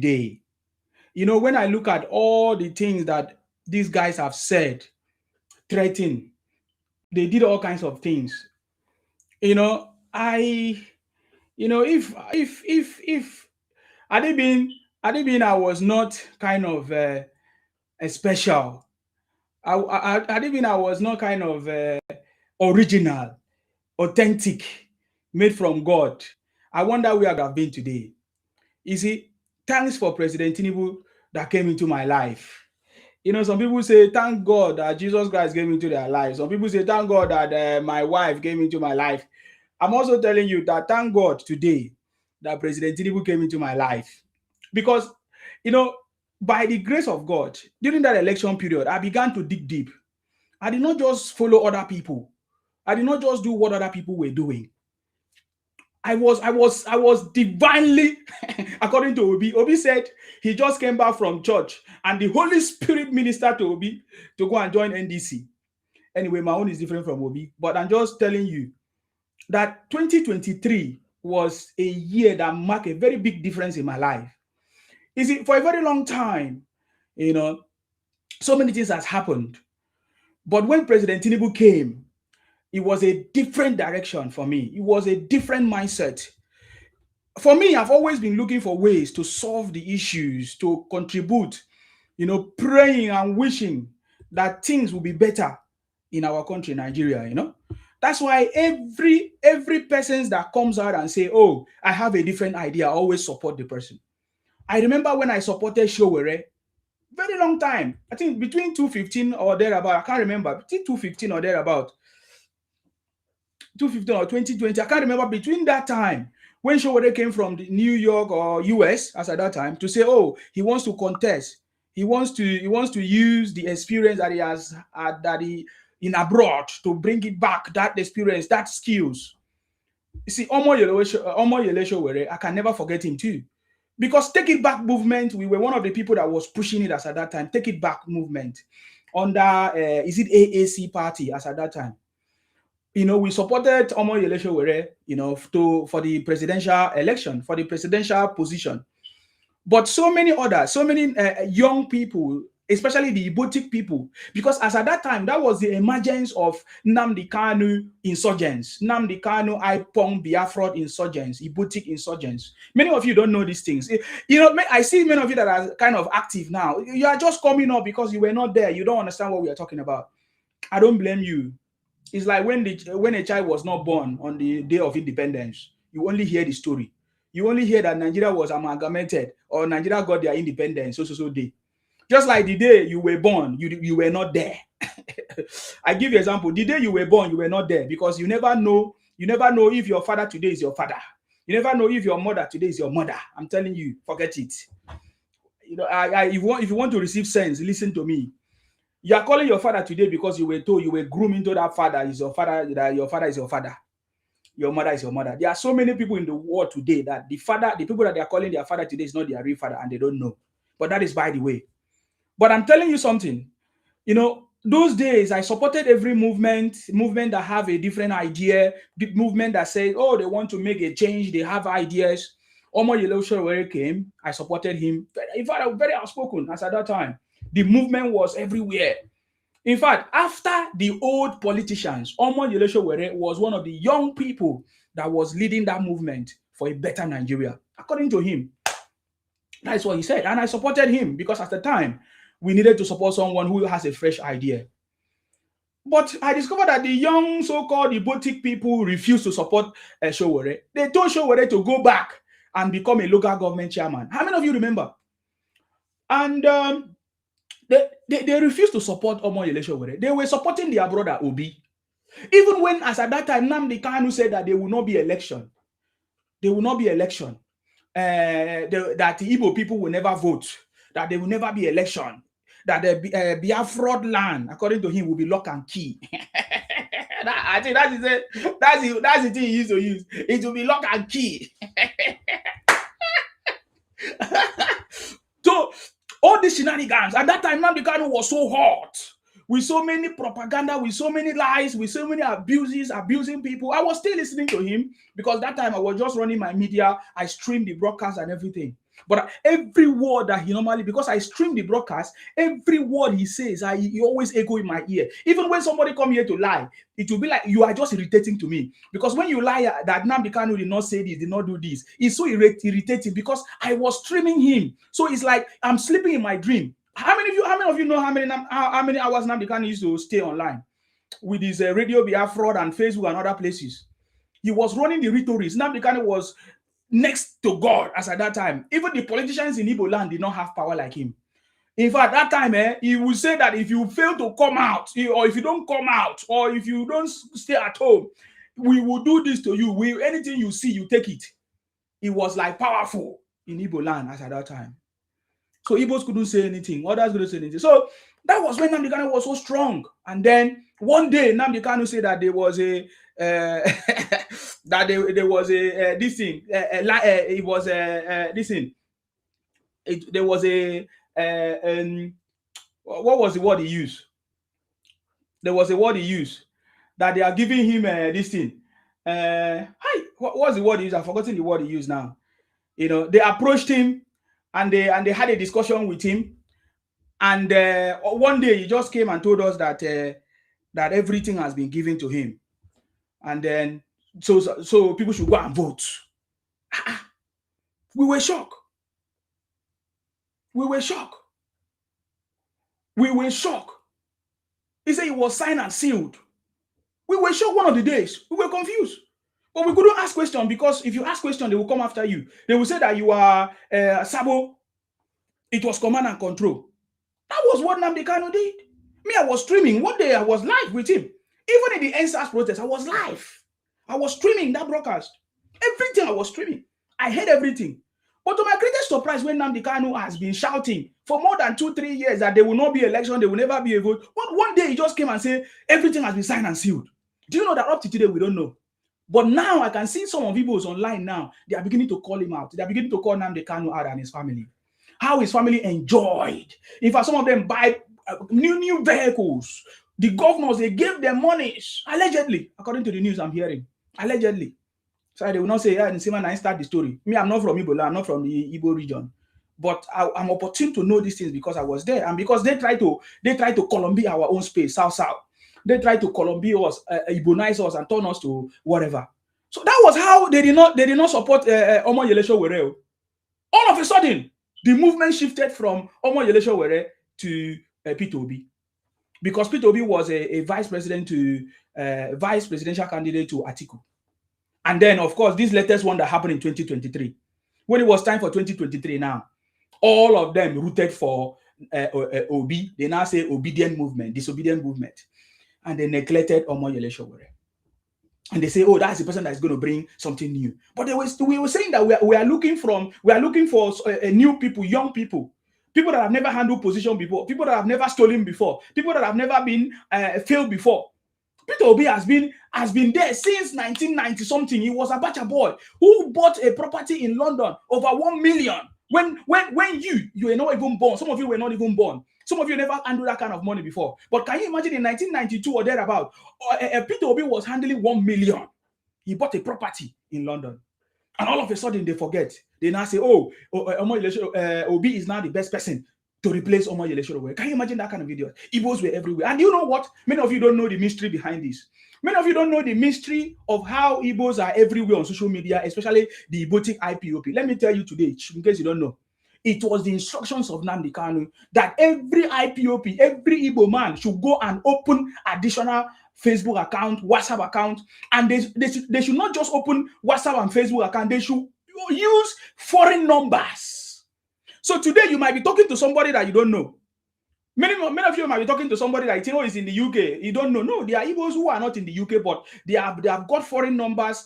day. When I look at all the things that these guys have said, threatened, they did all kinds of things. I, if had it been I was not kind of a special. Had it been I was not kind of original, authentic, made from God, I wonder where I'd have been today. You see, thanks for President Tinubu that came into my life. Some people say, thank God that Jesus Christ came into their life. Some people say, thank God that my wife came into my life. I'm also telling you that thank God today that President Tinubu came into my life. Because, by the grace of God, during that election period, I began to dig deep. I did not just follow other people. I did not just do what other people were doing. I was divinely, according to Obi. Obi said he just came back from church and the Holy Spirit ministered to Obi to go and join NDC. Anyway, my own is different from Obi, but I'm just telling you that 2023 was a year that marked a very big difference in my life. You see, for a very long time, so many things has happened. But when President Tinubu came, it was a different direction for me. It was a different mindset. For me, I've always been looking for ways to solve the issues, to contribute, praying and wishing that things will be better in our country, Nigeria. That's why every person that comes out and say, oh, I have a different idea, I always support the person. I remember when I supported Showere, very long time. I think between 2015 or thereabout. I can't remember. Between 2015 or thereabout. 2015 or 2020. I can't remember. Between that time, when Showere came from New York or US as at that time to say, oh, he wants to contest. He wants to use the experience that he has in abroad to bring it back, that experience, that skills. You see, Omo Yele Showere, I can never forget him too. Because Take It Back movement, we were one of the people that was pushing it as at that time. Take It Back movement under, is it AAC party as at that time? We supported Omo Yele Showere, for the presidential election, for the presidential position. But so many others, so many young people, especially the Ibotic people, because as at that time, that was the emergence of Nnamdi Kanu insurgents, Nnamdi Kanu Ipong Biafra insurgents, Ibotic insurgents. Many of you don't know these things. I see many of you that are kind of active now. You are just coming up because you were not there. You don't understand what we are talking about. I don't blame you. It's like when a child was not born on the day of independence, you only hear the story. You only hear that Nigeria was amalgamated or Nigeria got their independence so day. Just like the day you were born, you were not there. I give you an example. The day you were born, you were not there because you never know if your father today is your father. You never know if your mother today is your mother. I'm telling you, forget it. If you want to receive sense, listen to me. You are calling your father today because you were told, you were groomed into that father is your father, that your father is your father. Your mother is your mother. There are so many people in the world today that the people that they are calling their father today is not their real father and they don't know. But that is by the way. But I'm telling you something. Those days I supported every movement that have a different idea, the movement that says, oh, they want to make a change, they have ideas. Omo Yele Showere came, I supported him. In fact, I was very outspoken as at that time. The movement was everywhere. In fact, after the old politicians, Omo Yele Showere was one of the young people that was leading that movement for a better Nigeria. According to him, that's what he said. And I supported him because at the time, we needed to support someone who has a fresh idea. But I discovered that the young so-called Ibotic people refused to support Showere. They told Showere to go back and become a local government chairman. How many of you remember? And they refused to support Omo Yele Showere. They were supporting their brother Obi. Even when, as at that time, Nnamdi Kanu said that there will not be election. There will not be election. That the Igbo people will never vote. That there will never be election. That the Biafra land, according to him, will be lock and key. I think that's the thing he used to use. It will be lock and key. So all these shenanigans, at that time, Nnamdi Kanu was so hot. with so many propaganda, with so many lies, with so many abuses, abusing people. I was still listening to him because that time I was just running my media. I streamed the broadcast and everything. But every word that he normally, because I stream the broadcast, every word he says, he always echo in my ear. Even when somebody come here to lie, it will be like you are just irritating to me. Because when you lie that Nnamdi Kanu did not say this, did not do this, it's so irritating because I was streaming him. So it's like I'm sleeping in my dream. How many of you know how many hours Nnamdi Kanu used to stay online with his Radio Biafra and Facebook and other places? He was running the rhetorics. Nnamdi Kanu was next to God as at that time. Even the politicians in Igbo land did not have power like him. In fact, that time, he would say that if you fail to come out, or if you don't come out, or if you don't stay at home, we will do this to you. Anything you see, you take it. It was like powerful in Igbo land as at that time. So Igbos couldn't say anything, others couldn't say anything. So that was when Nnamdi Kanu was so strong. And then one day, Nnamdi Kanu said that there was a there was a this thing. It was this thing. There was a what was the word he used? There was a word he used that they are giving him this thing. What was the word he used? I've forgotten the word he used now. You know, they approached him and they had a discussion with him. And one day he just came and told us that that everything has been given to him. And then so people should go and vote. We were shocked. We were shocked. We were shocked. He said it was signed and sealed. We were shocked one of the days. We were confused. But we couldn't ask questions because if you ask questions, they will come after you. They will say that you are Sabo. It was command and control. That was what Nnamdi Kanu did. Me, I was streaming. One day I was live with him. Even in the NSAS protest, I was live. I was streaming that broadcast. Everything I was streaming. I heard everything. But to my greatest surprise, when Nnamdi Kanu has been shouting for more than 2-3 years that there will not be election, there will never be a vote. But one day he just came and said, everything has been signed and sealed. Do you know that up to today we don't know? But now I can see some of Igbos online now. They are beginning to call him out. They are beginning to call Nnamdi Kanu out and his family. How his family enjoyed. In fact, some of them buy new vehicles. The governors, they gave them monies. Allegedly, according to the news I'm hearing. Allegedly. So they will not say, yeah, Nsima, I start the story. Me, I'm not from Igbo, I'm not from the Igbo region. But I'm opportune to know these things because I was there. And because they try to Columbia our own space, South. They try to Columbia us, Igbonize us and turn us to whatever. So that was how they did not support Omo Yele Sowore. All of a sudden, the movement shifted from Omo Yele Sowore to Peter Obi. Because Peter Obi was a vice presidential candidate to Atiku. And then, of course, this latest one that happened in 2023. When it was time for 2023 now, all of them rooted for Obi. They now say obedient movement, disobedient movement. And they neglected Omo Yele Sowore. And they say, oh, that's the person that's going to bring something new. But we were saying that we are looking for new people, young people that have never handled position before, people that have never stolen before, people that have never been failed before. Peter Obi has been there since 1990 something. He was a Abacha boy who bought a property in London over 1 million. When you were not even born, some of you were not even born. Some of you never handled that kind of money before. But can you imagine in 1992 or thereabout, Peter Obi was handling 1 million. He bought a property in London. And all of a sudden they forget. They now say, oh, Obi is now the best person to replace Omo Yele Sowore. Can you imagine that kind of video? Igbos were everywhere. And you know what? Many of you don't know the mystery behind this. Many of you don't know the mystery of how Igbos are everywhere on social media, especially the Igbotic IPOP. Let me tell you today, in case you don't know. It was the instructions of Nnamdi Kanu that every IPOP, every Igbo man should go and open additional Facebook account, WhatsApp account, and they should not just open WhatsApp and Facebook account, they should use foreign numbers. So today you might be talking to somebody that you don't know. Many of you might be talking to somebody that you know is in the UK. You don't know. No, there are Igbos who are not in the UK, but they have got foreign numbers,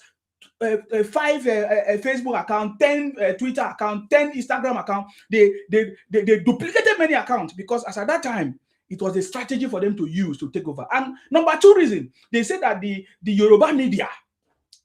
5 Facebook account, 10 Twitter account, 10 Instagram account. They duplicated many accounts because as at that time, it was a strategy for them to use to take over. And number 2 reason, they said that the Yoruba media,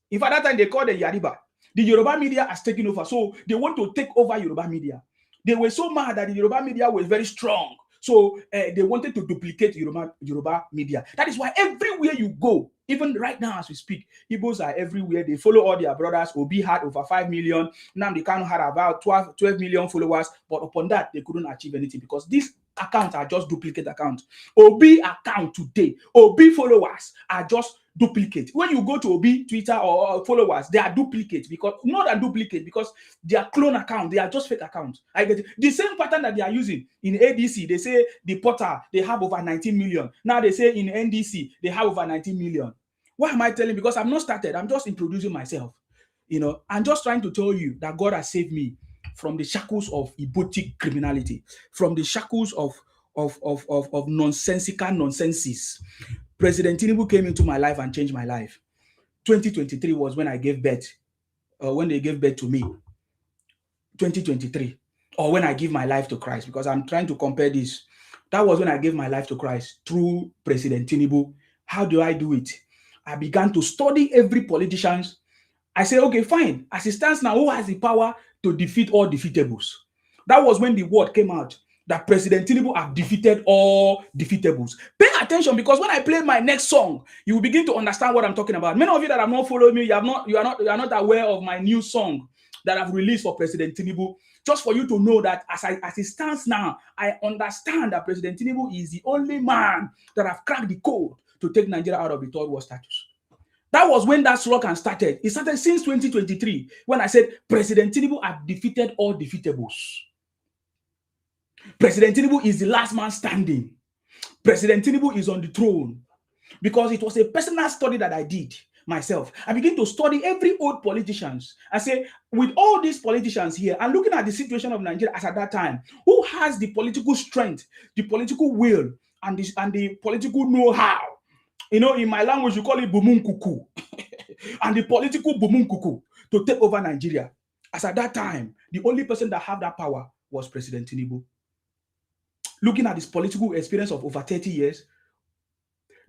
in fact, that time they called the Yariba, the Yoruba media has taken over. So they want to take over Yoruba media. They were so mad that the Yoruba media was very strong. So they wanted to duplicate Yoruba media. That is why everywhere you go, even right now as we speak, Igbos are everywhere. They follow all their brothers. Obi had over 5 million. Now they can had about 12 million followers. But upon that, they couldn't achieve anything because these accounts are just duplicate accounts. Obi account today, Obi followers are just duplicate. When you go to Obi Twitter or followers, they are duplicate because not a duplicate because they are clone account. They are just fake accounts. I get it. The same pattern that they are using in ADC. They say the portal they have over 19 million. Now they say in NDC they have over 19 million. Why am I telling? Because I'm not started. I'm just introducing myself. You know, I'm just trying to tell you that God has saved me from the shackles of ebutic criminality, from the shackles of nonsensical nonsenses. President Tinubu came into my life and changed my life. 2023 was when I gave birth, when they gave birth to me. 2023, or when I give my life to Christ, because I'm trying to compare this. That was when I gave my life to Christ through President Tinubu. How do I do it? I began to study every politician. I said, okay, fine. As it stands now, who has the power to defeat all defeatables? That was when the word came out that President Tinubu have defeated all defeatables. Pay attention, because when I play my next song, you will begin to understand what I'm talking about. Many of you that have not followed me, you are not aware of my new song that I've released for President Tinubu. Just for you to know that as it stands now, I understand that President Tinubu is the only man that have cracked the code to take Nigeria out of the third world status. That was when that slogan started. It started since 2023, when I said President Tinubu have defeated all defeatables. President Tinubu is the last man standing. President Tinubu is on the throne. Because it was a personal study that I did myself. I began to study every old politicians. I say, with all these politicians here, and looking at the situation of Nigeria as at that time, who has the political strength, the political will, and the political know-how? You know, in my language, you call it bumunkuku. And the political bumunkuku to take over Nigeria. As at that time, the only person that had that power was President Tinubu. Looking at his political experience of over 30 years,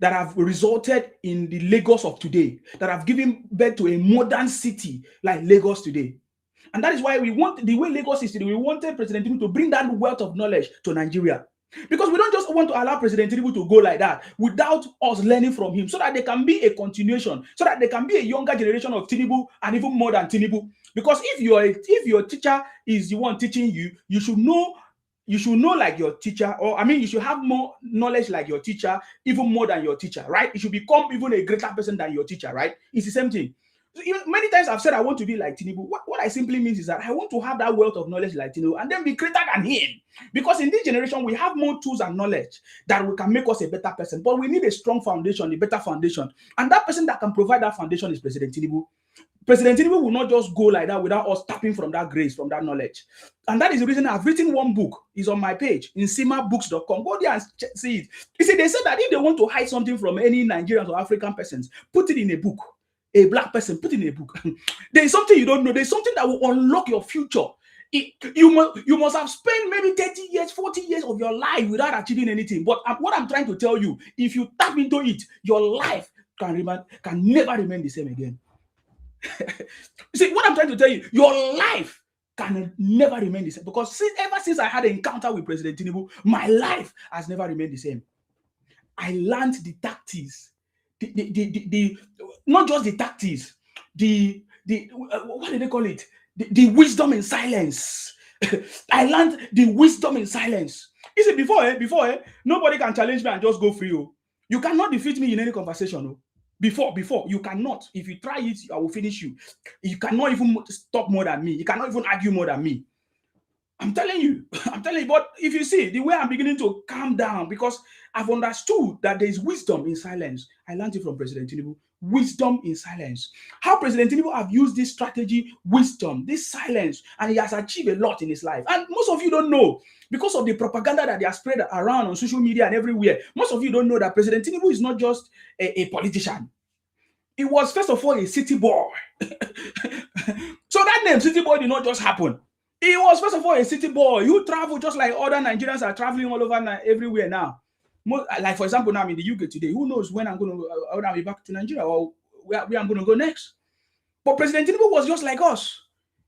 that have resulted in the Lagos of today, that have given birth to a modern city like Lagos today. And that is why we want, the way Lagos is today, we wanted President Tinubu to bring that wealth of knowledge to Nigeria. Because we don't just want to allow President Tinubu to go like that without us learning from him, so that there can be a continuation, so that there can be a younger generation of Tinubu and even more than Tinubu. Because if your teacher is the one teaching you, you should know like your teacher, or I mean, you should have more knowledge like your teacher, even more than your teacher, right? You should become even a greater person than your teacher, right? It's the same thing. Many times I've said I want to be like Tinubu. What I simply means is that I want to have that wealth of knowledge like Tinubu and then be greater than him. Because in this generation, we have more tools and knowledge that we can make us a better person. But we need a strong foundation, a better foundation. And that person that can provide that foundation is President Tinubu. President Tinubu will not just go like that without us tapping from that grace, from that knowledge. And that is the reason I've written one book. It's on my page, insimabooks.com. Go there and see it. You see, they said that if they want to hide something from any Nigerians or African persons, put it in a book. A black person, put it in a book. There is something you don't know. There's something that will unlock your future. You must have spent maybe 30 years, 40 years of your life without achieving anything. But what I'm trying to tell you, if you tap into it, your life can never remain the same again. See, what I'm trying to tell you, your life can never remain the same. Because ever since I had an encounter with President Tinubu, my life has never remained the same. I learned the tactics. Not just the tactics, what do they call it? The wisdom in silence. I learned the wisdom in silence. You see, before, nobody can challenge me and just go free. You cannot defeat me in any conversation. Before, you cannot. If you try it, I will finish you. You cannot even talk more than me. You cannot even argue more than me. I'm telling you. But if you see, the way I'm beginning to calm down, because I've understood that there is wisdom in silence. I learned it from President Tinubu. Wisdom in silence. How President Tinubu have used this strategy, wisdom, this silence, and he has achieved a lot in his life. And most of you don't know, because of the propaganda that they are spread around on social media and everywhere. Most of you don't know that President Tinubu is not just a politician. He was, first of all, a city boy. So that name, city boy, did not just happen. He was, first of all, a city boy who traveled just like other Nigerians are traveling all over everywhere now. Like, for example, now I'm in the UK today. Who knows when I'll be back to Nigeria or where I'm going to go next? But President Tinubu was just like us.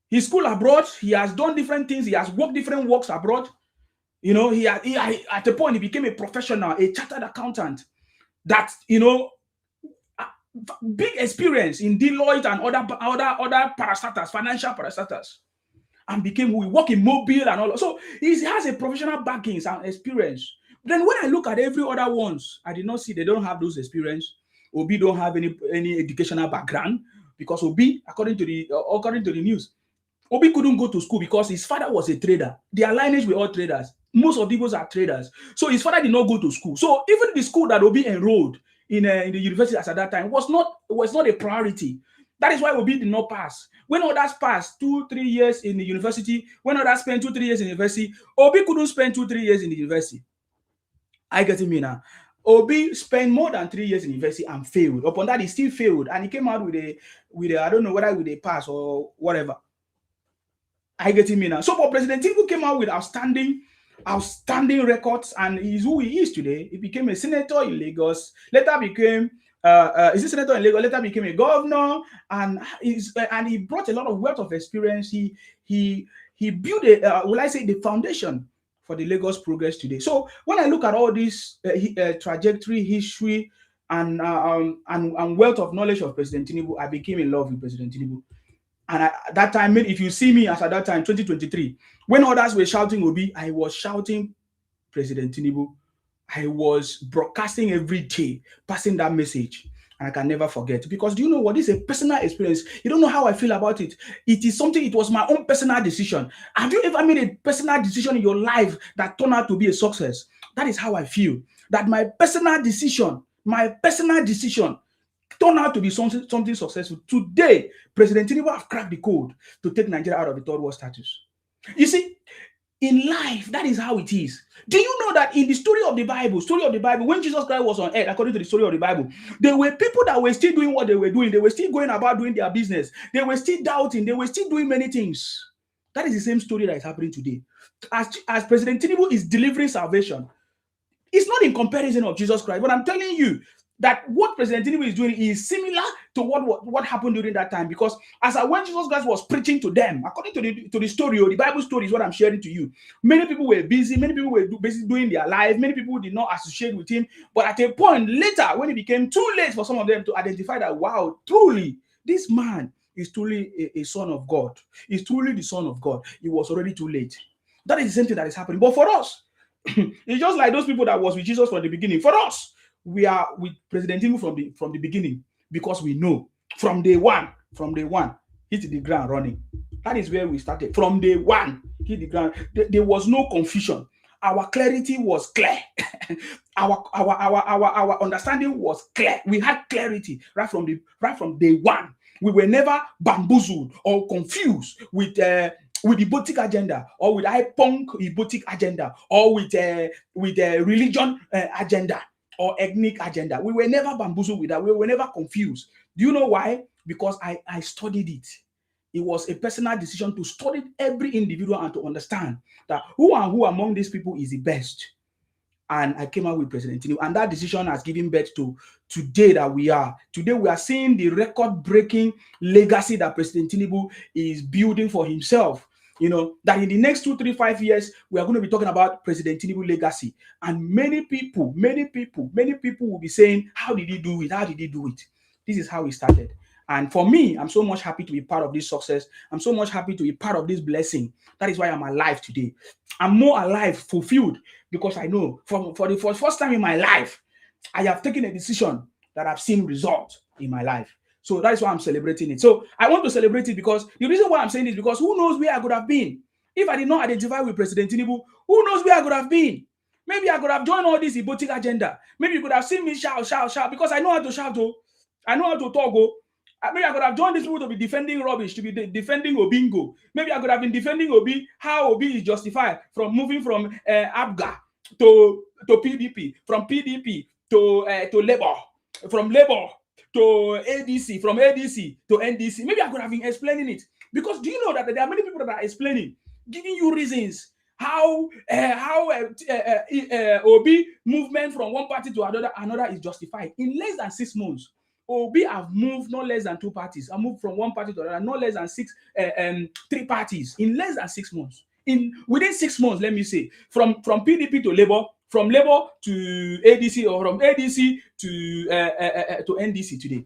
He schooled abroad. He has done different things. He has worked different works abroad. You know, at the point he became a professional, a chartered accountant. That big experience in Deloitte and other parastatals, financial parastatals, and became who he worked in Mobile and all. So he has a professional backings and experience. Then when I look at every other ones, I did not see they don't have those experience. Obi don't have any educational background, because Obi, according to the news, Obi couldn't go to school because his father was a trader. Their lineage were all traders. Most of the people are traders. So his father did not go to school. So even the school that Obi enrolled in the university at that time was not a priority. That is why Obi did not pass. When others passed 2-3 years in the university, when others spent 2-3 years in the university, Obi couldn't spend 2-3 years in the university. I get me now. Obi spent more than 3 years in university and failed. Upon that, he still failed, and he came out with a I don't know whether with a pass or whatever. I get me now. So, but President Tinubu came out with outstanding records, and he's who he is today. He became a senator in Lagos. Later became is a senator in Lagos. Later became a governor, and he brought a lot of wealth of experience. He built the foundation for the Lagos progress today. So when I look at all this trajectory, history, and wealth of knowledge of President Tinubu, I became in love with President Tinubu. And at that time, if you see me as at that time, 2023, when others were shouting Obi, I was shouting President Tinubu. I was broadcasting every day, passing that message. And I can never forget. Because do you know what? This is a personal experience. You don't know how I feel about it. It was my own personal decision. Have you ever made a personal decision in your life that turned out to be a success? That is how I feel. That my personal decision turned out to be something successful. Today, President Tinubu have cracked the code to take Nigeria out of the third world status. You see, in life, that is how it is. Do you know that in the story of the Bible, when Jesus Christ was on earth, according to the story of the Bible, there were people that were still doing what they were doing. They were still going about doing their business. They were still doubting. They were still doing many things. That is the same story that is happening today. As President Tinubu is delivering salvation, it's not in comparison of Jesus Christ, but I'm telling you that what President Tinubu is doing is similar to what happened during that time. Because when Jesus Christ was preaching to them, according to the story, or the Bible story is what I'm sharing to you, many people were busy, many people were busy doing their life, many people did not associate with him. But at a point later, when it became too late for some of them to identify that, wow, truly, this man is truly a son of God. He's truly the son of God. It was already too late. That is the same thing that is happening. But for us, it's just like those people that was with Jesus from the beginning. For us, we are with President Tinubu from the beginning, because we know from day one, hit the ground running. That is where we started. From day one, hit the ground. There was no confusion. Our clarity was clear. our understanding was clear. We had clarity right from day one. We were never bamboozled or confused with the Ibotic agenda, or with punk Ibotic agenda, or with religion agenda, or ethnic agenda. We were never bamboozled with that. We were never confused. Do you know why? Because I studied it. It was a personal decision to study every individual and to understand that who among these people is the best. And I came out with President Tinubu, and that decision has given birth to today that we are. Today we are seeing the record-breaking legacy that President Tinubu is building for himself. You know, that in the next 2, 3, 5 years, we are going to be talking about President Tinubu legacy. And many people will be saying, how did he do it? How did he do it? This is how he started. And for me, I'm so much happy to be part of this success. I'm so much happy to be part of this blessing. That is why I'm alive today. I'm more alive, fulfilled, because I know for the first time in my life, I have taken a decision that I've seen results in my life. So that is why I'm celebrating it. So I want to celebrate it, because the reason why I'm saying this is because who knows where I could have been if I did not identify with President Tinubu? Who knows where I could have been? Maybe I could have joined all this Ibotic agenda. Maybe you could have seen me shout, because I know how to shout. I know how to talk. Maybe I could have joined these people to be defending rubbish, to be defending Obingo. Maybe I could have been defending Obi, how Obi is justified from moving from ABGA to PDP, from PDP to Labour, from Labour to ADC, from ADC to NDC. Maybe I could have been explaining it. Because do you know that there are many people that are explaining, giving you reasons how Obi movement from one party to another is justified. In less than 6 months, Obi have moved not less than 2 parties. I moved from one party to another, not less than 3 parties in less than 6 months. within 6 months, let me say, from PDP to Labour, from Labour to ADC, or from ADC to NDC today.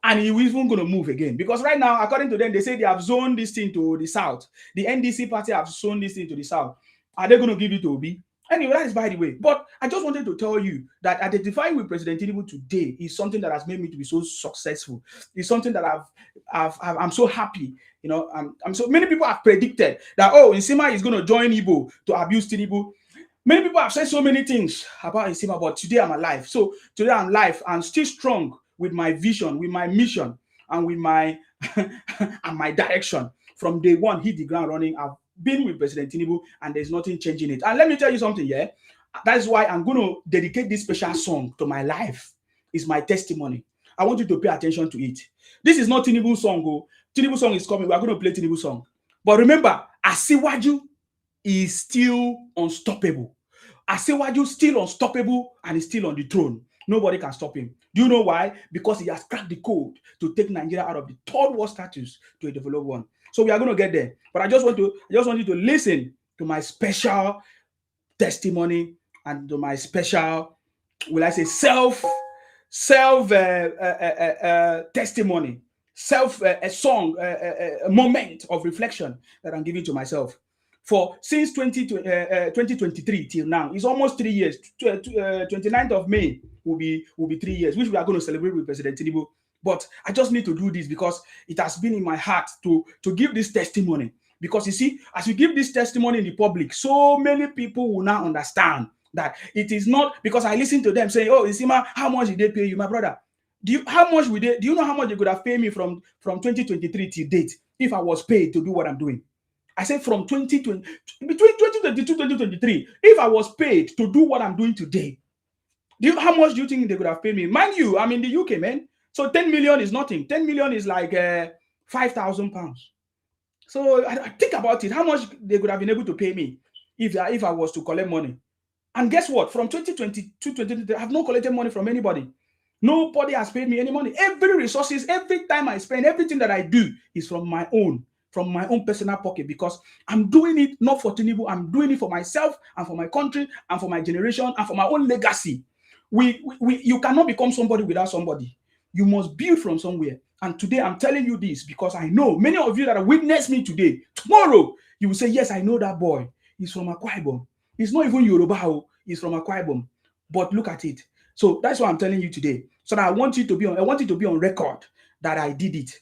And he was even going to move again, because right now, according to them, they say they have zoned this thing to the south. The NDC party have zoned this thing to the south. Are they going to give it to Obi? Anyway, that is by the way. But I just wanted to tell you that identifying with President Tinubu today is something that has made me to be so successful. It's something that I'm so happy. You know, I'm so many people have predicted that, oh, Nsima is going to join Igbo to abuse Tinubu. Many people have said so many things about Nsima, but today I'm alive. So today I'm alive and still strong with my vision, with my mission, and with my and my direction. From day one, hit the ground running. I've been with President Tinubu, and there's nothing changing it. And let me tell you something, yeah? That's why I'm going to dedicate this special song to my life. It's my testimony. I want you to pay attention to it. This is not Tinubu song. Oh. Tinubu song is coming. We're going to play Tinubu song. But remember, Asiwaju is still unstoppable. Asiwaju still unstoppable, and is still on the throne. Nobody can stop him. Do you know why? Because he has cracked the code to take Nigeria out of the third world status to a developed one. So we are going to get there. But I just want you to listen to my special testimony and to my special, will I say, self testimony, a song, a moment of reflection that I'm giving to myself. For since 2023 till now, it's almost 3 years. 29th of May will be 3 years, which we are going to celebrate with President Tinubu. But I just need to do this because it has been in my heart to give this testimony. Because you see, as you give this testimony in the public, so many people will now understand that it is not because I listen to them saying, "Oh, Nsima, how much did they pay you, my brother? Do you know how much they could have paid me from 2023 till date if I was paid to do what I'm doing?" I said from 2020, between 2022 and 2023, if I was paid to do what I'm doing today, how much do you think they could have paid me? Mind you, I'm in the UK, man. So 10 million is nothing. 10 million is like 5,000 pounds. So I think about it, how much they could have been able to pay me if I was to collect money. And guess what? From 2022 to 2023, I have not collected money from anybody. Nobody has paid me any money. Every resources, every time I spend, everything that I do is from my own personal pocket, because I'm doing it not for Tinubu. I'm doing it for myself and for my country and for my generation and for my own legacy. You cannot become somebody without somebody. You must build from somewhere. And today I'm telling you this because I know many of you that have witnessed me today, tomorrow you will say, yes, I know that boy. He's from Akwa Ibom. He's not even Yoruba. He's from Akwa Ibom. But look at it. So that's what I'm telling you today. So that I want you to be on record that I did it.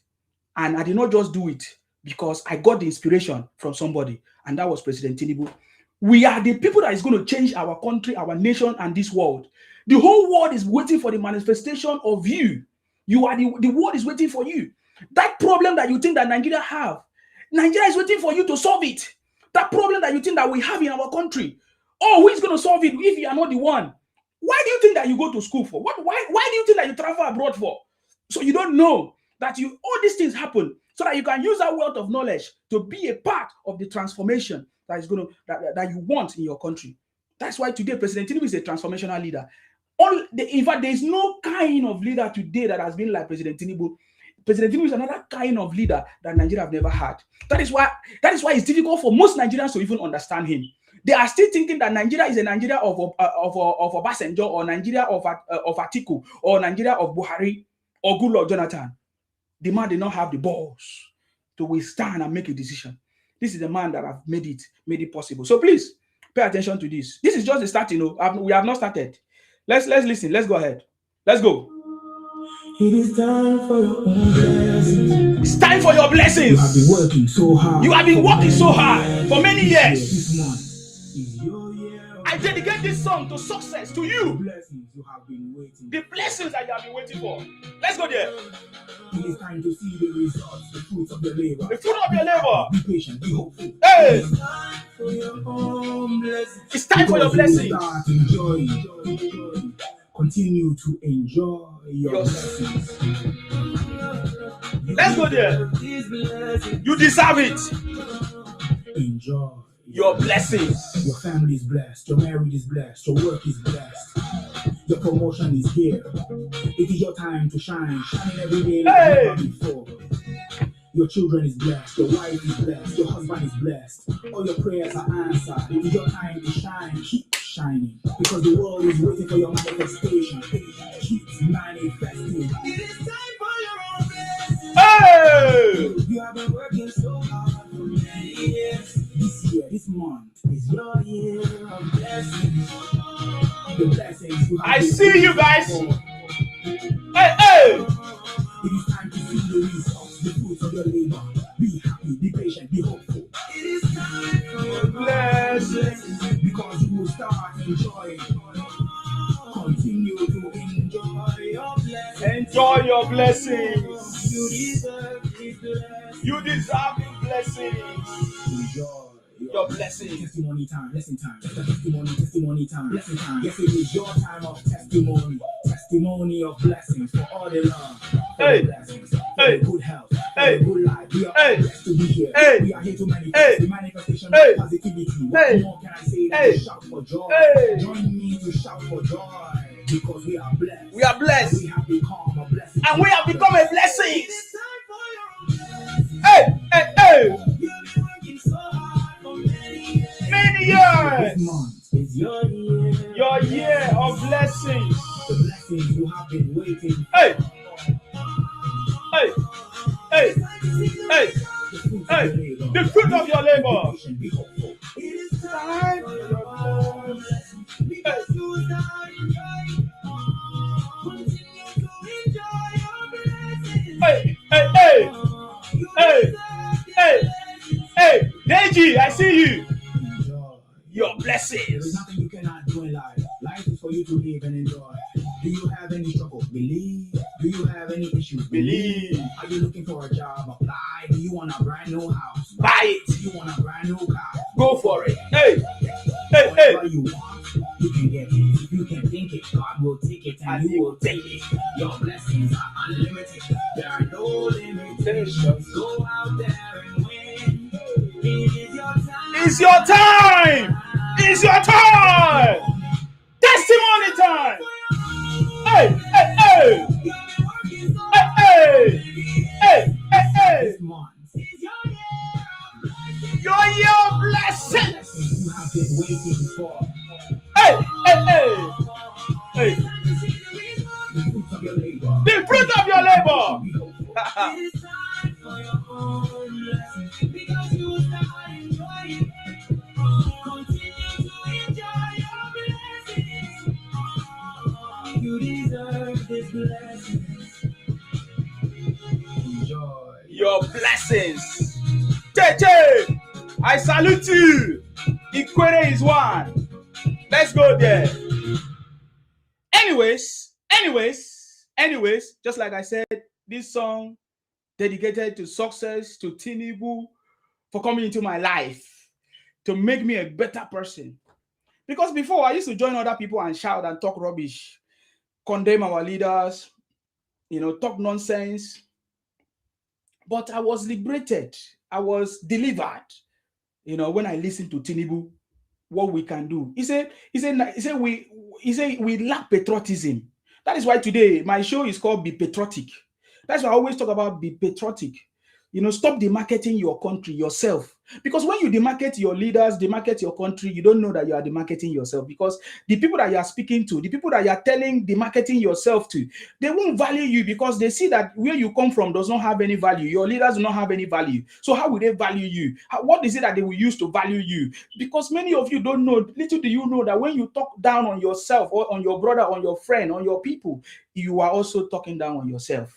And I did not just do it because I got the inspiration from somebody, and that was President Tinubu. We are the people that is going to change our country, our nation, and this world. The whole world is waiting for the manifestation of you. You are the world is waiting for you. That problem that you think that Nigeria is waiting for you to solve it. That problem that you think that we have in our country. Oh, who is going to solve it if you are not the one? Why do you think that you go to school for? Why do you think that you travel abroad for? So you don't know that all these things happen so that you can use that wealth of knowledge to be a part of the transformation that is that you want in your country. That's why today President Tinubu is a transformational leader. In fact, there is no kind of leader today that has been like President Tinubu. President Tinubu is another kind of leader that Nigeria have never had. That is why it's difficult for most Nigerians to even understand him. They are still thinking that Nigeria is a Nigeria of Obasanjo, or Nigeria of Atiku, or Nigeria of Buhari, or Goodluck Jonathan. The man did not have the balls to withstand and make a decision. This is the man that have made it possible. So please pay attention to this. This is just the start, we have not started. Let's listen. Let's go ahead. Let's go. It is time for your own blessings. It's time for your blessings. You have been working so hard. You have been working so hard for many years. This month is your year. I dedicate this song to success, to you. The blessings you have been waiting. The blessings that you have been waiting for. Let's go there. It is time to see the results, the fruits of your labor. The fruit of your labor. Be patient, be hopeful. Hey! It's time for your own blessings. It's time for your blessings. Start enjoy. Continue to enjoy your blessings. Let's go there. You deserve it. Enjoy your blessings. Your family is blessed. Your marriage is blessed. Your work is blessed. Your promotion is here. It is your time to shine. Shine every day like never before. Your children is blessed, your wife is blessed, your husband is blessed. All your prayers are answered. It is your time to shine. Keep shining. Because the world is waiting for your manifestation. Keep manifesting. It is time for your own blessing. Hey! You have been working so hard for many years. This year, this month is your year of blessings. The blessings you have I see you guys. Hey, hey! It is time to see the results, the fruits of your labor. Be happy, be patient, be hopeful. It is time for your blessings because you will start enjoying. Continue to enjoy your blessings. Enjoy your blessings. You deserve these blessings. You deserve these blessings. Enjoy your blessings. Testimony time, blessing time. Testimony time, blessing time. Yes, it is your time of testimony. Testimony of blessings for all the love. Hey, blessings, hey, good health, hey, good life. We are hey, blessed to be here. Hey, we are here to manifest. Hey, the manifestation hey, of positivity. Hey, What more can I say than hey, to shout for joy? Hey. Join me to shout for joy because we are blessed. We are blessed. We have become a blessing. And we have become a blessing. Hey, hey, hey. Many years. This month is your year. Your year of blessings. The blessings you have been waiting for. Hey. Hey. Hey. Hey. Hey. The fruit of your labor. It is time for your blessing because you start enjoying. Continue to enjoy your blessings. Hey. Hey. Hey. Hey. Hey. Hey. Deji, I see you. Your blessings. There is nothing you cannot do in life. Life is for you to live and enjoy. Do you have any struggle? Believe. Do you have any issues? Believe. Are you looking for a job? Apply. Do you want a brand new house? Buy it. Do you want a brand new car? Go for it. Hey. Hey. Whatever you want, you can get it. If you can think it, God will take it and you will take it. Your blessings are unlimited. There are no limitations. Go out there and win. It is your time. It's your time. It's your time. Testimony time. Hey, hey, hey. Hey, hey. Hey, hey, hey. Your year of blessings. You have been waiting for. Hey, hey, hey. Hey. The fruit of your labor. It is time for your own blessing because you start enjoying. Continue to enjoy your blessings. You deserve this blessings. Enjoy your blessings. JJ, I salute you. Ikwere is one. Let's go there. Anyways, just like I said, this song dedicated to success, to Tinubu, for coming into my life to make me a better person. Because before I used to join other people and shout and talk rubbish, condemn our leaders, talk nonsense. But I was liberated. I was delivered. When I listened to Tinubu, what we can do. He said we lack patriotism. That is why today my show is called Be Patriotic. That's why I always talk about be patriotic. Stop demarketing your country, yourself. Because when you demarket your leaders, demarket your country, you don't know that you are demarketing yourself. Because the people that you are speaking to, the people that you are demarketing yourself to, they won't value you because they see that where you come from does not have any value. Your leaders do not have any value. So how will they value you? What is it that they will use to value you? Because many of you don't know, little do you know that when you talk down on yourself or on your brother, on your friend, on your people, you are also talking down on yourself.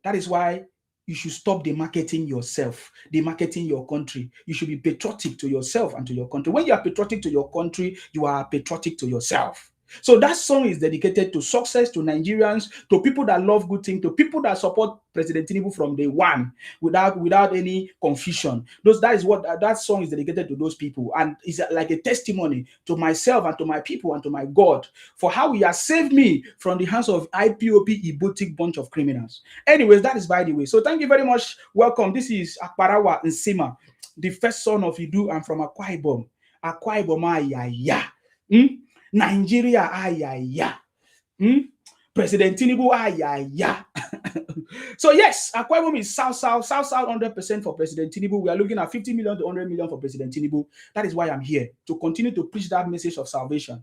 That is why you should stop demarketing yourself, demarketing your country. You should be patriotic to yourself and to your country. When you are patriotic to your country, you are patriotic to yourself. So that song is dedicated to success, to Nigerians, to people that love good things, to people that support President Tinubu from day one without any confusion. That is what that song is dedicated to, those people. And it's like a testimony to myself and to my people and to my God for how he has saved me from the hands of IPOP Ibotic bunch of criminals. Anyways, that is by the way. So thank you very much. Welcome. This is Akparawa Nsima, the first son of Idu. I'm from Akwa Ibom. Akwa Ibom, ayaya. Nigeria, ayaya. President Tinubu, ayaya. So yes, Akwa Ibom is south 100% for President Tinubu. We are looking at 50 million to 100 million for President Tinubu. That is why I'm here, to continue to preach that message of salvation.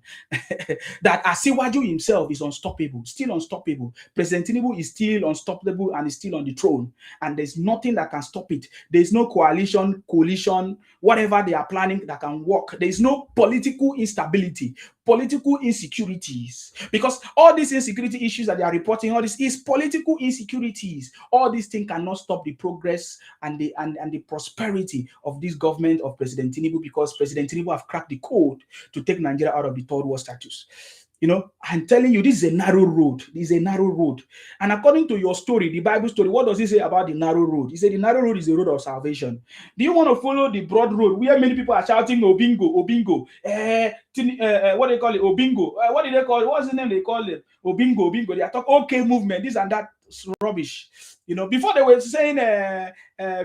That Asiwaju himself is unstoppable, still unstoppable. President Tinubu is still unstoppable and is still on the throne. And there's nothing that can stop it. There's no coalition, whatever they are planning that can work. There's no political instability, political insecurities, because all these insecurity issues that they are reporting, all this is political insecurities. All these things cannot stop the progress and the prosperity of this government of President Tinubu, because President Tinubu have cracked the code to take Nigeria out of the third world status. You know, I'm telling you, this is a narrow road. This is a narrow road. And according to your story, the Bible story, what does it say about the narrow road? He said the narrow road is the road of salvation. Do you want to follow the broad road where many people are shouting Obingo, Obingo? What do they call it? Obingo. What do they call it? What's the name they call it? Obingo, Obingo. They are talking okay movement, this and that rubbish. You know, before they were saying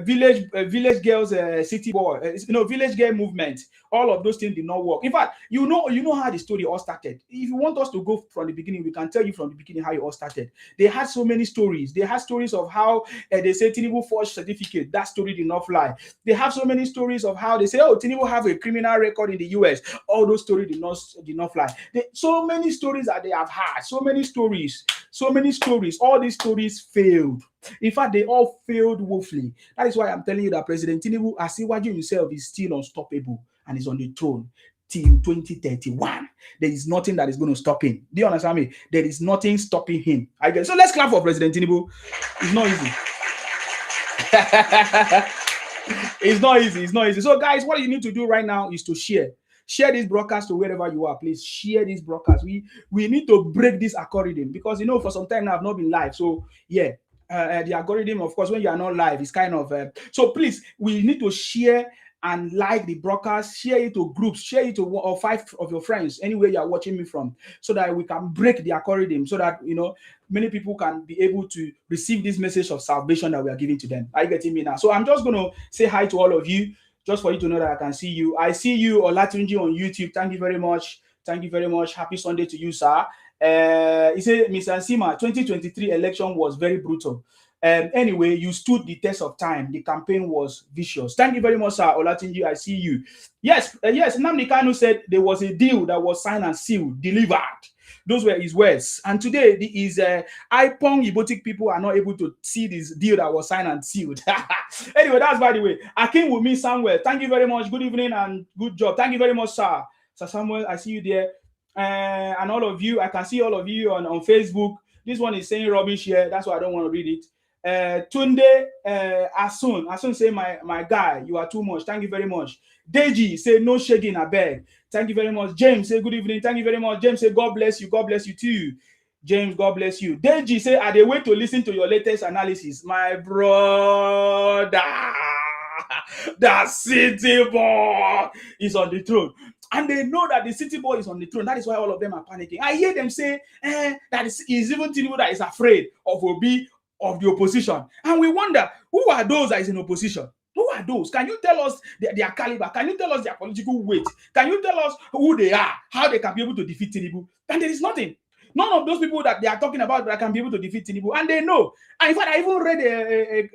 village girls, city boy, village girl movement. All of those things did not work. In fact, you know how the story all started. If you want us to go from the beginning, we can tell you from the beginning how it all started. They had so many stories. They had stories of how they say Tinubu forged certificate. That story did not fly. They have so many stories of how they say, oh, Tinubu have a criminal record in the US. All those stories did not fly. So many stories that they have had. So many stories. All these stories failed. In fact, they all failed woefully. That is why I'm telling you that President Tinubu, Asiwaju himself, is still unstoppable and is on the throne till 2031. There is nothing that is going to stop him. Do you understand me? There is nothing stopping him. I guess. So let's clap for President Tinubu. It's not easy. It's not easy. So guys, what you need to do right now is to share this broadcast to wherever you are. Please share this broadcast. We need to break this algorithm, because for some time now I've not been live. So yeah. The algorithm, of course, when you are not live, is kind of so please, we need to share and like the broadcast, share it to groups, share it to 1 or 5 of your friends, anywhere you are watching me from, so that we can break the algorithm, so that many people can be able to receive this message of salvation that we are giving to them. Are you getting me now? So I'm just going to say hi to all of you, just for you to know that I can see you. I see you, Olatunji, on YouTube. Thank you very much. Happy Sunday to you, sir. He said, Mr. Nsima, 2023 election was very brutal. Anyway, you stood the test of time. The campaign was vicious. Thank you very much, sir. Olatunji, I see you. Yes. Nnamdi Kanu said there was a deal that was signed and sealed, delivered. Those were his words. And today, his IPON Ibotic people are not able to see this deal that was signed and sealed. Anyway, that's by the way. Akin Wumi Samuel, thank you very much. Good evening and good job. Thank you very much, sir. Sir Samuel, I see you there. And all of you, I can see all of you on Facebook. This one is saying rubbish here. That's why I don't want to read it. Tunde Asun say, my guy, you are too much. Thank you very much. Deji say, no shaking, I beg. Thank you very much. James say, good evening. Thank you very much. James say, God bless you. God bless you too. James, God bless you. Deji say, are they wait to listen to your latest analysis? My brother, the city boy is on the throne. And they know that the city boy is on the throne. That is why all of them are panicking. I hear them say that is even Tinubu that is afraid of Obi, of the opposition. And we wonder, who are those that is in opposition? Who are those? Can you tell us their caliber? Can you tell us their political weight? Can you tell us who they are? How they can be able to defeat Tinubu? And there is nothing. None of those people that they are talking about that can be able to defeat Tinubu. And they know. And in fact, I even read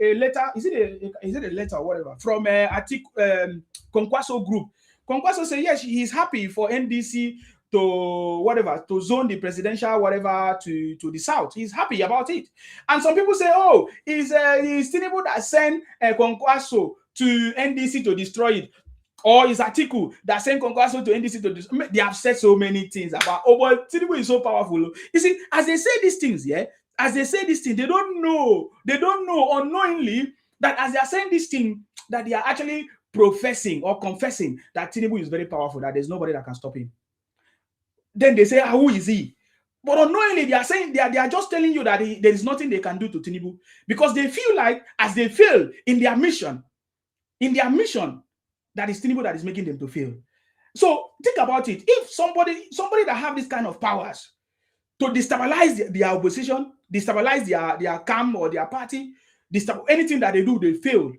a letter. Is it a letter or whatever? From Kwankwaso group. Kwankwaso say, yes, he is happy for NDC to zone the presidential whatever to the south. He's happy about it. And some people say, oh, is Tinubu that sent Kwankwaso to NDC to destroy it? Or is Atiku that sent Kwankwaso to NDC to destroy it? They have said so many things about, oh, but Tinubu is so powerful. You see, as they say these things, they don't know unknowingly that as they are saying this thing, that they are actually professing or confessing that Tinubu is very powerful, that there's nobody that can stop him. Then they say, who is he? But unknowingly, they are saying they are just telling you that there is nothing they can do to Tinubu, because they feel like as they fail in their mission, that is Tinubu that is making them to fail. So think about it. If somebody that have this kind of powers to destabilize their opposition, destabilize their camp or their party, anything that they do, they fail.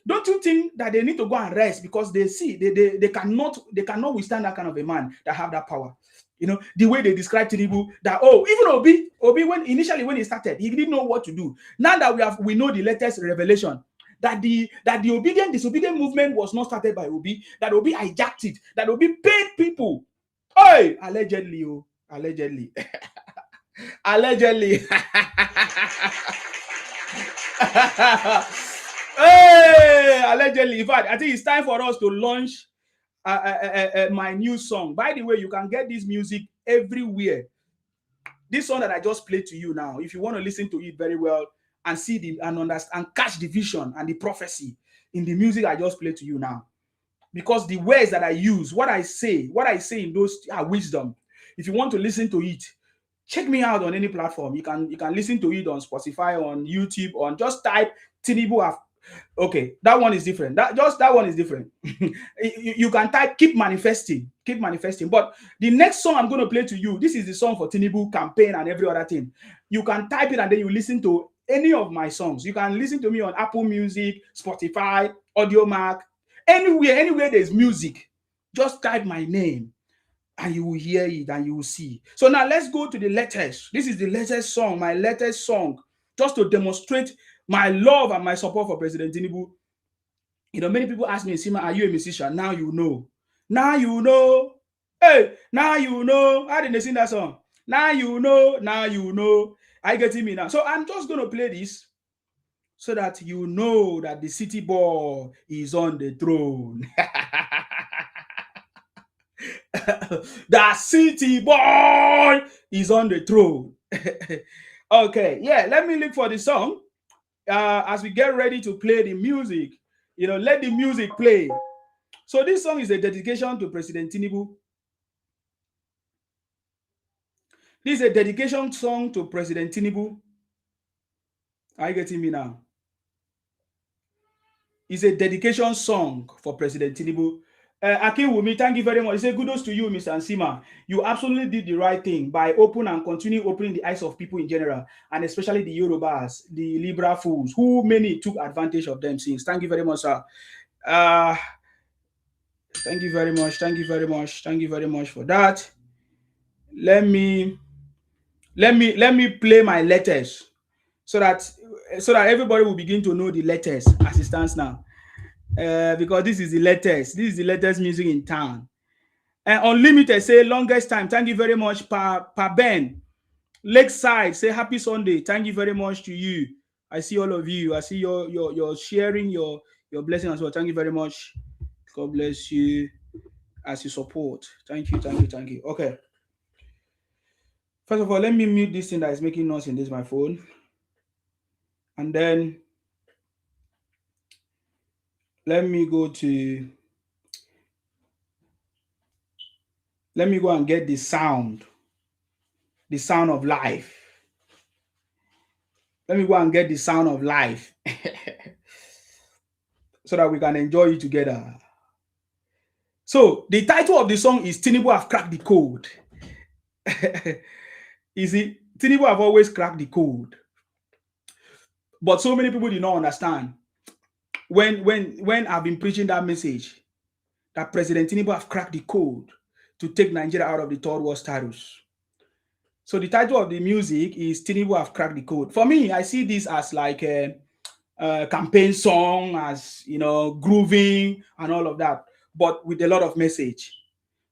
Don't you think that they need to go and rest because they see they cannot withstand that kind of a man that have that power? You know, the way they describe Tinubu, that even Obi when initially when he started, he didn't know what to do. Now that we know the latest revelation that the obedient disobedient movement was not started by Obi, that Obi hijacked it, that Obi paid people. Hey, allegedly, allegedly. Allegedly. Hey, allegedly. In fact, I think it's time for us to launch my new song. By the way, you can get this music everywhere. This song that I just played to you now, if you want to listen to it very well and see and understand, catch the vision and the prophecy in the music I just played to you now, because the words that I use, what I say in those are wisdom. If you want to listen to it, check me out on any platform. You can listen to it on Spotify, on YouTube, on just type Tinubu. Okay, that one is different. That one is different. You can type keep manifesting. But the next song I'm going to play to you, this is the song for Tinubu campaign and every other thing. You can type it and then you listen to any of my songs. You can listen to me on Apple Music, Spotify, AudioMac, anywhere there's music. Just type my name and you will hear it and you will see. So now let's go to the latest. This is the latest song, my latest song, just to demonstrate my love and my support for President Tinubu. You know, many people ask me, Sima, are you a musician? Now you know. Now you know. Hey, now you know. How did they sing that song? Now you know. Now you know. Are you getting me now? So I'm just going to play this so that you know that the city boy is on the throne. The city boy is on the throne. Okay, yeah, let me look for the song. As we get ready to play the music, you know, let the music play. So this song is a dedication to President Tinubu. This is a dedication song to President Tinubu. Are you getting me now? It's a dedication song for President Tinubu. Akin Wumi, thank you very much. He said, kudos to you, Mr. Nsima. You absolutely did the right thing by continue opening the eyes of people in general, and especially the Yorubas, the liberal fools, who many took advantage of them since. Thank you very much, sir. Thank you very much. Thank you very much. Thank you very much for that. Let me play my letters so that everybody will begin to know the letters as it stands now. Because this is the latest. This is the latest music in town. Unlimited say longest time. Thank you very much, Pa Ben. Lakeside say happy Sunday. Thank you very much to you. I see all of you. I see your sharing your blessing as well. Thank you very much. God bless you as you support. Thank you. Okay. First of all, let me mute this thing that is making noise in this my phone, and then let me go and get the sound of life. Let me go and get the sound of life so that we can enjoy it together. So the title of the song is Tinubu have cracked the code. You see, Tinubu have always cracked the code. But so many people do not understand. When I've been preaching that message, that President Tinubu have cracked the code to take Nigeria out of the third world status. So the title of the music is Tinubu have cracked the code. For me, I see this as like a campaign song, as, you know, grooving and all of that, but with a lot of message.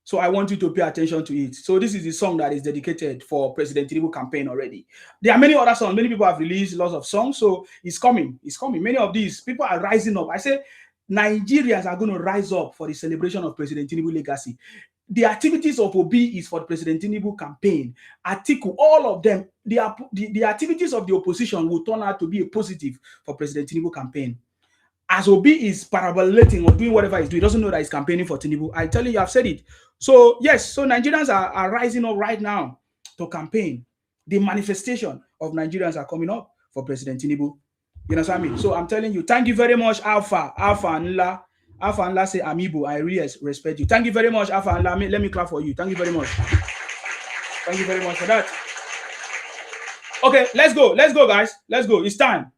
So I want you to pay attention to it. So this is the song that is dedicated for President Tinubu campaign already. There are many other songs. Many people have released lots of songs. So it's coming. It's coming. Many of these people are rising up. I say Nigerians are going to rise up for the celebration of President Tinubu legacy. The activities of Obi is for President Tinubu campaign. Atiku, all of them, the activities of the opposition will turn out to be a positive for President Tinubu campaign. As Obi is parabolating or doing whatever he's doing, he doesn't know that he's campaigning for Tinubu. I tell you, I've said it. So yes, so Nigerians are rising up right now to campaign. The manifestation of Nigerians are coming up for President Tinubu. You know what I mean? So I'm telling you, thank you very much, Alpha Nla. Alpha Nla say, Amiibo, I really respect you. Thank you very much, Alpha Nla. Let me clap for you. Thank you very much. Thank you very much for that. Okay, let's go. Let's go, guys. Let's go. It's time.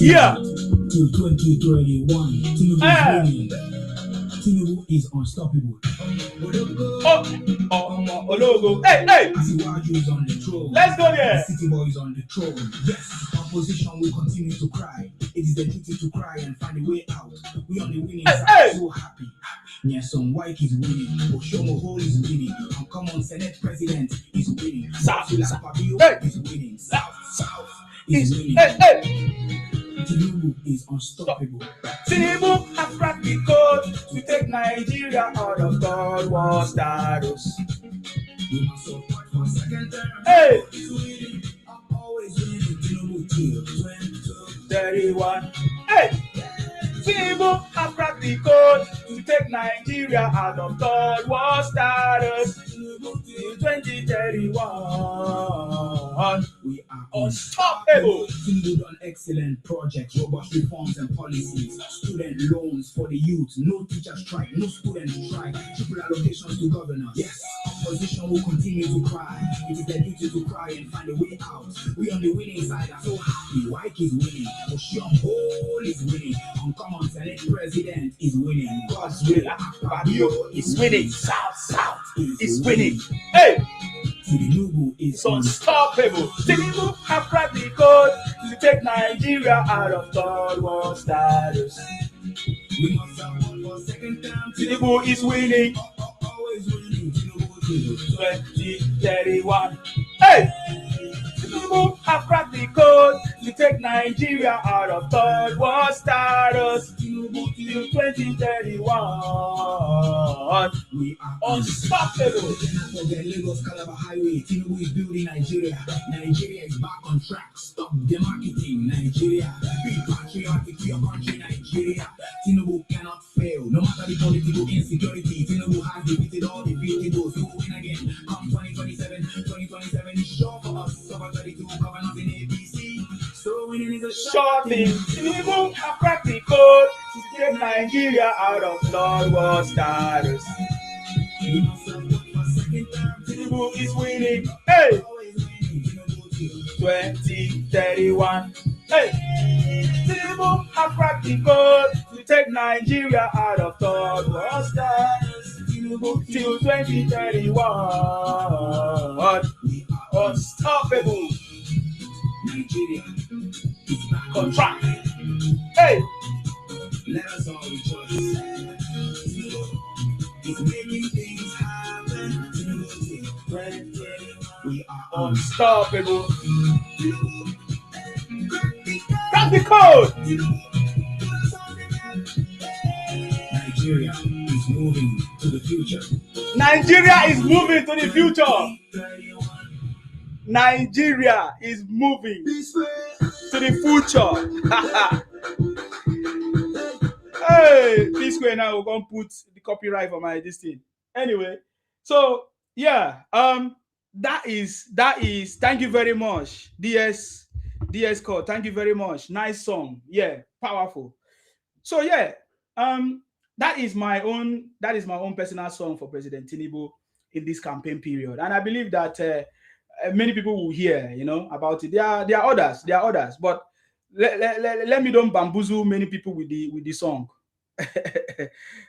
Yeah. till 2021. Tinubu is winning. Tinubu is unstoppable. Ologo. Hey! Asiwaju is on the throne. Let's go there. The city boy is on the throne. Yes, opposition will continue to cry. It is their duty to cry and find a way out. We on the winning side, so happy. Nyesom White is winning. Oshomo Hole is winning. Uncommon Senate President is winning. South is winning. South is winning. Tinubu is unstoppable. Tinubu has cracked the code to take Nigeria out of third world status. We must support for second term. Hey! He's winning. I'm always winning. Tinubu till 2031. Hey! Tinubu has cracked the code to take Nigeria out of third world status. Till 2031. We are unstoppable. Tinubu done excellent projects, robust reforms and policies, student loans for the youth, no teacher strike, no student strike, triple allocations to governors. Yes, opposition will continue to cry. It is their duty to cry and find a way out. We on the winning side are so happy. White is winning. Oshun Hole is winning. Uncommon Senate President is winning. God's will. Fabio is winning. South is winning. Hey! Tinubu is unstoppable. Tinubu have cracked the code to take Nigeria out of third world status. We must support for second term. Tinubu is winning. Always winning. Tinubu till 2031. Hey! Tinubu have cracked the code to take Nigeria out of third world status. Tinubu till 2031. We are unstoppable. For the Lagos Calabar Highway, Tinubu is building Nigeria. Nigeria is back on track. Stop the marketing, Nigeria. Be patriotic to your country, Nigeria. Tinubu cannot fail. No matter the political insecurity, Tinubu has defeated all the vehicles. He will win again. Come 2027 is sure for us. Over 32 governors in ABC. So winning is a short thing. Tinubu have cracked the code to take Nigeria out of third world status. Tinubu is winning. Hey! 2031. Hey! Tinubu have cracked the code to take Nigeria out of third world status. Tinubu till 2031. Unstoppable. Nigeria is back on track. Hey! Let us all rejoice. It's making things happen. We are unstoppable. Crack the code. Nigeria is moving to the future. Nigeria is moving to the future. Nigeria is moving to the future. Hey, this way now we're gonna put the copyright for my this thing. Anyway, so yeah, that is thank you very much, DS Code. Thank you very much. Nice song. Yeah, powerful. So yeah, that is my own personal song for President Tinubu in this campaign period, and I believe that many people will hear, about it. There are others, but let me don't bamboozle many people with the song.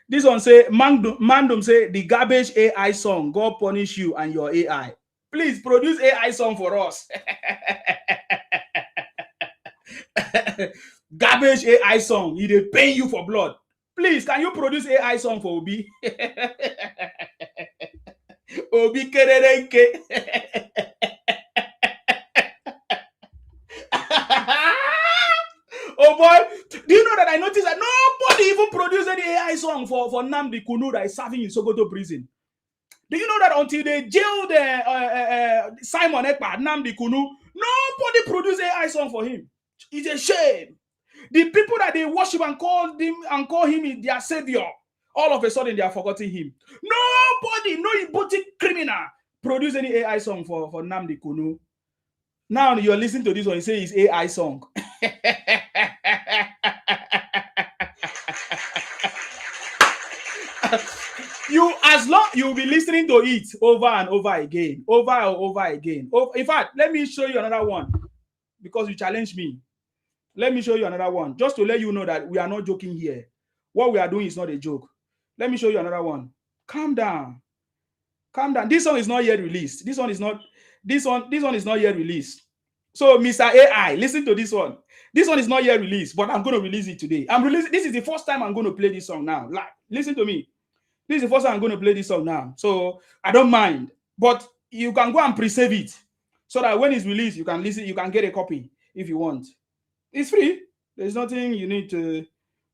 This one say, Mandum say, the garbage AI song, God punish you and your AI. Please produce AI song for us. Garbage AI song, they pay you for blood. Please, can you produce AI song for Obi? Obi Kererenke. Oh boy, do you know that I noticed that nobody even produced any AI song for Nnamdi Kanu that is serving in Sokoto prison? Do you know that until they jailed Simon Ekpa, Nnamdi Kanu, nobody produced AI song for him? It's a shame. The people that they worship and call him their savior, all of a sudden they are forgetting him. Nobody, no Ibuti criminal, produced any AI song for Nnamdi Kanu. Now you're listening to this one, you say it's AI song. You'll be listening to it over and over again. In fact, let me show you another one because you challenged me. Let me show you another one, just to let you know that we are not joking here. What we are doing is not a joke. Let me show you another one. Calm down. Calm down. This song is not yet released. This one is not yet released. So, Mr. AI, listen to this one. This one is not yet released, but I'm going to release it today. This is the first time I'm going to play this song now. Like, listen to me. This is the first time I'm going to play this song now. So, I don't mind. But you can go and pre-save it so that when it's released, you can listen, you can get a copy if you want. It's free. There's nothing you need to.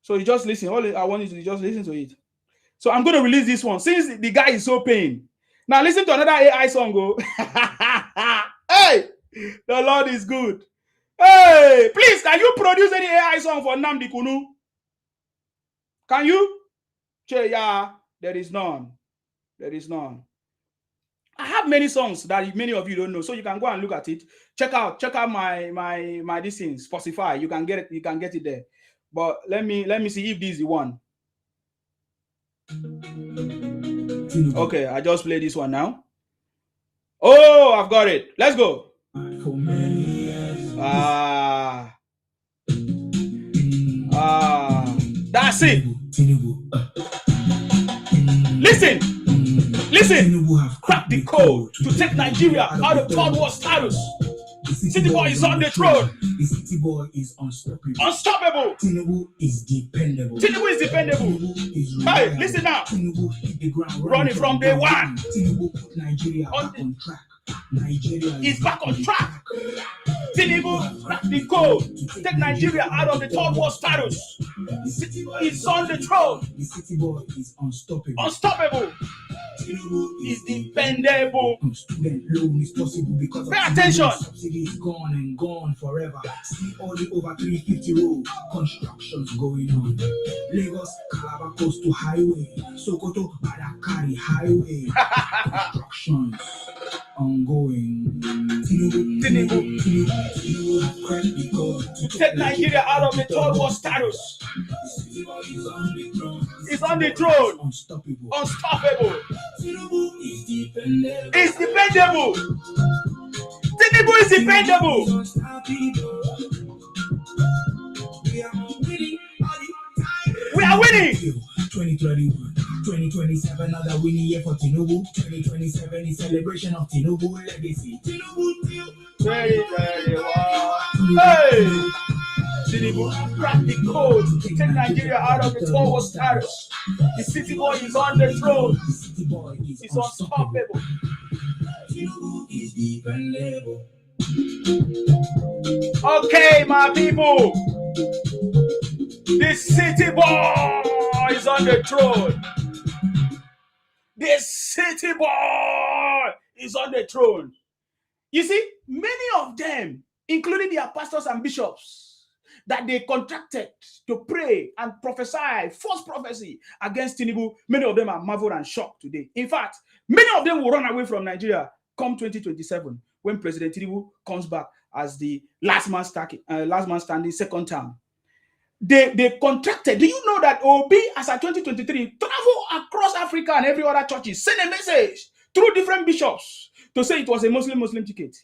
So you just listen. All I want you to just listen to it. So I'm going to release this one since the guy is so pain. Now listen to another AI song. Go. Hey, the Lord is good. Hey, please, can you produce any AI song for Nnamdi Kanu? Can you? Yeah, there is none. There is none. I have many songs that many of you don't know, so you can go and look at it. Check out my this thing, Spotify. You can get it there. But let me see if this is the one. Okay, I just play this one now. Oh, I've got it. Let's go. That's it. Listen, crack the code to take Nigeria out of third world status. The city boy is on the throne. The city boy is unstoppable. Unstoppable. Tinubu is dependable. Hey, listen now. Tinubu hit the ground running from day one. Tinubu put Nigeria back on track. Nigeria is back on track. Tinubu cracked the code to take Nigeria out of the third world status. The city boy is on the throne. The city boy is unstoppable. Unstoppable. Tinubu is dependable. Student loan is possible because pay attention. Subsidy is gone and gone forever. See all the over 350 road constructions going on. Lagos, Calabar Coast to Highway. Sokoto, Badakari Highway. Constructions ongoing. Tinubu have cracked the code to take Nigeria out of the third world status. It's on the throne. Unstoppable. Tinubu is dependable. It's dependable. Tinubu is dependable. We are winning. 2021, 2027, another winning year for Tinubu. 2027 is celebration of Tinubu legacy. Tinubu 2021. Hey! Tinubu cracked the code to take Nigeria out of the third world status. The city boy is on the throne. The city boy is unstoppable. Tinubu is dependable. Okay, my people. The city boy is on the throne. The city boy is on the throne. You see, many of them, including their pastors and bishops, that they contracted to pray and prophesy, false prophecy against Tinubu, many of them are marveled and shocked today. In fact, many of them will run away from Nigeria come 2027 when President Tinubu comes back as the last man standing second term. They contracted. Do you know that Obi, as at 2023, travel across Africa and every other churches, send a message through different bishops to say it was a Muslim ticket?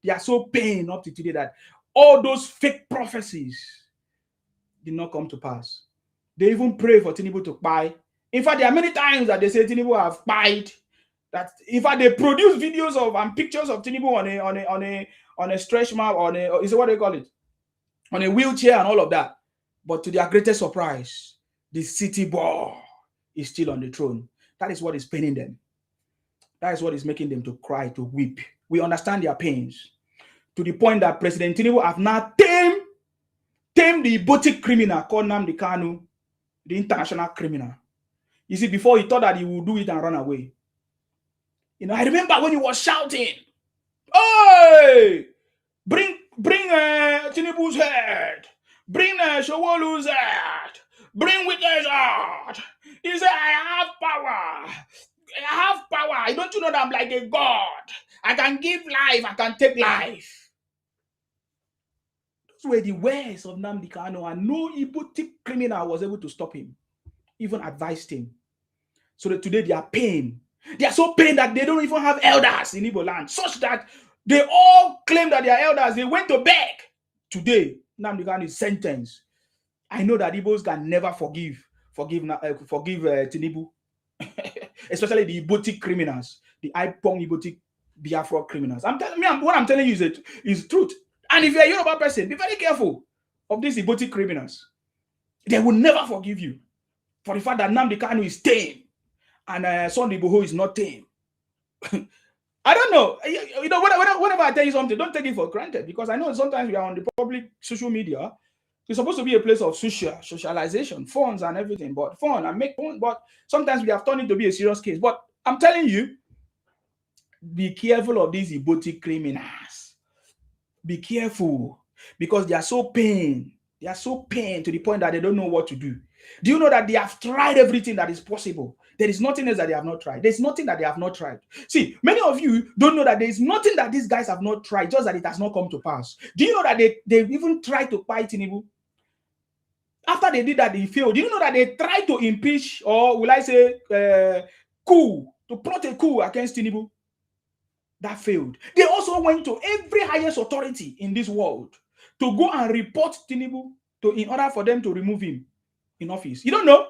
They are so pained up to today that all those fake prophecies did not come to pass. They even pray for Tinubu to buy. In fact, there are many times that they say Tinubu have bought. That in fact they produce videos of and pictures of Tinubu on a stretch mark, is what they call it, on a wheelchair and all of that. But to their greatest surprise, the city boy is still on the throne. That is what is paining them. That is what is making them to cry, to weep. We understand their pains. To the point that President Tinubu have now tamed the Ibotic criminal called Nnamdi Kanu, the international criminal. You see, before he thought that he would do it and run away. You know, I remember when he was shouting, "Hey, bring Tinubu's head, bring Showolu's head, bring Wike's head." He said, I have power. Don't you know that I'm like a god? I can give life, I can take life. Those were the words of Nnamdi Kanu, and no Ibotic criminal was able to stop him, even advised him. So that today they are pained. They are so pained that they don't even have elders in Igbo land, such that they all claim that they are elders. They went to beg. Today, Nnamdi Kanu is sentenced. I know that Igbos can never forgive Tinubu, especially the Ibotic criminals, the Ipong Ibotic Biafra criminals. What I'm telling you is truth. And if you're a Yoruba person, be very careful of these Ibotic criminals. They will never forgive you for the fact that Nnamdi Kanu is tame and Sunday Igboho is not tame. I don't know. You know, whenever I tell you something, don't take it for granted, because I know sometimes we are on the public social media. It's supposed to be a place of socialization, fun and everything, but fun and make fun. But sometimes we have turned it to be a serious case. But I'm telling you, be careful of these Ibotic criminals. Be careful, because they are so pain. They are so pain to the point that they don't know what to do. Do you know that they have tried everything that is possible? There is nothing else that they have not tried. There's nothing that they have not tried. See, many of you don't know that there is nothing that these guys have not tried, just that it has not come to pass. Do you know that they even tried to fight Tinubu? After they did that, they failed. Do you know that they tried to impeach, or will I say, coup, to plot a coup against Tinubu? That failed. They also went to every highest authority in this world to go and report Tinubu in order for them to remove him in office. You don't know?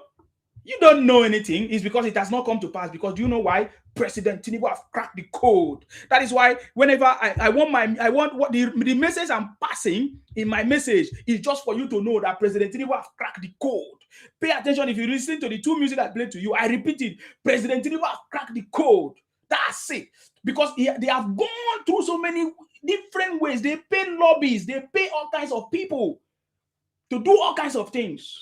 You don't know anything. It's because it has not come to pass. Because do you know why? President Tinubu have cracked the code. That is why whenever I want what the message I'm passing in my message is just for you to know that President Tinubu have cracked the code. Pay attention. If you listen to the two music I played to you, I repeat it. President Tinubu have cracked the code. That's it. Because they have gone through so many different ways. They pay lobbies. They pay all kinds of people to do all kinds of things.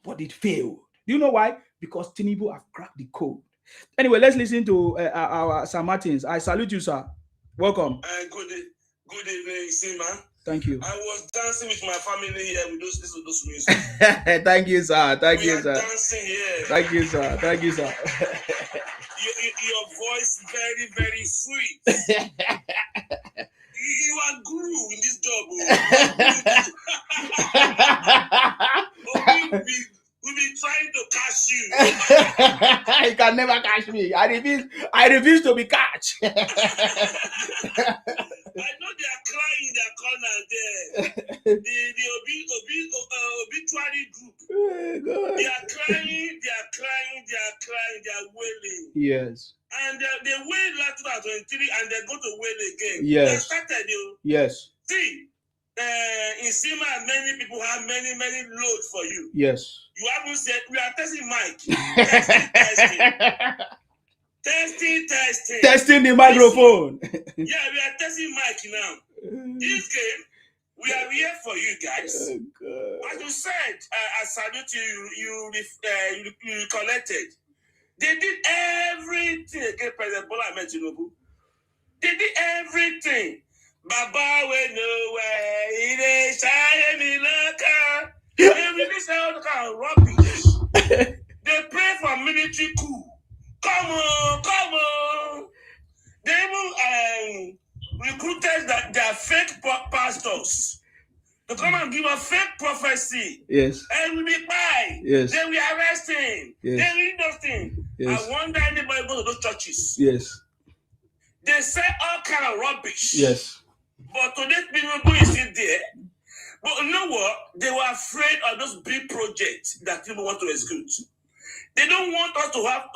But it failed. Do you know why? Because Tinubu have cracked the code. Anyway, let's listen to our Sir Martins. I salute you, sir. Welcome. Good evening, Sima. Thank you. I was dancing with my family here with those music. Thank you, sir. Thank you, sir. Dancing here. Thank you, sir. Thank you, sir. Your voice very, very sweet. You are guru in this job. We'll be trying to catch you. You can never catch me. I refuse to be catched. I know they are crying in their corner there. The obituary group. Oh, they are crying, they are wailing. Yes. And they wail last 2023 and they go to wail again. Yes. They started you. Yes. See, in Sima, many people have many loads for you. Yes. You haven't said we are testing mic. Testing the microphone. Yeah, we are testing mic now. This game, we are here for you guys. Oh, God. As you said, I salute you. You collected. They did everything against President Bola Ahmed Tinubu. They did everything. Baba we know where it is. I am in Laka. They release all the kind of rubbish. They pray for military coup. Come on. They even recruited that they are fake pastors to come and give a fake prophecy. Yes. And we be by. Yes. Then we arrest him. Yes. They read those things. Yes. I wonder anybody go to those churches. Yes. They say all kind of rubbish. Yes. But today people who is still there. But you know what? They were afraid of those big projects that people want to execute. They don't want us to have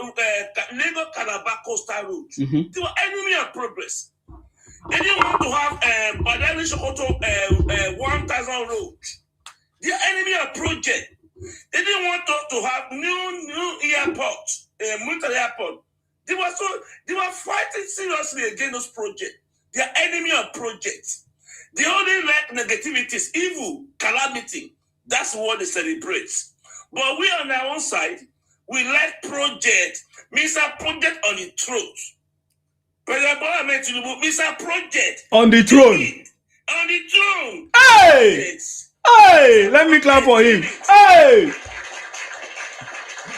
Lagos Calabar Coastal Road. Mm-hmm. They were enemy of progress. They didn't want to have Badani Sokoto 1,000 road. They are enemy of project. They didn't want us to have new airport, military airport. They were fighting seriously against those projects. They are enemy of projects. They only like negativities, evil, calamity. That's what they celebrate. But we on our own side, we like project. Mr. Project on the throne. President Bola Ahmed Tinubu, Mr. Project on the throne. On the throne. Hey! Yes. Hey! Let me clap for him. Hey!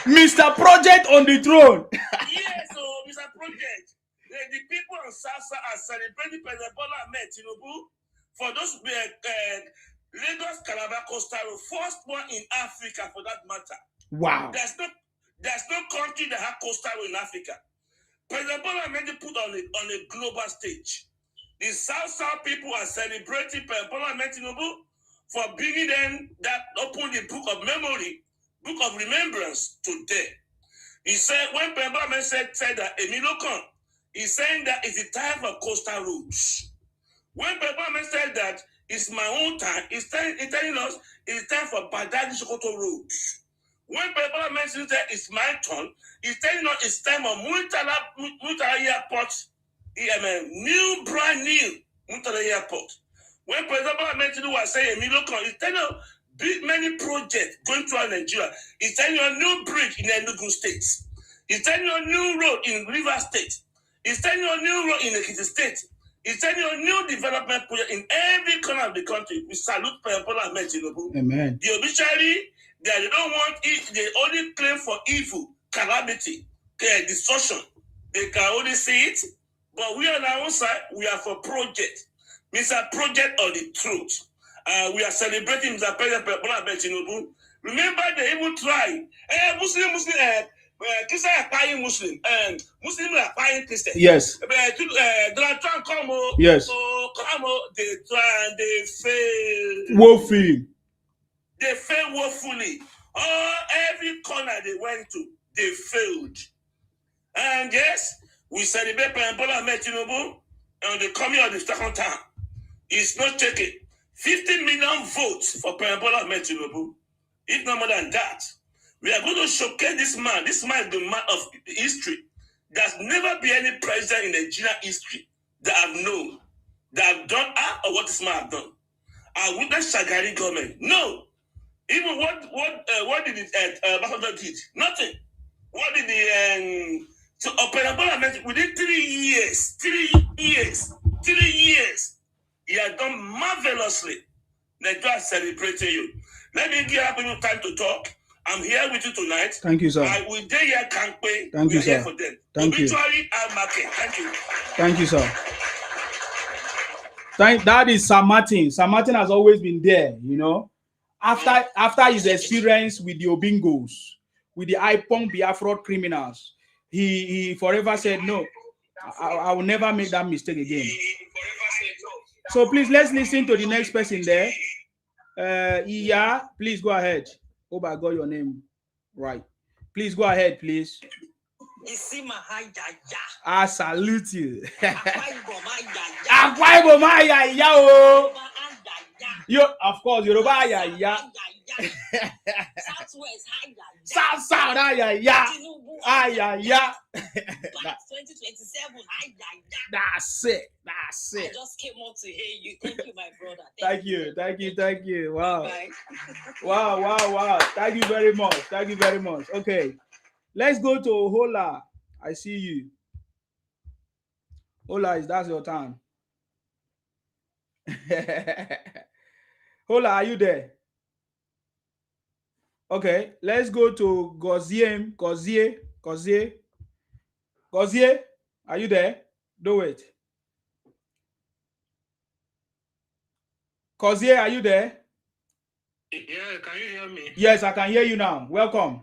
Mr. Project on the throne. Yes, so Mr. Project. The people on Sasa are celebrating President Bola Ahmed Tinubu for those Lagos Calabar Coastal Road, first one in Africa for that matter. Wow. There's no country that has coastal road in Africa. President Bola Ahmed put on a global stage. The South people are celebrating President Bola Ahmed Tinubu for bringing them that open the book of memory, book of remembrance today. He said, when Pemba said that Emilokan, he's saying that it's the time for coastal roads. When Pemba said that it's my own time, he's telling us it's time for Badagi Sokoto roads. When Pemba mentions that it's my turn, he's telling us it's time for Murtala Airport, new, brand new Murtala Airport. When President Tinubu was saying, he's telling us many projects going through Nigeria. He's telling you a new bridge in Enugu State. He's telling you a new road in River State. He's telling you a new road in Ekiti State. He's telling you a new development project in every corner of the country. We salute President Tinubu. Amen. The obituary, they don't want it. They only claim for evil, calamity, destruction. They can only see it. But we on our own side, we are for project. Mr. Project of the Truth. We are celebrating Mr. President Tinubu. Remember, they even try. Muslim, Christian are buying Muslim, and Muslims are buying Christian. Yes. Donald Trump come. Yes. They try and they fail. Woefully. They fail woefully. Every corner they went to, they failed. And yes, we celebrate President Tinubu on the coming of the second time. It's not taken. 50 million votes for President Tinubu. If not more than that, we are going to showcase this man. This man is the man of history. There's never been any president in Nigerian history that I've known, that have done or what this man have done. I witnessed Shagari government. No. Even what did the ambassador did? Nothing. What did the so President within 3 years, he has done marvelously. Nigeria is celebrating you. Let me give people time to talk. I'm here with you tonight. Thank you, sir. We dare here can't pay. Thank you, sir. Here for them. Thank you. Obituary and market. Thank you. Thank you, sir. That is Sir Martin. Sir Martin has always been there, you know. After his experience with the Obingos, with the Ipong Biafra criminals, he forever said, no, I will never make that mistake again. So please, let's listen to the next person there. Iya, please go ahead. Hope I got your name right. Please go ahead, please. I salute you. You, of course, Yoruba, yeah. South, yeah. Yeah. 2027, That's it. I just came up to hear you. Thank you, my brother. Thank you. Wow. Bye. Wow. Thank you very much. Okay. Let's go to Hola. I see you. Hola, that's your time. Hola, are you there? Okay, let's go to Gozie, are you there? Do it. Gozie, are you there? Yeah, can you hear me? Yes, I can hear you now. Welcome.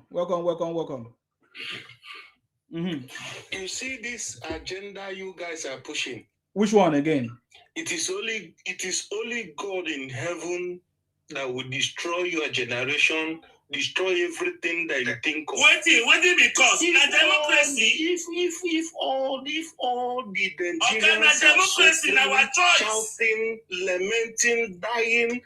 You see this agenda you guys are pushing. Which one again? It is only God in heaven that will destroy your generation, destroy everything that you think of. Waiting because democracy. If all the Nigerians democracy now our choice. Shouting, lamenting, dying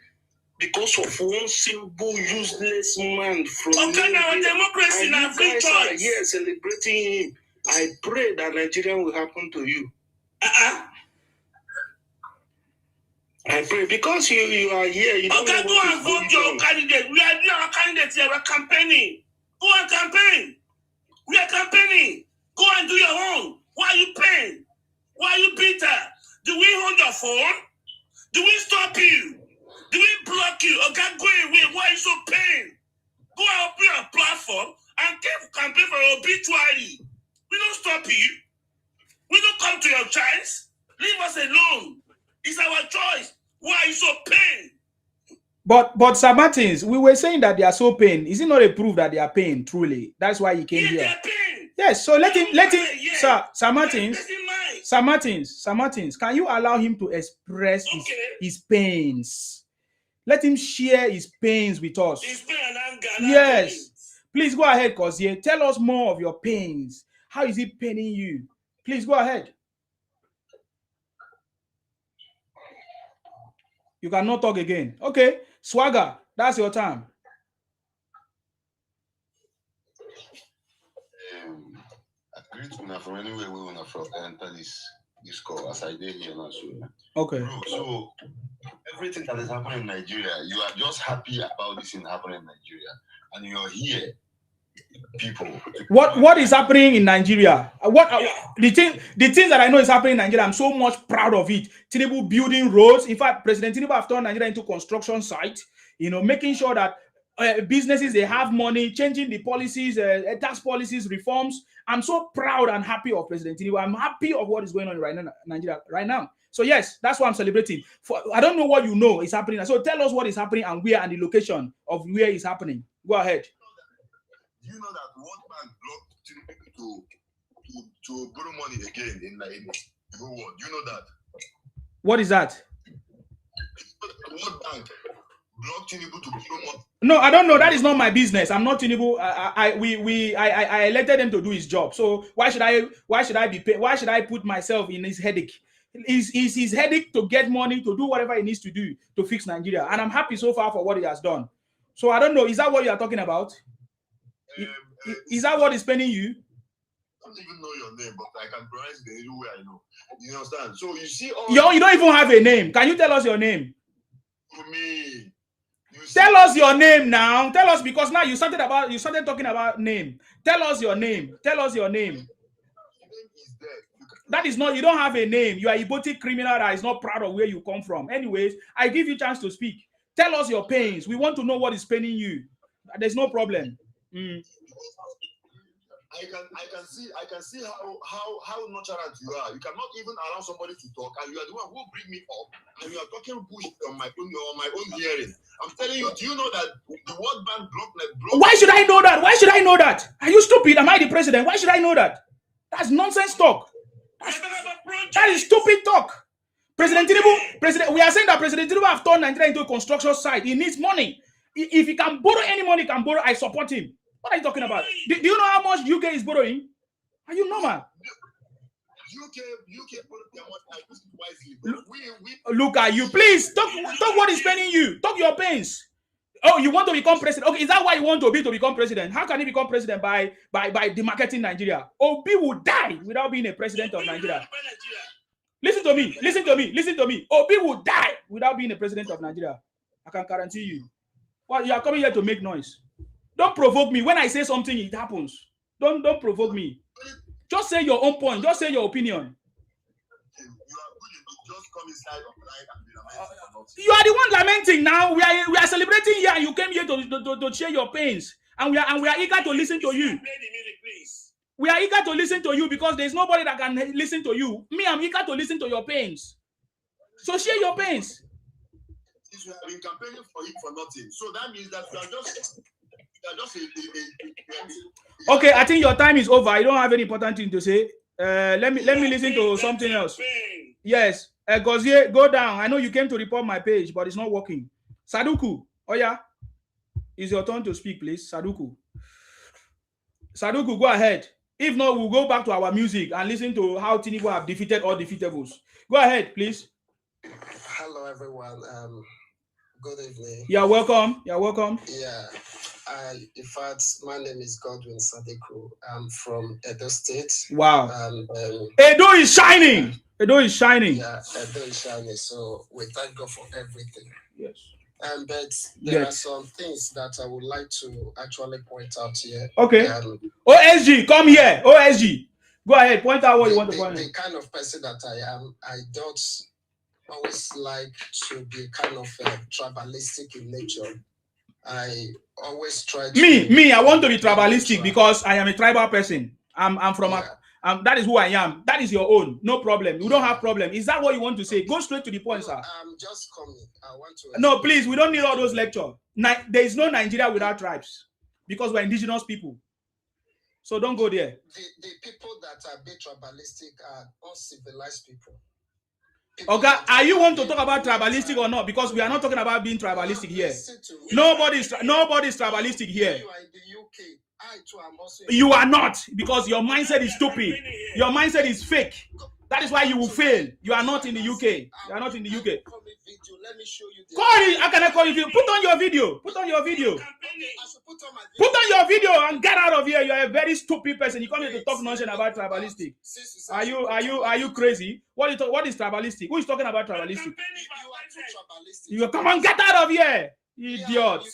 because of one simple useless man from now democracy now free choice. Are here celebrating him. I pray that Nigeria will happen to you. I pray because you are here. You don't okay, go and vote your candidate. We are doing our candidates here. We're campaigning. Go and campaign. We are campaigning. Go and do your own. Why are you paying? Why are you bitter? Do we hold your phone? Do we stop you? Do we block you? Okay, go away. Why are you so pain? Go and open your platform and keep campaign for your obituary. We don't stop you. We don't come to your choice. Leave us alone. It's our choice. Why are you so pain? But Sir Martins, we were saying that they are so pain. Is it not a proof that they are pain truly? That's why he came here. They're pain. Yes, so let him yeah. Sir Martins, can you allow him to express his pains? Let him share his pains with us. His pain and anger. Yes. Please go ahead, Kozie. Tell us more of your pains. How is it paining you? Please go ahead. You cannot talk again. Okay. Swagger, that's your time. I greet una from anywhere we wanna from enter this call as I did here now. So okay. Bro, so everything that is happening in Nigeria, you are just happy about this thing happening in Nigeria, and you're here. People. What is happening in Nigeria? The things that I know is happening in Nigeria, I'm so much proud of it. Tinubu building roads. In fact, President Tinubu have turned Nigeria into construction site. You know, making sure that businesses, they have money, changing the policies, tax policies, reforms. I'm so proud and happy of President Tinubu. I'm happy of what is going on right now in Nigeria right now. So yes, that's what I'm celebrating. I don't know what you know is happening. So tell us what is happening and where, and the location of where it's happening. Go ahead. Do you know that World Bank blocked Tinubu to borrow money again in the whole world? Do you know that? What is that? World Bank blocked Tinubu to borrow money. No, I don't know. That is not my business. I'm not Tinubu. I elected him to do his job. So why should I put myself in his headache? It's his headache to get money, to do whatever he needs to do to fix Nigeria. And I'm happy so far for what he has done. So I don't know. Is that what you are talking about? Is that what is paining you? I don't even know your name, but I can pronounce it anywhere I know. You understand? So you see all you don't even have a name. Can you tell us your name? For me. Tell us your name now. Tell us, because now you started talking about name. Tell us your name. Tell us your name. That is not, you don't have a name. You are a Ibotic criminal that is not proud of where you come from. Anyways, I give you a chance to speak. Tell us your pains. We want to know what is paining you. There's no problem. I can see how nonchalant you are. You cannot even allow somebody to talk, and you are the one who bring me up, and you are talking bullshit on my own hearing. I'm telling you, do you know that the World Bank blocked? Why should I know that? Why should I know that? Are you stupid? Am I the president? Why should I know that? That's nonsense talk. That is stupid talk. President Tinubu, we are saying that President Tinubu have turned Nigeria into a construction site. He needs money. If he can borrow any money, he can borrow. I support him. What are you talking about? Do you know how much UK is borrowing? Are you normal? UK borrow their money wisely. Look at you. Please talk what is paining you. Talk your pains. Oh, you want to become president? Okay, is that why you want to become president? How can he become president by demarketing Nigeria? Obi will die without being a president of Nigeria. Listen to me. Obi will die without being a president of Nigeria. I can guarantee you. Well, you are coming here to make noise. Don't provoke me. When I say something, it happens. Don't provoke me. Just say your own point. Just say your opinion. You are the one lamenting now. We are celebrating here, and you came here to share your pains, and we are eager to listen to you. We are eager to listen to you because there's nobody that can listen to you. Me, I'm eager to listen to your pains. So share your pains. Since we have been campaigning for it for nothing, so that means that we are just. Okay, I think your time is over. I don't have any important thing to say. Let me listen to something else. Yes, Gozie, go down. I know you came to report my page, but it's not working. Saduku, oh yeah, it's your turn to speak, please. Saduku, go ahead. If not, we'll go back to our music and listen to how Tinubu have defeated all defeatables. Go ahead, please. Hello, everyone. Good evening. You're welcome. Yeah. In fact, my name is Godwin Sadeku. I'm from Edo State. Wow. Edo is shining. Yeah, Edo is shining. So we thank God for everything. Yes. But there are some things that I would like to actually point out here. Okay. OSG, come here. OSG. Go ahead. Point out what you want to point out. The kind of person that I am, I don't always like to be kind of tribalistic in nature. I always try to me I want to be tribalistic because I am a tribal person. I'm from that is who I am. That is your own. No problem. You don't have problem. Is that what you want to say? Go straight to the point, sir. I'm just coming. I want to No, please, we don't need all those lectures. There is no Nigeria without tribes because we're indigenous people. So don't go there. The people that are a bit tribalistic are uncivilized people. Okay, are you want to talk about tribalistic or not? Because we are not talking about being tribalistic here. Nobody's tribalistic here. You are in the UK. I too am also. You are not, because your mindset is stupid. Your mindset is fake. That is why you will fail. You are not in the UK. You are not in the UK. Let me show you. Call it. How can I call you? Put on your video. Put on your video. Okay, I should put on my video. Put on your video and get out of here. You are a very stupid person. You come here to talk nonsense about tribalistic. Are you crazy? What is tribalistic? Who is talking about tribalistic? You are too tribalistic. You come on, get out of here, idiot. You have a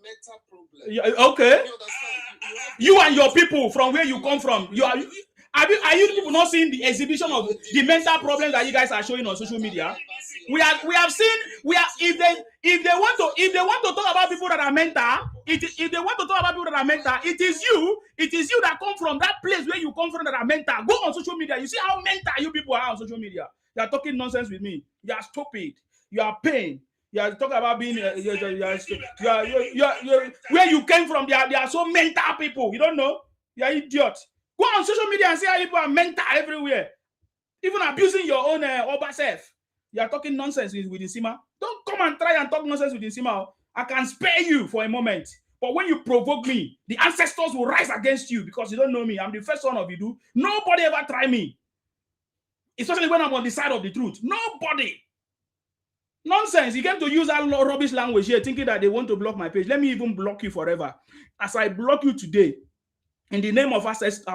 mental problem. Yeah, okay. You understand? You and your people from where you come from. Are you people not seeing the exhibition of the mental problems that you guys are showing on social media? We have seen if they want to talk about people that are mental, it is you that come from that place where you come from that are mental. Go on social media. You see how mental you people are on social media. You are talking nonsense with me. You are stupid. You are pain. You are talking about being where you came from. They are so mental people. You don't know. You are idiot. Go on social media and see how people are mental everywhere. Even abusing your own Oba self. You are talking nonsense with Nsima. Don't come and try and talk nonsense with Nsima. I can spare you for a moment. But when you provoke me, the ancestors will rise against you because you don't know me. I'm the first son of Idu. Nobody ever try me. Especially when I'm on the side of the truth. Nobody. Nonsense. You came to use that rubbish language here thinking that they want to block my page. Let me even block you forever. As I block you today, in the name of our ancestor,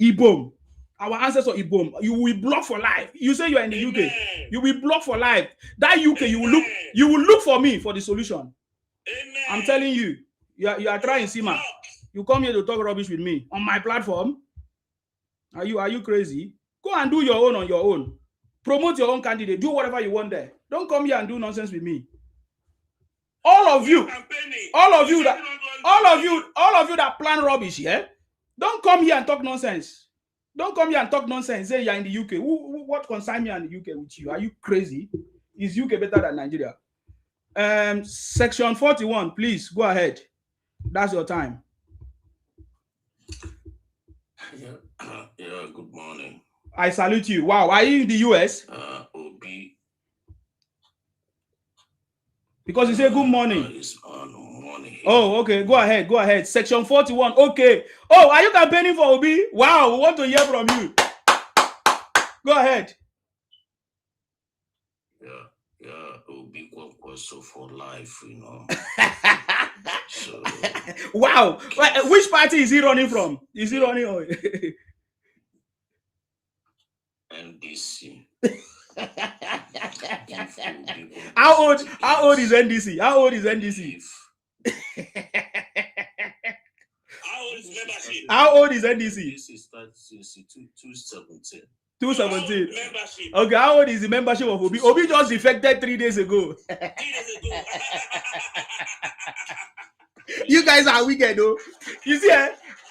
Ibom, our ancestor Ibom, you will block for life. You say you are in the UK, you will block for life. That UK, you will look for me for the solution. I'm telling you, you are trying, Sima. You come here to talk rubbish with me on my platform. Are you crazy? Go and do your own on your own. Promote your own candidate. Do whatever you want there. Don't come here and do nonsense with me. All of you that plan rubbish, yeah? Don't come here and talk nonsense. Don't come here and talk nonsense. Say you're in the UK. What concern me and the UK with you? Are you crazy? Is UK better than Nigeria? Section 41, please go ahead. That's your time. Yeah, good morning. I salute you. Wow, are you in the US? Obi. Because you say good morning. It's morning. Oh, okay. Go ahead. Section 41. Okay. Oh, are you campaigning for Obi? Wow, we want to hear from you. Go ahead. Yeah, Obi so for life, you know. So, wow. Which party is he running from? Is he running on NDC? How old is NDC? How old is NDC? How old is NDC? This is 2017. 217. Okay, how old is the membership of Obi? Obi just defected 3 days ago. You guys are wicked, though. You see,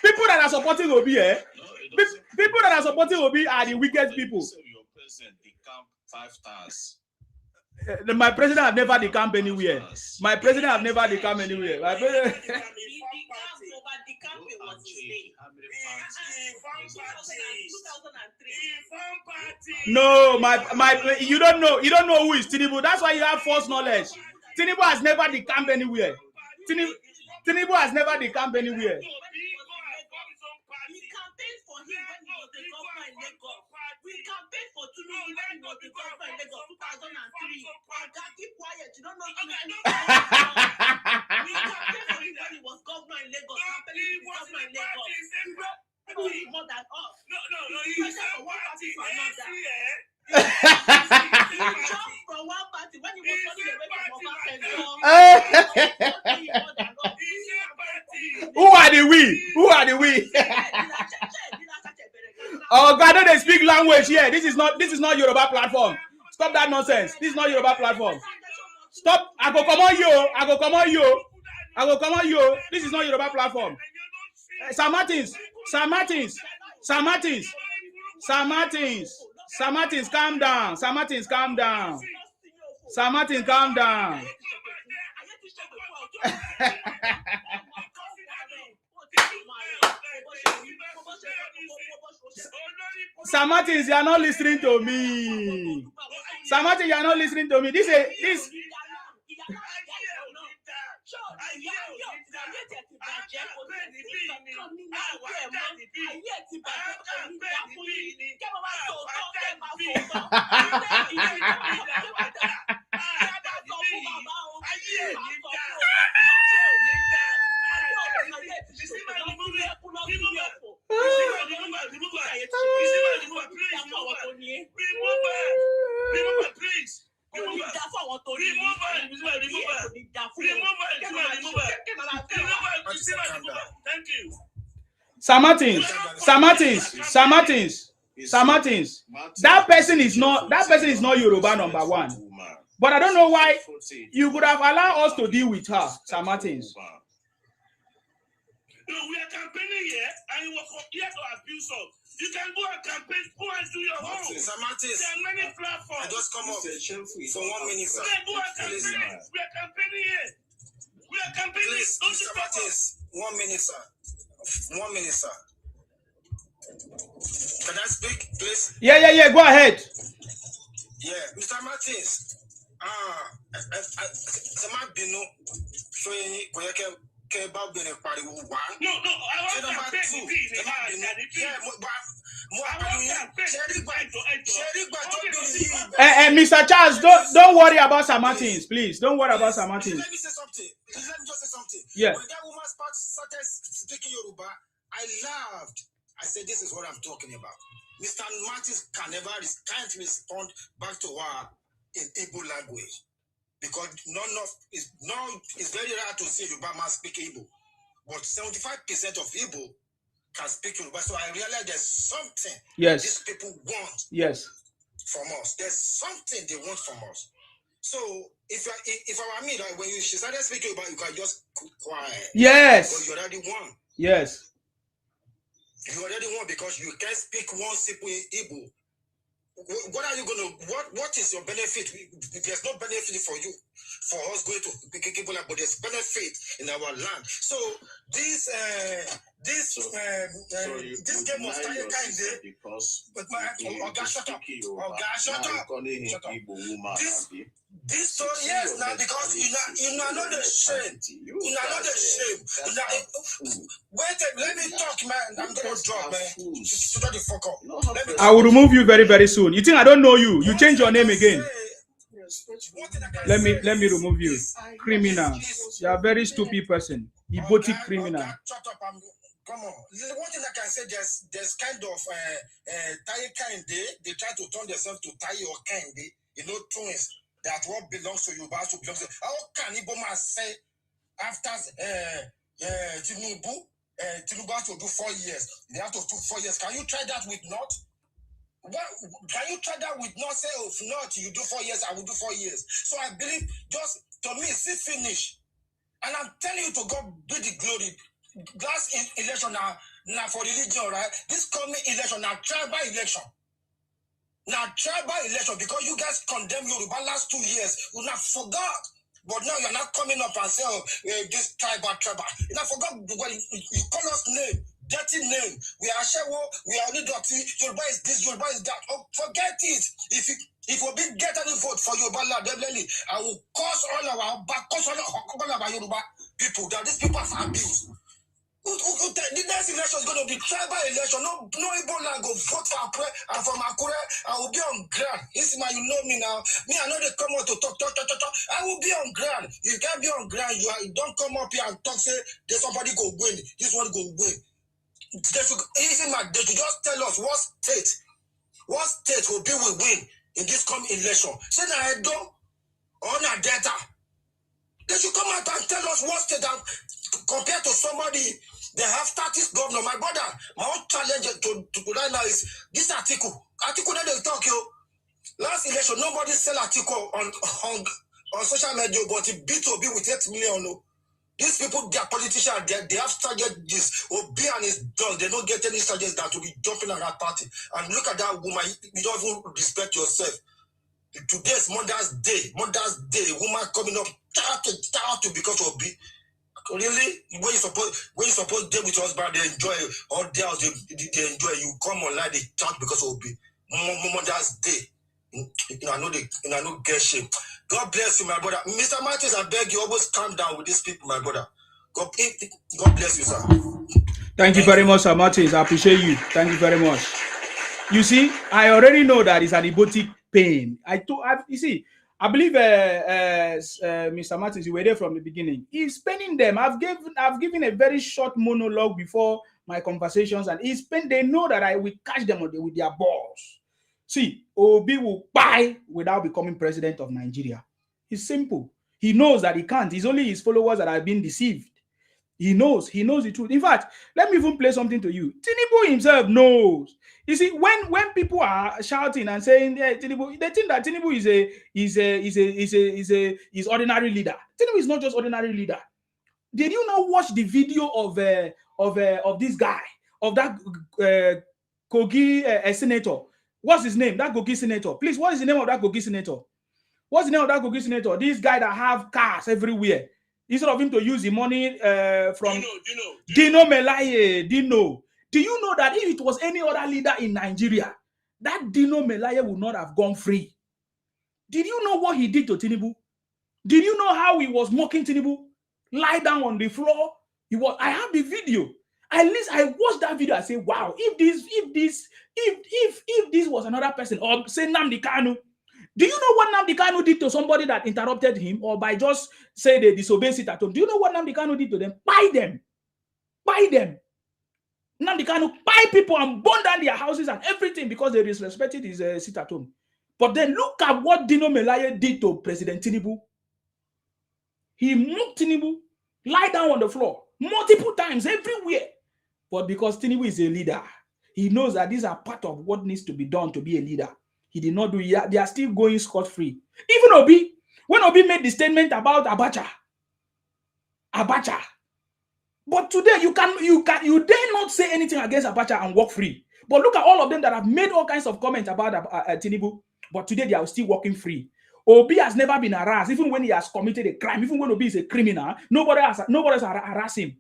people that are supporting Obi, people that are supporting Obi are the wicked people. Your president, they camp 5 stars. My president have never decamped anywhere. My president have never decamped anywhere. My president... No, my you don't know who is Tinubu. That's why you have false knowledge. Tinubu has never decamped anywhere. Tinubu has never decamped anywhere. We campaigned for Tinubu when he was the governor in Lagos 2003. Keep quiet. You don't know. We campaigned for him when he was governor in Lagos. More than us. No. He from one party to another. He jumped from one party when he was running away from Who are the we? Oh God, don't they speak language here? This is not Yoruba platform. Stop that nonsense. This is not Yoruba platform. Stop. I go come on you. This is not Yoruba platform. Sam Martins, calm down. Sam Martins, calm down. Sir Martins, you are not listening to me. Sir Martins, you are not listening to me. This. Please. Thank you. Sir Martins. That person is not Yoruba number one. But I don't know why you would have allowed us to deal with her, Sir Martins. No, we are campaigning here, and you are here to abuse us. You can go and campaign, go and do your own. Sir Martins, there are many platforms. I just come up for 1 minute, sir. Go and campaign. We are campaigning here. We are campaigning. Please, Mr. Martins, 1 minute, sir. 1 minute, sir. Can I speak, please? Yeah. Go ahead. Yeah, Mr. Martins. Mr. Charles, don't worry about Sir Martins, please. Don't worry about Sir Martins. Let me say something. Let me just say something. Yeah. When that woman started speaking Yoruba, I laughed. I said, this is what I'm talking about. Mr. Martins can't respond back to her in Igbo language. Because it's very rare to see Yoruba man speak Igbo. But 75% of Igbo can speak Yoruba. So I realized there's something these people want from us. There's something they want from us. So if I were me, like when she started speaking Yoruba, you can just keep quiet. Yes. Because you already won. Yes. You already won because you can't speak one simple Igbo. What are you going to, what is your benefit? There's no benefit for you, for us going to people, but there's benefit in our land. So this game of time because shut up. This so yes now because you know not ashamed. You are not ashamed. Wait, let me talk, man. I'm gonna drop, man. Shut the fuck up. I will remove you very, very soon. You think I don't know you? You change your name again. Let me remove you. Criminal. You are a very stupid person. Ibotic criminal. Come on. One thing I can say, there's kind of Taye Kinde. They try to turn themselves to Taye or Kinde. Twins. That what belongs to you, but also belongs to you. How can Iboma say after Tinubu has to do 4 years? They have to do 4 years. Can you try that with not? Can you try that with not? Say, oh, if not, you do 4 years, I will do 4 years. So I believe just to me, see finish. And I'm telling you to God be the glory. Last election now for religion, right? This coming election now tribal election. Now, tribal election, because you guys condemn Yoruba last 2 years, you not forgot. But now you're not coming up and say, oh, this tribal. You not forgot when you call us name, dirty name. We are Shewo, we are only dirty. Yoruba is this, Yoruba is that. Oh, forget it. If we big get any vote for Yoruba, definitely, I will cause all our Yoruba people that these people have abused. The next election is going to be tribal election. No Ebola go vote for Akure and from Akure. I will be on ground. Isma, you know me now. Me, I know they come out to talk. I will be on ground. You can't be on ground. You don't come up here and talk. Say there's somebody go win. This one go win. They should just tell us what state will be we win in this coming election. Say na Edo or na Delta. They should come out and tell us what state that compared to somebody. They have 30 governor. My brother, my own challenge to right now is this article. Article that they talk you. Last election, nobody sell article on social media, but it B2B with 8 million. No. These people, they are politicians. They have started this. Obi and his dog. They don't get any strategists that to be jumping on that party. And look at that woman. You don't even respect yourself. Today's Mother's Day. Woman coming up to because of Obi. Really? When you suppose deal with husband, they enjoy all girls, they enjoy. You come online, they chat because of Mother's Day. I know get shame. God bless you, my brother. Mr. Martins, I beg you, always calm down with these people, my brother. God bless you, sir. Thank you very much, Sir Martins. I appreciate you. Thank you very much. You see, I already know that it's an erotic pain. You see, I believe Mr. Martins, you were there from the beginning. He's paining them. I've given a very short monologue before my conversations, and they know that I will catch them with their balls. See, Obi will buy without becoming president of Nigeria. It's simple. He knows that he can't. It's only his followers that have been deceived. He knows the truth. In fact, let me even play something to you. Tinubu himself knows. You see, when people are shouting and saying, yeah, Tinubu, they think that Tinubu is ordinary leader. Tinubu is not just ordinary leader. Did you not watch the video of this guy, of that Kogi senator? What's his name? That Kogi senator. Please, what is the name of that Kogi senator? What's the name of that Kogi senator? This guy that have cars everywhere. Instead of him to use the money from Dino Melaye. Dino. Do you know that if it was any other leader in Nigeria, that Dino Melaye would not have gone free? Did you know what he did to Tinubu? Did you know how he was mocking Tinubu? Lie down on the floor. I have the video. At least I watched that video and say, wow, if this was another person, or say Nnamdi Kanu. Do you know what Nnamdi Kanu did to somebody that interrupted him, or by just say they disobey sit at home? Do you know what Nnamdi Kanu did to them? Buy them. Nnamdi Kanu buy people and burn down their houses and everything because they disrespected his sit at home. But then look at what Dino Melaye did to President Tinubu. He mocked Tinubu, lie down on the floor multiple times everywhere. But because Tinubu is a leader, he knows that these are part of what needs to be done to be a leader. He did not do it. They are still going scot-free. Even Obi, when Obi made the statement about Abacha. But today you dare not say anything against Abacha and walk free. But look at all of them that have made all kinds of comments about Tinubu. But today they are still walking free. Obi has never been harassed, even when he has committed a crime. Even when Obi is a criminal, nobody has harassed him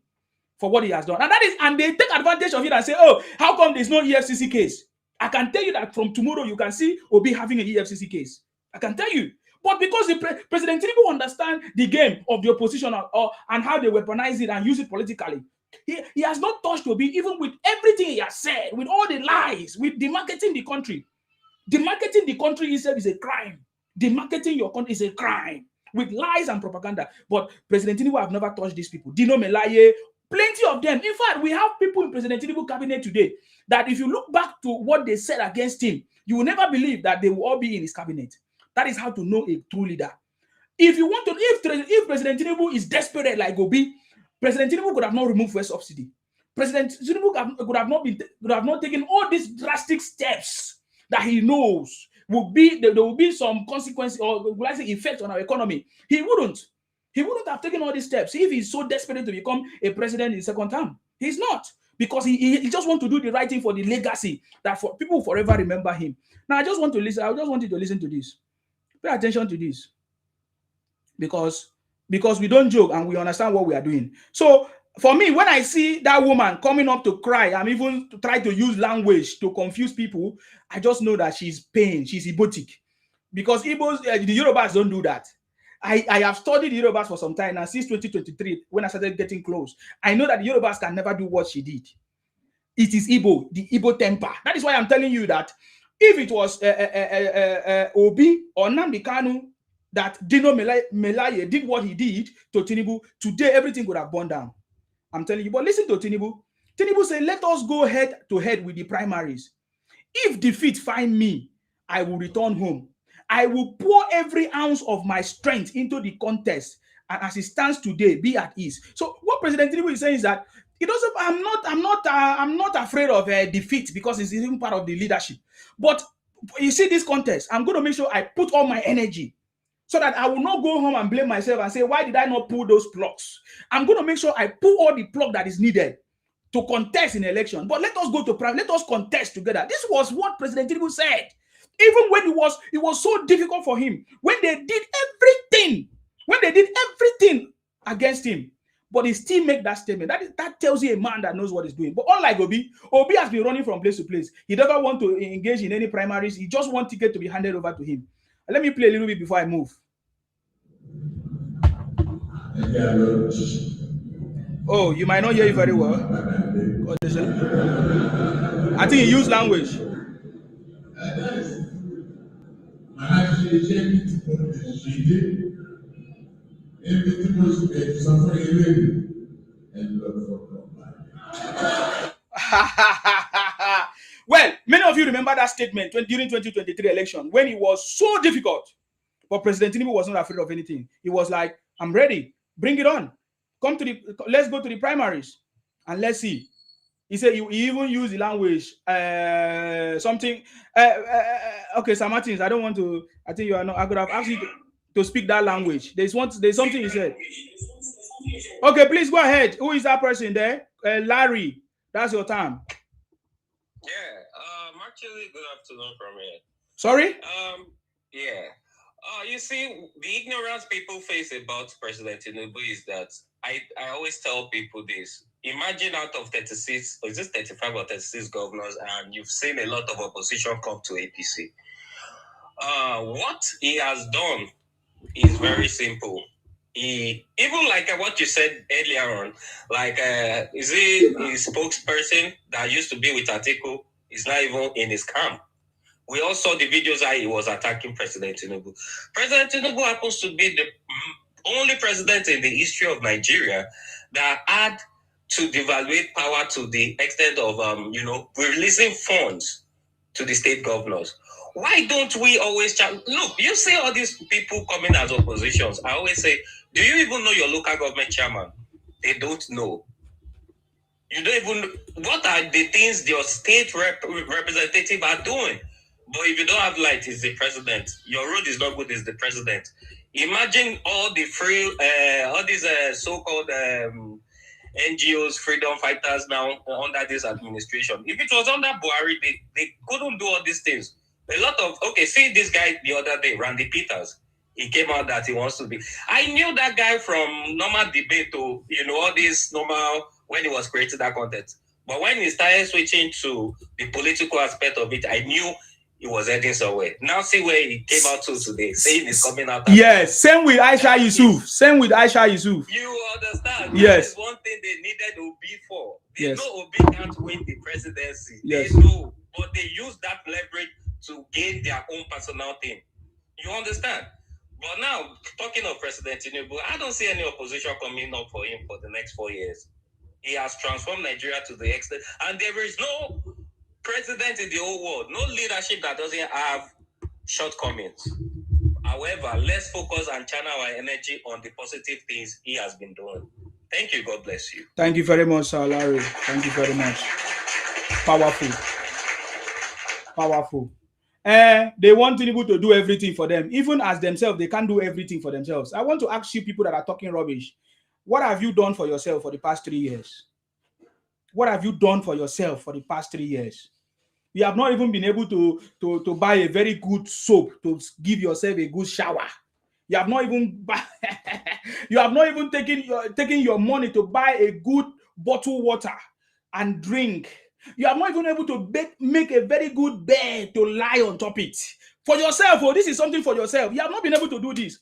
for what he has done. And they take advantage of it and say, oh, how come there's no EFCC case? I can tell you that from tomorrow you can see Obi having an EFCC case. I can tell you. But because President Tinubu understands the game of the opposition and how they weaponize it and use it politically, he has not touched Obi, even with everything he has said, with all the lies, with demarketing the country. Demarketing the country itself is a crime. Demarketing your country is a crime with lies and propaganda. But President Tinubu have never touched these people. Dino Melaye, plenty of them. In fact, we have people in President Tinubu cabinet today that if you look back to what they said against him, you will never believe that they will all be in his cabinet. That is how to know a true leader. If you want to, if President Tinubu is desperate like Obi, President Tinubu could have not removed fuel subsidy. President Tinubu could have not taken all these drastic steps that he knows there will be some consequences or effect on our economy. He wouldn't have taken all these steps if he's so desperate to become a president in the second term. He's not, because he just wants to do the right thing for the legacy that for people will forever remember him. Now I just want you to listen to this. Pay attention to this, because we don't joke and we understand what we are doing. So for me, when I see that woman coming up to cry, I'm even to try to use language to confuse people, I just know that she's pain, she's Ibotic. Because Igbos, the Yorubas don't do that. I have studied the Yorubas for some time now, since 2023, when I started getting close. I know that the Yorubas can never do what she did. It is Igbo, the Igbo temper. That is why I'm telling you that if it was Obi or Nnamdi Kanu that Dino Melaye did what he did to Tinubu, today everything would have burned down. I'm telling you. But listen to Tinubu. Tinubu said, let us go head to head with the primaries. If defeat find me, I will return home. I will pour every ounce of my strength into the contest, and as it stands today, be at ease. So what President Tinubu is saying is that he doesn't. I'm not afraid of defeat, because it's even part of the leadership. But you see this contest, I'm going to make sure I put all my energy, so that I will not go home and blame myself and say, why did I not pull those plugs? I'm going to make sure I pull all the plug that is needed to contest in election. But let us go to prime. Let us contest together. This was what President Tinubu said. Even when it was so difficult for him, when they did everything against him. but he still make that statement. That tells you a man that knows what he's doing. But unlike Obi has been running from place to place. He doesn't want to engage in any primaries. He just wants ticket to be handed over to him. Let me play a little bit before I move. Oh, you might not hear it very well. I think he used language. Well, many of you remember that statement during 2023 election when it was so difficult. But President Tinubu was not afraid of anything. He was like, I'm ready. Bring it on. Let's go to the primaries and let's see. He said he even used the language, something. Okay, Sir Martins, I don't want to. I think you are not. I could have asked you to speak that language. There's something he said. Okay, please go ahead. Who is that person there? Larry. That's your time. Yeah. Actually, good afternoon from here. Sorry. Yeah. You see, the ignorance people face about President Tinubu is that I always tell people this. Imagine out of 36, or is this 35 or 36 governors, and you've seen a lot of opposition come to APC. What he has done is very simple. He, even like what you said earlier on, like, is he his spokesperson that used to be with Atiku? Is not even in his camp. We all saw the videos how he was attacking President Tinubu. President Tinubu happens to be the only president in the history of Nigeria that had to devaluate power to the extent of, releasing funds to the state governors. Why don't we always look, you see all these people coming as oppositions. I always say, do you even know your local government chairman? They don't know. You don't even, what are the things your state representative are doing? But if you don't have light, it's the president. Your road is not good, it's the president. Imagine all the all these so-called NGOs, freedom fighters now under this administration. If it was under Buhari, they couldn't do all these things. A lot of, see this guy the other day, Randy Peters. He came out that he wants to be. I knew that guy from normal debate to, all this normal, when he was creating that content. But when he started switching to the political aspect of it, I knew he was heading somewhere. Now see where he came out to today, saying he's coming out. Yes, same with Aisha Yusuf. You understand? Yes. That is one thing they needed Obi for. They Yes. know Obi can't win the presidency. Yes. They know, but they use that leverage to gain their own personal thing. You understand? But now, talking of President Tinubu, I don't see any opposition coming up for him for the next 4 years. He has transformed Nigeria to the extent, and there is no president in the whole world, no leadership that doesn't have shortcomings. However, let's focus and channel our energy on the positive things he has been doing. Thank you. God bless you. Thank you very much, Sir Larry. Thank you very much. Powerful. They want Tinubu to do everything for them. Even as themselves, they can't do everything for themselves. I want to ask you people that are talking rubbish, what have you done for yourself for the past 3 years? What have you done for yourself for the past 3 years? You have not even been able to buy a very good soap to give yourself a good shower. You have not even taken your money to buy a good bottled water and drink. You are not even able to make a very good bed to lie on top it. For yourself, this is something for yourself. You have not been able to do this.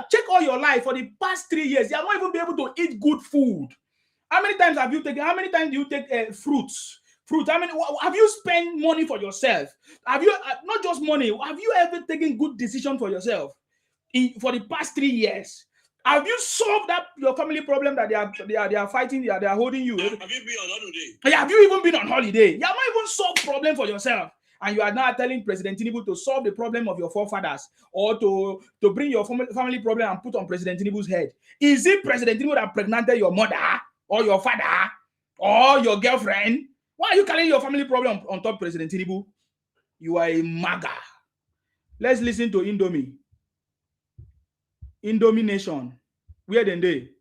Check all your life for the past 3 years. You have not even been able to eat good food. How many times do you take fruits? How many have you spent money for yourself? Have you not just money? Have you ever taken good decision for yourself for the past 3 years? Have you solved your family problem that they are fighting? They are holding you. Have you been on holiday? Yeah, have you even been on holiday? You have not even solved problem for yourself, and you are now telling President Tinubu to solve the problem of your forefathers or to bring your family problem and put on President Tinubu's head. Is it President Tinubu that pregnanted your mother or your father or your girlfriend? Why are you carrying your family problem on top of President Tinubu? You are a MAGA. Let's listen to Indomie. Indomie Nation. Where then they?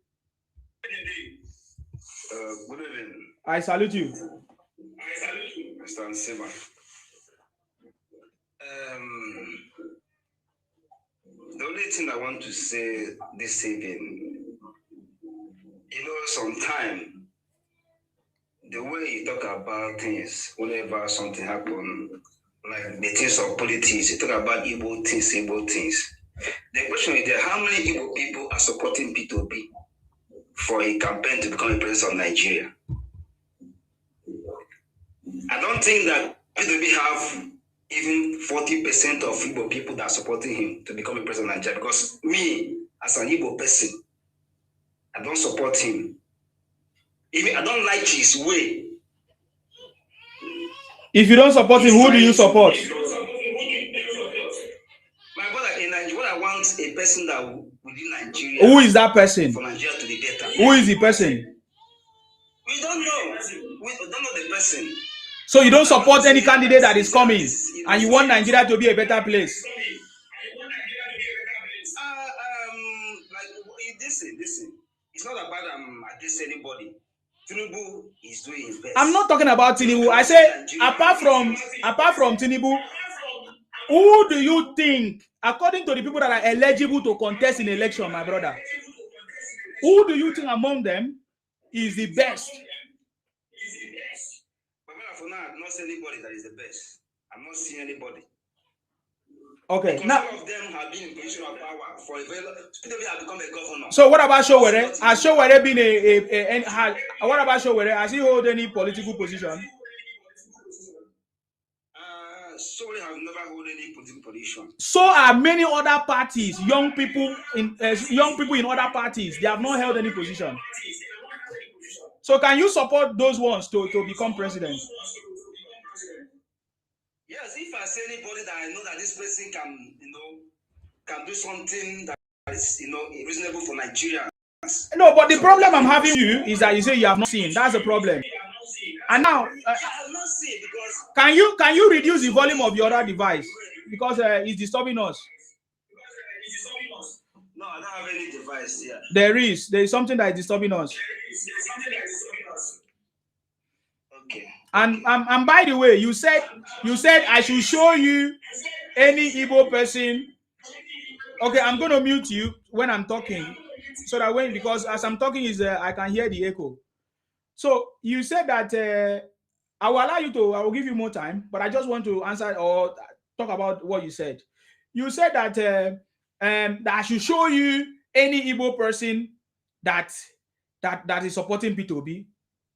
Good evening. I salute you. Mr. Nsema. The only thing I want to say this evening, some time, the way you talk about things, whenever something happen, like the things of politics, you talk about Igbo things, Igbo things. The question is there, how many Igbo people are supporting P2B for a campaign to become a president of Nigeria? I don't think that P2B have even 40% of Igbo people that are supporting him to become a president of Nigeria, because me, as an Igbo person, I don't support him. Even I don't like his way. If you don't support him, who do you support? My brother, in Nigeria, what I want a person that within Nigeria. Who is that person? For Nigeria to be better. Who is the person? We don't know. We don't know the person. So you don't support any candidate that is coming, and you want Nigeria to be a better place. Listen. It's not about against anybody. Tinubu is doing his best. I'm not talking about Tinubu. I say apart from Tinubu, who do you think, according to the people that are eligible to contest in election, my brother, who do you think among them is the best? For now, I'm not seeing anybody that is the best. I'm not seeing anybody. Okay. Because now, some of them have been in position of power for a very long time. Have become a governor. So what about Showere? Has Showere been what about Showere? Has he hold any political position? Showere have never held any political position. So are many other parties, young people in other parties. They have not held any position. So can you support those ones to become president? Yes, if I see anybody that I know that this person can do something that is reasonable for Nigeria. No, but the problem I'm having you is that you say you have not seen. That's the problem. And now, I have not seen because can you reduce the volume of your other device because it's disturbing us? No, I don't have any device here. There is something that is disturbing us. Okay. And by the way, you said I should show you any Igbo person. Okay, I'm going to mute you when I'm talking, so that because as I'm talking I can hear the echo. So you said that I will give you more time, but I just want to answer or talk about what you said. You said that that I should show you any Igbo person that is supporting P2B.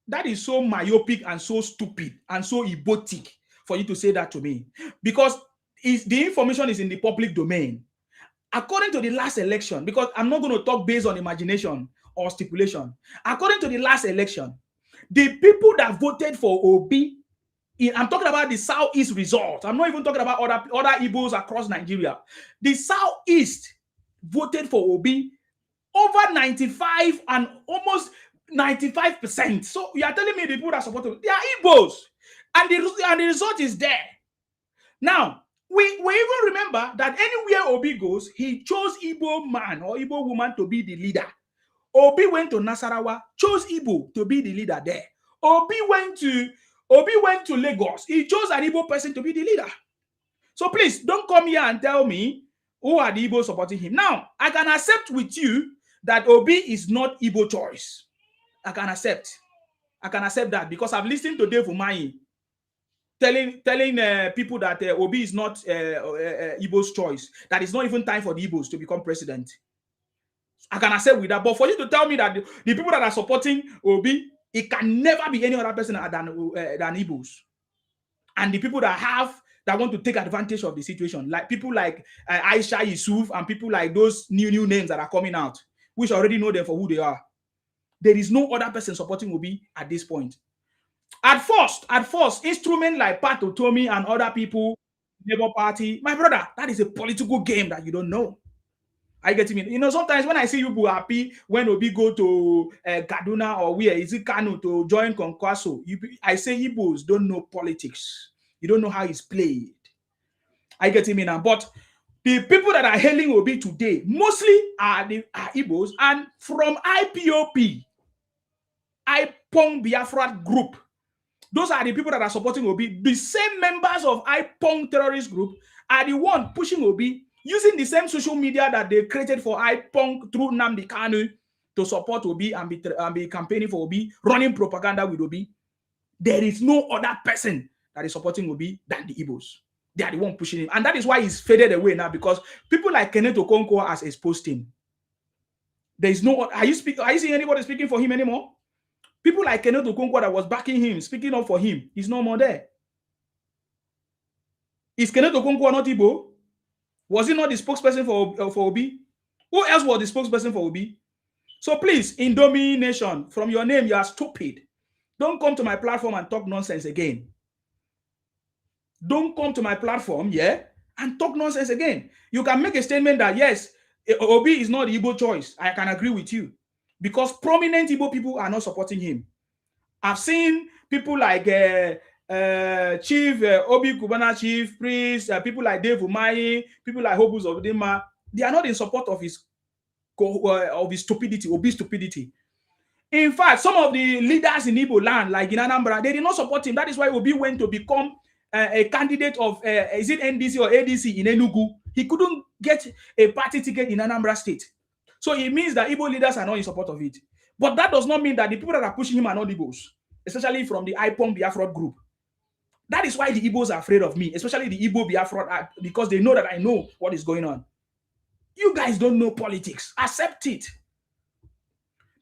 That is so myopic and so stupid and so Igbotic for you to say that to me, because the information is in the public domain. According to the last election, because I'm not going to talk based on imagination or stipulation. According to the last election, the people that voted for Obi, I'm talking about the Southeast result. I'm not even talking about other Igbos across Nigeria. The Southeast voted for Obi over 95 and almost 95%. So you are telling me the people that support Obi, they are Igbos, and the result is there. Now, we even remember that anywhere Obi goes, he chose Igbo man or Igbo woman to be the leader. Obi went to Nasarawa, chose Igbo to be the leader there. Obi went to Lagos, he chose an Igbo person to be the leader. So please don't come here and tell me who are the Igbo supporting him. Now, I can accept with you that Obi is not Igbo choice. I can accept that because I've listened to Dave Umahi telling people that Obi is not Igbo's choice, that it's not even time for the Igbos to become president. I can accept with that. But for you to tell me that the people that are supporting Obi, it can never be any other person than Igbos. And the people that want to take advantage of the situation, like people like Aisha Yusuf and people like those new names that are coming out, which already know them for who they are. There is no other person supporting Obi at this point. At first, instruments like Pat Otomi and other people, Labour Party, my brother, that is a political game that you don't know. I get me. Sometimes when I see you happy when Obi go to Kaduna or where is it Kano to join Kwankwaso, I say Igbos don't know politics. You don't know how it's played. I get me now. But the people that are hailing Obi today mostly are Igbos, and from IPOP, IPONG Biafra group. Those are the people that are supporting Obi. The same members of IPONG terrorist group are the one pushing Obi using the same social media that they created for IPONG through Nnamdi Kanu to support Obi and be campaigning for Obi, running propaganda with Obi. There is no other person that is supporting Obi than the Igbos. They are the one pushing him. And that is why he's faded away now, because people like Kenneth Okonkwo has exposed him. There is no, are you seeing anybody speaking for him anymore? People like Kenneth Okonkwo that was backing him, speaking up for him, he's no more there. Is Kenneth Okonkwo not Igbo? Was he not the spokesperson for Obi? Who else was the spokesperson for Obi? So please, Indomie Nation, from your name, you are stupid. Don't come to my platform and talk nonsense again. Don't come to my platform, yeah, and talk nonsense again. You can make a statement that, yes, Obi is not the Igbo choice. I can agree with you. Because prominent Igbo people are not supporting him. I've seen people like Chief Obi Kubana Chief Priest, people like Dave Umahi, people like Hobus of Dima. They are not in support of his stupidity, Obi's stupidity. In fact, some of the leaders in Igbo land, like in Anambra, they did not support him. That is why Obi went to become a candidate of, is it NDC or ADC in Enugu? He couldn't get a party ticket in Anambra State. So it means that Igbo leaders are not in support of it. But that does not mean that the people that are pushing him are not Igbos, especially from the IPOM Biafra group. That is why the Igbos are afraid of me, especially the Igbo Biafra, because they know that I know what is going on. You guys don't know politics. Accept it.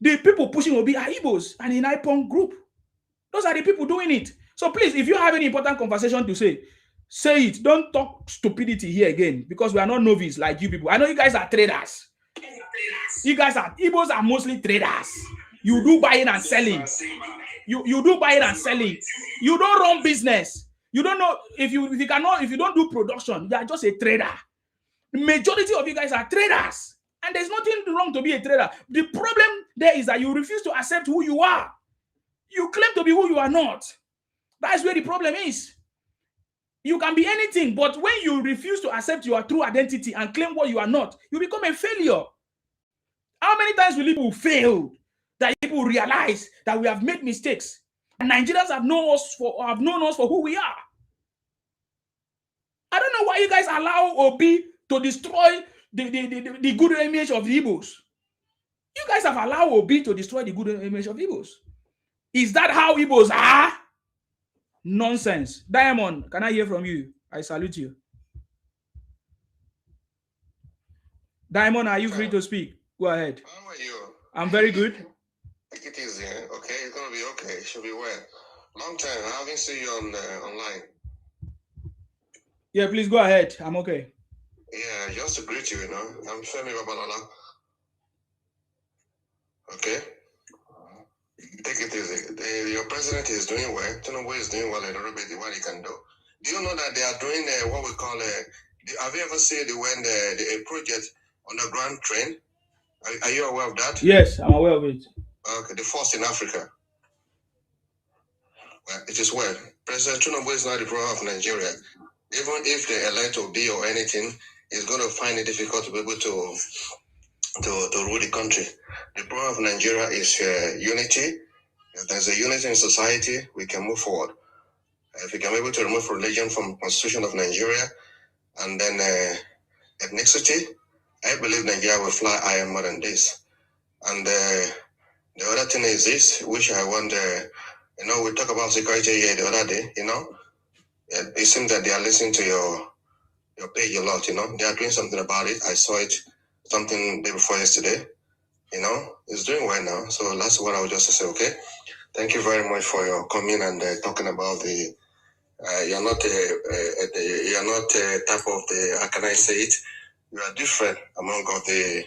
The people pushing Obi are Igbos and in IPOM group. Those are the people doing it. So please, if you have any important conversation to say it. Don't talk stupidity here again, because we are not novice like you people. I know you guys are traders. You guys are, Igbos are mostly traders. You do buying and selling. You do buying and selling. You don't run business. You don't know if you don't do production, you are just a trader. The majority of you guys are traders. And there's nothing wrong to be a trader. The problem there is that you refuse to accept who you are. You claim to be who you are not. That's where the problem is. You can be anything, but when you refuse to accept your true identity and claim what you are not, you become a failure. How many times will people fail that people realize that we have made mistakes? And Nigerians have known us for who we are. I don't know why you guys allow Obi to destroy the good image of the Igbos. You guys have allowed Obi to destroy the good image of Igbos. Is that how Igbos are? Nonsense. Diamond, can I hear from you? I salute you. Diamond, are you free to speak? Go ahead. How are you? I'm very good. Take it easy, okay? It's gonna be okay. It should be well. Long time. I haven't seen you on online. Yeah, please go ahead. I'm okay. Yeah, just to greet you, I'm Femi Babalala. Okay? Take it easy. Your president is doing well. Tinubu is doing well a little bit what he can do. Do you know that they are doing what we call have you ever seen a project on the ground train? Are you aware of that? Yes, I'm aware of it. Okay, the first in Africa. Well, it is well. President Tinubu is not the problem of Nigeria. Even if they elect to be or anything, he's going to find it difficult to be able to rule the country. The problem of Nigeria is unity. If there's a unity in society, we can move forward. If we can be able to remove religion from the constitution of Nigeria and then ethnicity, I believe Nigeria will fly higher more than this. And the other thing is this, which I want, we talk about security here the other day, it seems that they are listening to your page a lot, they are doing something about it. I saw it, something day before yesterday, it's doing well now. So that's what I would just say, okay? Thank you very much for your coming and talking about the, you're not type of the, how can I say it? You are different among all the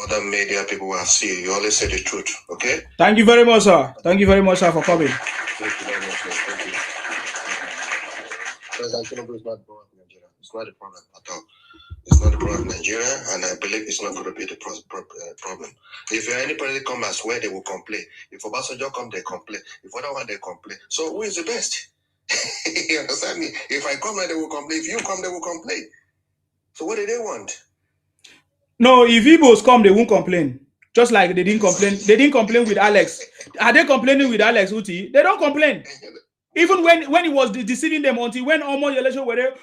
other media people who have seen you. You always say the truth, okay? Thank you very much, sir. Thank you very much, sir, for coming. Thank you very much, sir. Thank you. President Tinubu is not the problem of Nigeria. It's not a problem at all. It's not the problem of Nigeria, and I believe it's not going to be the problem. If anybody come as well, they will complain. If Obasanjo come, they complain. If other one, they complain. So who is the best? You understand me? If I come, they will complain. If you come, they will complain. So what do they want? No, if Igbos come, they won't complain. Just like they didn't complain. They didn't complain with Alex. Are they complaining with Alex Uti? They don't complain. Even when he was deceiving them, until when Omo Yelesho were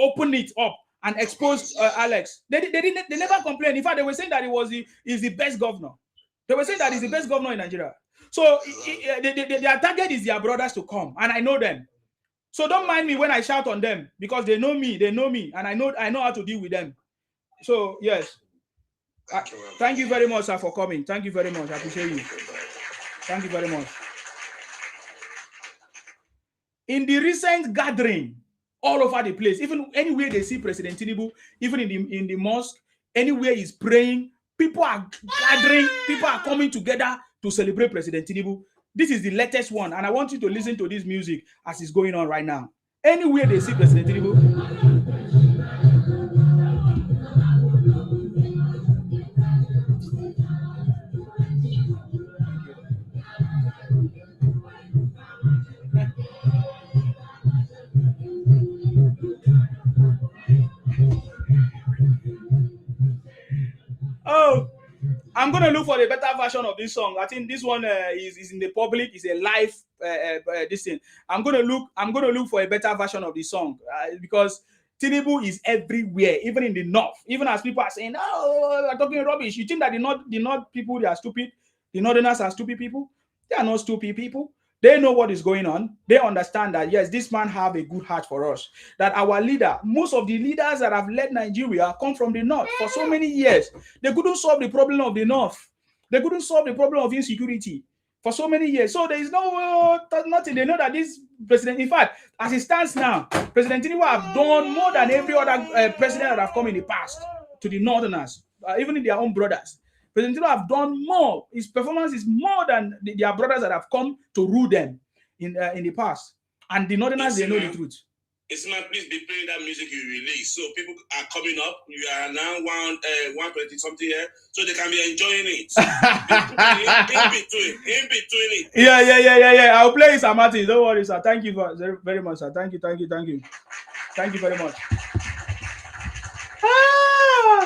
opened it up and exposed Alex, they never complained. In fact, they were saying that he is the best governor. They were saying that he's the best governor in Nigeria. So their target is their brothers to come, and I know them. So don't mind me when I shout on them, because they know me, and I know how to deal with them. So yes, thank you very much, sir, for coming. Thank you very much. I appreciate you. Thank you very much. In the recent gathering, all over the place, even anywhere they see President Tinubu, even in the mosque, anywhere he's praying, people are gathering, people are coming together to celebrate President Tinubu. This is the latest one, and I want you to listen to this music as it's going on right now. Anywhere they see President Tinubu. Oh, I'm going to look for a better version of this song. I think this one is in the public. It's a live this thing. I'm going to look for a better version of the song because Tinubu is everywhere, even in the north. Even as people are saying, "Oh, we're talking rubbish." You think that the north people, they are stupid? The northerners are stupid people? They are not stupid people. They know what is going on. They understand that, yes, this man have a good heart for us. That our leader, most of the leaders that have led Nigeria come from the north for so many years. They couldn't solve the problem of the north. They couldn't solve the problem of insecurity for so many years. So there is nothing. They know that this president, in fact, as it stands now, President Tinubu have done more than every other president that have come in the past to the northerners, even in their own brothers. President Tinubu have done more. His performance is more than their brothers that have come to rule them in the past. And the northerners, they know the truth. Isma, please be playing that music you release. So people are coming up. You are now 120 something here, so they can be enjoying it. in between it. Yeah. I'll play it, Sir Martin. Don't worry, sir. Thank you very much, sir. Thank you. Thank you very much.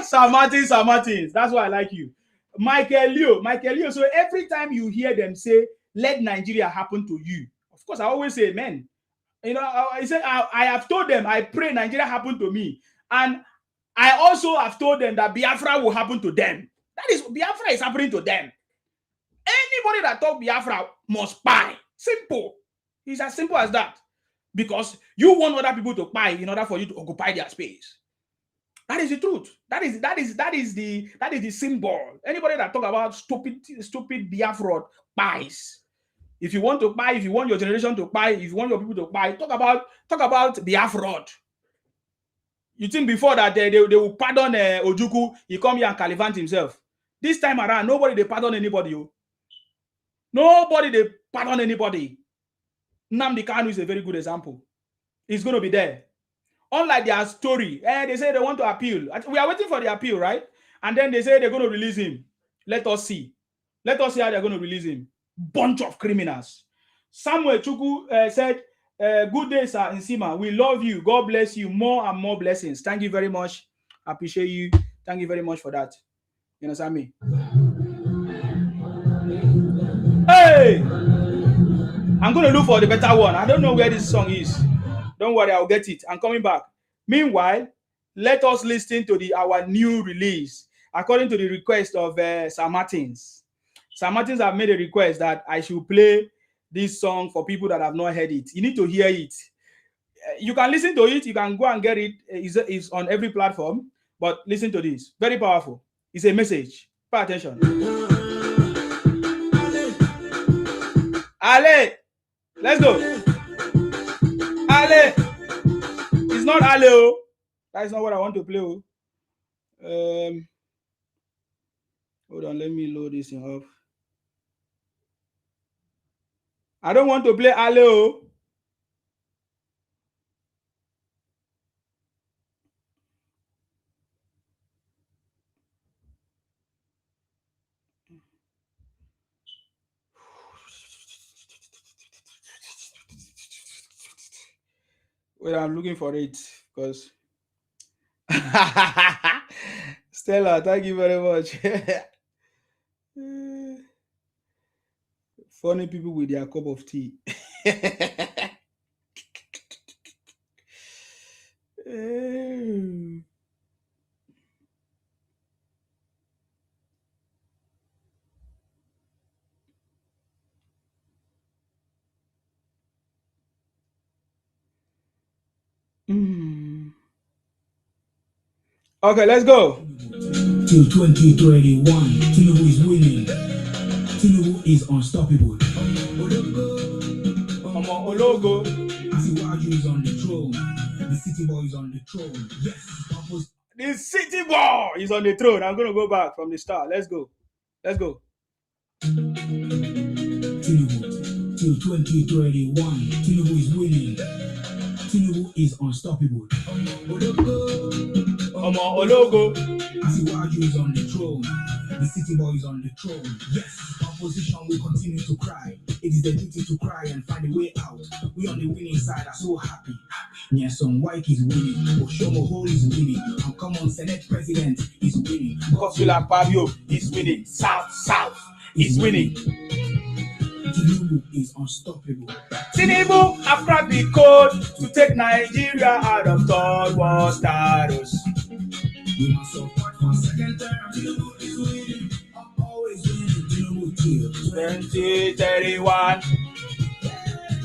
Sir Martin. That's why I like you. Michael Leo. So every time you hear them say, "Let Nigeria happen to you," of course, I always say, "Amen." You know, I said, I have told them, I pray Nigeria happen to me. And I also have told them that Biafra will happen to them. That is, Biafra is happening to them. Anybody that talk Biafra must buy. Simple. It's as simple as that. Because you want other people to buy in order for you to occupy their space. That is the truth. That is the symbol. Anybody that talk about stupid Biafra buys. If you want to buy, if you want your generation to buy, if you want your people to buy, talk about Biafra. You think before that they will pardon Ojukwu, he come here and Calivant himself. This time around, nobody they pardon anybody. Nobody they pardon anybody. Nnamdi Kanu is a very good example. He's going to be there. Unlike their story, they say they want to appeal. We are waiting for the appeal, right? And then they say they're going to release him. Let us see. Let us see how they're going to release him. Bunch of criminals. Samuel Chukwu said, "Good day, sir, Nsima. We love you. God bless you. More and more blessings." Thank you very much. I appreciate you. Thank you very much for that. You understand me? Hey! I'm going to look for the better one. I don't know where this song is. Don't worry, I'll get it. I'm coming back. Meanwhile, let us listen to our new release. According to the request of Sir Martins. Sir Martins have made a request that I should play this song for people that have not heard it. You need to hear it. You can listen to it. You can go and get it. It's on every platform. But listen to this. Very powerful. It's a message. Pay attention. Ale! Let's go. Ale! It's not Ale. Oh. That is not what I want to play. Oh. Hold on. Let me load this thing up. I don't want to play Ale. Oh. Well, I'm looking for it because Stella, thank you very much. Funny people with their cup of tea. Okay, let's go. Till 2031, Tinubu is winning. Tinubu is unstoppable. Ologo. Asiwaju is on the throne. The city boy is on the throne. Yes, the city boy is on the throne. I'm gonna go back from the start. Let's go. Let's go. Tinubu till 2031. Tinubu is winning. Tinubu is unstoppable. Ologo. Asiwaju is on the throne. The city boy is on the throne. Yes, opposition will continue to cry. It is their duty to cry and find a way out. We on the winning side are so happy. Nyesom White is winning. Oshomo Hole is winning. And come on, Senate President is winning. Kofila Pabio is winning. South is winning. Tinubu is unstoppable. Tinubu have cracked the code to take Nigeria out of third world status. We must support for second term. Tinubu is winning. I'm always winning. Tinubu till 2031.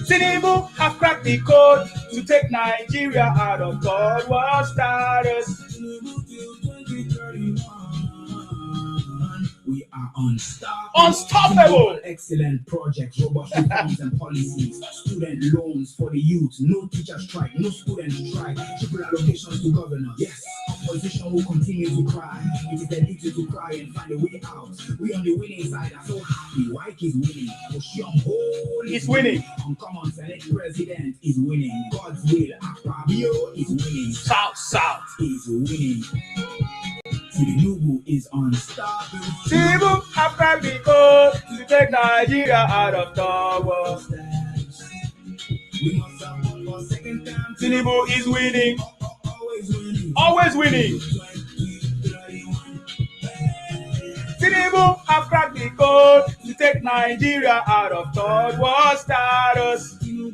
Tinubu have cracked the code to take Nigeria out of third world status. Tinubu till 2031. We are unstoppable. Excellent projects, robust reforms and policies. Student loans for the youth. No teacher strike, no student strike. Triple allocations to governors. Yes, opposition will continue to cry. It is their duty to cry and find a way out. We on the winning side are so happy. White is winning. Oshiom Hole is winning. Uncommon Senate President is winning. God's will, Akpabio is winning. South is winning. Tinubu is unstoppable. Tinubu have cracked the code to take Nigeria out of third world. Tinubu is winning. Always winning. Tinubu have cracked the code to take Nigeria out of third world status. Till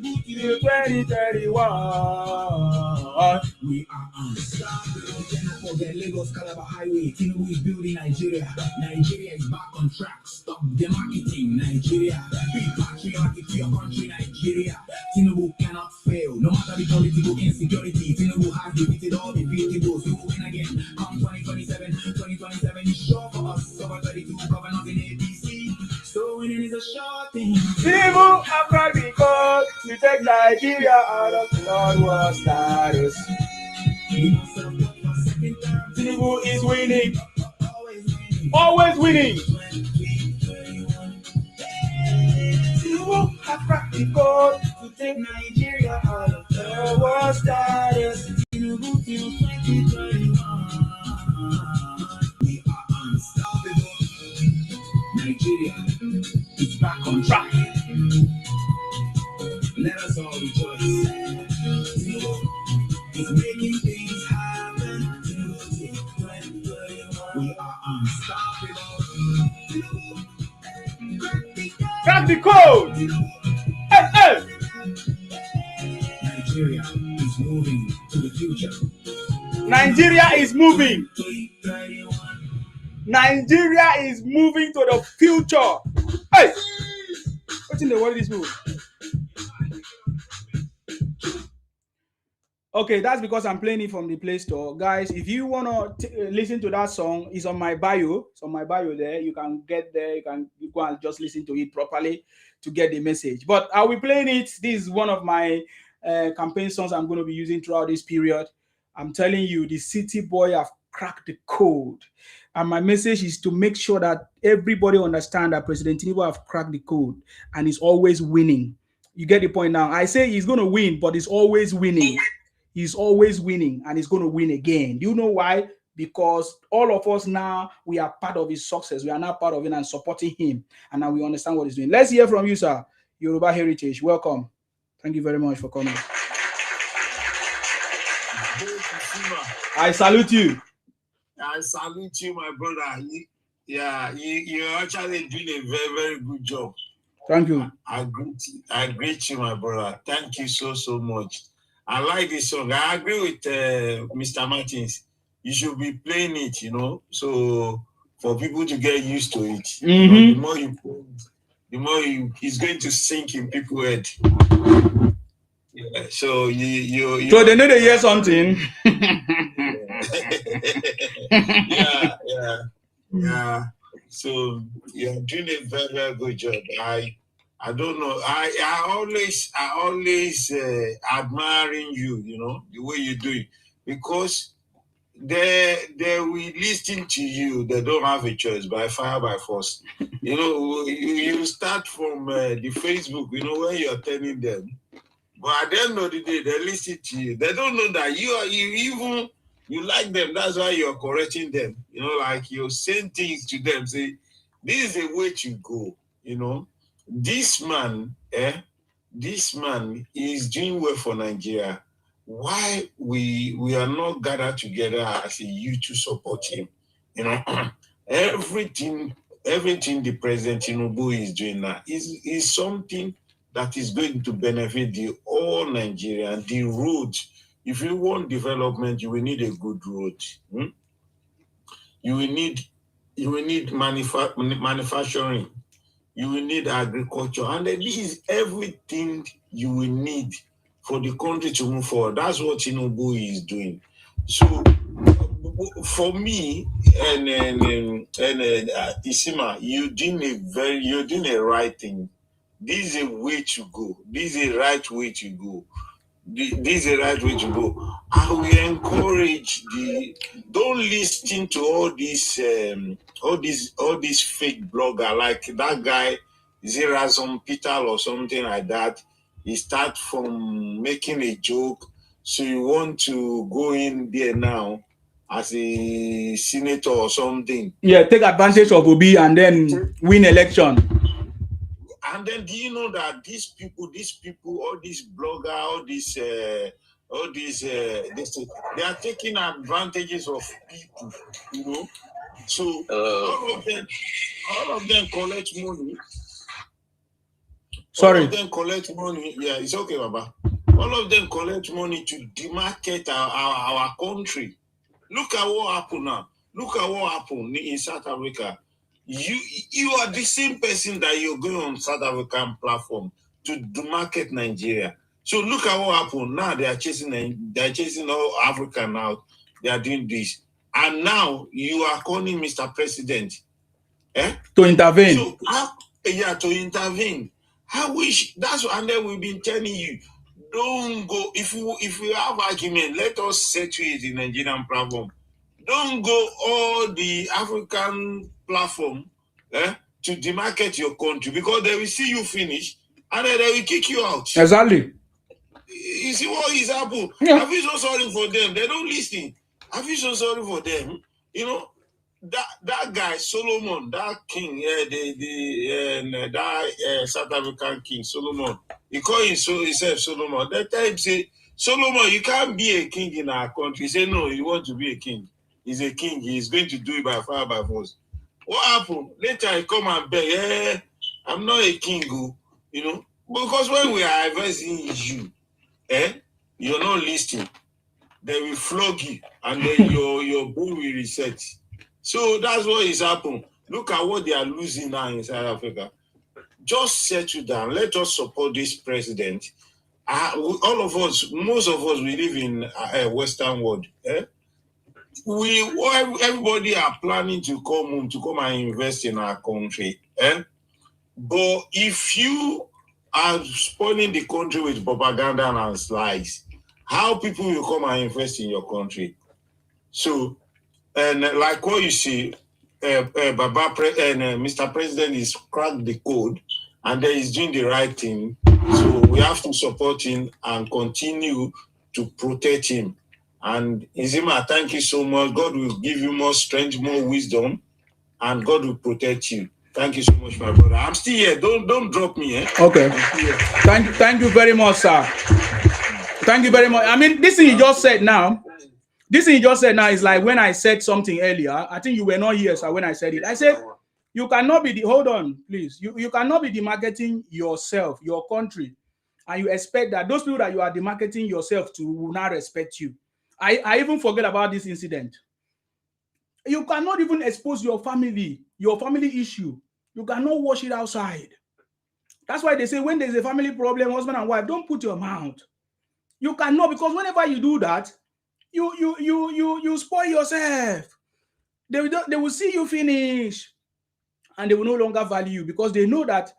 2031. We are unstoppable. Forget Lagos Calabar Highway. Tinubu is building Nigeria. Nigeria is back on track. Stop the marketing, Nigeria. Be patriotic to your country, Nigeria. Tinubu cannot fail. No matter the political insecurity, Tinubu has defeated all the vehicles. We will win again. Come 2027 is sure for us. Over 32 governors in ABC. So winning is a sure thing. Tinubu have cracked the code to take Nigeria out of third world status. Tinubu is winning. Always winning. Tinubu have cracked the code to take Nigeria out of third world status. Tinubu till 2031. We are unstoppable. Nigeria is back on track. Let us all rejoice. Tinubu is making things happen. We are unstoppable. Crack the code. Hey. Nigeria is moving to the future. Nigeria is moving. Nigeria is moving to the future. Hey, what's in the world is moving? Okay, that's because I'm playing it from the Play Store. Guys, if you want to listen to that song, it's on my bio. It's on my bio there. You can get there. You go and just listen to it properly to get the message. But I'll be playing it. This is one of my campaign songs I'm going to be using throughout this period. I'm telling you, the city boy have cracked the code. And my message is to make sure that everybody understand that President Tinubu have cracked the code and is always winning. You get the point now. I say he's going to win, but he's always winning. He's always winning and he's going to win again. Do you know why? Because all of us now, we are part of his success. We are now part of it and supporting him. And now we understand what he's doing. Let's hear from you, sir. Yoruba Heritage. Welcome. Thank you very much for coming. I salute you. I salute you, my brother. You're actually doing a very, very good job. Thank you. I greet you, my brother. Thank you so much. I like this song. I agree with Mr. Martins. You should be playing it, so for people to get used to it. Mm-hmm. The more you play, the more it's going to sink in people's head. Yeah, so you so they need to hear something. Yeah. So you're doing a very, very good job. I don't know. I always admiring you. You know the way you do it, because they will listen to you. They don't have a choice, by fire by force. You know, you start from the Facebook. You know, when you're telling them, but at the end of the day, they listen to you. They don't know that you like them. That's why you're correcting them. You know, like you're saying things to them. Say, this is the way to go. You know, this man is doing well for Nigeria. Why we are not gathered together as a youth to support him? You know, everything the President Tinubu is doing now is something that is going to benefit the all Nigerian. The road, if you want development, you will need a good road. You will need manufacturing. You will need agriculture, and then this is everything you will need for the country to move forward. That's what Tinubu is doing. So, for me, and Isima, you're doing a right thing. This is a way to go. This is a right way to go. This is the right way to go. I will encourage don't listen to all these fake blogger like that guy Zirazon Peter or something like that. He start from making a joke. So you want to go in there now as a senator or something. Yeah, take advantage of Obi and then win election. And then do you know that these people, all these bloggers, they are taking advantages of people, you know. So all of them collect money. Sorry. All of them collect money. Yeah, it's okay, Baba. All of them collect money to demarcate our country. Look at what happened now. Look at what happened in South Africa. You are the same person that you're going on South African platform to demarcate Nigeria. So look at what happened. Now they are chasing all Africa now. They are doing this. And now you are calling Mr. President. To intervene. So to intervene. And then we've been telling you, don't go. If we have argument, let us settle it in Nigerian platform. Don't go all the African platform to demarcate your country, because they will see you finish and then they will kick you out. Exactly. You see what is happening? Yeah. I feel so sorry for them. They don't listen. I feel so sorry for them. You know, that guy Solomon, that king, South African king Solomon. He called himself Solomon. That time say, Solomon, you can't be a king in our country. He said, no, you want to be a king. He's a king. He's going to do it by fire by force. What happened? Later I come and beg, I'm not a king, you know, because when we are advising you, you're not listening. They will flog you, and then your bone will reset. So that's what is happening. Look at what they are losing now in South Africa. Just settle down. Let us support this president. All of us, most of us, we live in Western world. Everybody are planning to come home to come and invest in our country. But if you are spoiling the country with propaganda and lies, how people will come and invest in your country? So, and like what you see, Mr. President is cracked the code and then he's doing the right thing. So we have to support him and continue to protect him. And Izima, thank you so much. God will give you more strength, more wisdom, and God will protect you. Thank you so much, my brother. I'm still here. Don't drop me. Okay. Thank you very much, sir. Thank you very much. I mean, this thing you just said now is like when I said something earlier. I think you were not here, sir, when I said it. I said, you cannot be hold on, please. You cannot be demarketing yourself, your country, and you expect that those people that you are demarketing yourself to will not respect you. I even forget about this incident. You cannot even expose your family issue. You cannot wash it outside. That's why they say when there's a family problem, husband and wife, don't put your mouth. You cannot, because whenever you do that, you spoil yourself. They will see you finish, and they will no longer value you because they know that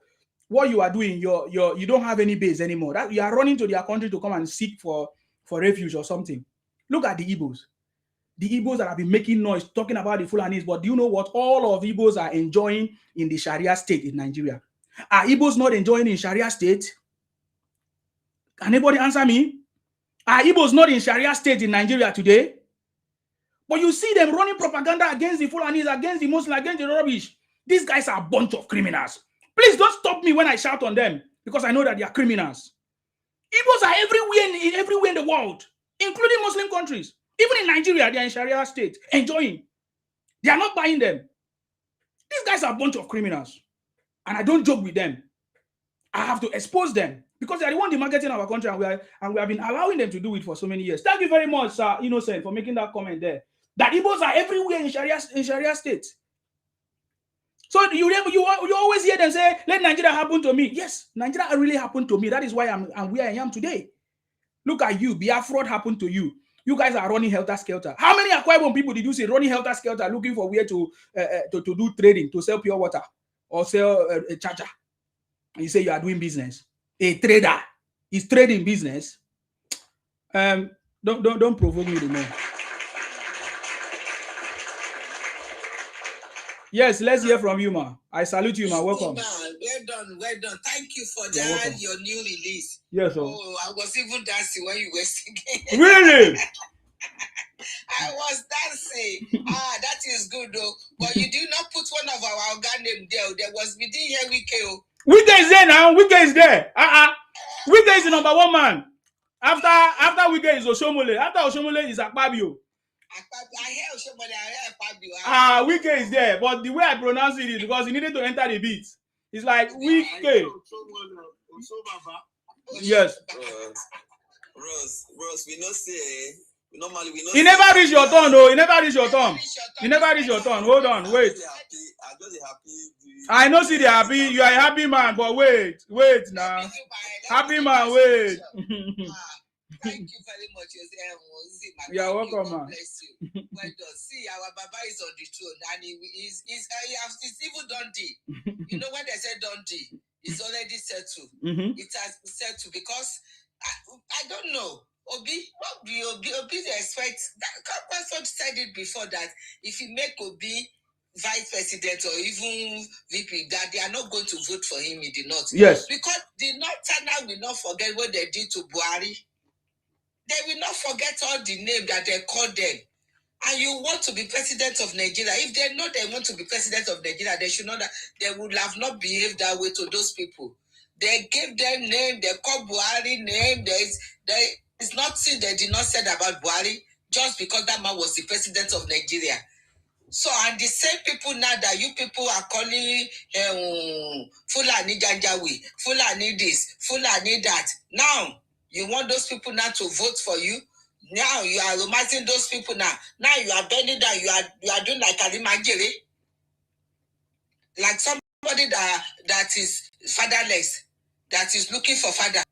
what you are doing, you don't have any base anymore. That you are running to their country to come and seek for refuge or something. Look at the Igbos. The Igbos that have been making noise talking about the Fulanis, but do you know what all of Igbos are enjoying in the Sharia state in Nigeria? Are Igbos not enjoying in Sharia state? Can anybody answer me? Are Igbos not in Sharia state in Nigeria today? But you see them running propaganda against the Fulanis, against the Muslims, against the rubbish. These guys are a bunch of criminals. Please don't stop me when I shout on them because I know that they are criminals. Igbos are everywhere in the world, including Muslim countries. Even in Nigeria, they are in Sharia state, enjoying. They are not buying them. These guys are a bunch of criminals. And I don't joke with them. I have to expose them because they are the one marketing our country, and we have been allowing them to do it for so many years. Thank you very much, Sir Innocent, for making that comment there. That Igbos are everywhere in Sharia state. So you always hear them say, let Nigeria happen to me. Yes, Nigeria really happened to me. That is why I'm where I am today. Look at you. Biafra happened to you. You guys are running helter-skelter. How many Akwa Ibom people did you see running helter-skelter looking for where to do trading, to sell pure water or sell a charger? And you say you are doing business. A trader is trading business. Don't provoke me anymore. Yes, let's hear from you, ma. I salute you, ma. Welcome. Well done. Thank you for that, your new release. Yes, sir. Oh, I was even dancing when you were singing. Really? I was dancing. That is good, though. But you did not put one of our organ name there. There was within here Wike. Wike is there now. Wike is there. Wike is the number one man. After Wike is Oshomole. After Oshomole is Akpabio. I hear Oshomole. I hear Akpabio. Wike is there, but the way I pronounce it is because he needed to enter the beat. It's like Wike. Yes. Rose, we not say. Normally, we not. He never reach your turn, though. He never reach your turn. He never reach your turn. Hold on, wait. I'm just happy. I know, see, they happy. You are a happy man, but wait now. Happy man, wait. Thank you very much. You are welcome, man. Bless you. Well done. See, our Baba is on the throne, and he's even done deal. You know when they say done deal, it's already settled. It has been settled because I don't know. Obi, what do Obi expect? That said it before that if you make Obi vice president or even VP, that they are not going to vote for him in the north. Yes. Because the northerners will not forget what they did to Buhari. They will not forget all the name that they called them. And you want to be president of Nigeria. If they know they want to be president of Nigeria, they should know that they would have not behaved that way to those people. They gave them name, they called Buhari name. There is nothing they did not say about Buhari just because that man was the president of Nigeria. So, and the same people now that you people are calling Fulani Janjawi, Fulani this, Fulani that. Now, you want those people now to vote for you? Now you are romancing those people now. Now you are bending down. You are doing like Alimajiri. Like somebody that is fatherless, that is looking for father.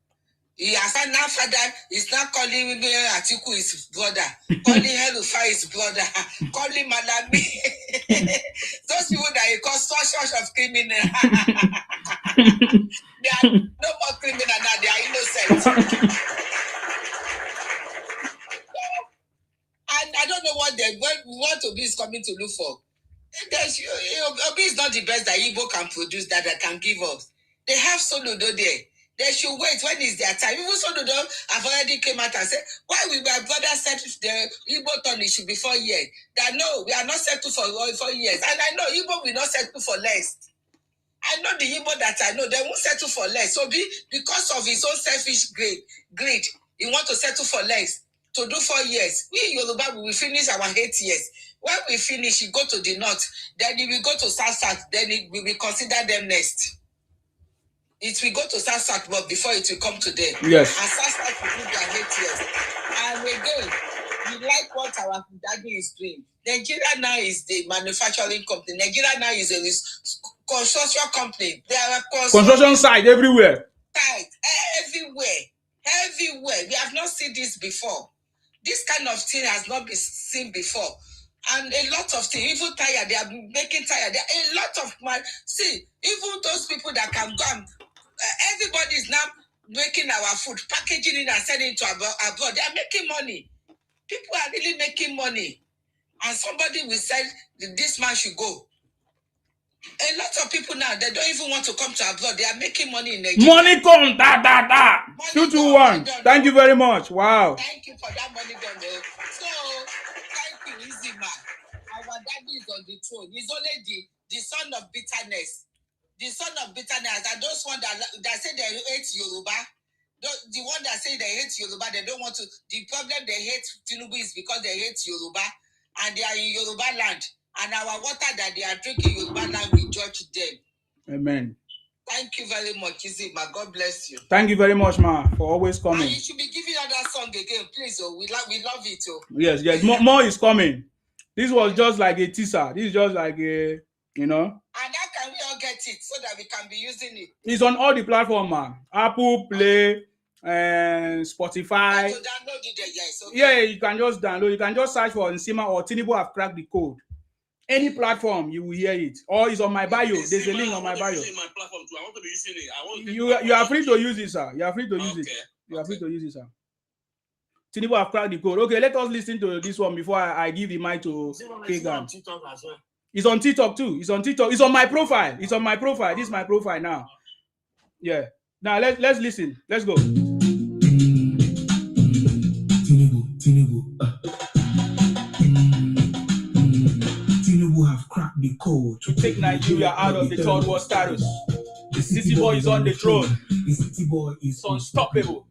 He has now father is not calling Atiku his brother, calling Helufa his brother, calling Malami. Those people that he calls such of criminal. They are no more criminal now, they are innocent. And I don't know what Obi is coming to look for. Obi is not the best that Igbo can produce that they can give us. They have Soludo there. They should wait when is their time. Even Soludo have already came out and said, why will my brother said the Igbo turn it should be 4 years? That no, we are not settled for 4 years. And I know Igbo will not settle for less. I know the Igbo that I know, they won't settle for less. So because of his own selfish greed, he want to settle for less. To do 4 years. We Yoruba, we will finish our 8 years. When we finish, we go to the north. Then we will go to South. Then we will consider them next. It will go to South, but before it will come to them. Yes. And South will do their 8 years. And again, we like what our daddy is doing. Nigeria now is the manufacturing company. Nigeria now is a construction company. There are construction site everywhere. Everywhere. We have not seen this before. This kind of thing has not been seen before. And a lot of things, even tire, they are making tire. There are a lot of money. See, even those people that can go and everybody is now making our food, packaging it and sending it to abroad. They are making money. People are really making money. And somebody will say, this man should go. A lot of people now, they don't even want to come to abroad. They are making money in Nigeria. Money come, da. 221. Thank you very much. Wow. Thank you for that money, done. So, thank you, easy man. Our daddy is on the throne. He's only the son of bitterness. The son of bitterness. And those ones that say they hate Yoruba, the one that say they hate Yoruba, they don't want to. The problem they hate Tinubu is because they hate Yoruba, and they are in Yoruba land. And our water that they are drinking Yoruba land, we judge them. Amen. Thank you very much, Izima. God bless you. Thank you very much, ma, for always coming. And you should be giving other song again, please. Oh, we love it. Oh. Yes. More is coming. This was just like a teaser. This is just like a, And how can we all get it so that we can be using it? It's on all the platforms, ma. Apple, Play, and Spotify. So download it, yes. Okay. Yeah, you can just download. You can just search for Nsima or Tinubu have cracked the code. Any platform, you will hear it. Or it's on my bio. There's a link on my bio. My platform too. I want to be using it. You are free to use it, sir. You are free to use it. You are free to use it, sir. Tinubu have cracked the code. Okay, let us listen to this one before I give the mic to Kagan. It's on TikTok too. It's on TikTok. It's on my profile. This is my profile now. Yeah. Now let's listen. Let's go. Tinubu have cracked the code to take Nigeria out of the third world status. The city boy is on the throne. The city boy is unstoppable.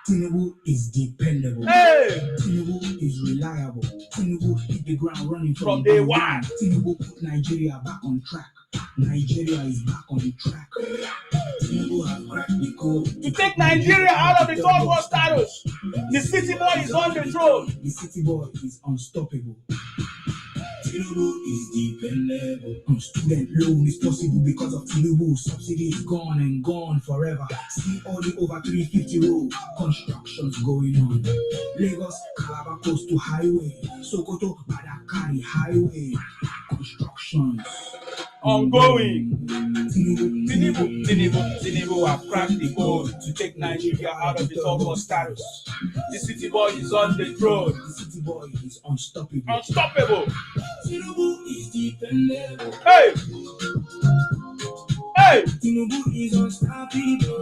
Tinubu is dependable. Hey! Tinubu is reliable. Tinubu hit the ground running from day one. Tinubu put Nigeria back on track. Nigeria is back on the track. Tinubu have cracked the code to take Nigeria out of the third world status. The city boy is on the throne. The city boy is unstoppable. Tinubu is dependable. Student loan is possible because of Tinubu. Subsidy is gone and gone forever. See all the over 350 road constructions going on. Lagos, Calabar Coast to Highway. Sokoto, Badakari Highway. Construction ongoing. Tinubu have cracked the code to take Nigeria out of the third world status. The city boy is on the throne. The city boy is unstoppable. Unstoppable. Tinubu is dependable. Hey! Hey! Tinubu is unstoppable.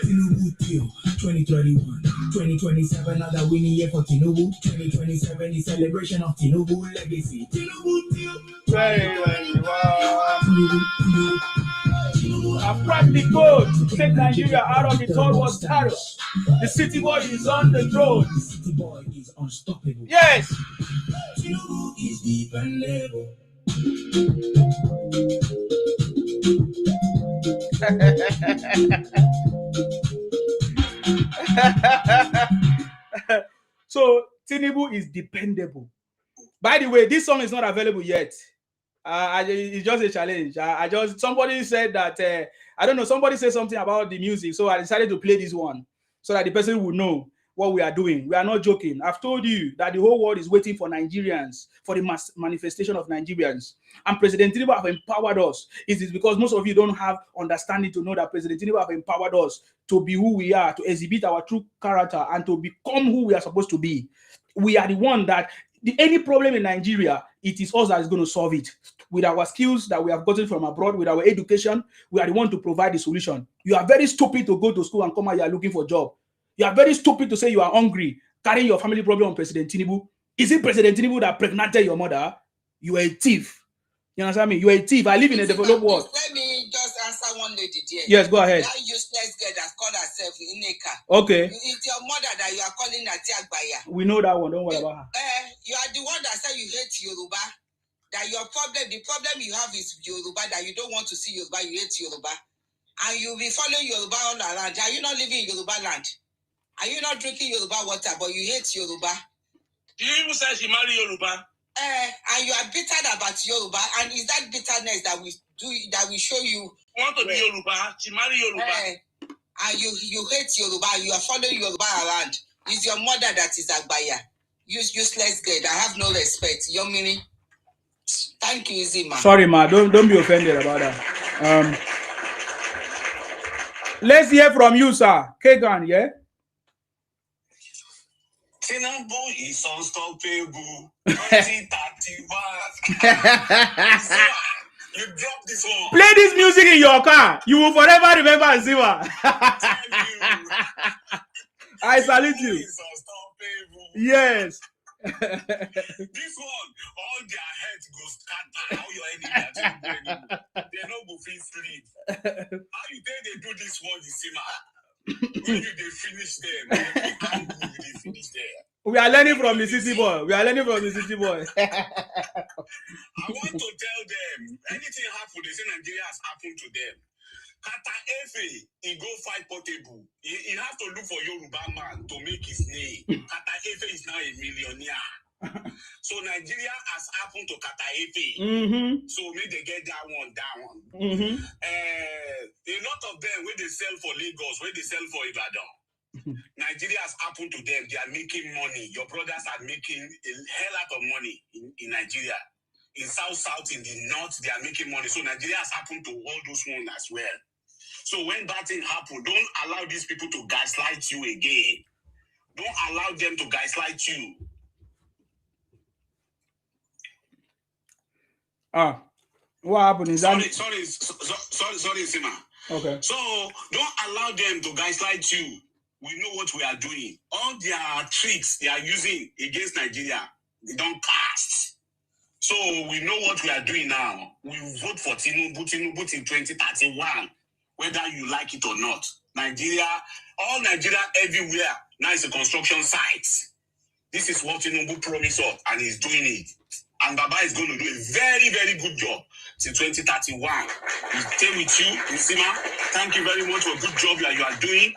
Tinubu till 2021, 2027, another winning year for Tinubu. 2027 is celebration of Tinubu legacy. Tinubu till 2021. I've cracked the code to take Nigeria out of the third world status. The city boy is on the throne. The city boy is unstoppable. Yes. Tinubu is dependable. So Tinubu is dependable. By the way, this song is not available yet. It's just a challenge. Somebody said that I don't know. Somebody said something about the music, so I decided to play this one so that the person would know what we are doing. We are not joking. I've told you that the whole world is waiting for Nigerians, for the manifestation of Nigerians. And President Tinubu have empowered us. It is because most of you don't have understanding to know that President Tinubu have empowered us to be who we are, to exhibit our true character, and to become who we are supposed to be. We are the one that any problem in Nigeria, it is us that is going to solve it. With our skills that we have gotten from abroad, with our education, we are the one to provide the solution. You are very stupid to go to school and come out, you are looking for a job. You are very stupid to say you are hungry, carrying your family problem on President Tinubu. Is it President Tinubu that pregnated your mother? You are a thief. You understand me? You are a thief. I live in a developed world. Let me just answer one lady there. Yes, go ahead. That useless girl that called herself Ineka. Okay. It's your mother that you are calling Atiagbaya. We know that one. Don't worry about her. You are the one that said you hate Yoruba. That the problem you have is Yoruba, that you don't want to see Yoruba, you hate Yoruba. And you'll be following Yoruba all around. Are you not living in Yoruba land? Are you not drinking Yoruba water, but you hate Yoruba? You even said she married Yoruba. And you are bitter about Yoruba, and is that bitterness that we show you? Want to be Yoruba? She married Yoruba. And you hate Yoruba, you are following Yoruba around. It's your mother that is Agbaya. Useless girl. I have no respect. Yomini. Thank you, Easy man. Sorry, ma. Don't be offended about that. Let's hear from you, sir. Kegan, yeah? Tinubu is unstoppable. 2031. You drop this one. Play this music in your car. You will forever remember Ziwa. I salute you. Yes. This one, all their heads go scatter. How your enemy they no go feel sleep. How you think they do this one, Isima? When you they finish them, they can't go, they finish there. We are learning from the city boy. I want to tell them, anything happen, they say Nigeria has happened to them. Kata Efe, he go fight Portable. He have to look for Yoruba man to make his name. Kata Efe is now a millionaire. So Nigeria has happened to Kata Efe. So maybe they get that one. A lot of them, when they sell for Lagos, when they sell for Ibadan, Nigeria has happened to them. They are making money. Your brothers are making a hell lot of money in Nigeria. In South, in the North, they are making money. So Nigeria has happened to all those ones as well. So when that thing happens, don't allow these people to gaslight you again. Don't allow them to gaslight you. What happened is sorry, Sima. Okay. So don't allow them to gaslight you. We know what we are doing. All their tricks they are using against Nigeria, they don't cast. So we know what we are doing now. We vote for Tinubu in 2031, whether you like it or not. Nigeria, all Nigeria everywhere, now is a construction site. This is what Tinubu promised us, and he's doing it. And Baba is going to do a very, very good job till 2031. We stay with you, Nsima. Thank you very much for a good job that you are doing.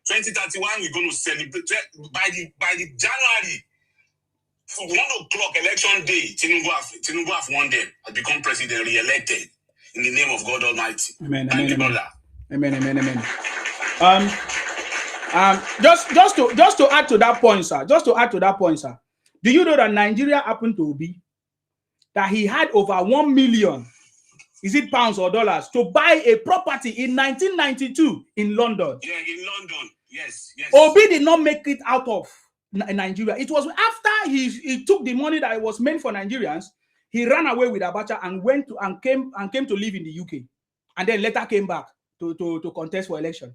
2031, we're going to celebrate by the January. For 1 o'clock election day, Tinubu have won them and become president, re-elected in the name of God Almighty. Amen. Thank you, brother. Amen. Just to add to that point, sir. Do you know that Nigeria happened to be that he had over 1 million, is it pounds or dollars, to buy a property in 1992 in London? Yeah, in London. Yes. Obi did not make it out of Nigeria. It was after he took the money that was meant for Nigerians, he ran away with Abacha and came to live in the UK, and then later came back to contest for election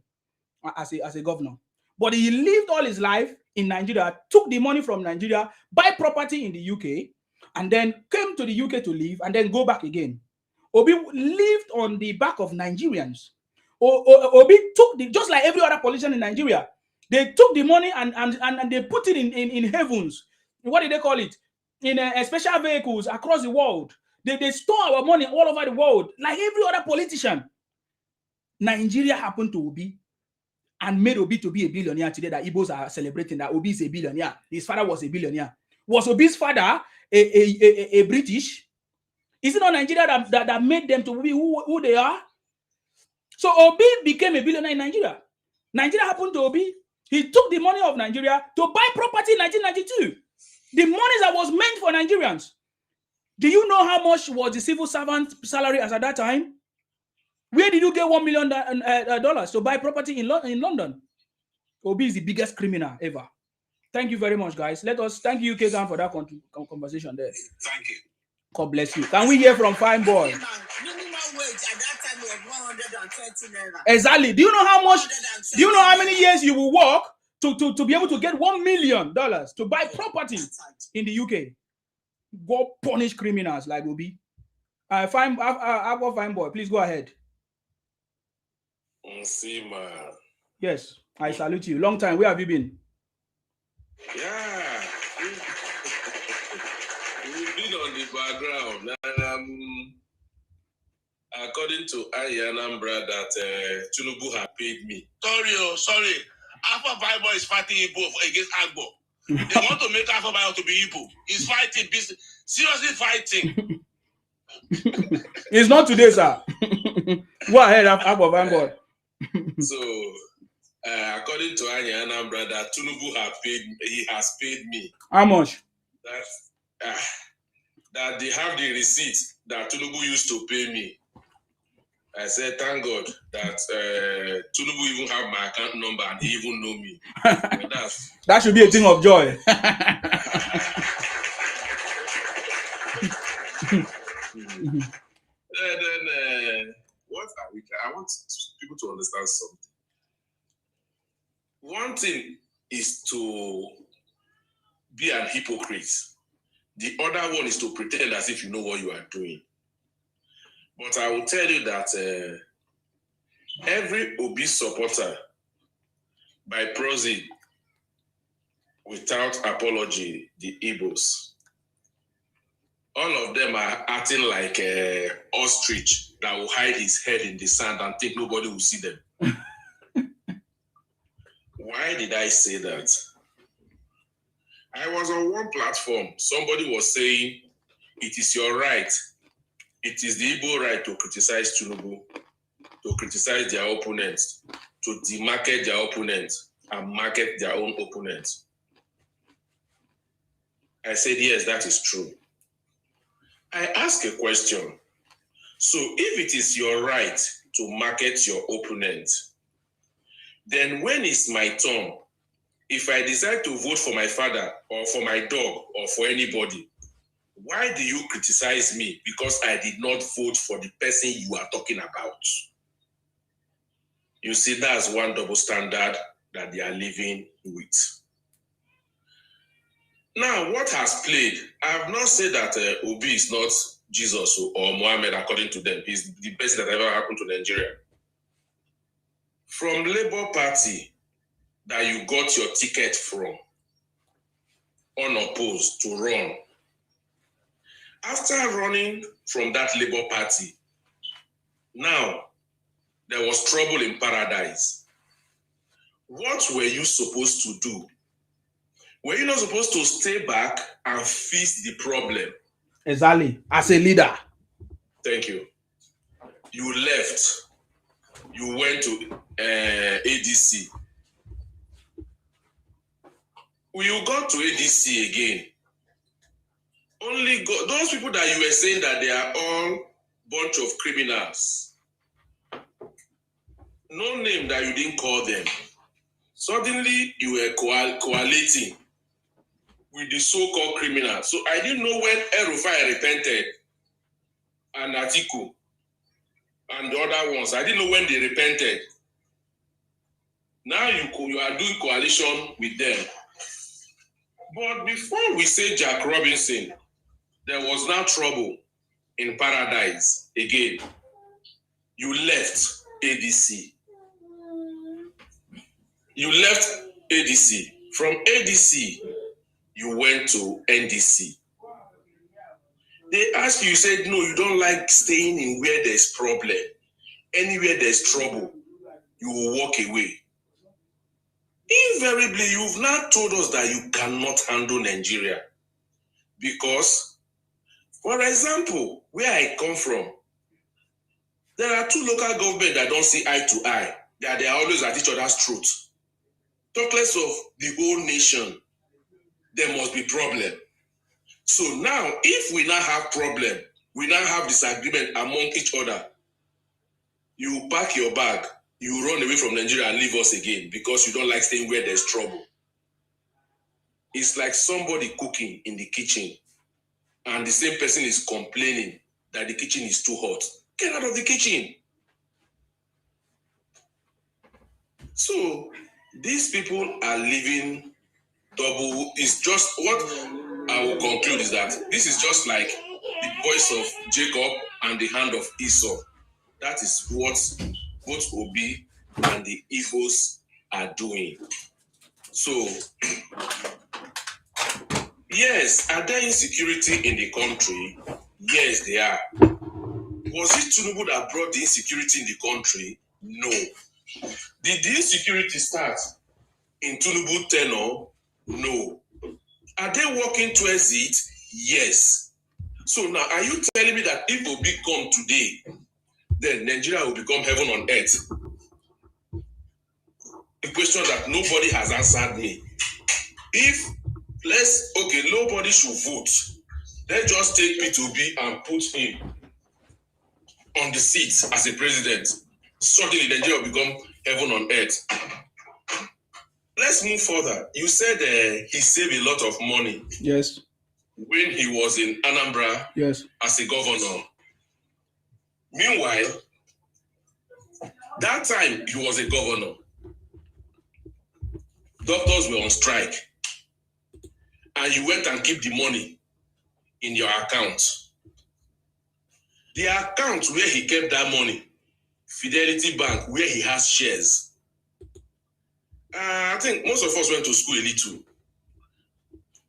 as a governor. But he lived all his life in Nigeria, took the money from Nigeria, buy property in the UK, and then came to the UK to live and then go back again. Obi lived on the back of Nigerians. Obi took just like every other politician in Nigeria, they took the money and they put it in heavens. What did they call it? In special vehicles across the world. They store our money all over the world, like every other politician. Nigeria happened to Obi and made Obi to be a billionaire today. That Igbos are celebrating that Obi is a billionaire. His father was a billionaire. Was Obi's father a British? Is it not Nigeria that made them to be who they are? So Obi became a billionaire in Nigeria. Nigeria happened to Obi. He took the money of Nigeria to buy property in 1992. The money that was meant for Nigerians. Do you know how much was the civil servant salary as at that time? Where did you get $1 million to buy property in London? Obi is the biggest criminal ever. Thank you very much, guys. Thank you, Kegan, for that conversation there. Thank you. God bless you. Can we hear from Fine Boy? Minimum wage at that time was 120 naira. Exactly. Do you know how much? Do you know how many years you will work to be able to get $1 million to buy property in the UK? Go punish criminals like Obi. Fine Boy, please go ahead. Nsima. Yes, I salute you. Long time. Where have you been? Yeah. We've been on the background, and according to Anambra that Tinubu had paid me. Sorry. Alpha Bible is fighting Igbo against Agbo. They want to make Alpha Bible to be Igbo. He's fighting, seriously fighting. It's not today, sir. Go ahead, Alpha Bible. So according to Anya Anambra, that Tinubu has paid me. How much? That they have the receipt that Tinubu used to pay me. I said, thank God that Tinubu even have my account number and he even know me. That should be a thing of joy. Then what are we? I want people to understand something. One thing is to be an hypocrite. The other one is to pretend as if you know what you are doing. But I will tell you that every Obi supporter, by proxy, without apology, the Igbos, all of them are acting like an ostrich that will hide his head in the sand and think nobody will see them. Why did I say that? I was on one platform. Somebody was saying, it is your right. It is the Igbo right to criticize Tinubu, to criticize their opponents, to demarket their opponents and market their own opponents. I said, yes, that is true. I ask a question. So if it is your right to market your opponent, then when is my turn? If I decide to vote for my father or for my dog or for anybody, why do you criticize me because I did not vote for the person you are talking about? You see, that's one double standard that they are living with. Now, what has played? I have not said that Obi is not Jesus or Muhammad, according to them. He's the best that ever happened to Nigeria. From Labour Party that you got your ticket from, unopposed to run. After running from that Labour Party, now there was trouble in paradise. What were you supposed to do? Were you not supposed to stay back and fix the problem? Exactly. As a leader. Thank you. You left. You went to ADC. When you got to ADC again, only those people that you were saying that they are all bunch of criminals. No name that you didn't call them. Suddenly you were coaliting with the so-called criminals. So I didn't know when El-Rufai repented and Atiku and the other ones. I didn't know when they repented. Now you are doing coalition with them. But before we say Jack Robinson, there was now trouble in paradise again. You left ADC. You left ADC. From ADC, you went to NDC. They asked you, you said, no, you don't like staying in where there's problem. Anywhere there's trouble, you will walk away. Invariably, you've now told us that you cannot handle Nigeria. Because, for example, where I come from, there are two local governments that don't see eye to eye. That they are always at each other's throat. Talk less of the whole nation. There must be problem. So now, if we now have problem, we now have disagreement among each other, you pack your bag, you run away from Nigeria and leave us again because you don't like staying where there's trouble. It's like somebody cooking in the kitchen and the same person is complaining that the kitchen is too hot. Get out of the kitchen. So these people are living double. It's just what I will conclude is that this is just like the voice of Jacob and the hand of Esau. That is what both Obi and the Igbos are doing. So, yes, are there insecurity in the country? Yes, they are. Was it Tinubu that brought the insecurity in the country? No. Did the insecurity start in Tinubu tenure? No. Are they working towards it? Yes. So now, are you telling me that if Obi come today, then Nigeria will become heaven on earth? a question that nobody has answered me. If nobody should vote. Let's just take P2B and put him on the seat as a president. Suddenly, Nigeria will become heaven on earth. Let's move further. You said he saved a lot of money. Yes. When he was in Anambra. Yes. As a governor. Meanwhile, that time he was a governor. Doctors were on strike. And you went and keep the money in your account. The account where he kept that money, Fidelity Bank, where he has shares. I think most of us went to school a little.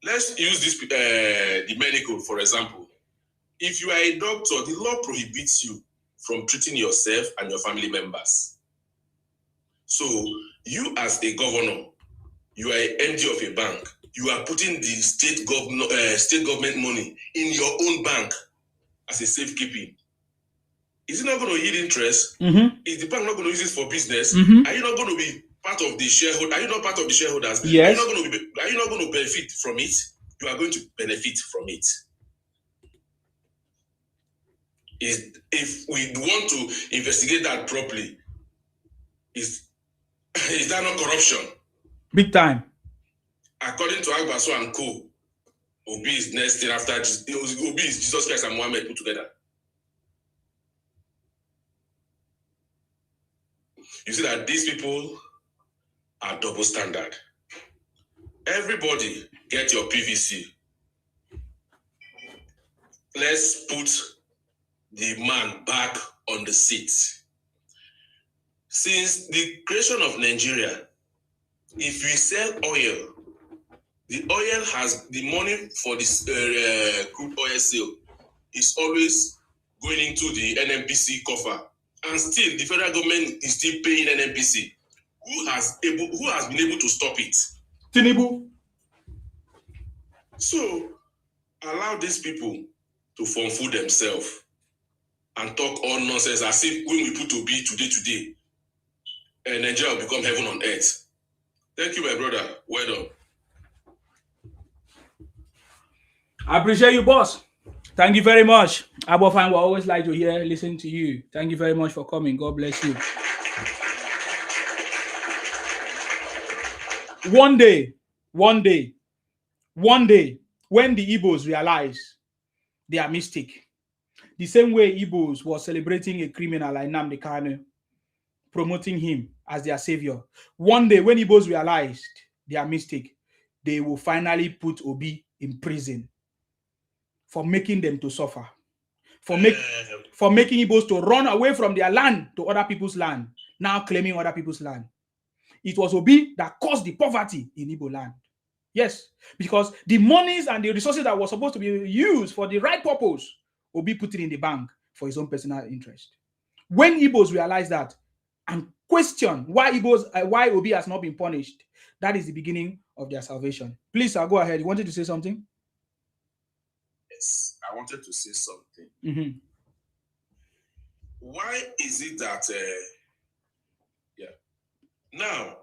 Let's use this the medical, for example. If you are a doctor, the law prohibits you from treating yourself and your family members. So you as a governor, you are an MD of a bank. You are putting the state government money in your own bank as a safekeeping. Is it not going to yield interest? Mm-hmm. Is the bank not going to use it for business? Mm-hmm. Are you not going to be part of the shareholder? Are you not part of the shareholders? Yes. Are you not going to benefit from it? You are going to benefit from it. If we want to investigate that properly, is that not corruption? Big time. According to Agbaso and Co., Obi is next thing after Obi is Jesus Christ and Muhammad put together. You see that these people are double standard. Everybody get your PVC. Let's put the man back on the seat. Since the creation of Nigeria, if we sell oil, the oil has the money for this crude oil sale is always going into the NNPC coffer. And still, the federal government is still paying NNPC. Who has been able to stop it? Tinubu. So, allow these people to form themselves and talk all nonsense as if when we put Obi today, Nigeria will become heaven on earth. Thank you, my brother. Well done. I appreciate you, boss. Thank you very much. Abofan, we always like to hear, listen to you. Thank you very much for coming. God bless you. One day, when the Igbos realize their mistake, the same way Igbos was celebrating a criminal like Nnamdi Kanu, promoting him as their savior. One day, when Igbos realized their mistake, they will finally put Obi in prison for making them to suffer, for making Igbos to run away from their land to other people's land, now claiming other people's land. It was Obi that caused the poverty in Igbo land. Yes, because the monies and the resources that were supposed to be used for the right purpose, Obi put it in the bank for his own personal interest. When Igbos realize that and question why Obi has not been punished, that is the beginning of their salvation. Please, I'll go ahead. You wanted to say something? Yes, I wanted to say something. Mm-hmm. Why is it that now,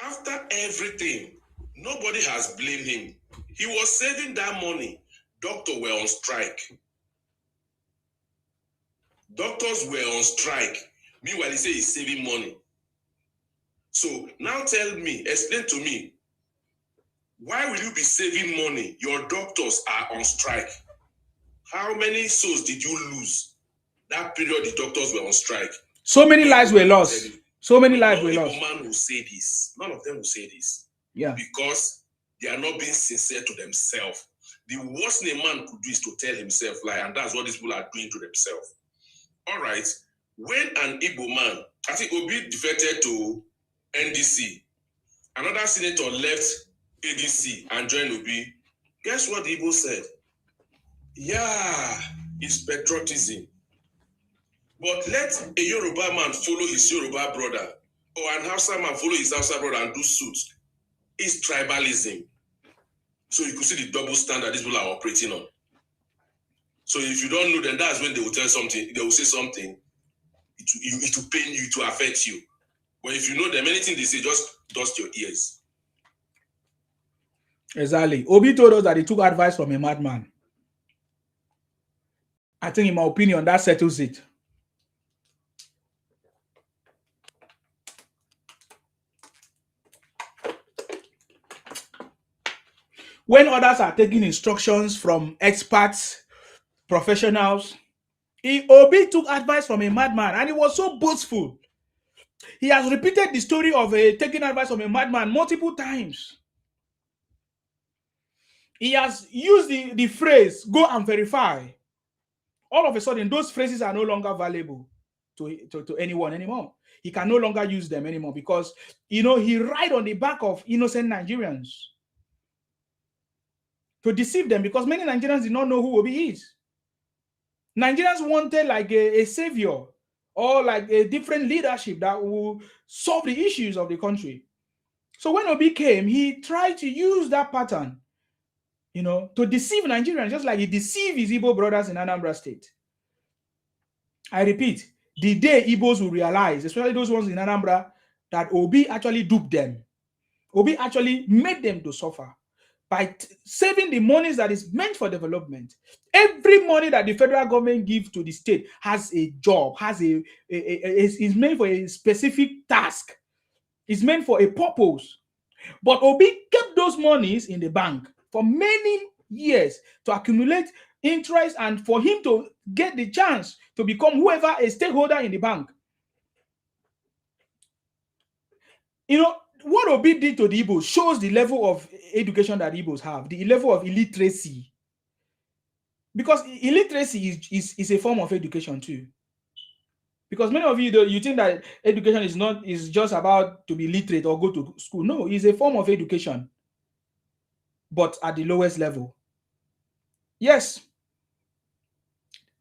after everything, nobody has blamed him. He was saving that money. Doctors were on strike. Doctors were on strike. Meanwhile, he said he's saving money. So now explain to me, why will you be saving money? Your doctors are on strike. How many souls did you lose that period the doctors were on strike? So many lives were lost. So many lives were lost. No man will say this. None of them will say this. Yeah. Because they are not being sincere to themselves. The worst thing a man could do is to tell himself lie, and that's what these people are doing to themselves. All right. When an Igbo man, I think Obi defected to NDC, another senator left ADC and joined Obi. Guess what the Igbo said? Yeah, it's patriotism. But let a Yoruba man follow his Yoruba brother, or an Hausa man follow his Hausa brother and do suits. It's tribalism. So you could see the double standard these people are operating on. So if you don't know, then that's when they will tell something. They will say something. It will pain you, to affect you. But if you know them, anything they say, just dust your ears. Exactly. Obi told us that he took advice from a madman. I think, in my opinion, that settles it. When others are taking instructions from experts, professionals, Obi took advice from a madman, and he was so boastful. He has repeated the story of taking advice from a madman multiple times. He has used the phrase, go and verify. All of a sudden, those phrases are no longer valuable to anyone anymore. He can no longer use them anymore because, he ride on the back of innocent Nigerians to deceive them, because many Nigerians did not know who Obi is. Nigerians wanted like a savior or like a different leadership that will solve the issues of the country. So when Obi came, he tried to use that pattern, to deceive Nigerians, just like he deceived his Igbo brothers in Anambra State. I repeat, the day Igbos will realize, especially those ones in Anambra, that Obi actually duped them. Obi actually made them to suffer by saving the monies that is meant for development. Every money that the federal government gives to the state has a job, is meant for a specific task. It's meant for a purpose. But Obi kept those monies in the bank for many years to accumulate interest and for him to get the chance to become whoever a stakeholder in the bank. What Obi did to the Igbos shows the level of education that Igbos have, the level of illiteracy. Because illiteracy is a form of education too. Because many of you think that education is just about to be literate or go to school. No, it's a form of education, but at the lowest level. Yes.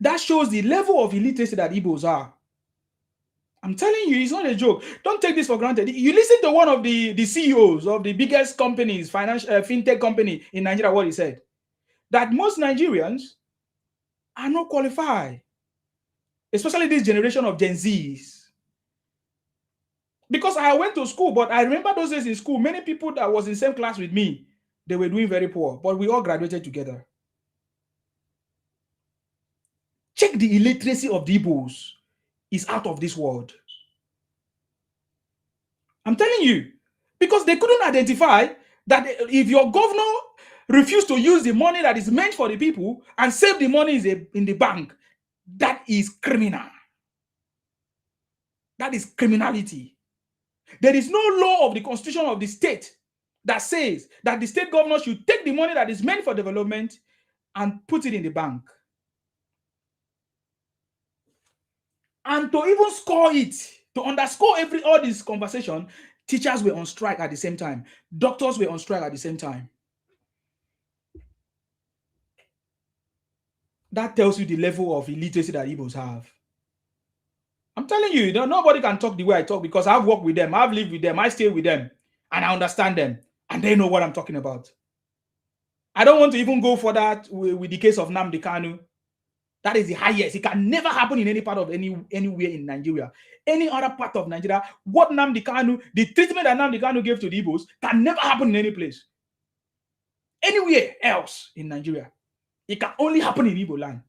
That shows the level of illiteracy that Igbos are. I'm telling you, it's not a joke. Don't take this for granted. You listen to one of the CEOs of the biggest companies, fintech company in Nigeria, what he said. That most Nigerians are not qualified. Especially this generation of Gen Zs. Because I went to school, but I remember those days in school, many people that was in the same class with me, they were doing very poor, but we all graduated together. Check the illiteracy of the Igbos. Is out of this world. I'm telling you, because they couldn't identify that if your governor refused to use the money that is meant for the people and save the money in the bank, that is criminal. That is criminality. There is no law of the constitution of the state that says that the state governor should take the money that is meant for development and put it in the bank. And to even score it, to underscore all this conversation, teachers were on strike at the same time. Doctors were on strike at the same time. That tells you the level of illiteracy that Igbos have. I'm telling you, nobody can talk the way I talk because I've worked with them, I've lived with them, I stay with them, and I understand them, and they know what I'm talking about. I don't want to even go for that with the case of Nnamdi Kanu. That is the highest. It can never happen in any part of anywhere in Nigeria. Any other part of Nigeria, what Nnamdi Kanu, the treatment that Nnamdi Kanu gave to the Igbos can never happen in any place. Anywhere else in Nigeria. It can only happen in Igbo land.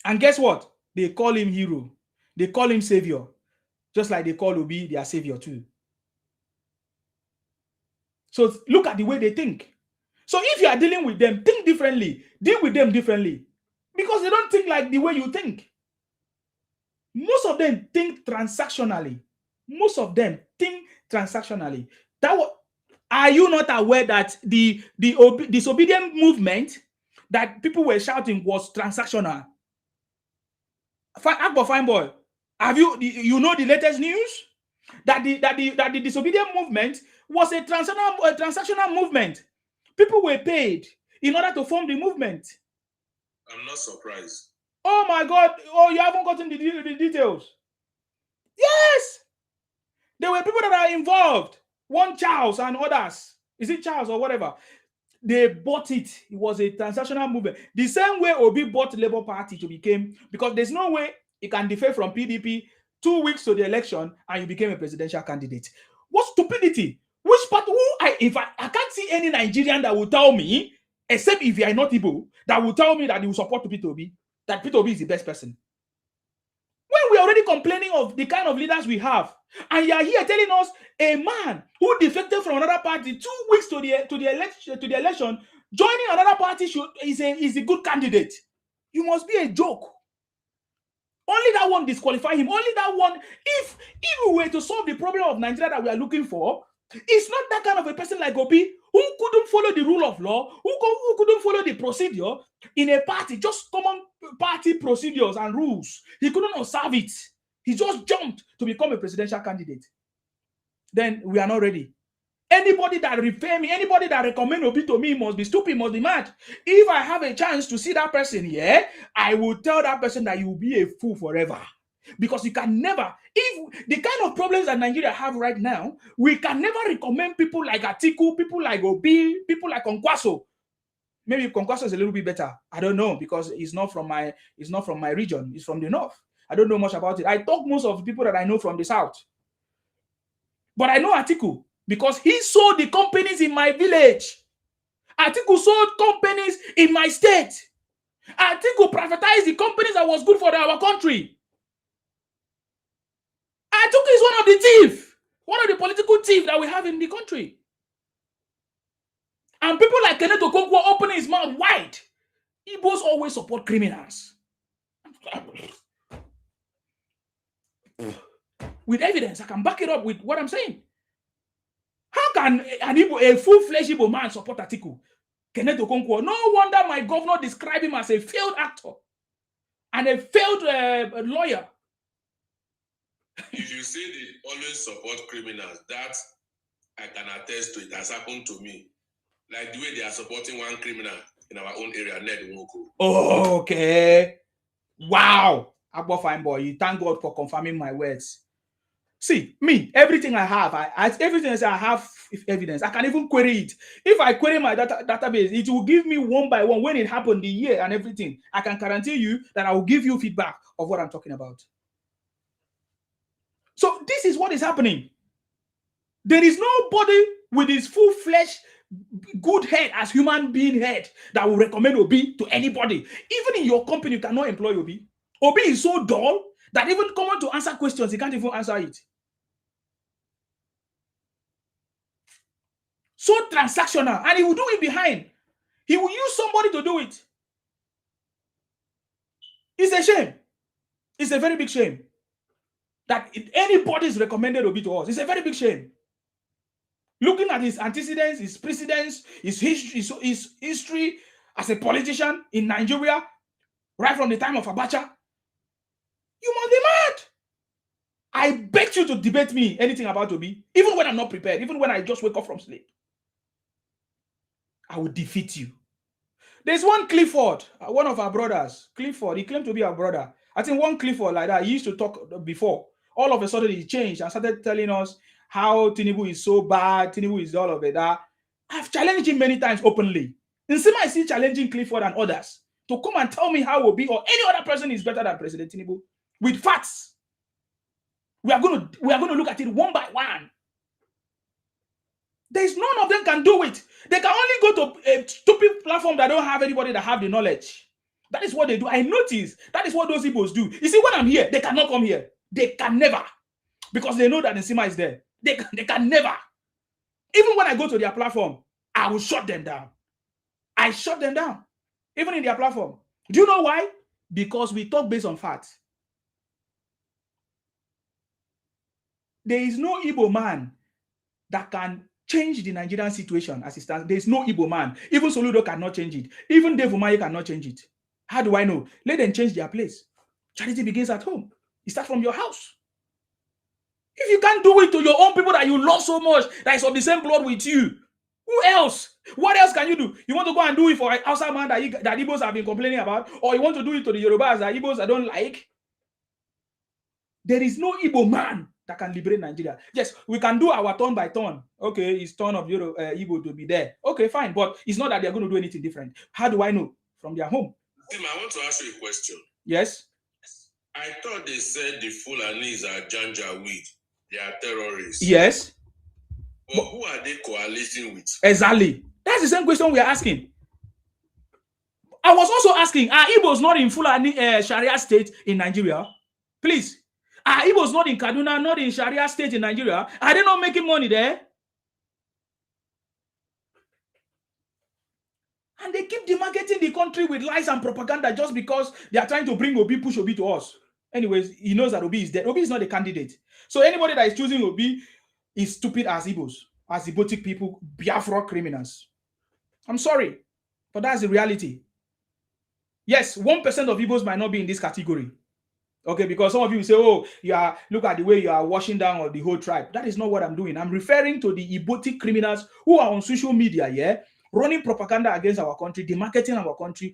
And guess what? They call him hero. They call him savior. Just like they call Obi their savior too. So look at the way they think. So if you are dealing with them, think differently. Deal with them differently. Because they don't think like the way you think. Most of them think transactionally. Most of them think transactionally. Are you not aware that the disobedient movement that people were shouting was transactional? Fine boy. Have you know the latest news? That the disobedient movement was a transactional movement. People were paid in order to form the movement. I'm not surprised. Oh my God. Oh, you haven't gotten the details. Yes. There were people that are involved. One Charles and others. Is it Charles or whatever? They bought it. It was a transactional movement. The same way Obi bought Labour Party to become, because there's no way it can differ from PDP 2 weeks to the election, and you became a presidential candidate. What stupidity! Which part? I can't see any Nigerian that will tell me, except if you are not Igbo, that will tell me that he will support Peter Obi, that Peter Obi is the best person. When we're already complaining of the kind of leaders we have, and you are here telling us a man who defected from another party 2 weeks to the election, joining another party is a good candidate. You must be a joke. Only that one disqualify him. Only that one. If we were to solve the problem of Nigeria that we are looking for, it's not that kind of a person like Obi who couldn't follow the rule of law, who couldn't follow the procedure in a party, just common party procedures and rules. He couldn't observe it. He just jumped to become a presidential candidate. Then we are not ready. Anybody that refer me, anybody that recommend Obi to me must be stupid, must be mad. If I have a chance to see that person here, I will tell that person that you will be a fool forever. Because you can never, if the kind of problems that Nigeria have right now, we can never recommend people like Atiku, people like Obi, people like Kwankwaso. Maybe Kwankwaso is a little bit better. I don't know, because it's not from my region. It's from the north. I don't know much about it. I talk most of the people that I know from the south. But I know Atiku because he sold the companies in my village. Atiku sold companies in my state. Atiku privatized the companies that was good for our country. Atiku is one of the thieves, one of the political thieves that we have in the country. And people like Kenneth Okonkwo opening his mouth wide. Igbos always support criminals. With evidence, I can back it up with what I'm saying. How can a full-fledged Igbo man support Atiku? Kenneth Okonkwo. No wonder my governor described him as a failed actor and a failed lawyer. If you say they always support criminals, that I can attest to. It has happened to me. Like the way they are supporting one criminal in our own area, Ned Nwoko. Okay. Wow. Abba fine boy. You thank God for confirming my words. See, me, everything I have, everything I have evidence. I can even query it. If I query my database, it will give me one by one when it happened, the year and everything. I can guarantee you that I will give you feedback of what I'm talking about. So this is what is happening. There is nobody with his full-fledged good head as human being head that will recommend Obi to anybody. Even in your company, you cannot employ Obi. Obi is so dull that even coming to answer questions, he can't even answer it. So transactional, and he will do it behind. He will use somebody to do it. It's a shame. It's a very big shame that anybody is recommended Obi to us. It's a very big shame. Looking at his antecedents, his precedents, his history as a politician in Nigeria, right from the time of Abacha, you must be mad. I beg you to debate me anything about Obi, even when I'm not prepared, even when I just wake up from sleep. I will defeat you. There's one Clifford, one of our brothers. Clifford, he claimed to be our brother. I think one Clifford like that, he used to talk before. All of a sudden, he changed and started telling us how Tinubu is so bad, Tinubu is all of it. I've challenged him many times openly. Nsima is still challenging Clifford and others to come and tell me how Obi or any other person is better than President Tinubu with facts. We are going to look at it one by one. There's none of them can do it. They can only go to a stupid platform that don't have anybody that have the knowledge. That is what they do. I notice that is what those Igbos do. You see, when I'm here, they cannot come here. They can never. Because they know that Nsima is there. They can never. Even when I go to their platform, I will shut them down. I shut them down. Even in their platform. Do you know why? Because we talk based on facts. There is no Igbo man that can change the Nigerian situation as it stands. There is no Igbo man. Even Soludo cannot change it. Even Dave Umahi cannot change it. How do I know? Let them change their place. Charity begins at home. It starts from your house. If you can't do it to your own people that you love so much, that is of the same blood with you, who else? What else can you do? You want to go and do it for an outside man that Igbos have been complaining about? Or you want to do it to the Yorubas that Igbos don't like? There is no Igbo man that can liberate Nigeria. Yes, we can do our turn by turn. Okay, it's turn of Igbo to be there. Okay, fine. But it's not that they're going to do anything different. How do I know? From their home. Tim, I want to ask you a question. Yes? I thought they said the Fulanis are Janjaweed. They are terrorists. Yes. But who are they coaliting with? Exactly. That's the same question we are asking. I was also asking, are Igbos not in Fulani Sharia state in Nigeria? Please. Are Igbos not in Kaduna, not in Sharia state in Nigeria? Are they not making money there? And they keep demarcating the country with lies and propaganda just because they are trying to bring Obi, push Obi to us. Anyways, he knows that Obi is dead. Obi is not a candidate. So anybody that is choosing Obi is stupid as Igbos, as Igbotic people, Biafra criminals. I'm sorry, but that's the reality. Yes, 1% of Igbos might not be in this category. Okay, because some of you say, oh, look at the way you are washing down the whole tribe. That is not what I'm doing. I'm referring to the Igbotic criminals who are on social media, running propaganda against our country, demarketing our country.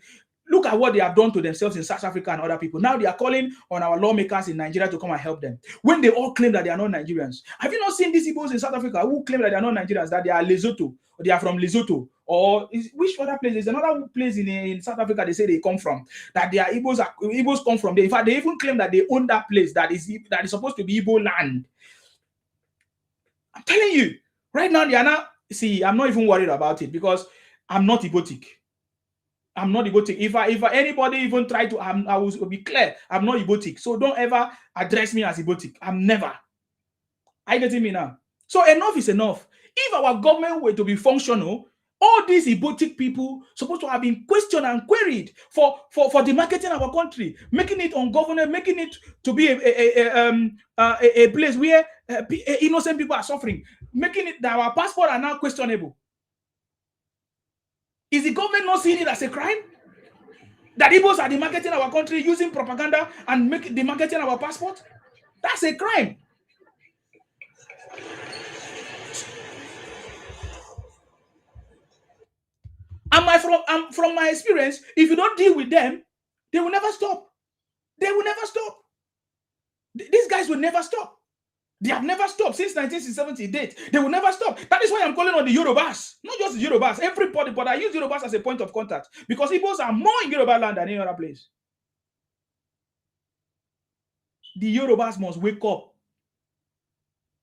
Look at what they have done to themselves in South Africa and other people. Now they are calling on our lawmakers in Nigeria to come and help them. When they all claim that they are not Nigerians. Have you not seen these Igbos in South Africa who claim that they are not Nigerians, that they are Lesotho, or they are from Lesotho? Or which other place? There's another place in South Africa they say they come from, that they are Igbos come from there. In fact, they even claim that they own that place that is supposed to be Igbo land. I'm telling you, right now, they are not. See, I'm not even worried about it because I'm not Igbotic. I'm not Igbotic. If anybody even try to, I will be clear. I'm not Igbotic. So don't ever address me as Igbotic. I'm never. Are you getting me now? So enough is enough. If our government were to be functional, all these Igbotic people supposed to have been questioned and queried for demarketing our country, making it ungovernable, making it to be a place where innocent people are suffering, making it that our passports are now questionable. Is the government not seeing it as a crime? That Igbos are demarketing our country using propaganda and demarketing our passport? That's a crime. And from my experience, if you don't deal with them, they will never stop. They will never stop. These guys will never stop. They have never stopped since 1970 date. They will never stop. That is why I'm calling on the Yorubas. Not just the Yorubas, everybody, but I use Yorubas as a point of contact because Igbos are more in Yoruba land than any other place. The Yorubas must wake up.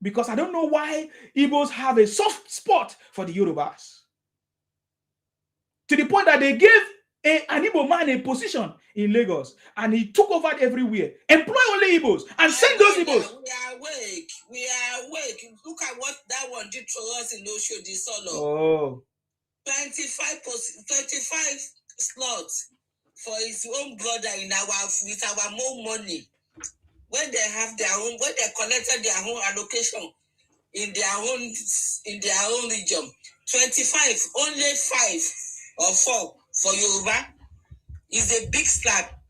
Because I don't know why Igbos have a soft spot for the Yorubas. To the point that they gave an Igbo man a position in Lagos and he took over everywhere. Employ only Igbos and send those Igbos. We are awake. We are awake. Look at what that one did for us in Oshodi Solo. Oh. 25 slots for his own brother with our more money. When they have their own, when they collected their own allocation in their own region, 25, only 5 or 4 for Yoruba is a big slap.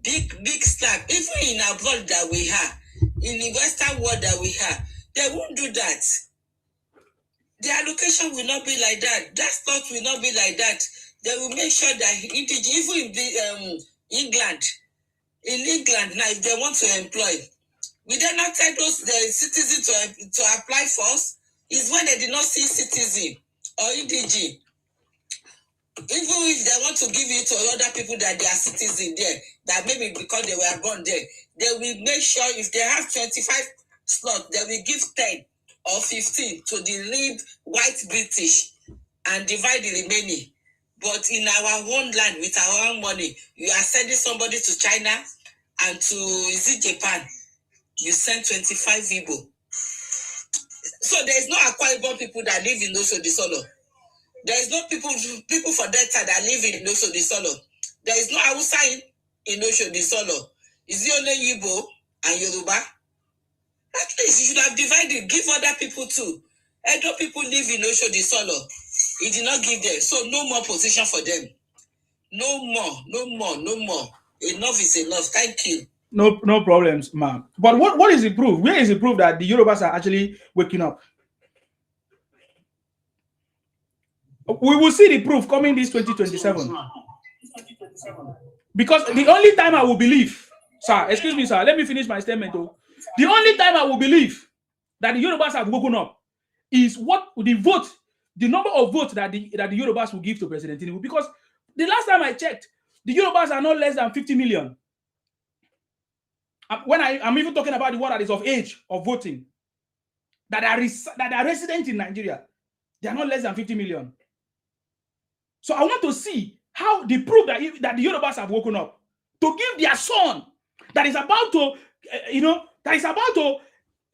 Big slap. Even in our blood that we have, in the Western world that we have, they won't do that. The allocation will not be like that. That slot will not be like that. They will make sure that even in England now, if they want to employ, we did not tell those the citizens to apply first. Is when they did not see citizen or EDG. Even if they want to give it to other people that they are citizens there, that maybe because they were born there, they will make sure if they have 25 slots, they will give 10 or 15 to the white British and divide the remaining. But in our own land, with our own money, you are sending somebody to China and to Japan. You send 25 Igbo. So there is no Akwa Ibom people that live in Oshodi Solo. There is no people for Delta that live in Oshodi Solo. There is no Hausa in Oshodi Solo. Is it only Igbo and Yoruba? At least you should have divided, give other people too. Edo people live in Oshodi Solo. He did not give them. So no more position for them. No more. Enough is enough. Thank you. No problems, ma'am. But what is the proof? Where is the proof that the Yorubas are actually waking up? We will see the proof coming this 2027. Because the only time I will believe, sir, excuse me, sir, let me finish my statement. Though. The only time I will believe that the Yorubas have woken up is what the number of votes that the Yorubas will give to President Tinubu. Because the last time I checked, the Yorubas are not less than 50 million. When I'm even talking about the one that is of age of voting, that are resident in Nigeria, they are not less than 50 million. So I want to see how the proof that the Yorubas have woken up to give their son that is about to,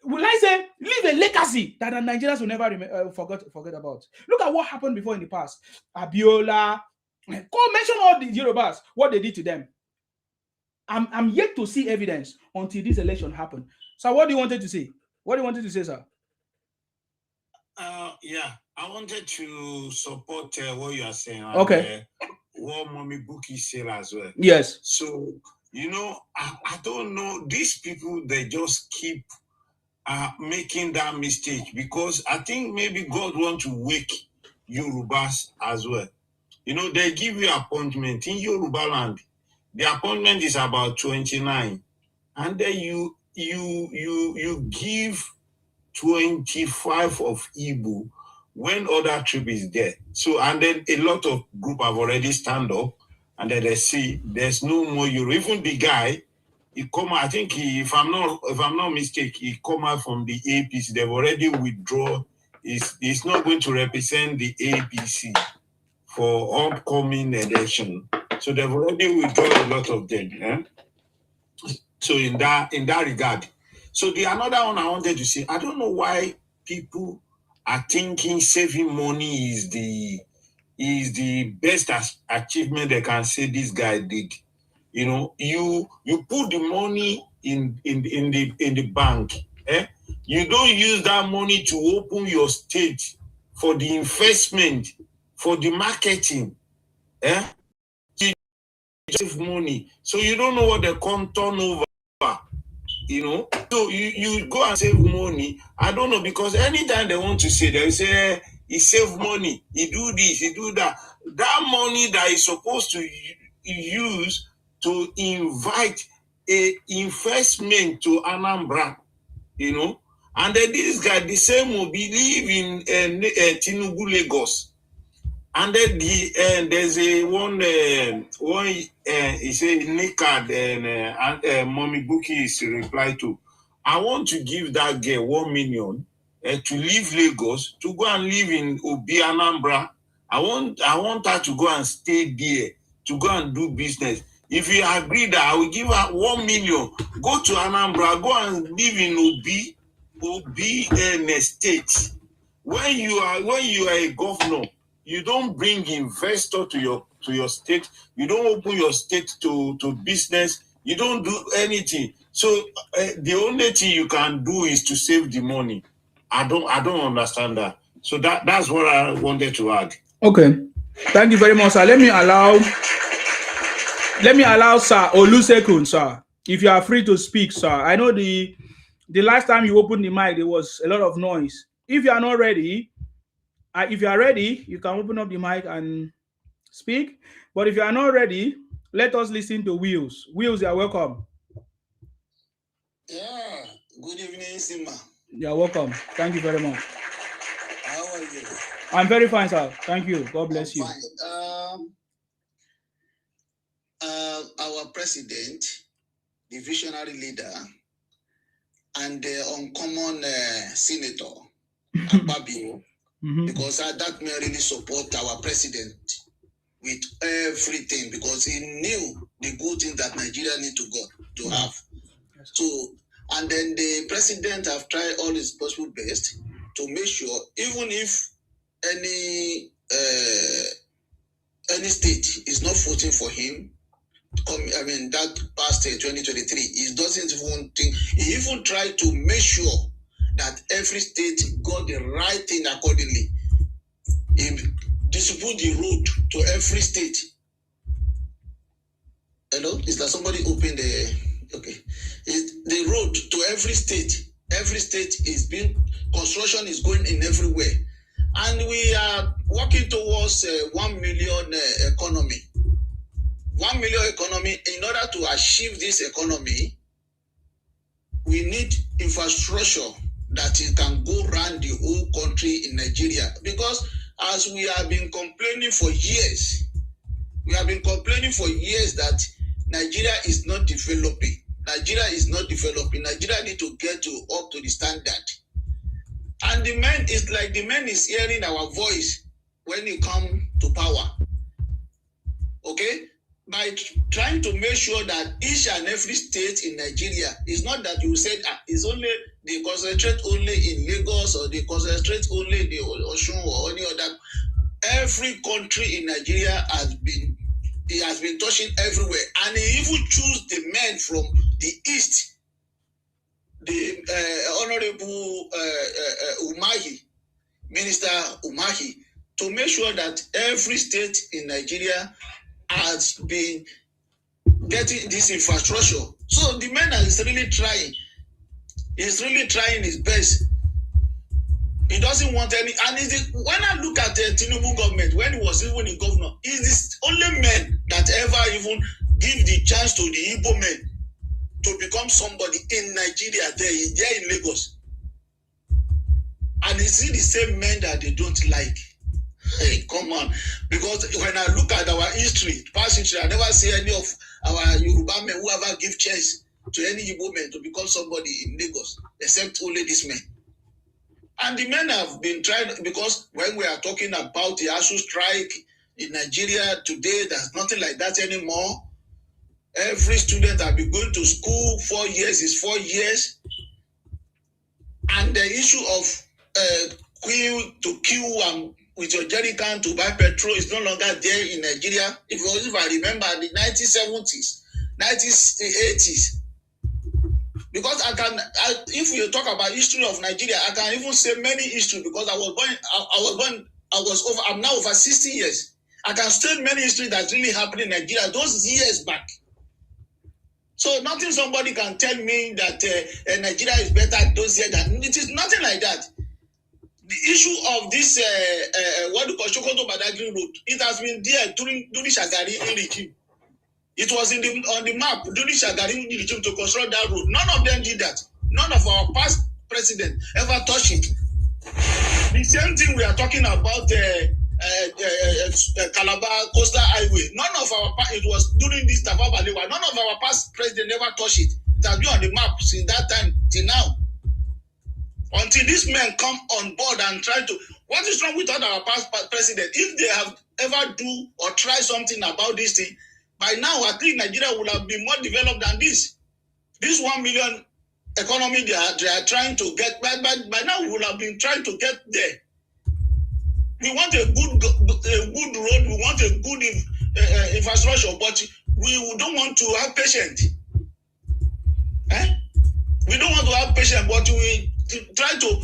will I say, leave a legacy that the Nigerians will never forget about. Look at what happened before in the past. Abiola, mention all the Yorubas, what they did to them. I'm yet to see evidence until this election happened. So what do you wanted to say? What do you wanted to say, sir? Yeah, I wanted to support what you are saying. Okay. What Mommy Bookie said as well. Yes. So, I don't know. These people, they just keep making that mistake because I think maybe God wants to wake Yorubas as well. They give you appointment in Yoruba land. The appointment is about 29, and then you give 25 of Igbo when other trip is there. So, and then a lot of group have already stand up, and then they see there's no more Yoruba. Even the guy, he come. I think if I'm not mistaken, he come out from the APC. They've already withdrawn. He's not going to represent the APC for upcoming election. So they've already withdrawn a lot of them. Eh? So in that regard. So the another one I wanted to say, I don't know why people are thinking saving money is the best achievement they can say this guy did. You put the money in the bank. You don't use that money to open your state for the investment, for the marketing. You save money. So you don't know what they come turnover. So you go and save money. I don't know, because anytime they want to say, they say he save money, he do this, he do that. That money that is supposed to use to invite a investment to Anambra, and then this guy, the same will believe in Tinubu Lagos. And then there's a one he said Nikad and Mommy Bookie is reply to. I want to give that girl 1 million to leave Lagos to go and live in Obi Anambra. I want her to go and stay there to go and do business. If you agree that I will give her 1 million, go to Anambra, go and live in Obi state. When you are a governor, you don't bring investor to your state. You don't open your state to business. You don't do anything. So the only thing you can do is to save the money. I don't understand that. So that's what I wanted to add. Okay, thank you very much, sir. Let me allow Sir Olusekun, sir, if you are free to speak, sir. I know the last time you opened the mic, there was a lot of noise. If you are not ready, if you are ready, you can open up the mic and speak. But if you are not ready, let us listen to Wheels. Wheels, you are welcome. Yeah, good evening, Sima. You are welcome. Thank you very much. How are you? I'm very fine, sir. Thank you. God bless you. Our president, the visionary leader, and the uncommon senator, Akpabio, because that man really support our president with everything, because he knew the good thing that Nigeria need to have. So, and then the president have tried all his possible best to make sure, even if any state is not voting for him, that past 2023, he doesn't even think. He even tried to make sure that every state got the right thing accordingly. He distribute the road to every state. Hello, is that somebody open the? Okay, the road to every state. Every state is being construction is going in everywhere, and we are working towards 1 million economy. 1 million economy. In order to achieve this economy, we need infrastructure that it can go around the whole country in Nigeria. Because as we have been complaining for years, that Nigeria is not developing. Nigeria is not developing. Nigeria need to get up to the standard. And the man is like the man is hearing our voice when you come to power. Okay? By trying to make sure that each and every state in Nigeria is not that you said it's only they concentrate only in Lagos or they concentrate only in the Osun or any other. Every country in Nigeria has been touching everywhere, and he even choose the men from the east, the Honorable Umahi, Minister Umahi, to make sure that every state in Nigeria has been getting this infrastructure. So the man is really trying. He's really trying his best. He doesn't want any. And when I look at the Tinubu government, when he was even in governor, he's the only man that ever even give the chance to the Igbo men to become somebody in Nigeria. They're in Lagos. And you see the same men that they don't like. Hey, come on. Because when I look at our history, past history, I never see any of our Yoruba men who ever give chance to any Igbo men to become somebody in Lagos, except only this man. And the men have been trying, because when we are talking about the ASU strike in Nigeria today, there's nothing like that anymore. Every student has been going to school, 4 years is 4 years. And the issue of queue with your jerry can to buy petrol is no longer there in Nigeria. If I remember the 1970s, 1980s, because if you talk about history of Nigeria, I can even say many history because I'm now over 60 years. I can state many history that's really happened in Nigeria those years back. So nothing somebody can tell me that Nigeria is better those years. It is nothing like that. The issue of this what we call Sokoto Badagry Road, it has been there during Shagari regime. It was on the map during Shagari regime to construct that road. None of them did that. None of our past presidents ever touched it. The same thing we are talking about Calabar Coastal Highway. None of our it was during this Tafa Balewa. None of our past presidents ever touched it. It has been on the map since that time till now. Until these men come on board and try to. What is wrong with all our past presidents? If they have ever do or try something about this thing, by now at least Nigeria would have been more developed than this. This 1 million economy they are trying to get, by now we would have been trying to get there. We want a good road, we want a good infrastructure, but we don't want to have patience. We don't want to have patience, but we try to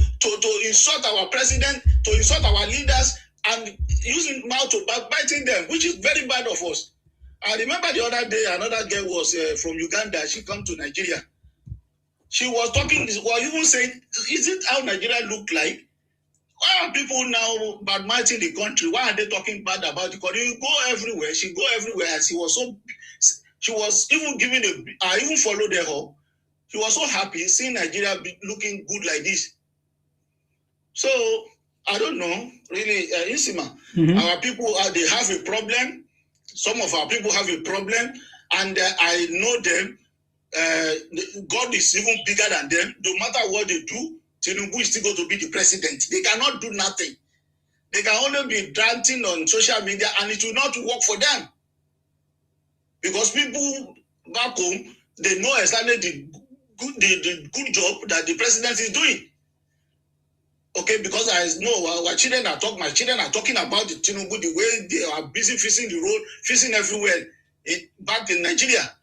insult our president, to insult our leaders, and using mouth to biting them, which is very bad of us. I remember the other day, another girl was from Uganda. She come to Nigeria. She was talking, well, even saying, is it how Nigeria look like? Why are people now bad-mouthing the country? Why are they talking bad about the country? You go everywhere. She go everywhere, and she was even giving I even followed her home. She was so happy seeing Nigeria looking good like this. So, I don't know, really, Isima, our people, they have a problem. Some of our people have a problem, and I know them. God is even bigger than them. No matter what they do, Tinubu is still going to be the president. They cannot do nothing. They can only be ranting on social media, and it will not work for them. Because people back home, they know exactly the good job that the president is doing. Okay, because I know my children are talking about the Tinubu, the way they are busy fixing the road, fixing everywhere back in Nigeria.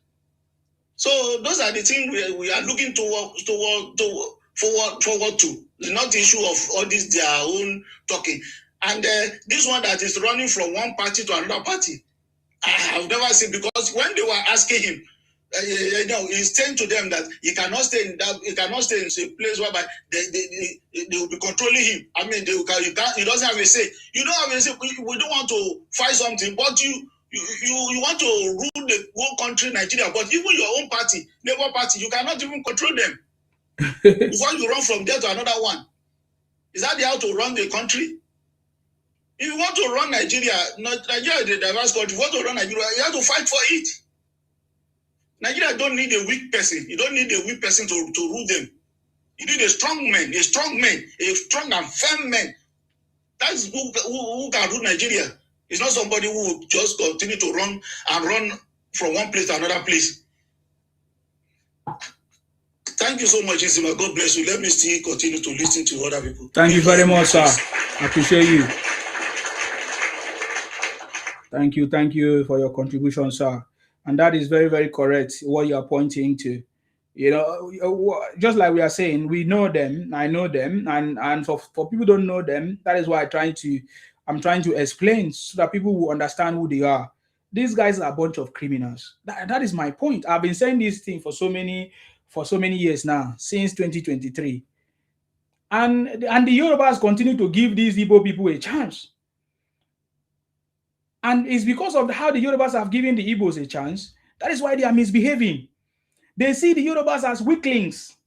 So those are the things we are looking forward to. It's not the issue of all this their own talking. And this one that is running from one party to another party, I have never seen, because when they were asking him, he's saying to them that he cannot stay in a place whereby they will be controlling him. I mean, he doesn't have a say. You don't have a say. We don't want to fight something, but you want to rule the whole country, Nigeria. But even your own party, Labour Party, you cannot even control them. Before you run from there to another one, is that how to run the country? If you want to run Nigeria is a diverse country. If you want to run Nigeria, you have to fight for it. Nigeria don't need a weak person. You don't need a weak person to rule them. You need a strong man, a strong and firm man. That's who can rule Nigeria. It's not somebody who will just continue to run from one place to another place. Thank you so much, Isima. God bless you. Let me still continue to listen to other people. Thank you very much, sir. I appreciate you. Thank you for your contribution, sir. And that is very, very correct, what you are pointing to. You know, just like we are saying, we know them, I know them, and for people who don't know them, that is why I'm trying to explain so that people will understand who they are. These guys are a bunch of criminals. That is my point. I've been saying this thing for so many years now, since 2023. And the Yorubas continue to give these Igbo people a chance. And it's because of how the Yorubas have given the Igbos a chance. That is why they are misbehaving. They see the Yorubas as weaklings.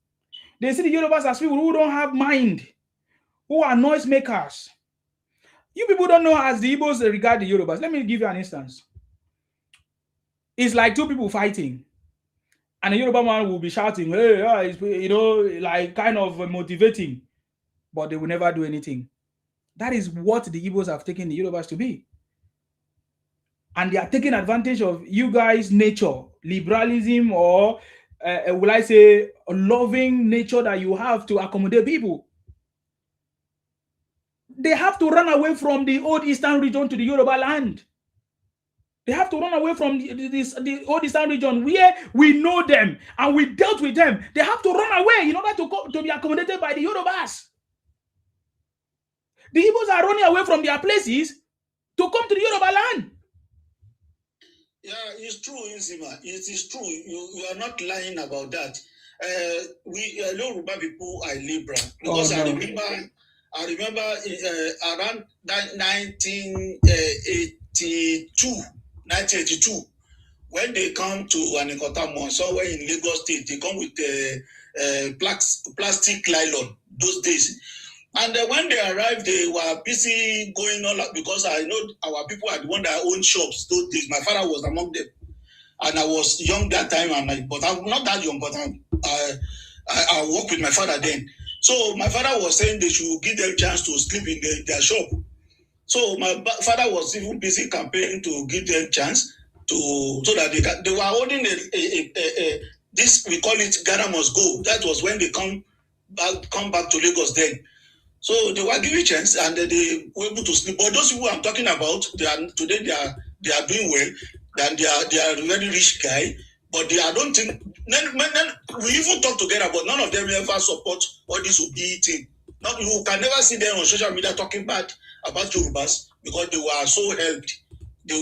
They see the Yorubas as people who don't have mind, who are noisemakers. You people don't know as the Igbos regard the Yorubas. Let me give you an instance. It's like two people fighting. And the Yoruba man will be shouting, hey, you know, like kind of motivating. But they will never do anything. That is what the Igbos have taken the Yorubas to be. And they are taking advantage of you guys' nature, liberalism, or will I say, a loving nature that you have to accommodate people. They have to run away from the old Eastern region to the Yoruba land. They have to run away from the old Eastern region where we know them and we dealt with them. They have to run away in order to be accommodated by the Yorubas. The Igbos are running away from their places to come to the Yoruba land. Yeah, it's true, Inzima. It is true. You are not lying about that. We Yoruba people are liberal because I remember around 1982, when they come to Anikotamu, somewhere in Lagos State, they come with plastic nylon those days. And when they arrived, they were busy going all out because I know our people are the one that own shops those days. My father was among them. And I was young that time, but I'm not that young, but I worked with my father then. So my father was saying they should give them a chance to sleep in their shop. So my father was even busy campaigning to give them a chance so that they were holding this, we call it Ghana must go. That was when they come back to Lagos then. So they were given a chance and they were able to sleep. But those people I'm talking about, they are doing well. And they are very rich guy. But I don't think we even talk together, but none of them ever support all this Obi thing. You can never see them on social media talking bad about Yorubas because they were so helped. They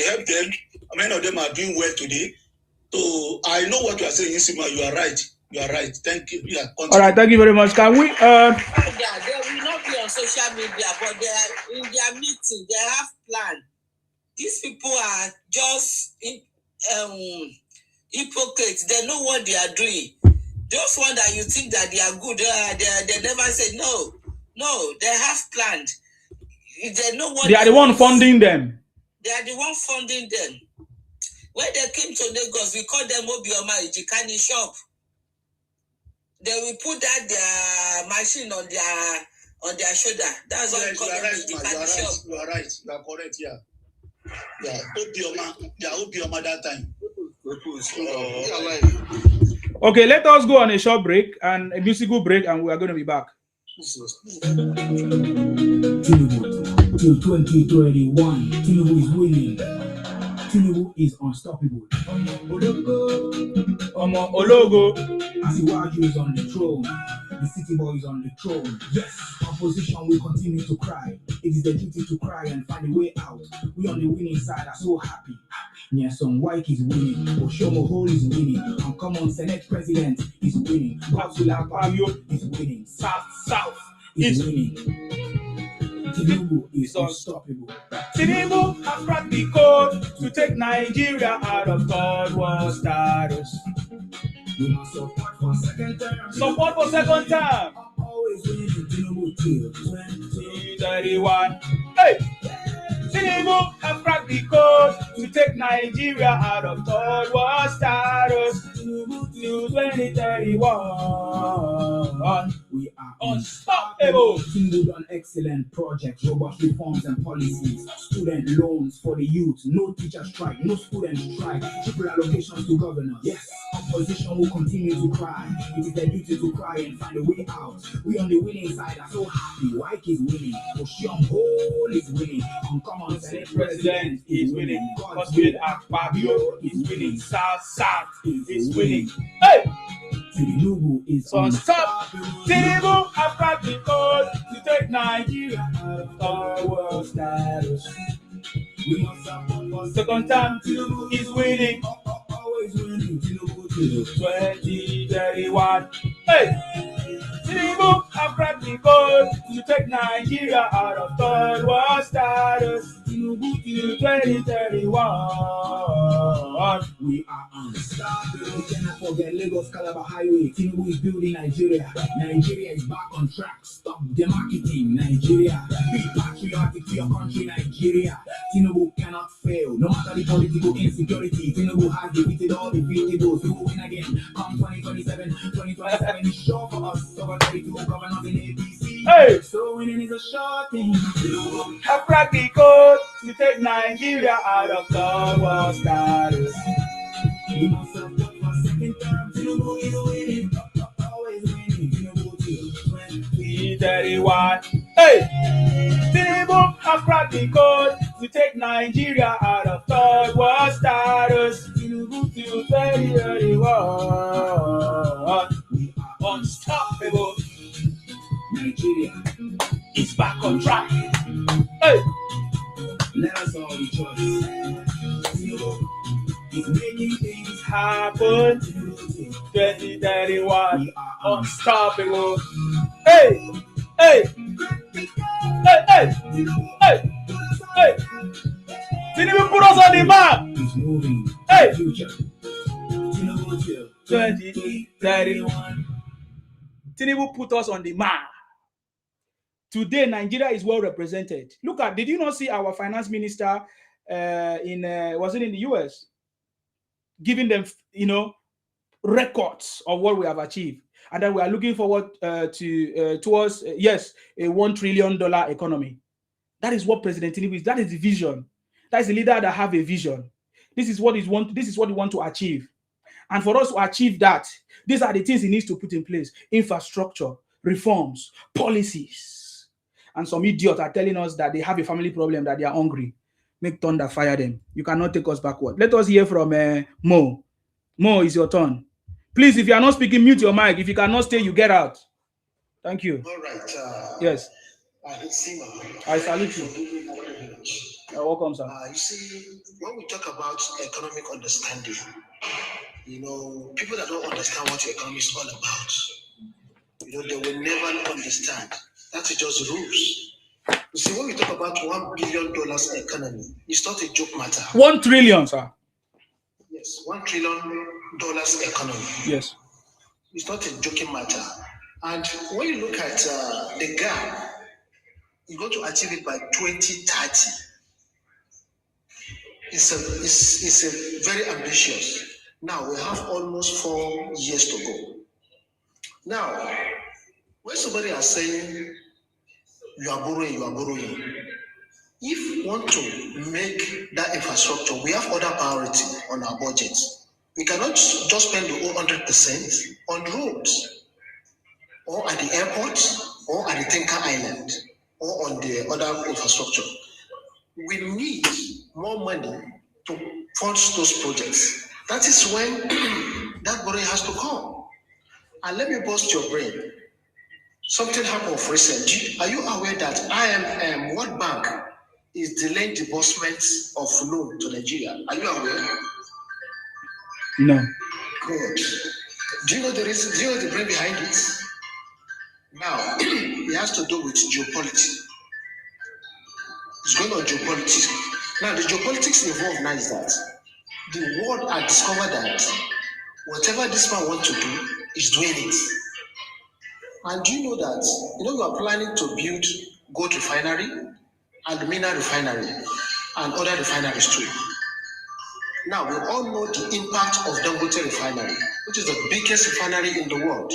helped them. Many of them are doing well today. So I know what you are saying, Isima. You are right. You are right. Thank you. Yeah, all right, thank you very much. Can we Yeah, they will not be on social media, but they are in their meeting. They have plan. These people are just hypocrites. They know what they are doing. Those ones that you think that they are good, they never say no. No, they have planned. They know what they are the one funding them. They are the one funding them. When they came to Lagos, we call them Obioma Ijikani shop. They will put that their machine on their shoulder. That's why we call them Ijikani shop. You are right. You are correct. Yeah. Yeah, Obioma that time. Okay, let us go on a short break and a musical break, and we are going to be back. Tinubu till 2031. Tinubu is winning. Tinubu is unstoppable. Ologo. Asiwaju is on the throne. The city boy is on the throne. Yes, opposition will continue to cry. It is their duty to cry and find a way out. We on the winning side are so happy. Nyesom White is winning. Oshomo Hole is winning. Uncommon Senate President is winning. Godzilla Pabio is winning. South is winning. Tinubu is unstoppable. Tinubu has cracked the code to take Nigeria out of third world status. We must support for second term. Support for second term. Always winning Tinubu till 2031. Hey! Tinubu have cracked the code to take Nigeria out of third world status to 2031. We are unstoppable. Tinubu done excellent projects, robust reforms and policies, student loans for the youth, no teacher strike, no student strike, triple allocations to governors. Yes, opposition will continue to cry. It is their duty to cry and find a way out. We on the winning side are so happy. White is winning, Ocean Hole is winning, Uncommon Senate President is winning, Godswill Akpabio is winning, South is winning. Hey! Tinubu is on top. Tinubu have cracked the code to take Nigeria out of third world status. We must support for second time. Tinubu is winning, always winning. Tinubu 2031. Hey! Tinubu have cracked the code to take Nigeria out of third world status. Tinubu 2031. We are unstoppable. We cannot forget Lagos Calabar Highway. Tinubu is building Nigeria. Nigeria is back on track. Stop the marketing, Nigeria. Be patriotic to your country, Nigeria. Tinubu cannot fail. No matter the political insecurity, Tinubu has defeated all the vehicles. We will win again. Come 2027, 2027 is sure for us. So we're ready to governors in ABC. Hey! So winning is a sure thing. Have cracked the code to take Nigeria out of third world status. We must support for second term. Tinubu is winning. Always winning. Tinubu 2031. Hey! Tinubu have cracked the code to take Nigeria out of third world status. Tinubu 2031. We are unstoppable. Nigeria is back on track. Hey! Let us all rejoice. Tinubu is making things happen. 2031. We are unstoppable. Hey! Hey! Hey! Hey! Hey! Hey! Tinubu put us on the map. He's moving. Hey! Tinubu 2031. Tinubu put us on the map. Today, Nigeria is well represented. Look at, did you not see our finance minister was it in the US? Giving them, records of what we have achieved. And then we are looking forward towards a $1 trillion economy. That is what President Tinubu is. That is the vision. That is the leader that have a vision. This is what he want to achieve. And for us to achieve that, these are the things he needs to put in place: infrastructure, reforms, policies. And some idiots are telling us that they have a family problem, that they are hungry. Make thunder fire them. You cannot take us backward. Let us hear from Mo. Mo, it's your turn. Please, if you are not speaking, mute your mic. If you cannot stay, you get out. Thank you. All right. Yes. I salute you. You're welcome, sir. You see, when we talk about economic understanding, people that don't understand what your economy is all about, they will never understand. That is just rules. You see, when we talk about $1 billion economy, it's not a joke matter. 1 trillion, sir. Yes, $1 trillion economy. Yes. It's not a joking matter. And when you look at the gap, you're going to achieve it by 2030. It's a very ambitious. Now we have almost 4 years to go. Now, when somebody is saying you are borrowing. If we want to make that infrastructure, we have other priority on our budget. We cannot just spend the whole 100% on roads, or at the airport, or at the Tinker Island, or on the other infrastructure. We need more money to fund those projects. That is when that borrowing has to come. And let me bust your brain. Something happened of recent. Are you aware that IMF, World Bank, is delaying disbursements of loan to Nigeria? Are you aware? No. Good. Do you know the reason? Do you know the brain behind it? Now, it has to do with geopolitics. It's going on geopolitics. Now, the geopolitics involved now is that the world has discovered that whatever this man wants to do, is doing it. And do you know that, we are planning to build gold refinery and mineral refinery. and other refineries too. Now, we all know the impact of Dangote refinery, which is the biggest refinery in the world.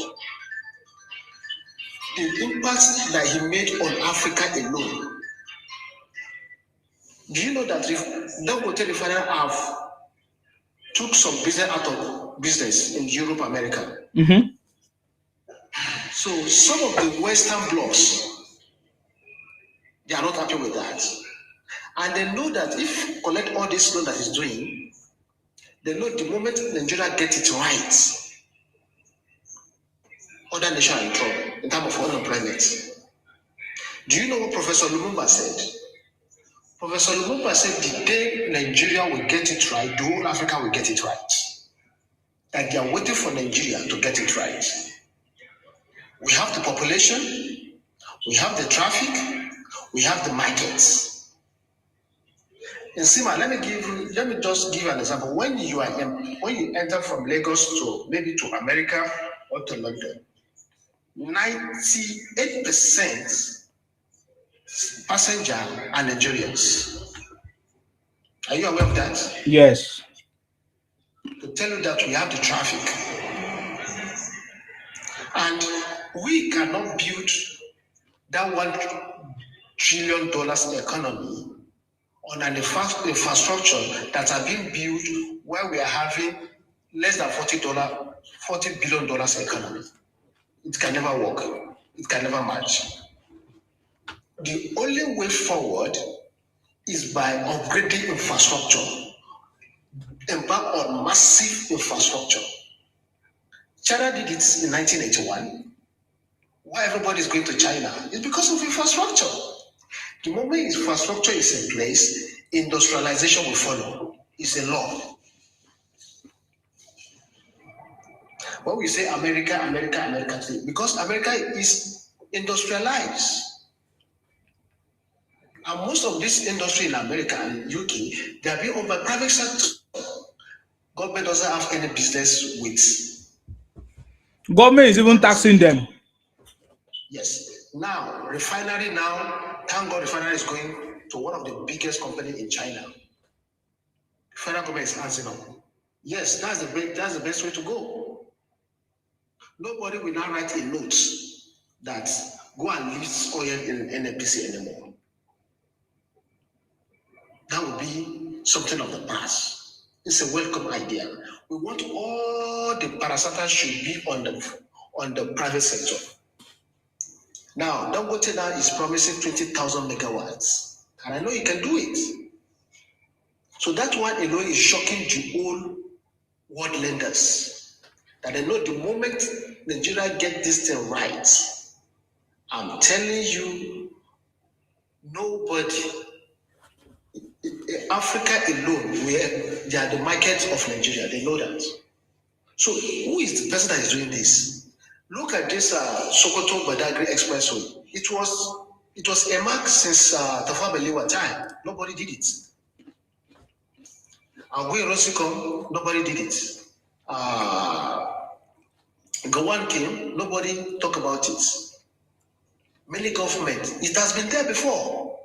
The impact that he made on Africa alone. Do you know that if Dangote refinery have took some business out of business in Europe, America? Mm-hmm. So some of the Western blocs, they are not happy with that. And they know that if collect all this loan that he's doing, they know the moment Nigeria gets it right, other nations are in trouble in terms of unemployment. Do you know what Professor Lumumba said? Professor Lumumba said the day Nigeria will get it right, the whole Africa will get it right. That they are waiting for Nigeria to get it right. We have the population, we have the traffic, we have the markets. In Sima, let me just give an example. When you enter from Lagos to maybe to America or to London, 98% passenger are Nigerians. Are you aware of that? Yes. To tell you that we have the traffic. And we cannot build that $1 trillion economy on an infrastructure that are being built where we are having less than $40 billion economy. It can never work. It can never match. The only way forward is by upgrading infrastructure. Embark on massive infrastructure. China did it in 1981. Why everybody is going to China? It's because of infrastructure. The moment infrastructure is in place, industrialization will follow. It's a law. When we say America, because America is industrialized. And most of this industry in America and UK, they are being owned by private sector. Government doesn't have any business with. Government is even taxing them. Yes. Now, refinery now, thank God refinery is going to one of the biggest companies in China. Federal government is answering up. Yes, that's the best way to go. Nobody will now write a note that go and lift oil in NNPC anymore. That would be something of the past. It's a welcome idea. We want all the parastatals should be on the private sector. Now, Dangote now is promising 20,000 megawatts. And I know you can do it. So that one alone is shocking the whole world lenders. That they know the moment Nigeria get this thing right, I'm telling you, nobody, Africa alone, they are the market of Nigeria. They know that. So who is the person that is doing this? Look at this Sokoto Badagry Expressway. It was a mark since Tafawa Balewa time. Nobody did it. Agui Rosikom, nobody did it. Gawan came, nobody talk about it. Many government, it has been there before.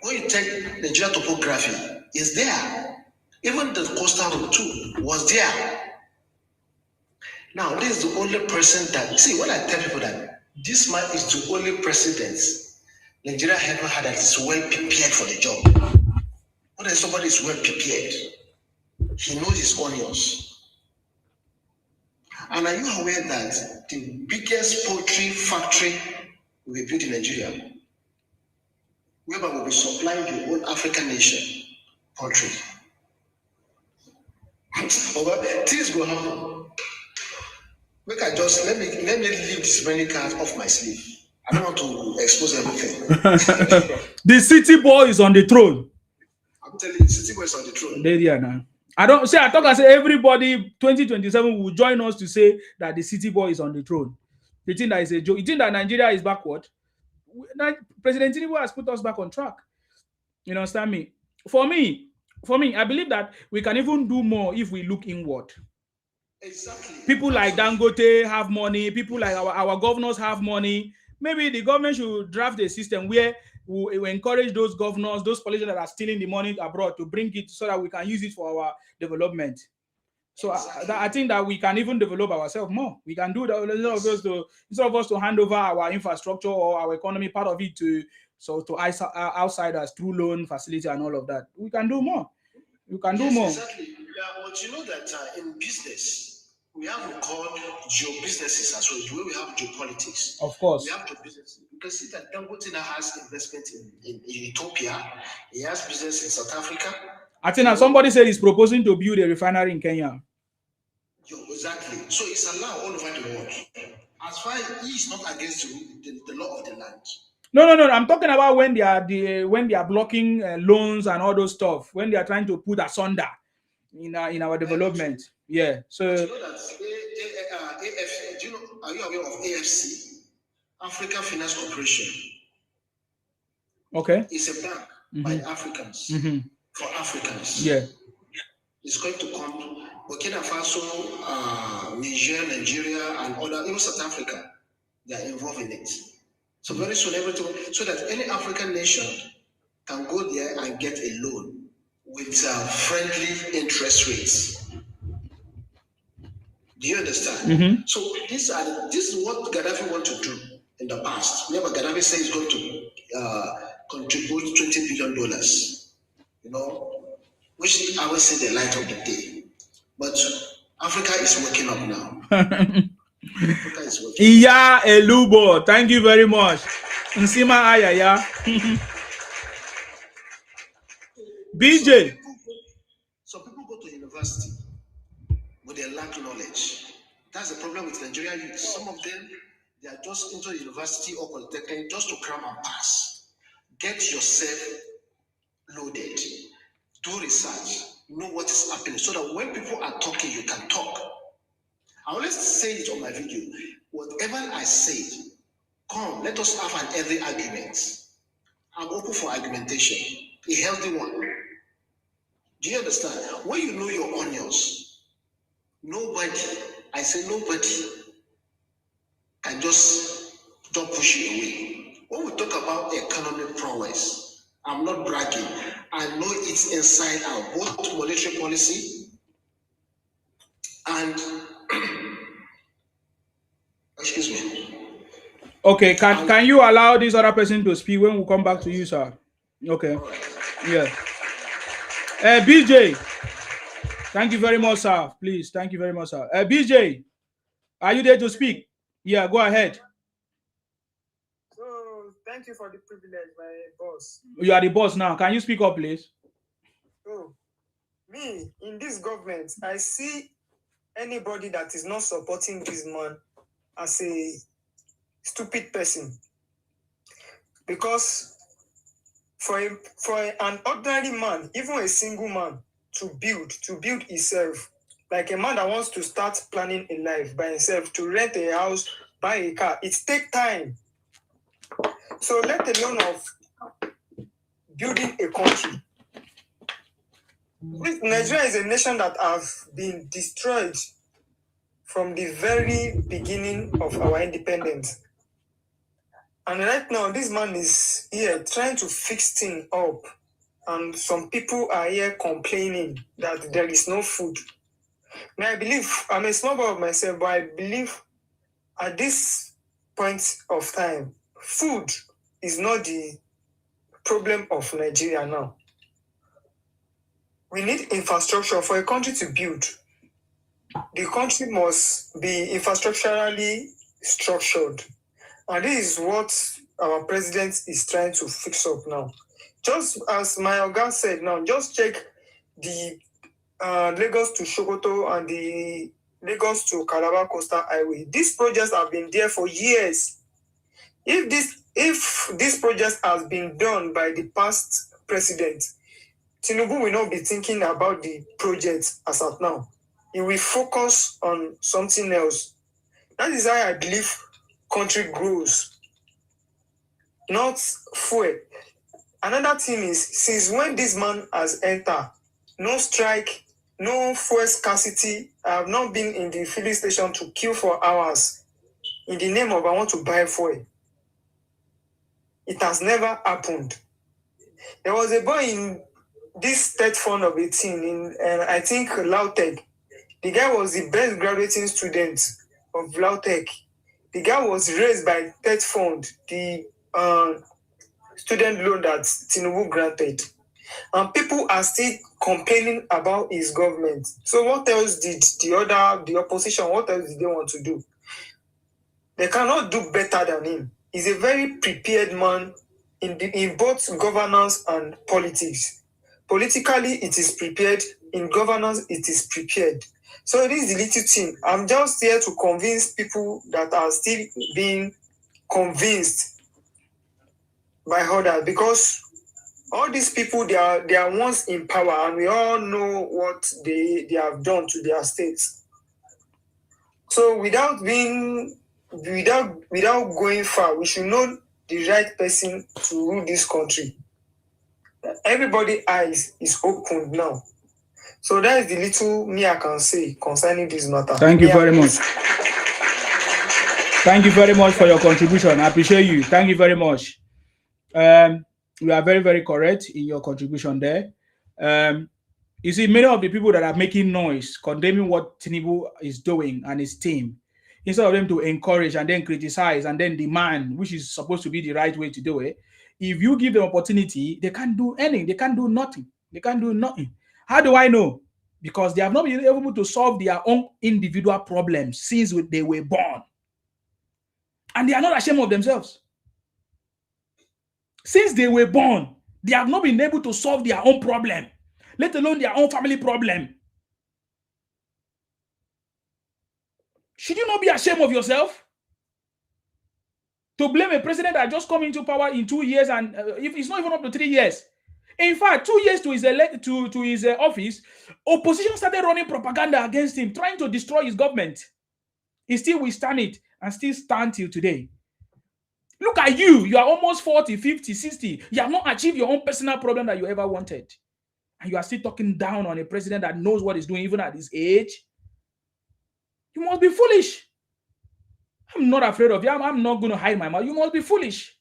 When you take Nigeria topography, it's there. Even the coastal road too was there. Now, this is the only person that, see, when I tell people that this man is the only president Nigeria ever had that is well prepared for the job. When somebody is well prepared, he knows his onions. And are you aware that the biggest poultry factory will be built in Nigeria, whereby we'll be supplying the whole African nation poultry? Things will happen. Make I just let me leave this many cards off my sleeve. I don't want to expose everything. The city boy is on the throne. I'm telling you, the city boy is on the throne. There now. I talk and say everybody 2027 will join us to say that the city boy is on the throne. You think that is a joke? You think that Nigeria is backward? President Tinubu has put us back on track. You understand me? For me, I believe that we can even do more if we look inward. Exactly. People like Dangote have money. People like our governors have money. Maybe the government should draft a system where we encourage those governors, those politicians that are stealing the money abroad to bring it so that we can use it for our development. So I think that we can even develop ourselves more. We can do that instead of us to hand over our infrastructure or our economy, part of it to outsiders through loan facility and all of that. We can do more. You can do more. Exactly. Yeah, but you know that in business, we have what we call geo-businesses as well. The way we have geopolitics. Of course. We have geo-businesses. You can see that Dangote now has investment in Ethiopia. He has business in South Africa. I think that somebody said he's proposing to build a refinery in Kenya. Exactly. So it's allowed all over the world. As far as he is not against the law of the land. No. I'm talking about when they are blocking loans and all those stuff. When they are trying to put asunder in our development. Yeah. So. But you know that AFC. Do you know? Are you aware of AFC? African Finance Corporation. Okay. It's a bank by Africans for Africans. Yeah. It's going to come. Burkina Faso, Nigeria, and other, even South Africa, they are involved in it. So very soon, everything, so that any African nation can go there and get a loan with friendly interest rates. Do you understand? So this is what Gaddafi want to do in the past. Remember, Gaddafi said he's going to contribute $20 billion. You know, which I will say the light of the day. But Africa is waking up now. Africa is waking up. Iya Elubo, thank you very much. Nsima Ayaya. BJ. So people go to university, but they lack knowledge. That's the problem with Nigerian youth. Some of them, they are just into university or polytechnic just to cram and pass. Get yourself loaded. Do research. Know what is happening so that when people are talking, you can talk. I always say it on my video. Whatever I say, come, let us have an healthy argument. I'm open for argumentation, a healthy one. Do you understand? When you know your onions, nobody, I say nobody, can just don't push you away. When we talk about economic prowess, I'm not bragging. I know it's inside out, both monetary policy and excuse me. Okay, can you allow this other person to speak when we come back to you, sir? Okay. Yeah. BJ, thank you very much, sir. Please, thank you very much, sir. BJ, are you there to speak? Yeah, go ahead. So, thank you for the privilege, my boss. You are the boss now. Can you speak up, please? So, me, in this government, I see anybody that is not supporting this man as a stupid person. Because for an ordinary man, even a single man, to build himself, like a man that wants to start planning a life by himself, to rent a house, buy a car, it takes time. So let alone of building a country. Nigeria is a nation that has been destroyed from the very beginning of our independence. And right now, this man is here trying to fix things up. And some people are here complaining that there is no food. Now, I believe, I'm a small boy of myself, but I believe at this point of time, food is not the problem of Nigeria now. We need infrastructure for a country to build. The country must be infrastructurally structured. And this is what our president is trying to fix up now. Just as my Oga said now, just check the Lagos to Sokoto and the Lagos to Calabar Coastal Highway. These projects have been there for years. If this project has been done by the past president, Tinubu will not be thinking about the project as of now. He will focus on something else. That is how I believe country grows, not fuel. Another thing is, since when this man has entered, no strike, no fuel scarcity. I have not been in the filling station to queue for hours in the name of I want to buy fuel. It has never happened. There was a boy in this third fund of 18 in, I think, Lautech. The guy was the best graduating student of Lautech. The guy was raised by third fund, the student loan that Tinubu granted. And people are still complaining about his government. So what else did the opposition, what else did they want to do? They cannot do better than him. He's a very prepared man in both governance and politics. Politically, it is prepared. In governance, it is prepared. So this is the little thing. I'm just here to convince people that are still being convinced by others, because all these people, they are once in power, and we all know what they have done to their states. So without going far, we should know the right person to rule this country. Everybody's eyes is open now. So that is the little me I can say concerning this matter. Thank you very much. Thank you very much for your contribution. I appreciate you. Thank you very much. You are very, very correct in your contribution there. You see, many of the people that are making noise, condemning what Tinubu is doing and his team, instead of them to encourage and then criticize and then demand, which is supposed to be the right way to do it, if you give them opportunity, they can't do anything. They can't do nothing. They can't do nothing. How do I know? Because they have not been able to solve their own individual problems since they were born. And they are not ashamed of themselves. Since they were born, they have not been able to solve their own problem, let alone their own family problem. Should you not be ashamed of yourself? To blame a president that just come into power in 2 years, and if it's not even up to 3 years. In fact, 2 years to his office, opposition started running propaganda against him, trying to destroy his government. He still withstand it and still stand till today. Look at you. You are almost 40, 50, 60. You have not achieved your own personal problem that you ever wanted. And you are still talking down on a president that knows what he's doing even at his age. You must be foolish. I'm not afraid of you. I'm not going to hide my mouth. You must be foolish.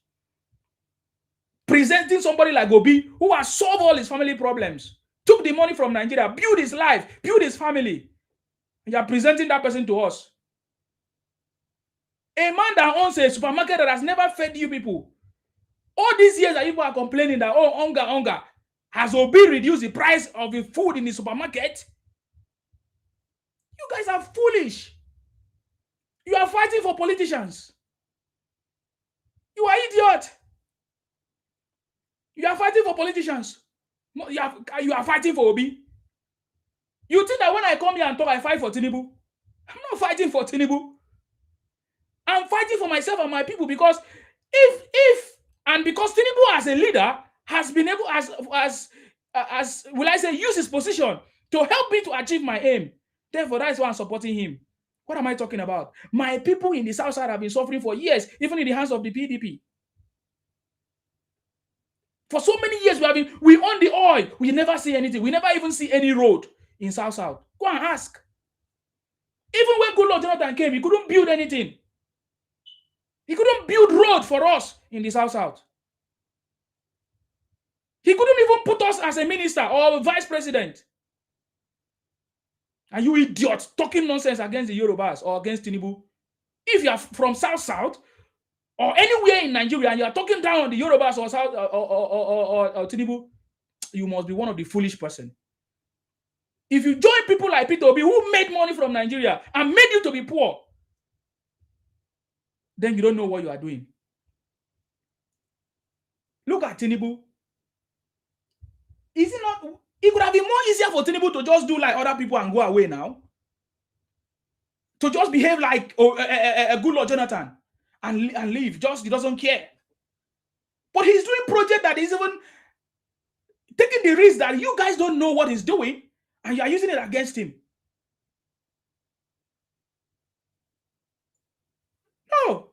Presenting somebody like Obi, who has solved all his family problems, took the money from Nigeria, built his life, built his family. And you are presenting that person to us. A man that owns a supermarket that has never fed you people. All these years that people are complaining that, oh, hunger. Has Obi reduced the price of the food in the supermarket? You guys are foolish. You are fighting for politicians. You are idiot. You are fighting for politicians. You are fighting for Obi. You think that when I come here and talk, I fight for Tinubu? I'm not fighting for Tinubu. I'm fighting for myself and my people, because because Tinubu as a leader has been able, use his position to help me to achieve my aim. Therefore, that is why I'm supporting him. What am I talking about? My people in the south side have been suffering for years, even in the hands of the PDP. For so many years, we own the oil. We never see anything. We never even see any road in south. Go and ask. Even when Goodluck Jonathan came, he couldn't build anything. He couldn't build road for us in the south. He couldn't even put us as a minister or a vice president. And you idiot talking nonsense against the Yorubas or against Tinubu. If you are from south or anywhere in Nigeria and you are talking down on the Yorubas or South or Tinubu, you must be one of the foolish person. If you join people like Peter Obi, who made money from Nigeria and made you to be poor, then you don't know what you are doing. Look at Tinubu. Is it not? It could have been more easier for Tinubu to just do like other people and go away now. To just behave like a Goodluck Jonathan and leave. Just he doesn't care. But he's doing project that is even taking the risk that you guys don't know what he's doing and you are using it against him. No.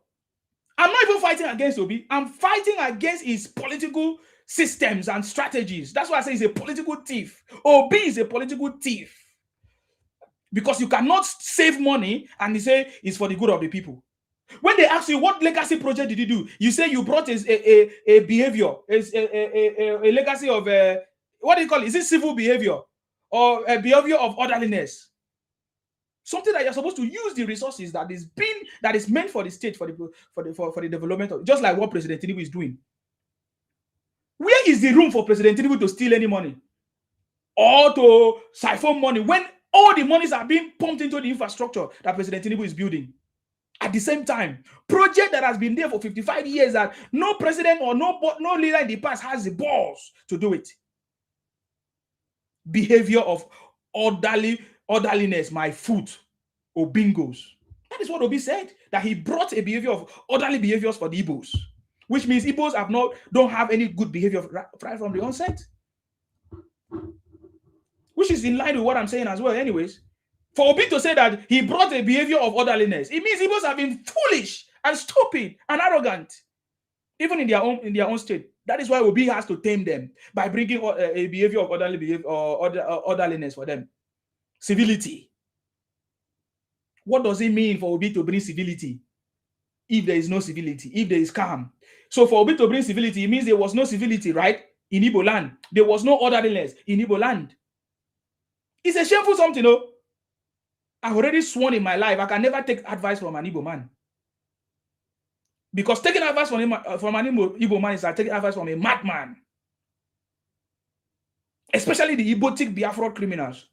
I'm not even fighting against Obi. I'm fighting against his political systems and strategies. That's why I say he's a political thief. Obi is a political thief. Because you cannot save money and they say it's for the good of the people. When they ask you what legacy project did you do, you say you brought a behavior, a legacy of what do you call it? Is it civil behavior or a behavior of orderliness? Something that you're supposed to use the resources that is meant for the state for the development of, just like what President Tinubu is doing. Where is the room for President Tinubu to steal any money or to siphon money when all the monies are being pumped into the infrastructure that President Tinubu is building? At the same time, project that has been there for 55 years that no president or no leader in the past has the balls to do it. Behavior of orderliness, my foot, or bingos. That is what Obi said, that he brought a behavior of orderly behaviors for the Igbos, which means Igbos don't have any good behavior right from the onset, which is in line with what I'm saying as well. Anyways, for Obi to say that he brought a behavior of orderliness, it means Igbos have been foolish and stupid and arrogant, even in their own state. That is why Obi has to tame them by bringing a behavior of orderliness for them. Civility. What does it mean for Obi to bring civility if there is no civility, if there is calm? So for Obi to bring civility, it means there was no civility, right? In Igbo land. There was no orderliness in Igbo land. It's a shameful something, no? I've already sworn in my life I can never take advice from an Igbo man. Because taking advice from an Igbo man is like taking advice from a madman. Especially the Igbotic Biafra criminals.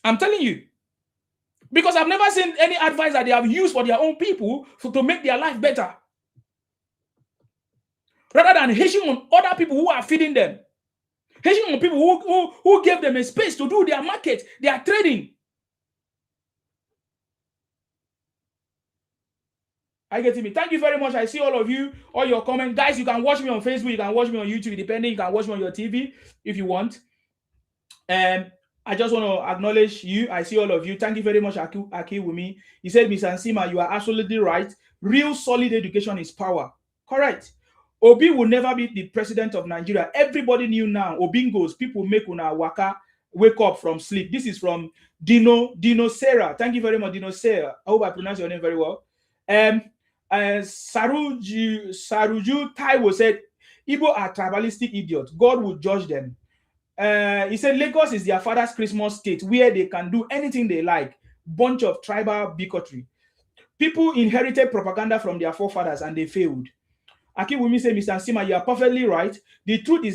I'm telling you. Because I've never seen any advice that they have used for their own people to make their life better. Rather than hating on other people who are feeding them. Hating on people who gave them a space to do their market, their trading. I get me. Thank you very much. I see all of you, all your comments. Guys, you can watch me on Facebook. You can watch me on YouTube, depending. You can watch me on your TV if you want. I just want to acknowledge you. I see all of you. Thank you very much, Aki with me. He said, Mr. Nsima, you are absolutely right. Real solid education is power. Correct. Obi will never be the president of Nigeria. Everybody knew now. Obingos, people make una waka, wake up from sleep. This is from Dino Sarah. Thank you very much, Dino Sarah. I hope I pronounce your name very well. Saruju Taiwo said, Igbo are tribalistic idiots. God will judge them. He said Lagos is their father's Christmas state where they can do anything they like. Bunch of tribal bigotry. People inherited propaganda from their forefathers and they failed. Aki Wumi said, Mr. Nsima, you are perfectly right. The truth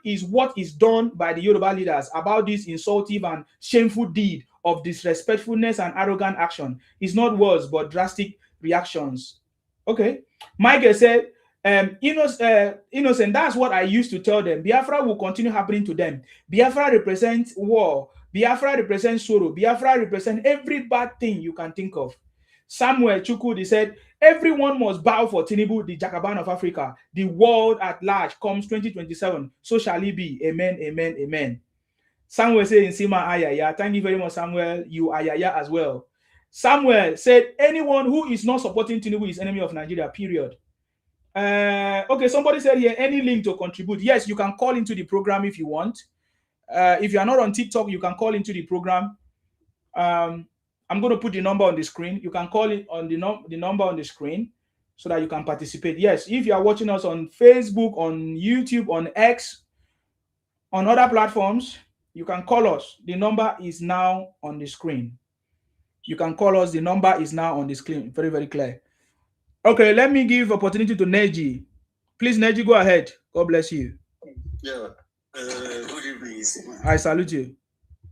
is what is done by the Yoruba leaders about this insultive and shameful deed of disrespectfulness and arrogant action. It's not words but drastic reactions. Okay. Michael said, innocent, that's what I used to tell them. Biafra will continue happening to them. Biafra represents war. Biafra represents sorrow. Biafra represents every bad thing you can think of. Samuel Chukwudi said, everyone must bow for Tinubu, the Jagaban of Africa. The world at large comes 2027. So shall it be. Amen, amen, amen. Samuel said, Nsima ayaya. Thank you very much, Samuel. You ayaya as well. Samuel said, anyone who is not supporting Tinubu is enemy of Nigeria, period. Okay, somebody said here, any link to contribute. Yes, you can call into the program if you want. If you are not on TikTok, you can call into the program. I'm going to put the number on the screen. You can call it on the number on the screen so that you can participate. Yes, if you are watching us on Facebook, on YouTube, on X, on other platforms, you can call us. The number is now on the screen. You can call us. The number is now on the screen. Very, very clear. Okay, let me give opportunity to Neji. Please, Neji, go ahead. God bless you. Yeah. Good evening. I salute you.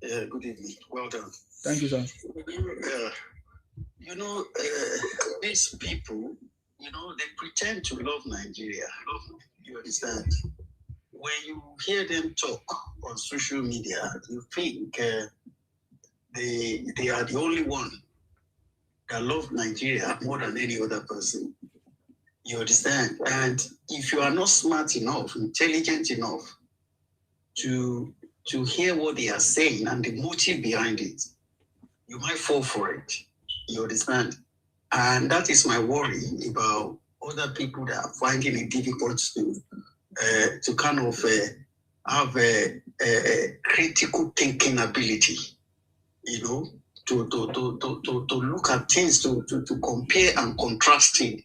Yeah, good evening. Well done. Thank you, sir. These people, they pretend to love Nigeria. You understand? When you hear them talk on social media, you think they are the only one that love Nigeria more than any other person. You understand? And if you are not smart enough, intelligent enough to hear what they are saying and the motive behind it, you might fall for it. You understand? And that is my worry about other people that are finding it difficult to kind of have a critical thinking ability, to look at things, to compare and contrast it,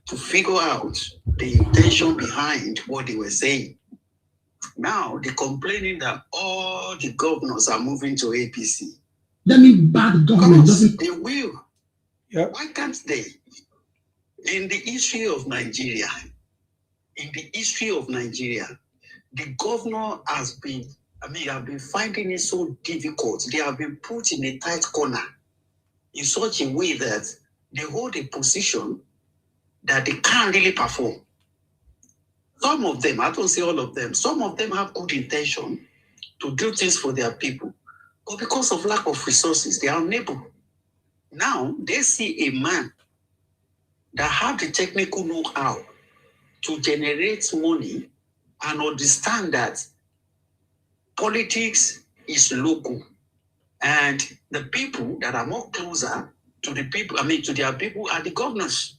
to figure out the intention behind what they were saying. Now they're complaining that all the governors are moving to APC. That means bad government doesn't. They will. Yep. Why can't they? In the history of Nigeria, the governor has been, have been finding it so difficult. They have been put in a tight corner in such a way that they hold a position that they can't really perform. Some of them, I don't say all of them, some of them have good intention to do things for their people, but because of lack of resources, they are unable. Now, they see a man that have the technical know-how to generate money and understand that politics is local, and the people that are more closer to the people, to their people, are the governors.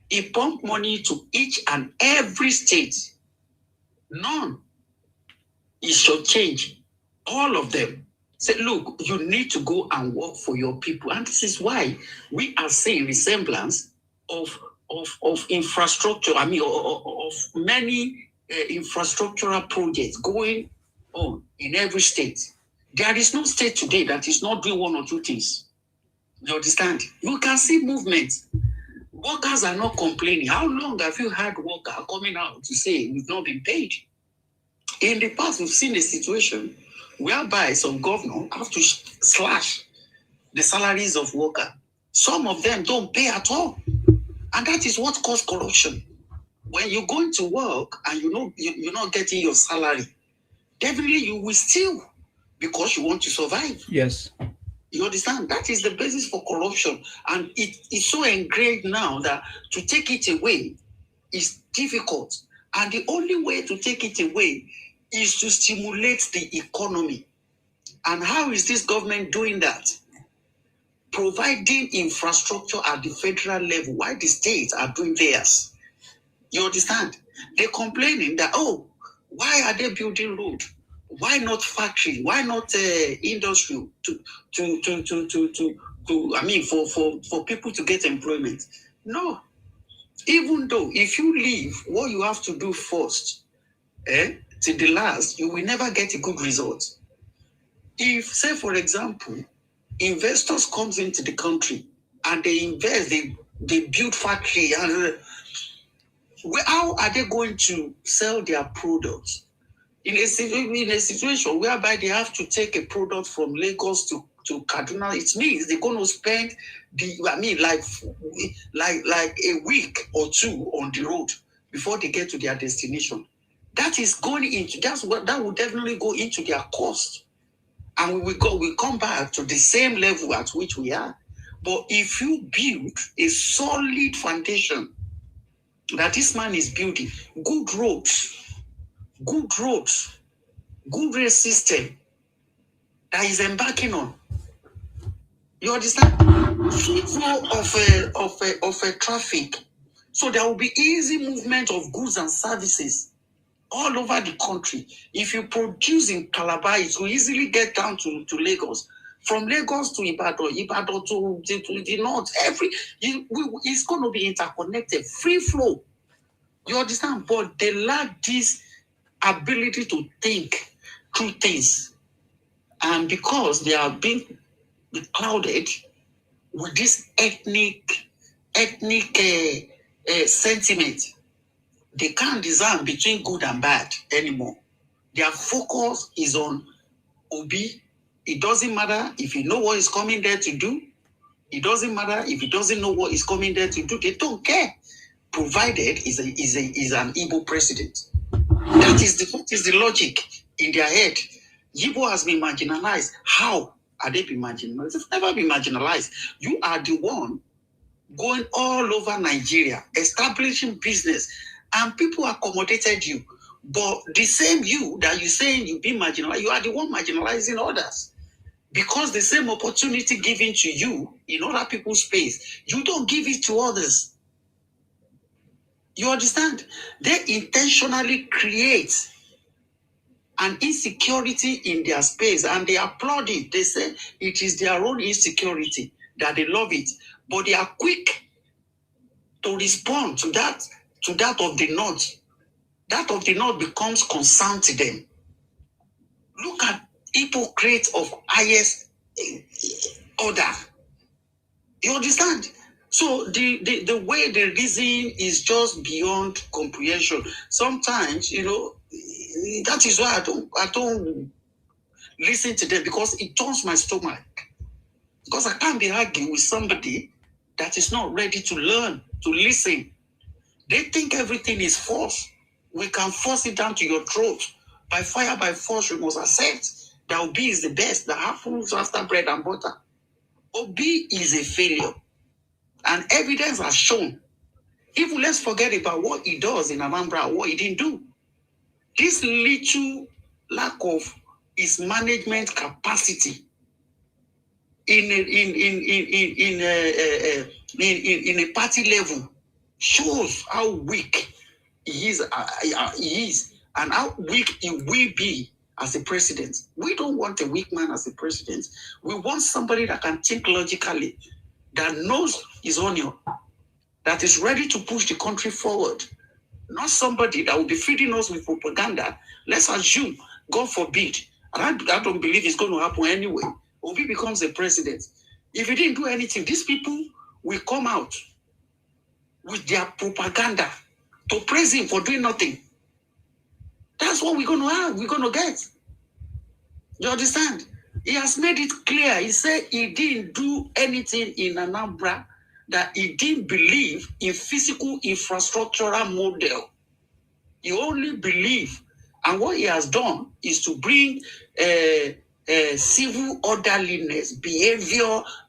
He pump money to each and every state. None is shortchanged. All of them say, look, you need to go and work for your people. And this is why we are seeing resemblance of infrastructure, of many infrastructural projects going on in every state. There is no state today that is not doing one or two things. You understand? You can see movement. Workers are not complaining. How long have you had workers coming out to say we've not been paid? In the past, we've seen a situation whereby some governors have to slash the salaries of workers. Some of them don't pay at all. And that is what caused corruption. When you're going to work and you're not getting your salary, definitely you will steal because you want to survive. Yes. You understand? That is the basis for corruption. And it is so engraved now that to take it away is difficult. And the only way to take it away is to stimulate the economy. And how is this government doing that? Providing infrastructure at the federal level while the states are doing theirs. You understand? They're complaining that, why are they building road? Why not factory? Why not industry for people to get employment? No. Even though if you leave what you have to do first, to the last, you will never get a good result. If, say, for example, investors comes into the country and they invest, they build factory, and how are they going to sell their products? In a situation whereby they have to take a product from Lagos to Kaduna, it means they're going to spend like a week or two on the road before they get to their destination. That is going into that will definitely go into their cost, and we come back to the same level at which we are. But if you build a solid foundation that this man is building, good roads, good rail system that is embarking on. You understand? Free flow of traffic. So there will be easy movement of goods and services all over the country. If you produce in Calabar, it will easily get down to Lagos. From Lagos to Ibadan to the north, it's going to be interconnected, free flow. You understand? But they lack this ability to think through things. And because they are being clouded with this ethnic sentiment, they can't discern between good and bad anymore. Their focus is on Obi. It doesn't matter if you know what is coming there to do. It doesn't matter if he doesn't know what is coming there to do. They don't care, provided is an Igbo president. That is the logic in their head. Igbo has been marginalized. How are they being marginalized? They've never been marginalized. You are the one going all over Nigeria, establishing business, and people accommodated you. But the same you that you're saying you've been marginalized, you are the one marginalizing others. Because the same opportunity given to you in other people's space, you don't give it to others. You understand? They intentionally create and insecurity in their space, and they applaud it. They say it is their own insecurity, that they love it, but they are quick to respond to that of the North. That of the North becomes concerned to them. Look at hypocrites of highest order. You understand? So the way they reason is just beyond comprehension. Sometimes, that is why I don't listen to them, because it turns my stomach. Because I can't be arguing with somebody that is not ready to learn, to listen. They think everything is force. We can force it down to your throat. By fire, by force, you must accept that Obi is the best, that happens after bread and butter. Obi is a failure. And evidence has shown. Even let's forget about what he does in Anambra, what he didn't do. This little lack of his management capacity in a party level shows how weak he is, and how weak he will be as a president. We don't want a weak man as a president. We want somebody that can think logically, that knows his onion, that is ready to push the country forward. Not somebody that will be feeding us with propaganda. Let's assume, God forbid, and I don't believe it's going to happen anyway, Obi becomes a president. If he didn't do anything, these people will come out with their propaganda to praise him for doing nothing. That's what we're going to have, we're going to get. You understand? He has made it clear. He said he didn't do anything in Anambra, that he didn't believe in physical infrastructural model. He only believed, and what he has done is to bring civil orderliness,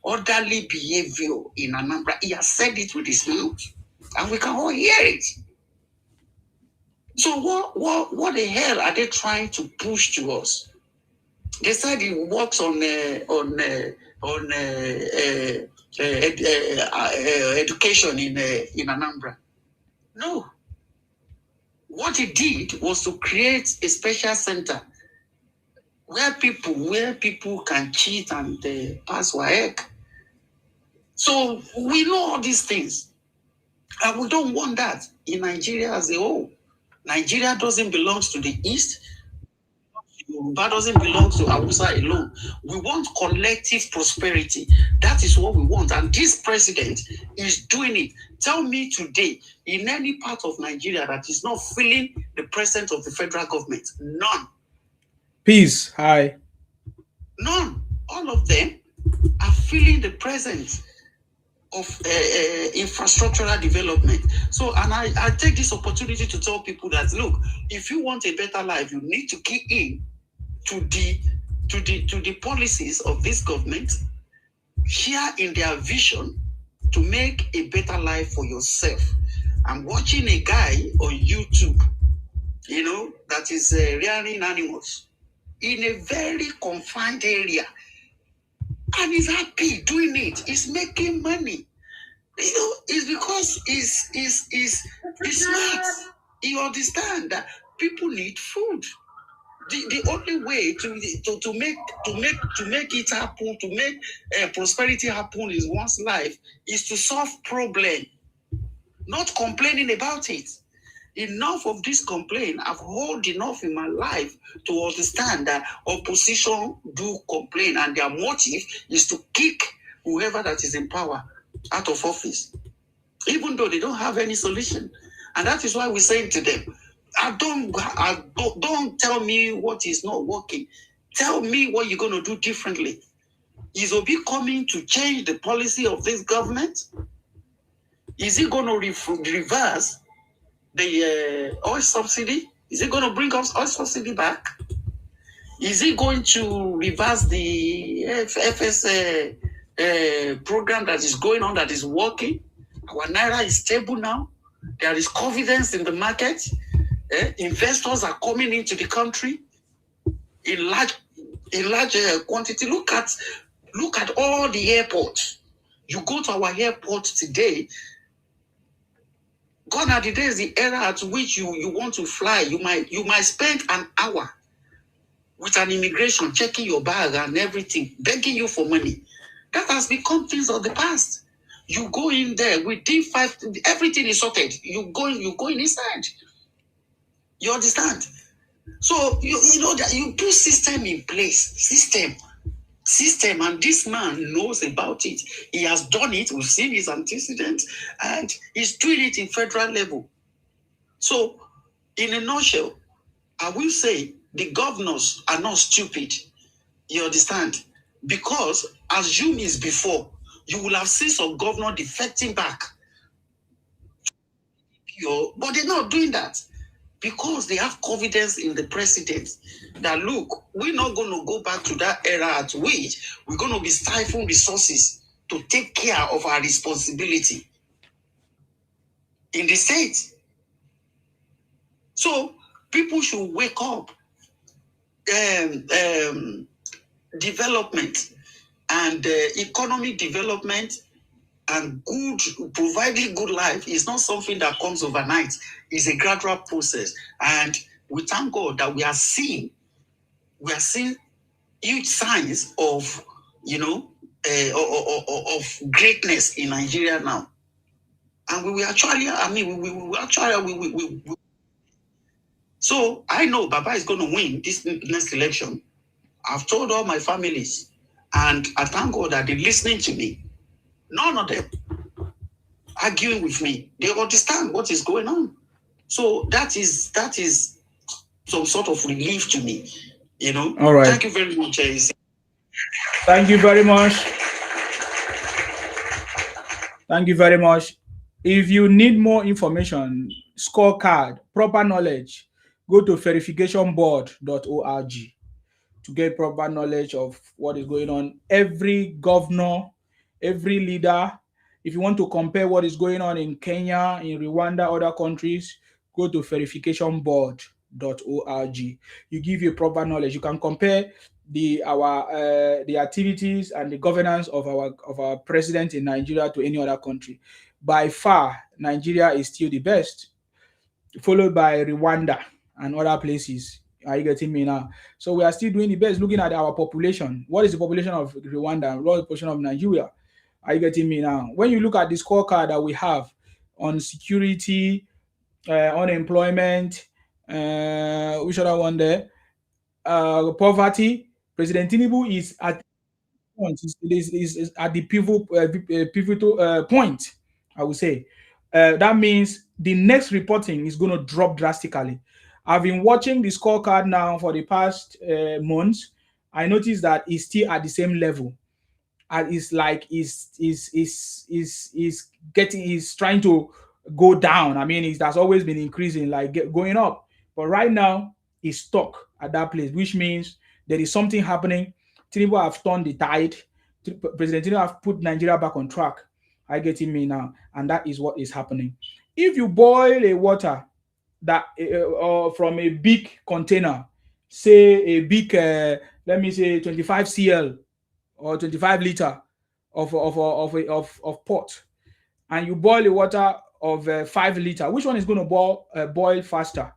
orderly behavior in Anambra. He has said it with his mouth, and we can all hear it. So what the hell are they trying to push to us? They said he works on education in Anambra. No. What he did was to create a special center where people can cheat and pass WAEC. So we know all these things, and we don't want that in Nigeria as a whole. Nigeria doesn't belong to the East. Yoruba doesn't belong to Hausa alone. We want collective prosperity. That is what we want. And this president is doing it. Tell me today, in any part of Nigeria that is not feeling the presence of the federal government. None. Peace. Hi. None. All of them are feeling the presence of infrastructural development. So, and I take this opportunity to tell people that, look, if you want a better life, you need to key in to the policies of this government, share in their vision to make a better life for yourself. I'm watching a guy on YouTube, that is rearing animals in a very confined area, and he's happy doing it. He's making money. It's because he's smart. He understands that people need food. The only way to make it happen, to make prosperity happen in one's life, is to solve problem, not complaining about it. Enough of this complaint. I've heard enough in my life to understand that opposition do complain, and their motive is to kick whoever that is in power out of office, even though they don't have any solution. And that is why we're saying to them, don't tell me what is not working. Tell me what you're going to do differently. Is Obi coming to change the policy of this government? Is he going to reverse the oil subsidy? Is he going to bring us oil subsidy back? Is he going to reverse the FS program that is going on, that is working? Our naira is stable now. There is confidence in the market. Investors are coming into the country in large quantity. Look at all the airports. You go to our airport today. Gone are the days, the era at which you want to fly. You might spend an hour with an immigration checking your bag and everything, begging you for money. That has become things of the past. You go in there within 5, everything is sorted. You go in inside. You understand? So you know that you put system in place, system, and this man knows about it. He has done it. We've seen his antecedents, and he's doing it in federal level. So, in a nutshell, I will say the governors are not stupid. You understand? Because assume is before, you will have seen some governor defecting back. But they're not doing that because they have confidence in the president that, look, we're not going to go back to that era at which we're going to be stifling resources to take care of our responsibility in the state. So people should wake up. Development and economic development and providing good life is not something that comes overnight. It's a gradual process, and we thank God that we are seeing huge signs of of greatness in Nigeria now, and we actually, so I know Baba is going to win this next election. I've told all my families, and I thank God that they're listening to me. None of them arguing with me. They understand what is going on. So that is some sort of relief to me. All right. Thank you very much. Thank you very much. Thank you very much. If you need more information, scorecard, proper knowledge, go to verificationboard.org to get proper knowledge of what is going on. Every governor, every leader, if you want to compare what is going on in Kenya, in Rwanda, other countries, go to verificationboard.org. You give you proper knowledge. You can compare the activities and the governance of our president in Nigeria to any other country. By far, Nigeria is still the best, followed by Rwanda and other places. Are you getting me now? So we are still doing the best. Looking at our population, what is the population of Rwanda? What is the population of Nigeria? Are you getting me now? When you look at the scorecard that we have on security, unemployment, which other one there? Poverty. President Tinubu is at is at the pivotal point, I would say. That means the next reporting is going to drop drastically. I've been watching the scorecard now for the past months. I noticed that it's still at the same level. And it's like is trying to go down. I mean, it has always been increasing, like going up. But right now, it's stuck at that place, which means there is something happening. Tinubu have turned the tide. President Tinubu have put Nigeria back on track. I get me now, and that is what is happening. If you boil a water that from a big container, say a big, let me say 25 cl or 25 liter of pot, and you boil the water of 5 liter, which one is going to boil faster?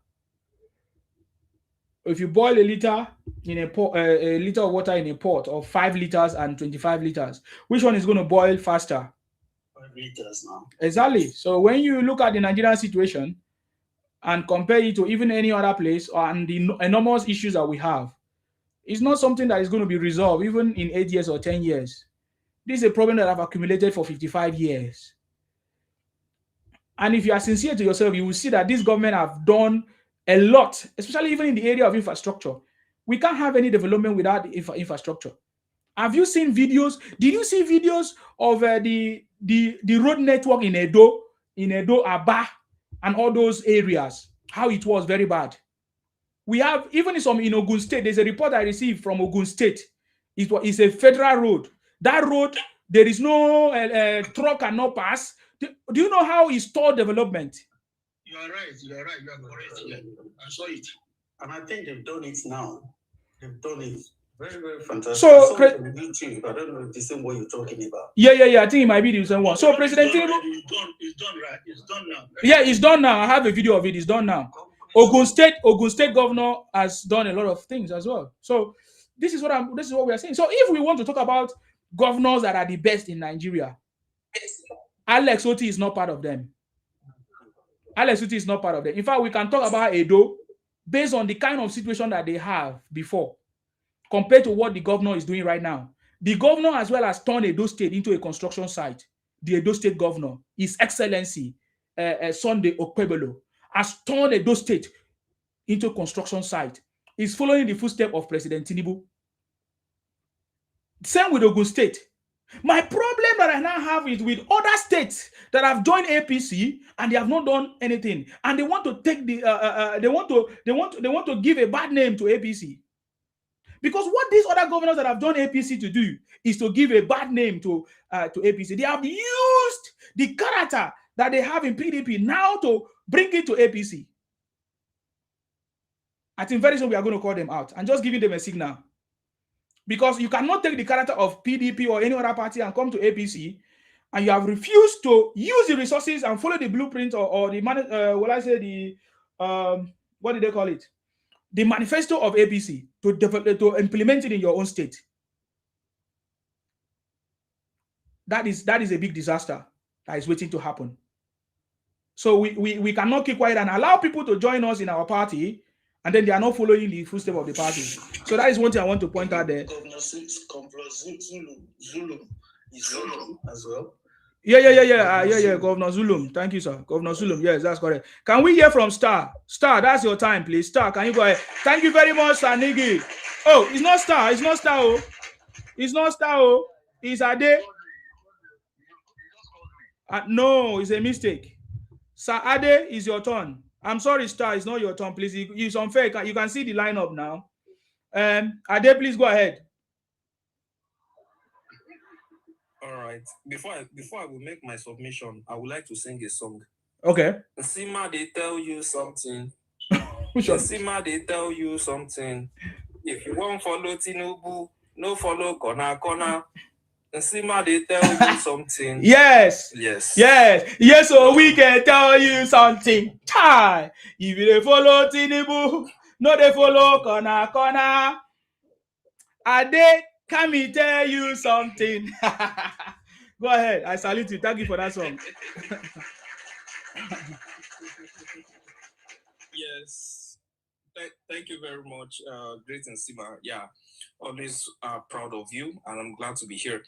If you boil a liter in a pot, a liter of water in a pot of 5 liters and 25 liters, which one is going to boil faster? 5 liters now. Exactly. So when you look at the Nigerian situation and compare it to even any other place and the enormous issues that we have, it's not something that is going to be resolved even in 8 years or 10 years. This is a problem that I've accumulated for 55 years. And if you are sincere to yourself, you will see that this government have done a lot, especially even in the area of infrastructure. We can't have any development without infrastructure. Have you seen videos? Did you see videos of the road network in Edo, Aba, and all those areas? How it was very bad. We have, even in Ogun State, there's a report I received from Ogun State. It's a federal road. That road, there is no truck cannot pass. Do you know how it's stored development? You are right. You are correct. Yeah. I saw it. And I think they've done it now. They've done it. Very, very fantastic. So, I don't know if the same one you're talking about. Yeah. I think it might be the same one. So, President Tinubu. It's done, right? It's done now. Right? Yeah, it's done now. I have a video of it. It's done now. Ogun State governor has done a lot of things as well. So this is what we are saying. So if we want to talk about governors that are the best in Nigeria, Alex Oti is not part of them. Alex Oti is not part of them. In fact, we can talk about Edo based on the kind of situation that they have before compared to what the governor is doing right now. The governor as well has turned Edo State into a construction site. The Edo State governor, His Excellency Sunday Okpebolo, has turned Edo State into a construction site. He's following the footsteps of President Tinubu. Same with Ogun State. My problem that I now have is with other states that have joined APC and they have not done anything, and they want to take the they want to give a bad name to APC. Because what these other governors that have done APC to do is to give a bad name to APC. They have used the character that they have in PDP now to bring it to APC. I think very soon we are going to call them out and just giving them a signal. Because you cannot take the character of PDP or any other party and come to APC, and you have refused to use the resources and follow the blueprint or the what did they call it? The manifesto of APC to implement it in your own state. That is a big disaster that is waiting to happen. So we cannot keep quiet and allow people to join us in our party, and then they are not following the footsteps of the party. So that is one thing I want to point out there. Governor Zulu is Zulu as well. Yeah, Governor Zulum. Thank you, sir. Governor Zulum. Yes, that's correct. Can we hear from Star? Star, that's your time, please. Star, can you go ahead? Thank you very much, Sir Nigi. Oh, it's not Star. It's not Star. Oh, it's not Star. Oh, it's Ade. No, it's a mistake. Sir Ade, is your turn. I'm sorry, Star. It's not your turn, please. It's unfair. You can see the lineup now. Ade, please go ahead. All right. Before I will make my submission, I would like to sing a song. Okay. Sima, they tell you something. Which one? Sima, they tell you something. If you won't follow Tinubu, no follow Kona. Sima, they tell you something. Yes. So we can tell you something. If you follow Tinubu, no they follow Kona. Ade, can me tell you something? Go ahead. I salute you. Thank you for that song. Yes. Thank you very much, Great and Sima. Yeah, always proud of you, and I'm glad to be here.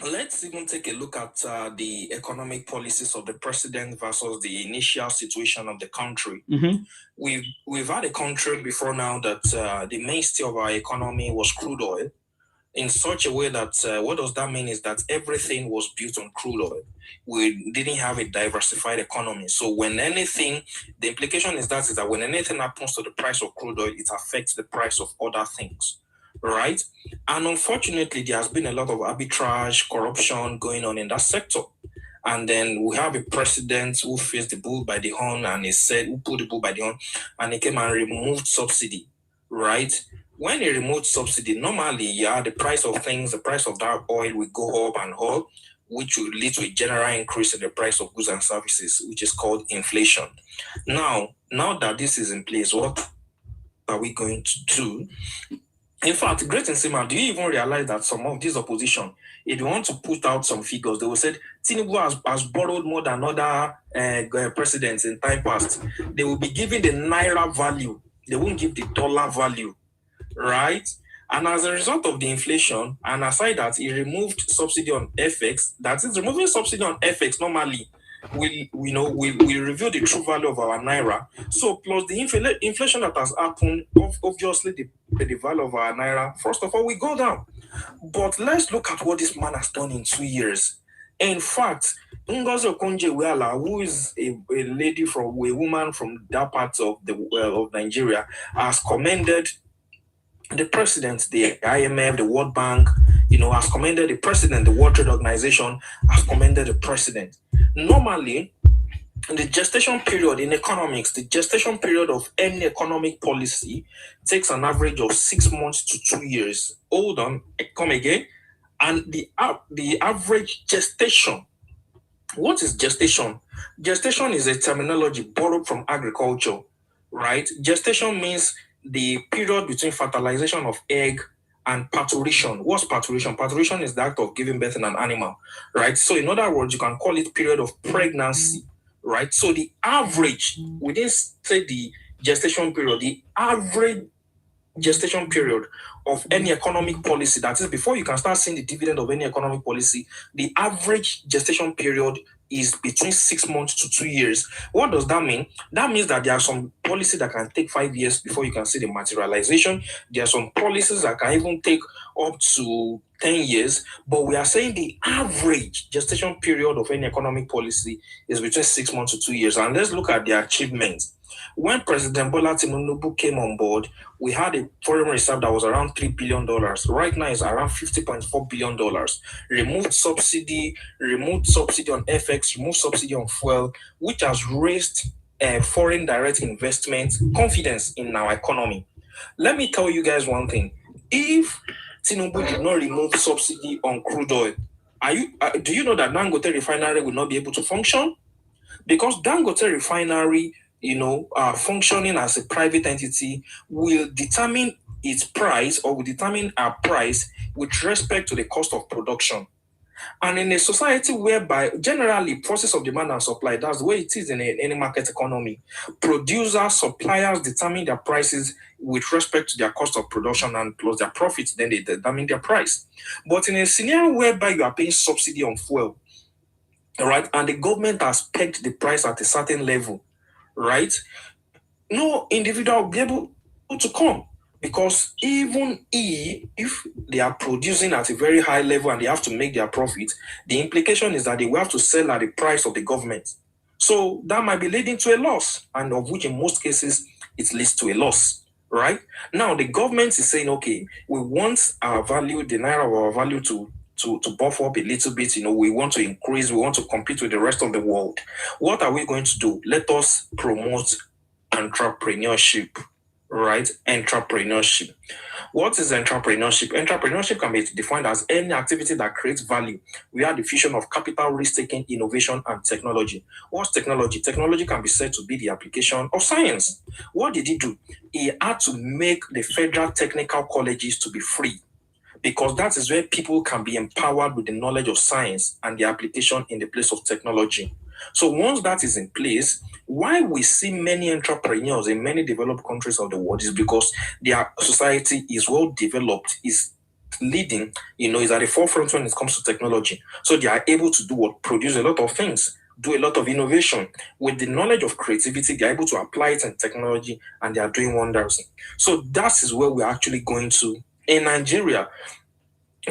Let's even take a look at the economic policies of the president versus the initial situation of the country. Mm-hmm. We've had a country before now that the mainstay of our economy was crude oil, in such a way that what does that mean is that everything was built on crude oil. We didn't have a diversified economy. So when anything, the implication is that when anything happens to the price of crude oil, it affects the price of other things, right? And unfortunately, there has been a lot of arbitrage, corruption going on in that sector. And then we have a president who faced the bull by the horn, and who put the bull by the horn, and he came and removed subsidy, right? When he removed subsidy, normally, the price of things, the price of that oil will go up and up, which will lead to a general increase in the price of goods and services, which is called inflation. Now that this is in place, what are we going to do? In fact, Great and Sima, do you even realize that some of this opposition, if you want to put out some figures, they will say Tinubu has borrowed more than other presidents in time past. They will be giving the naira value. They won't give the dollar value, right? And as a result of the inflation, and aside that, he removed subsidy on FX. That is, removing subsidy on FX normally will reveal the true value of our naira. So plus the inflation that has happened, obviously the value of our naira, first of all, we go down. But let's look at what this man has done in 2 years. In fact, Ngozi Okonjo-Iweala, who is a woman from that part of Nigeria, has commended the president, the IMF, the World Bank, has commended the president, the World Trade Organization has commended the president. Normally, the gestation period in economics, the gestation period of any economic policy takes an average of 6 months to 2 years. Hold on, come again. And the average gestation. What is gestation? Gestation is a terminology borrowed from agriculture. right? Gestation means the period between fertilization of egg and parturition. What's parturition? Parturition is the act of giving birth in an animal, right? So in other words, you can call it period of pregnancy, right? So the average, we didn't say the gestation period, the average gestation period of any economic policy, that is before you can start seeing the dividend of any economic policy, the average gestation period is between 6 months to 2 years. What does that mean? That means that there are some policies that can take 5 years before you can see the materialization. There are some policies that can even take up to 10 years, but we are saying the average gestation period of any economic policy is between 6 months to 2 years. And let's look at the achievements. When President Bola Tinubu came on board, we had a foreign reserve that was around $3 billion. Right now, it's around $50.4 billion. Removed subsidy on FX, removed subsidy on fuel, which has raised foreign direct investment confidence in our economy. Let me tell you guys one thing. If Tinubu did not remove subsidy on crude oil, do you know that Dangote refinery will not be able to function? Because Dangote refinery, functioning as a private entity will determine its price, or will determine our price with respect to the cost of production. And in a society whereby generally process of demand and supply, that's the way it is in any market economy. Producers, suppliers determine their prices with respect to their cost of production and plus their profits, then they determine their price. But in a scenario whereby you are paying subsidy on fuel, right, and the government has pegged the price at a certain level, right, no individual will be able to come, because even if they are producing at a very high level and they have to make their profit, the implication is that they will have to sell at the price of the government. So that might be leading to a loss, and of which in most cases it leads to a loss, right? Now the government is saying, okay, we want our value, the naira of our value to buff up a little bit, we want to increase, we want to compete with the rest of the world. What are we going to do? Let us promote entrepreneurship, right? Entrepreneurship. What is entrepreneurship? Entrepreneurship can be defined as any activity that creates value via the fusion of capital, risk-taking, innovation, and technology. What's technology? Technology can be said to be the application of science. What did he do? He had to make the federal technical colleges to be free, because that is where people can be empowered with the knowledge of science and the application in the place of technology. So once that is in place, why we see many entrepreneurs in many developed countries of the world is because their society is well developed, is leading, is at the forefront when it comes to technology. So they are able to do what? Produce a lot of things, do a lot of innovation. With the knowledge of creativity, they're able to apply it in technology, and they are doing wonders. So that is where we're actually going to in Nigeria.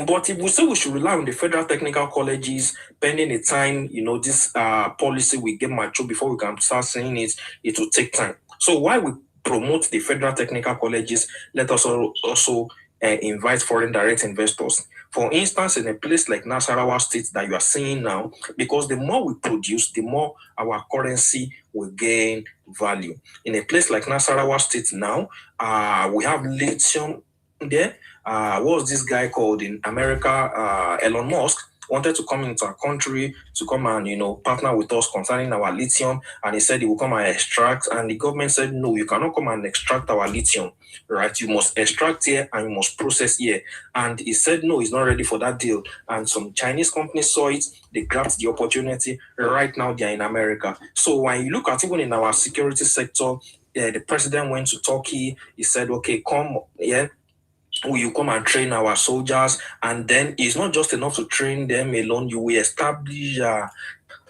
But if we say we should rely on the federal technical colleges pending the time, this policy will get mature before we can start seeing it, it will take time. So while we promote the federal technical colleges, let us also invite foreign direct investors. For instance, in a place like Nasarawa State that you are seeing now, because the more we produce, the more our currency will gain value. In a place like Nasarawa State now, we have lithium there. What was this guy called in America? Elon Musk wanted to come into our country to come and partner with us concerning our lithium, and he said he will come and extract, and the government said no, you cannot come and extract our lithium, right? You must extract here and you must process here. And he said no, he's not ready for that deal. And some Chinese companies saw it, they grabbed the opportunity. Right now they are in America. So when you look at even in our security sector, the president went to Turkey. He said, okay, come here. Will you come and train our soldiers? And then it's not just enough to train them alone. You will establish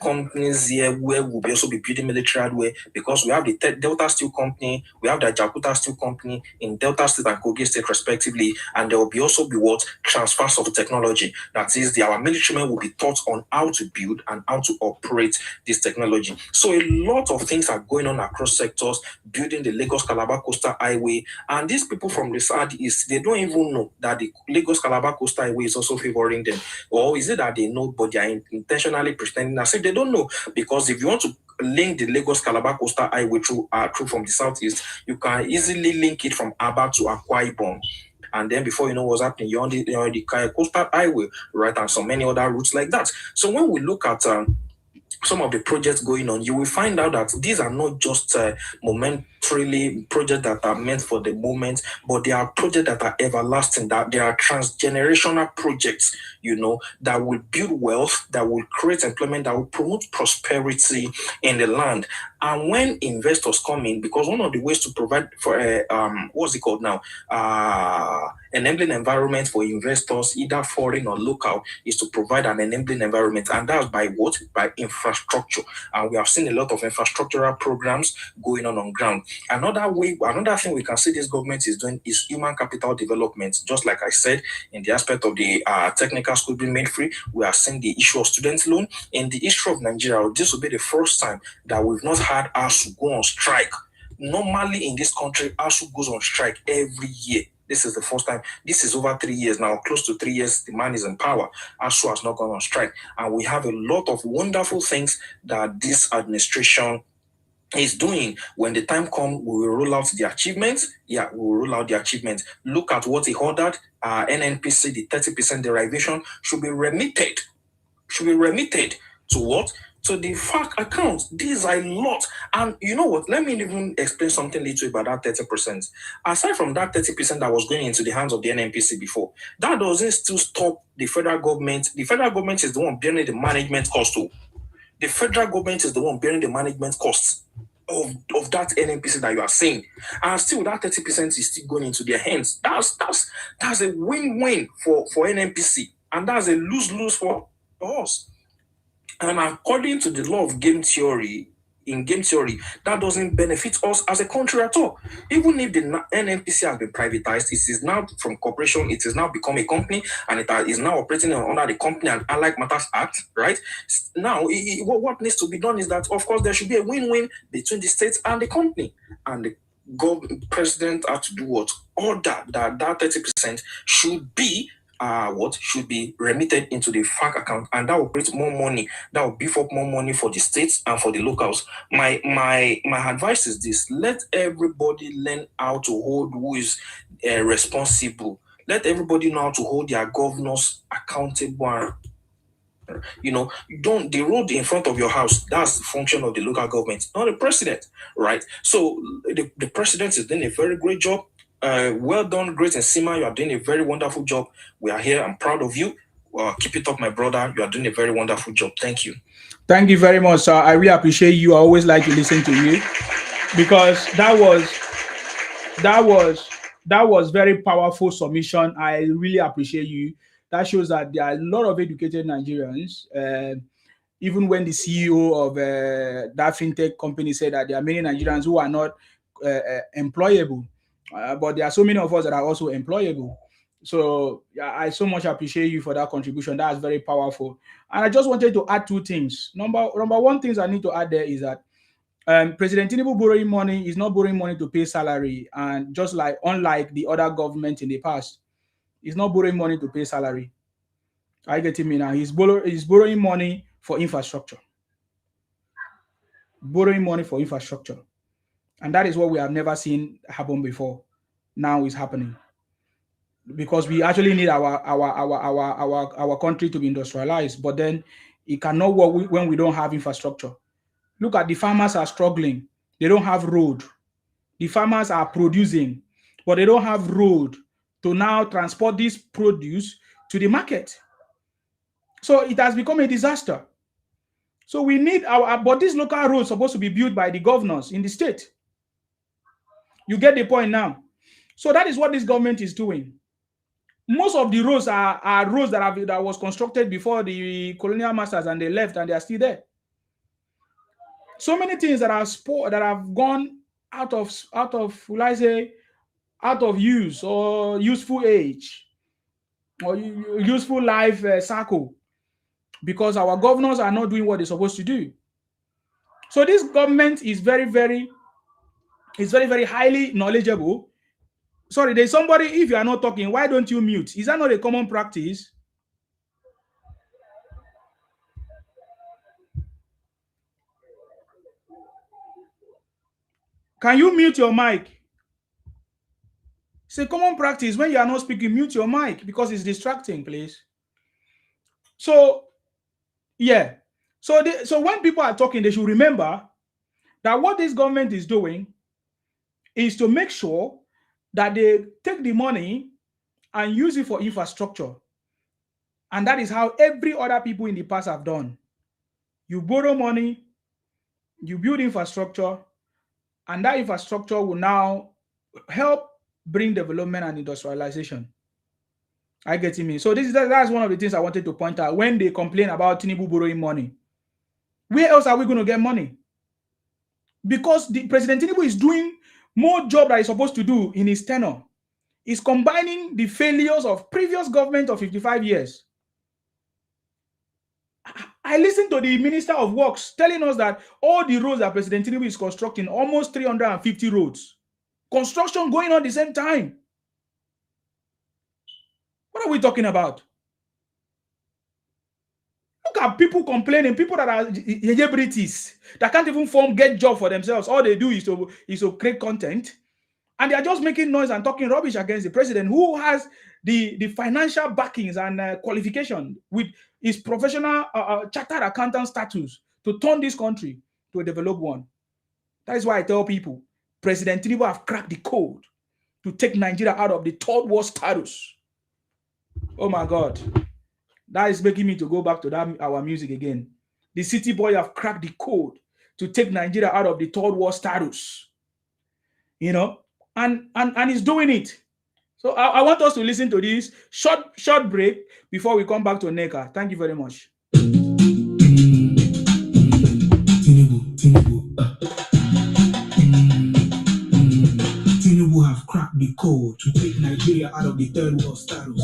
companies here where we'll also be building military hardware, because we have the Delta Steel Company, we have the Jakarta Steel Company in Delta State and Kogi State respectively, and there will also be transfers of technology. That is, our military men will be taught on how to build and how to operate this technology. So a lot of things are going on across sectors, building the Lagos-Calabar Coastal Highway, and these people from the Southeast, they don't even know that the Lagos-Calabar Coastal Highway is also favoring them. Or is it that they know, but they are intentionally pretending as if they don't know? Because if you want to link the Lagos-Calabar Coastal Highway through from the Southeast, you can easily link it from Aba to Akwa Ibom. And then before you know what's happening, you're on the Coastal Highway, right? And so many other routes like that. So when we look at some of the projects going on, you will find out that these are not just momentarily projects that are meant for the moment, but they are projects that are everlasting, that they are transgenerational projects, that will build wealth, that will create employment, that will promote prosperity in the land. And when investors come in, because one of the ways to provide for what's it called now? Enabling environment for investors, either foreign or local, is to provide an enabling environment. And that's by what? By infrastructure. And we have seen a lot of infrastructural programs going on ground. Another thing we can see this government is doing is human capital development. Just like I said, in the aspect of the technical school being made free, we are seeing the issue of student loan. In the history of Nigeria, this will be the first time that we've not had ASU go on strike. Normally in this country, ASU goes on strike every year. This is the first time. This is over 3 years now, close to 3 years. The man is in power. ASU has not gone on strike. And we have a lot of wonderful things that this administration is doing. When the time comes, we will roll out the achievements. Yeah, we will roll out the achievements. Look at what he ordered. NNPC, the 30% derivation should be remitted. To what? To the FAC account. These are a lot. And you know what? Let me even explain something little about that 30%. Aside from that 30% that was going into the hands of the NNPC before, that doesn't still stop the federal government. The federal government is the one bearing the management cost too. The federal government is the one bearing the management costs of that NNPC that you are saying. And still that 30% is still going into their hands. That's a win-win for NNPC. And that's a lose-lose for us. And according to the law of game theory, that doesn't benefit us as a country at all. Even if the NNPC has been privatized, it is now from corporation, it has now become a company, and it is now operating under the Company and Allied Matters Act, right? Now, what needs to be done is that, of course, there should be a win-win between the states and the company. And the president has to do what? Order that 30% should be should be remitted into the FAC account, and that will create more money. That will beef up more money for the states and for the locals. My advice is this: let everybody learn how to hold who is responsible. Let everybody know how to hold their governors accountable. Don't the road in front of your house, that's the function of the local government, not the president, right? So the president is doing a very great job. Well done, Great and Sima. You are doing a very wonderful job. We are here. I'm proud of you. Keep it up, my brother. You are doing a very wonderful job. Thank you. Thank you very much, sir. I really appreciate you. I always like to listen to you because that was very powerful submission. I really appreciate you. That shows that there are a lot of educated Nigerians. Even when the CEO of that fintech company said that there are many Nigerians who are not employable. But there are so many of us that are also employable. So I so much appreciate you for that contribution. That's very powerful. And I just wanted to add two things. Number one things I need to add there is that President Tinubu borrowing money is not borrowing money to pay salary. And just like unlike the other government in the past, he's not borrowing money to pay salary. I get him now. He's borrowing money for infrastructure. Borrowing money for infrastructure. And that is what we have never seen happen before. Now is happening. Because we actually need our country to be industrialized, but then it cannot work when we don't have infrastructure. Look at the farmers are struggling. They don't have road. The farmers are producing, but they don't have road to now transport this produce to the market. So it has become a disaster. So we need but these local roads are supposed to be built by the governors in the state. You get the point now. So that is what this government is doing. Most of the roads are roads that was constructed before the colonial masters, and they left, and they are still there. So many things that have gone out of use or useful age or useful life cycle, because our governors are not doing what they're supposed to do. So this government is very, very highly knowledgeable. Sorry, there's somebody, if you are not talking, why don't you mute? Is that not a common practice? Can you mute your mic? It's a common practice. When you are not speaking, mute your mic because it's distracting, please. So, yeah. So when people are talking, they should remember that what this government is doing is to make sure that they take the money and use it for infrastructure. And that is how every other people in the past have done. You borrow money, you build infrastructure, and that infrastructure will now help bring development and industrialization. I get me. So that's one of the things I wanted to point out when they complain about Tinubu borrowing money. Where else are we going to get money? Because the President Tinubu is doing more job that he's supposed to do in his tenure. He's combining the failures of previous government of 55 years. I listened to the Minister of Works telling us that all the roads that President Tinubu is constructing, almost 350 roads, construction going on at the same time. What are we talking about? Look at people complaining, people that are celebrities that can't even get job for themselves. All they do is to create content, and they are just making noise and talking rubbish against the president, who has the financial backings and qualification with his professional chartered accountant status to turn this country to a developed one. That is why I tell people, President Tinubu have cracked the code to take Nigeria out of the third world status. Oh my God. That is making me to go back to our music again. The city boy have cracked the code to take Nigeria out of the third world status. You know, and he's doing it. So I want us to listen to this short break before we come back to Neka. Thank you very much. Tinubu have cracked the code to take Nigeria out of the third world status.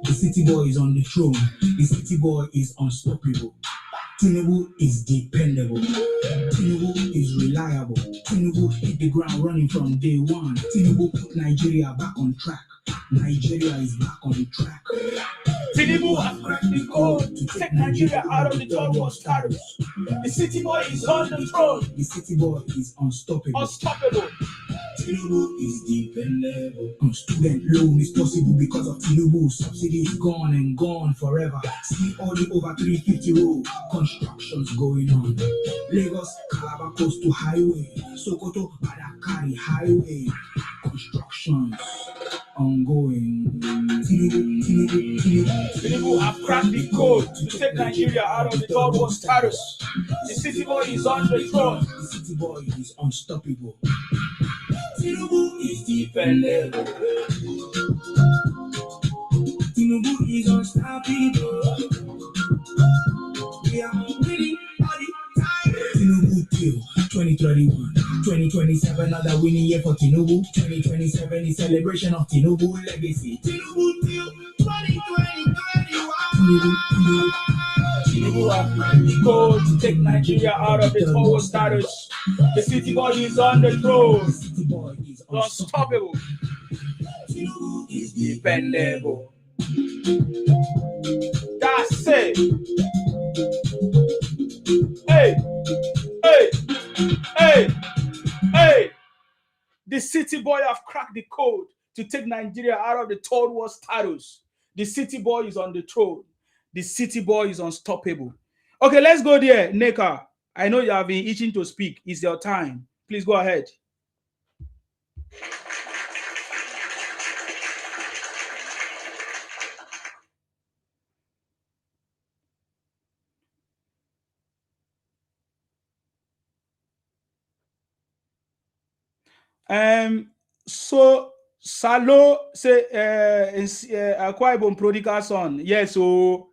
The city boy is on the throne. The city boy is unstoppable. Tinubu is dependable. Tinubu is reliable. Tinubu hit the ground running from day one. Tinubu put Nigeria back on track. Nigeria is back on the track. Tinubu have cracked the code to take Nigeria out of the third world status. The city boy is on the throne. The city boy is unstoppable. Unstoppable. Tinubu is dependable. Student loan is possible because of Tinubu. Subsidy is gone and gone forever. See all the over 350 road constructions going on. Lagos, Calabar Coastal Highway, Sokoto, Badakari Highway, constructions ongoing. Tinubu have cracked the code to take Nigeria out of the third world status. The city boy is on the throne. The city boy is unstoppable. Tinubu is dependable. Tinubu is unstoppable. We are winning all the time. Tinubu till 2031, 2027, another winning year for Tinubu. 2027 is celebration of Tinubu legacy. Tinubu till 2021. Tinubu have cracked the code to take Nigeria out of the third world status. The city boy is on the throne. The city boy is unstoppable. Tinubu is dependable. That's it. Hey, hey, hey, hey. The city boy have cracked the code to take Nigeria out of the third world status. The city boy is on the throne. The city boy is unstoppable. Okay, let's go there, Neka. I know you have been itching to speak. It's your time. Please go ahead. So Salo say Akwa Ibom prodigal son. Yes, so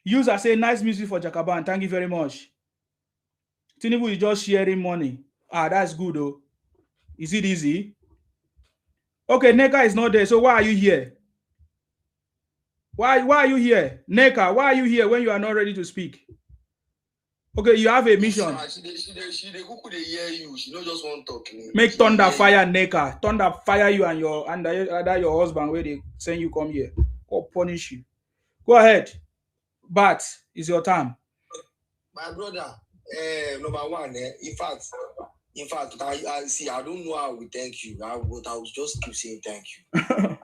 user say nice music for Jakaban. Thank you very much. Tinubu is just sharing money. That's good though. Is it easy? Okay, Neka is not there. So why are you here? Why are you here? Neka, why are you here when you are not ready to speak? Okay, you have a mission. She hear you. She don't just want to talk. Make thunder fire Neka. Thunder fire you and your husband where they send you come here. Or punish you. Go ahead. But it's your time. My brother, number one, in fact, I see. I don't know how we thank you. I will just keep saying thank you,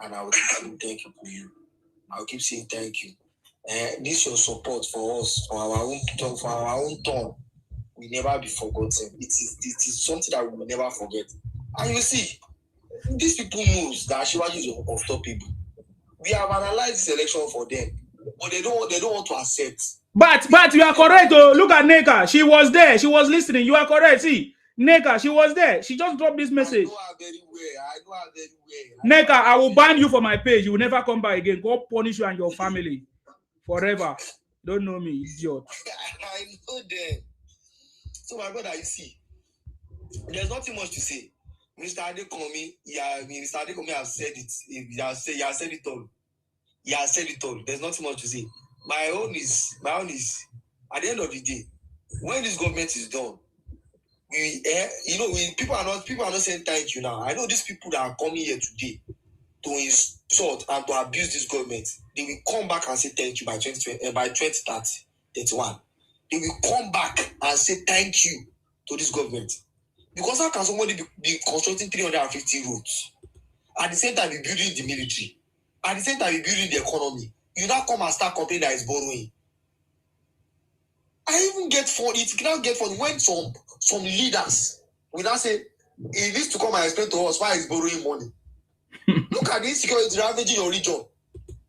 and I will keep saying thank you to you. I'll keep saying thank you. this your support for us, for our own turn, will never be forgotten. It is something that we will never forget. And you see, these people knows that Asiwaju is unstoppable. We have analyzed this election for them, but they don't want to accept. But you are correct. Oh, look at Neka. She was there. She was listening. You are correct. See, Neka, she was there. She just dropped this message. I know her very well. Neka, I will ban you for my page. You will never come back again. God punish you and your family forever. Don't know me, idiot. I know them. So my brother, you see, there's nothing much to say. Mr. Adekomi, Mr. Adekomi has said it. He has said it all. He has said it all. There's nothing much to say. My own is at the end of the day, when this government is done, people are not saying thank you now. I know these people that are coming here today to insult and to abuse this government, they will come back and say thank you by 2031. They will come back and say thank you to this government. Because how can somebody be constructing 350 roads, at the same time be building the military, at the same time be building the economy? You now come and start complaining that it's borrowing. I even get funny. It cannot get funny when some leaders will now say he needs to come and explain to us why he's borrowing money. Look at the insecurity ravaging your region.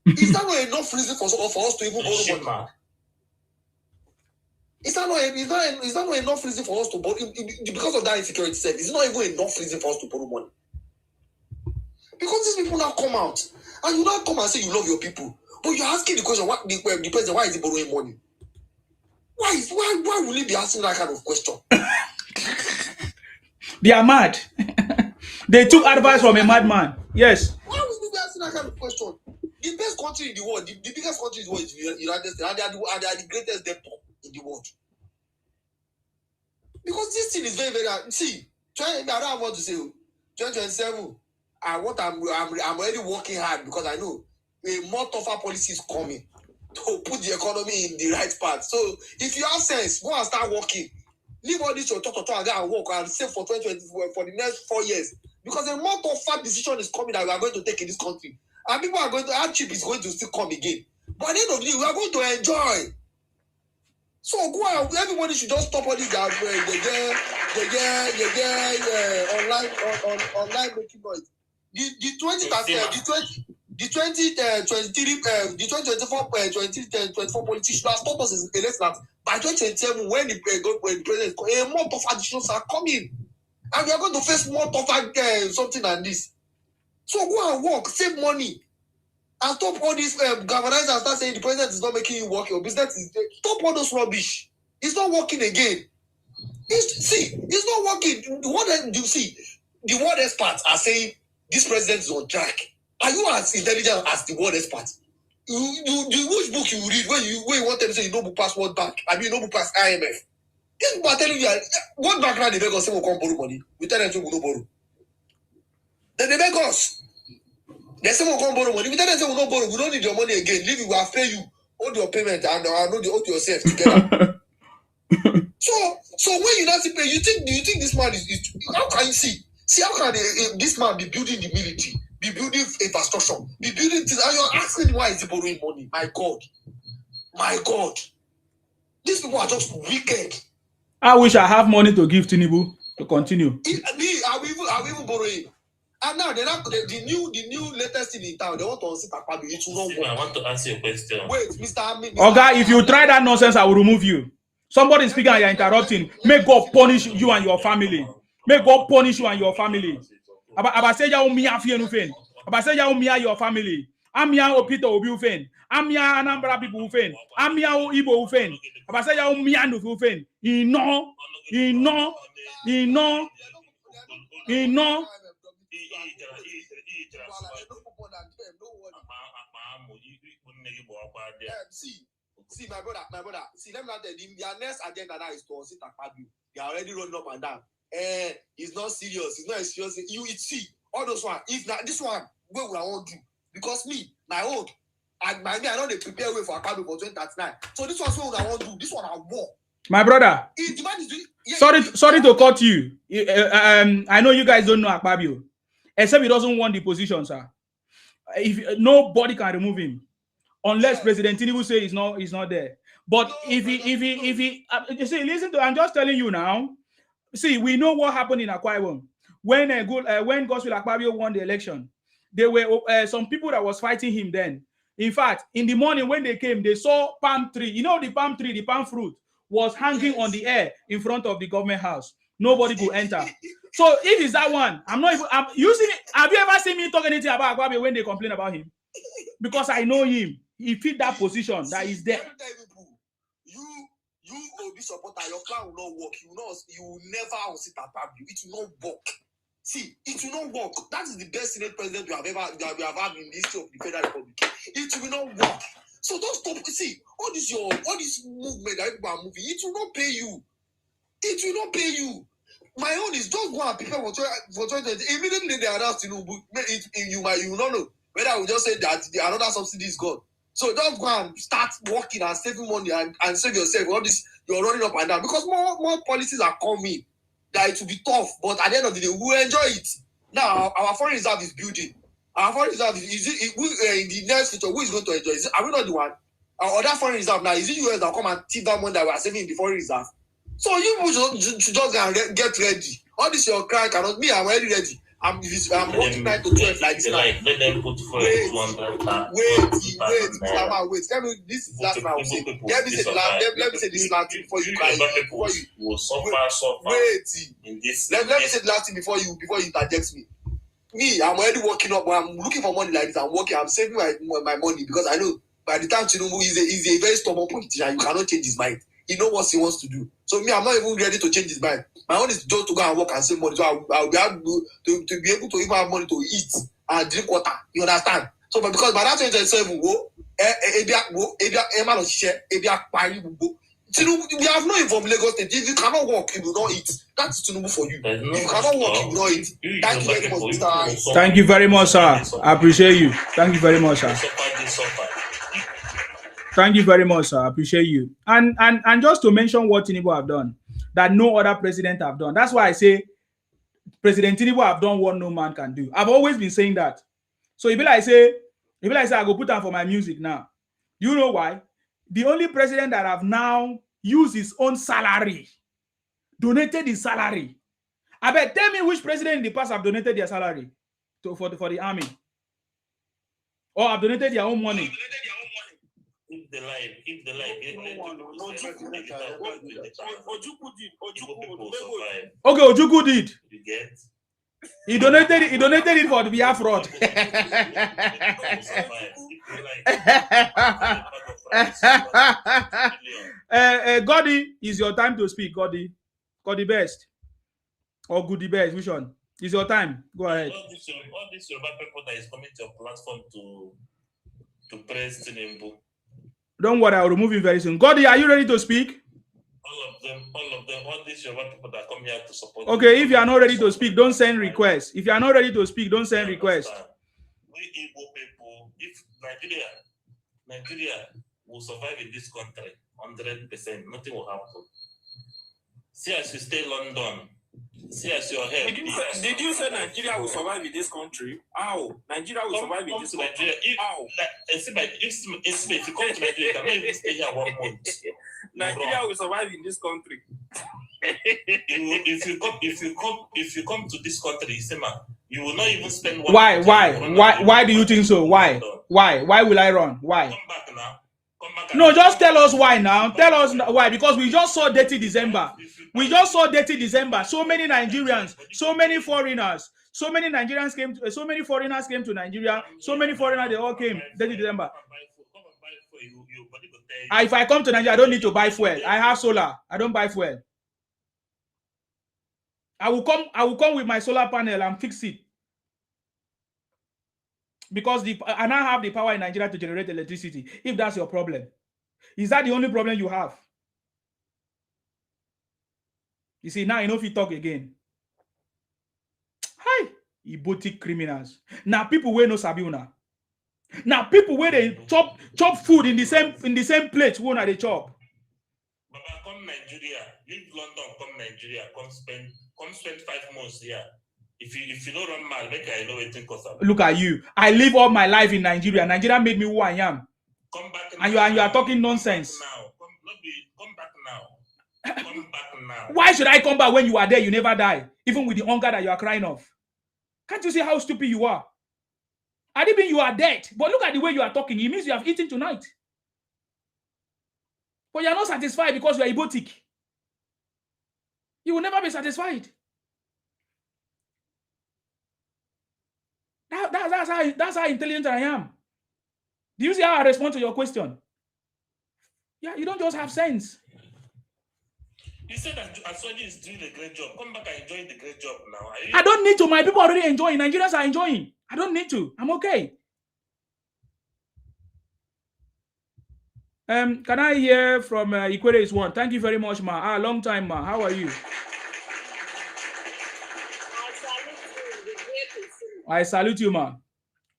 Is that not enough reason for us to even borrow money? Is that not enough reason for us to borrow? Because of that insecurity itself, it's not even enough reason for us to borrow money. Because these people now come out and you now come and say you love your people, but you're asking the question, what the president, why is he borrowing money? Why will he be asking that kind of question? They are mad. They took advice from a madman. Yes. Why will he be asking that kind of question? The best country in the world, the biggest country in the world is the United States, and they are the greatest debtor in the world. Because this thing is very, very hard. See, I don't have what to say. 2027, I'm already working hard because I know a more tougher policy is coming to put the economy in the right path. So if you have sense, go and start working. Leave all this your talk and go and work and save for 2024 for the next 4 years. Because a more tougher decision is coming that we are going to take in this country. And people are going to, hardship is going to still come again. But at the end of the day, we are going to enjoy. So go out. Everybody should just stop all this guys. Online making noise. The 2024 politicians have stopped us in election. By 2027, when the president, more tougher decisions are coming, and we are going to face more tougher something than this. So go and work, save money, and stop all this governance and start saying the president is not making you work. Your business is dead. Stop all those rubbish. It's not working again. It's not working. The world experts are saying this president is on track. Are you as intelligent as the world experts? Which book you read when you want them to say you know book pass World Bank? I mean, you know book pass IMF. These people are telling you World Bank now they beg us say we can't borrow money. We tell them to no borrow. Then they beg us. They say we can't borrow money. We tell them say we don't borrow. We don't need your money again. Leave it. We have pay you all your payment and I know the owe to yourself together. So when you not see pay, you think this man is how can you see how can this man be building the military, be building infrastructure, be building things, and you're asking why is he borrowing money? My God, these people are just wicked. I wish I have money to give Tinubu to continue. Are we even borrowing? And now the new latest thing in town. They want to unseat Akpabio. It will not work. I want to answer your question. Wait, Mr. Oga, if you try that nonsense, I will remove you. Somebody is speaking and you're interrupting. May God punish you and your family. May God punish you and your family. Abaseja umia fi enufen. Abaseja umia your family. Amia opito obi ufen. Amia Anambra people ufen. Amia Igbo ufen. Abaseja umia no ufen. He know. See, my brother. See, let me not tell you. Their next agenda now is to unseat Akpabio. They are already running up and down. It's not serious. It's not serious. You see all those one. If not this one, what would I want to do? Because me, my own, I don't prepare way for Akpabio for 2039. So this one's what I want to do. This one I want. My brother. Sorry to cut you. I know you guys don't know Akpabio, except he doesn't want the position, sir. If nobody can remove him. unless President Tinubu say he's not there. But if he, you see, listen to, I'm just telling you now. See, we know what happened in Akwa Ibom when Godswill Akpabio won the election. There were some people that was fighting him then. In fact, in the morning when they came, they saw palm tree. You know the palm tree, the palm fruit was hanging on the air in front of the government house. Nobody could enter. So if it's that one, I'm not even. Have you ever seen me talk anything about Akpabio when they complain about him? Because I know him. He fit that position that is there. You Obi supporter, your plan will not work. You will never sit at Akpabio. It will not work. See, it will not work. That is the best Senate president we have had in the history of the Federal Republic. It will not work. So don't stop. See, all this movement that people are moving, it will not pay you. It will not pay you. My own is just go and prepare for 2020. Immediately they announce Tinubu, you will not know whether I will just say that another subsidy is gone. So just go and start working and saving money and save yourself. All this you're running up and down because more policies are coming. That it will be tough, but at the end of the day, we will enjoy it. Now our foreign reserve is building. Our foreign reserve is in the next future. Who is going to enjoy it? Are we not the one? Our other foreign reserve now is it US that come and tip that money that we are saving in the foreign reserve? So you should just get ready. All this your cry cannot be. I'm already ready. I'm working 9 to 12 like this now. Let them put for wait. Tell me this is last now. Let me say this last thing before you cry. Before you will suffer. Wait. Let me say the last thing before you interject me. Me, I'm already working up. I'm looking for money like this. I'm working. I'm saving my money because I know by the time Tinubu is a very stubborn politician. You cannot change his mind. He knows what he wants to do. So me, I'm not even ready to change his mind. My own is just to go and work and save money. So I'll be able to be able to even have money to eat and drink water. You understand? So but because by that 2027, we have no informed Lagos State. If you cannot work, you will not eat. That's Tinubu for you. If you cannot work, you will not eat. Thank you very much, Mr. Thank you very much, sir. I appreciate you. Thank you very much, sir. Thank you very much, sir. I appreciate you. And just to mention what Tinubu have done, that no other president have done. That's why I say President Tinubu have done what no man can do. I've always been saying that. So if I say I go put on for my music now. You know why? The only president that have now used his own salary, donated his salary. I bet tell me which president in the past have donated their salary for the army. Or have donated their own money. Keep the line. Okay, Ojukwu did. You get? He donated it for the Biafra. Godi, is your time to speak, Godi. Godi best. Or Goody best, which one? It's your time. Go ahead. All this Yoruba people that is coming to your platform to praise Tinubu. Don't worry, I'll remove him very soon. Godi, are you ready to speak? All these Yoruba people that come here to support. Okay, if you are not ready to speak, don't send requests. If you are not ready to speak, don't send requests. We Igbo people, if Nigeria will survive in this country, 100%, nothing will happen. See as you stay London. See as your head. Did you say Nigeria will survive in this country? How? Nigeria will survive in this country? How? If you come to Nigeria, you cannot even stay here 1 month. Nigeria will survive in this country. If you come to this country, you will not even spend 1 month. Why do you think so? Why will I run? Why? Come back now. No, just tell us why now. Tell us why. Because we just saw dirty December. We just saw dirty December. So many Nigerians, so many foreigners, so many Nigerians came to, so many foreigners came to Nigeria. So many foreigners, they all came. Dirty December. If I come to Nigeria, I don't need to buy fuel. I have solar. I don't buy fuel. I will come with my solar panel and fix it. Because I now have the power in Nigeria to generate electricity. If that's your problem, is that the only problem you have? You see, now you know if you talk again. Hi, Ibotic criminals. Now people where no Sabuna. Now people where they chop food in the same plate when they chop. Baba, come Nigeria, leave London, come Nigeria, come spend 5 months here. If you don't run mad, make I know anything cause. Look at you. I live all my life in Nigeria. Nigeria made me who I am. Come back and now. you are talking nonsense. Now. Come back now. Come back now. Why should I come back when you are there? You never die, even with the hunger that you are crying of. Can't you see how stupid you are? I didn't mean you are dead, but look at the way you are talking. It means you have eaten tonight. But you are not satisfied because you are egotic. You will never be satisfied. That's how intelligent I am. Do you see how I respond to your question? Yeah, you don't just have sense. You said that Asiwaju is doing a great job. Come back and enjoy the great job now. I don't need to. My people are already enjoying. Nigerians are enjoying. I don't need to. I'm okay. Can I hear from Ikwere is one? Thank you very much, ma. Long time, ma. How are you? I salute you, ma.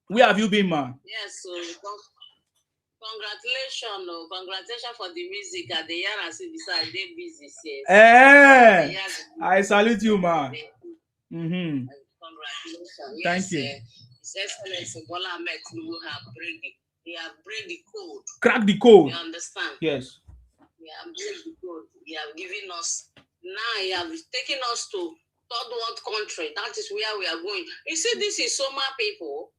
Where have you been, ma? Yes, so congratulations for the music at the year and see beside they busy. Yes. I salute you, ma. Congratulations. Thank you. His Excellency Bola Ahmed Tinubu have break the code. Crack the code. You understand? Yes. He have break the code. He have given us, now he have taken us to third world country. That is where we are going. You see, this is Soma people.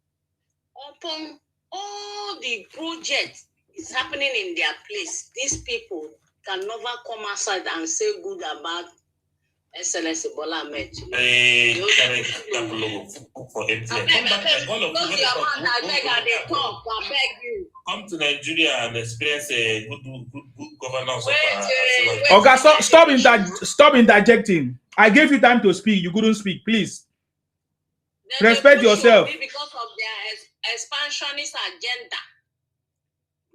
Upon all the projects is happening in their place, these people can never come outside and say good about Excellency Bola Ahmed. Come to Nigeria and experience a good governance. Okay, stop interjecting. I gave you time to speak. You couldn't speak. Please respect yourself. Because of their expansionist agenda.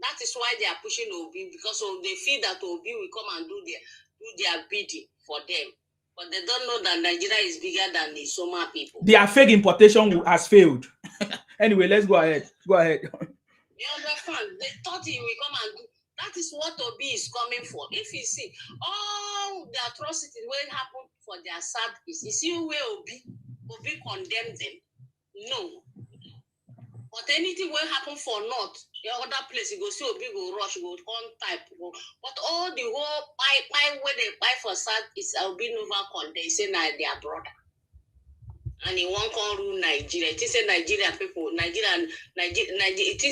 That is why they are pushing Obi, because of they feel that Obi will come and do their bidding for them. But they don't know that Nigeria is bigger than the Soma people. Their fake importation has failed. Anyway, let's go ahead. Go ahead. You understand? They thought he will come and do. That is what Obi is coming for. If you see all the atrocities will happen for their side, you see where Obi condemned them. No. But anything will happen for North, the other place, you go see Obi go rush, go on type. But all the whole pie where they buy for South is Obi Nova condemn. They say now their brother. And he won't come rule Nigeria. It is a Nigerian people, Nigeria. It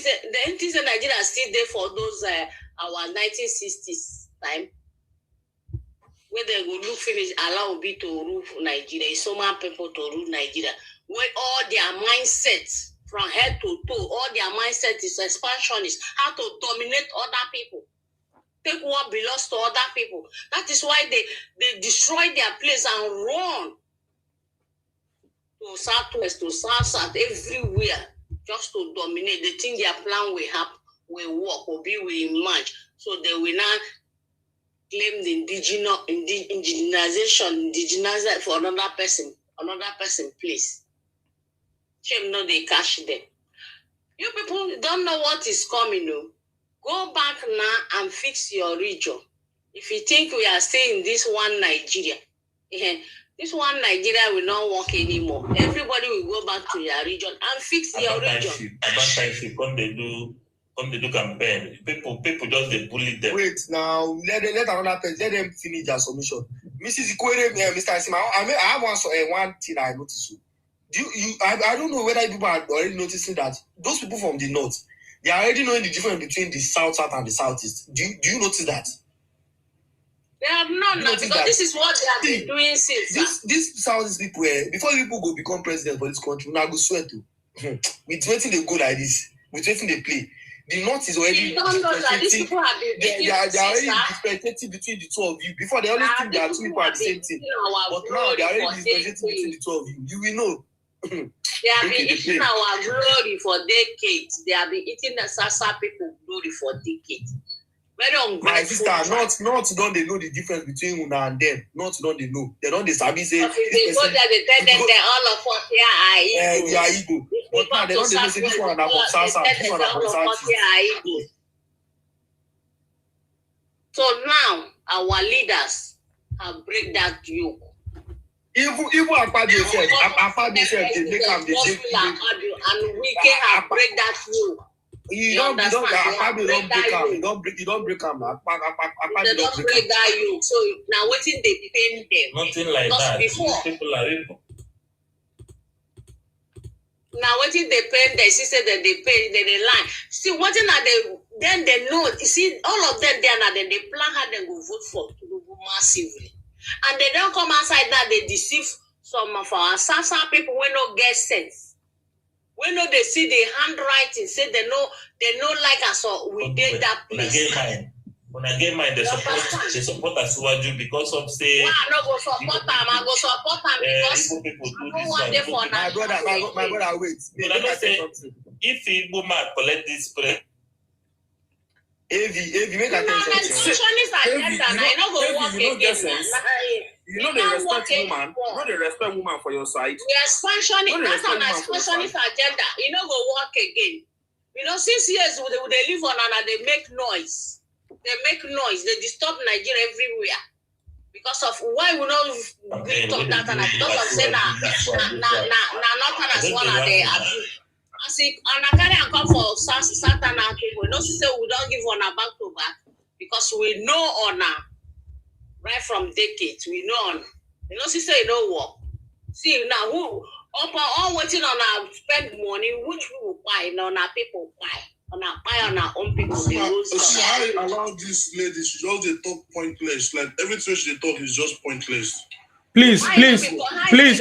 is a Nigeria still there for those our 1960s time. Where they go look finish, allow Obi to rule Nigeria. It's so many people to rule Nigeria. Where all their mindsets from head to toe, all their mindset is expansionist, how to dominate other people. Take what belongs to other people. That is why they destroy their place and run to southwest, to south, everywhere, just to dominate. They think their plan will work, will be will emerge. So they will now claim the indigenization for another person place. Shame no, they cash them. You people don't know what is coming. No. Go back now and fix your region. If you think we are staying in this one Nigeria, this one Nigeria will not work anymore. Everybody will go back to their region and fix your region. Come they do campaign. People just they bully them. Wait now, let another person, let them finish their submission. Mrs. Ikwere, Mr. Asima, I have one thing I noticed. I don't know whether people are already noticing that those people from the north, they are already knowing the difference between the south and the southeast. Do you notice that? They have not now because that? This is what they have been doing since. This southeast people, before people go become president for this country, now go swear to. With waiting they go like this, with waiting they play. The north is already differentiating. They are already differentiating between the two of you. Before they always think there are two people at the same thing, but now they are already differentiating between the two of you. You will know. They have been eating our glory for decades. They have been eating the Sasa people glory for decades. Very ungrateful. My sister, not don't they know the difference between Una and them. Not don't they know. They don't they sabi say. They go there, they tell them that all of us here are Igbo. They are Igbo. But now they don't know say this one are from Sasa, this one are from South. So now our leaders have break that yoke. Even Akpabio said, they make them. And we can have break that yoke. You don't break am. You don't break am. They don't break that yoke. So now waiting they pain them. Nothing like because that. Before, People are in. now waiting they pain they see say that they pay they lie. See what are they then they know. You see all of them there now then they plan how they go vote for Tinubu massively. And they don't come outside now they deceive some of our Sasa people when no get sense. When no they see the handwriting, say they know like us or we did that place. When I get mine, they support Asiwaju because of say. I no go support them. I go support them because people do I don't want them for my brother, wait. But I don't say if Igbo man collect this spread. If make attention. Expansionist agenda, I no go work again. You know they respect woman. You know they respect woman for your side. We expansionist. That's an expansionist agenda. You no go work again. You know, 6 years they live on and they make noise. They make noise. They disturb Nigeria everywhere. Because of why we not talk that and because of say na nothing as one of the abuse. I see, and I carry and come for Satan and people. No, say we don't give honor back to back because we know honor right from decades. We know honor. You know, say you know what. See now who all waiting on our spend money, which we will buy, on our people buy. On our own people. I allow this lady, she just they talk pointless. Like everything she talk is just pointless. Please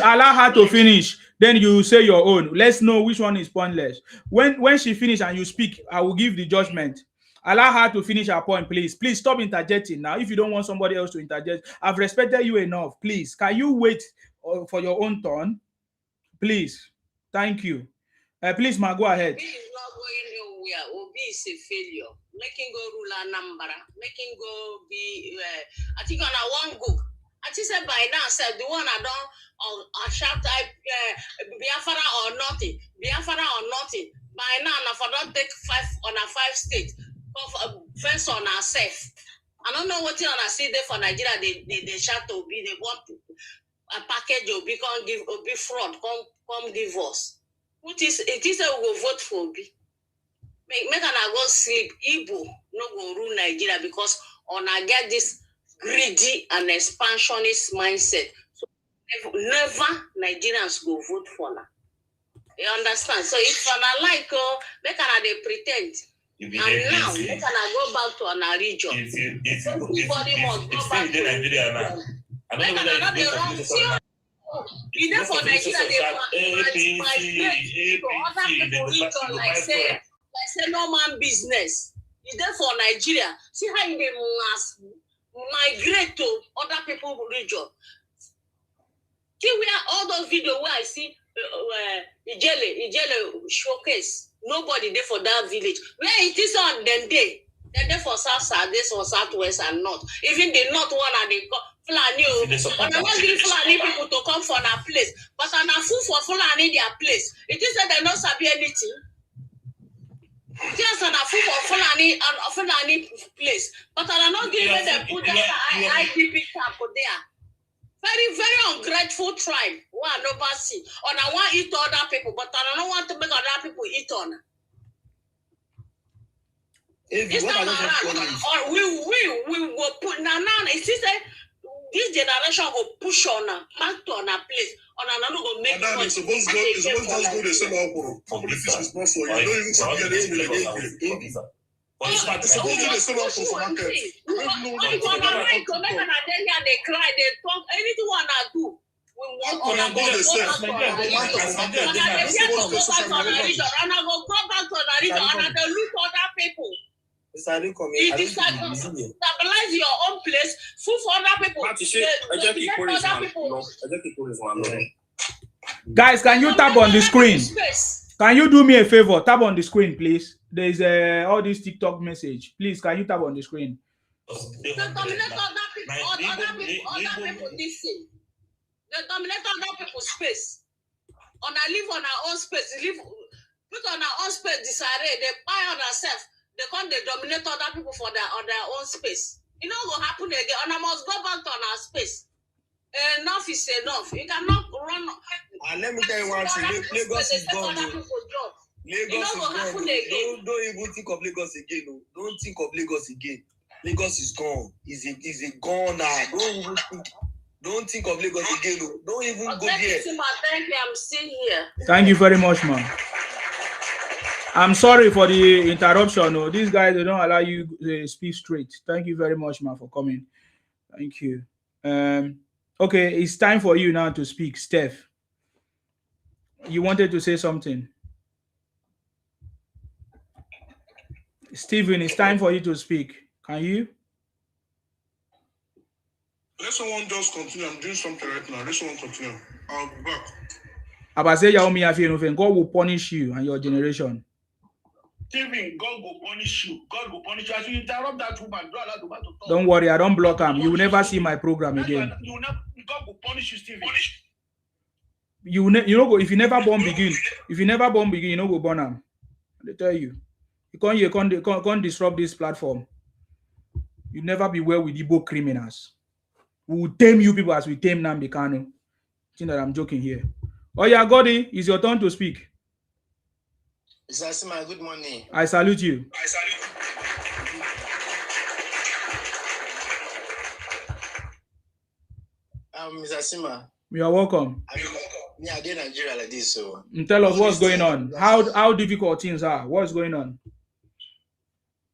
allow her to finish. Then you say your own. Let's know which one is pointless. When she finish and you speak, I will give the judgment. Allow her to finish her point, please. Please stop interjecting now. If you don't want somebody else to interject, I've respected you enough. Please, can you wait for your own turn? Please. Thank you. Please, ma, go ahead. Obi is a failure. Making go rule Anambra. Making go be. I think on a one go. I think say by now said the one I don't shout Biafra or nothing. Biafra or nothing. By now, if I don't take 5 on a 5 state, first on ourselves. I don't know what you wanna see there for Nigeria. They shout Obi. They want a package Obi can't give Obi fraud. Come give us. It is a we will vote for Obi. Make an go sleep. Igbo no go rule Nigeria because on I get this greedy and expansionist mindset. So never Nigerians go vote for now. You understand? So if I like make an they pretend. And now make an go back to an region. Everybody must go back to Nigeria now. You know for Nigeria they migrate to other people region like say normal business. Is there for Nigeria? See how they must migrate to other people's region. See where all those videos where I see Ijele showcase. Nobody there for that village. Where it is on then they. They're there for South, this for Southwest and North. Even the North one and the Fulani. But I'm not giving Fulani people to come for that place. But I'm not fool for Fulani their place. It is that they don't sabi anything. Just an fool for Fulani place. But I'm not giving them put that IDP camp there. Very, very ungrateful tribe. One nobody see. Or I want to eat other people, but I don't want to make other people eat on. It's not or we will put now. It's just this generation will push on back to on a place. On another go make it's supposed to go the same output. Politics is not so. You don't even see anything again. It's supposed to be the same output for market. They cry, they talk, anything one I do. We want on a go back to our region. And I go back to the region and I look other people. It is stabilize your own place, food for other people. Guys, can you tap on the screen? Can you do me a favor? Tap on the screen, please. There is all this TikTok message. Please, can you tap on the screen? They dominate other people this thing. They dominate other people's space. On I live on our own space. Put on our own space disarray. They buy on ourselves. They dominate other people for on their own space. You know what will happen again? And I must go back to our space. Enough is enough. You cannot run. And let me tell you one thing. Lagos is gone. Lagos is gone. Don't even think of Lagos again. No. Don't think of Lagos again. Lagos is gone. Is a gone now. Don't think of Lagos again. No. Don't even go there. Thank you. I'm still here. Thank you very much, man. I'm sorry for the interruption. No, these guys, they don't allow you to speak straight. Thank you very much, man, for coming. Thank you. Okay, it's time for you now to speak, Steph. You wanted to say something. Stephen, it's time for you to speak. Can you? Let someone just continue. I'm doing something right now. Let someone continue. I'll be back. God will punish you and your generation. Stephen, God will punish you. God will punish you. As you interrupt that woman, don't allow the to talk. Don't worry, I don't block him. You will never see my program again. God will punish you, Stephen. You know, if you never born begin, you know go born him. They tell you. You can't disrupt this platform. You never be well with Igbo criminals. We will tame you people as we tame Nnamdi Kanu. Think that I'm joking here. Oh yeah, Godi, it's your turn to speak. Mr. Asima, good morning. I salute you. Mr. Asima. You are welcome. I did Nigeria like this, so. Tell us what's going on. How difficult things are. What's going on?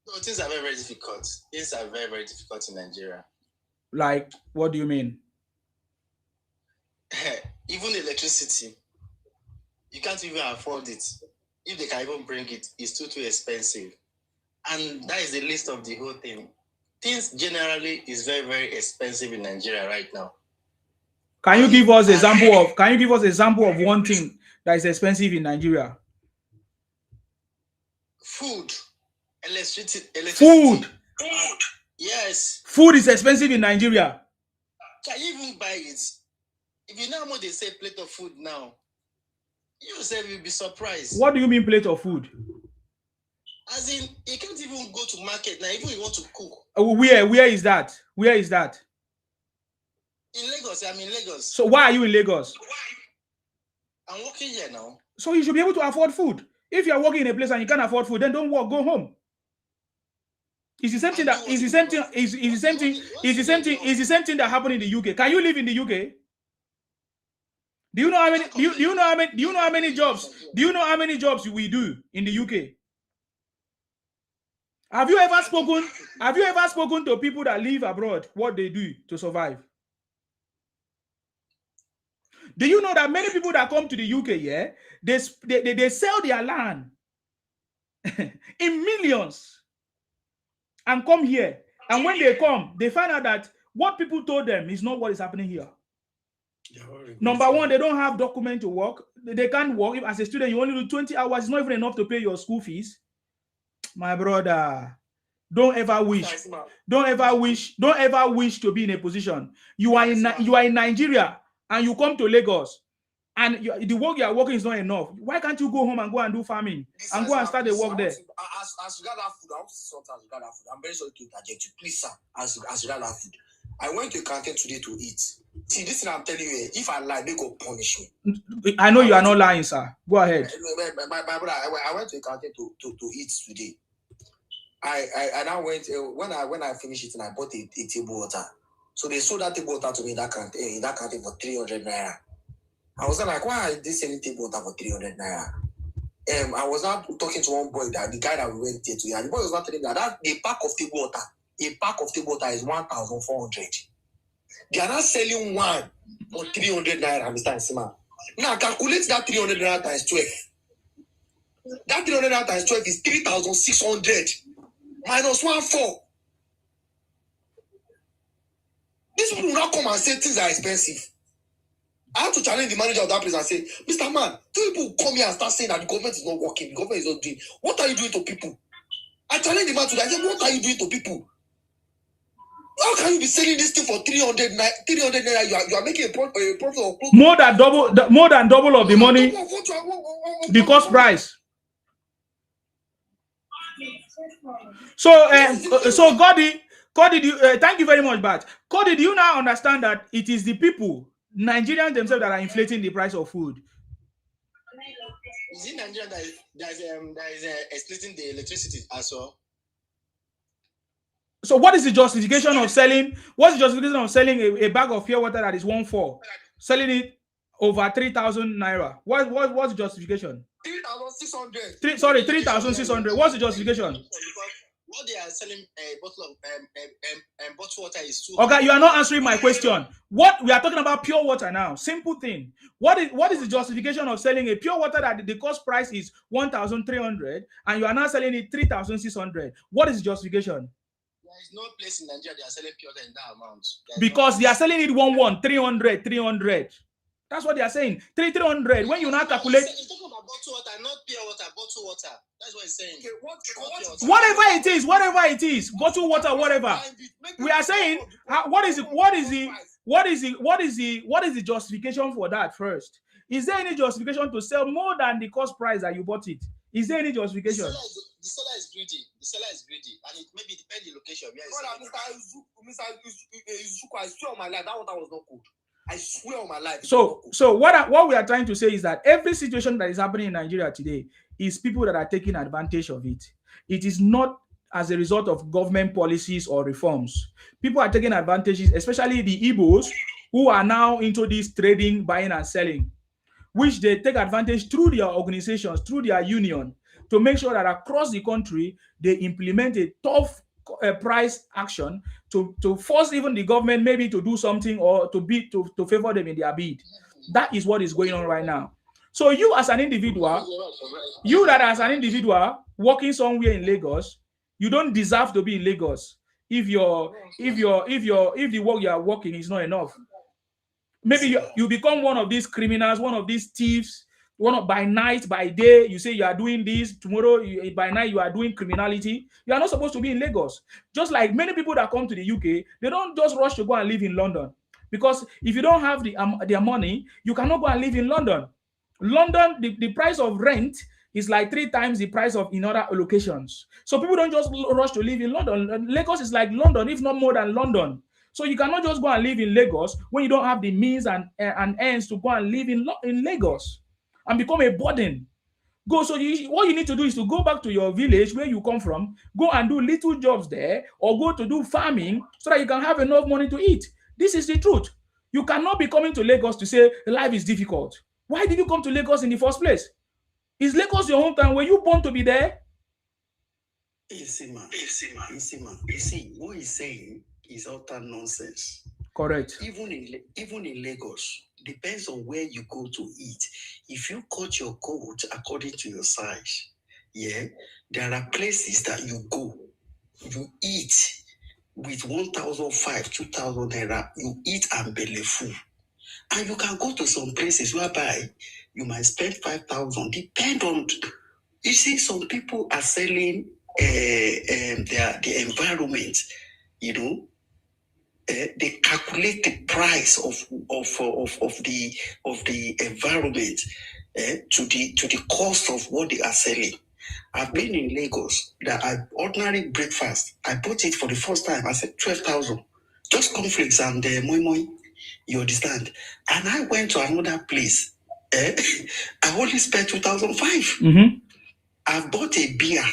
No, things are very, very difficult. Things are very, very difficult in Nigeria. Like, what do you mean? Even electricity, you can't even afford it. If they can even bring it, it's too expensive. And that is the list of the whole thing. Things generally is very, very expensive in Nigeria right now. Can you give us example of one thing that is expensive in Nigeria? Food, electricity. Food. Yes. Food is expensive in Nigeria. Can you even buy it? If you know how much they say plate of food now, you yourself will be surprised. What do you mean plate of food? As in, you can't even go to market now, even if you want to cook. Where is that? Where is that? In Lagos, I'm in Lagos. So why are you in Lagos? I'm working here now. So you should be able to afford food. If you are working in a place and you can't afford food, then don't work, go home. It's the same thing that is the same thing. Is the same thing. Is the same thing. Is the same thing that happened in the UK. Can you live in the UK? Do you know how many? Do you know how many? Do you know how many jobs? Do you know how many jobs we do in the UK? Have you ever spoken? Have you ever spoken to people that live abroad? What they do to survive? Do you know that many people that come to the UK, yeah, they sell their land in millions and come here, and when they come, they find out that what people told them is not what is happening here. Number one, they don't have document to work. They can't work. If as a student you only do 20 hours, it's not even enough to pay your school fees. My brother, don't ever wish to be in a position. You are in Nigeria and you come to Lagos and the work you are working is not enough. Why can't you go home and go and do farming and go and start the work there? As regard that food, I want to say something as regard that food. I'm very sorry to interject you. Please, sir, as regard that food. I went to a canteen today to eat. See, this thing I'm telling you, if I lie, they go punish me. I know you are not lying, sir. Go ahead. My brother, I went to a canteen to eat today. I now went when I finished eating, I bought a table water. So they sold that table water to me in that canteen for 300 naira. I was like, why are they selling table water for 300 naira? I was not talking to one boy, that the guy that we went there to, and the boy was not telling me that a pack of table water is 1,400. They are not selling one for 300 naira, Mr. Nsima. Now calculate that 300 naira times 12. That 300 naira times 12 is 3,600 minus 1,400. These people will not come and say things are expensive. I have to challenge the manager of that place and say, Mr. Man, two people come here and start saying that the government is not working, the government is not doing. What are you doing to people? I challenge the man today. I said, what are you doing to people? How can you be selling this thing for 300 naira? You are making a profit of more than double of the money. The cost price. So, Cody, thank you very much, but Cody, do you now understand that it is the people, Nigerians themselves, that are inflating the price of food? Is it Nigeria that is splitting the electricity as well? So what is the justification of selling? What's the justification of selling a bag of pure water that is 1.4, selling it over 3,000 naira? What's the justification? 3,600. Sorry, 3,600. What's the justification? What they are selling a bottle of bottled water is too. Okay, you are not answering my question. What we are talking about pure water now. Simple thing. What is the justification of selling a pure water that the cost price is 1,300 and you are now selling it 3,600? What is the justification? There is no place in Nigeria they are selling pure water in that amount. Because they are selling it 300. That's what they are saying. 300. When you now calculate, he's talking about bottled water, not pure water. Bottled water. That's what he's saying. Okay, whatever it is, bottled water, whatever. We are saying what is the justification for that first? Is there any justification to sell more than the cost price that you bought it? Is there any justification? The seller is greedy. The seller is greedy, and it maybe depends the location. I swear on my life that water was not cold. I swear on my life. So what we are trying to say is that every situation that is happening in Nigeria today is people that are taking advantage of it. It is not as a result of government policies or reforms. People are taking advantages, especially the Igbos, who are now into this trading, buying and selling, which they take advantage through their organizations, through their union, to make sure that across the country, they implement a tough price action to force even the government maybe to do something or to favor them in their bid. That is what is going on right now. So you as an individual, working somewhere in Lagos, you don't deserve to be in Lagos if the work you are working is not enough. Maybe you become one of these criminals, one of these thieves. By night, by day, you say you are doing this. Tomorrow, by night, you are doing criminality. You are not supposed to be in Lagos. Just like many people that come to the UK, they don't just rush to go and live in London. Because if you don't have their money, you cannot go and live in London. London, the price of rent is like 3 times the price of in other locations. So people don't just rush to live in London. Lagos is like London, if not more than London. So you cannot just go and live in Lagos when you don't have the means and ends to go and live in Lagos and become a burden. What you need to do is to go back to your village where you come from, go and do little jobs there, or go to do farming so that you can have enough money to eat. This is the truth. You cannot be coming to Lagos to say life is difficult. Why did you come to Lagos in the first place? Is Lagos your hometown? Were you born to be there? Easy man. You see, what he's saying is utter nonsense. Correct. Even in Lagos, depends on where you go to eat. If you cut your coat according to your size, there are places that you go, you eat with 1,500, 2,000 naira, you eat and belly full. And you can go to some places whereby you might spend 5,000, depend on. You see, some people are selling the environment, they calculate the price of the environment to the cost of what they are selling. I've been in Lagos. That ordinary breakfast, I bought it for the first time. I said 12,000, just cornflakes and moi moi. You understand? And I went to another place. I only spent 2,500. I've bought a beer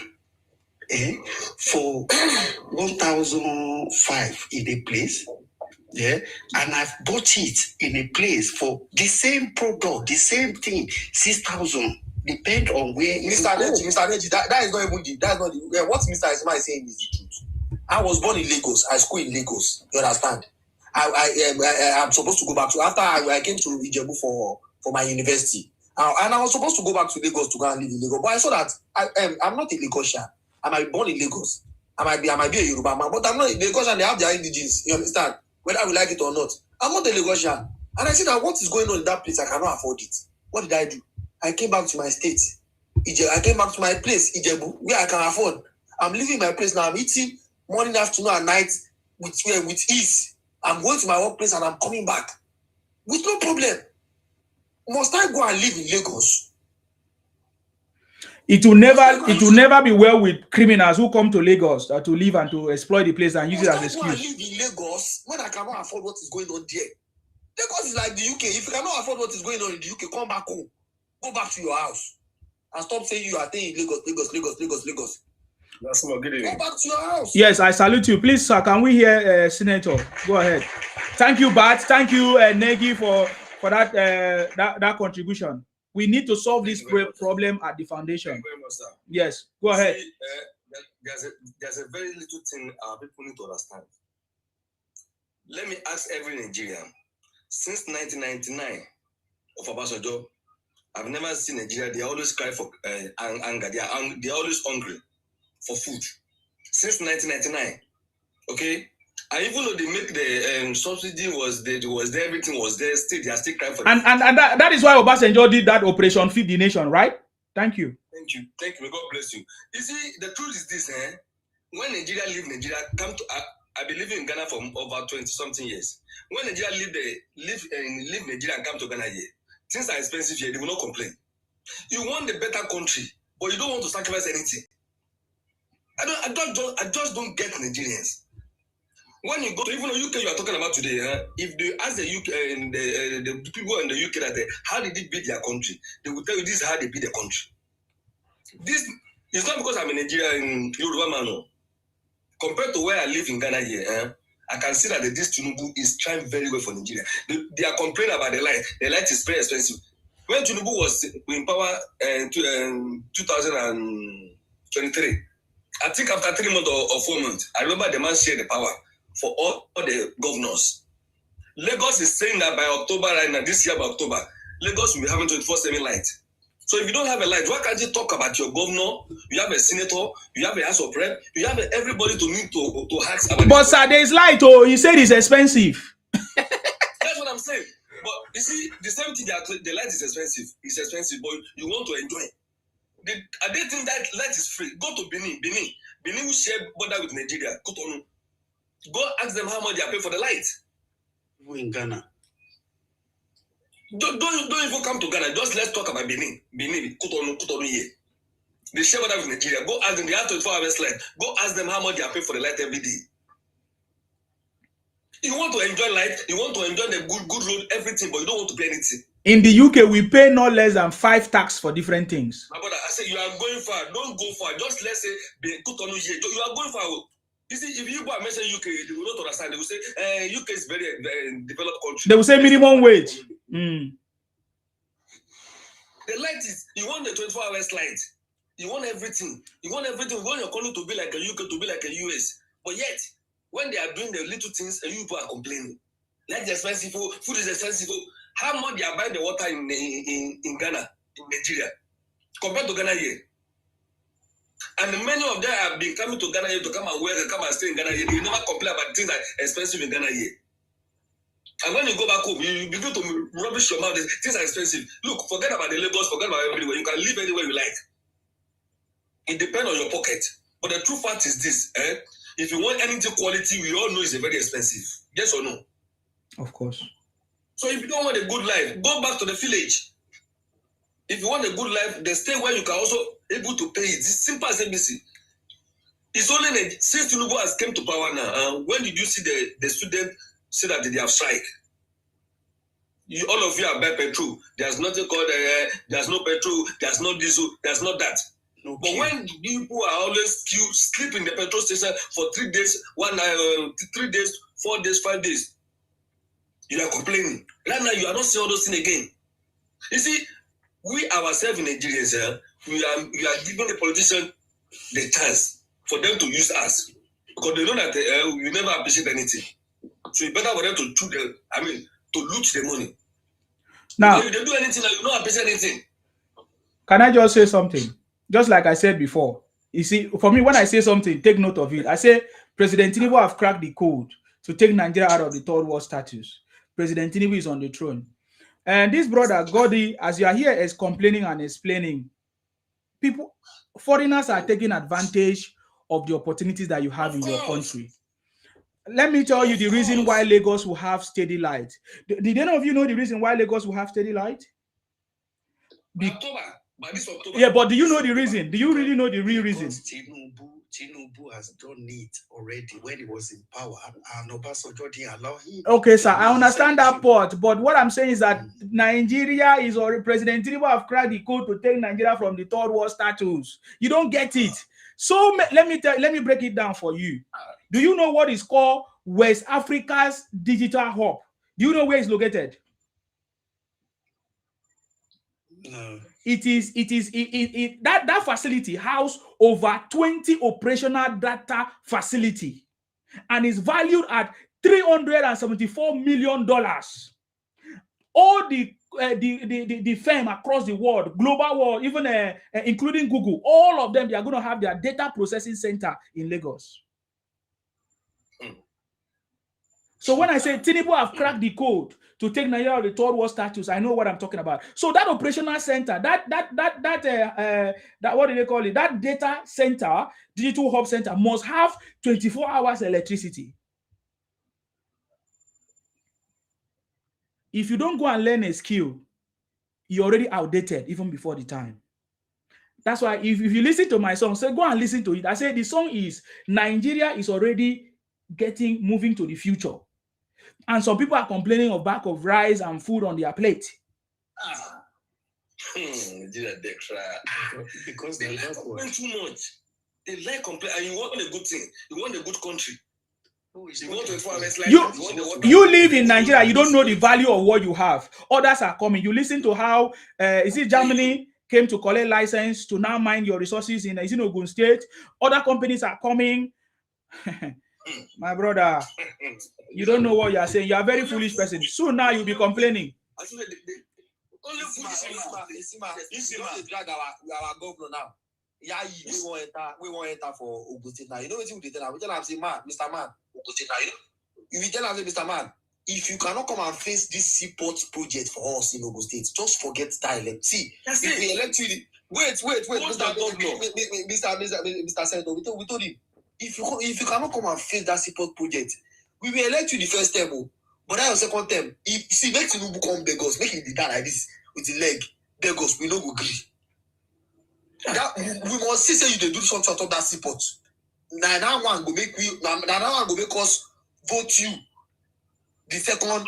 for 1,500 in a place. And I've bought it in a place for the same product, the same thing, 6,000. Depend on where Mr. Neji, that is not even that's not what Mr. Isma is saying is the truth. I was born in Lagos. I school in Lagos. You understand? I'm supposed to go back to after I came to Ijebu for my university, and I was supposed to go back to Lagos to go and live in Lagos. But I saw that I'm not a Lagosian. I might be born in Lagos. I might be a Yoruba man, but I'm not a Lagosian. They have their indigenes. You understand? Whether I will like it or not, I'm not a Lagosian. And I see that what is going on in that place, I cannot afford it. What did I do? I came back to my state. I came back to my place, Ijebu, where I can afford. I'm leaving my place now. I'm eating morning, afternoon, and night with ease. I'm going to my workplace and I'm coming back with no problem. Must I go and live in Lagos? It will never be well with criminals who come to Lagos to live and to exploit the place and use it as an excuse. Must I go and live in Lagos when I cannot afford what is going on there? Lagos is like the UK. If you cannot afford what is going on in the UK, come back home. Go back to your house. and stop saying you are staying in Lagos. That's more good. Go back to your house. Yes, I salute you. Please, sir, can we hear Senator? Go ahead. Thank you, Bat. Thank you, Negi, for that contribution. We need to solve this problem at the foundation. Thank you very much, sir. Yes, go ahead. See, there's a very little thing our people need to understand. Let me ask every Nigerian. Since 1999 of Obasanjo, I've never seen Nigeria. They always cry for anger. They are always hungry for food. Since 1999, okay. And even though they make the subsidy was there, everything was there. Still, they are still crying for. And that is why Obasanjo did that Operation Feed the Nation, right? Thank you. Thank you. May God bless you. You see, the truth is this, when Nigeria leave Nigeria, come to I've been living in Ghana for over 20-something years. When Nigeria leave Nigeria and come to Ghana here, things are expensive here, they will not complain. You want a better country, but you don't want to sacrifice anything. I just don't get Nigerians. When you go to even the UK you are talking about today, if they ask the UK the people in the UK that how did they build their country, they will tell you this is how they build their country. This is not because I'm a Nigerian Yoruba man. No. Compared to where I live in Ghana here, I can see that this Tinubu is trying very well for Nigeria. They are complaining about the light. The light is very expensive. When Tinubu was in power in 2023, I think after 3 months or 4 months, I remember the man shared the power for all the governors. Lagos is saying that by October, right now, this year by October, Lagos will be having 24/7 light. So if you don't have a light, why can't you talk about your governor? You have a senator, you have a house of rep, you have everybody to need to ask about. But sir, there is light. Oh, you said it's expensive. That's what I'm saying. But you see, the same thing. The light is expensive. It's expensive, but you want to enjoy. They think that light is free. Go to Benin. Benin will share border with Nigeria. Go ask them how much they are paying for the light. Who in Ghana? Don't even come to Ghana. Just let's talk about Benin. Kutonu here. They share border with Nigeria. Go ask them. They have 24 hours light. Go ask them how much they are paying for the light every day. You want to enjoy life. You want to enjoy the good road, everything, but you don't want to pay anything. In the UK, we pay no less than 5 tax for different things. My brother, I say you are going far. Don't go far. Just let's say Kutonu here. You are going far. You see, if you go and mention UK, they will not understand. They will say, UK is very developed country. They will say minimum wage. The light is, you want the 24 hours light. You want everything. You want everything. You want your country to be like a UK, to be like a US. But yet, when they are doing the little things, you people are complaining. Light is expensive, food is expensive. How much they are buying the water in Ghana, in Nigeria, compared to Ghana here? And many of them have been coming to Ghana here to come and work and come and stay in Ghana here. They will never complain about things that are expensive in Ghana here. And when you go back home, you begin to rubbish your mouth. Things are expensive. Look, forget about the Lagos, forget about everywhere. You can live anywhere you like. It depends on your pocket. But the true fact is this, if you want anything quality, we all know it's very expensive. Yes or no? Of course. So if you don't want a good life, go back to the village. If you want a good life, then stay where you can also able to pay it. It's simple as ABC. It's only since Tinubu has came to power now. When did you see the students say that they have strike? All of you are buying petrol. There's nothing called there's no petrol, there's no diesel, there's not that. No, but when people are always sleep in the petrol station for 3 days, 3 days, 4 days, 5 days, you are complaining. Right now, you are not seeing all those things again. You see, we ourselves in Nigerians, we are giving the politicians the chance for them to use us because they know that we never appreciate anything. So it's better for them to loot the money. Now, if they do anything, you don't appreciate anything. Can I just say something? Just like I said before, you see, for me, when I say something, take note of it. I say President Tinubu have cracked the code to take Nigeria out of the third world status. President Tinubu is on the throne. And this brother, Godi, as you are here, is complaining and explaining. Foreigners are taking advantage of the opportunities that you have in your country. Let me tell you the reason why Lagos will have steady light. Did any of you know the reason why Lagos will have steady light? Yeah, but do you know the reason? Do you really know the real reason? Tinubu has done it already when he was in power, and Obasanjo didn't allow him. Okay, sir, I understand that part, but what I'm saying is that Nigeria is already, President Tinubu have cracked the code to take Nigeria from the third world status. You don't get it. So let me break it down for you. Do you know what is called West Africa's digital hub? Do you know where it's located? No. That facility house over 20 operational data facility and is valued at $374 million. All the firm across the world, global world, even including Google, all of them, they are going to have their data processing center in Lagos. So when I say Tinubu have cracked the code to take Nigeria of the third world status, I know what I'm talking about. So that operational center, that what do they call it? That data center, digital hub center, must have 24 hours electricity. If you don't go and learn a skill, you're already outdated even before the time. That's why if you listen to my song, say go and listen to it. I say the song is Nigeria is already moving to the future. And some people are complaining of back of rice and food on their plate. Because they like complain too much. They like complain, and you want a good thing. You want a good country. You want 24 hours life. You live in Nigeria. You don't know the value of what you have. Others are coming. You listen to how is it Germany came to collect license to now mine your resources in Ogun State. Other companies are coming. My brother, you don't know what you are saying. You are a very foolish person. Soon now you'll be complaining. Only drag our governor now. Yeah, we want enter for Ogun State now. You know what we tell him? We tell him, say, man, Mr. Man, Ogun State now. You know, if you tell him, say, Mr. Man, if you cannot come and face this seaport project for us in Ogun State, just forget dialect. See, if we elect you, wait, Mr. Senator, we told him, if you cannot come and face that seaport project, we will elect you the first term, but that your second term. If see, make Tinubu come beg us, make him be down like this with the leg, beg us, we no go agree. That we must see say you do something on top that seaport. Now that one go make us vote you the second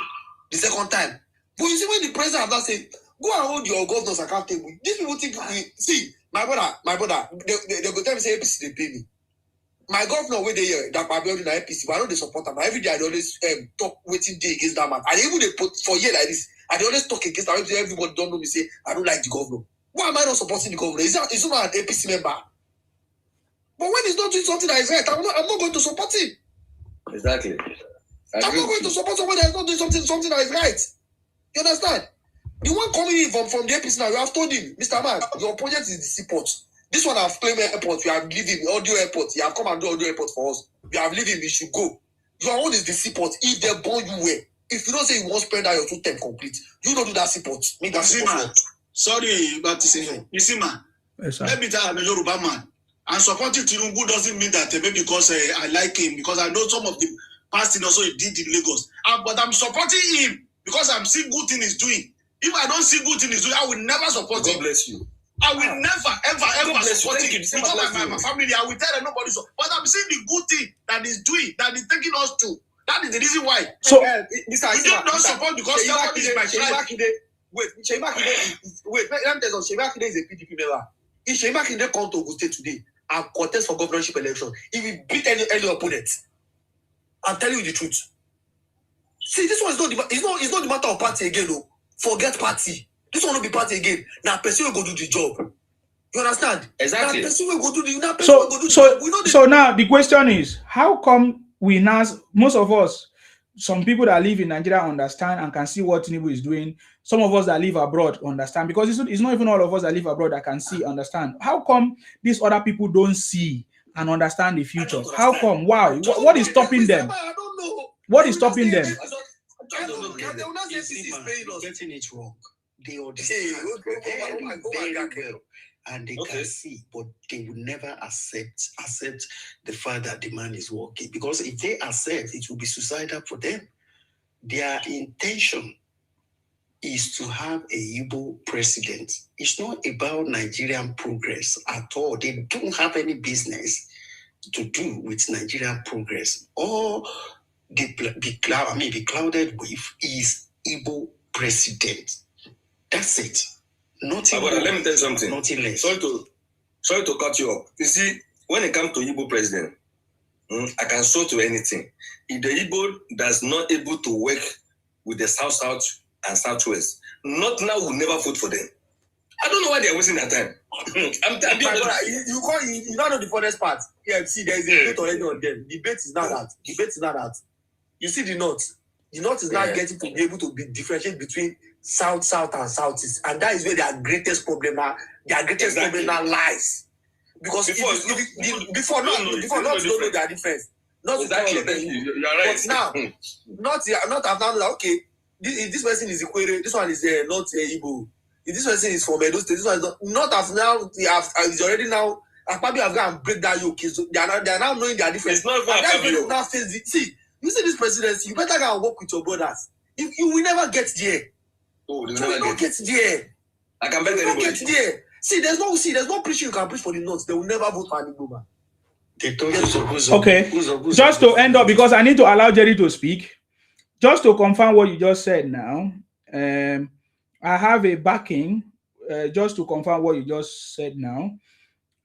time. But you see when the president have that say, go and hold your governors accountable. These people think see, my brother, they go tell me say APC they pay me. My governor where they here that Babylon in APC, but I know they support them. Every day I always talk waiting day against that man. And even they put for a year like this, I always talk against that. Everybody don't know me say I don't like the governor. Why am I not supporting the governor? Is not an APC member. But when he's not doing something that is right, I'm not going to support him. Exactly. I'm not going to support someone that is not doing something that is right. You understand? The one coming in from the APC now, you have told him, Mr. Man, your project is the seaport. This one I've claimed airport, we have leave him, audio airport. You have come and do audio airport for us. We have leave him, you should go. Your own is the seaport. If they born you well, if you don't say you won't spend out your 2 term complete, you don't do that seaport. Make that seaport. Sorry, but you see, man, yes, maybe I'm a Yoruba man. And supporting Tinubu doesn't mean that maybe because I like him, because I know some of the past things also he did in Lagos. But I'm supporting him because I'm seeing good thing he's doing. If I don't see good thing he's doing, I will never support him. God bless you. I will never, ever support him. Because my family, I will tell nobody so. But I'm seeing the good thing that he's doing, that he's taking us to. That is the reason why. So, you don't support because somebody is my tribe. Wait, let me tell you, Shemakinde is a PDP member. If Shemakinde come to Ogun State today and contest for governorship election, he will beat any opponent. I'm telling you the truth. See, this one is it's not the matter of party again, though. Forget party. This one will be party again. Now, person will go do the job. You understand? Exactly. Now, person will go do the job. So now the question is, how come we now, most of us, some people that live in Nigeria understand and can see what Tinubu is doing. Some of us that live abroad understand, because it's not even all of us that live abroad that can see, understand. How come these other people don't see and understand the future? How come? Wow. What is stopping them? I don't know. What is stopping them? Getting it wrong. They understand very well, and they can see, but they will never accept the fact that the man is working, because if they accept, it will be suicidal for them. Their intention is to have a Igbo president. It's not about Nigerian progress at all. They don't have any business to do with Nigerian progress. All they be clouded with is Igbo president. That's it. Nothing. But let me tell you something. Nothing less. Sorry to cut you off. You see, when it comes to Igbo president, I can swear to anything. If the Igbo does not able to work with the South and Southwest, not now will never vote for them. I don't know why they are wasting their time. I'm brother, you don't know the funniest part. Yeah, see, there is a debate already on them. Debate is not that. You see the North. The North is not getting to be able to differentiate between South, and Southeast, and that is where their greatest problem problem lies. Because before not don't know their difference. Not exactly. You are right. But now, not have now. Okay, this person is Ikwere. This one is not Igbo. If this person is from Edo State, this one is not have now. It's already now. I probably have gone and break that yoke. So they are now knowing their difference. It's not that's when now face see. You see this presidency. You better go and work with your brothers. If you will never get there. Oh, you will not get there. I can bet anybody. Get there. See, there's no preaching you can preach for the North. They will never vote for an Igbo man. Okay. Just to end up, because I need to allow Jerry to speak. Just to confirm what you just said now. I have a backing. Just to confirm what you just said now.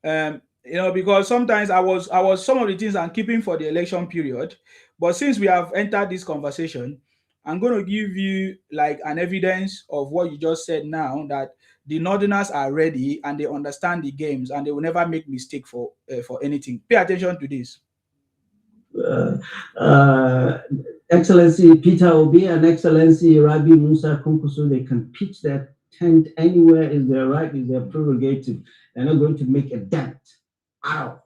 Because sometimes I was some of the things I'm keeping for the election period, but since we have entered this conversation, I'm going to give you like an evidence of what you just said now, that the Northerners are ready and they understand the games and they will never make mistake for anything. Pay attention to this. Excellency Peter Obi and Excellency Rabi Musa Kunkusu, they can pitch their tent anywhere, is their right, is their prerogative. They're not going to make a dent out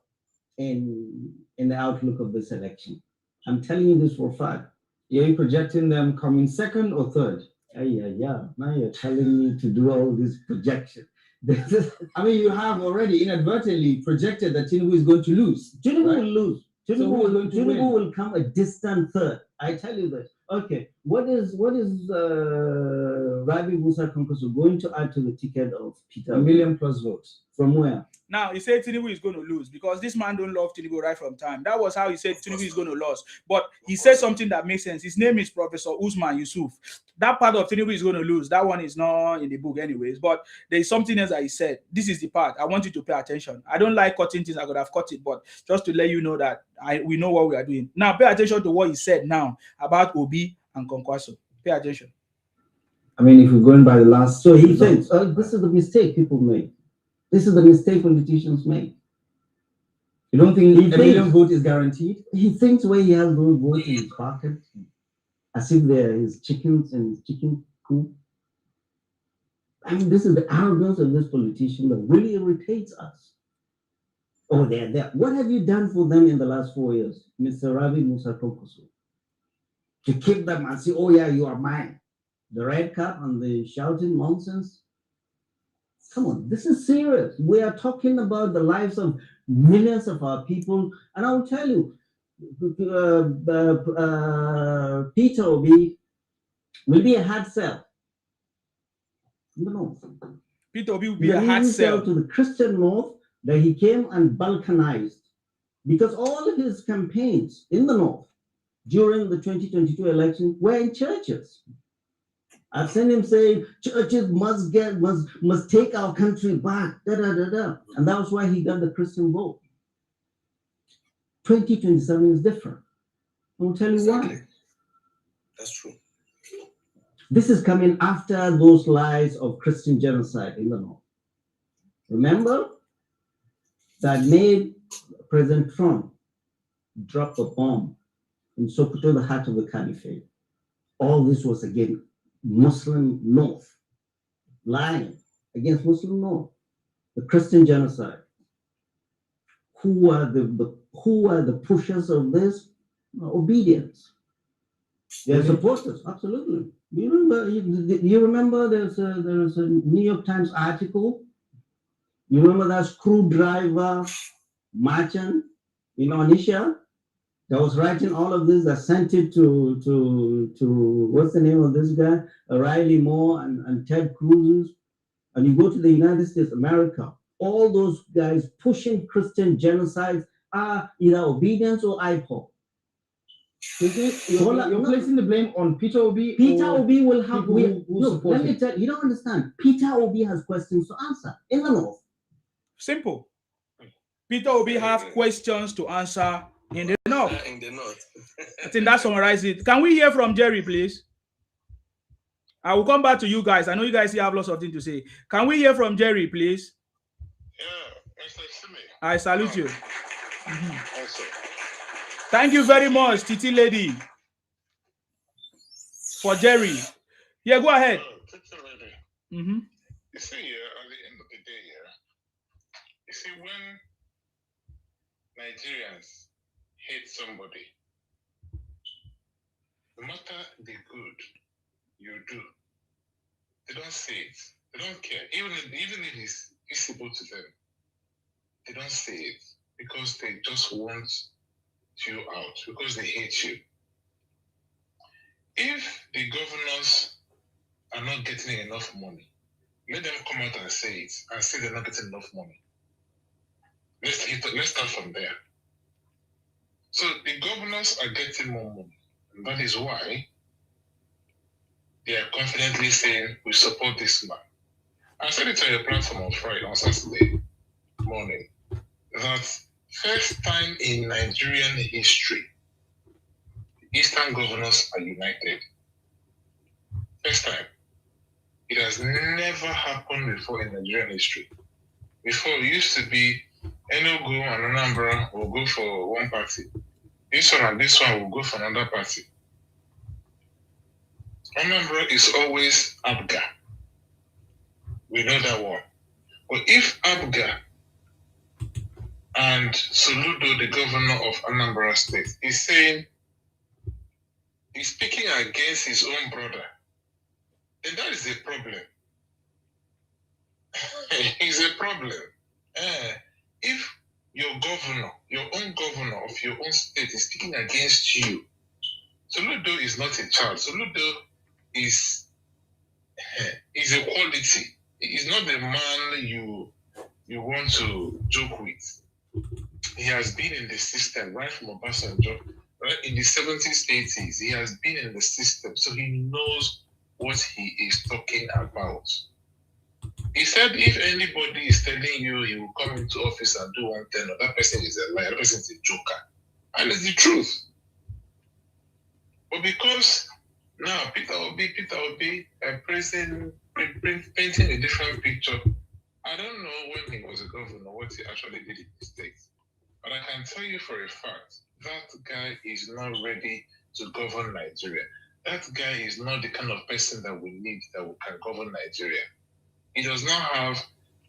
in the outlook of this election. I'm telling you this for a fact. You're projecting them coming second or third. Yeah. Now you're telling me to do all this projection. You have already inadvertently projected that Tinubu is going to lose. Tinubu will lose. Tinubu will come a distant third. I tell you that. Okay, what is Rabi Musa Kunkusu going to add to the ticket of Peter? 1 million plus votes. From where? Now, he said Tinubu is going to lose because this man don't love Tinubu right from time. That was how he said Tinubu is going to lose. But he said something that makes sense. His name is Professor Usman Yusuf. That part of Tinubu is going to lose. That one is not in the book anyways. But there is something else that he said. This is the part. I want you to pay attention. I don't like cutting things. I could have cut it. But just to let you know that we know what we are doing. Now, pay attention to what he said now about Obi and Kwankwaso. Pay attention. If we're going by the last... So he thinks, this is the mistake people make. This is the mistake politicians make. You don't think a million vote is guaranteed? He thinks where he has those votes in his pocket, as if they're his chickens and his chicken coop. This is the arrogance of this politician that really irritates us. Oh, they're there. What have you done for them in the last 4 years, Mr. Rabi Musa Kunkusu? To keep them and say, oh yeah, you are mine. The red cap and the shouting nonsense. Come on, this is serious. We are talking about the lives of millions of our people. And I will tell you, Peter Obi will be a hard sell. No. Peter Obi will be a hard sell to the Christian North that he came and balkanized. Because all of his campaigns in the North during the 2022 election were in churches. I've seen him say churches must take our country back, and that was why he got the Christian vote. 2027 is different. I'll tell you why. That's true. This is coming after those lies of Christian genocide in the North. Remember that made President Trump drop a bomb in Sokoto, the heart of the caliphate. All this was again Muslim North, lying against Muslim North, the Christian genocide. Who are the pushers of this? Obedience. They're supporters, absolutely. You remember there's a New York Times article. You remember that screwdriver merchant in Onisha that was writing all of this, that sent it to what's the name of this guy? Riley Moore and Ted Cruz. And you go to the United States, America, all those guys pushing Christian genocides are either obedience or IPOC. You're placing the blame on Peter Obi. Peter Obi will have. who No, support let me him. tell you. Don't understand. Peter Obi has questions to answer in the north. Simple. Peter Obi have questions to answer in the north. In the north. I think that summarizes it. Can we hear from Jerry, please? I will come back to you guys. I know you guys still have lots of things to say. Can we hear from Jerry, please? Yeah, Mr. Simi. I salute you. Also. Thank you very much, Titi Lady, for Jerry. Yeah, go ahead. Mm-hmm. You see, at the end of the day, you see, when Nigerians hate somebody, no matter the good you do, they don't say it. They don't care. Even if it's visible to them, they don't say it because they just want you out, because they hate you. If the governors are not getting enough money, let them come out and say it, and say they're not getting enough money. Let's start from there. So the governors are getting more money, and that is why they are confidently saying, we support this man. I said it on your platform on Saturday morning, that first time in Nigerian history, Eastern governors are united. First time. It has never happened before in Nigerian history. Before, it used to be Enugu and Anambra will go for one party. This one and this one will go for another party. Anambra is always Abga. We know that one. But if Abga and Soludo, the governor of Anambra State, is saying he's speaking against his own brother, then that is a problem. It's a problem. If your governor, your own governor of your own state is speaking against you, Soludo is not a child. Soludo is a quality. He's not the man you want to joke with. He has been in the system right from Obasanjo, right in the 70s, 80s. He has been in the system, so he knows what he is talking about. He said if anybody is telling you he will come into office and do one thing, that person is a liar, that person is a joker. And it's the truth. But because now Peter Obi, painting a different picture, I don't know when he was a governor what he actually did in the States. But I can tell you for a fact, that guy is not ready to govern Nigeria. That guy is not the kind of person that we need that can govern Nigeria. He does not have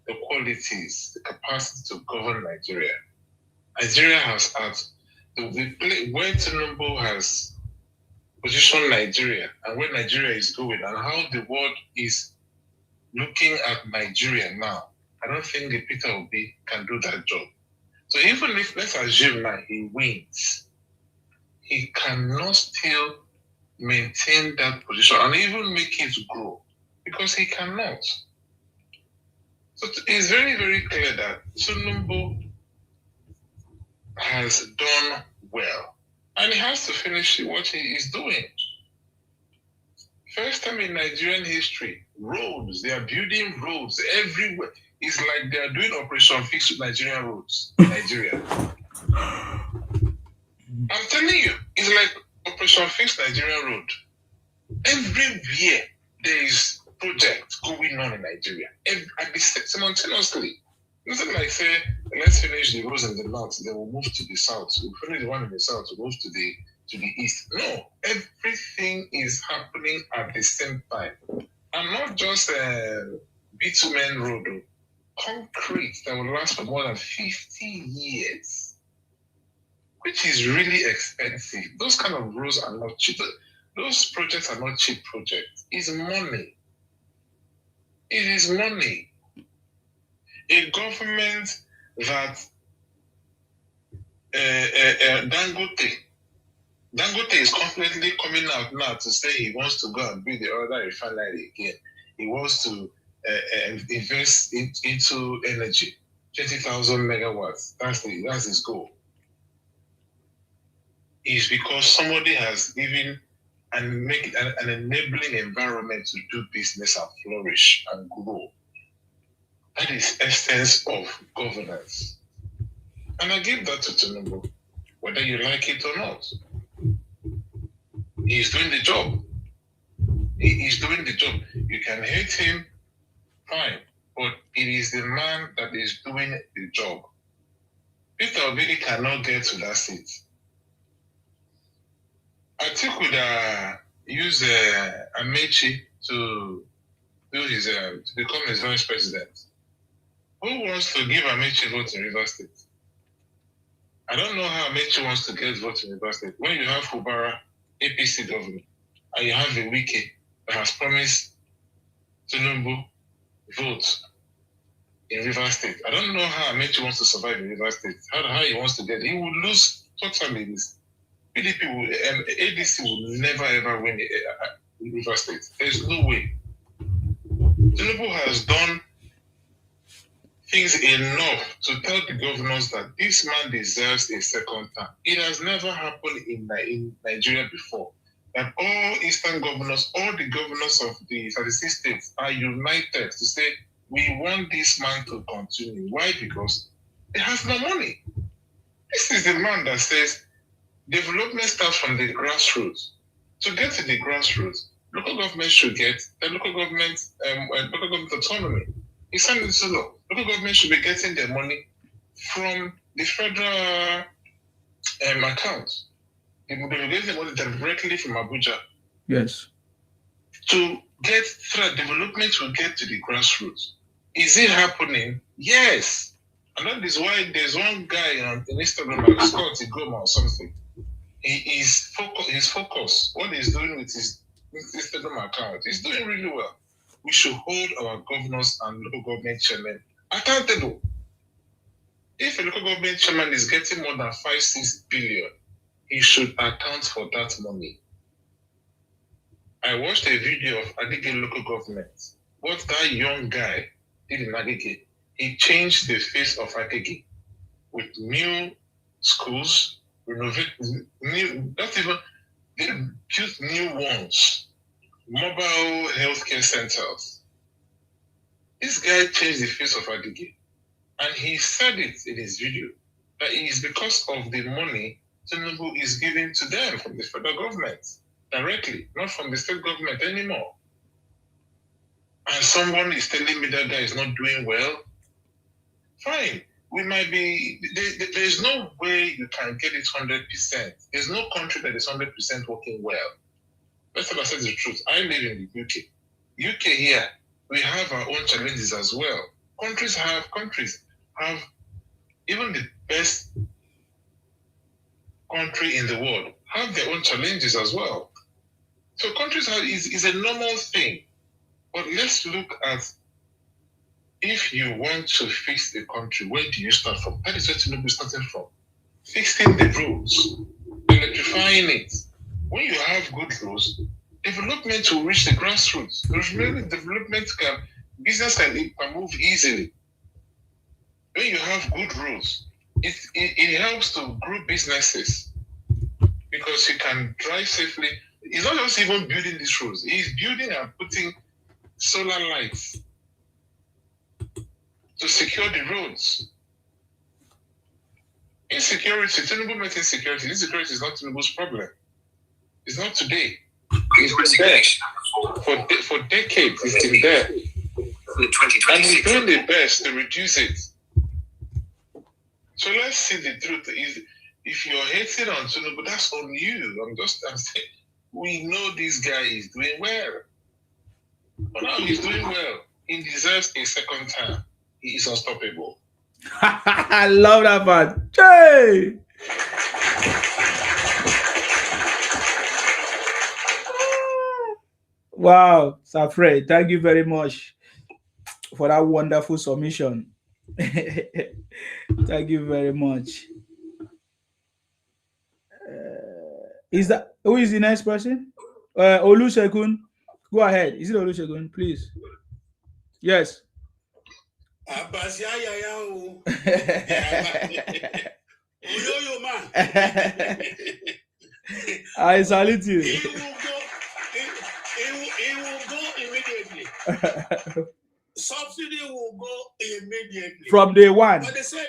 the qualities, the capacity to govern Nigeria. Nigeria has had where Tinubu has positioned Nigeria and where Nigeria is going and how the world is looking at Nigeria now. I don't think the Peter Obi can do that job. So even if, let's assume now he wins, he cannot still maintain that position and even make it grow because he cannot. So it's very, very clear that Tinubu has done well and he has to finish what he is doing. First time in Nigerian history, roads, they are building roads everywhere. It's like they are doing Operation Fix Nigerian roads in Nigeria. I'm telling you, it's like Operation Fix Nigerian road. Everywhere there is project going on in Nigeria. Simultaneously. Nothing like say, let's finish the roads in the north, then we'll move to the south. We'll finish the one in the south, we'll move to the east. No, everything is happening at the same time. And not just bitumen road, concrete that will last for more than 50 years, which is really expensive. Those kind of roads are not cheap. Those projects are not cheap projects. It's money. It is money. A government that Dangote is confidently coming out now to say he wants to go and build the other refinery again. He wants to invest into energy, 20,000 megawatts. That's his goal. is because somebody has given and make it an enabling environment to do business and flourish and grow. That is essence of governance. And I give that to Tinubu, whether you like it or not. He's doing the job. He is doing the job. You can hate him, fine, but it is the man that is doing the job. Peter Obi cannot get to that seat. I think we could use Amechi to do his to become his vice president. Who wants to give Amechi vote in Rivers State? I don't know how Amechi wants to get vote in Rivers State. When you have Fubara, APC governor, and you have a Wike that has promised Tinubu vote in Rivers State. I don't know how Amechi wants to survive in Rivers State. How he wants to get it. He will lose totally. PDP will, ADC will never ever win Rivers State. There's no way. Tinubu has done things enough to tell the governors that this man deserves a second term. It has never happened in Nigeria before. That all Eastern governors, all the governors of the 36 states are united to say, we want this man to continue. Why? Because they have no money. This is the man that says development starts from the grassroots. To get to the grassroots, local government should get the local government autonomy. He signed into law. Local government should be getting their money from the federal account. They will get the money directly from Abuja. Yes. To get through development will get to the grassroots. Is it happening? Yes. And that is why there's one guy on Instagram, it's called Tigoma or something. His focus, what he's doing with his Instagram account, he's doing really well. We should hold our governors and local government chairmen accountable. If a local government chairman is getting more than 5-6 billion, he should account for that money. I watched a video of Agege local government. What that young guy did in Agege, he changed the face of Agege with new schools, renovate new, not even, they built new ones, mobile healthcare centers. This guy changed the face of Agege, and he said it in his video that it is because of the money Tinubu is giving to them from the federal government directly, not from the state government anymore. And someone is telling me that guy is not doing well. Fine. We might be, there's no way you can get it 100%. There's no country that is 100% working well. Let's say I said the truth. I live in the UK. UK here, we have our own challenges as well. Countries have, even the best country in the world have their own challenges as well. So countries have is a normal thing. But let's look at, if you want to fix the country, where do you start from? That is where Tinubu is starting from. Fixing the roads, electrifying it. When you have good roads, development will reach the grassroots. Business can move easily. When you have good roads, it helps to grow businesses because you can drive safely. He's not just even building these roads. He's building and putting solar lights to secure the roads. Insecurity, Tinubu met insecurity. Insecurity is not Tinubu's problem. It's not today. It's been there. For decades, it's been there. And he's doing the best to reduce it. So let's see the truth. If you're hating on Tinubu, that's on you. I'm saying, we know this guy is doing well. But now he's doing well. He deserves a second term. He is unstoppable. I love that part. Hey! Wow, Safre, thank you very much for that wonderful submission. Thank you very much. Who is the next person? Olusegun. Go ahead. Is it Olusegun, please? Yes. I salute you. He will go immediately. Subsidy will go immediately. From day one. But they said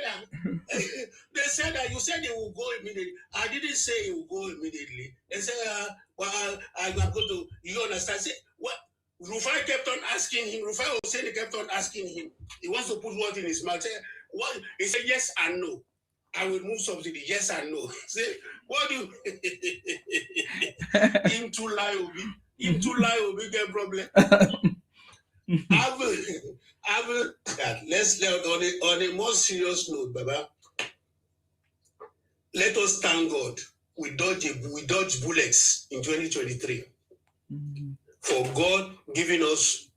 that you said it will go immediately. I didn't say it will go immediately. They said, I'm going to, you understand? Say, what? Rufai kept on asking him. Rufai Hussein kept on asking him. He wants to put what in his mouth. Say, what? He said yes and no. I will move subsidy. Yes and no. Say, what do you? Him too lie, Obi. Him too lie, Obi. Get problem. Let's on a more serious note, Baba. Let us thank God. We dodged bullets in 2023 for God giving us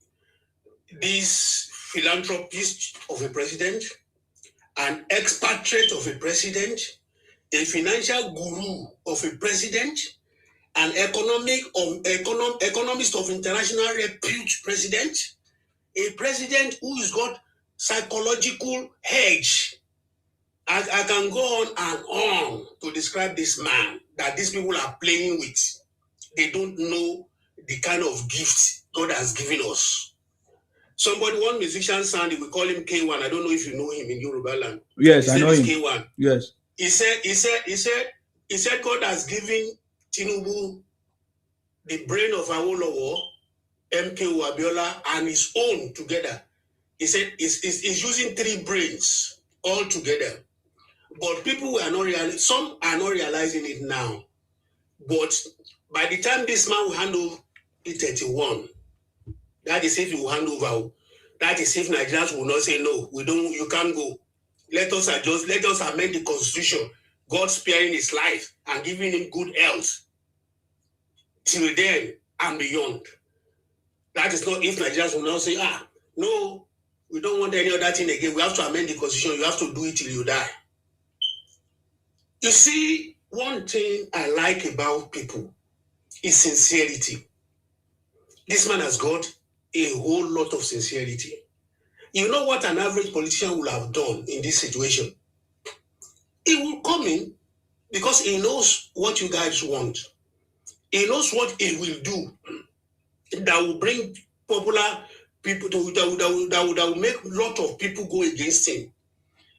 this philanthropist of a president, an expatriate of a president, a financial guru of a president, an economist of international repute president, a president who has got psychological hedge. I can go on and on to describe this man that these people are playing with. They don't know the kind of gift God has given us. One musician sound, we call him K1. I don't know if you know him in Yoruba land. Yes, I know him. K1. Yes. He said God has given Tinubu the brain of Awolowo, MKO Abiola, and his own together. He said he's using 3 brains all together. But people are not some are not realizing it now. But by the time this man will hand over the 31, that is if he will hand over. That is if Nigerians will not say no, you can't go. Let us adjust, let us amend the constitution. God sparing his life and giving him good health till then and beyond. That is not if Nigerians will not say, no, we don't want any other thing again. We have to amend the constitution. You have to do it till you die. You see, one thing I like about people is sincerity. This man has got a whole lot of sincerity. You know what an average politician will have done in this situation? He will come in because he knows what you guys want. He knows what he will do that will bring popular people, that will make a lot of people go against him.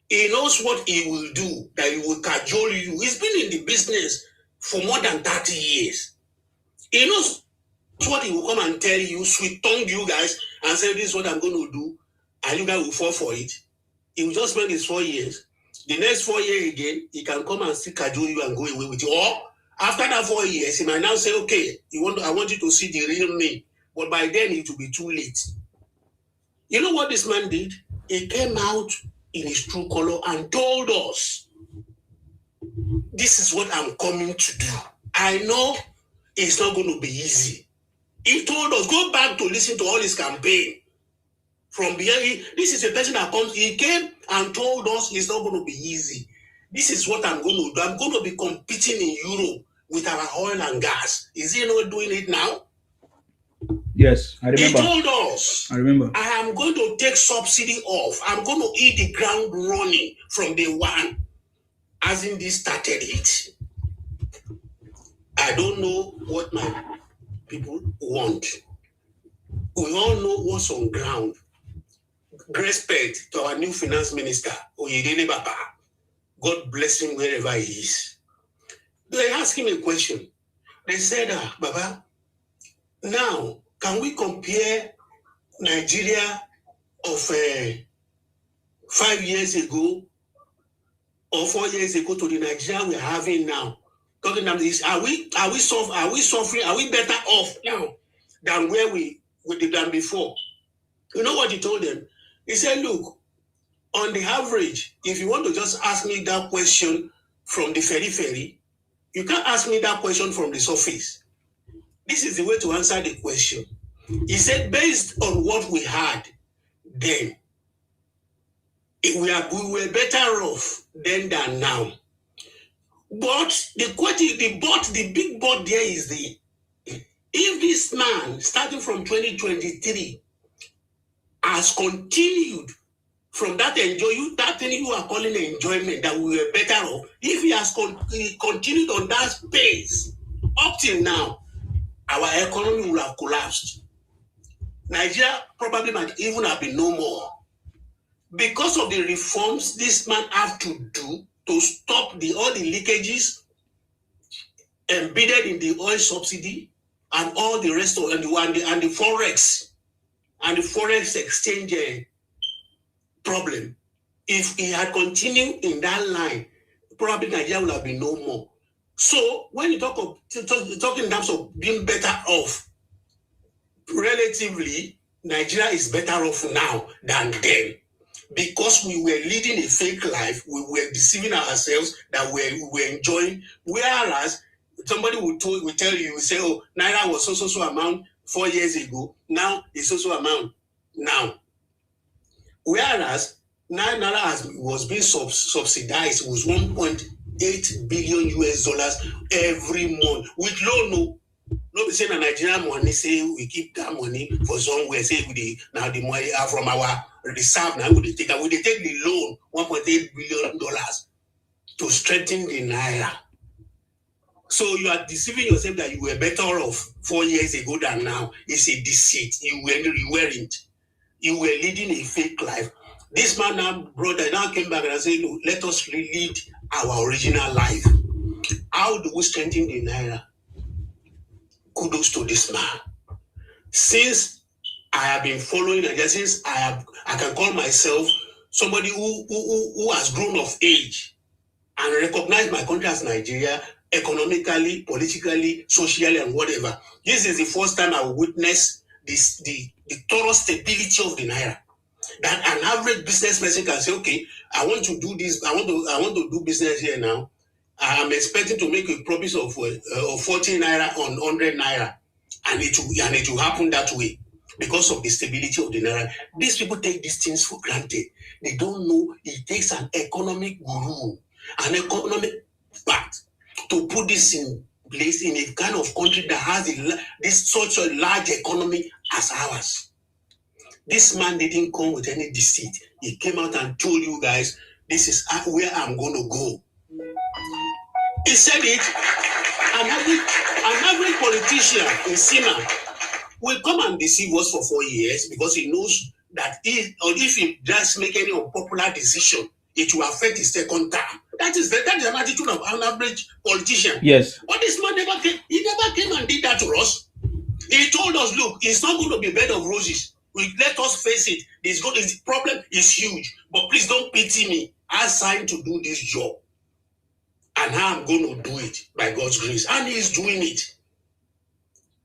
He knows what he will do, that he will cajole you. He's been in the business for more than 30 years. He knows what he will come and tell you, sweet-tongue you guys, and say, this is what I'm going to do, and you guys will fall for it. He will just spend his 4 years. The next 4 years again, he can come and still cajole you and go away with you. Or, after that 4 years, he might now say, okay, I want you to see the real me. But by then, it will be too late. You know what this man did? He came out in his true color and told us, this is what I'm coming to do. I know it's not going to be easy. He told us, go back to listen to all his campaign. From behind, this is a person that comes, he came and told us it's not going to be easy. This is what I'm going to do. I'm going to be competing in Europe with our oil and gas. Is he not doing it now? Yes, I remember. He told us, I am going to take subsidy off. I'm going to hit the ground running from day one. As in this started it. I don't know what my people want. We all know what's on ground. Respect to our new finance minister, Oyedele Baba. God bless him wherever he is. They asked him a question. They said, Baba, now, can we compare Nigeria of 5 years ago or 4 years ago to the Nigeria we're having now? Talking about this, are we suffering? Are we better off now than where we did than before? You know what he told them? He said, look, on the average, if you want to just ask me that question from the ferry, you can't ask me that question from the surface. This is the way to answer the question. He said, based on what we had then, we were better off then than now. But the big but there is if this man, starting from 2023, has continued from that that thing you are calling enjoyment that we were better off, if he has continued on that pace up till now, our economy will have collapsed. Nigeria probably might even have been no more. Because of the reforms this man have to do to stop all the leakages embedded in the oil subsidy and all the rest of the forex exchange problem. If he had continued in that line, probably Nigeria would have been no more. So when you talk in terms of being better off, relatively, Nigeria is better off now than then. Because we were leading a fake life, we were deceiving ourselves that we were enjoying. Whereas somebody will tell you, say, oh, Naira was so amount 4 years ago, now it's so amount now. Whereas Naira was being subsidized with $1.8 billion every month with loan. No be saying Nigerian money, say we keep that money for somewhere, say now the money from our reserve, now we take the loan, $1.8 billion to strengthen the Naira. So you are deceiving yourself that you were better off 4 years ago than now. It's a deceit. You weren't. You were leading a fake life. This man now, brother, now came back and said, no, let us lead our original life. How do we strengthen the Naira? Kudos to this man. Since I have been following, and since I can call myself somebody who has grown of age and recognize my country as Nigeria, economically, politically, socially, and whatever. This is the first time I will witness the thorough stability of the Naira. That an average business person can say, okay, I want to do this, I want to do business here now. I'm expecting to make a promise of 40 Naira on 100 Naira. And it will happen that way because of the stability of the Naira. These people take these things for granted. They don't know it takes an economic guru, an economic fact to put this in place in a kind of country that has such a large economy as ours. This man didn't come with any deceit. He came out and told you guys, this is where I'm going to go. He said it. An average politician in Sima will come and deceive us for 4 years because he knows that if he does make any unpopular decision, it will affect his second term. That is an attitude of an average politician. Yes. But this man never came and did that to us. He told us, look, it's not going to be a bed of roses. Let us face it. This problem is huge. But please don't pity me. I signed to do this job. And I'm going to do it by God's grace. And he's doing it.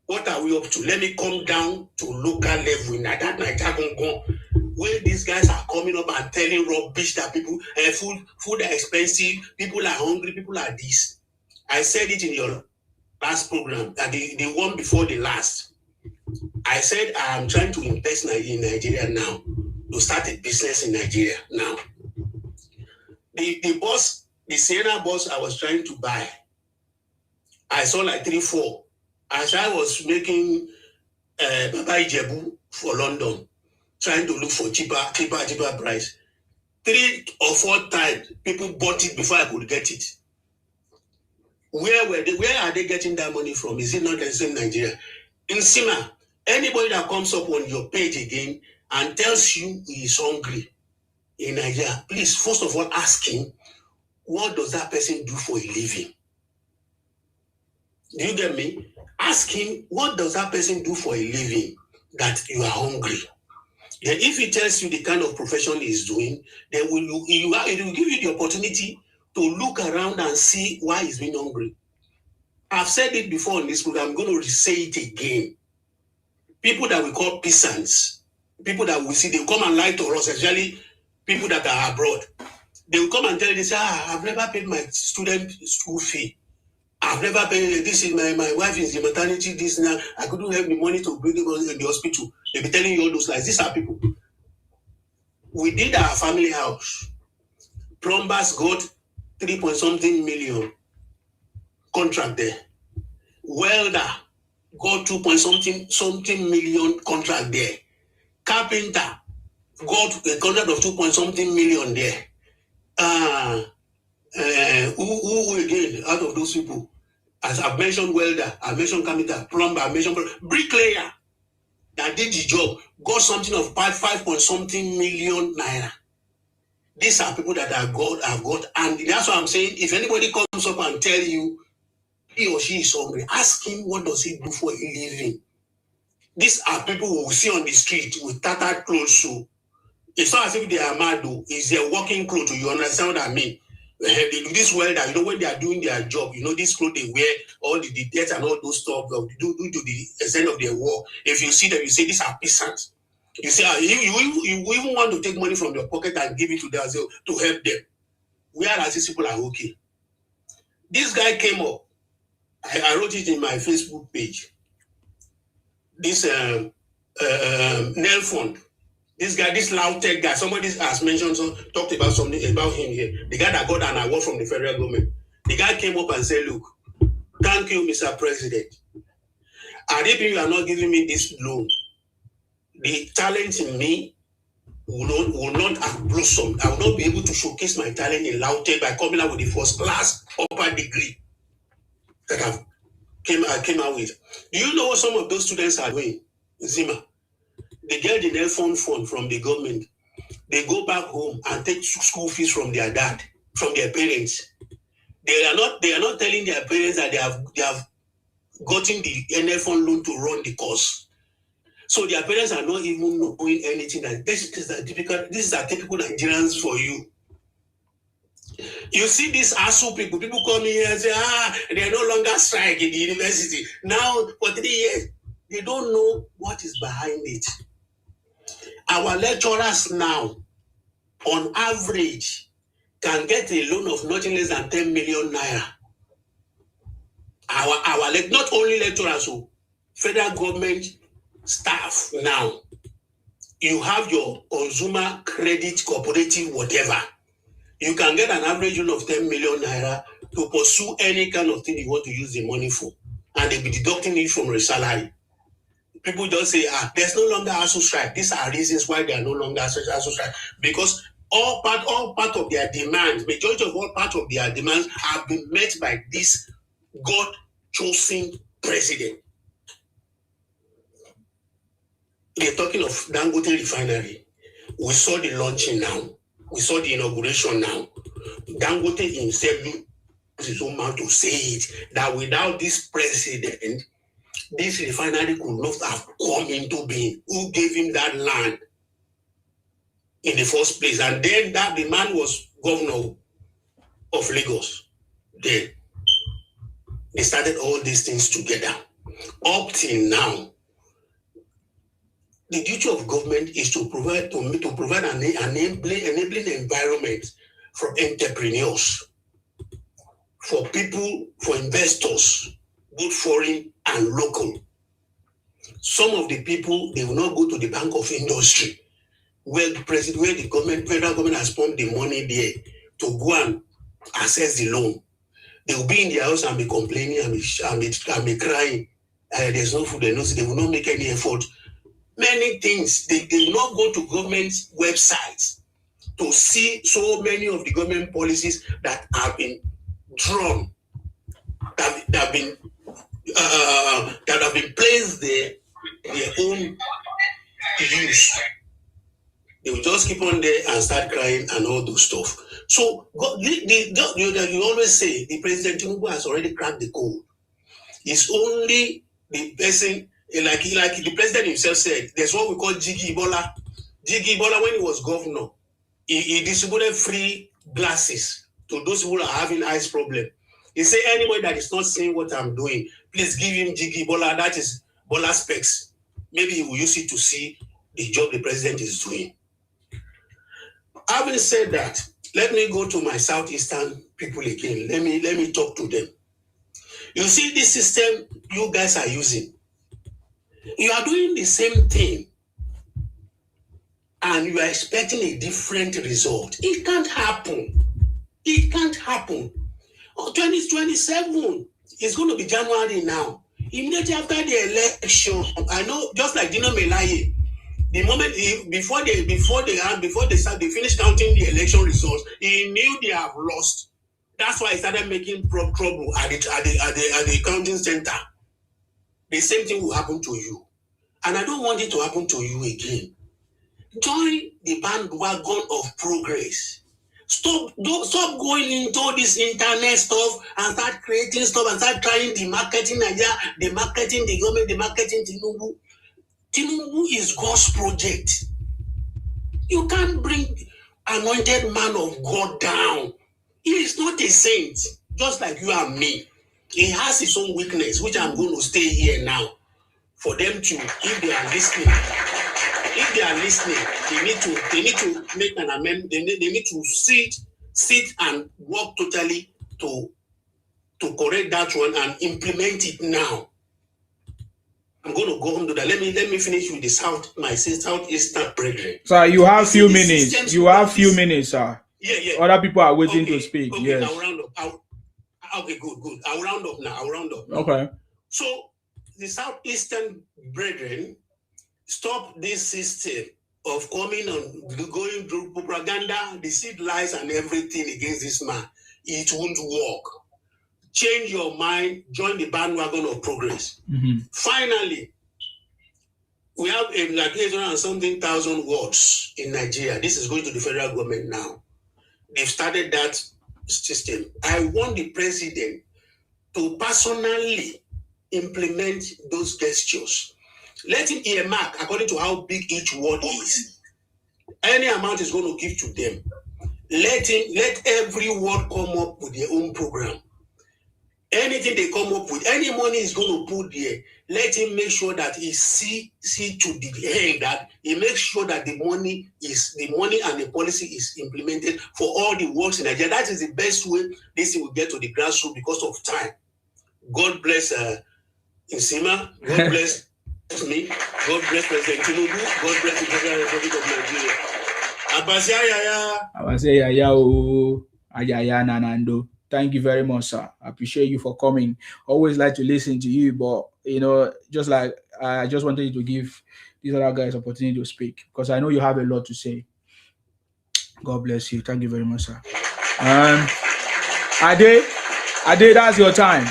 What are we up to? Let me come down to local level in that Nigeria, where these guys are coming up and telling rubbish that people, food are expensive, people are hungry, people are this. I said it in your last program, that the one before the last. I said I am trying to invest in Nigeria now, to start a business in Nigeria now. The Sienna bus I was trying to buy, I saw like 3-4. As I was making Baba Ijebu for London, trying to look for cheaper price. 3 or 4 times, people bought it before I could get it. Where are they getting that money from? Is it not the same Nigeria? In Sima, anybody that comes up on your page again and tells you he is hungry in Nigeria, please, first of all, ask him, what does that person do for a living? Do you get me? Ask him, what does that person do for a living that you are hungry? Then if he tells you the kind of profession he's doing, then it will give you the opportunity to look around and see why he's been hungry. I've said it before in this program, I'm going to say it again. People that we call peasants, people that we see, they come and lie to us, especially people that are abroad. They will come and tell you, say, I've never paid my student school fee. I've never paid, this is my wife is in maternity, this now, I couldn't have the money to bring them in the hospital. They'll be telling you all those lies. These are people. We did our family house. Plumbers got 3-point-something million contract there. Welder got 2-point-something million contract there. Carpenter got a contract of 2-point-something million there. Who again out of those people? As I've mentioned, welder, I've mentioned carpenter, plumber, I've mentioned bricklayer that did the job, got something of 5-point-something million naira. These are people that have got, and that's why I'm saying, if anybody comes up and tell you he or she is hungry, ask him what does he do for a living. These are people who we see on the street with tattered clothes. So it's not as if they are mad, though. It's their working clothes. You understand what I mean? They do this welder, you know, when they are doing their job, you know, this clothes they wear, all the debt and all those stuff, do to the extent of their work. If you see them, you say these are peasants. You say you even want to take money from your pocket and give it to them to help them. Whereas these people are okay. This guy came up. I wrote it in my Facebook page. This Nel Fund. This guy, this loud tech guy, somebody has mentioned, talked about something about him here. The guy that got an award from the federal government. The guy came up and said, look, thank you, Mr. President. I think you are not giving me this loan. The talent in me will not have blossomed. I will not be able to showcase my talent in loud tech by coming out with the first class upper degree that I came out with. Do you know what some of those students are doing? Zima. They get the Nel Fund from the government. They go back home and take school fees from their dad, from their parents. They are not telling their parents that they have gotten the Nel Fund loan to run the course. So their parents are not even knowing anything. That this is a typical Nigerians for you. You see these ASU people come here and say, they are no longer strike in the university. Now, for 3 years, they don't know what is behind it. Our lecturers now, on average, can get a loan of nothing less than 10 million naira. Not only lecturers, federal government staff now, you have your consumer credit cooperative, whatever. You can get an average loan of 10 million naira to pursue any kind of thing you want to use the money for. And they'll be deducting it from your salary. People just say, there's no longer ASU strike. These are reasons why they are no longer ASU strike. Because all part of their demands, majority of all part of their demands have been met by this God-chosen president. They're talking of Dangote refinery. We saw the launching now. We saw the inauguration now. Dangote himself used his own mouth to say it, that without this president, this refinery could not have come into being. Who gave him that land in the first place? And then the man was governor of Lagos. Then they started all these things together. Up till now, the duty of government is to provide an enabling environment for entrepreneurs, for people, for investors, both foreign and local. Some of the people, they will not go to the Bank of Industry, where the federal government has pumped the money there to go and access the loan. They will be in their house and be complaining and be crying. There's no food, they will not make any effort. Many things, they will not go to government websites to see so many of the government policies that have been drawn, that have been placed there, their own use. They will just keep on there and start crying and all those stuff. So you always say the President Tinubu has already cracked the code. It's only the person, like the president himself said, there's what we call Jiggy Ebola. Jiggy Ebola, when he was governor, he distributed free glasses to those who are having eyes problem. He said, anybody that is not seeing what I'm doing, please give him Jiggy Ebola, that is Bola specs. Maybe he will use it to see the job the president is doing. Having said that, let me go to my southeastern people again. Let me talk to them. You see this system you guys are using. You are doing the same thing and you are expecting a different result. It can't happen. It can't happen. 2027 is going to be January now. Immediately after the election, I know, just like Dino Melaye, The moment before they finish counting the election results, he knew they have lost. That's why he started making trouble at the counting center. The same thing will happen to you, and I don't want it to happen to you again. Join the bandwagon of progress. Stop going into this internet stuff and start creating stuff and start trying the marketing idea, the marketing the government, the marketing Tinubu. Tinubu is God's project. You can't bring anointed man of God down. He is not a saint, just like you and me. He has his own weakness, which I'm going to stay here now for them to, if they are listening, they need to make an amendment. They need to sit and work totally to correct that one and implement it now. I'm going to go home to that. Let me finish with my southeastern brethren. Sir, you have few minutes. You have few minutes, sir. Yeah. Other people are waiting to speak. Okay, yes. I'll round up. Okay, good. I'll round up now. Okay. So the southeastern brethren, stop this system of coming on, going through propaganda, deceit, lies, and everything against this man. It won't work. Change your mind, join the bandwagon of progress. Mm-hmm. Finally, we have like 800-something thousand wards in Nigeria. This is going to the federal government now. They've started that system. I want the president to personally implement those gestures. Let him earmark according to how big each ward is. Any amount is going to give to them. Let every ward come up with their own program. Anything they come up with, any money is going to put there, let him make sure that he see to the end that he makes sure that the money and the policy is implemented for all the works in Nigeria. That is the best way this thing will get to the grassroots because of time. God bless Nsima. God bless me. God bless President Tinubu. God bless the Federal Republic of Nigeria. Thank you very much, sir. I appreciate you for coming. Always like to listen to you, but just like I just wanted you to give these other guys opportunity to speak because I know you have a lot to say. God bless you. Thank you very much, sir. Ade, that's your time.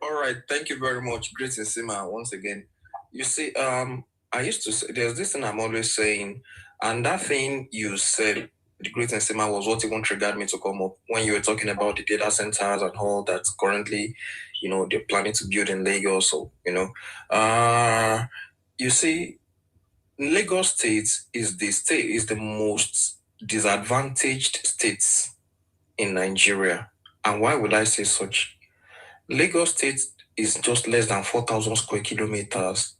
All right, thank you very much. Greetings, Sima, once again. You see, I used to say there's this thing I'm always saying, and that thing you said, the greatest Sima, was what even triggered me to come up when you were talking about the data centers and all that currently, they're planning to build in Lagos. So, you see, Lagos State is the most disadvantaged states in Nigeria. And why would I say such? Lagos State is just less than 4,000 square kilometers,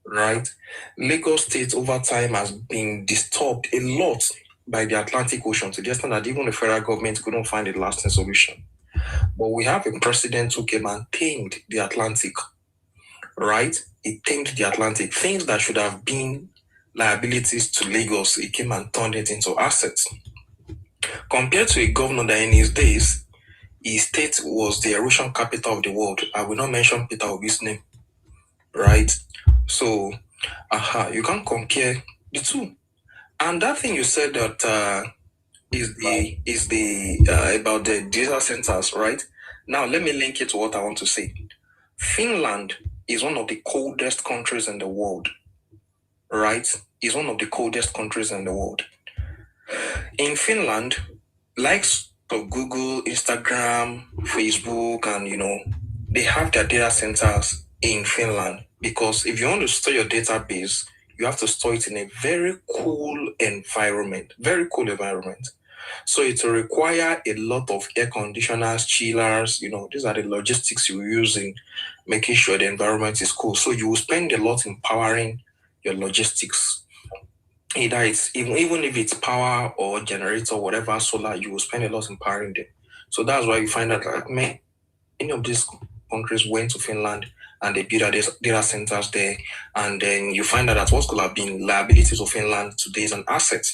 right? Lagos State over time has been disturbed a lot by the Atlantic Ocean to the extent that even the federal government couldn't find a lasting solution. But we have a president who came and tamed the Atlantic, right? He tamed the Atlantic. Things that should have been liabilities to Lagos, he came and turned it into assets. Compared to a governor that in his days, his state was the erosion capital of the world. I will not mention Peter Obi's name, right? So, you can't compare the two. And that thing you said that is about the data centers, right? Now, let me link it to what I want to say. Finland is one of the coldest countries in the world, right? Is one of the coldest countries in the world. In Finland, likes of Google, Instagram, Facebook, and they have their data centers in Finland because if you want to store your database, you have to store it in a very cool environment. So it will require a lot of air conditioners, chillers. These are the logistics you're using, making sure the environment is cool. So you will spend a lot in powering your logistics. Either it's even if it's power or generator, whatever, solar, you will spend a lot in powering them. So that's why you find that many of these countries went to Finland and they built data centers there. And then you find out that what could have been liabilities of Finland today is an asset.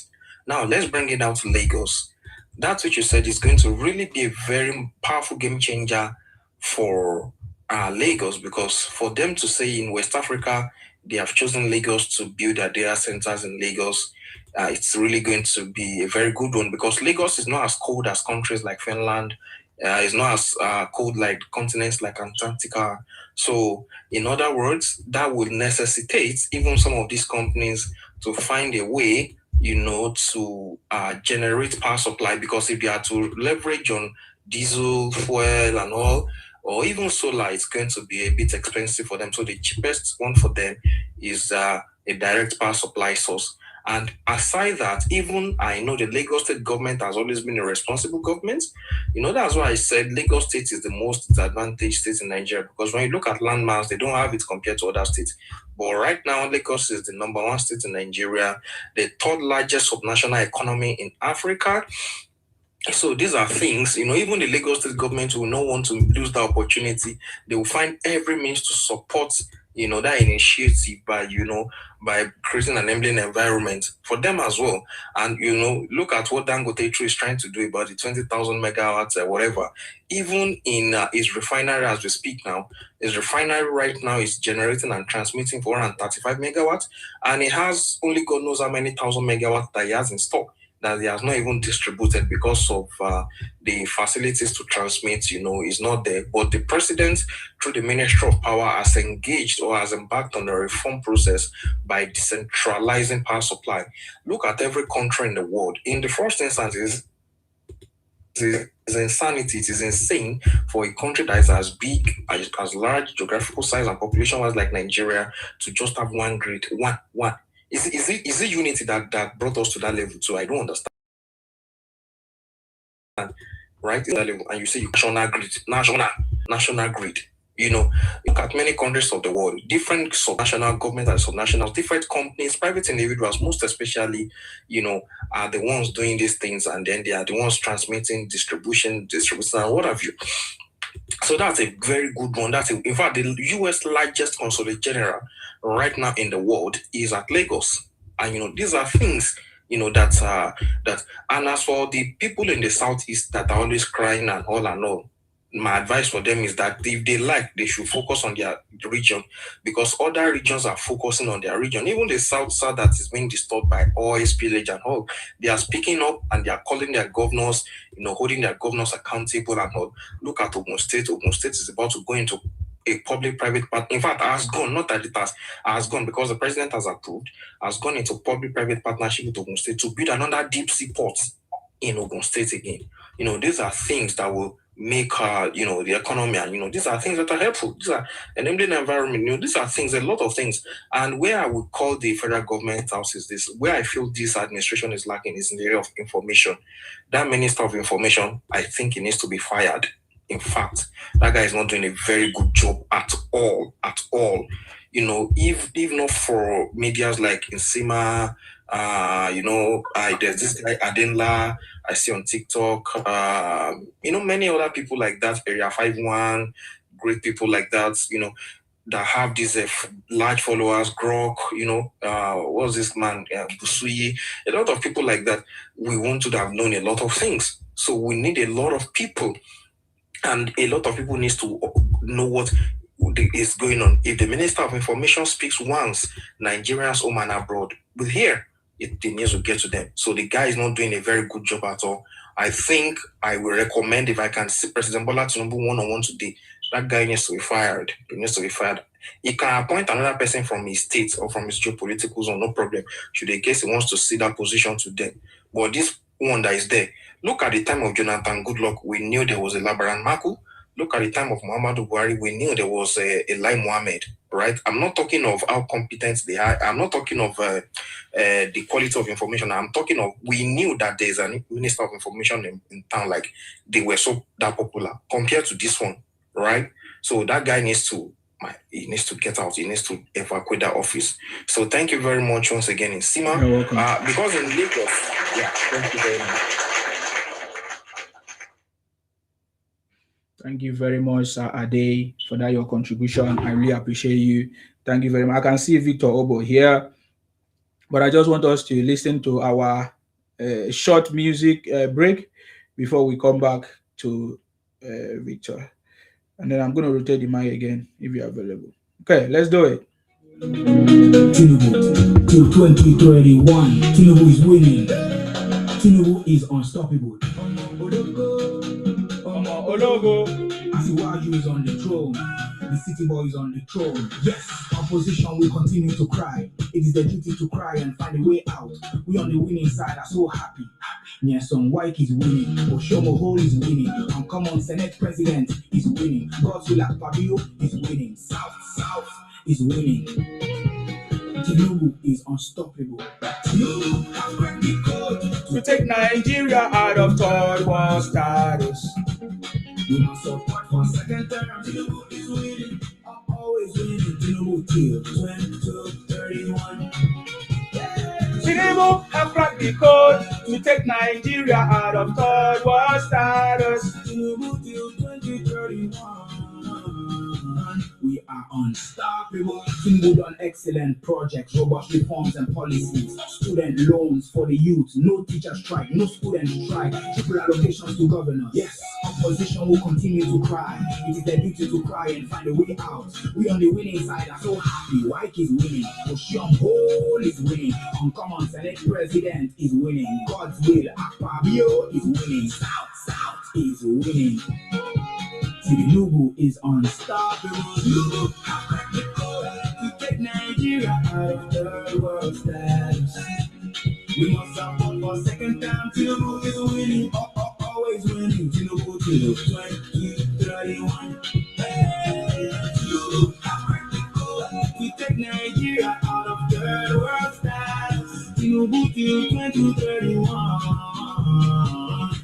Now, let's bring it down to Lagos. That's what you said is going to really be a very powerful game changer for Lagos, because for them to say in West Africa they have chosen Lagos to build their data centers in Lagos, it's really going to be a very good one, because Lagos is not as cold as countries like Finland. It's not as cold like continents like Antarctica. So, in other words, that would necessitate even some of these companies to find a way, to generate power supply, because if you are to leverage on diesel, fuel, and all, or even solar, it's going to be a bit expensive for them. So the cheapest one for them is a direct power supply source. And aside that, even I know the Lagos state government has always been a responsible government. That's why I said Lagos state is the most disadvantaged state in Nigeria, because when you look at landmass, they don't have it compared to other states. But right now, Lagos is the number one state in Nigeria, the third largest subnational economy in Africa. So these are things, even the Lagos state government will not want to lose the opportunity. They will find every means to support, that initiative by creating an enabling environment for them as well. And, look at what Dangote is trying to do about the 20,000 megawatts or whatever. Even in his refinery as we speak now, his refinery right now is generating and transmitting 435 megawatts. And it has only God knows how many thousand megawatts that he has in stock that he has not even distributed because of the facilities to transmit, is not there. But the president, through the Ministry of Power, has engaged or has embarked on a reform process by decentralizing power supply. Look at every country in the world. In the first instance, it's insanity. It is insane for a country that is as big, as large geographical size and population-wise like Nigeria to just have one grid. One. Is it unity that brought us to that level too? I don't understand. Right? That level, and you say national grid. Look at many countries of the world, different subnational governments and subnationals, different companies, private individuals, most especially, are the ones doing these things, and then they are the ones transmitting, distributing, and what have you. So that's a very good one. In fact, the U.S. largest consulate general right now in the world is at Lagos. And, these are things, that, and as for the people in the Southeast that are always crying and all, my advice for them is that if they they should focus on their region, because other regions are focusing on their region. Even the South that is being disturbed by oil spillage and all, they are speaking up and they are calling their governors, holding their governors accountable and all. Look at Ogun State. Ogun State is about to go into a public-private partnership. In fact, has gone, not that it has gone, because the president has approved, has gone into public-private partnership with Ogun State to build another deep sea port in Ogun State again. These are things that will make the economy, and these are things that are helpful. These are enabling environment. These are things, a lot of things. And where I would call the federal government house is this, where I feel this administration is lacking, is in the area of information. That Minister of Information, I think he needs to be fired. In fact, that guy is not doing a very good job at all. If not for medias like Insima, there's this guy Adenla I see on TikTok, many other people like that, Area 51, great people like that, that have these large followers, Grok, what's this man, Busui, a lot of people like that. We want to have known a lot of things. So we need a lot of people, and a lot of people need to know what is going on. If the Minister of Information speaks once, Nigerians home and abroad will hear. The news will get to them. So the guy is not doing a very good job at all. I think I will recommend, if I can see President Bola Tinubu one-on-one today, that guy needs to be fired. He needs to be fired. He can appoint another person from his state or from his geopolitical zone, no problem. Should they guess he wants to see that position to them. But this one that is there, look at the time of Jonathan Goodluck, we knew there was a Labaran Maku. Look at the time of Muhammadu Buhari, we knew there was a Lai Mohammed, right? I'm not talking of how competent they are. I'm not talking of the quality of information. I'm talking of, we knew that there's a Minister of Information in town, like they were so that popular compared to this one, right? So that guy needs to get out. He needs to evacuate that office. So thank you very much once again, in Sima. You're welcome. Because in Lagos, thank you very much. Thank you very much, Sir Ade, for that your contribution. I really appreciate you. Thank you very much. I can see Victor Obo here, but I just want us to listen to our short music break before we come back to Victor. And then I'm going to rotate the mic again if you're available. Okay, let's do it. Tinubu till 2031. Tinubu is winning. Tinubu is unstoppable. Ologo. Asiwaju is on the throne. The city boy is on the throne. Yes, opposition will continue to cry. It is their duty to cry and find a way out. We on the winning side are so happy. Nyesom White is winning. Oshomo Hole is winning. Uncommon Senate President is winning. Godswill Fabio is winning. South is winning. Tinubu is unstoppable. Tinubu has cracked the code to take Nigeria out of third world status. We must support for second term. Tinubu is winning. I'm always winning. Tinubu till 2031. Tinubu have cracked the code to take Nigeria out of third world status. Tinubu till 2031. We are unstoppable. Tinubu done excellent projects, robust reforms and policies. Student loans for the youth, no teacher strike, no student strike, triple allocations to governors. Yes, opposition will continue to cry. It is their duty to cry and find a way out. We on the winning side are so happy. White is winning. Oshiom Hole is winning. Uncommon Senate President is winning. God's will, Akpabio is winning. South is winning. Tinubu is unstoppable. Tinubu have cracked the code to take Nigeria out of third world status. We must support for second time. Tinubu is winning, always winning. Tinubu till 2031. Tinubu have cracked the code to take Nigeria out of third world status. Tinubu till 2031.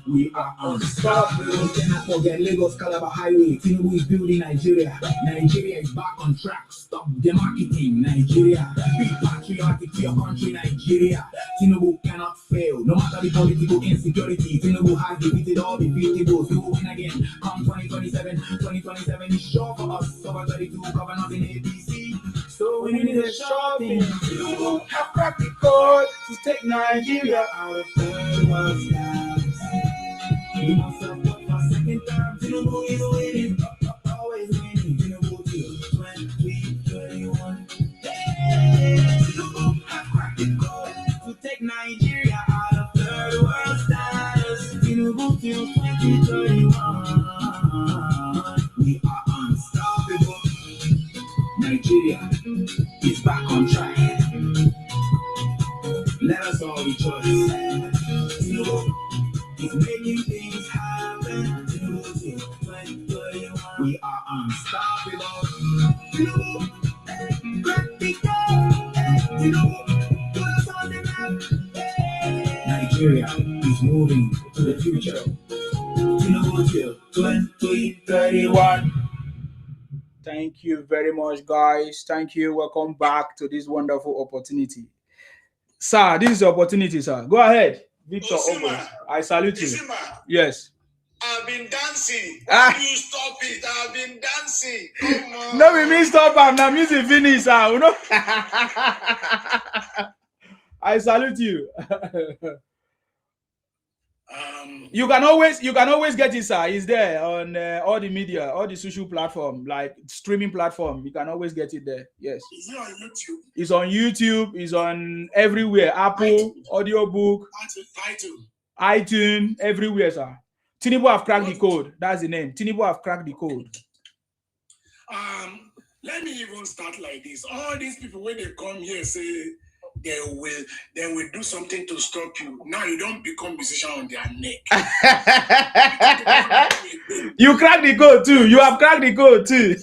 We are unstoppable. Cannot forget Lagos Calabar Highway. Tinubu is building Nigeria. Nigeria is back on track. Stop demarketing Nigeria. Be patriotic to your country, Nigeria. Tinubu cannot fail. No matter the political insecurity, Tinubu has defeated all the defeatables. We will win again. Come 2027 is sure for us. Over 32 governors in APC. So we need a sure thing. Tinubu have cracked the code to take Nigeria out of third world status. We must support for second term. Tinubu is winning, always winning. Tinubu till 2031. Tinubu have cracked the code to take Nigeria out of third world status. Tinubu till 2031. We are unstoppable. Nigeria is back on track. Let us all rejoice. Tinubu is making things happen. Tinubu till 2031. We are unstoppable. Tinubu, crack the code. Tinubu, put us on the map. Nigeria is moving to the future. Tinubu till 2031. Thank you very much, guys. Thank you. Welcome back to this wonderful opportunity. Sir, this is your opportunity, sir. Go ahead. Victor Ogo. I salute you. Yes. I've been dancing. Why do you stop it? I've been dancing. Come on. No, we mean stop. I'm not music finish, sir. You know? I salute you. You can always get it, sir. It's there on all the media, all the social platform, like streaming platform. You can always get it there. Yes. Is it on YouTube? It's on YouTube. It's on everywhere. Apple, audiobook, iTunes, everywhere, sir. Tinubu have cracked the code. That's the name. Tinubu have cracked the code. Let me even start like this. All these people, when they come here, say they will do something to stop you. Now you don't become musician on their neck. You cracked the code too. You have cracked the code too.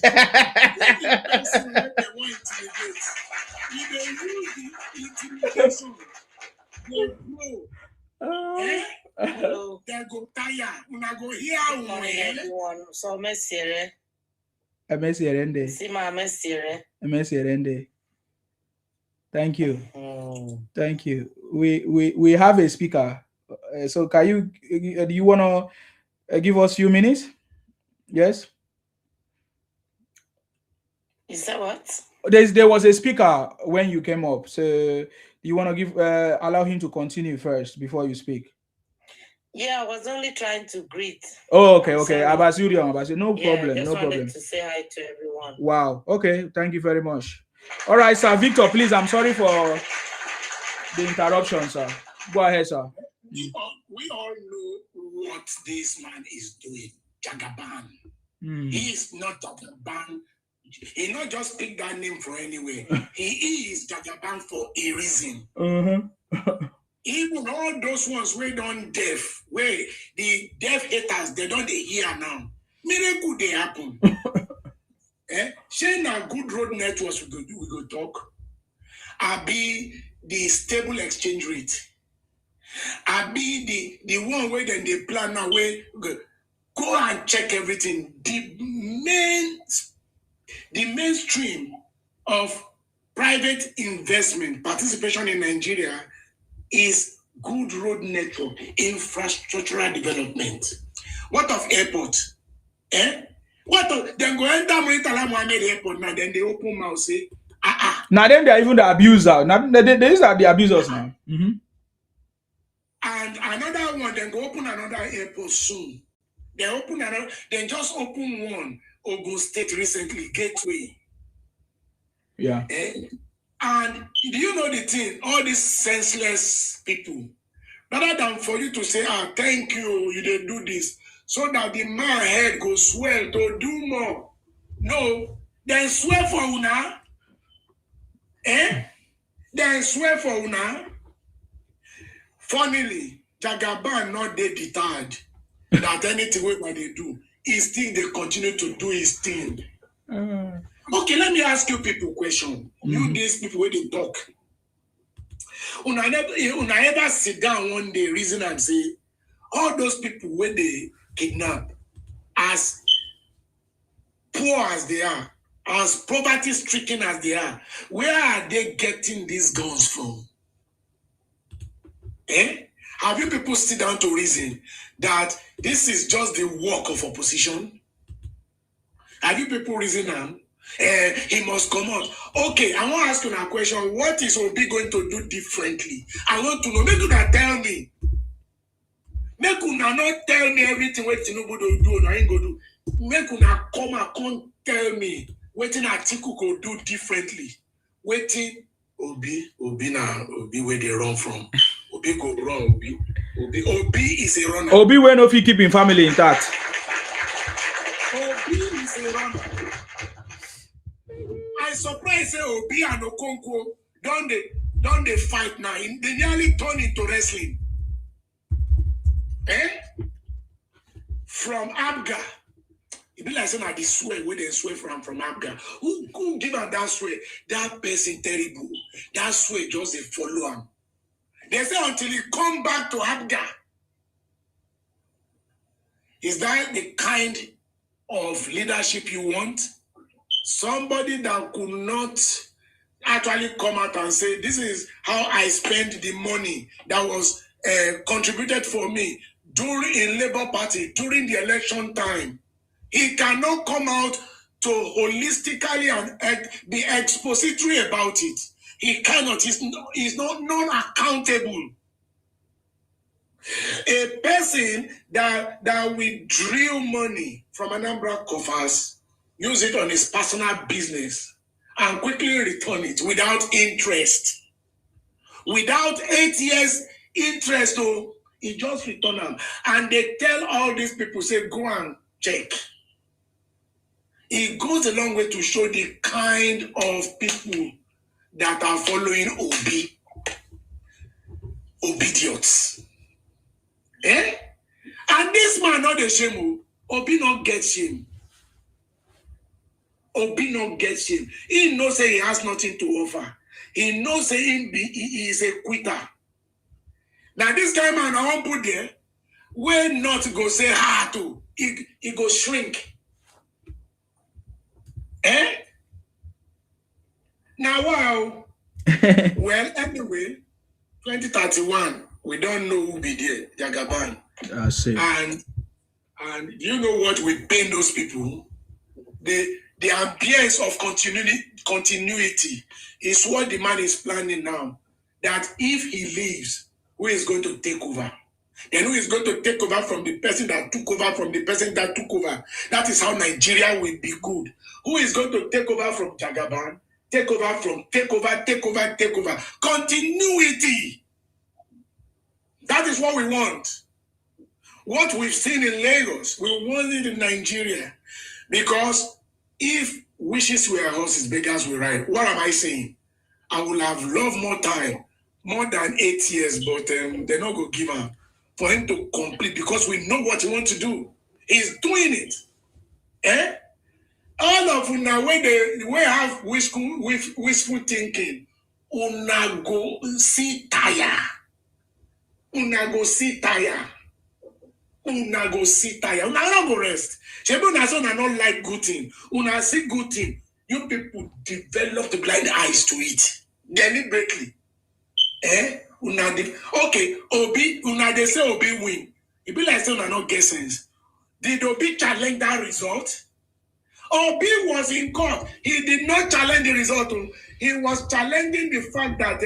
Hello. They go tire. Una go hear everyone. So Messire. Messire. Sima Messire. Messire. Thank you. Thank you. We have a speaker. So can you do you want to give us a few minutes? Yes. Is that what? There was a speaker when you came up. So do you want to give allow him to continue first before you speak? Yeah, I was only trying to greet. Oh, okay, I'm okay. sorry. Abasuri, no Yeah, problem, just no wanted problem. to say hi to everyone. Wow. Okay, thank you very much. All right, sir. Victor, please, I'm sorry for the interruption, sir. Go ahead, sir. We all know what this man is doing. Jagaban. He is not Jagaban. He not just picked that name for anywhere. He is Jagaban for a reason. Even all those ones where don't deaf, where the deaf haters, they don't hear now. Miracle they happen. Share now good road networks we go talk. I be the stable exchange rate. I be the one where then they plan now where go and check everything. The mainstream of private investment participation in Nigeria is good road network, infrastructural development. What of airport? What of then go enter Muritala Mohammed Airport now, then they open mouth say, Now then they're even the abuser. Now they used to be the abusers now. And another one, then go open another airport soon. They open another, then just open one, Ogun State recently, Gateway. Yeah. And do you know the thing? All these senseless people, rather than for you to say, thank you, you didn't do this, so that the man head goes swell to do more. No, then swear for una. Then swear for una. Funnily, Jagaban not they deterred that anything what they do, his thing they continue to do his thing. Okay, let me ask you people question. You these people where they talk. Una ever sit down one day, reason and say, all those people where they kidnap, as poor as they are, as poverty stricken as they are, where are they getting these guns from? Have you people sit down to reason that this is just the work of opposition? Have you people reason now? He must come out. Okay, I want to ask you a question. What is Obi going to do differently? I want to know. Make una tell me. Make una not tell me everything what Tinubu do and I ain't go do. Make una come tell me what Atiku could do differently. Waiting Obi where they run from. Obi go run. Obi is a runner. Obi when if he keep his family intact. Obi is a runner. I surprised say Obi and Okonkwo don't they fight now? They nearly turn into wrestling. From Abga. It be like saying that the swear where they swear from Abga. Who give her that swear? That person terrible. That swear just they follow him. They say until he come back to Abga. Is that the kind of leadership you want? Somebody that could not actually come out and say, this is how I spent the money that was contributed for me during a Labour Party, during the election time. He cannot come out to holistically and be expository about it. He cannot. He's not non-accountable. A person that will drill money from Anambra coffers, use it on his personal business, and quickly return it without interest. Without 8 years interest, he just return them. And they tell all these people, say, go and check. It goes a long way to show the kind of people that are following Obi. Obidiots. And this man not the shame. Obi not get shame. Obi not get shame. He knows say he has nothing to offer. He knows say he is a quitter. Now this guy man I won't put there. Where not go say ha to. He go shrink. Now wow. Well, anyway, 2031, we don't know who be there, Jagaban. And you know what will pain those people? The ambience of continuity is what the man is planning now. That if he leaves, who is going to take over? Then who is going to take over from the person that took over from the person that took over? That is how Nigeria will be good. Who is going to take over from Jagaban? Take over. Continuity. That is what we want. What we've seen in Lagos, we want it in Nigeria. Because if wishes were horses, beggars will ride. What am I saying? I would have loved more time, more than 8 years, but they're not going to give him for him to complete because we know what he wants to do. He's doing it. All of una when they have wishful thinking, una go see tire. Una go see tire. Una go see tire. Una not go rest. Shebu una so una not like good thing. Una see good thing. You people develop the blind eyes to it deliberately. Okay, Obi, una they say Obi win. It be like say una not get sense. Did Obi challenge that result? Obi was in court. He did not challenge the result. He was challenging the fact that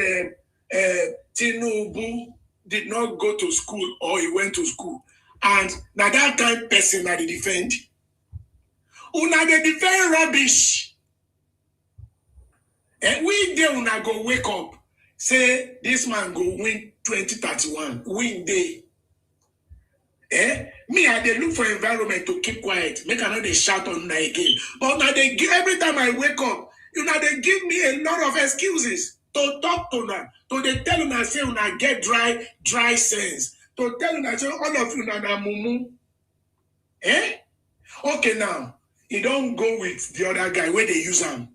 Tinubu did not go to school or he went to school. And now that kind of person that they defend. Una they defend rubbish. And we there una go wake up. Say this man go win 2031. Win day. Me, I dey look for environment to keep quiet. Make I not they shout on una again. But now they give every time I wake up, they give me a lot of excuses to talk to una. To they tell una say una get dry sense. To tell una say all of you na mumu. Okay now, you don't go with the other guy where they use him.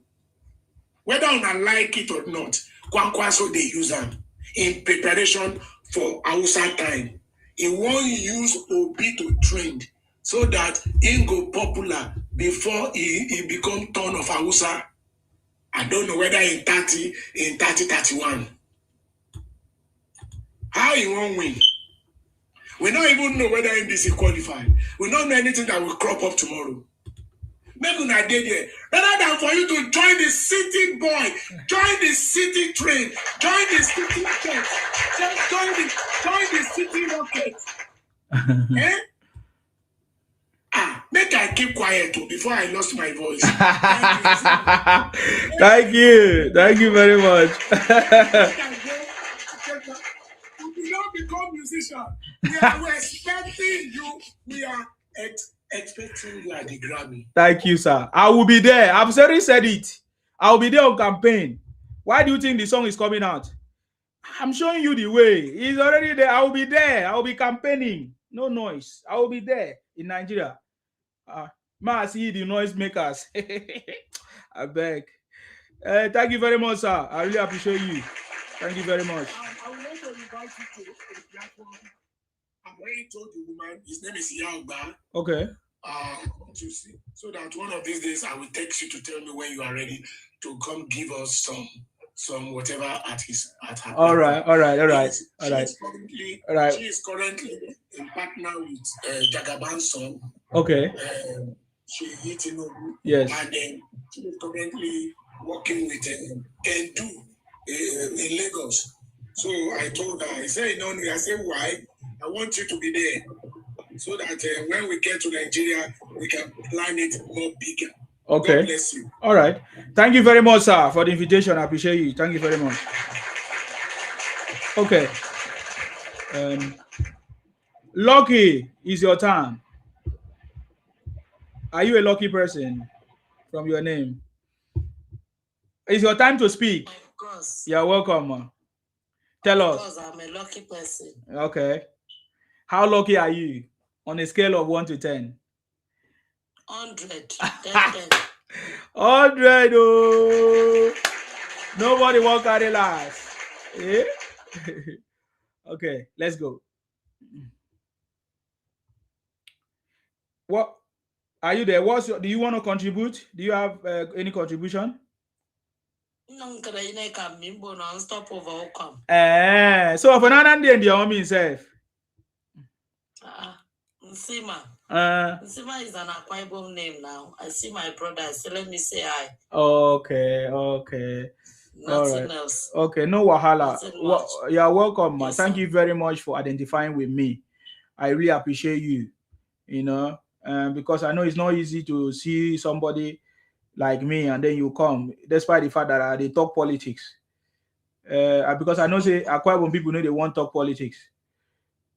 Whether una like it or not, Kwankwaso they use him in preparation for Hausa time. He won't use Obi to trend so that he go popular before he become turn of Hausa. I don't know whether in 3031. How he won't win? We don't even know whether NDC qualified. We don't know anything that will crop up tomorrow. Make una dey there. Rather than for you to join the city boy, join the city train, join the city jet, just join the city rocket. Make I keep quiet too before I lost my voice. Thank you very much. You don't become musician. We are expecting you. We are expecting you at the Grammy. Thank you, sir. I will be there. I've already said it. I'll be there on campaign. Why do you think the song is coming out? I'm showing you the way. It's already there. I will be there. I will be campaigning. No noise. I will be there in Nigeria. Ma, see the noise makers. I beg. Thank you very much, sir. I really appreciate you. Thank you very much. I would like to invite you to a platform. I've already told the woman, his name is Yaoba. Okay. To see, so that one of these days I will text you to tell me when you are ready to come give us some whatever at her. All right. She is currently in partner with Jagaban's son. Okay. She is Tinubu. Yes. And then she is currently working with Tinubu in Lagos. So I told her, I said, no, I said, why? I want you to be there. So that when we get to Nigeria, we can plan it more bigger. Okay. God bless you. All right. Thank you very much, sir, for the invitation. I appreciate you. Thank you very much. Okay. Lucky is your turn. Are you a lucky person from your name? It's your time to speak. Of course. You're welcome. Tell us. Of course, I'm a lucky person. Okay. How lucky are you on a scale of 1 to 10? 100. 100. Oh. Nobody won't carry last. Eh? Okay, let's go. What are you there? Do you want to contribute? Do you have any contribution? So for another day, the army himself. Nsima. Nsima is an Akwa Ibom name now. I see my brother. I say, let me say hi. Okay. Nothing else. Okay, no wahala. Nothing much. You're welcome, man. Yes, Thank you very much for identifying with me. I really appreciate you, because I know it's not easy to see somebody like me and then you come, despite the fact that they talk politics. Because I know say Akwa Ibom people know they want talk politics,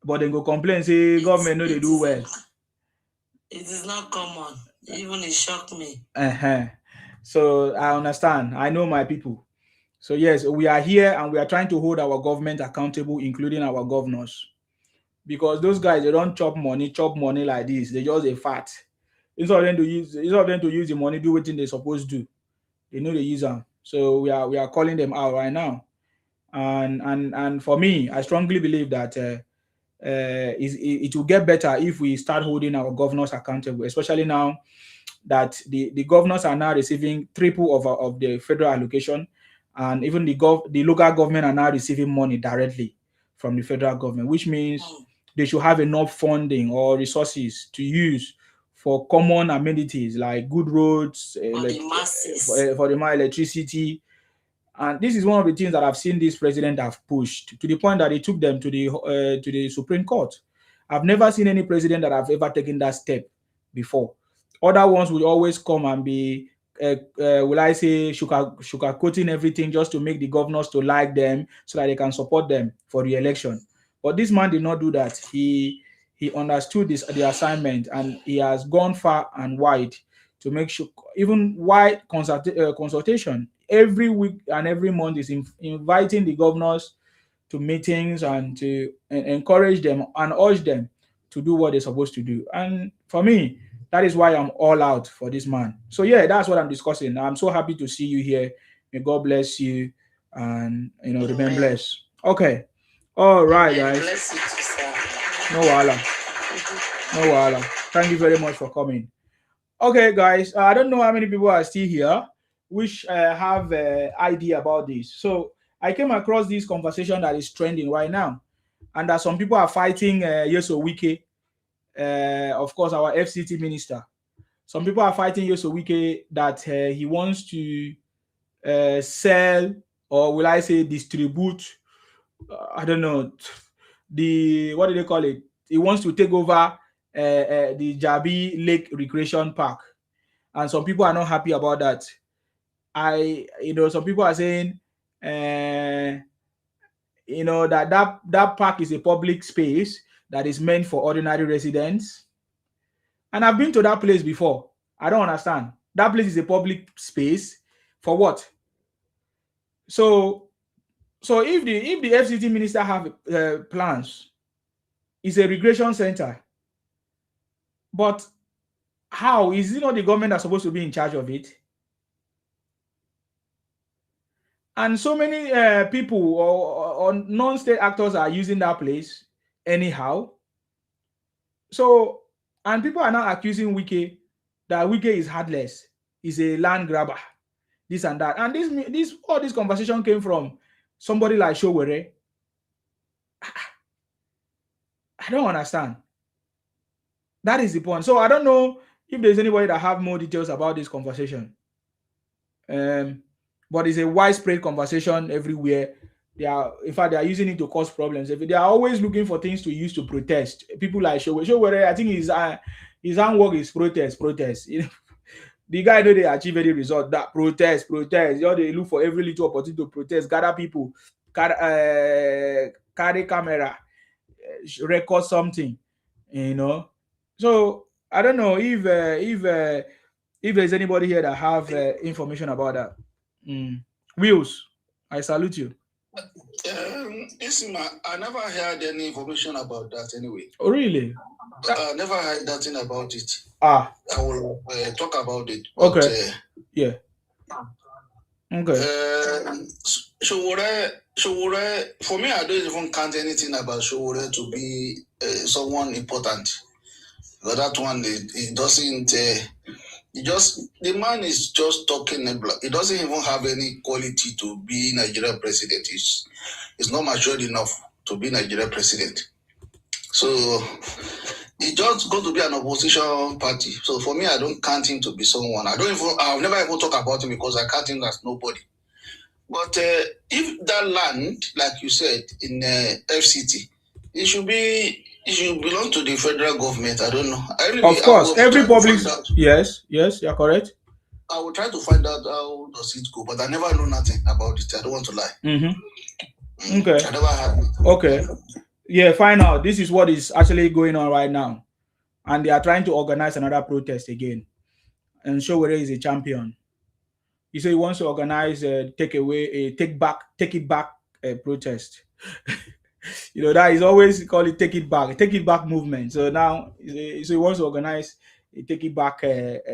but then go complain say government know they do well. It is not common. Even it shocked me. So I understand. I know my people. So yes, we are here and we are trying to hold our government accountable, including our governors, because those guys they don't chop money like this. They just a fat. Instead of them to use the money, do what they're supposed to do. They know they use them. So we are calling them out right now. And for me, I strongly believe that it will get better if we start holding our governors accountable, especially now that the governors are now receiving triple of the federal allocation, and even the local government are now receiving money directly from the federal government, which means they should have enough funding or resources to use for common amenities like good roads, for the electricity. And this is one of the things that I've seen this president have pushed to the point that he took them to the Supreme Court. I've never seen any president that have ever taken that step before. Other ones will always come and be, will I say, sugarcoating everything just to make the governors to like them so that they can support them for the election. But this man did not do that. He understood the assignment, and he has gone far and wide to make sure, even wide consultation every week and every month, is inviting the governors to meetings and to encourage them and urge them to do what they're supposed to do. And for me, that is why I'm all out for this man. So yeah, that's what I'm discussing. I'm so happy to see you here. May God bless you, and remain blessed. Okay. All right, guys. Bless you too, sir. No wahala. Thank you very much for coming. Okay, guys. I don't know how many people are still here, which have an idea about this. So I came across this conversation that is trending right now, and that some people are fighting Yeso Wike, of course, our FCT minister. Some people are fighting Yeso Wike that he wants to sell, or will I say distribute, I don't know, what do they call it? He wants to take over the Jabi Lake Recreation Park. And some people are not happy about that. Some people are saying, that park is a public space that is meant for ordinary residents. And I've been to that place before. I don't understand. That place is a public space for what? So if the FCT minister have plans, it's a recreation center. But how is it not the government that's supposed to be in charge of it? And so many people or non-state actors are using that place anyhow. So, and people are now accusing Wike that Wike is heartless, is a land grabber, this and that. And all this conversation came from somebody like Showere. I don't understand. That is the point. So I don't know if there's anybody that have more details about this conversation. But it's a widespread conversation everywhere. They are using it to cause problems. They are always looking for things to use to protest. People like Showere, I think his handwork is protest. The guy know they achieve any result. That protest. They look for every little opportunity to protest, gather people, carry camera, record something, So I don't know if there's anybody here that have information about that. Wills, I salute you. Listen, I never heard any information about that anyway. Oh, really? I never heard nothing about it. I will talk about it. Okay. Yeah. Okay. Showore, for me, I don't even count anything about Showore to be someone important. But that one, it doesn't. The man is just talking. He doesn't even have any quality to be Nigerian president. He's not matured enough to be Nigerian president. So he just going to be an opposition party. So for me, I don't count him to be someone. I'll never even talk about him because I count him as nobody. But if that land, like you said, in FCT, it should be If you belong to the federal government, I don't know. Of course, every public. Yes, you're correct. I will try to find out how does it go, but I never know nothing about it. I don't want to lie. Okay. I never had it. Okay. Yeah, find out. This is what is actually going on right now. And they are trying to organize another protest again. And Showore is a champion. He said he wants to organize take it back protest. That is always called it take it back movement. So now he wants to organize a take it back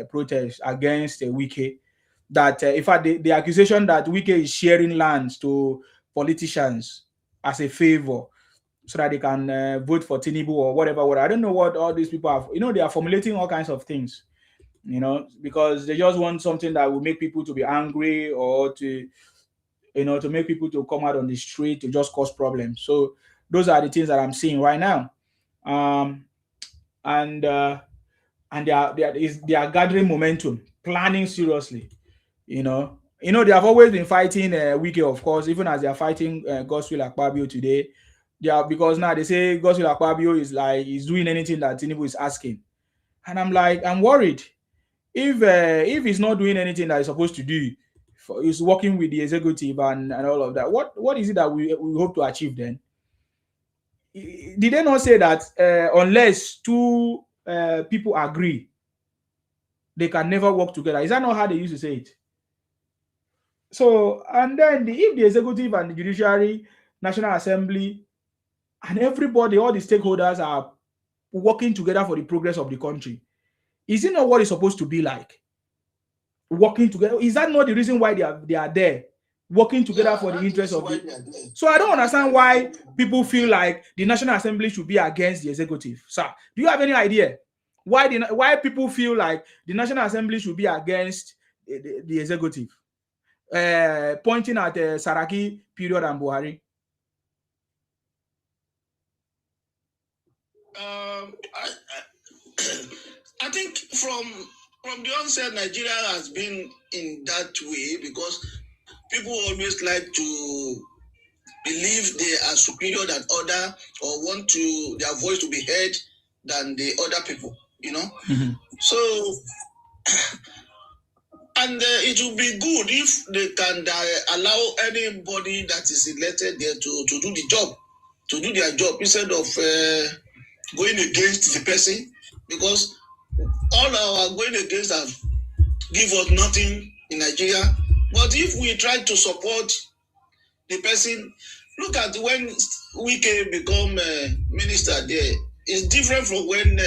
protest against Wike. That in fact the accusation that Wike is sharing lands to politicians as a favor so that they can vote for Tinubu or whatever. I don't know what all these people have. They are formulating all kinds of things. Because they just want something that will make people to be angry or to make people to come out on the street to just cause problems. So those are the things that I'm seeing right now. And they are gathering momentum, planning seriously. They have always been fighting Wike, of course, even as they are fighting Godswill Akpabio today. Because now they say Godswill Akpabio is doing anything that Tinubu is asking. And I'm worried. If he's not doing anything that he's supposed to do, he's working with the executive and all of that, what is it that we hope to achieve then? Did they not say that unless two people agree, they can never work together? Is that not how they used to say it? So, and then if the executive and the judiciary, National Assembly, and everybody, all the stakeholders are working together for the progress of the country, is it not what it's supposed to be like? Working together. Is that not the reason why they are there? Working together for the interest of the... So I don't understand why people feel like the National Assembly should be against the executive. Sir, do you have any idea why people feel like the National Assembly should be against the executive? Pointing at Saraki, period, and Buhari. I think from the onset, Nigeria has been in that way because people always like to believe they are superior than other or want their voice to be heard than the other people, So, and it would be good if they can allow anybody that is elected there to do the job, to do their job instead of going against the person, because all our going against have give us nothing in Nigeria. But if we try to support the person, look at when Wike become minister there. It's different from when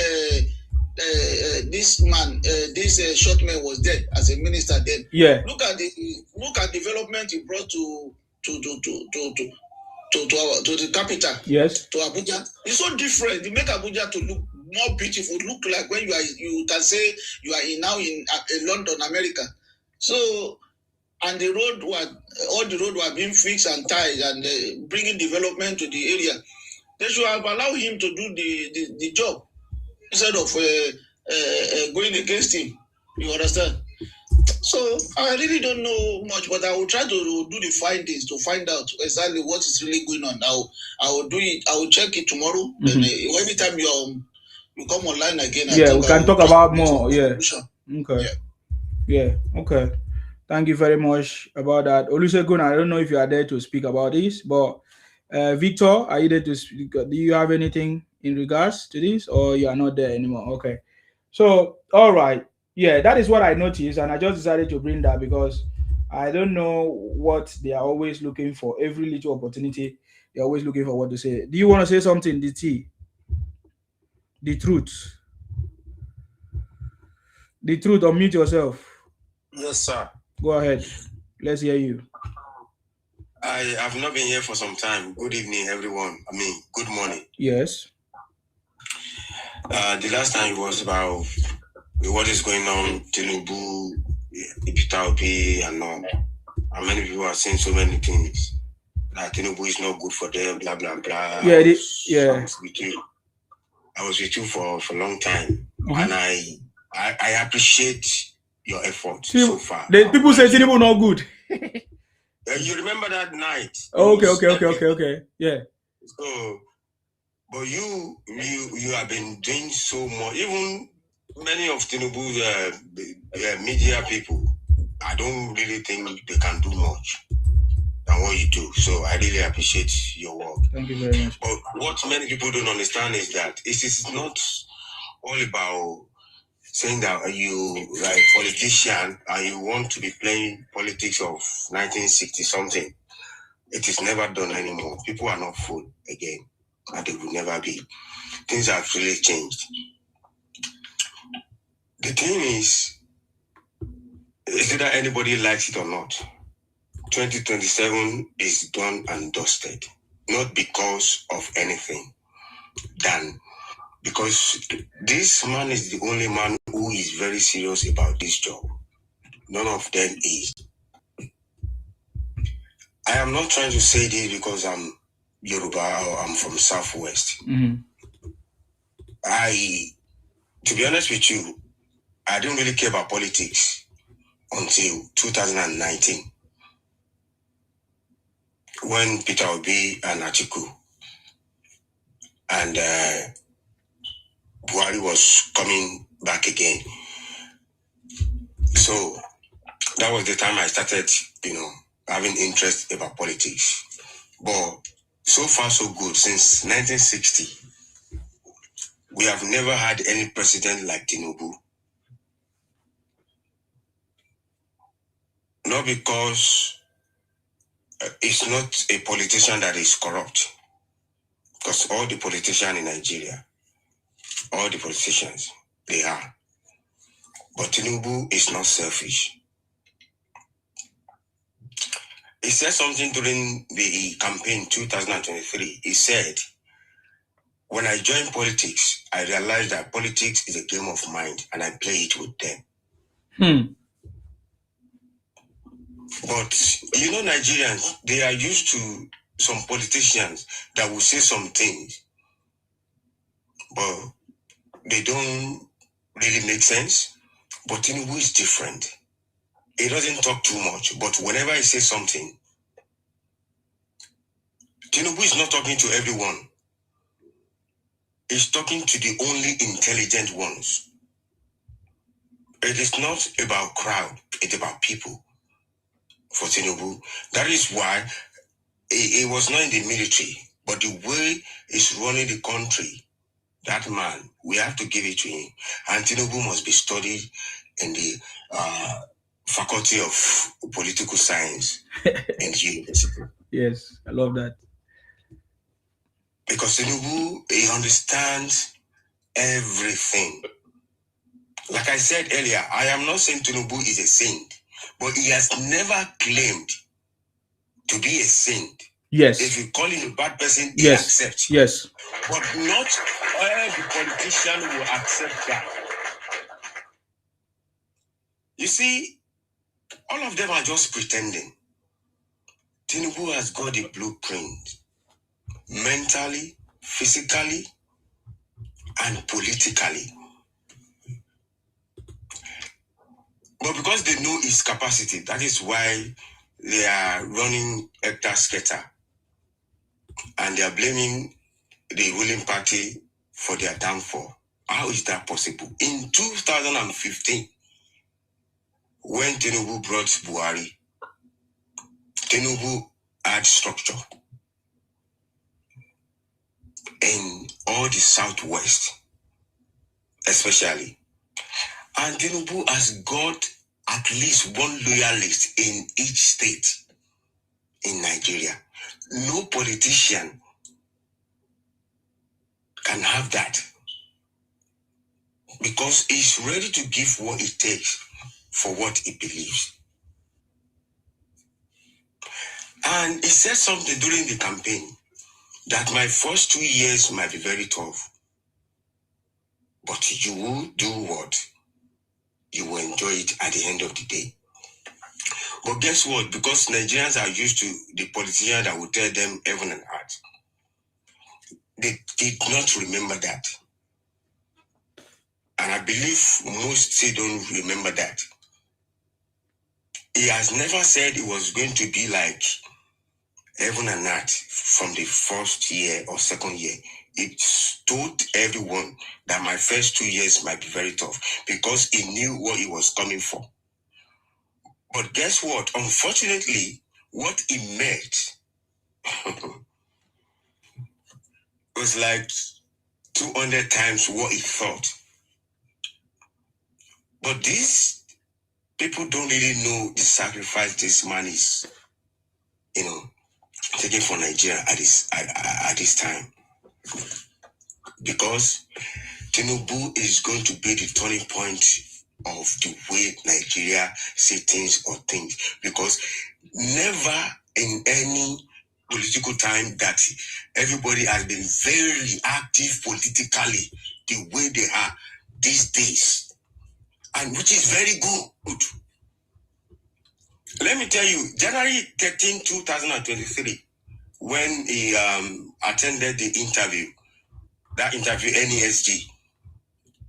this man, this short man was there as a minister then. Yeah. Look at development he brought to the capital. Yes. To Abuja. It's so different. It make Abuja to look more beautiful. Look like when you can say you are now in London, America. So, and all the road were being fixed and tied and bringing development to the area. They should have allowed him to do the job instead of going against him. You understand? So I really don't know much, but I will try to do the findings to find out exactly what is really going on. I will do it. I will check it tomorrow. Then anytime you come online again, we can talk about more. Yeah. Okay. Yeah. Okay. Thank you very much about that. Olusegun, I don't know if you are there to speak about this, but Victor, are you there to speak? Do you have anything in regards to this, or you are not there anymore? Okay. So, all right. Yeah, that is what I noticed, and I just decided to bring that because I don't know what they are always looking for. Every little opportunity, they're always looking for what to say. Do you want to say something, DT? The truth. The truth, unmute yourself. Yes, sir. Go ahead. Let's hear you. I have not been here for some time. Good evening, everyone. Good morning. Yes. The last time it was about what is going on, Tinubu, Ipita and all. And many people are saying so many things. That Tinubu is not good for them, blah, blah, blah. Yeah, I was with you for a long time. And I appreciate your effort so far. People say Tinubu not good. You remember that night? Okay. Yeah. So But you have been doing so much. Even many of Tinubu's media people, I don't really think they can do much than what you do. So I really appreciate your work. Thank you very much. But what many people don't understand is that it is not all about saying that you are a politician and you want to be playing politics of 1960 something. It is never done anymore. People are not fooled again, and they will never be. Things have really changed. The thing is either anybody likes it or not, 2027 is done and dusted. Not because of anything, than because this man is the only man who is very serious about this job. None of them is. I am not trying to say this because I'm Yoruba or I'm from Southwest. Mm-hmm. To be honest with you, I didn't really care about politics until 2019 when Peter Obi and Atiku and Buhari was coming back again. So that was the time I started, having interest about politics. But so far so good. Since 1960, we have never had any president like Tinubu. Not because it's not a politician that is corrupt. Because all the politicians in Nigeria, all the politicians, they are. But Tinubu is not selfish. He said something during the campaign 2023. He said, when I joined politics, I realized that politics is a game of mind and I play it with them. But, Nigerians, they are used to some politicians that will say some things, but they don't really make sense. But Tinubu is different. He doesn't talk too much, but whenever he says something, Tinubu is not talking to everyone. He's talking to the only intelligent ones. It is not about crowd, it's about people. For Tinubu, that is why he was not in the military, but the way he's running the country, that man, we have to give it to him. And Tinubu must be studied in the Faculty of Political Science in the university. Yes, I love that. Because Tinubu, he understands everything. Like I said earlier, I am not saying Tinubu is a saint, but he has never claimed to be a saint. Yes. If you call him a bad person, he Yes. accepts. Yes. But not every politician will accept that. You see, all of them are just pretending. Tinubu has got a blueprint. Mentally, physically, and politically. But because they know his capacity, that is why they are running hectare-scatter. And they are blaming the ruling party for their downfall. How is that possible? In 2015, when Tinubu brought Buhari, Tinubu had structure in all the Southwest, especially. And Tinubu has got at least one loyalist in each state in Nigeria. No politician can have that because he's ready to give what it takes for what he believes. And he said something during the campaign that my first 2 years might be very tough, but you will do what? You will enjoy it at the end of the day. But guess what? Because Nigerians are used to the politician that will tell them heaven and earth, they did not remember that. And I believe most still don't remember that. He has never said it was going to be like heaven and earth from the first year or second year. It told everyone that my first 2 years might be very tough because he knew what he was coming for. But guess what? Unfortunately, what he met was like 200 times what he thought. But these people don't really know the sacrifice this man is, taking for Nigeria at this time. Because Tinubu is going to be the turning point of the way Nigeria see things or things. Because never in any political time that everybody has been very active politically the way they are these days. And which is very good. Let me tell you, January 13, 2023, when he attended the interview, that interview, NESG,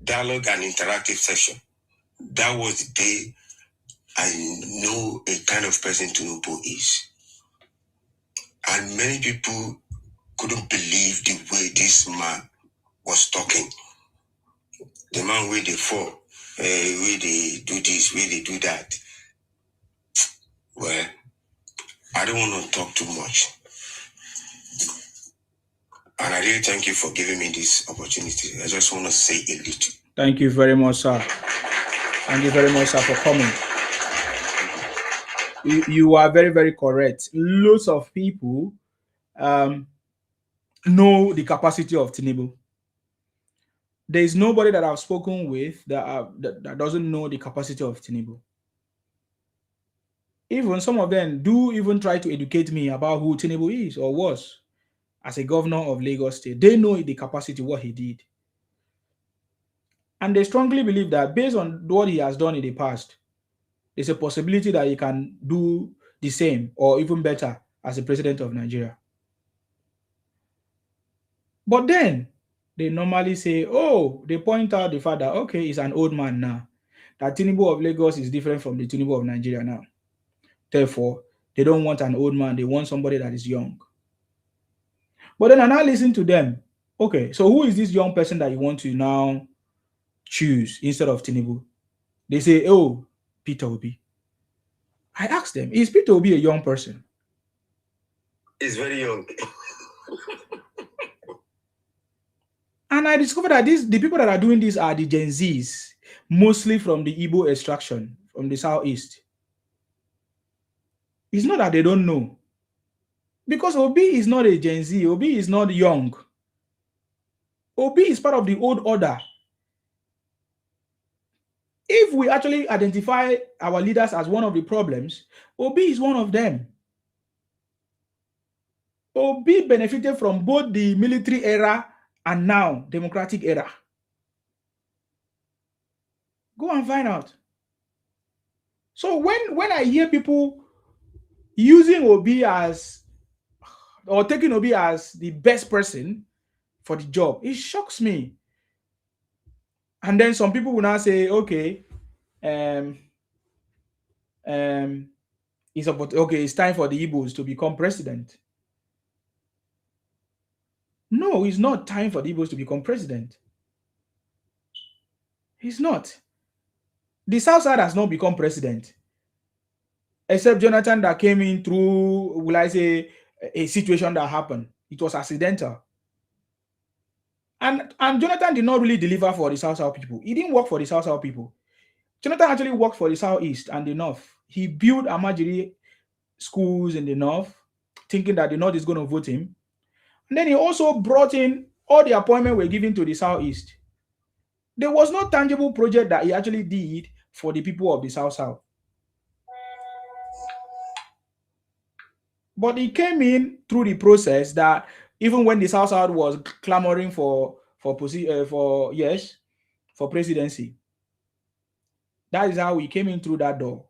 Dialogue and Interactive Session, that was the day I know a kind of person Tinubu is. And many people couldn't believe the way this man was talking. The man where they fall, where they do this, where they do that. Well, I don't want to talk too much. And I really thank you for giving me this opportunity. I just want to say a little. Thank you very much, sir. Thank you very much, sir, for coming. You are very, very correct. Lots of people know the capacity of Tinubu. There is nobody that I've spoken with that doesn't know the capacity of Tinubu. Even some of them do even try to educate me about who Tinubu is or was as a governor of Lagos State. They know the capacity, what he did. And they strongly believe that based on what he has done in the past, there's a possibility that he can do the same or even better as the president of Nigeria. But then they normally say, they point out the fact that, okay, he's an old man now. That Tinubu of Lagos is different from the Tinubu of Nigeria now. Therefore, they don't want an old man. They want somebody that is young. But then I now listen to them. Okay, so who is this young person that you want to now choose instead of Tinubu? They say, Peter Obi. I asked them, is Peter Obi a young person? He's very young. And I discovered that the people that are doing this are the Gen Zs, mostly from the Igbo extraction, from the Southeast. It's not that they don't know. Because Obi is not a Gen Z. Obi is not young. Obi is part of the old order. If we actually identify our leaders as one of the problems, Obi is one of them. Obi benefited from both the military era and now democratic era. Go and find out. So when I hear people using Obi as, or taking Obi as the best person for the job, it shocks me. And then some people will now say, okay, it's time for the Igbos to become president. No, it's not time for the Igbos to become president. It's not. The South Side has not become president. Except Jonathan that came in through, will I say, a situation that happened. It was accidental. And Jonathan did not really deliver for the South people. He didn't work for the South people. Jonathan actually worked for the Southeast and the North. He built Amajiri schools in the North, thinking that the North is going to vote him. And then he also brought in all the appointments were given to the Southeast. There was no tangible project that he actually did for the people of the South. But he came in through the process that even when the South was clamoring for presidency, that is how he came in through that door.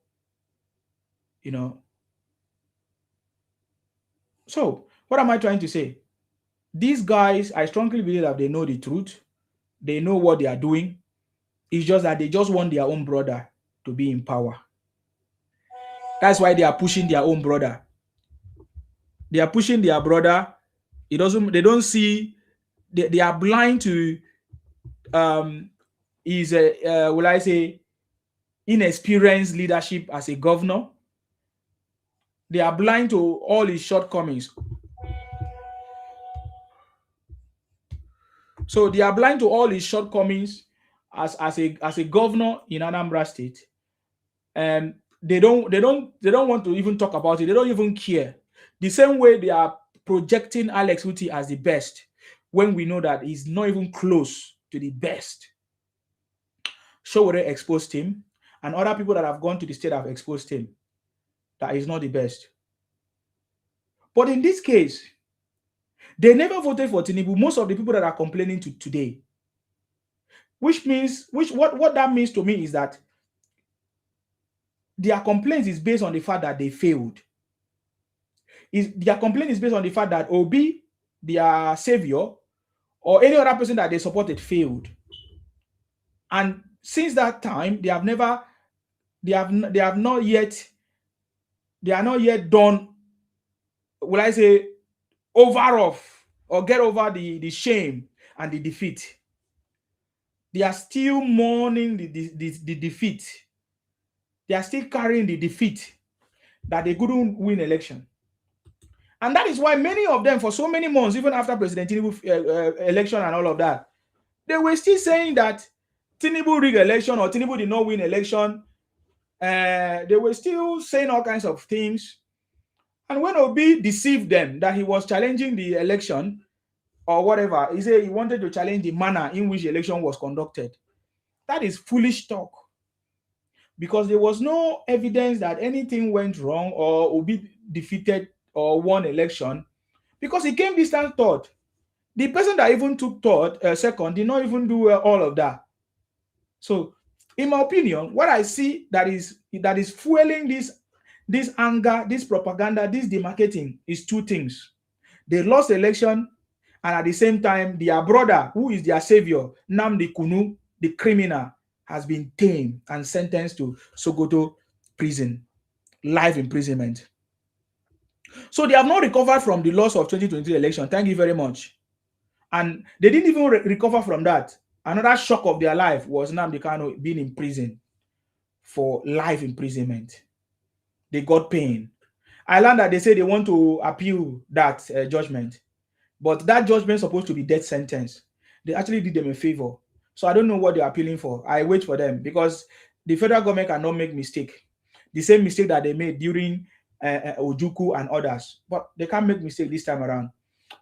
So what am I trying to say? These guys, I strongly believe that they know the truth. They know what they are doing. It's just that they just want their own brother to be in power. That's why they are pushing their own brother. They are pushing their brother It doesn't. They don't see. They are blind to is a will I say inexperienced leadership as a governor. They are blind to all his shortcomings. So they are blind to all his shortcomings as a governor in Anambra State. And they don't want to even talk about it. They don't even care. The same way they are projecting Alex Uti as the best when we know that he's not even close to the best. Showore exposed him, and other people that have gone to the state have exposed him that he's not the best. But in this case, they never voted for Tinubu. Most of the people that are complaining today, what that means to me is that their complaint is based on the fact that they failed. Their complaint is based on the fact that Obi, their savior, or any other person that they supported failed. And since that time, they are not yet done, will I say, or get over the shame and the defeat. They are still mourning the defeat. They are still carrying the defeat that they couldn't win election. And that is why many of them, for so many months, even after President Tinubu election and all of that, they were still saying that Tinubu rigged election or Tinubu did not win election. They were still saying all kinds of things. And when Obi deceived them that he was challenging the election or whatever, he said he wanted to challenge the manner in which the election was conducted. That is foolish talk. Because there was no evidence that anything went wrong or Obi defeated or won election, because he came distant third. The person that even took second did not even do all of that. So, in my opinion, what I see that is fueling this anger, this propaganda, this demarketing is two things. They lost election, and at the same time, their brother, who is their savior, Nnamdi Kanu, the criminal, has been tamed and sentenced to Sokoto prison, life imprisonment. So they have not recovered from the loss of 2023 election. Thank you very much. And they didn't even recover from that. Another shock of their life was Nnamdi Kanu being in prison for life imprisonment. They got pain. I learned that they say they want to appeal that judgment. But that judgment is supposed to be death sentence. They actually did them a favor. So I don't know what they're appealing for. I wait for them because the federal government cannot make mistake. The same mistake that they made during Ojukwu and others. But they can't make mistake this time around.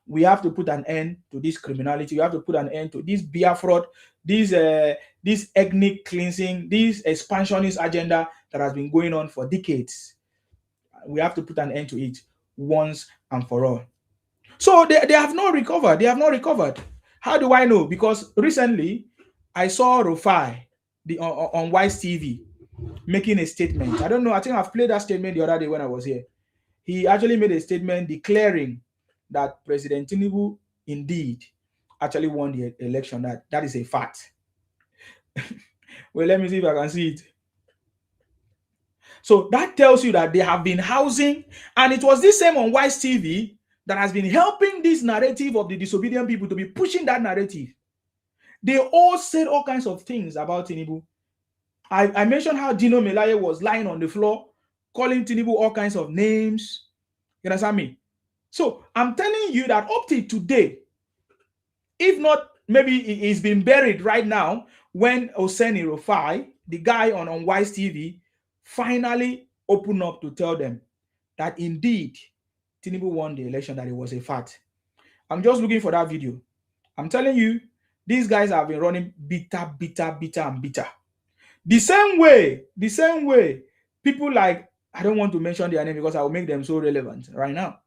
We have to put an end to this criminality. We have to put an end to this beer fraud, this ethnic cleansing, this expansionist agenda that has been going on for decades. We have to put an end to it once and for all. So they have not recovered. They have not recovered. How do I know? Because recently I saw Rufai on Wise TV making a statement. I don't know. I think I've played that statement the other day when I was here. He actually made a statement declaring that President Tinubu indeed actually won the election. That is a fact. Well, let me see if I can see it. So that tells you that they have been housing, and it was this same on Wise TV that has been helping this narrative of the disobedient people to be pushing that narrative. They all said all kinds of things about Tinubu. I mentioned how Dino Melaye was lying on the floor, calling Tinubu all kinds of names. You understand me? So I'm telling you that up to today, if not, maybe he's been buried right now, when Oseni Rufai, the guy on Wise TV, finally opened up to tell them that indeed Tinubu won the election, that it was a fact. I'm just looking for that video. I'm telling you, these guys have been running bitter. The same way, people like, I don't want to mention their name because I will make them so relevant right now.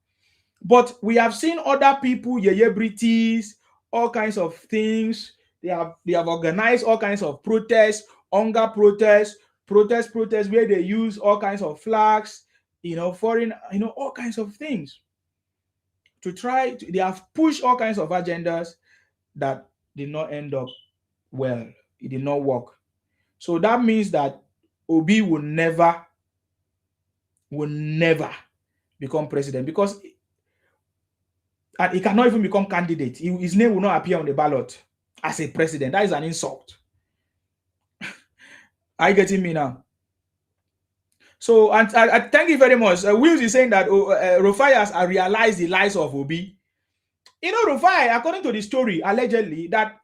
But we have seen other people, Britis, all kinds of things. They have organized all kinds of protests, hunger protests, where they use all kinds of flags, foreign, all kinds of things to try. They have pushed all kinds of agendas that did not end up well. It did not work. So that means that Obi will never become president, because And he cannot even become candidate. His name will not appear on the ballot as a president. That is an insult. Are you getting me now? So, and I thank you very much. Wills is saying that Rufai has realized the lies of Obi. You know, Rufai, according to the story, allegedly, that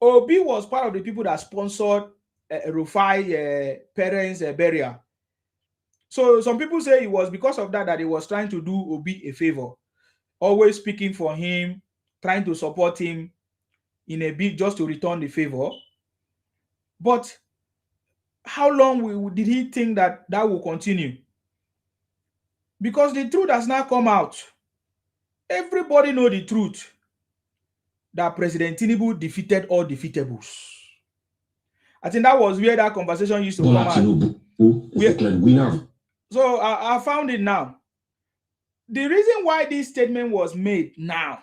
Obi was part of the people that sponsored Rufai parents' burial. So some people say it was because of that he was trying to do Obi a favor, always speaking for him, trying to support him in a bid just to return the favor. But how long did he think that will continue? Because the truth has now come out. Everybody know the truth that President Tinubu defeated all defeatables. I think that was where that conversation used to come out. Tinubu is declared winner. So I found it now. The reason why this statement was made now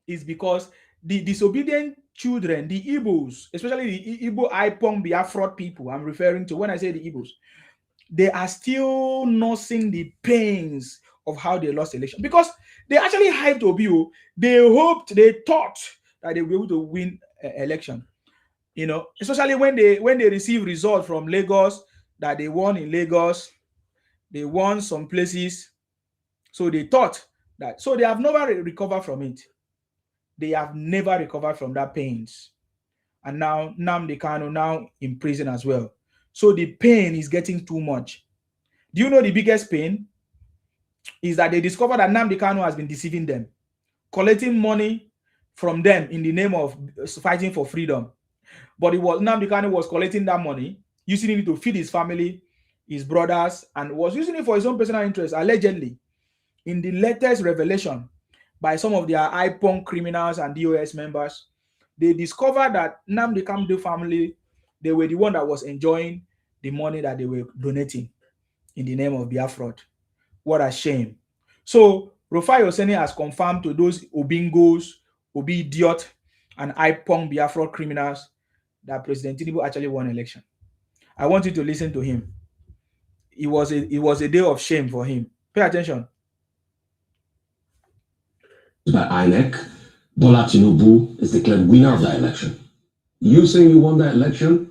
is because the disobedient children, the Igbos, especially the Igbo IPOM Biafra people I'm referring to when I say the Igbos, they are still nursing the pains of how they lost election. Because they actually hyped Obio. They hoped, they thought that they were able to win election. You know, especially when they receive results from Lagos, that they won in Lagos, they won some places. So they thought that, so they have never recovered from it. They have never recovered from that pains. And now Nnamdi Kanu now in prison as well. So the pain is getting too much. Do you know the biggest pain? Is that they discovered that Nnamdi Kanu has been deceiving them, collecting money from them in the name of fighting for freedom. But it was Nnamdi Kanu was collecting that money, using it to feed his family, his brothers, and was using it for his own personal interest, allegedly. In the latest revelation by some of their IPON criminals and DOS members, they discovered that Nnamdi Kanu family, they were the one that was enjoying the money that they were donating in the name of Biafra. What a shame. So Rufai Oseni has confirmed to those Obingos, Obi idiot, and IPON Biafra criminals that President Tinubu actually won election. I want you to listen to him. It was a day of shame for him. Pay attention. By INEC, Bola Tinubu is declared winner of the election. You saying you won the election?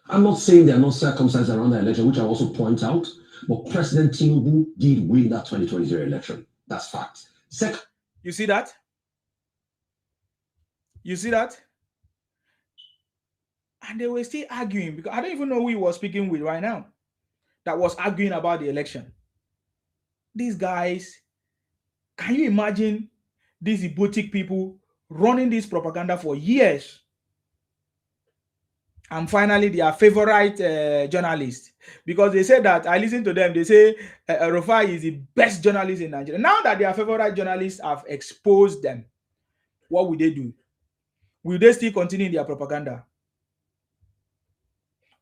I'm not saying there are no circumstances around the election, which I also point out, but President Tinubu did win that 2023 election. That's fact. Second, you see that? You see that? And they were still arguing, because I don't even know who he was speaking with right now that was arguing about the election. These guys, can you imagine these Ibotic people running this propaganda for years? And finally, their favorite journalist, because they said that, I listened to them, they say Rufai is the best journalist in Nigeria. Now that their favorite journalists have exposed them, what will they do? Will they still continue their propaganda?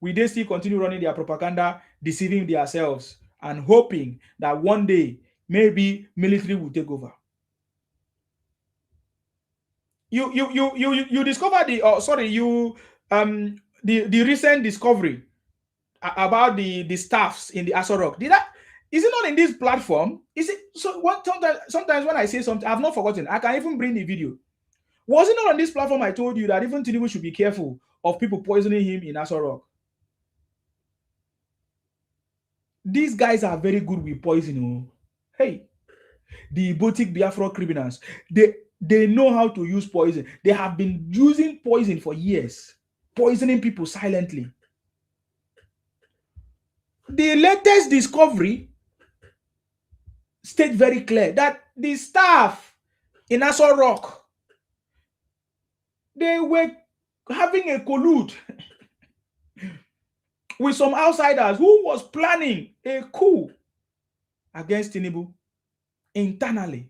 Will they still continue running their propaganda, deceiving themselves, and hoping that one day, maybe military will take over? You discovered the recent discovery about the staffs in the Aso Rock. Is it not in this platform? Is it so? Sometimes when I say something, I've not forgotten. I can even bring the video. Was it not on this platform I told you that even Tinubu should be careful of people poisoning him in Aso Rock? These guys are very good with poison. Hey, the Ibotic Biafra criminals, they know how to use poison. They have been using poison for years, poisoning people silently. The latest discovery states very clear that the staff in Aso Rock, they were having a collude with some outsiders who was planning a coup against Tinubu internally.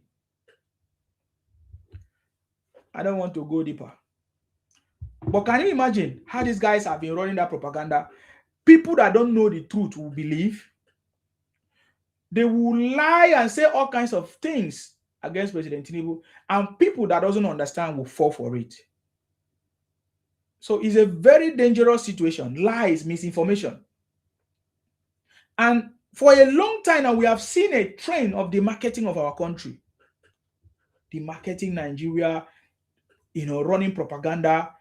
I don't want to go deeper. But can you imagine how these guys have been running that propaganda? People that don't know the truth will believe. They will lie and say all kinds of things against President Tinubu, and people that doesn't understand will fall for it. So it's a very dangerous situation. Lies, misinformation. And for a long time now, we have seen a trend of the marketing of our country. demarketing Nigeria, running propaganda,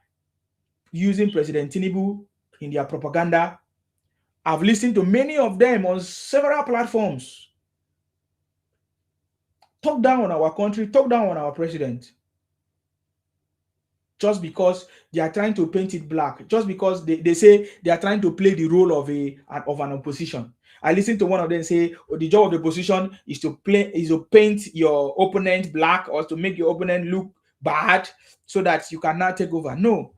using President Tinubu in their propaganda. I've listened to many of them on several platforms. Talk down on our country, talk down on our president. Just because they are trying to paint it black, just because they say they are trying to play the role of an opposition. I listened to one of them say, the job of the opposition is to paint your opponent black or to make your opponent look bad so that you cannot take over. No.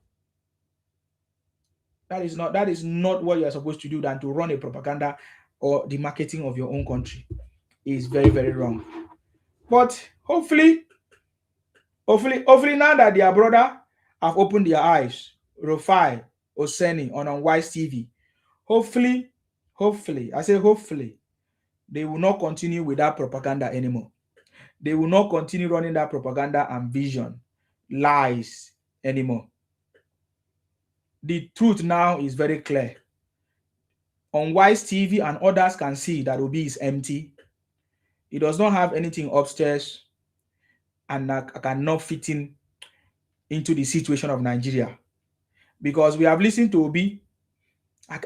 That is not what you are supposed to do than to run a propaganda or the marketing of your own country. Is very, very wrong. But hopefully now that their brother have opened their eyes, Rufai Oseni on Unwise TV, hopefully, I say hopefully, they will not continue with that propaganda anymore. They will not continue running that propaganda and vision, lies anymore. The truth now is very clear. Unwise TV and others can see that Obi is empty. He does not have anything upstairs and cannot fit into the situation of Nigeria. Because we have listened to Obi.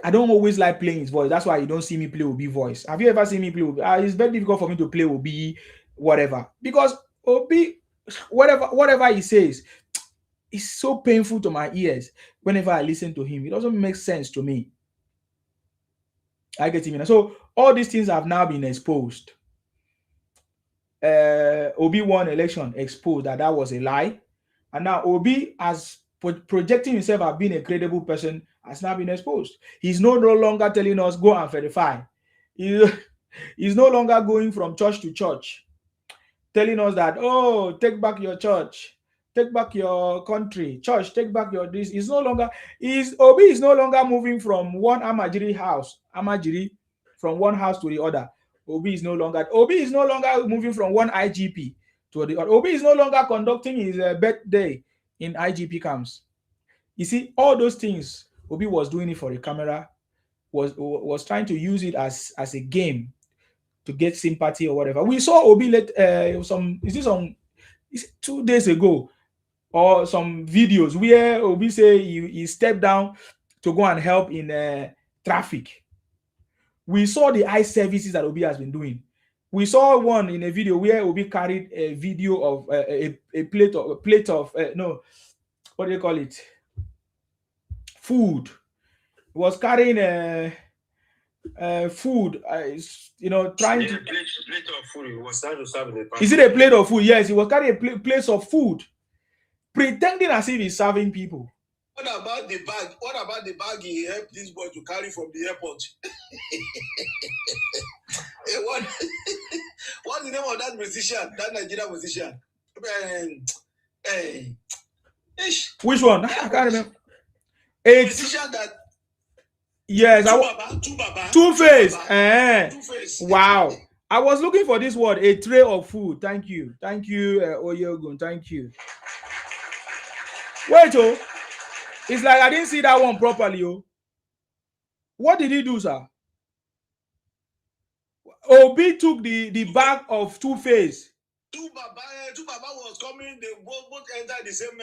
I don't always like playing his voice. That's why you don't see me play Obi voice. Have you ever seen me play Obi? It's very difficult for me to play Obi, whatever. Because Obi, whatever he says, it's so painful to my ears whenever I listen to him. It doesn't make sense to me. I get him. So all these things have now been exposed. Obi won election, exposed that was a lie. And now Obi, as projecting himself as being a credible person, has now been exposed. He's no longer telling us go and verify. He's no longer going from church to church, telling us that, oh, take back your church, take back your country, church, take back your this. Obi is no longer moving from one Amajiri from one house to the other. Obi is no longer moving from one IGP to the other. Obi is no longer conducting his birthday in IGP camps. You see, all those things, Obi was doing it for the camera, was trying to use it as a game to get sympathy or whatever. We saw Obi 2 days ago, or some videos where Obi say he stepped down to go and help in traffic. We saw the eye services that Obi has been doing. We saw one in a video where Obi carried a video of a plate of what do you call it? Food. He was carrying food, trying to. Plate of food. He was trying to serve in the party. Is it a plate of food? Yes, he was carrying a plate of food, pretending as if he's serving people. What about the bag? What about the bag he helped this boy to carry from the airport? What's the name of that musician? That Nigerian musician? Which one? I can't remember. Musician that. Yes, Two-Face. Two-Face. Wow. I was looking for this word, a tray of food. Thank you, Oyegun. Thank you. Wait, it's like I didn't see that one properly. What did he do, sir? Obi took the bag of Two-Face. Two Baba was coming. They both entered the same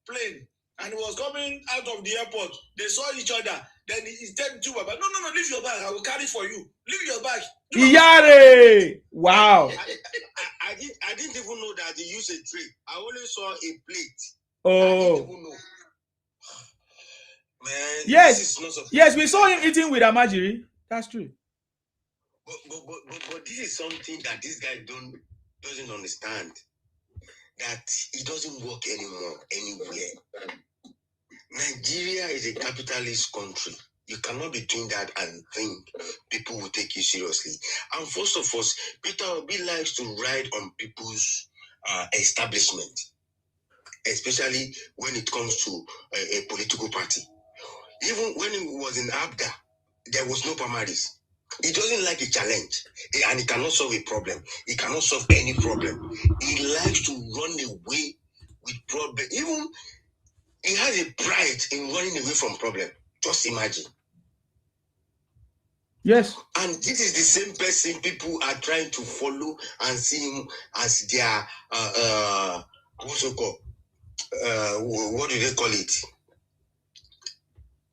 plane, and he was coming out of the airport. They saw each other. Then he said to Baba, no, leave your bag. I will carry for you. Leave your bag. Yare! Wow. I didn't even know that he used a tray. I only saw a plate. Oh. I didn't even know. Man, yes, we saw him eating with Amajiri. That's true. But this is something that this guy doesn't understand. That it doesn't work anymore anywhere. Nigeria is a capitalist country. You cannot be doing that and think people will take you seriously. And first of all, Peter Obi likes to ride on people's establishment, especially when it comes to a political party. Even when he was in Abda, there was no primaries. He doesn't like a challenge, and he cannot solve a problem. He cannot solve any problem. He likes to run away with problems. Even he has a pride in running away from problem. Just imagine. Yes. And this is the same person people are trying to follow and see him as their what's it called? What do they call it?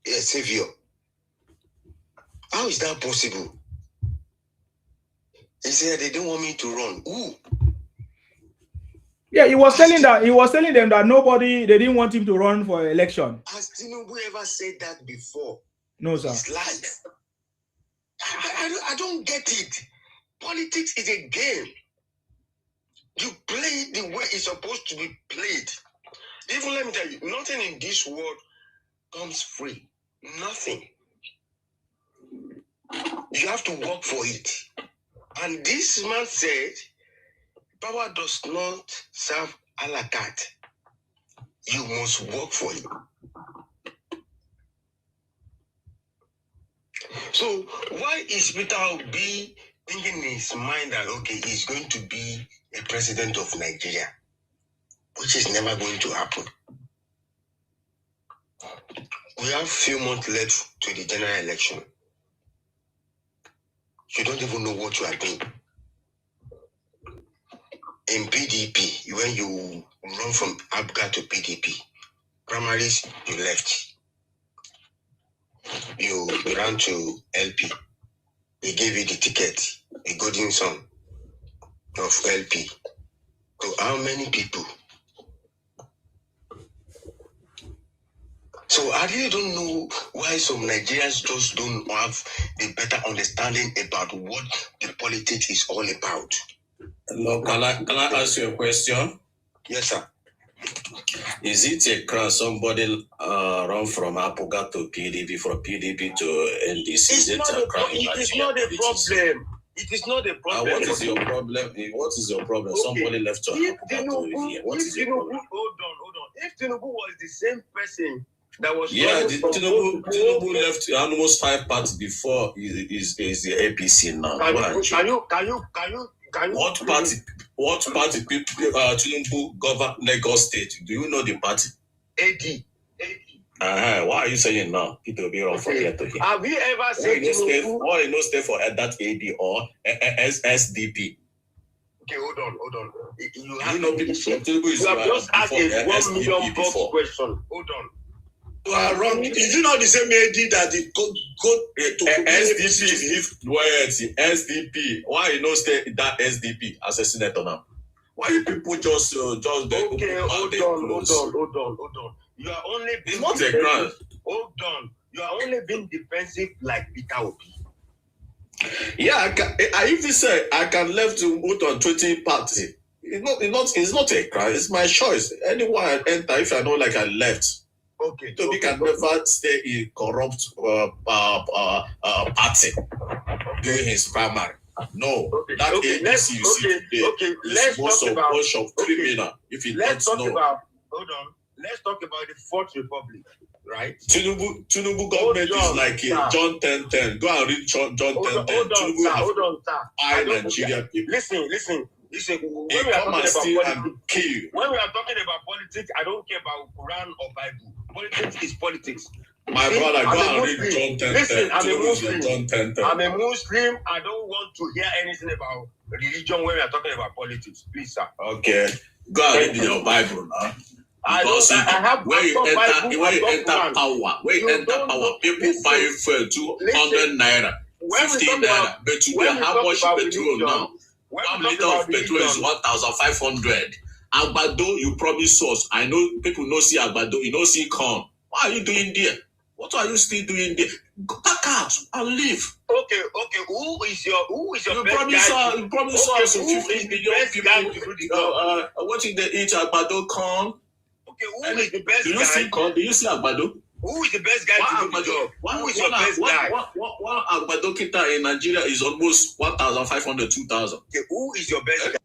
A savior. How is that possible? He said they don't want me to run. Who? Yeah, he was telling them that they didn't want him to run for election. Has Tinubu ever said that before? No, sir. His life. I don't get it. Politics is a game. You play it the way it's supposed to be played. Even let me tell you, nothing in this world comes free. Nothing. You have to work for it. And this man said, power does not serve a la carte. You must work for it. So why is Peter Obi thinking in his mind that, okay, he's going to be a president of Nigeria, which is never going to happen? We have few months left to the general election. You don't even know what you are doing. In PDP, when you run from ABGA to PDP, primaries, you left. You ran to LP. He gave you the ticket, a golden son of LP. To how many people? So I really don't know why some Nigerians just don't have a better understanding about what the politics is all about. No, can I ask you a question? Yes, sir. Is it a crime somebody run from Apuga to PDP, from PDP to NDC? It is not a problem. It is not a problem. What is your problem? What is your problem? Okay. Somebody left to Apuga to here. What is your problem? Hold on. If Tinubu was the same person that was Tinubu left almost 5 parts before is the APC now. What party Tinubu govern Lagos State? Do you know the party? AD. Why are you saying now? It will be wrong from here to here. Have you ever said Tinubu? Why you no stay for that AD or SDP? Okay, hold on. You have just asked a 1 million bucks question. Hold on. You are wrong. Is it not the same AD that it go to SDP? Why you not stay that SDP as a senator now? Why you people just okay, hold on. You are only being not a crime. Hold on. You are only being defensive like Peter Obi. Yeah, I even say I can left to vote on 20 party. It's not a crime. It's my choice. Anyone I enter, if I know like I left. Okay. So we can never stay in corrupt party during his primary. No, that APC you see today is bunch of criminal. If you let's don't talk know. about. Hold on. Let's talk about the Fourth Republic, right? Tinubu government is like John 10:10. Go and read John 10:10. Hold on, sir. I Nigerian people. Listen. When we are talking about politics, I don't care about Quran or Bible. Politics is politics. My brother, go and read John 10:10. Listen, I'm a Muslim. John 10:10. I'm a Muslim. I don't want to hear anything about religion when we are talking about politics. Please, sir. Okay. Go and read your Bible now. Because when you enter power, people buy fuel 200 naira, 50 naira. But today, how much petrol now? 1 liter of petrol is 1,500. Agbado, you probably source. I know people no see Agbado, you don't see corn. What are you doing there? What are you still doing there? Go back out and leave. Okay. Who is your best guy? You probably saw some 50 million people watching the eat Agbado corn. Okay, who is the best guy? Do you see corn? Do you see Agbado? Who is the best guy to do the job? Who is your best guy? One Agbado kita in Nigeria is almost 1,500, 2,000. Okay, who is your best guy?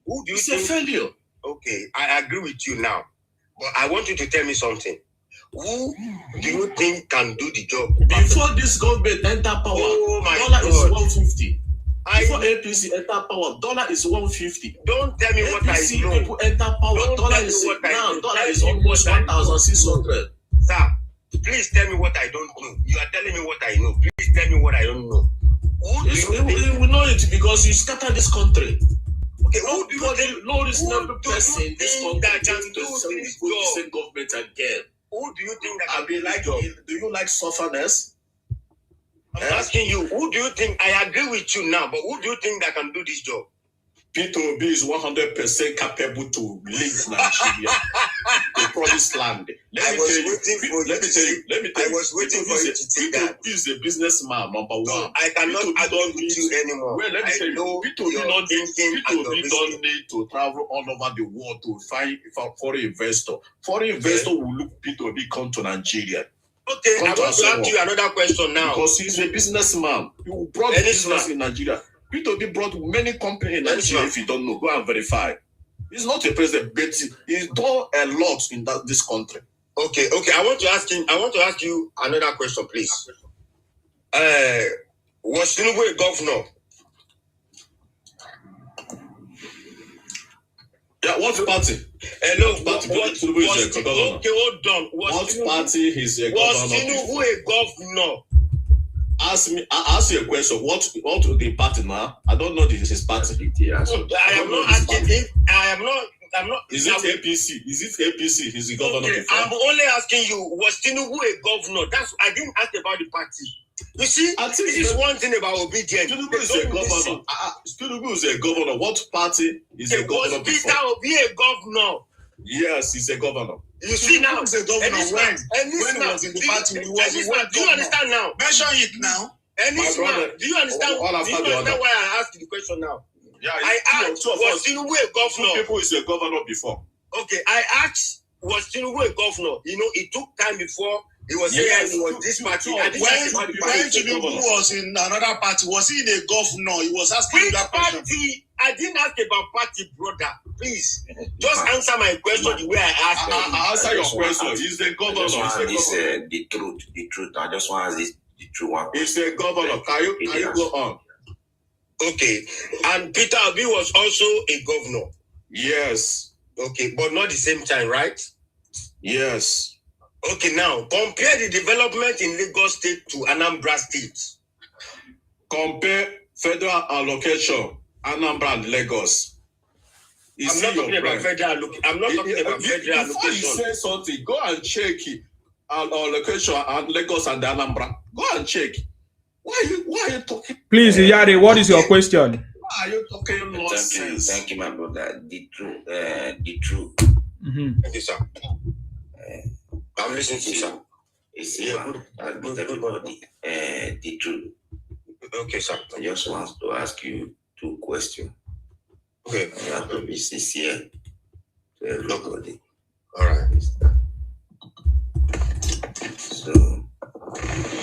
Who do you think? It's a failure. Okay, I agree with you now. But I want you to tell me something. Who do you think can do the job? Before this government enter power, dollar is 150. Before APC enter power, dollar is 150. Don't tell me what I know. People enter power, dollar is almost 1,600. Sir, please tell me what I don't know. You are telling me what I know. Please tell me what I don't know. We know it because you scatter this country. Okay, who do you think? No reasonable person in this country that can do this job? Government again. Who do you think that can do do this job? Do you like sufferness? I'm asking you, who do you think? I agree with you now, but who do you think that can do this job? P2B is 100% capable to lead Nigeria to promised land. I was waiting for you to say that. P2B is a businessman, number one. No, I cannot argue with you anymore. Well, let me tell you, P2B don't need to travel all over the world to find foreign investor. Foreign investor will look P2B come to Nigeria. Okay, I want to ask you another question now. Because he's a businessman. He brought business in Nigeria. P2B brought many companies in Nigeria. If you don't know, go and verify. He's not a president, but he's done a lot in this country. Okay. I want to ask you another question, please. Was Tinubu a governor? Yeah, what party? Hello, Tinubu is a governor. Okay, hold on. What party is a governor? Was Tinubu a governor? Ask you a question. What the party now? I don't know this is his party. I am not asking him. I'm not. Is it APC? Is it APC? He's the governor. Okay, I'm only asking you, was Tinubu a governor? I didn't ask about the party. You see, this is one thing about obedience. Tinubu is a governor. Tinubu is a governor. What party is a governor? Was Peter Obi a governor? Yes, he's a governor. You see now, he's a governor when he was in the party, he was do you understand now? Mention it now. Do you understand? Why I asked the question now? Yeah, I asked, was Tinubu a governor? Two people is a governor before. Okay, I asked, was Tinubu a governor? You know, it took time before he was saying he was this party. When Tinubu was in another party, was he in a governor? He was asking you that question. Party? I didn't ask about party, brother. Please, just answer my question the way I asked. I answer your question. He's the governor. The truth. I just want to ask this the true one. He's the governor. Can you go on? Okay, and Peter Obi was also a governor. Yes. Okay, but not the same time, right? Yes. Okay, now compare the development in Lagos State to Anambra State. Compare federal allocation, Anambra and Lagos. I'm not talking about federal allocation. Before you say something, go and check it. Allocation and Lagos and Anambra. Go and check. Why are you talking? Please, Yari, what is your question? Why are you talking nonsense? Thank you, my brother. The truth. Mm-hmm. Thank you, sir. I'm listening to you, sir. Everybody. The truth. Okay, sir. I just want to ask you two questions. Okay. You have to be sincere to everybody. All right. So,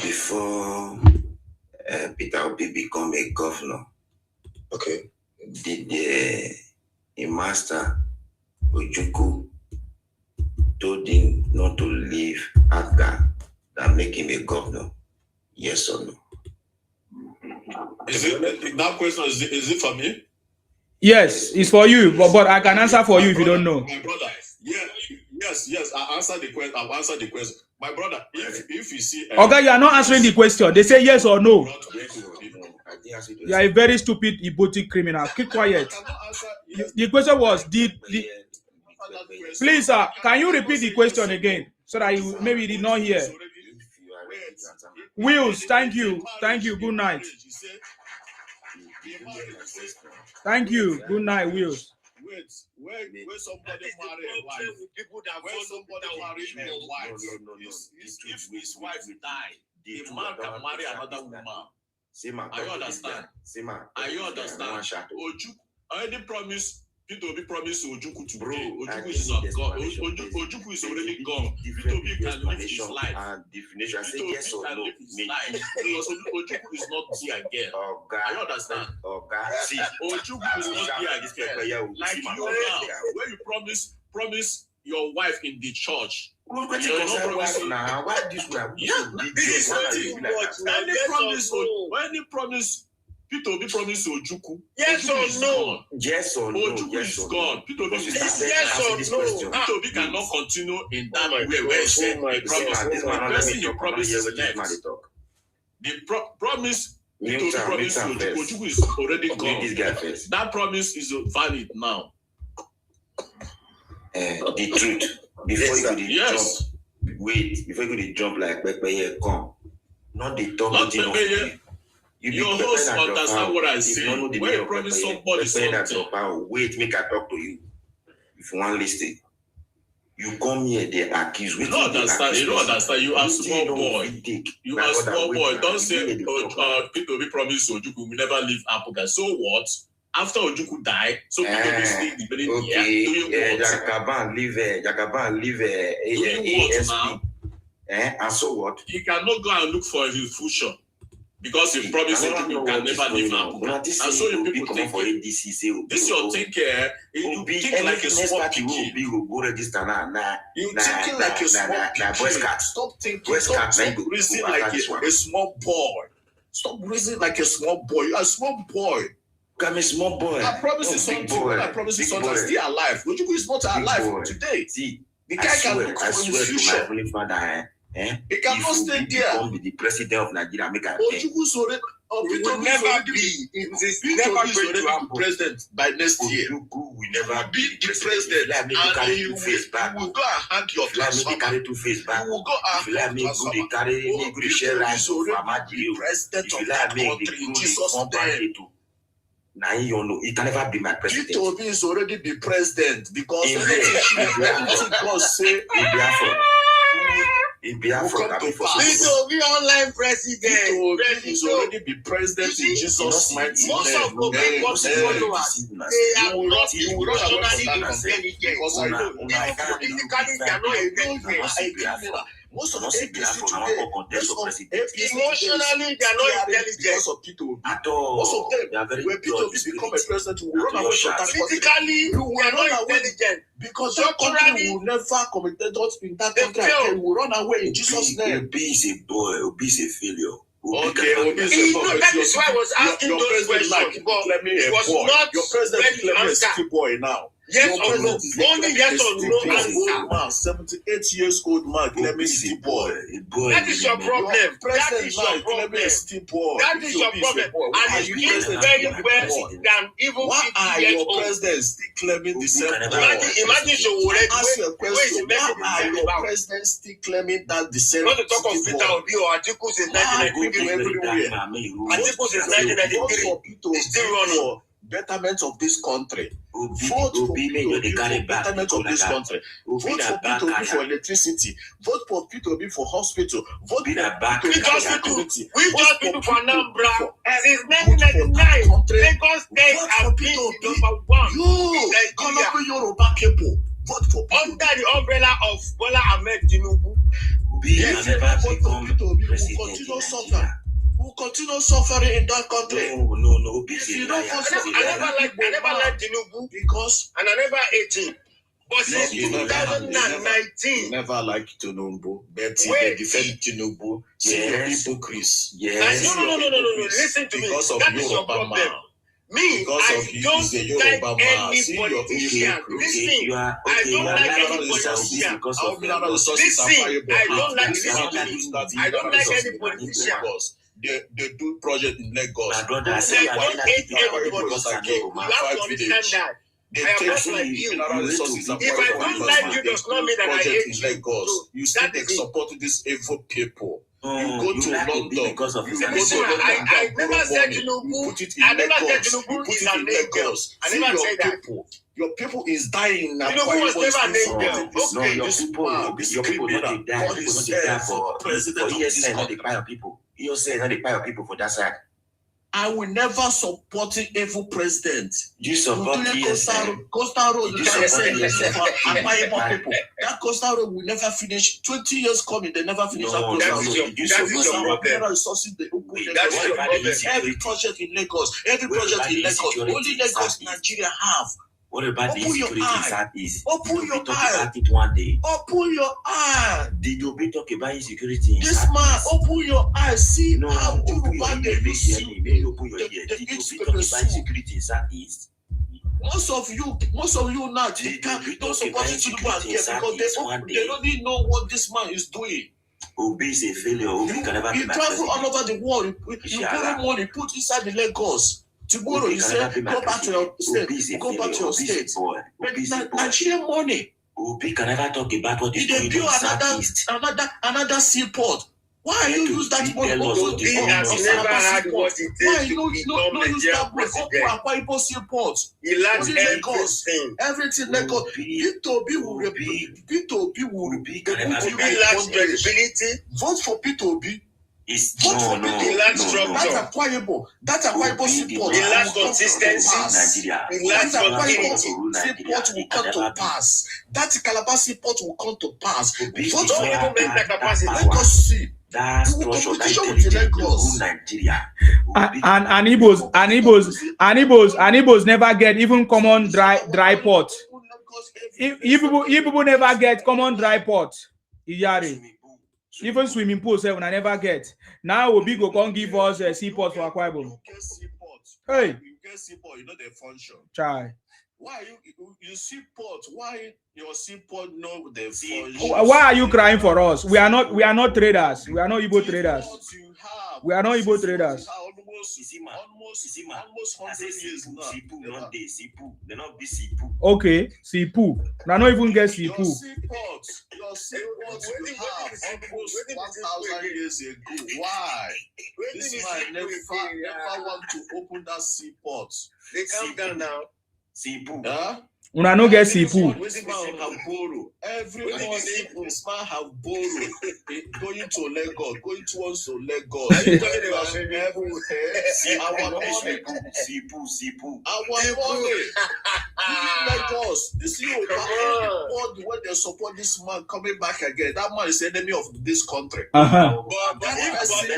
before Peter Obi become a governor, okay, did a master Ojukwu told him not to leave Agga and make him a governor? Yes or no? That question is it for me? Yes, it's for you, but I can answer for you if you don't know. My brother, yes. I answered the question. I've answered the question. My brother, if you see, okay, you are not answering the question. They say yes or no. You are a very stupid, ibotic criminal. Keep quiet. The question was, please, sir, can you repeat the question again so that you maybe did not hear? Wills, thank you. Good night. Thank you. Good night, Wills. When somebody marry a wife, if his wife died, the man can marry another woman. I understand. Any promise, P2B promise Ojukwu to today. Ojukwu is not gone. Ojukwu is already gone. P2B can live his life. P2B can live his life. Because Ojukwu is not here again. I understand. See, Ojukwu is not here again. Like you now, where you promise your wife in the church. Why this way? Any promise P2B promise Ojukwu. Yes or no? Yes or no? Ojukwu is gone. P2B is yes or no? P2B cannot continue in that way where he said he promised. The person you promise is left. The promise Ojukwu is already gone. This guy first. That promise is valid now. The truth. Before you could jump, before you could jump like Pepe, come. Not the talk. Not Pepe. Your host understand what I say. When you promise somebody something. Wait, make I talk to you. If you want to listen. You come here, they accuse. You don't understand. You don't understand. You are small boy. You are small boy. Don't say people will promise Ojukwu will never leave Africa. So what? After Ojukwu die, so people will stay the building here. Jagaban leave ASP. And so what? He cannot go and look for his future. Because he promised Ojukwu can never leave Africa. And so you people think this is your thinking. You think like a small pikin. You thinking like a small pikin. Stop thinking. Stop reasoning like a small boy. Stop reasoning like a small boy. You are a small boy. I'm a small boy. I promise you something. I promise you something. Still alive. Ojukwu is not alive today. See, the guy can look for his future. He cannot stay there. Be the president of Nigeria. Make Ojukwu will never be. It never going to be president by next year. Ojukwu will never be the president, and he will go and hand your transformer. Carry two face back. He will go and hand your transformer. Ojukwu is already president of that country in Jesus' name. Now you know he can never be my president. Tinubu is already the president because everything God say in Biafra, Tinubu online president. Tinubu is already the president in Jesus' mighty name. Most of the followers, they are not rationally intelligent. Because I know politically they are not intelligent. Most of the APC today, emotionally they are not intelligent. Because of P2. Most of them, when P2 become a president, will run away from that country. Physically, we are not intelligent. Because that country will never commit in that country. They will run away in Jesus' name. Obi is a boy. Obi is a failure. Okay, Obi is a boy. That is why I was asking those questions. But it was not your president is a still boy now. Yes or no? Only yes or no. Old man, 78 years old man, Clement still boy. That is your problem. That is your problem. That is your problem. And you did very well than even 50 years old. Why are your presidents still claiming the same boy? Imagine ask your question. Why are your presidents still claiming that the same boy? Not to talk of Peter Obi or Atiku since 1993 everywhere. Atiku since 1993 is still running. Betterment of this country. Vote for betterment of this country. Vote for P2B for electricity. Vote for P2B for hospital. Vote for P2B. We just people for Anambra. Since 1999, Lagos State has been number one. You, Colombo Yoruba people. Vote for under the umbrella of Bola Ahmed Tinubu. Yes, vote for P2B. Will continue suffering. Will continue suffering in that country. No. If you don't I never liked Tinubu because and I never ate him. But since 2019, you never liked Tinubu, but they defend Tinubu. Yes. Hypocrites. Yes. No. Listen to me. That is your problem. Me, I don't like any politician. Listen, I don't like any politician. I don't like any politician. They do project in Lagos. My brother, they don't hate everybody. You have to understand that. I am not like you. If I don't like you, does not mean that I hate you. Lagos. You still support these evil people. You go to London. Listen, I never said Tinubu. I never said Tinubu is an angel. I never said that. Your people is dying. Tinubu was never an angel. No, your people not die. Your people not die for ESN, not the fire people. You say not the fire people for that side. I will never support an evil president. You support ESN. Coastal Road, you can say people. That Coastal Road will never finish. 20 years coming, they never finish that Coastal Road. That is your problem. Resources, they open every project in Lagos. Every project in Lagos. Only Lagos, Nigeria have. What about the insecurity in Southeast? Open your eye. One day. Open your eye. Did you be talk about insecurity in this man, open your eye. See how Yoruba they open your ear. Did you be talk about insecurity in Southeast? Most of you now, they don't support Tinubu again because they don't even know what this man is doing. Obi is a failure. Obi can never be my travel president. all over the world. You borrow money, put inside the Lagos. Tomorrow you say, go back to your state. Go back to your state. Nigerian money. Obi can never talk about what is going on in Southeast. Another seaport. Why are you use that money? Obi has never had what it takes to become Nigerian president. Akwa Ibom seaport. He lacks everything. Everything Lagos. P2B will lacks credibility. Vote for P2B. Vote for P2B. He lacks structure. That's Akwa Ibom seaport. He lacks consistency. He lacks continuity. Seaport will come to pass. That Calabar seaport will come to pass. Vote for Lagos Sea. That's Nigeria. And Igbos never get even common dry port. People never get common dry port. Even swimming pools I never get. Now Obi go come give us a seaport for Akwa Ibom. Hey, you get seaport, you know the function. Try. Why you seaport? Why your seaport know the function? Why are you crying for us? We are not traders. We are not Igbo traders. We are not Igbo traders. Almost 100 years now. They not be Sipu. Okay, Sipu. Now not even get Sipu. Your seaport you have almost 1,000 years ago. Why? This man never want to open that seaport. They calm down now. Sipu. Una no get Sipu. This man have borrowed. Every morning, this man have borrowed. Going to Lagos, going towards Lagos. Our money. Sipu. Our money. Lagos. This year, when they support this man coming back again, that man is enemy of this country. Uh-huh. That person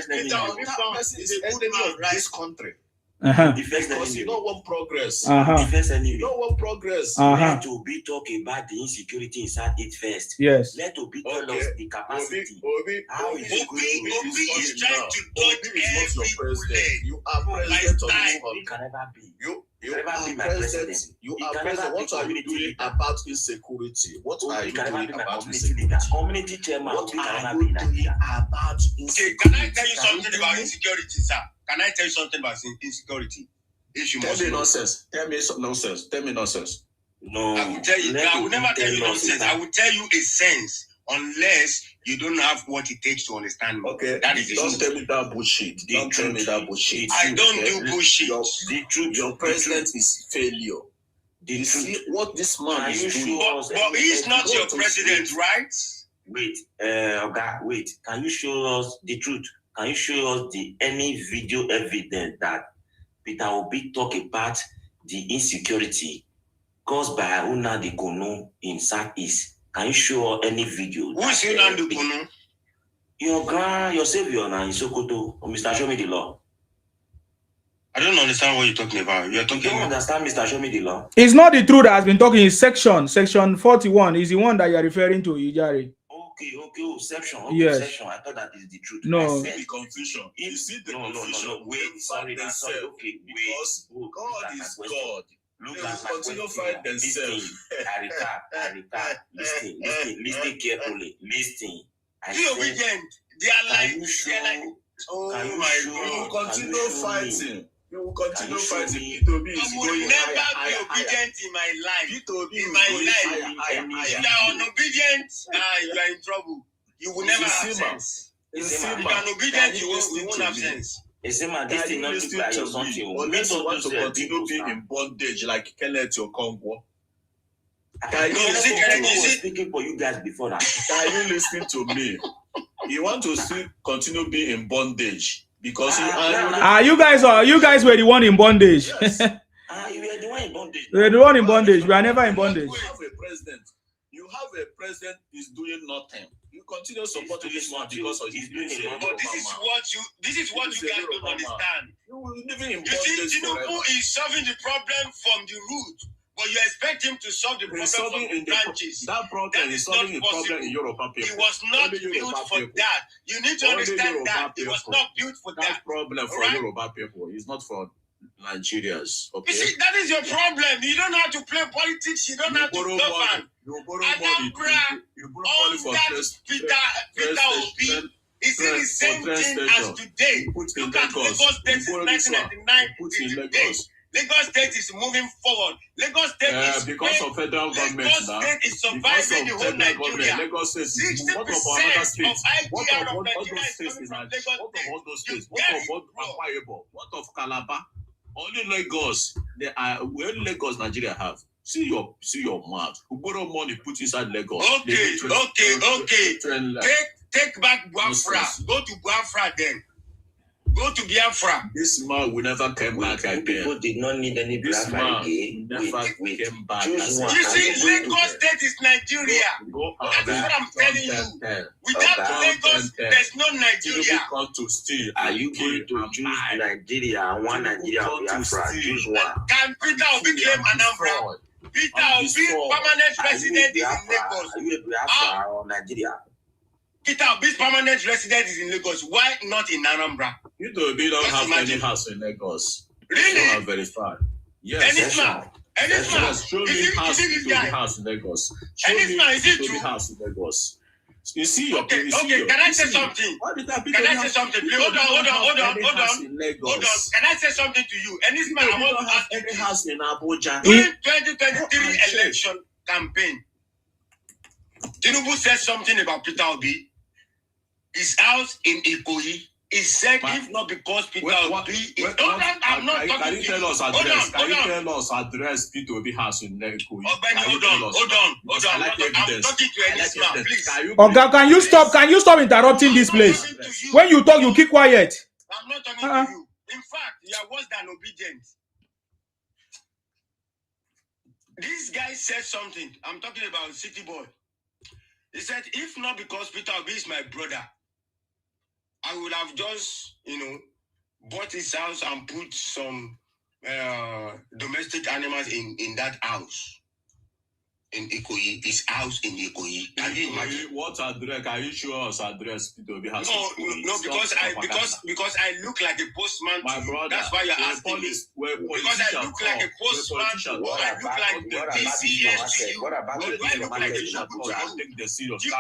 is enemy of this country. Because you don't want progress. You don't want progress. Let Obi talk about the insecurity in Southeast first. Yes. Let Obi tell us the capacity. Obi is trying to dodge every president. You are president of this country. Can never be. You are president. You are president. What are you doing about insecurity? What are you doing about insecurity? Community chairman. What are you doing about insecurity? Can I tell you something about insecurity, sir? Can I tell you something about insecurity? Tell me nonsense. Tell me nonsense. Tell me nonsense. No. I will tell you. I will never tell you nonsense. I will tell you a sense, unless you don't have what it takes to understand me. Okay. That is don't tell me that bullshit. Don't tell me that bullshit. I don't do bullshit. The truth. Your president is failure. You see what this man is doing. But he's not your president, right? Wait, wait. Can you show us the truth? Can you show us any video evidence that Peter Obi talk about the insecurity caused by Nnamdi Kanu in Southeast? Can you show us any video? Who is Nnamdi Kanu? Your savior now in Sokoto, Mr. Show Me the Law. I don't understand what you're talking about. You don't understand, Mr. Show Me the Law. It's not the truth that has been talking. It's section 41 is the one that you are referring to, Ijari. Okay, section. Yes. Section. I thought that is the truth. No. The confusion. You see the confusion. No. Wait, sorry. Okay, because God is God. Look they at will continue fight themselves. I recap. Listen carefully. Listen. Be obedient. They are like. Oh my God! You will continue fighting. You will continue fighting. I will never be obedient in my life. In my life, if you are unobedient, you are in trouble. You will never have sense. If you are unobedient, you won't have sense. This thing not look like something. Unless you want to continue being in bondage like Kenneth Okonkwo. Speaking for you guys before that. Are you listening to me? You want to still continue being in bondage because you guys were the one in bondage. Yes. You were the one in bondage. We were the one in bondage. We are never in bondage. You have a president is doing nothing. You continue supporting this one because of his doing it. But this is what you guys don't understand. You see, Tinubu is solving the problem from the root. But you expect him to solve the problem from the branches. That problem is solving the problem in European people. He was not built for that. You need to understand that. He was not built for that. That problem for Yoruba people is not for Nigerians. Okay. You see, that is your problem. You don't know how to play politics. You don't know how to govern. You Peter Obi. Is it the same thing as today? Look at Lagos State is 1999 to today. Lagos State is moving forward. Lagos State is because of federal government. Lagos State is surviving the whole Nigeria. Lagos State 60% of IGR of Nigeria is coming from Lagos State. What of Calabar? Only Lagos. Only Lagos Nigeria have. See your mouth. Who borrow money put inside Lagos? Okay. Take back Biafra. Go to Biafra then. Go to Biafra. This man will never come back again. People did not need any Biafra again. Never came back. You see, Lagos State is Nigeria. That is what I'm telling you. Without Lagos, there's no Nigeria. Are you going to choose Nigeria? One Nigeria Biafra. Choose one. Can Peter Obi claim Anambra? Peter Obi, permanent resident, is in Lagos. Are you a Biafra or Nigeria? Peter Obi's permanent resident is in Lagos. Why not in Anambra? You don't have any house in Lagos. Really? You have verified. Yes. Show me house in Lagos. Show me house in Lagos. You see your Okay, can I say something? Can I say something? Please, hold on. Can I say something to you? And this man, I want to ask any house in Abuja. During 2023 election campaign, Tinubu said something about Peter Obi. His house in Ikoyi. He said, if not because Peter Obi is... I'm not talking Can you tell us address? Can you tell us address Peter Obi house in Ikoyi? Hold on. I'm talking to any man, please. Okay, can you stop interrupting this place? When you talk, you keep quiet. I'm not talking to you. In fact, you are worse than obedient. This guy said something. I'm talking about City Boy. He said, if not because Peter Obi is my brother, I would have just, bought his house and put some domestic animals in that house. In Ikoyi, his house in Ikoyi. Can you imagine? What address? Can you show us address Peter Obi has? No, because I look like a postman. My brother, that's why you're asking me. Because I look like a postman. I look like the PCS to you. I look like a don't take the serious. You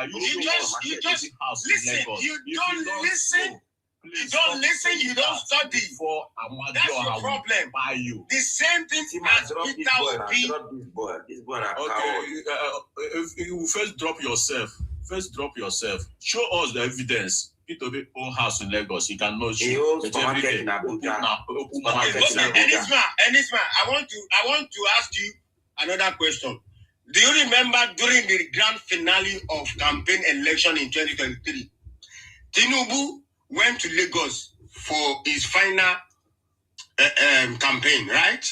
just listen. You don't listen. You don't listen, you don't study. That's your problem. The same thing as Peter Obi. Okay, you first drop yourself. Show us the evidence. Peter Obi own house in Lagos. He cannot show. He owns supermarket in Abuja. Ennisman, I want to ask you another question. Do you remember during the grand finale of campaign election in 2023, Tinubu went to Lagos for his final campaign, right?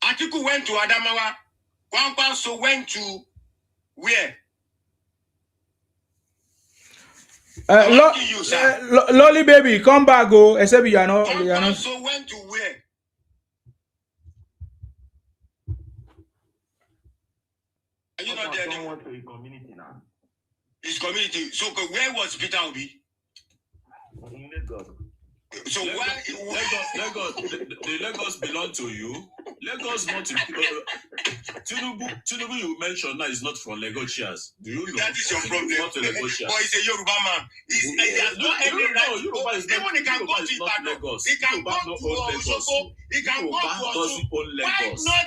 Atiku went to Adamawa. Kwankwaso went to where? Lolly baby, come back, go. Except you are not. Kwankwaso went to where? Are you not there? Went to his community now. His community. So where was Peter Obi? In Lagos. So Lagos, the Lagos belong to you. Lagos not to Tinubu you mentioned now is not from Lagosians. Do you know? That is your problem. Not a Lagosian. But he's a Yoruba man. He has no any right. Even he can go to Ibadan. He can go to Osogbo. He can go to Osogbo. Why not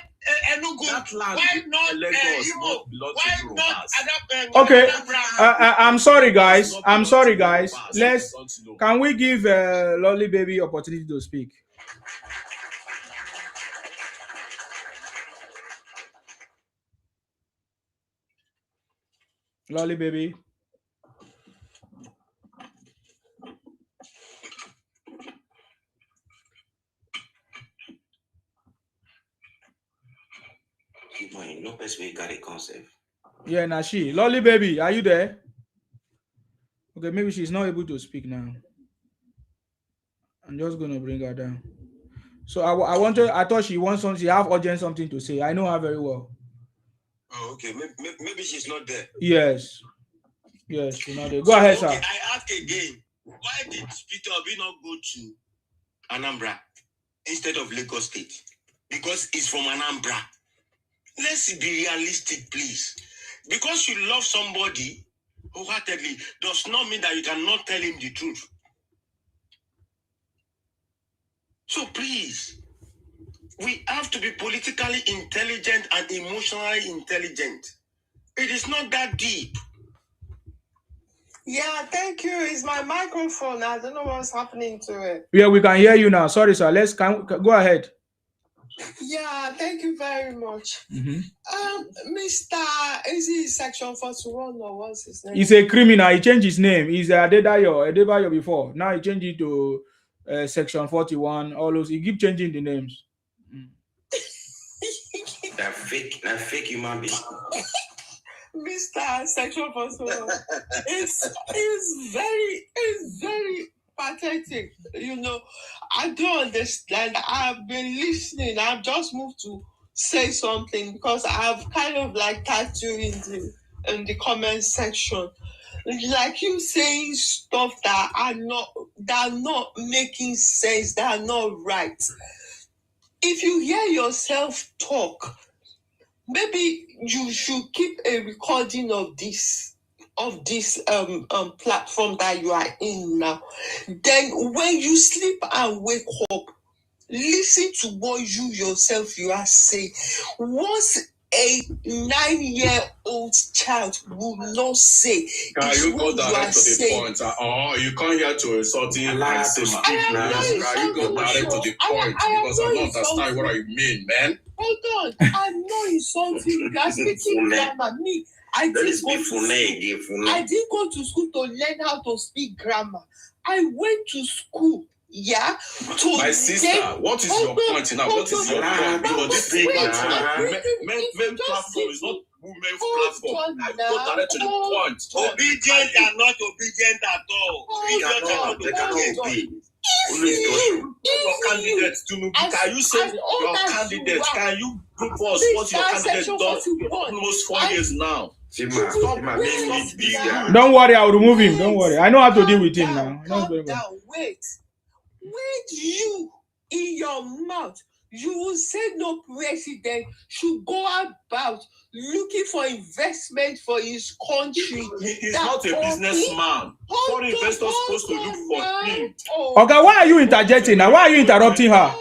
Enugu? Why not Imo? Why not Adapa? Okay, I'm sorry, guys. Can we give Lolly baby opportunity to speak? Lolly baby. No best way got a concept. Yeah, Nashi. Lolly baby, are you there? Okay, maybe she's not able to speak now. I'm just gonna bring her down. So I thought she wants something. She have urgent something to say. I know her very well. Oh, okay. Maybe she's not there. Yes, she's not there. Go ahead, sir. I ask again. Why did Peter Obi not go to Anambra instead of Lagos State? Because he's from Anambra. Let's be realistic, please. Because you love somebody wholeheartedly does not mean that you cannot tell him the truth. So please, we have to be politically intelligent and emotionally intelligent. It is not that deep. Yeah, thank you. It's my microphone. I don't know what's happening to it. Yeah, we can hear you now. Sorry, sir. Let's go ahead. Yeah, thank you very much. Mr. Is he Section 41 or what's his name? He's a criminal. He changed his name. He's Adebayo before. Now he changed it to Section 41. All those. He keep changing the names. That fake human being. Mr. Section 41. It's very pathetic. You know, I don't understand. I've been listening. I've just moved to say something because I've kind of like tagged you in the comment section. Like you saying stuff that are not making sense, that are not right. If you hear yourself talk, maybe you should keep a recording of this platform that you are in now. Then when you sleep and wake up, listen to what you are saying. What a 9-year-old child will not say. Can you go direct to the point? You come here to insulting and speak now. Can you go direct to the point? Because I don't understand what you mean, man. Hold on, I'm not insulting you. You are speaking grammar. Me, I didn't go to school to learn how to speak grammar. I went to school, my sister, what is your point now? What is your point? Because this thing, men platform is not women platform. Go direct to the point. Obedient and not obedient at all. They cannot obey. Your candidate, Tinubu, can you say your candidate? Can you prove us what your candidate done almost 4 years now? Don't worry, I'll remove him. Don't worry. I know how to deal with him now. Calm down. Wait. When you, in your mouth, you will say no president should go about looking for investment for his country. He's not a businessman. Foreign investors supposed to look for him. Okay, why are you interjecting now? Why are you interrupting her?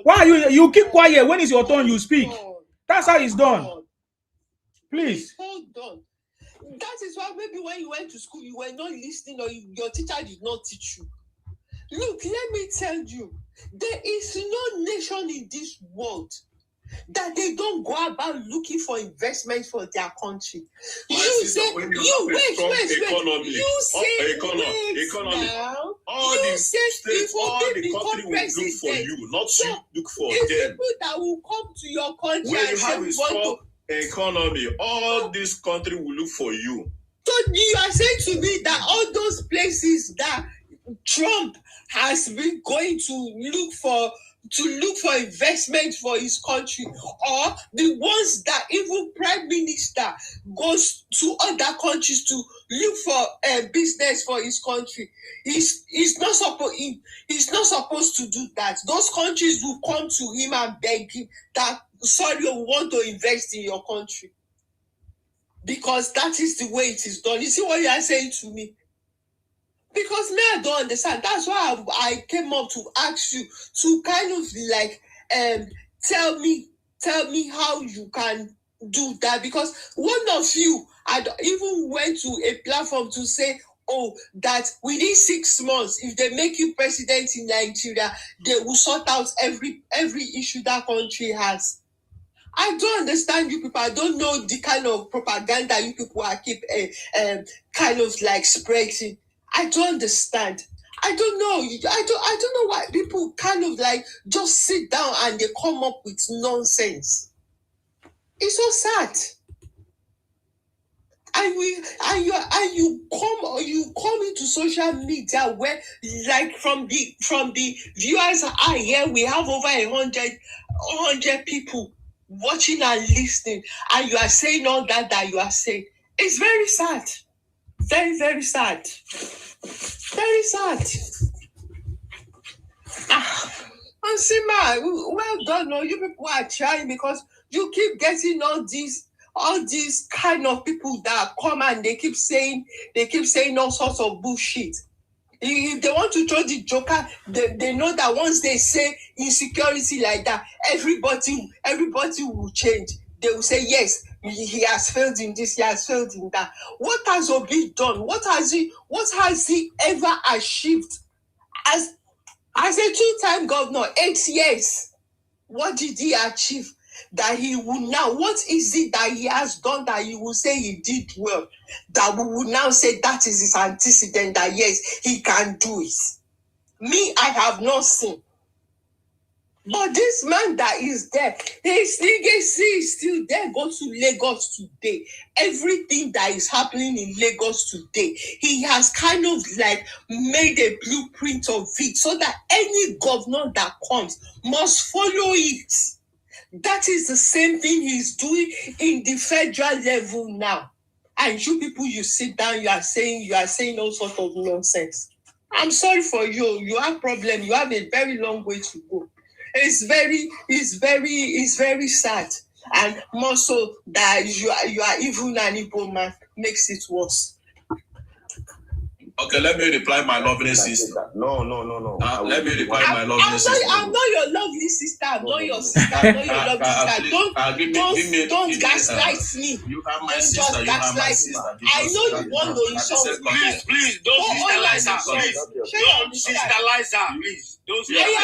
Why are you keep quiet? When it's your turn, you speak. That's how it's done. Please. Hold on. That is why maybe when you went to school, you were not listening or your teacher did not teach you. Look, let me tell you, there is no nation in this world that they don't go about looking for investment for their country. You say, wait. You say, economy. All the country will look for you, not you look for them. People that will come to your country when you have a strong economy, all this country will look for you. So you are saying to me that all those places that Trump has been going to look for investment for his country, or the ones that even Prime Minister goes to other countries to look for business for his country, he's not supposed to do that. Those countries will come to him and beg him that, sorry, we want to invest in your country, because that is the way it is done. You see what you are saying to me? Because me, I don't understand. That's why I came up to ask you to kind of like tell me how you can do that. Because one of you had even went to a platform to say, that within 6 months, if they make you president in Nigeria, they will sort out every issue that country has. I don't understand you people. I don't know the kind of propaganda you people are keep kind of like spreading. I don't understand. I don't know. I don't know why people kind of like just sit down and they come up with nonsense. It's so sad. And you come into social media where, like, from the viewers are here, we have over 100 people watching and listening, and you are saying all that you are saying. It's very sad. Very, very sad. Very sad. Ansima, well done. No, you people are trying, because you keep getting all these all these kind of people that come and they keep saying all sorts of bullshit. If they want to throw the joker, they know that once they say insecurity like that, everybody will change. They will say, yes, he has failed in this, he has failed in that. What has Obi done? What has he ever achieved as a two-time governor, 8 years? What did he achieve that he will now? What is it that he has done that he will say he did well? That we will now say that is his antecedent, that yes, he can do it. Me, I have not seen. But this man that is there, his legacy is still there. Go to Lagos today. Everything that is happening in Lagos today, he has kind of like made a blueprint of it so that any governor that comes must follow it. That is the same thing he's doing in the federal level now. And you people, you sit down, you are saying all sorts of nonsense. I'm sorry for you. You have problem. You have a very long way to go. It's very sad. And more so that you are even an Igbo man makes it worse. Okay, let me reply my lovely sister. No. Let me reply my lovely sister. I'm not your lovely sister. I'm not your sister. I'm not your lovely sister. Don't gaslight me. You are my sister. You are my sister. I know you want to insult me. Please, don't sisterize her. Don't sisterize her. Please. I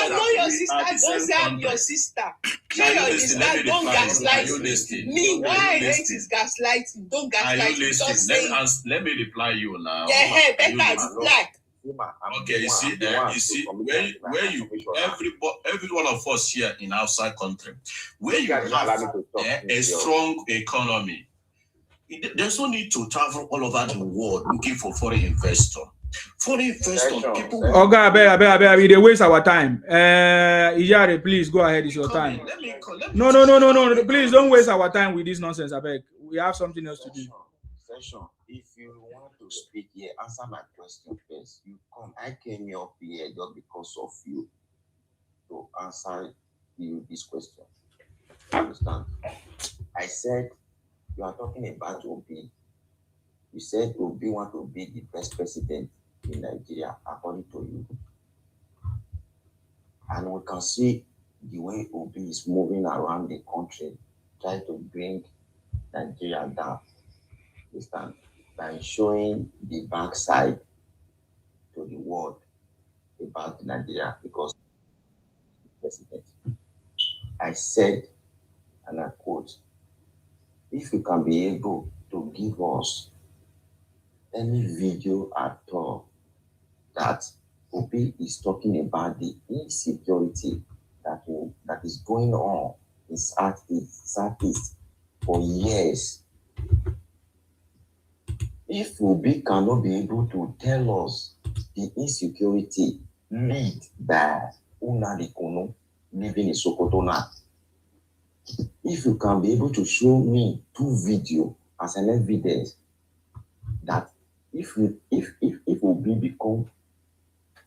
am not your sister. Don't say I'm your sister. Share your sister. Don't gaslight me. Why I hate is gaslighting. Don't gaslight me. Just say let me reply you now. Yeah, better reply. Okay, you see, where you every one of us here in outside country, where you have a strong economy, there's no need to travel all over the world looking for foreign investor. Foreign investor, people. Okay, I bet they waste our time. Ijare, please go ahead. It's your time. No. Please don't waste our time with this nonsense. I beg. We have something else to do. Session. If you want to speak here, answer my question first. You come. I came here up here just because of you to answer you this question. Understand? I said you are talking about Obi. You said Obi want to be the best president in Nigeria, according to you. And we can see the way Obi is moving around the country, trying to bring Nigeria down. Understand? By showing the backside to the world about Nigeria, because president. I said, and I quote, if you can be able to give us any video at all that Obi is talking about the insecurity that is going on in Southeast for years. If Obi cannot be able to tell us the insecurity lead by Una Kono living in Sokoto now, if you can be able to show me 2 videos as an evidence that if Obi become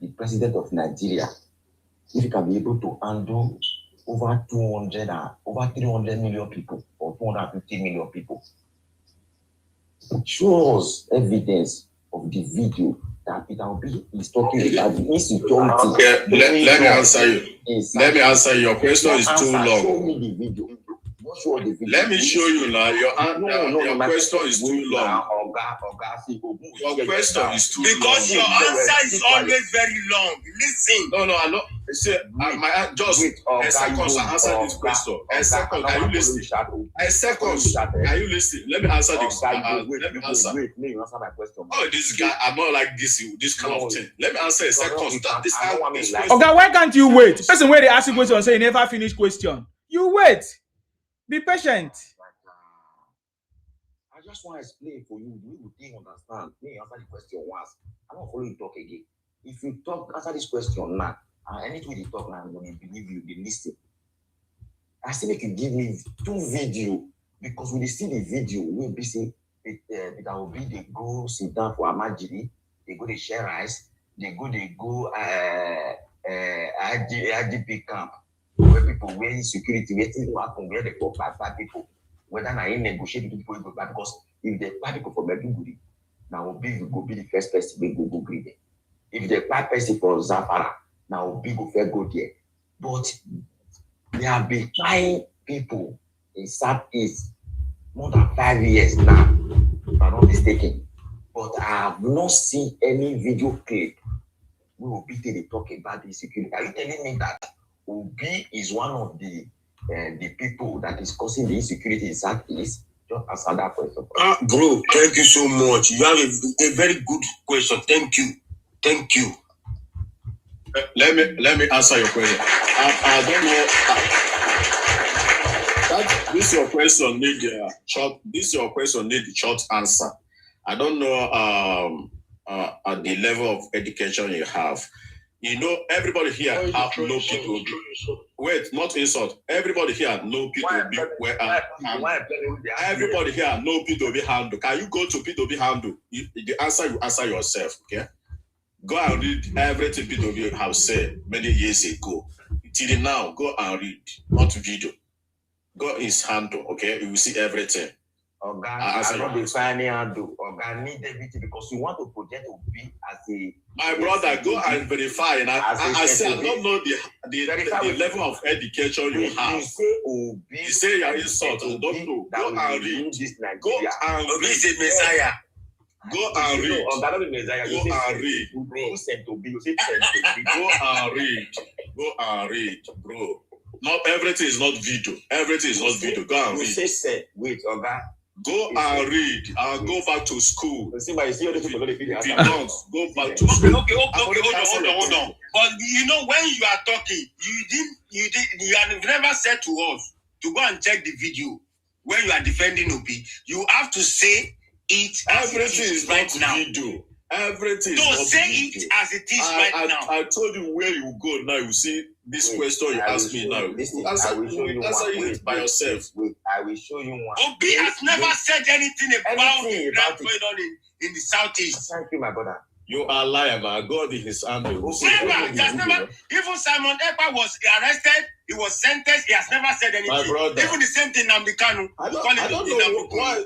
the president of Nigeria, if you can be able to handle over 300 million people or 250 million people, show us evidence of the video that Peter Obi is talking about the insecurity. Okay, let me answer you. Let me answer you. Your question is too long. Show me the video. Show the video. Let me show you now. Your question is too long. Your question is too long. Because your answer is always very long. Listen. No, I know. See, just a second to answer this question. A second, are you listening? A second, are you listening? Let me answer this. Let me answer. Wait, you answer my question. Oh, this guy, I'm not like this kind of thing. Let me answer a second. Okay, why can't you wait? Person where they ask you question say you never finish question. You wait. Be patient. I just want to explain for you. You didn't understand. Me answer the question once. I don't follow you talk again. If you talk, answer this question now. And anything you talk now, I'm going to believe you. Be listening. I still make you give me 2 videos because when you see the video, we'll be saying that will be they go sit down for Amajiri, they go to share rice, they go IDP camp where people wearing security, waiting to happen where they go 5 people. whether I negotiate with people, because if the party go for Meduguri, now Obi will be the first person we go greet. If the party person for Zafara, now Obi go fair go there. But they have been trying people in Southeast more than 5 years now, if I'm not mistaken. But I have not seen any video clip where Obi they talk about the security. Are you telling me that Obi is one of the people that is causing the insecurity in Southeast? Just answer that question. Bro, thank you so much. You have a very good question. Thank you. Thank you. Let me answer your question. I don't know. This your question need short. This your question need short answer. I don't know at the level of education you have. You know, everybody here have no P2B. Wait, not insult. Everybody here no P2B. Everybody here no P2B handle. Can you go to P2B handle? The answer you answer yourself. Okay. Go and read everything P2B have said many years ago. Till now, go and read, not video. Go his handle, okay? You will see everything. I not define handle. Need everything because you want to project Obi as a. My brother, go and verify. And I say I don't know the level of education you have. You say Obi. You say you're insult. I don't know. Go and read. Go and read. Obi is a Messiah. Go and read. Go and read, bro. Go and read. Go and read, bro. Not everything is not video. Everything is not video. Go and read. Wait, Oga. Go and read and go back to school. If you don't, go back to school. Okay, hold on. But you know, when you are talking, you have never said to us to go and check the video when you are defending Obi. You have to say it as everything it is right now. Video. Everything is don't not say video. It as it is now. I told you where you go now. You see this question you ask me now. Answer it by yourself. I will show you one. Obi has never said anything about what's going on in the Southeast. Thank you, my brother. You are a liar, man. God in his hand. Never. Even Simon Ekpa was arrested. He was sentenced. He has never said anything. My brother. Even the same thing Nnamdi Kanu. I don't know why.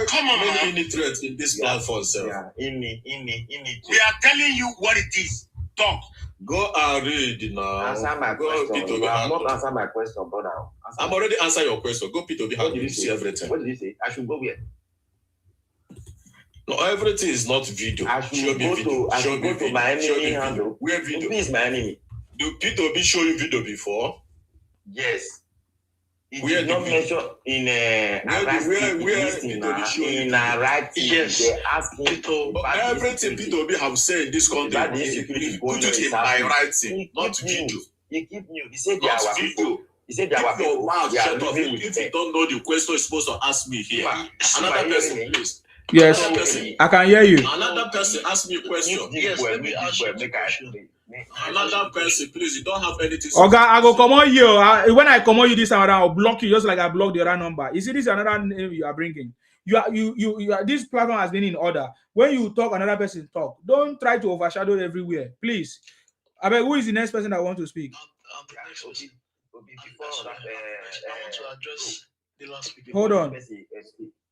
Come on, many illiterates in this platform, sir. Yeah, we are telling you what it is. Talk. Go and read now. Answer my question. You have not answered my question, brother. I'm already answering your question. Go P2B handle. You see everything. What did you say? I should go where? No, everything is not video. I should go to my enemy handle. Where video? Who is my enemy? Do P2B show you video before? Yes. It where did not mention in a right yes. They ask him to. But everything P2B have said in this country, put it in my writing, not video. He keep new. He said they are people. He said they are people. If you don't know the question, you're supposed to ask me here. Another person, please. Yes, I can hear you. Another person ask me a question. Yes, let me ask you a question. Another person, please. You don't have anything. Okay, I go come on you. When I come on you this time around, I'll block you just like I blocked the other number. You see, this is another name you are bringing. You are. This platform has been in order. When you talk, another person talk. Don't try to overshadow everywhere, please. I mean, who is the next person that want to speak? I want to address the last speaker. Hold on.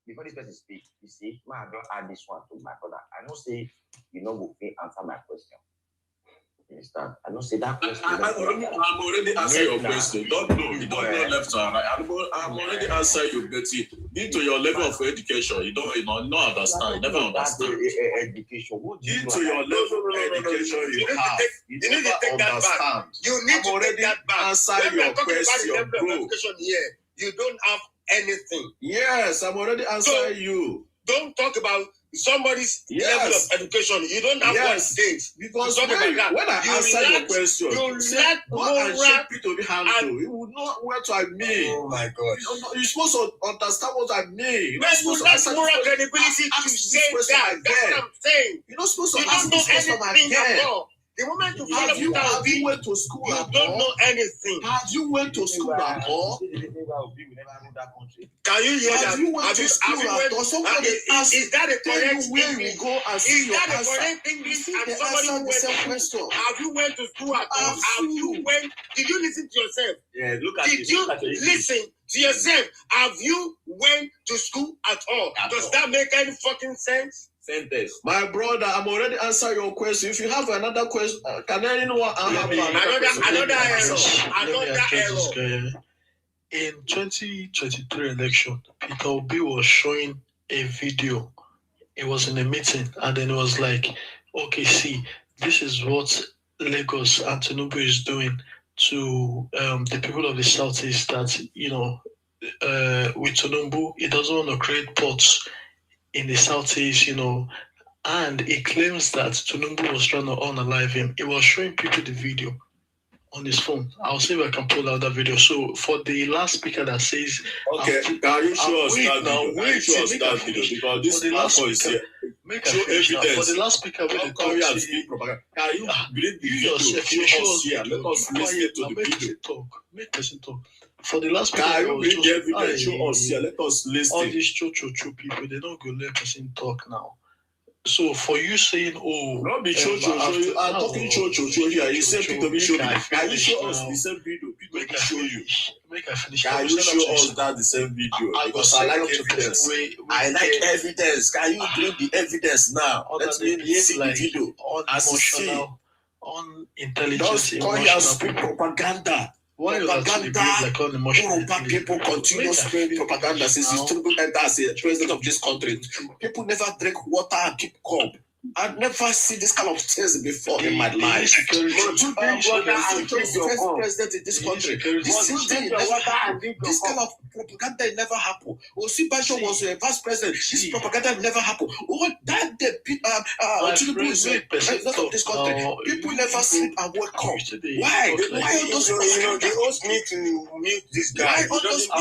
Before this person speak, you see, I don't add this one to my brother. I don't say you know go answer my question. You understand? I don't say that question. I'm already answering your question. Don't know. You don't know left or right. I'm already answering you, Betty. Due to your level of education, you don't understand. You never understand. Education. Due to your level of education, you have. You need to take that back. You need to take that back. Answer your question, bro. You don't have anything. Yes, I'm already answering you. Don't talk about somebody's level of education. You don't have what it takes. Because when I answer your question, you let P2B handle. You would know what I mean. Oh my God! You're supposed to understand what I mean. But you lack moral credibility to say that. That's what I'm saying. You're not supposed to you ask this question again. The moment you have you went to school you at all? Don't know anything. Have you went to school at all? Can you hear that? Have you went to school at all? Somebody asked, is that a correct where you go and see is your that answer? A correct English? And somebody answer the same question. Have you went to school at all? Did you listen to yourself? Yeah, look at Did you listen? To yourself, have you went to school at all? Does that make any fucking sense? Sentence. My brother, I'm already answered your question. If you have another question, can anyone have another error? In 2023 election, Peter Obi was showing a video. It was in a meeting, and then it was like, okay, see, this is what Lagos and Tinubu is doing to the people of the Southeast. That, you know, with Tinubu, he doesn't want to create ports in the Southeast, you know, and he claims that Tinubu was trying to unalive him. He was showing people the video on his phone. I'll see if I can pull out that video. So for the last speaker that says, okay, can you show us that video? Can you show us that video? Because this answer is here. Show evidence. For the last speaker, can you bring the video? Show us here. Let us listen to the video. Make person talk. For the last speaker, can you bring the evidence? Show us here. Let us listen. All these cho people, they don't go let person talk now. So for you saying, oh, not be cho, you are talking cho here. You said Peter Obi showed me. Can you show us the same video? Peter Obi show you. Make I finish. Can you show us that the same video? Because I like evidence. I like evidence. Can you bring the evidence now? Let me see the video. Unemotional, unintelligent, don't call your speak propaganda. Why propaganda? People continue spreading propaganda since Tinubu entered as a president of this country. People never drink water and keep calm. I've never seen this kind of things before in my life. You first president in this country. This kind of propaganda never happened. Asiwaju was a vice president. This propaganda never happened. All that Tinubu is a president of this country. People never sleep and wake up. Why? Why all those propaganda? The host need to mute this guy. He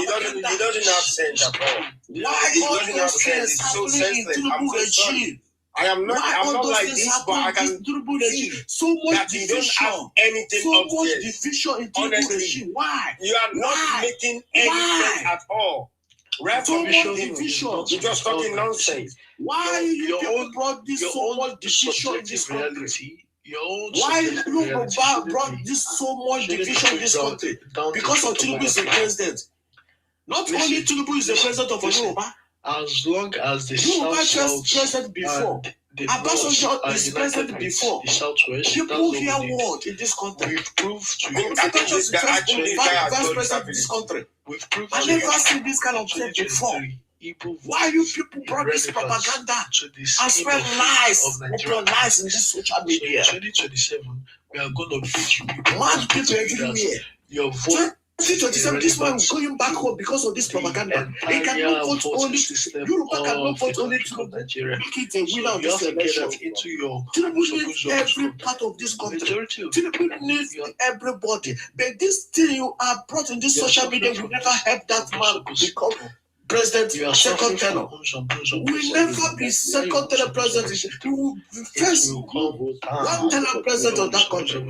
doesn't have sense at all. Why all those things happening in Tinubu regime? I am not like this, but I can see so much division. Anything so much upstairs. Division in Tinubu regime. Why? You are not making any sense at all. So much division. You're just talking nonsense. Why you people brought this so much division in this country? Why you brought this so much division in this country? Because of Tinubu is the president. Not only Tinubu is the president of Yoruba. As long as the president before, Abasanjo is president before. The Southwest, people hear word in this country. We've proved to you. Abasanjo is vice president in this country. We've proved I never seen this kind of thing before. Why you people brought this propaganda and spread lies upon lies in this social media? 2027, we are going to beat you people. Mad people everywhere. Your vote. 2027, this man is going back home because of this propaganda. He cannot vote only Yoruba cannot vote only to Nigeria. Make it a winner of this election. Tinubu needs every part of this country. Tinubu needs everybody. But this thing you are brought in this social media will never help that man become president second tenor. We never be second tenor president. We will be first one tenor president of that country.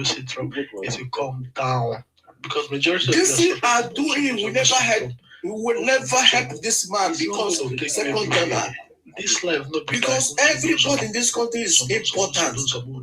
It will come down. Because majority this thing are doing will never help. We will never help this man because of the second tenor. This life not because everybody in this country is important. No.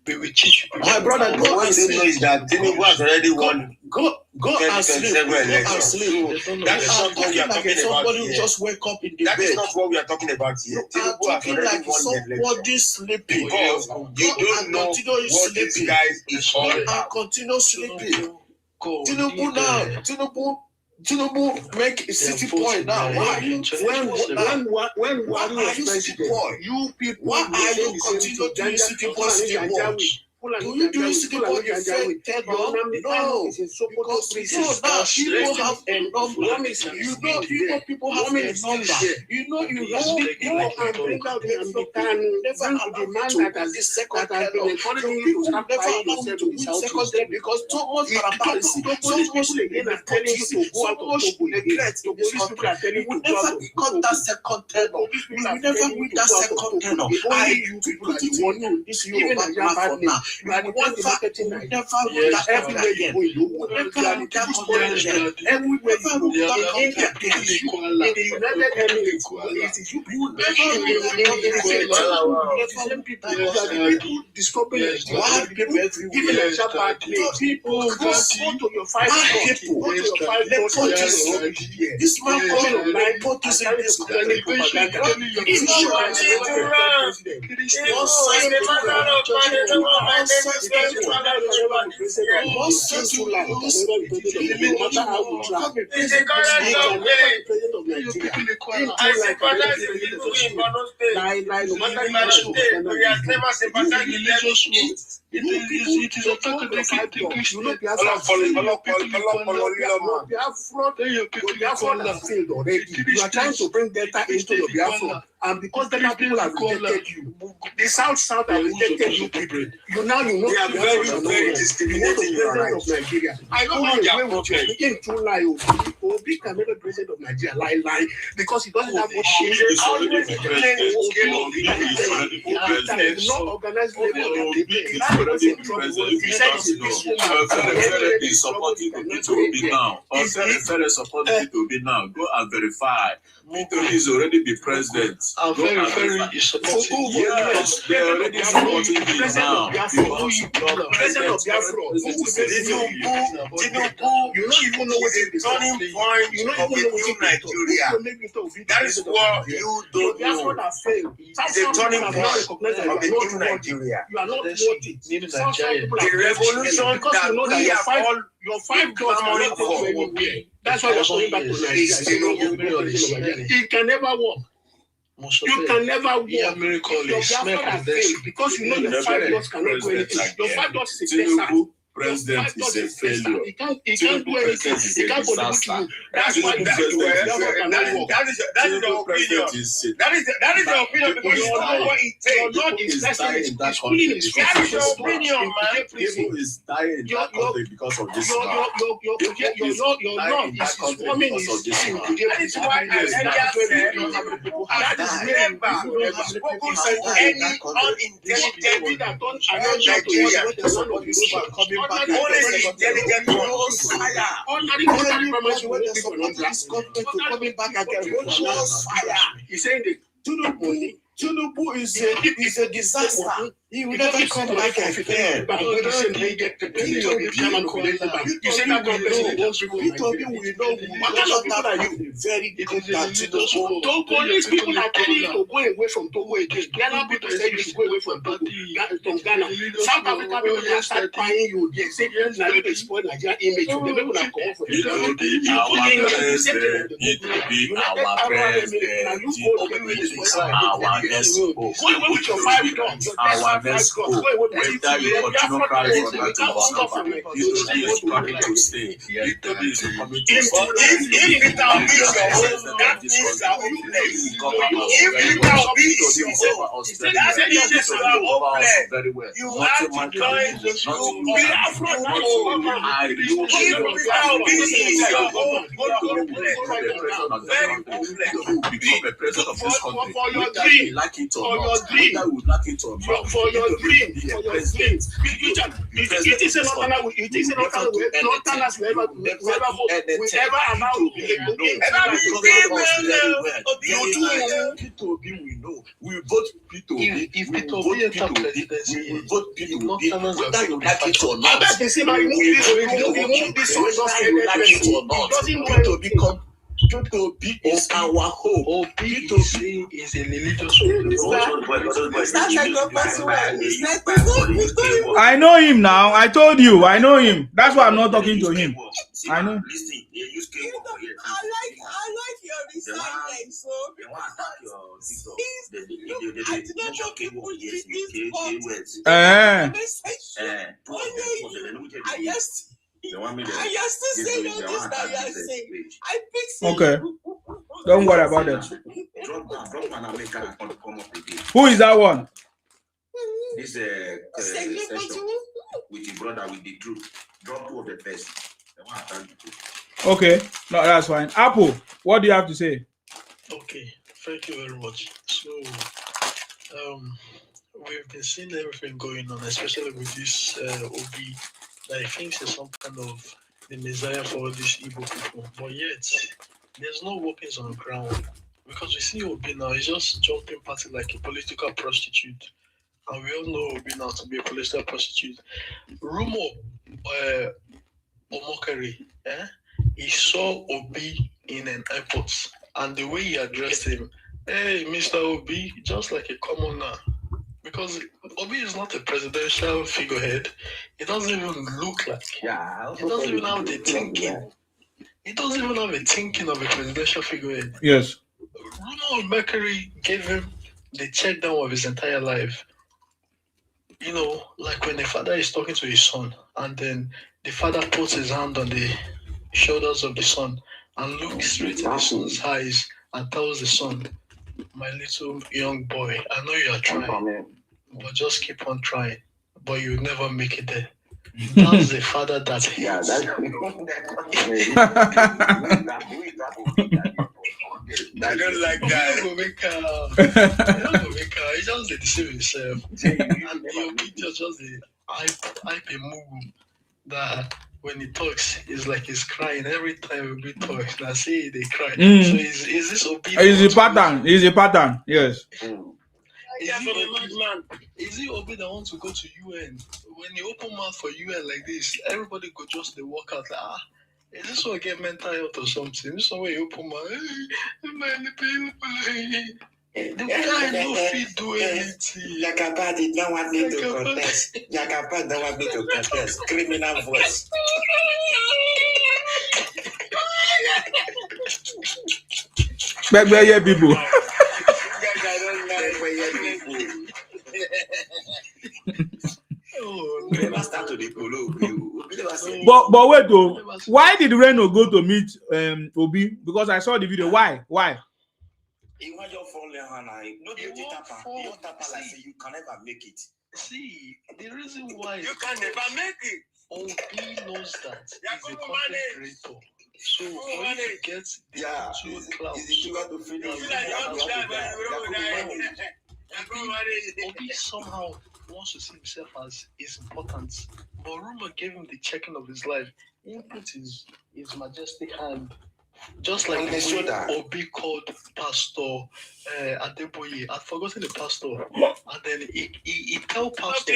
But we teach you. My brother, go and sleep. Know is that Tinubu has already won. Go and sleep. Go and sleep. That is not what we are talking about somebody here. Who just wake up in the that bed. That is not what we are talking about here. Tinubu has already won the election. Somebody sleeping. Because you don't know what this guy is all about. And continue sleeping. Tinubu now. Tinubu make a city point now. Why are you when are you city boy? You people, why are you continue doing city boy? Do you do city boy in fact tell you? No, because now people have a number. You know, people have a number. You know, you have people and bring out the never allow to this second tenor. People never allow to win second tenor because so much transparency, so much nepotism, so much neglect in this country. We will never become that second tenor. We will never win that second tenor. You put it in you, this Yoruba platform now. You are the one marketing Nigeria. Everywhere you go, you are the everywhere you go. In the United Emirates, it is you people. People discovering giving a bad people go to your 5 people. This man coming online, using this propaganda. It is a you are trying to bring data into your Biafra, and because data people have rejected you, the South have rejected you people. You know they are very discriminating of Nigeria. I don't know the way we begin to lie. Obi can never president of Nigeria lie because he doesn't have what shit. Not organized labor. He's supporting P2B now. Supporting P2B now. Go and verify. P2B is already the president. Very supporting. Yes, they are already supporting him now. President of Biafra. Tinubu, you don't even know what is the turning point of the new Nigeria. That is what you don't know. It's a turning point of the new Nigeria. You are not voting. The revolution that we have all your 5 doors cannot go anywhere. That's why you're going back to Nigeria. It can never work. You can never walk. Your Biafra failed because you know your 5 doors cannot go anything. Your 5 doors is a desert. President is a failure. He can't do anything. He can't contribute to you. That's why that is your opinion. That is your opinion because you know what it takes. Your Lord is dying in that country. That is your opinion, man. People is dying in that country because of this man. Your Lord is forming his team. That is why I said never spoken to any unintelligent Nigerian. Only intelligent ones. Coming back again. He's saying the Tinubu is a disaster. He will never come back again. What kind of people are you? Very good at Tinubu. Togolese people are telling you to go away from Togo again. Ghana people say you should go away from Togo, from Ghana. South Africa people they start buying you. They say now you dey spoil Nigeria image. They make una come for it. It will be our president. It will be our president. Our next pope. Go with your 5 dogs. Our next pope. Whether you continue crying for that to discover, it is coming to stay. It is coming to stay. If it will be your own, that means that if it will be your own, that means you are hopeless. You have to join the school. Become a president of this country. For your dream, like it or not, whether we like it or not, for your dream, it is not an we vote P2B. If P2B enter presidency, we vote P2B. Whether you like it or not, P2B is our hope. P2B is a religious I know him now. I told you. I know him. That's why I'm not talking to him. I know. I like your resign, so I did not know people did this. I just say all this that you are saying. I fix it. Okay. Don't worry about that. Who is that one? This session with the brother with the truth. Drop 2 of the best. Okay. No, that's fine. Apple, what do you have to say? Okay. Thank you very much. So we've been seeing everything going on, especially with this Obi that he thinks is some kind of the messiah for all these Igbo people. But yet, there's no workings on the ground. Because we see Obi now, he's just jumping party like a political prostitute. And we all know Obi now to be a political prostitute. Rumor, Omokari, he saw Obi in an airport. And the way he addressed him, hey, Mr. Obi, just like a commoner. Because Obi is not a presidential figurehead. He doesn't even look like. Yeah, he doesn't even have the thinking. He doesn't even have a thinking of a presidential figurehead. Yes. Rumo Mercury gave him the check down of his entire life. You know, like when the father is talking to his son, and then the father puts his hand on the shoulders of the son and looks straight in the son's eyes and tells the son, my little young boy, I know you are trying, but just keep on trying, but you'll never make it there. That's the father that hates. Yeah, that's I don't like that. He just deceive himself. And your picture just the hype a move that when he talks, it's like he's crying every time Obi talks. I see they cry. So is this Obi? It's a pattern. It's a pattern. Yes. Is it Obi that wants to go to UN? When you open mouth for UN like this, everybody go just the walk out like, is this one get mental health or something? This one where you open mouth, the guy no fit do anything. Yakapa did not want me to contest. Yakapa don't want me to contest. Criminal voice. Back people. But wait though, why did Reno go to meet Obi? Because I saw the video. Why? You can never make it. See, the reason why you can never make it. Obi knows that he's a content creator. So when he gets the clout, Obi somehow wants to see himself as is important. But rumor gave him the checking of his life. He put his majestic hand. Just like the way Obi called Pastor Adeboye. I'd forgotten the pastor. And then he tell Pastor,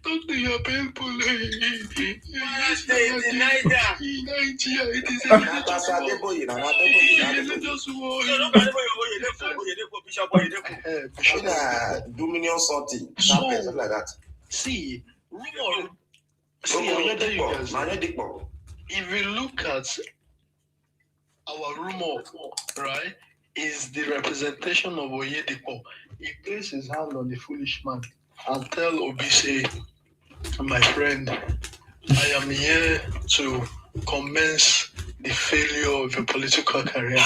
talk to your people. Dominion something. Something like that. See, if we look at our rumor, right, is the representation of Oyedepo. He places his hand on the foolish man and tell Obi, say, my friend, I am here to commence the failure of your political career.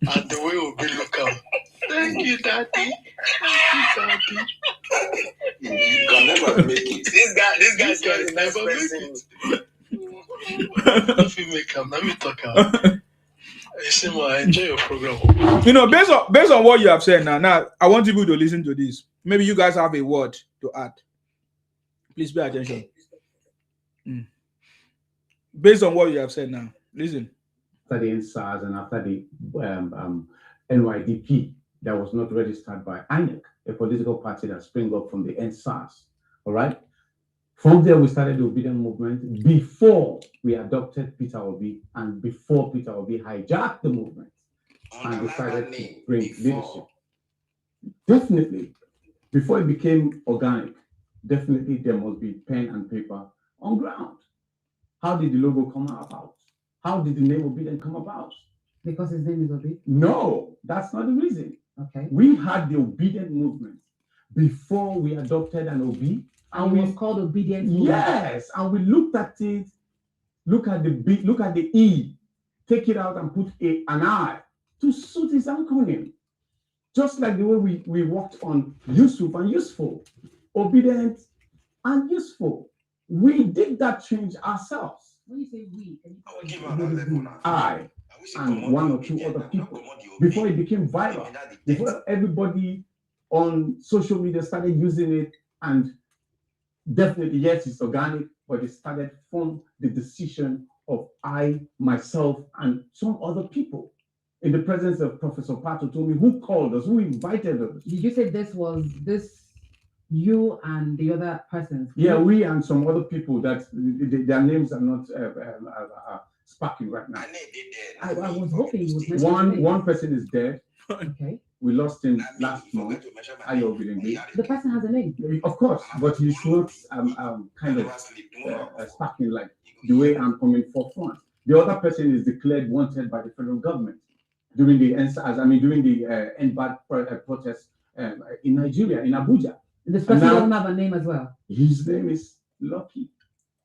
And the way Obi look out, thank you, Daddy. Thank you, Daddy. You can never make it. This guy's can never make it. If you make him, let me talk out. I enjoy your program. You know, based on what you have said now, I want people to listen to this. Maybe you guys have a word to add. Please pay attention. Based on what you have said now, listen. After the NSAS and after the NYDP that was not registered by INEC, a political party that sprang up from the NSAS, all right? From there, we started the obedient movement before we adopted Peter Obi and before Peter Obi hijacked the movement and decided to bring leadership. Definitely, before it became organic, definitely there must be pen and paper on ground. How did the logo come about? How did the name Obedient come about? Because his name is Obi? No, that's not the reason. Okay. We had the obedient movement before we adopted an Obi. And it was called Obedient movement. Yes, and we looked at it, look at the B, look at the E, take it out and put an I to suit his acronym. Just like the way we worked on Yusuf and Useful, Obedient and Useful. We did that change ourselves. When you say we, I and one or two other people, before it became viral, before everybody on social media started using it, and definitely, yes, it's organic, but it started from the decision of I, myself, and some other people in the presence of Professor Pato told me who called us, who invited us. Did you say this was you and the other persons? Yeah, we and some other people that their names are not sparking right now. I was hoping you would mention One person is dead. Okay. We lost him last month. The person has a name. Of course, but he's not kind of sparking like the way I'm coming forefront. The other person is declared wanted by the federal government during the NBAD protest in Nigeria, in Abuja. This person doesn't have a name as well. His name is Lucky.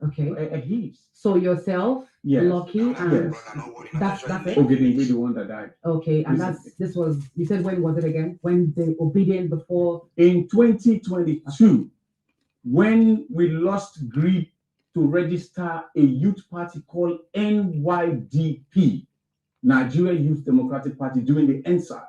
Okay. So yourself, yes. Lucky, and that's it. Ogedengbe, the one that died. Okay, and this was, you said, when was it again? When the obedient before? In 2022, when we lost greed to register a youth party called NYDP, Nigeria Youth Democratic Party, during the NSAS,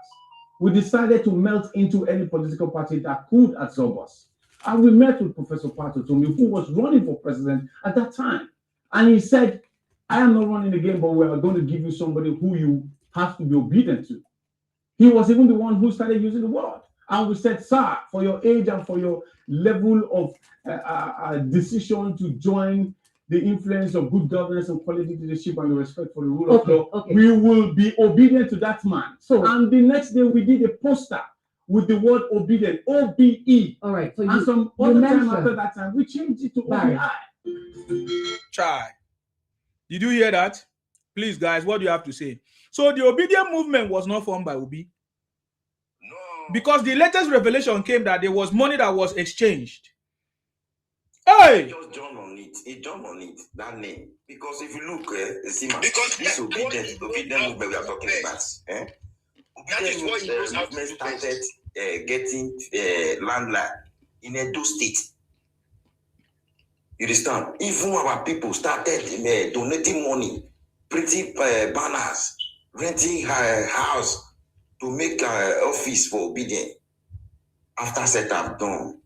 we decided to melt into any political party that could absorb us. And we met with Professor Pato Tomi, who was running for president at that time. And he said, I am not running again, but we are going to give you somebody who you have to be obedient to. He was even the one who started using the word. And we said, sir, for your age and for your level of decision to join the influence of good governance and quality leadership and the respect for the rule of law, we will be obedient to that man. And the next day we did a poster with the word obedient, O-B-E. All right. So and some other time after that time, we changed it to O-B-I. Try. Did you hear that? Please, guys, what do you have to say? So the obedient movement was not formed by Obi. No. Because the latest revelation came that there was money that was exchanged. Hey! It just dawned on it, that name. Because if you look, this obedient movement we are talking about, that is what movement started getting landline in Edo State. You understand? Even our people started donating money, printing banners, renting house to make office for obedient. After setup done,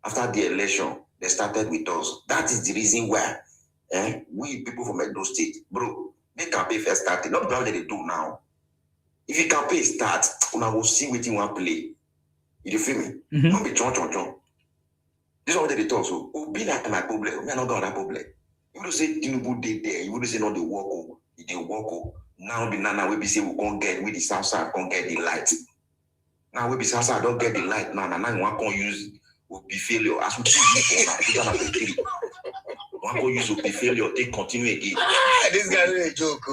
after the election, they started with us. That is the reason why we people from Edo State, bro, they campaign first started. Not what they do now. If you campaign start, una will see what you want to play. You feel me? Don't be chon. This is what they talk. So, be like my problem. Me not got that problem. You would say Tinubu did there. You would say no, they walk. They walk. Now the nana we be say we can't get with the south side, can't get the light. Now we be south side don't get the light. Now we want to use will be failure as we see before now. 2023. One go use will be failure. They continue again. This guy is a joke.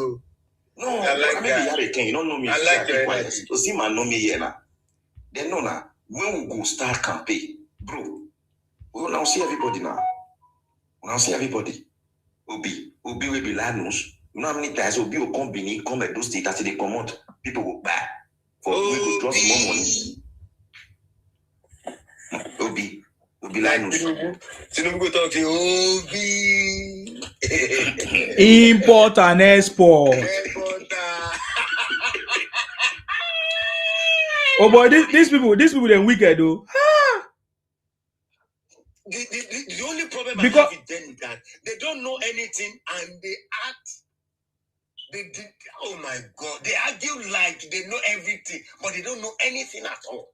No, I like that. You don't know me. I like your energy. So see, man, know me here now. Then no, now when we go start campaign, bro, we will now see everybody now. We now see everybody. Obi will be Lanus. You know how many times Obi will come at those states after they come out, people will buy for we will drop more money. Obi Lanus. Tinubu go talk to Obi. Import and export. Oh boy, these people they're wicked though. The only problem I have with them is that they don't know anything and they act. Oh my God, they argue like they know everything, but they don't know anything at all.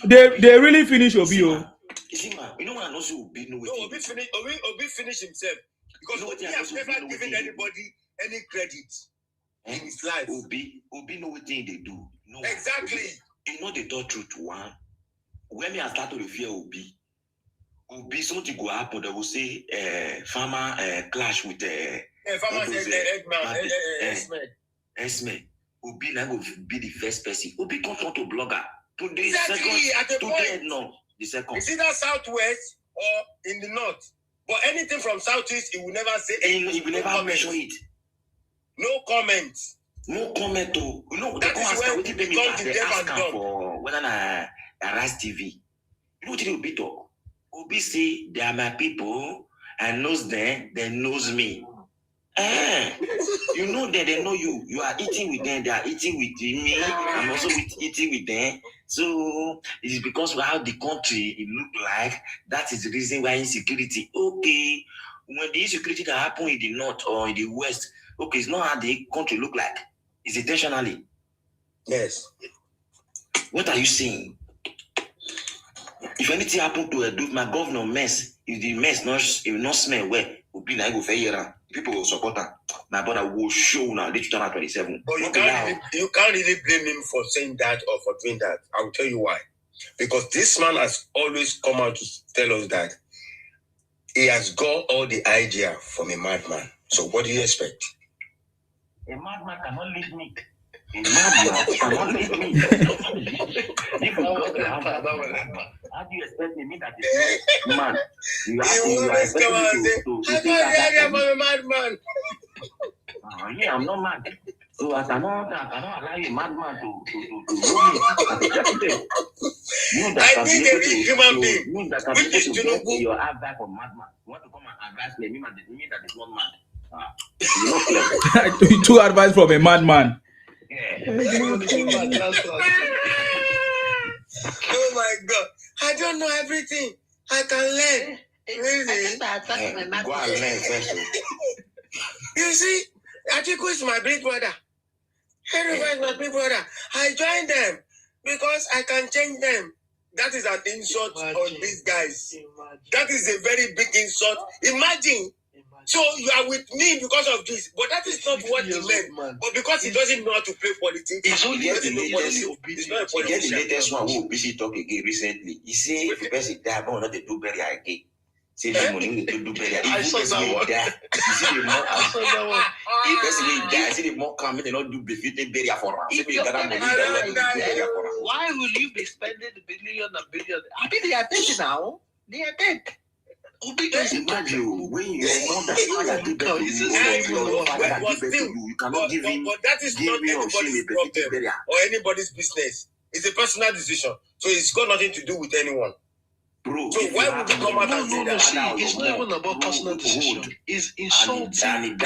They really finish Obi. You know what I know? Obi finish himself because he has never given anybody any credit in his life. Obi know what they do. No, exactly. You know the truth one. When I start to review Obi something go happen. They will say farmer clash with farmer Esme. Obi now go be the first person. Obi come to blogger. Today the second. It's either southwest or in the north. But anything from southeast, he will never say anything. He will never mention it. No comment. No comment. You know, that is when it becomes the deaf and dumb. For whether I Rise TV. You know what Obi talk? Obi say they are my people. I knows them, they knows me. You know that they know you. You are eating with them. They are eating with me. I'm also eating with them. So it is because of how the country it look like. That is the reason why insecurity. Okay, when the insecurity that happen in the north or in the west, okay, it's not how the country look like. It's intentionally. Yes. What are you saying? If anything happen to my governor mess, if the mess not smell well, will be like go fair year. People will support her. My brother will show now the 2027. But you can't really blame him for saying that or for doing that. I will tell you why. Because this man has always come out to tell us that he has got all the idea from a madman. So what do you expect? A madman cannot lead me. A madman cannot lead me. If you got the answer, how do you expect me that is man? You always come out and say, I got the idea from a madman. Yeah, I'm not mad. So I cannot allow a madman to know me. I need a real human being. Which is Tinubu. Your advice for madman. You want to come and advise me that is not mad. Two advice from a madman. Oh my God. I don't know everything. I can learn. Really? Go and learn first. You see, Atiku is my big brother. Everybody is my big brother. I joined them because I can change them. That is an insult on these guys. That is a very big insult. Imagine. So you are with me because of this, but that is not what he meant. But because he doesn't know how to play politics, he's not a politician. The latest one who busy talk again recently. He say if the person die, I'm not to do bury again. Say the money to do bury. I saw that one. You see the more. I saw that one. If person will die, see the more coming, they not do befitting burial for him. Why will you be spending the billion and billion? I mean, they are dead now. They are dead. Just imagine when you know that father give birth to you, you cannot give him. But that is not anybody's problem or anybody's business. It's a personal decision, so it's got nothing to do with anyone. Bro, so why would you come out and say that? It's not even about personal decision. It's insulting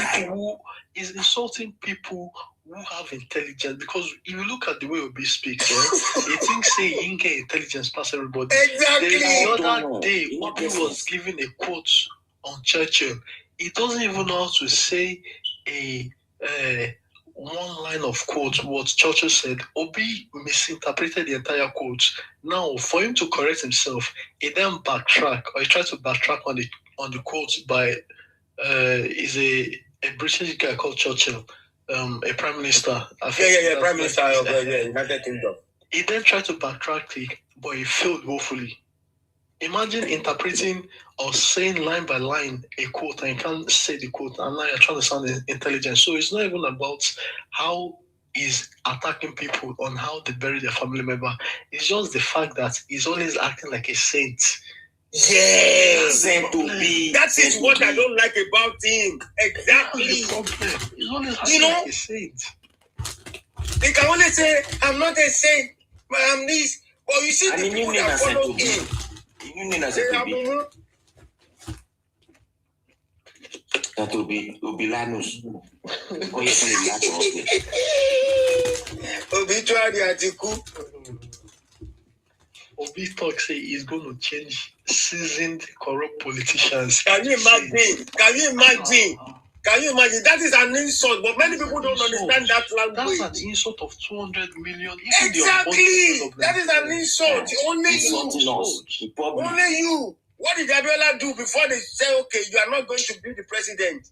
people who have intelligence, because if you look at the way Obi speaks, he thinks say he can get intelligence past everybody. Exactly. The other day, Obi was giving a quote on Churchill. He doesn't even know how to say a one line of quote what Churchill said. Obi misinterpreted the entire quote. Now, for him to correct himself, he then backtrack, or he tried to backtrack on the quote by is a British guy called Churchill. A prime minister. Prime minister of United Kingdom. He then tried to backtrack it, but he failed woefully. Imagine interpreting or saying line by line a quote and you can't say the quote, and now you're trying to sound intelligent. So it's not even about how he's attacking people on how they bury their family member. It's just the fact that he's always acting like a saint. Yes, that is what I don't like about him. Exactly. You know, like a saint. They can only say, I'm not a saint, but I'm this. But you see the people that follow him. That will be Lanus. Obituary Atiku. Obi talk say he's going to change seasoned corrupt politicians. Can you imagine? Can you imagine? That is an insult, but many people don't understand that language. That's an insult of 200 million. Exactly. That is an insult. Only you. What did Abiola do before they say, okay, you are not going to be the president?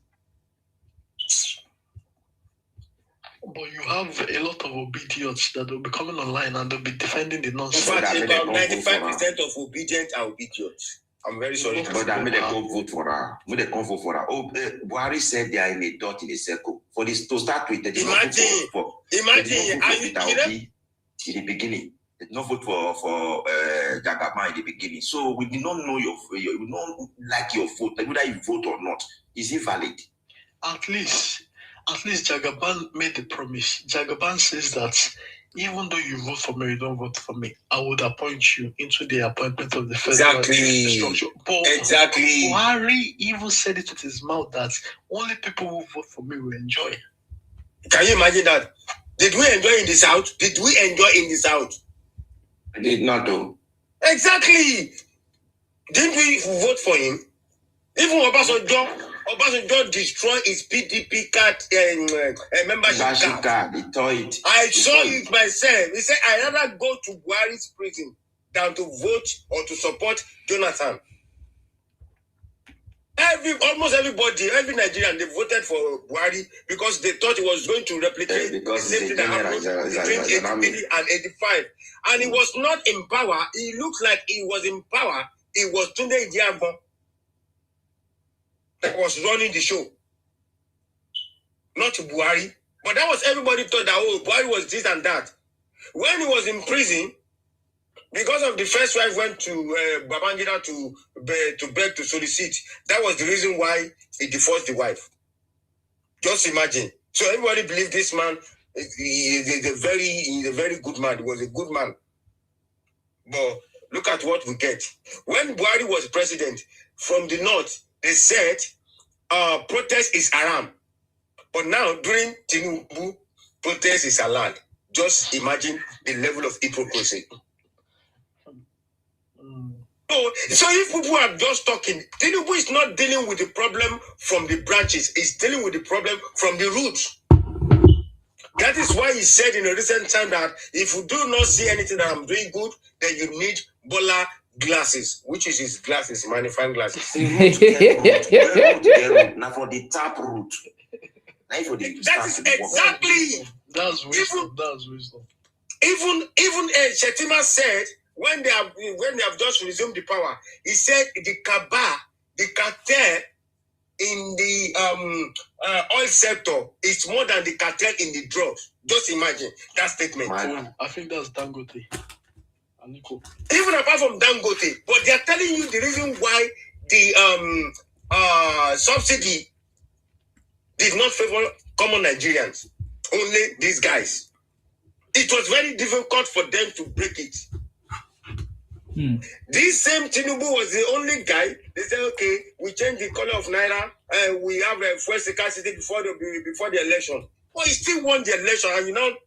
But you have a lot of obedience that will be coming online and they'll be defending the nonsense. In fact, about 95% of obedience are obedience. I'm very sorry. But I made a go vote for her. Made a vote for her. Oh, Buhari said they are in a dot in a circle. For this to start with, imagine. In the beginning, they did not vote for Juggernaut in the beginning. So we did not know we don't like your vote, whether you vote or not. Is invalid. At least Jagaban made the promise. Jagaban says that even though you vote for me, you don't vote for me, I would appoint you into the appointment of the federal structure. But exactly. Buhari even said it with his mouth that only people who vote for me will enjoy. Can you imagine that? Did we enjoy in the South? Did we enjoy in the South? I did not do. Exactly. Didn't we vote for him? Even Obasanjo destroyed his PDP card membership card. He tore it. I saw it myself. He said, I'd rather go to Buhari's prison than to vote or to support Jonathan. Almost everybody, every Nigerian, they voted for Buhari because they thought he was going to replicate the same thing that happened between 83 and 85. And he was not in power. He looked like he was in power. It was Tunde Idiagbon that was running the show, not Buhari. But that was everybody thought that, oh, Buhari was this and that. When he was in prison, because of the first wife went to Babangida to beg to solicit, that was the reason why he divorced the wife. Just imagine. So everybody believed this man he's a very good man. He was a good man. But look at what we get. When Buhari was president, from the north, they said protest is haram. But now, during Tinubu, protest is allowed. Just imagine the level of hypocrisy. So if people are just talking, Tinubu is not dealing with the problem from the branches. He's dealing with the problem from the roots. That is why he said in a recent time that if you do not see anything that I'm doing good, then you need Bola glasses, which is his glasses, magnifying glasses. Now for the tap root. That is exactly. That's wisdom. That's wisdom. Even Shetima said when they have just resumed the power, he said the cartel in the oil sector is more than the cartel in the drugs. Just imagine that statement. I think that's Dangote. Even apart from Dangote, but they are telling you the reason why the subsidy did not favor common Nigerians. Only these guys. It was very difficult for them to break it. This same Tinubu was the only guy. They said, okay, we change the color of Naira. We have a fuel scarcity before the election. Well, he still won the election, and you're not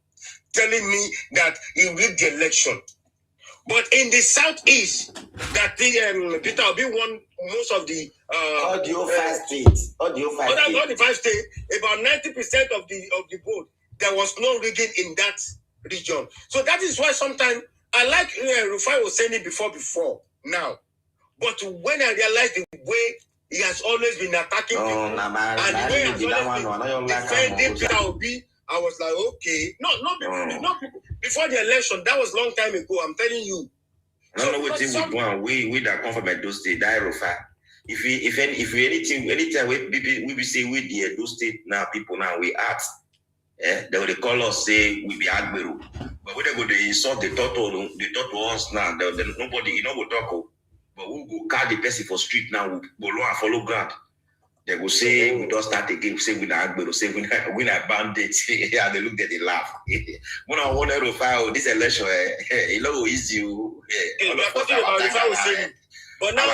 telling me that he rigged the election. But in the southeast, that Peter Obi won most of the all the 5 states, about 90% of the vote. There was no rigging in that region. So that is why sometimes I like Rufai was saying it before now. But when I realized the way he has always been attacking people, and the way he has always been defending Peter Obi, I was like, okay. Not before the election. That was a long time ago. I'm telling you. I don't know what thing we want. We that come from Edo State, that Rufai. If anytime we say we the Edo State now, people now we ask. They will call us, say we be Agberu. But when they go, they insult the talk to us now. Nobody, will talk. But we go call the person for street now, we go and follow ground. They will say, we don't start again, say we not Agberu, say we not bandits. Yeah, they look at the laugh. When I want to file this election, it look easy. But now,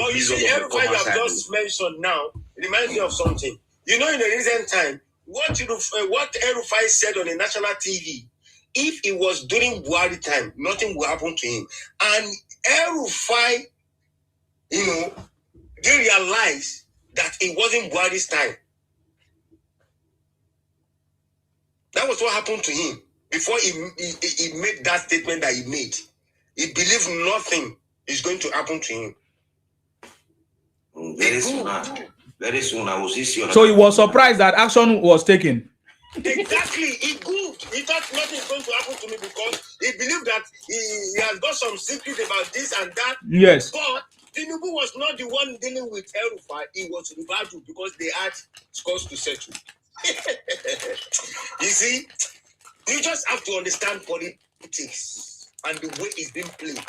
you see, everybody you have just mentioned now, it reminds me of something. You know, in the recent time, what El-Rufai said on the national TV, if it was during Buhari time, nothing will happen to him. And El-Rufai, they realized that it wasn't Buhari's time. That was what happened to him before he made that statement that he made. He believed nothing is going to happen to him. Very soon I will see you. So he was surprised that action was taken. Exactly. He goofed. He thought nothing is going to happen to me because he believed that he has got some secret about this and that. Yes. But Tinubu was not the one dealing with El-Rufai. He was Ribadu because they had scores to settle. You see, you just have to understand politics and the way it's being played.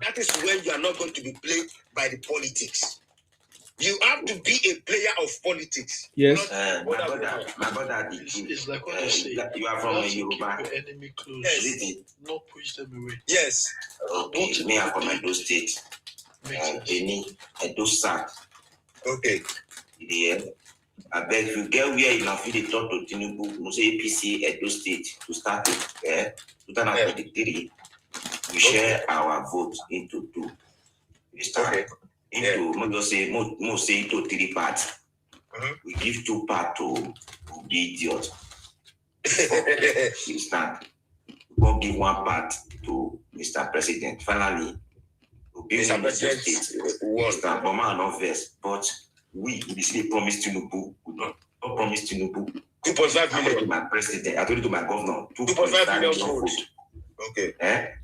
That is when you are not going to be played by the politics. You have to be a player of politics. Yes. My brother, It's like what you say. you are from Keep Yoruba. your enemy close. Yes. Not push them away. Yes. Okay, me, I'm from Edo State. Benin, Edo South. Okay. Yeah. I beg you get where you now feel the talk to Tinubu, no say APC Edo State to start with. 2023, we share our vote into two. We start into more say into 3 parts. We give 2 parts to the idiot. We start. We won't give 1 part to Mr. President. Finally, we give Mr. President Mr. Obama no verse, but we see promise Tinubu. We don't promise Tinubu. 2.5 million. My president, I told it to my governor. 2.5 million votes. Okay.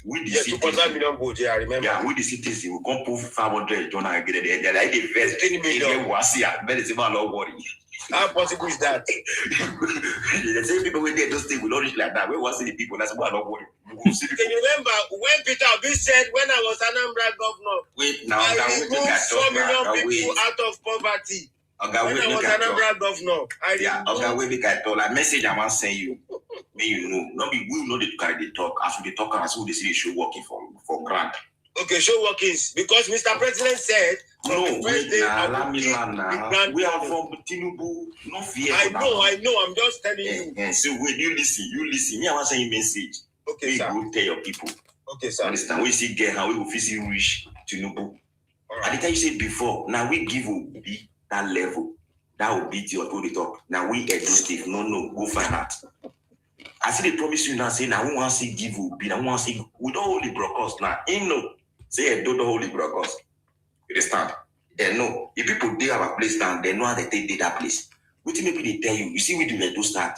We the 2.5 million votes. Yeah, I remember. Yeah, we the citizens. We come put 500. Don't I get it? They're like the first 10 million. But it's about no worry. How possible is that? The same people we did those things will not reach like that. We want to see the people. That's why no worry. Can you remember when Peter Obi said when I was Anambra governor? Wait now. I removed 4 million people out of poverty. When I was Anambra governor, I message I want to send you. May you know, not be we know the carry the talk as we talk as we the see show working for grant. Okay, show workings because Mr. President said. No, we are from Tinubu. No fear. I know. I'm just telling you. So when you listen. Me, I want to send you message. Okay, sir. Go tell your people. Okay, sir. Understand? We see get how we will physically reach Tinubu. Right. And the time you said before, now we give Obi that level. That will beat your to the top. Now we Edo State. No, go find out. I see they promise you now, say now we want to see give Obi. Now we want to see we don't hold the broadcast now. No. Say don't hold the broadcast. You understand? They know. If people they have a place now, they know how they take that place. What maybe they tell you, you see we do Edo start.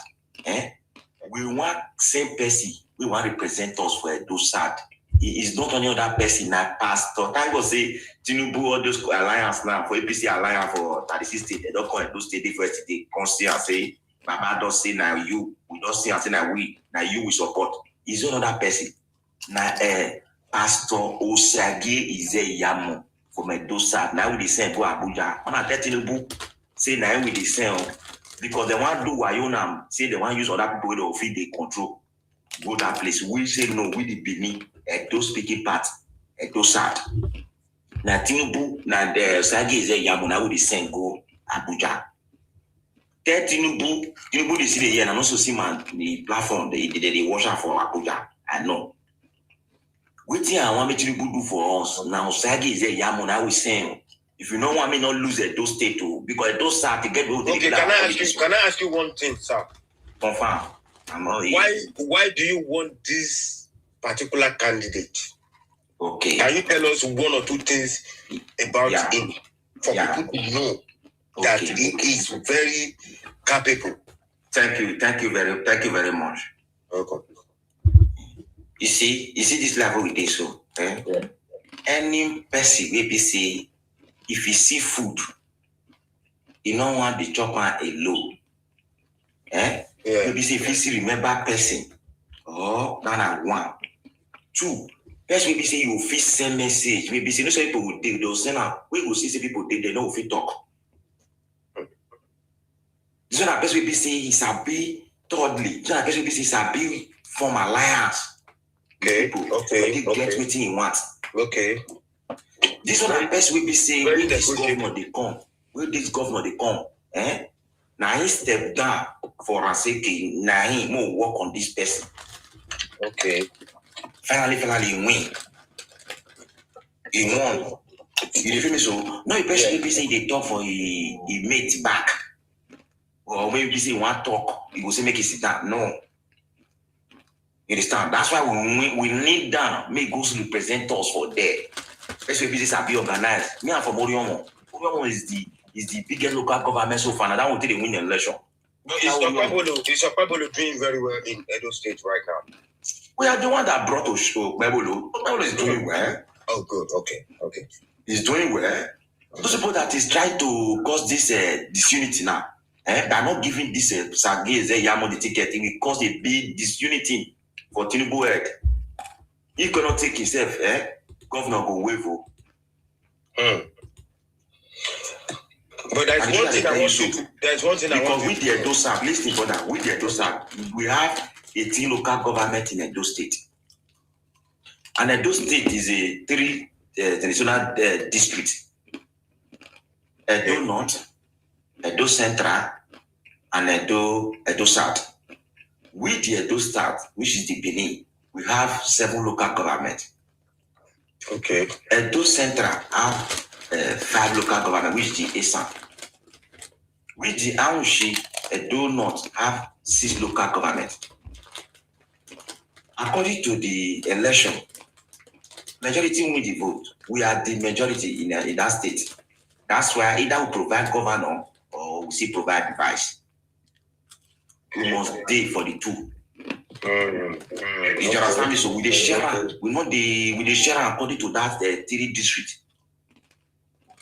We want same person. We want to represent us for Edo start. It's not only other person, now pastor. Thank God say Tinubu all those alliance now for APC alliance for 36 state. They don't call Edo state the first they consider and say Baba don't say now you. We don't say and say now you we support. It's not another person. Now Pastor Osage is a Yamo from Edo South. Now we the same go Abuja. When I tell Tinubu say now we the same because they want to do Wayonam, say they want to use other people to feed they control. Go that place. We say no, we the Benin, Edo speaking part, Edo South. Now Tinubu, now the Sagi is a Yamo, now we the same go Abuja. Tell Tinubu they see the here and also see man the platform, they wash out for Abuja. I know. What I want me to do for us now, Sagi is a Yamo, now we saying. If you don't want me not lose Edo State too, because Edo State to get okay, can I ask you one thing, sir? Confirm. Why do you want this particular candidate? Okay. Can you tell us 1 or 2 things about him for people to know that he is very capable? Thank you very much. Okay. You see this level with this so. Any person maybe say if you see food, you don't want the chopper alone. Maybe say if you see remember person. Oh, that's 1. 2. First, maybe say you fit send message. Maybe say no some people will do. They'll send out. We go see people they know if talk. This one person maybe say he's a be thirdly. This one person maybe say he's a be form alliance. Okay. Get what he wants. Okay. This one person will be saying where this governor they come. Where this governor they come. Now he step down for Raseki. Now he more work on this person. Okay. Finally he win. He won. You feel me? So now the person will be saying they talk for he mate back. Or maybe say one talk, he will say make it sit down. No. You understand? That's why we need down, make us represent us for there. Especially if this be organized. Me, I'm from Oriomo. Oriomo is the biggest local government so far. Now that will take the win election. But is Okpabolo doing very well in Edo State right now? We are the one that brought to show Okpabolo. Okpabolo is doing well. Oh, good. Okay. He's doing well. Those people that is trying to cause this disunity now, by not giving this Sagi Yamo the ticket, it will cause a big disunity for Tinubu head. He cannot take himself, governor go wave. But there's And one I thing tell I you want so. you to. There's one thing I Because want with you the Edo South, listen for that, with the Edo South, we have 18 local government in Edo State. And Edo State is a three traditional district. Edo North, Edo Central, and Edo South. With the Edo South, which is the Benin, we have 7 local government. Okay. Edo Central have 5 local government, which is the Esan. With the Aunshi, Edo North have 6 local government. According to the election, majority win the vote. We are the majority in that state. That's why either we provide governor or we still provide vice. We must pay for the two. You understand me? So we the share, we not the share according to that 3 district.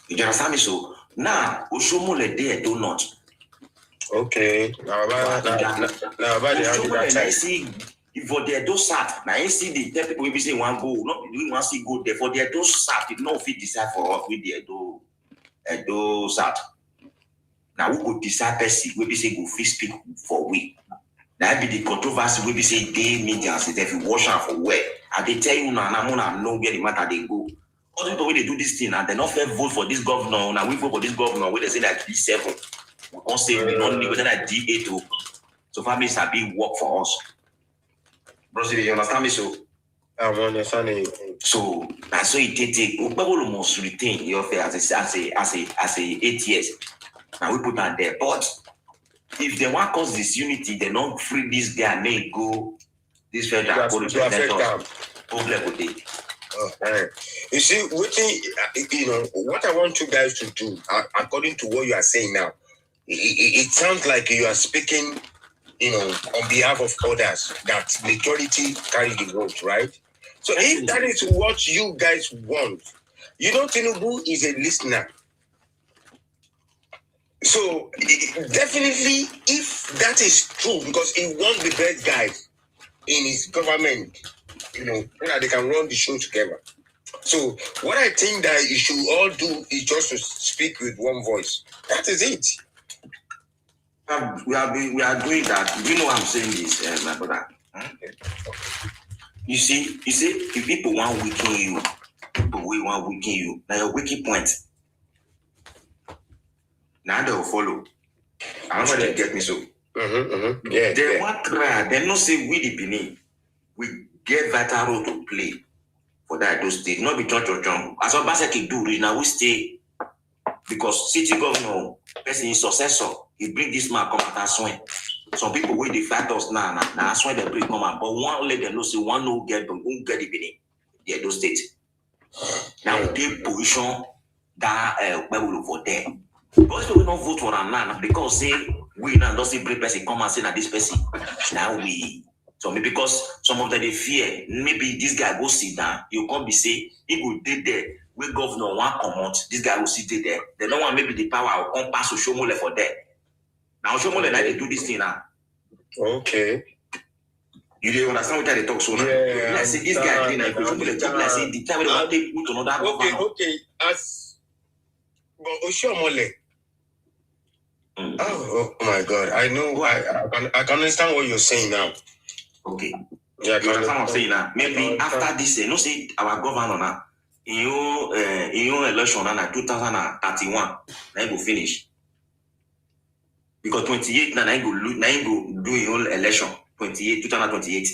You understand me? So now Oshomole there do not. Okay. Now about the see for the Edo South, now I see the tell people we say one go, not we want see go there for the Edo South. It not fit decide for us with the Edo South. Now we go decide person we say go fit speak for we. That be the controversy we say they media say if you wash out for where and they tell you now know where the matter they go. All the people when they do this thing and they not fair vote for this governor. Now we vote for this governor where they say that D7. We can't say we don't negotiate that D8. So families have been work for us. Bro, you understand me? So I'm understanding. So that's so it take people must retain your fair as a 8 years. Now we put that there. But if they want cause disunity, they don't free this guy and they go this federal problem with it. You see, what I want you guys to do, according to what you are saying now, it sounds like you are speaking, on behalf of others, that majority carry the vote, right? So if that is what you guys want, Tinubu is a listener. So definitely, if that is true, because he wants the best guys in his government, they can run the show together. So what I think that you should all do is just to speak with one voice. That is it. We are doing that. You know what I'm saying this, my brother. You see, if people want weaken you, now your weakening point. Now they will follow. I don't know they get me so. Yeah. They want try. They not say we the Benin. We get vital role to play for that those states. Not be John. As what Baseki do, now we stay because city governor, person is successor. He bring this man come and swing. Some people wait they fight us now. Now swing they bring come out. But one let them know say one no get the Benin. Yeah, those states. Now they position that where we look for them. Because we don't vote for them now because say we now don't see bring person come and say that this person now we. So maybe because some of them they fear maybe this guy go sit down. You can't be say he go did there. We governor want come out. This guy will sit there. They don't want maybe the power will come pass to Shomole for them. Now Shomole now they do this thing now. Okay. You don't understand what they talk so now. Yeah. Let's see this guy doing like Shomole talk like say the time they want to put another governor. Okay. But Oshomole. Oh my God! I know. I can understand what you're saying now. Okay. Yeah, you understand what I'm saying now? Maybe after this, say our governor now. In your election now 2031, now you go finish. Because 28 now you go do your own election 2028.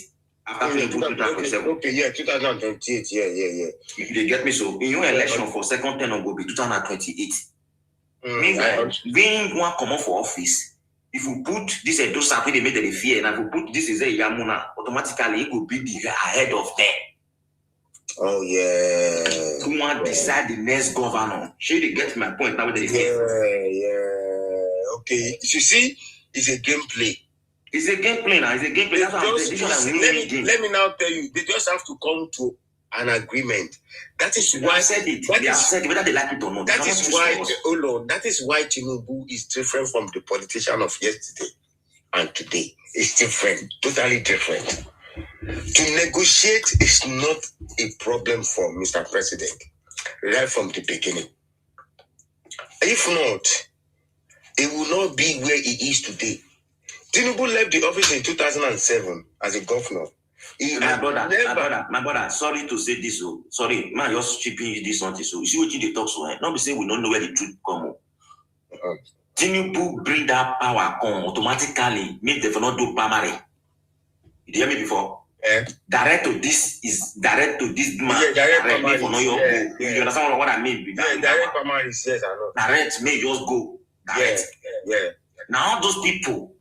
After 2027. Okay, yeah, 2028. Yeah. If they get me so, in your election for second term will be 2028. Meanwhile, when one come up for office, if you put this those stuff they made the fear, and if you put this is a Yamuna, automatically it will be ahead of them. Oh yeah. Who want to decide the next governor? Should they get my point now? Yeah. Okay. You see, it's a gameplay. It's a gameplay now. It's a gameplay. Let me now tell you, they just have to come to an agreement. That is why I said it. That is whether they like it or not. That is why. Oh Lord, that is why Tinubu is different from the politician of yesterday and today. It's different, totally different. To negotiate is not a problem for Mr. President, right from the beginning. If not, it will not be where it is today. Tinubu left the office in 2007 as a governor. My brother, sorry to say this. Oh, sorry, man, you're stripping this on this. So you see what you talk so. Not be say we don't know where the truth come. Tinubu bring that power come automatically. Make them not do primary. You hear me before? Direct to this man. Yeah, direct primary. You understand what I mean? Yeah, direct primary. Yes, I know. Direct, may just go. Direct. Yeah. Now all those people.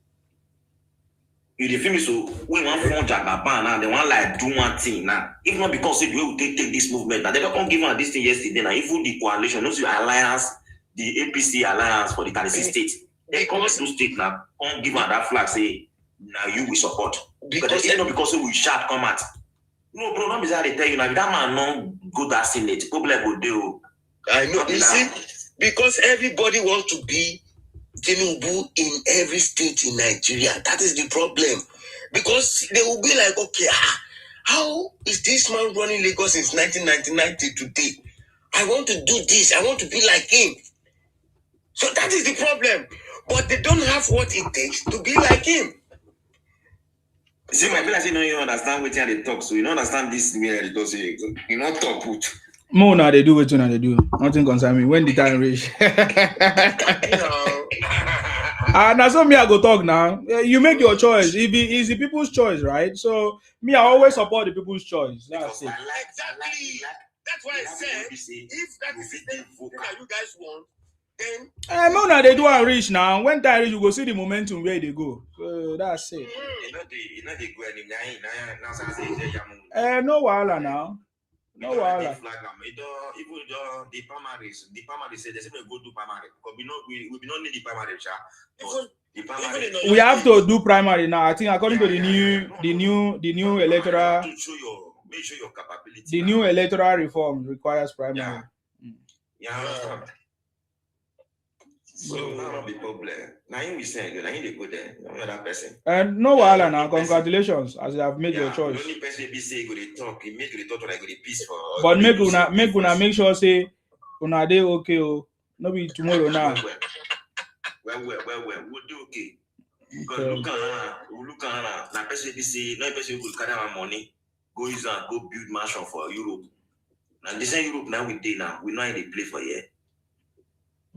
You dey feel me so we want from Jaggernaut now they want like do one thing now. If not because if we will take this movement now they don't give us this thing yesterday now. Even the coalition, not the alliance, the APC alliance for the 36 states, they come to state now, come give us that flag say now you will support. Because it's not because we sharp come out. No, bro, not because they tell you now that man no go that Senate. Problem will do. I know. You see, because everybody wants to be Tinubu in every state in Nigeria. That is the problem. Because they will be like, okay, how is this man running Lagos since 1999 till today? I want to do this. I want to be like him. So that is the problem. But they don't have what it takes to be like him. See, my people, you don't understand what they talk. So you don't understand this. They talk. You don't talk good. More now they do what they do. Nothing concern me. When the time reach. Now so me I go talk now. You make your choice. It's the people's choice, right? So me I always support the people's choice. That's it. Exactly. That's why I said if that is the thing that you guys want, then now they do and reach now. When time reach, you go see the momentum where they go. So that's it. No wahala now. No wahala. Even the primaries say they say we go do primary because we don't need the primary, we have to do primary now. I think according to the new electoral make sure your capability. The new electoral reform requires primary. Yeah. So not the problem. Now you be saying now you go there. No other person. And no wahala now. Congratulations as you have made your choice. The only person be say go dey talk. He make the talk like go dey peace for. But make sure say una dey okay. Oh, no be tomorrow now. Well, we'll do okay. Because look at na person be say no person will carry our money, go use and go build mansion for Europe. And this is Europe now we dey now. We know how they play for here.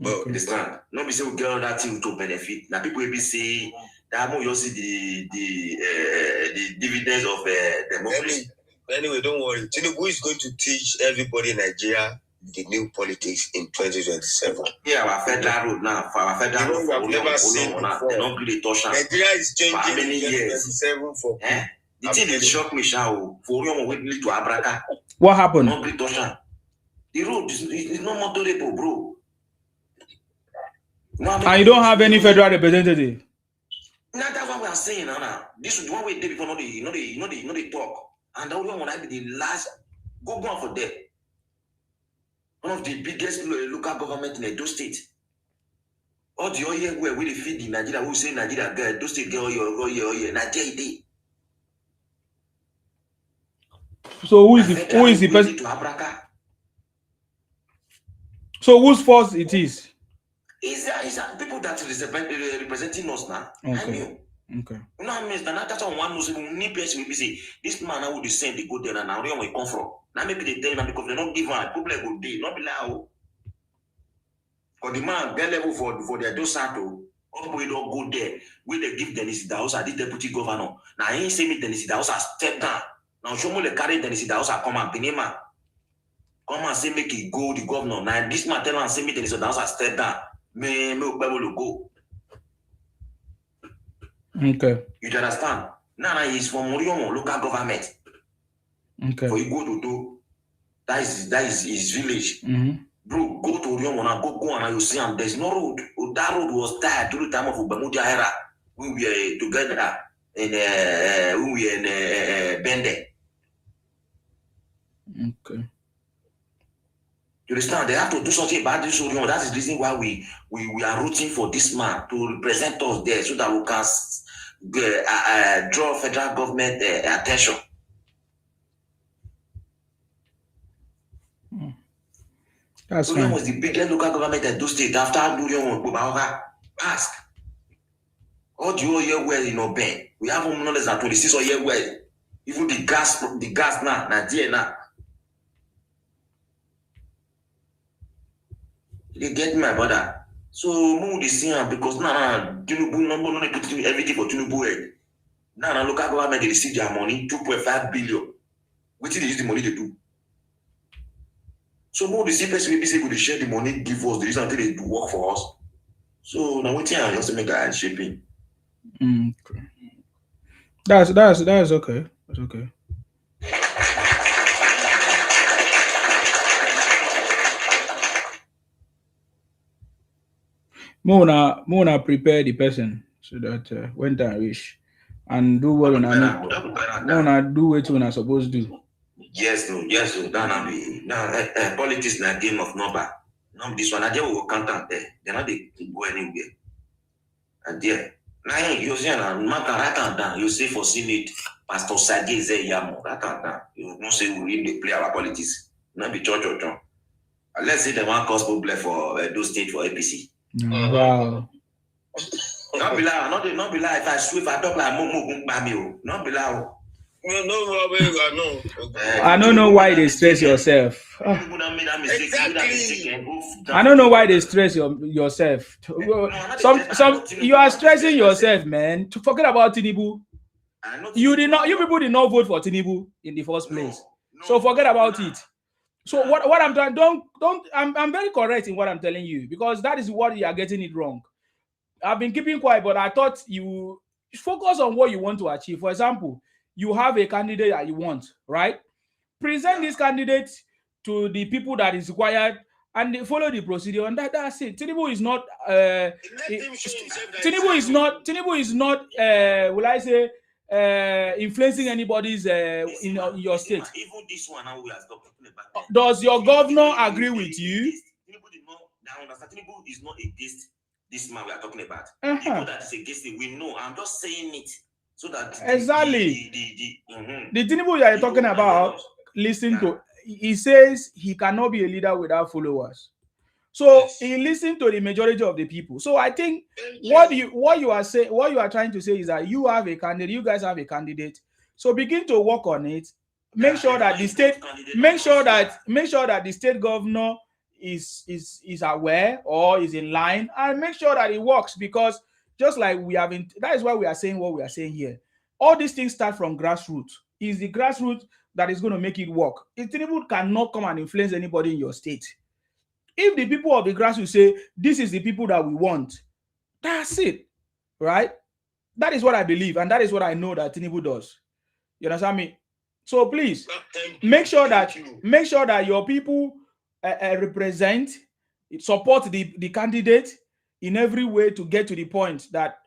But understand, no be say we get all that thing to benefit. Now people will be say that more you see the dividends of democracy. Anyway, don't worry. Tinubu is going to teach everybody in Nigeria the new politics in 2027. Yeah, our federal road now. For our federal road, we have never seen before. They don't really touch us. Nigeria is changing for many in years. 2027 for the thing that shocked me, for you we need to Abraka. What happened? Not really touch us. The road is not motorable, bro. And you don't have any federal representative. Now that's what we are saying now. This is the one way they before they talk. And that one will be the last go on for them. One of the biggest local government in Edo State. All the oil where we feed in Nigeria, who say Nigeria girl, Edo State girl, oil, Nigeria day. So who is the person? So whose fault it is? It's people that representing us now. Okay. I knew. Okay. You know what I mean? That's one knows new person will say this man now would send they go there and now where we come from. Now maybe they tell him because they don't give her problem good day, not be now. Because the man get level for their dosato, all we don't go there. We they give Dennis the house, the deputy governor. Now he ain't say me Dennis the house step down. Now show me the carry Dennis the house come and Benema. Come and say make it go the governor. Now this man tell and say me Dennis the house step down. Me will go. Okay. You understand? Now he's from Moriomo local government. Okay. For you go to do that is his village. Mm-hmm. Bro, go to Moriomo now, go and you see him. There's no road. That road was tired during the time of Ubamudia era. We were together in Bende. Okay. You understand? They have to do something about this. That is the reason why we are rooting for this man to represent us there so that we can draw federal government attention. That's Durion was the biggest local government in those states after Durion. Ask. All the whole year well, Ben. We have more less than 26 or year well. Even the gas now, now. They get my brother. So move the scene because now Tinubu no put everything for Tinubu head. Now local government they receive their money 2.5 billion. What did they use the money to do? So more the same person maybe say could share the money, give us the reason until they do work for us. So now what I just make that shaping. Okay. That's okay. That's okay. Mona prepare the person so that when time reach and do what Mona do what you're supposed to do. Yes, no. Now politics na game of number. No, this one I just will contact there. They're not they go anywhere. And there. Now you say na man down. You say for Senate, Pastor Sage say yamo that down. You not say we really play our politics. Not be church or John. Let's say the one cause problem for those state for APC. Wow. Not be lie. Not be lie. If I swear, if I talk like Momo, not be lie. I don't know why they stress yourself. Exactly. I don't know why they stress yourself. Some you are stressing yourself, man. To forget about Tinubu. You people did not vote for Tinubu in the first place. So forget about it. So what I'm trying, I'm very correct in what I'm telling you because that is what you are getting it wrong. I've been keeping quiet, but I thought you focus on what you want to achieve. For example, you have a candidate that you want, right? Present this candidate to the people that is required, and they follow the procedure, and that's it. Tinubu is not. Tinubu is not. Will I say? Influencing anybody's in your state. Even this one now we are talking about. Does your governor agree with you? Tinubu did not. Now understand. Tinubu is not against this man we are talking about. People that is against it, we know. I'm just saying it so that exactly the Tinubu you are talking about. Listen to. He says he cannot be a leader without followers. So he listened to the majority of the people. So I think what you are trying to say is that you have a candidate, you guys have a candidate. So begin to work on it. Make sure that the state governor is aware or is in line, and make sure that it works, because just like that is why we are saying what we are saying here. All these things start from grassroots. It's the grassroots that is going to make it work. Tinubu cannot come and influence anybody in your state. If the people of the grassroots say, this is the people that we want, that's it, right? That is what I believe, and that is what I know that Tinubu does. You understand me? So please, make sure that your people represent, support the candidate in every way to get to the point that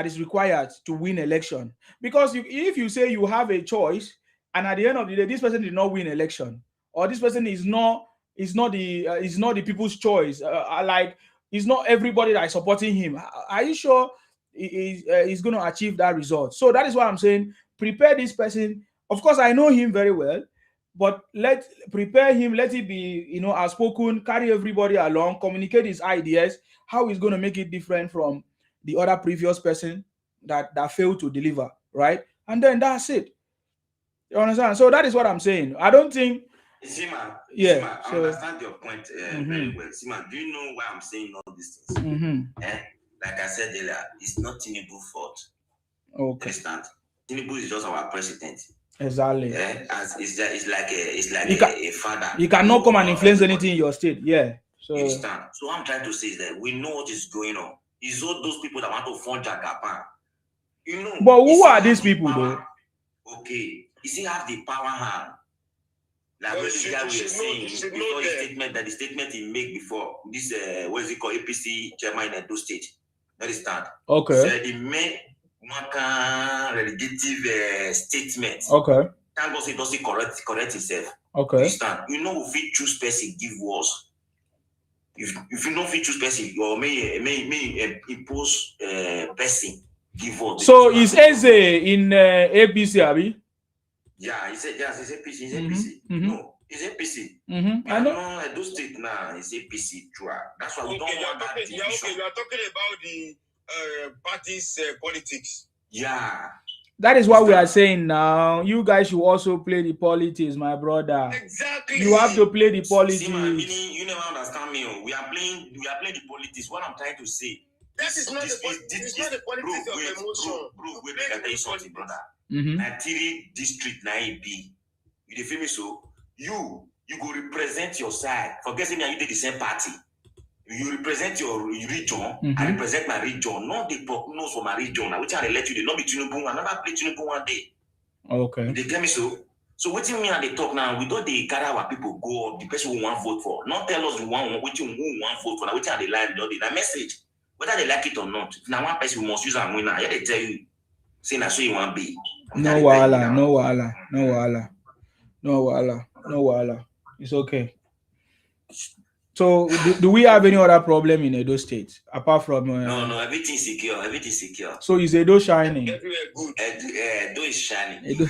is required to win election. Because if you say you have a choice, and at the end of the day, this person did not win election, or this person is not the people's choice. Like, it's not everybody that is supporting him. Are you sure he's going to achieve that result? So that is why I'm saying, prepare this person. Of course, I know him very well, but prepare him. Let it be, outspoken. Carry everybody along. Communicate his ideas. How he's going to make it different from the other previous person that failed to deliver, right? And then that's it. You understand? So that is what I'm saying. I don't think. Sima, Yeah, I understand your point very well. Sima, do you know why I'm saying all these things? Like I said earlier, it's not Tinubu's fault. Okay. Understand? Tinubu is just our president. Exactly. It's like a father. You cannot come and influence anything in your state. Yeah. So. You understand? So what I'm trying to say is that we know what is going on. It's all those people that want to fund Jagapan. But who are these people, though? Okay. You see, have the power hand. Like what this guy was saying before the statement he made before this what is it called, APC chairman in Edo State. Understand? Okay. So the main relative statement. Okay. Thank God he doesn't correct himself. Okay. Understand? If we choose person, give words. If you don't fit choose person, or may impose person, give words. So is Eze in APC, Abi? Yeah, he said yes. It's APC. It's APC. No, It's APC. I know. No, Edo State now is APC. That's why we don't want that division. You are talking about the party's politics. Yeah. That is what we are saying now. You guys should also play the politics, my brother. Exactly. You have to play the politics. See, man, you never understand me. We are playing the politics. What I'm trying to say. That is not the politics of emotion. Bro, wait, I tell you something, brother. Mm-hmm. Natiri district na be. You feel me? So you go represent your side. Forget me, you did the same party. You represent your region. I represent my region. Not the knows for my region. Which I let you. They not be Tinubu. I never play Tinubu one day. Okay. They tell me so. So what you mean and they talk now? We don't they gather our people go the person who want vote for. Not tell us who want vote for. Now which are they lie? The message. Whether they like it or not. Now one person we must use and win. Yeah, they tell you. Say now so you want be. No wala. It's okay. So, do we have any other problem in Edo State apart from? No, everything's secure. So is Edo shining? Edo is shining.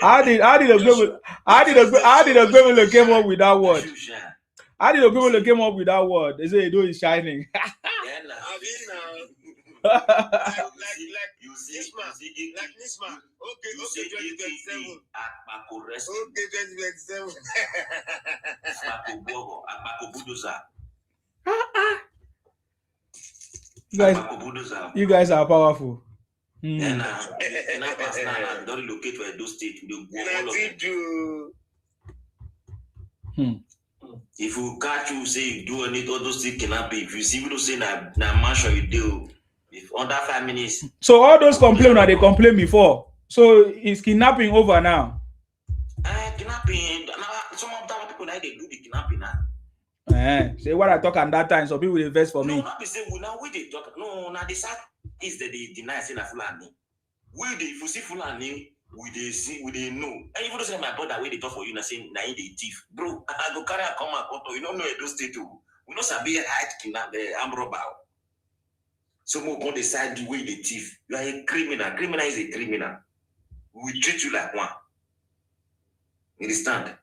How did the government came up with that word? How did the government came up with that word? They say Edo is shining. Like this man. Okay, 2027. Okay, 2027. You guys are powerful. Don't relocate to Edo State. If you catch you say you do any other state cannot be. If you see people say na mansion you do. If under 5 minutes. So all those complaints that they complained before. So is kidnapping over now? Kidnapping. Some of the people now they do the kidnapping now. Say what I talk at that time. So people will invest for me. No, not be say now we they talk. No, now the sad is that they deny saying a Fulani. If you see Fulani, we they know. And even though say my brother where they talk for you, now saying na they thief, bro. I go carry a come and you don't know Edo State too. We know sabi hide kidnap the armed robber. So we go decide the way they thief. You are a criminal. Criminal is a criminal. We treat you like one. You understand?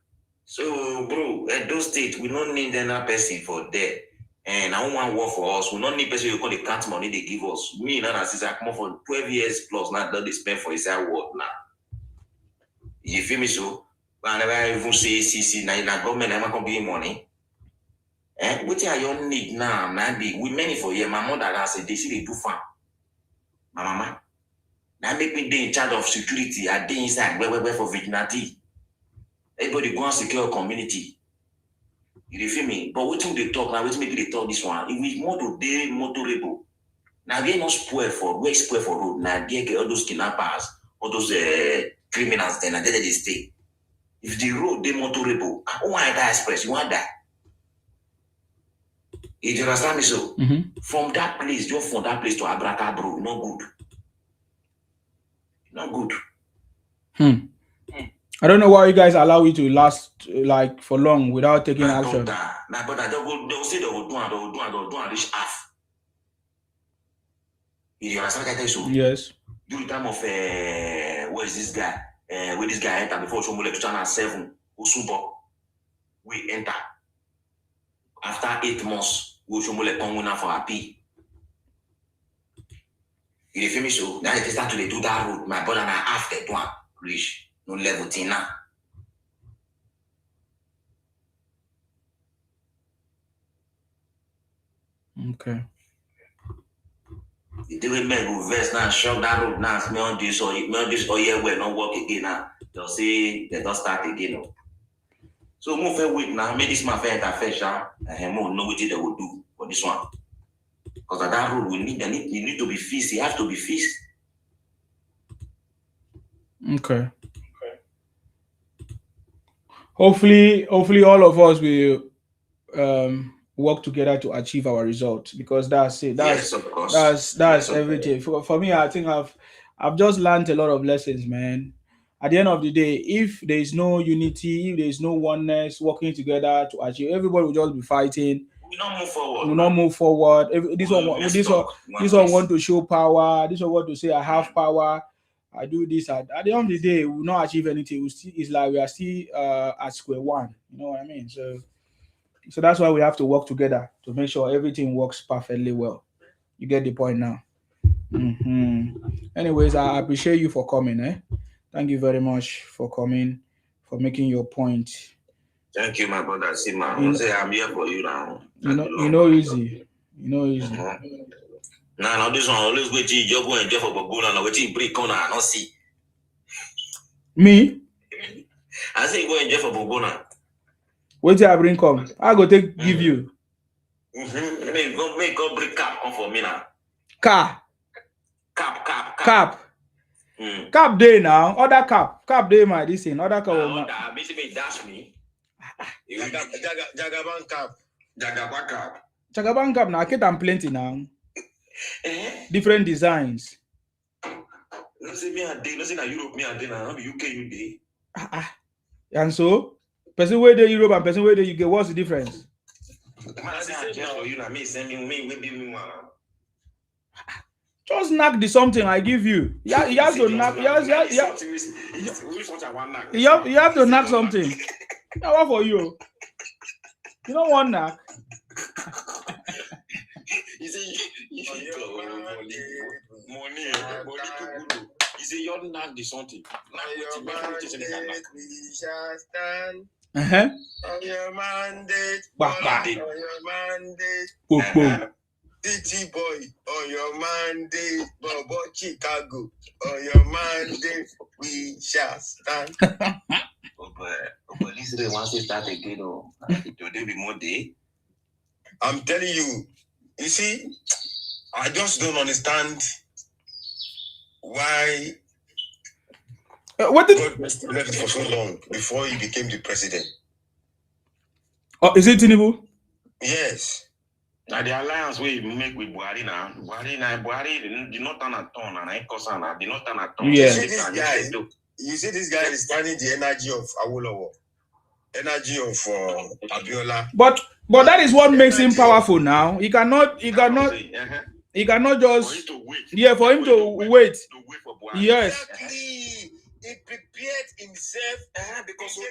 So, bro, Edo State, we don't need another person for there. And I don't want work for us. We don't need person who call the count money they give us. Me and Anna sister come for 12 years plus now that they spend for his work now. You feel me? So, I never even say CC now government never come give money. What are your need now? We many for you. My mother has said they see they do farm. My mama. Now make me day in charge of security. I day inside where for vigilante. Everybody go and secure a community. You feel me? But what they talk now, what maybe they talk this one. If we motorable. Now they not spoil for road. Now they get all those kidnappers, all those criminals then and then they stay. If the road they motorable, oh my God, express, you want that? You understand me? So from that place, just from that place to Abraka, bro, not good. I don't know why you guys allow it to last like for long without taking action. My brother, they'll say they will do and reach half. You understand what I tell you? So yes. During the time of where is this guy? Where this guy entered before Shomole 2007, Usubo, we enter. After 8 months, we Shomole come for happy. You feel me? So now they start to do that road. My brother and I half that one reach. No level 10 now. Okay. The way men go vest now, shock that road now, me on this or yeah, we not work again now. They'll say they don't start again. So move for week now, make this man fair interface, and more know what they will do for this one. Because at that road, you need to be fixed. You have to be fixed. Okay. Hopefully all of us will work together to achieve our results, because that's it. That's everything. For me, I think I've just learned a lot of lessons, man. At the end of the day, if there is no unity, if there is no oneness, working together to achieve, everybody will just be fighting. We not move forward. We not move forward. This one want to show power. This one want to say I have power. I do this. At the end of the day, we will not achieve anything. It's like we are still at square one. You know what I mean? So that's why we have to work together to make sure everything works perfectly well. You get the point now. Anyways, I appreciate you for coming. Thank you very much for coming, for making your point. Thank you, my brother. See, man. Say I'm here for you now. Easy. Easy. Now this one always wait till you go and Jeff for Babuna. Now wait till break corner. Not see. Me? I say go and Jeff for Babuna. Wait till I bring come. I go take give you. Make go bring cap come for me now. Cap. Cap. Cap day now. Other cap day my this thing. Other cap. Basically dash me. Jagaban cap. Jagaban cap now. I get them plenty now. Different designs. No say me a day. No say na Europe me a day now. UK you day. And so, person where they Europe and person where they UK. What's the difference? Man, say I just for you now. Me send me one. Just knock the something I give you. You have to knock. You have to knock something. Now what for you? You don't want knock. You say money too good. You say you don't knock the something. We shall stand. On your mandate. City boy, on your mandate, Bobo Chicago, on your mandate, we shall stand. But listen, once they start again, today be more day. I'm telling you, you see, I just don't understand why what did God left for so long before he became the president. Oh, is it Tinubu? Yes. Now the alliance we make with Buhari now, Buhari did not turn at turn, and I cause did not turn at turn. Yeah. You see this guy is standing the energy of Awolowo, energy of Abiola. But that is what makes him powerful now. He cannot just for him to wait. Yes. Exactly. He prepared himself because Obi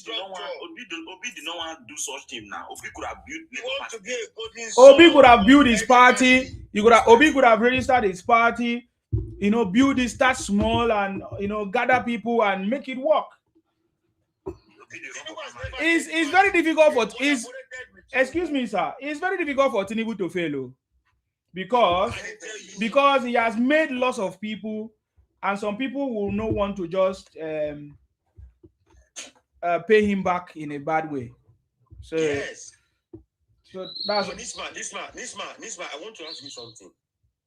did not want to do such thing now. Obi could have built Obi could have built his party. Obi could have registered his party, build it, start small and gather people and make it work. It's very difficult for excuse me, sir. It's very difficult for Tinubu to fail because he has made lots of people. And some people will not want to just pay him back in a bad way. So yes. So that's this man. I want to ask you something.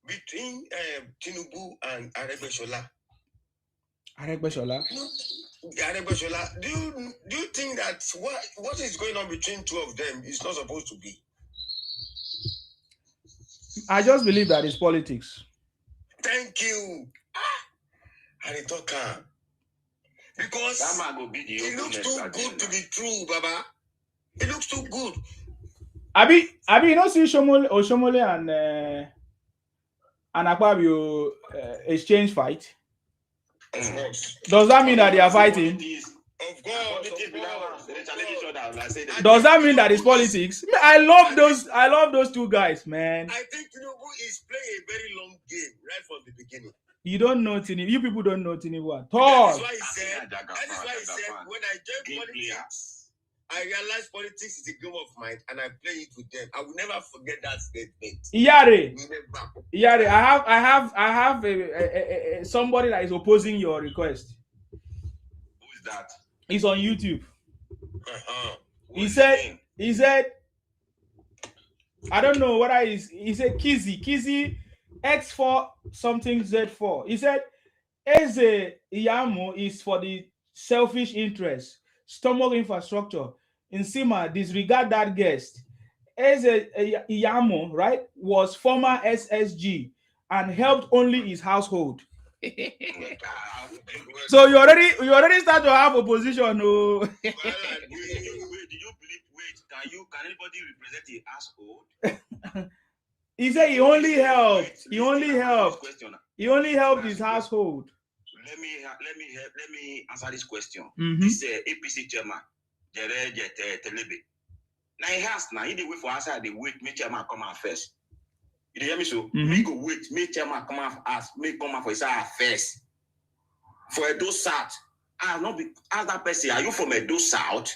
Between Tinubu and Aregbesola. Do you think that what is going on between two of them is not supposed to be? I just believe that it's politics. Thank you. And it talk because that man go be it looks too good to be true, Baba. It looks too good. Abi, you know, see Oshomole and Akpabio exchange fight. Does that mean that they are fighting? Of course. Does that mean that it's politics? I love those two guys, man. I think Tinubu is playing a very long game right from the beginning. You don't know Tinubu. You people don't know Tinubu at all. That is why he said when I joined politics, I realized politics is a game of mind and I play it with them. I will never forget that statement. Iyare, I have somebody that is opposing your request. Who is that? He's on YouTube. He said, I don't know what he said Kizzy X4 something Z4. He said Eze Iyamo is for the selfish interest, stomach infrastructure. Nsima, disregard that guest. Eze Iyamo, right, was former SSG and helped only his household. So you already start to have opposition. Oh. Wait, did you believe? Can anybody represent the household? He said he only helped. He only helped his household. let me answer this question. Mhm. This APC chairman, Telebe. Now he has now he dey wait for answer. They wait, make chairman come out first. You hear me? So me go wait, make chairman come out ask, make come out for his first. For Edo South, I not be ask that person. Are you from Edo South?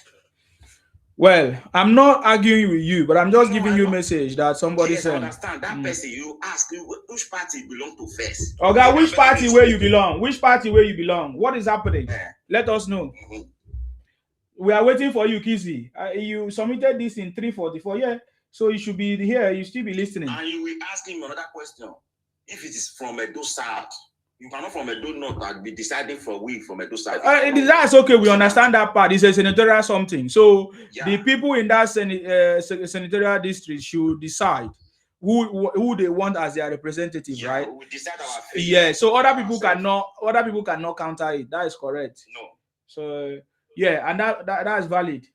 Well, I'm not arguing with you, but I'm just giving you a message that somebody Yes, I sent. understand that person. You ask which party belong to first. Okay, which party where you belong? Which party where you belong? What is happening? Let us know. We are waiting for you, Kizzy. You submitted this in 3:44. Yeah, so you should be here. You still be listening. And you will ask him another question. If it is from Edo South, you cannot from Edo North and be deciding for we from Edo South. That's okay. We understand that part. It's a senatorial something. So the people in that senatorial district should decide who they want as their representative, right? We decide our fate. Yeah. So other people cannot counter it. That is correct. No. So yeah, and that is valid.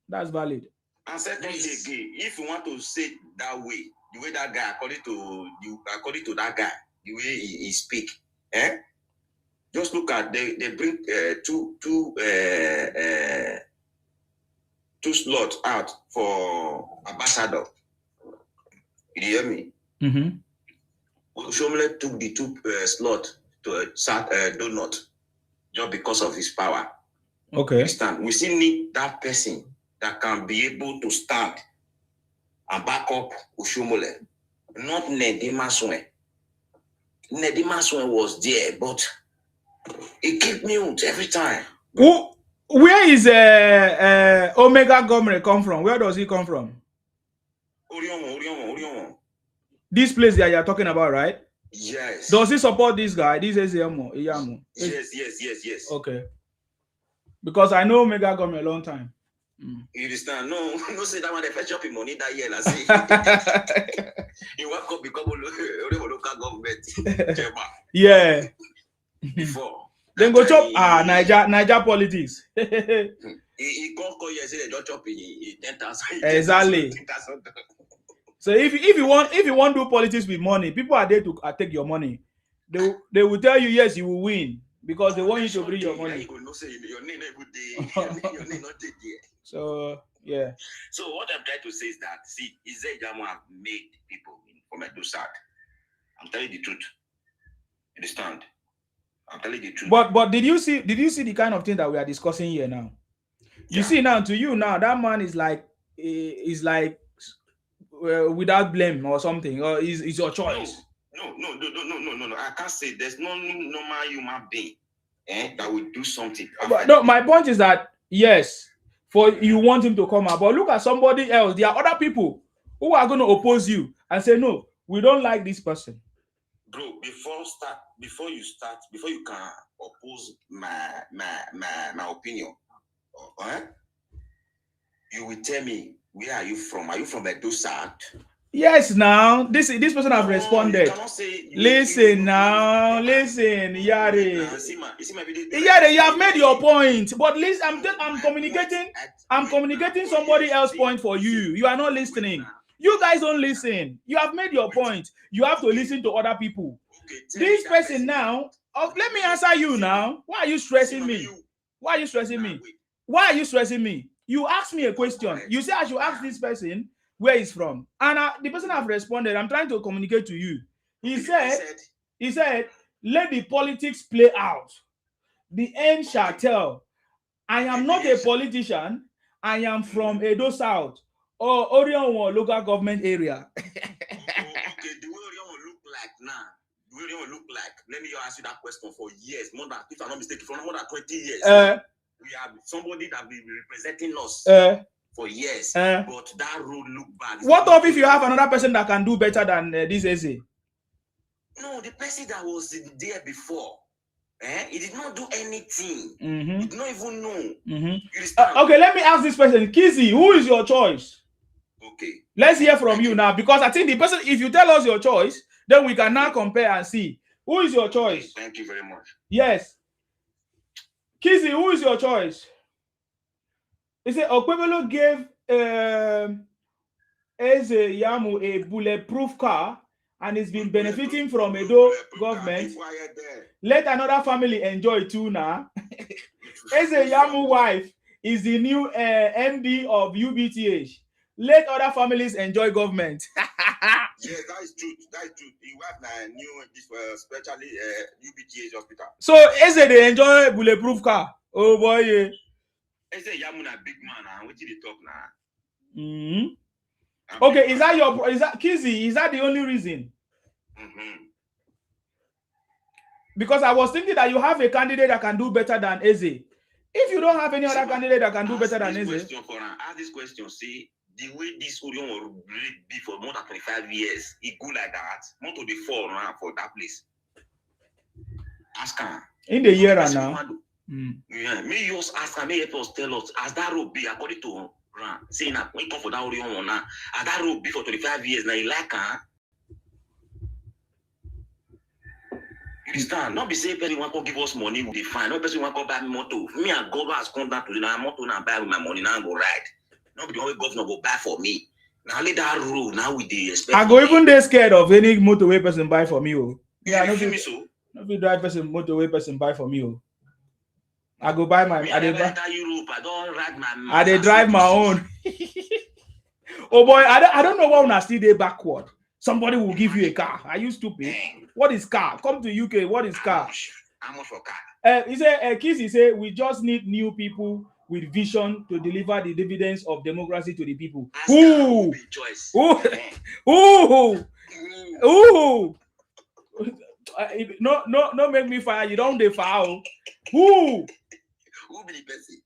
That's valid. And secondly, again, if you want to say it that way, the way that guy, according to that guy, the way he speak, just look at they bring two slots out for ambassador. You hear me? Shomle took the two slot to Donut just because of his power. Okay. We still need that person that can be able to stand and back up Ushomole. Not Nedimaswe. Nedimaswe was there, but he kept mute every time. Where is Omega Gomre come from? Where does he come from? Oriomo. This place that you are talking about, right? Yes. Does he support this guy? This is Iyamo. Yes. Okay. Because I know Omega Gomre a long time. You understand? No, say that one they fetch up him money that year. See, you want to become a local government. Yeah. Before. Then go chop Niger politics. He can't call you and say they don't chop in 10,000. Exactly. So if you want to do politics with money, people are there to take your money. They will tell you yes, you will win because they want you to bring your money. So yeah. So what I'm trying to say is that Izejamo have made people from Edo South. I'm telling you the truth. Understand? I'm telling you the truth. But did you see the kind of thing that we are discussing here now? You see now, to you now, that man is like without blame or something, or is your choice? No. I can't say there's no normal human being that will do something. But no, my point is that yes, for you want him to come out, but look at somebody else. There are other people who are going to oppose you and say, no, we don't like this person. Bro, before you can oppose my opinion, you will tell me, where are you from? Are you from Edo South? Yes, now this person has responded. Listen, Yare. Yare, you have made your point, but listen, I'm communicating somebody else's point for you. You are not listening. You guys don't listen. You have made your point. You have to listen to other people. This person now, let me answer you now. Why are you stressing me? Why are you stressing me? You asked me a question. You say I should ask this person where he's from. And the person have responded. I'm trying to communicate to you. He said, let the politics play out. The end shall tell. I am not a politician. I am from Edo South or Orion local government area. Okay, the way Orion look like now. The way Orion look like. Let me ask you that question for years. More than, if I'm not mistaken, for more than 20 years. We have somebody that will be representing us for years, but that road look bad. What if you have another person that can do better than this Eze? No, the person that was there before, he did not do anything. Mm-hmm. He did not even know. Okay, let me ask this person, Kizzy, who is your choice? Okay. Let's hear from you now, because I think the person, if you tell us your choice, then we can now compare and see. Who is your choice? Okay, thank you very much. Yes. Kizzy, who is your choice? He said Okwebelo gave Eze Yamu a bulletproof car and it's been benefiting from Edo government. Let another family enjoy too now. Ezeyamu wife is the new MD of UBTH. Let other families enjoy government. Yes, that is true. That is true. The wife now new this especially UBTH hospital. So Eze they enjoy bulletproof car. Oh boy. Yeah. Eze Yamuna big man now. What did they talk now? Okay, is that Kizzy? Is that the only reason? Because I was thinking that you have a candidate that can do better than Eze. If you don't have any other candidate that can do better than Eze, ask this question. See, the way this Orion will be for more than 25 years, it go like that. More to the fall now for that place. Ask her. In the year and now. Yeah, may you ask her, may you tell us, as that road be according to saying that when you come for that Orion now, as that road be for 25 years, now you like her. You understand? Not be saying person want to give us money, we fine. No person want to buy me motor. Me and government has come down to the motor and buy with my money now and go ride. Not be the only governor go buy for me. Now let that rule now with the expect. I go even they scared of any motorway person buy for me. Oh. Yeah, no be so. No be drive person motorway person buy for me. Oh. I go buy my. I Europe. I don't ride my. I they drive my own. Oh boy, I don't know why una still dey backward. Somebody will give you a car. Are you stupid? What is car? Come to UK. What is car? How much for car? He said, Kizzy say we just need new people with vision to deliver the dividends of democracy to the people. Ooh, no, make me fire. You don't defile. Who be the person?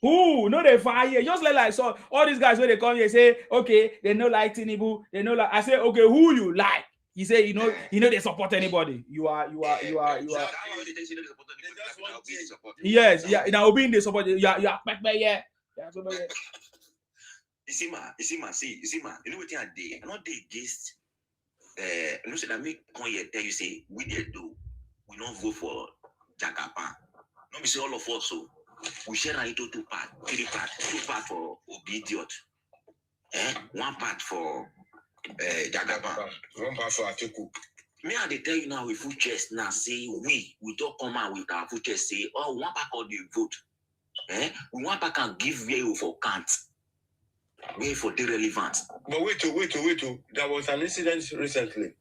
Who? No, they fire. Just like so all these guys when they come here say, okay, they no like Tinubu, they no like. I say, okay, who you like? He say, you know, they support anybody. You are. Yes, yeah. Now being they support. Yeah. You see, man. You know what I did? I'm not the against. You know, say that me come here tell you say we did do. We don't vote for Jagaban. Not be say all of us so. We share into 2 parts, 3 parts, 2 parts for Obidiot, 1 part for Jagaban, 1 part for Atiku. Me and they tell you now with full chest now say we don't come out with our full chest say 1 pack of the vote, we 1 pack can give way for can't, way for the relevant. But wait, there was an incident recently.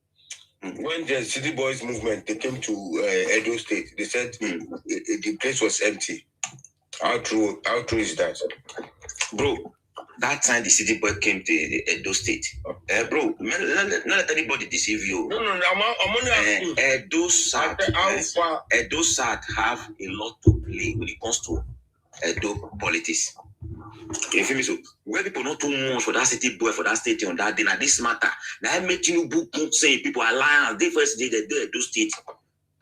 When the City Boys movement they came to Edo State, they said the place was empty. How true is that? Bro, that time the City Boy came to the Edo State. Bro, not let anybody deceive you. No, I'm only asking. Edo South have a lot to play when it comes to Edo politics. You feel me? So where people not too much for that City Boy for that state on that day, now this matter. Now I make Tinubu say people alliance. They first day they do Edo State.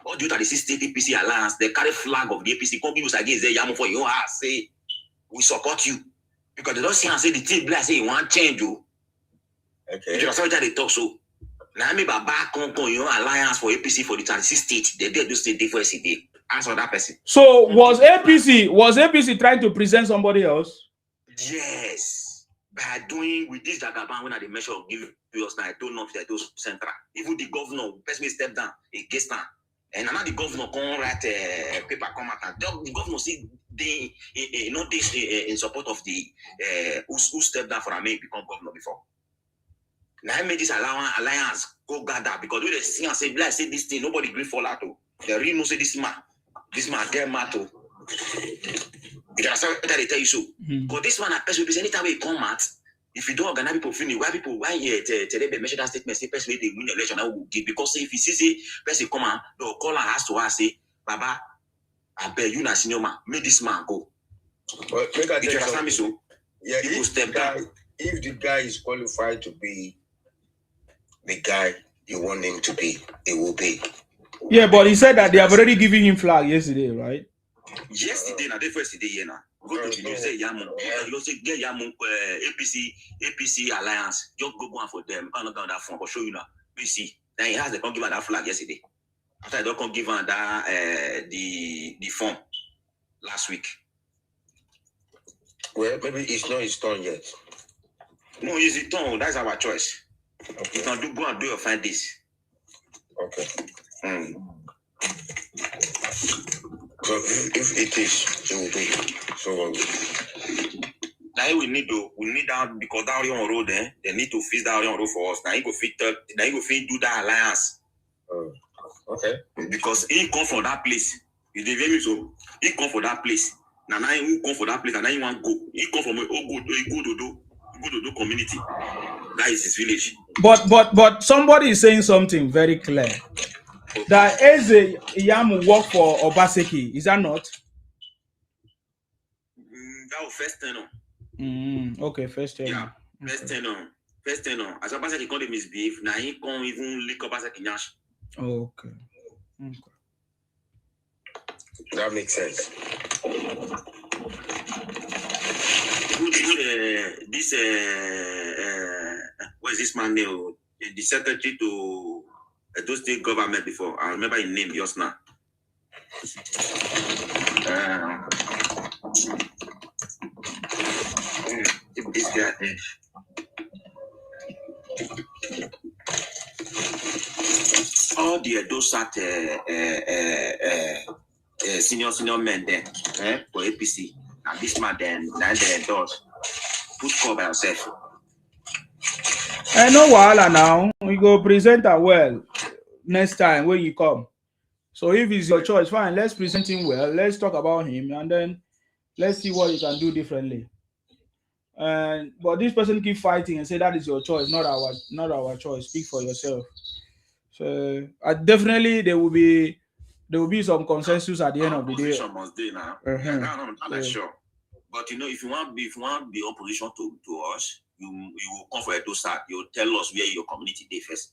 Or due to the state APC alliance, they carry flag of the APC. Come give us against the Yamu for your ass. Say we support you because they don't see and say the team black say you want change you. Okay. You know they talk so. Now I mean Baba come your alliance for APC for the 36 state. They do state day for day. Answer that person. So was APC trying to present somebody else? Yes. By doing with this Jagaban when I measure of give us now, I don't know if they do central. Even the governor, person step down, a guest down. And now the governor come write paper come out. The governor see they not this in support of the who stepped down for a man become governor before. Now I made this alliance go gather because when they see and say, "Bless say this thing, nobody agree for that." They really know say this man get mad too. Because they tell you so. But this one, person anytime we come out, if you don't organize people finish, why tell them measure that statement, say person they win the election, I will give because if you see say person come out, they'll call and ask to us say, Baba, I beg you na senior man, make this man go. Well, you understand me so? Yeah, if the guy is qualified to be the guy you want him to be, it will be. Yeah, but he said that they have already given him flag yesterday, right? Yesterday, now the first day here now. Go to the news, say Yamu. You say get Yamu APC alliance. Just go on for them. I'm not going that phone. I'll show you now. You see. Then he has the come give that flag yesterday. After I don't come give that the form last week. Well, maybe it's not his turn yet. No, it's his turn. That's our choice. You can go and do your 5 days. Okay. So if it is, so now we need that because that on road they need to fix that on road for us. Now you go fit do that alliance. Okay. Because he come from that place. You dey hear me so? He come from that place. Now he come from that place and now you want go. He come from a good community. That is his village. But somebody is saying something very clear. That Eze Iyamu work for Obaseki, is that not? That was first turn on. Okay, first turn. Yeah, first turn on. As Obaseki can't misbehave, now he can't even lick Obaseki nyash. Okay. That makes sense. This what is this man name? The secretary to Edo State government before. I remember his name just now. This guy. All the Edo State senior men there for APC. And this man then they endorse. Put cover by yourself. I know wahala now. We go present her well next time when you come. So if it's your choice, fine. Let's present him well. Let's talk about him and then let's see what you can do differently. But this person keep fighting and say that is your choice, not our choice. Speak for yourself. So definitely there will be some consensus at the end of the day. Opposition must be now. I'm sure. But if you want to be opposition to us, you will come for Edo State. You will tell us where your community is first.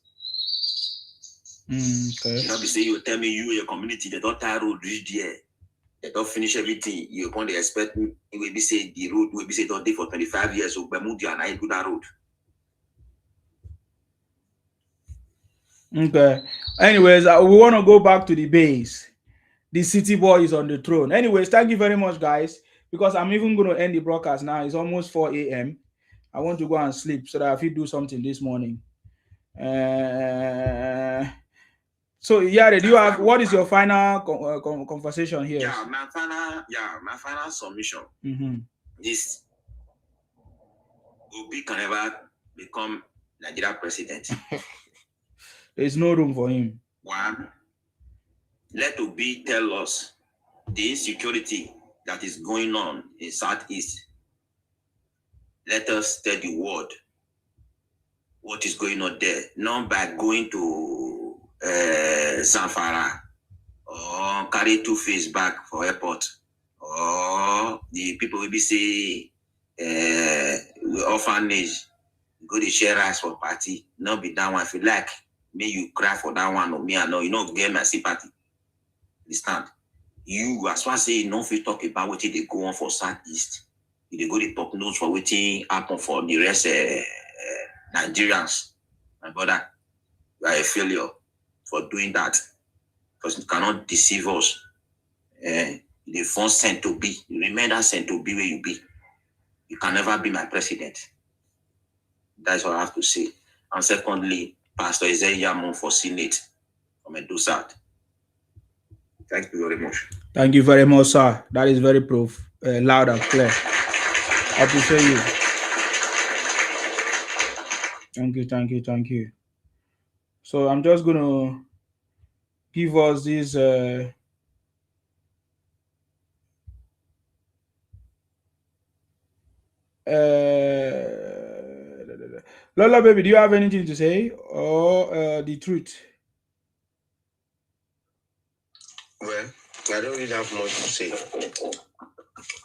Okay. You know, you tell me your community, they don't tie road reach there. They don't finish everything. You can't expect me. It will be say the road will be say don't day for 25 years. So Bermuda and I do that road. Okay. Anyways, we want to go back to the base. The city boy is on the throne. Anyways, thank you very much, guys. Because I'm even going to end the broadcast now. It's almost 4 a.m. I want to go and sleep so that I can do something this morning. So, Yare, what is your final conversation here? Yeah, my final submission. This Obi can never become Nigeria president. There's no room for him. One, let Obi tell us the insecurity that is going on in Southeast. Let us tell the world what is going on there. Not by going to Zamfara or carry Two-Face back for airport, or the people will be say orphanage, go to share rice for party. Not be that one. If you like, may you cry for that one or me, I know you not get my sympathy. Understand? You as far as say you know if you talk about what they go on for Southeast, they go to talk notes for what happen for the rest Nigerians. My brother, you are a failure for doing that because you cannot deceive us. The first sent to be, you remain that sent to be where you be. You can never be my president. That's what I have to say. And secondly, Pastor Iyamu for Senate from Edo South. Thank you very much. Thank you very much, sir. That is very loud and clear. I appreciate you. Thank you. So I'm just gonna give us this Lola baby, do you have anything to say or the truth? Well, I don't really have much to say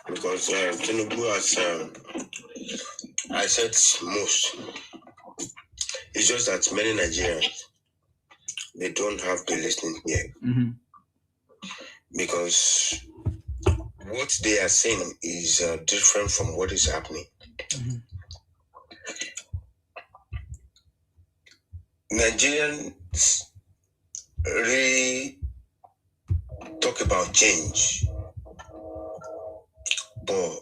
because Tinubu has I said most. It's just that many Nigerians, they don't have the listening ear because what they are saying is different from what is happening. Nigerians really talk about change, but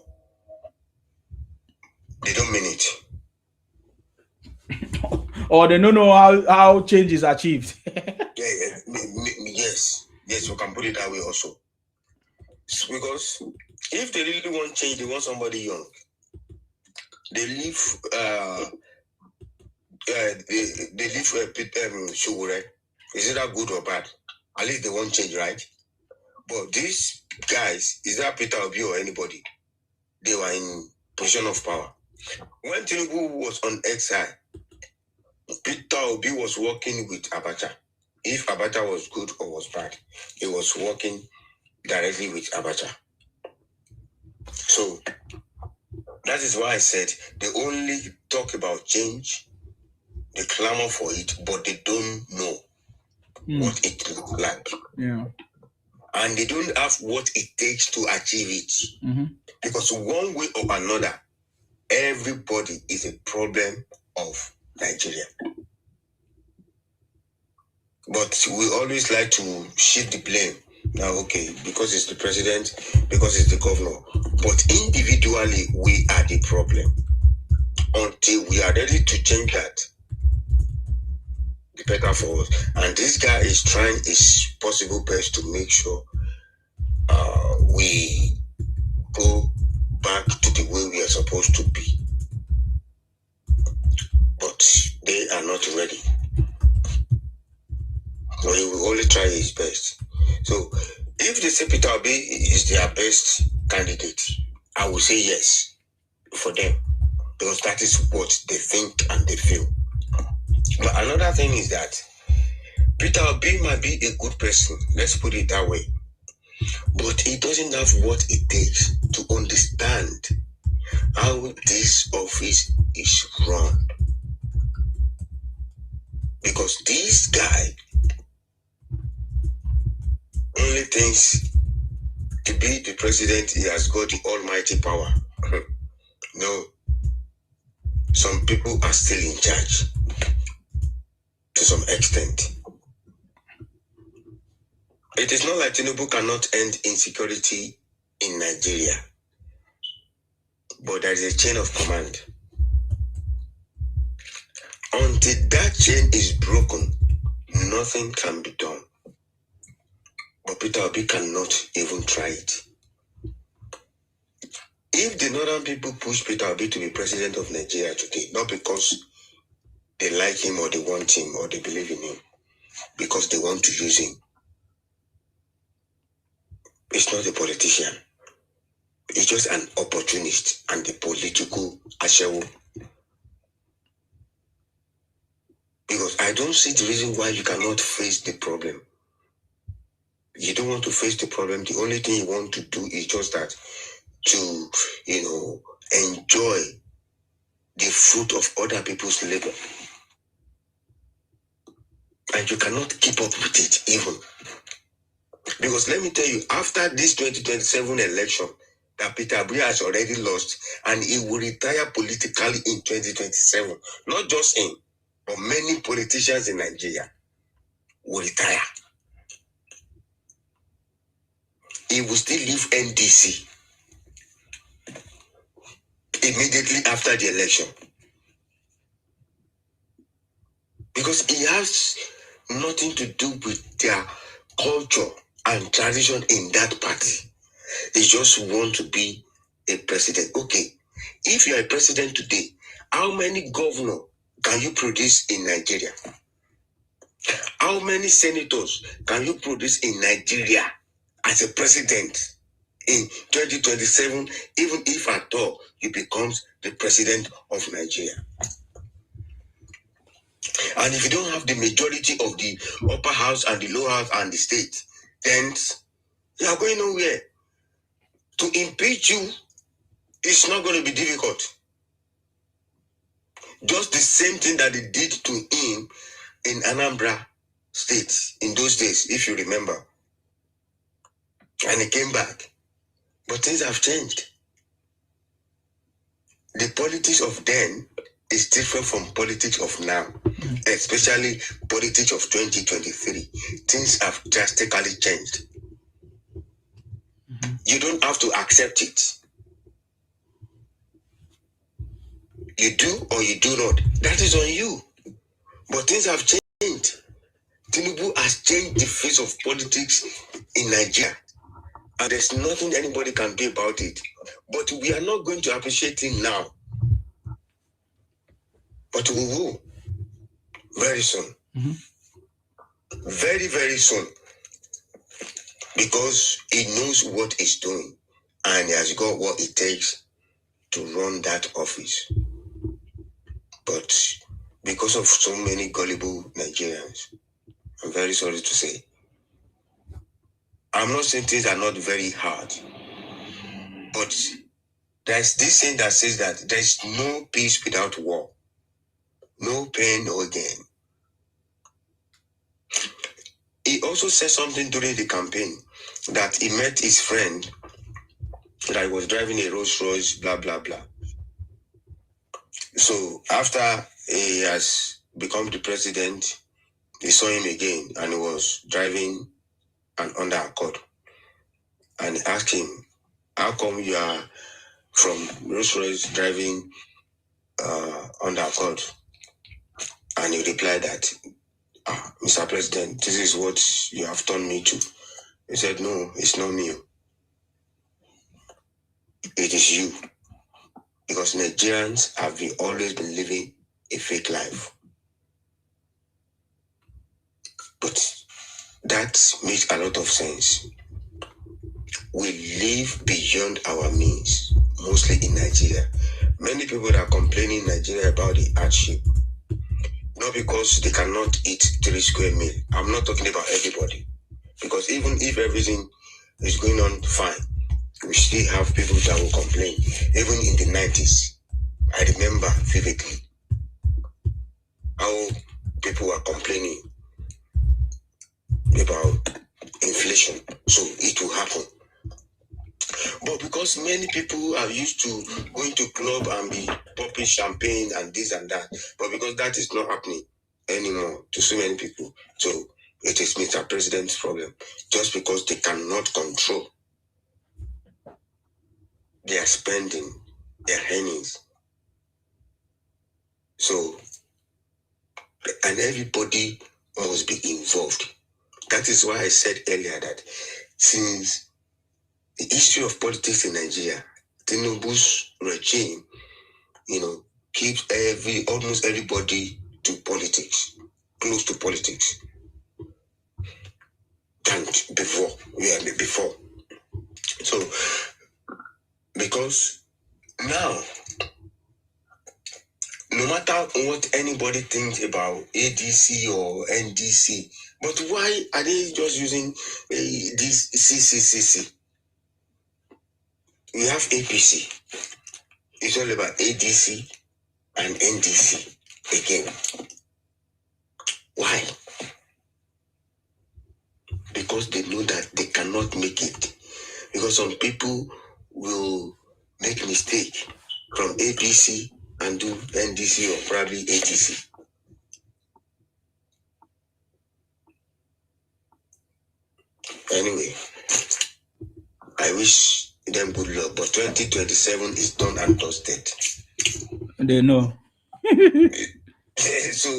they don't mean it. or they don't know how change is achieved. Yes, we can put it that way also. Because if they really want change, they want somebody young. They leave Show, right? Is it that good or bad? At least they want change, right? But these guys, is that Peter Obi or anybody? They were in position of power. When Tinubu was on exile, Peter Obi was working with Abacha. If Abacha was good or was bad, he was working directly with Abacha. So that is why I said they only talk about change, they clamor for it, but they don't know what it looks like. Yeah. And they don't have what it takes to achieve it. Because one way or another, everybody is a problem of Nigeria. But we always like to shift the blame. Now, okay, because it's the president, because it's the governor. But individually, we are the problem. Until we are ready to change that, the better for us. And this guy is trying his possible best to make sure we go back to the way we are supposed to be. But they are not ready. But he will only try his best. So if they say Peter Obi is their best candidate, I will say yes for them. Because that is what they think and they feel. But another thing is that Peter Obi might be a good person, let's put it that way. But he doesn't have what it takes to understand how this office is run. Because this guy only thinks to be the president, he has got the almighty power. No. Some people are still in charge to some extent. It is not like Tinubu cannot end insecurity in Nigeria. But there is a chain of command. Until that chain is broken, nothing can be done. But Peter Obi cannot even try it. If the northern people push Peter Obi to be president of Nigeria today, not because they like him or they want him or they believe in him, because they want to use him, it's not a politician. It's just an opportunist and a political ashewo. Because I don't see the reason why you cannot face the problem. You don't want to face the problem. The only thing you want to do is just that to, enjoy the fruit of other people's labor. And you cannot keep up with it even. Because let me tell you, after this 2027 election, that Peter Obi has already lost, and he will retire politically in 2027. Not just him, but many politicians in Nigeria will retire. He will still leave NDC immediately after the election. Because he has nothing to do with their culture and tradition in that party. They just want to be a president. Okay, if you are a president today, how many governors can you produce in Nigeria? How many senators can you produce in Nigeria as a president in 2027, even if at all he becomes the president of Nigeria? And if you don't have the majority of the upper house and the lower house and the state, then you are going nowhere. To impeach you is not going to be difficult. Just the same thing that they did to him in Anambra State in those days, if you remember. And he came back. But things have changed. The politics of then is different from politics of now, especially politics of 2023. Things have drastically changed. You don't have to accept it. You do or you do not. That is on you. But things have changed. Tinubu has changed the face of politics in Nigeria. And there's nothing anybody can do about it. But we are not going to appreciate him now. But we will. Very soon. Very, very soon. Because he knows what he's doing. And he has got what it takes to run that office. But because of so many gullible Nigerians, I'm very sorry to say, I'm not saying things are not very hard. But there's this thing that says that there's no peace without war. No pain, no gain. He also said something during the campaign that he met his friend that was driving a Rolls Royce, blah, blah, blah. So after he has become the president, he saw him again and he was driving an Honda Accord. And he asked him, how come you are from Rolls Royce driving Honda Accord? And he replied that, Mr. President, this is what you have turned me to. He said, no, it's not me. It is you. Because Nigerians have always been living a fake life. But that makes a lot of sense. We live beyond our means, mostly in Nigeria. Many people are complaining in Nigeria about the hardship. Not because they cannot eat 3 square meals. I'm not talking about everybody. Because even if everything is going on fine, we still have people that will complain. Even in the 90s, I remember vividly how people were complaining about inflation. So it will happen. But because many people are used to going to club and be popping champagne and this and that, but because that is not happening anymore to so many people, so it is Mr. President's problem. Just because they cannot control their spending, their earnings. So, and everybody must be involved. That is why I said earlier that since the history of politics in Nigeria, Tinubu's regime, keeps almost everybody to politics, close to politics, than before. So, because now, no matter what anybody thinks about ADC or NDC, but why are they just using this CCCC? We have APC. It's all about ADC and NDC again. Why? Because they know that they cannot make it. Because some people will make mistake from APC and do NDC or probably ATC. Anyway, I wish them good luck, but 2027 is done and dusted. They know. So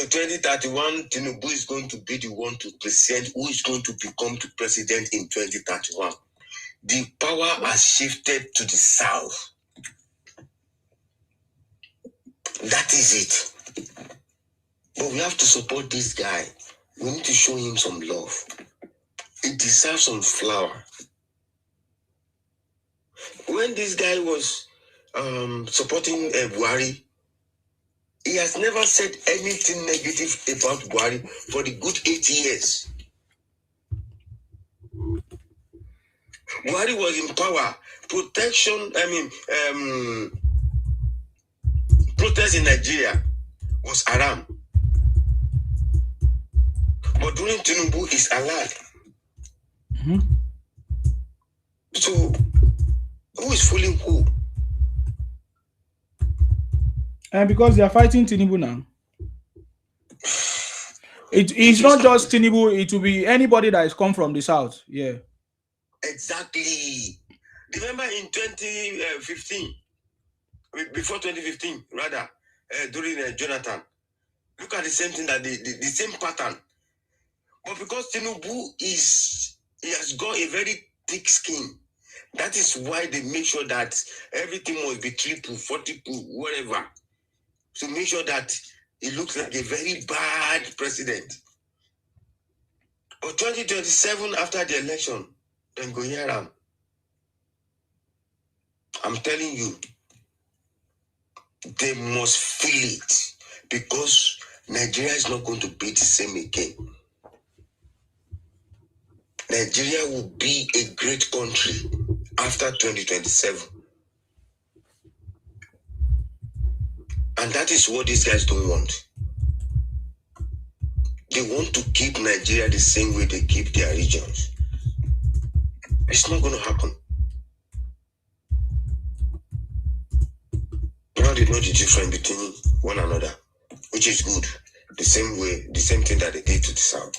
2031, Tinubu is going to be the one to present who is going to become the president in 2031. The power has shifted to the south. That is it. But we have to support this guy. We need to show him some love. He deserves some flower. When this guy was supporting Buhari, he has never said anything negative about Buhari for the good 8 years. Buhari was in power. Protest in Nigeria was haram. But during Tinubu is allowed. Mm-hmm. So, who is fooling who? And because they are fighting Tinubu now. It's not just Tinubu, it will be anybody that has come from the south. Yeah. Exactly. Remember in 2015, before 2015, rather, during Jonathan, Look at the same thing that the same pattern. But because Tinubu he has got a very thick skin. That is why they make sure that everything must be triple, 40, whatever. To make sure that he looks like a very bad president. But 2027, after the election, then go hear him. I'm telling you, they must feel it because Nigeria is not going to be the same again. Nigeria will be a great country after 2027. And that is what these guys don't want. They want to keep Nigeria the same way they keep their regions. It's not going to happen. Now they know the difference between one another, which is good. The same way, the same thing that they did to the South.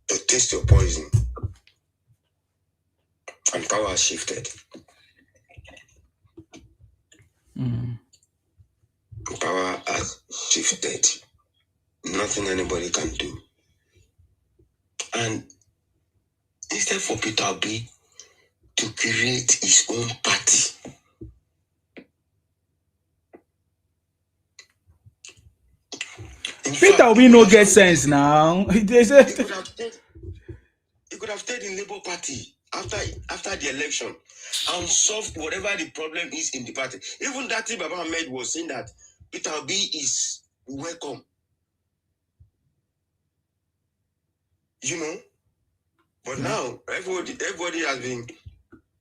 To taste your poison. And power has shifted. Power has shifted. Nothing anybody can do. And instead for Peter Obi to create his own party, Peter Obi no get sense now. They said he could have stayed in Labour Party after the election and solved whatever the problem is in the party. Even that thing Baba Ahmed was saying that Peter Obi is welcome. You know? But now everybody has been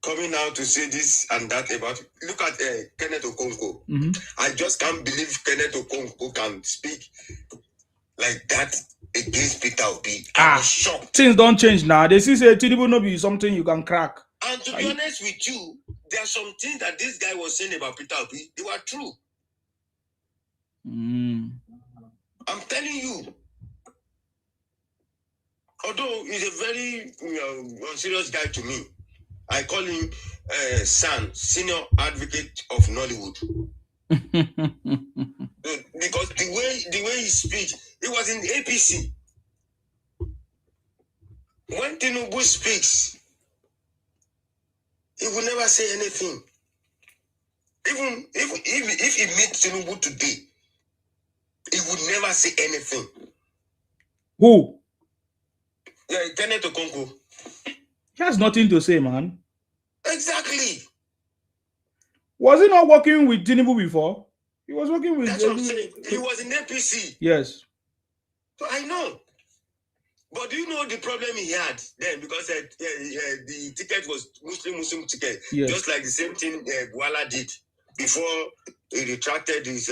coming out to say this and that about. Look at Kenneth Okonkwo. I just can't believe Kenneth Okonkwo can speak like that against Peter Obi. I was shocked. Things don't change now. They see say Tinubu no be something you can crack. And to be honest with you, there are some things that this guy was saying about Peter Obi, they were true. I'm telling you. Although he's a very serious guy to me, I call him San, senior advocate of Nollywood. Because the way he speaks, he was in the APC. When Tinubu speaks, he will never say anything. Even if he meets Tinubu today, he would never say anything. Who? Yeah, Kenneth Okonkwo. He has nothing to say, man. Exactly. Was he not working with Tinubu before? He was working with. That's what I'm saying. He was in APC. Yes. So I know. But do you know the problem he had then? Because the ticket was Muslim ticket. Yes. Just like the same thing Buala did before he retracted his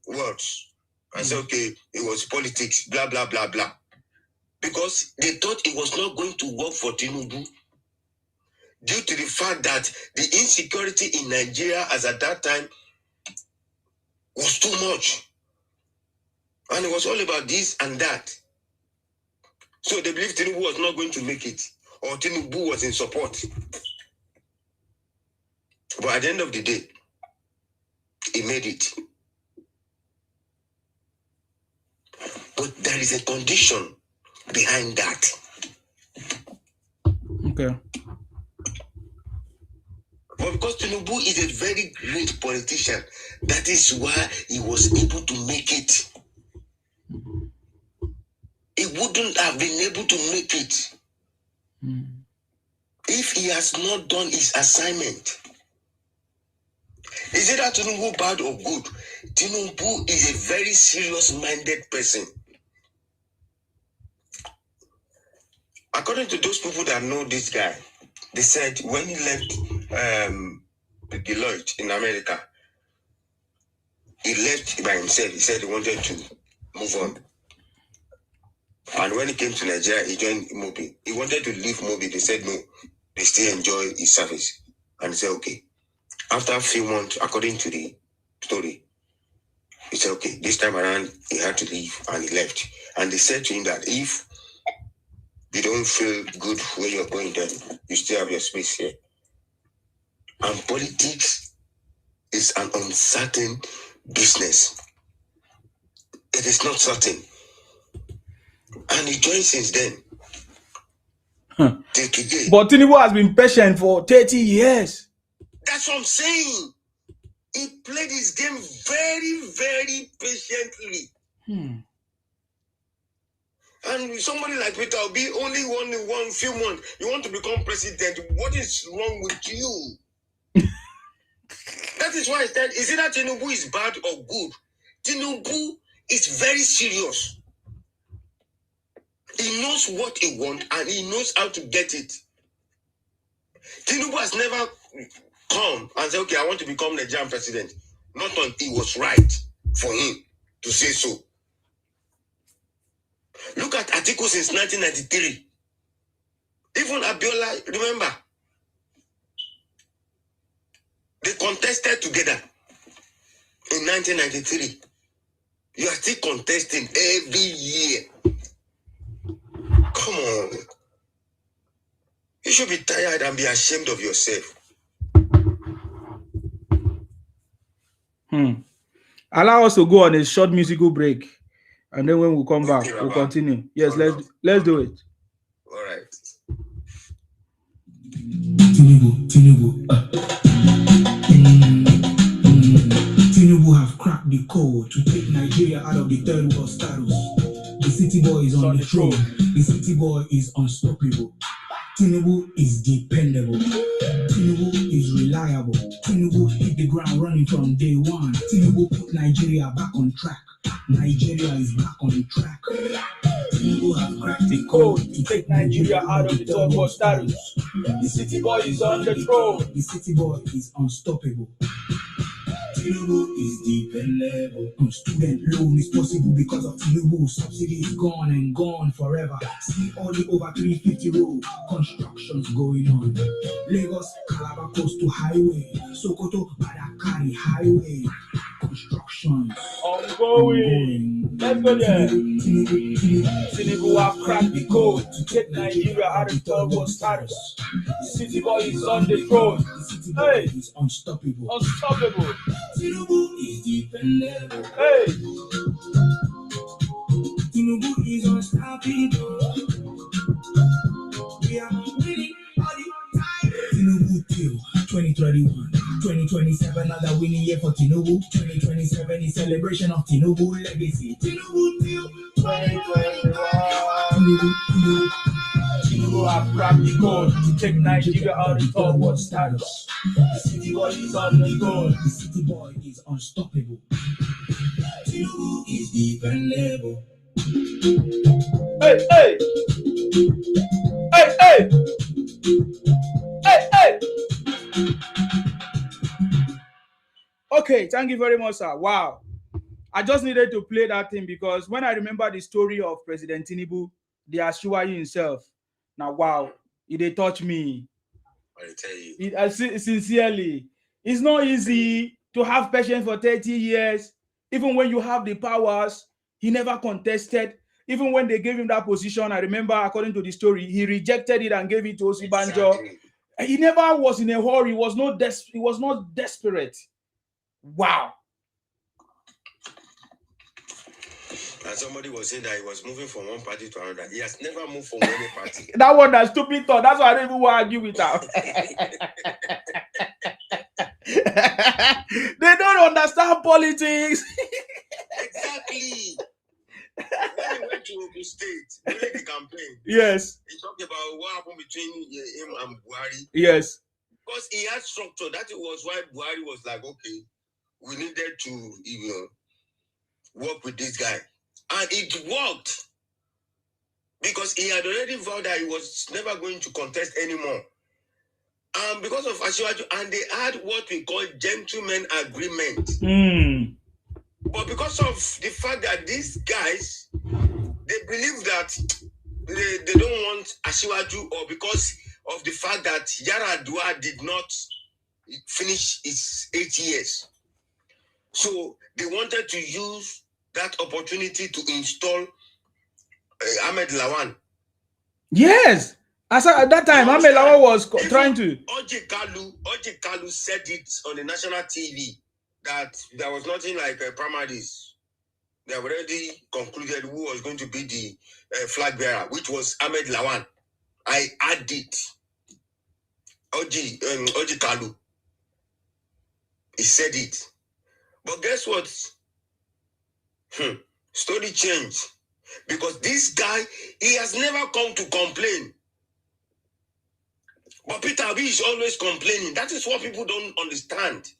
words. I said, okay, it was politics, blah, blah, blah, blah. Because they thought it was not going to work for Tinubu due to the fact that the insecurity in Nigeria as at that time was too much. And it was all about this and that. So they believed Tinubu was not going to make it, or Tinubu was in support. But at the end of the day, he made it. But there is a condition behind that. Okay. But because Tinubu is a very great politician, that is why he was able to make it. He wouldn't have been able to make it if he has not done his assignment. Is it that Tinubu bad or good? Tinubu is a very serious-minded person. According to those people that know this guy, they said when he left Deloitte in America, he left by himself. He said he wanted to move on. And when he came to Nigeria, he joined Mobi. He wanted to leave Mobi. They said no. They still enjoy his service. And he said, okay. After a few months, according to the story, he said, okay, this time around, he had to leave, and he left. And they said to him that if you don't feel good where you're going, then you still have your space here. And politics is an uncertain business. It is not certain. And he joined since then. Till today. But Tinubu has been patient for 30 years. That's what I'm saying. He played his game very, very patiently. And somebody like Peter Obi, only one few months, you want to become president. What is wrong with you? That is why I said, is it that Tinubu is bad or good? Tinubu is very serious. He knows what he wants and he knows how to get it. Tinubu has never come and said, okay, I want to become the Nigerian president. Not until it was right for him to say so. Look at Atiku since 1993. Even Abiola, remember, they contested together in 1993. You are still contesting every year. Come on. You should be tired and be ashamed of yourself. Allow us to go on a short musical break, and then when we come back, we'll continue. Yes, let's do it. All right. Tinubu. Tinubu have cracked the code to take Nigeria out of the third world status. The city boy is on the throne. The city boy is unstoppable. Tinubu is dependable. Tinubu is reliable. Tinubu hit the ground running from day one. Tinubu put Nigeria back on track. Nigeria is back on the track. Tinubu have cracked the code to take Nigeria out of the third world status. The city boy is on the throne. The city boy is unstoppable. Tinubu is dependable. Student loan is possible because of Tinubu. Subsidy is gone and gone forever. See all the over 350 road constructions going on. Lagos, Calabar Coastal Highway, Sokoto, Badakari Highway. Construction ongoing. Let's go there. Tinubu have cracked the code to take Nigeria out of third world status. The city boy is on the throne. The city boy is unstoppable. Unstoppable. Tinubu is dependable. Hey. Tinubu is unstoppable. We are winning all the time. Tinubu till 2031, 2027, another winning year for Tinubu. 2027 is celebration of Tinubu legacy. Tinubu till 2021. Tinubu have cracked the code to take Nigeria out of third world status. The city boy is on the road. The city boy is unstoppable. Tinubu is dependable. Hey, hey! Hey, hey! Hey, hey! Okay, thank you very much, sir. Wow. I just needed to play that thing because when I remember the story of President Tinubu, the Asiwaju himself, now wow, it touched me. I tell you. Sincerely, it's not easy to have patience for 30 years. Even when you have the powers, he never contested. Even when they gave him that position, I remember, according to the story, he rejected it and gave it to Asiwaju. Exactly. He never was in a hurry. He was not desperate. Wow. And somebody was saying that he was moving from one party to another. He has never moved from any party. That one, that stupid thought. That's why I don't even want to argue with her. They don't understand politics. Exactly. When he went to Ogun State during the campaign, yes, he talked about what happened between him and Buhari. Yes. Because he had structure. That was why Buhari was like, okay, we needed to work with this guy. And it worked. Because he had already vowed that he was never going to contest anymore. And because of Asiwaju, and they had what we call gentleman agreement. But because of the fact that these guys, they believe that they don't want Asiwaju, or because of the fact that Yar'Adua did not finish his 8 years. So they wanted to use that opportunity to install Ahmed Lawan. Yes. At that time, Ahmed Lawan was trying to. Oji Kalu said it on the national TV that there was nothing like primaries. they have already concluded who was going to be the flag bearer, which was Ahmed Lawan. I added Oji Kalu. He said it. But guess what? Story changed. Because this guy, he has never come to complain. But Peter Obi is always complaining. That is what people don't understand.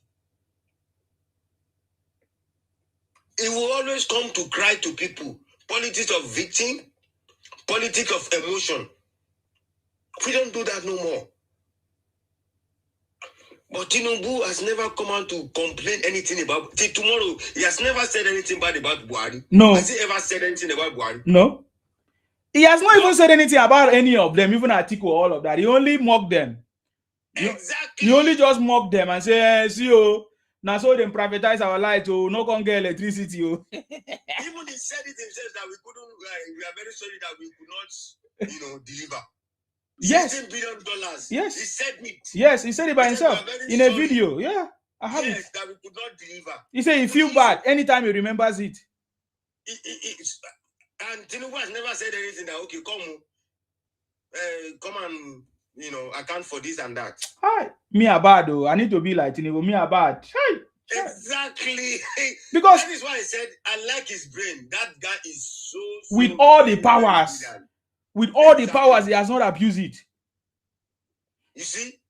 He will always come to cry to people. Politics of victim, politics of emotion. We don't do that no more. But Tinubu has never come out to complain anything about. Till tomorrow, he has never said anything bad about Buhari. No. Has he ever said anything about Buhari? No. He has not even said anything about any of them, even Atiku or all of that. He only mocked them. Exactly. He only just mocked them and say, see you. Now so they privatize our light to no can get electricity. Even he said it himself that we couldn't. We are very sorry that we could not, deliver. Yes. $16 billion. Yes. He said it. Yes, he said it by himself in a video. Yeah, I have it. That we could not deliver. He said he feel bad anytime he remembers it. And Tinubu has never said anything that okay, come and account for this and that. Hi, me a bad though. I need to be like Tinubu. Me a bad. Hi. Exactly. Because that is why I said I like his brain. That guy is so with all the powers. With all the powers, he has not abused it. You see?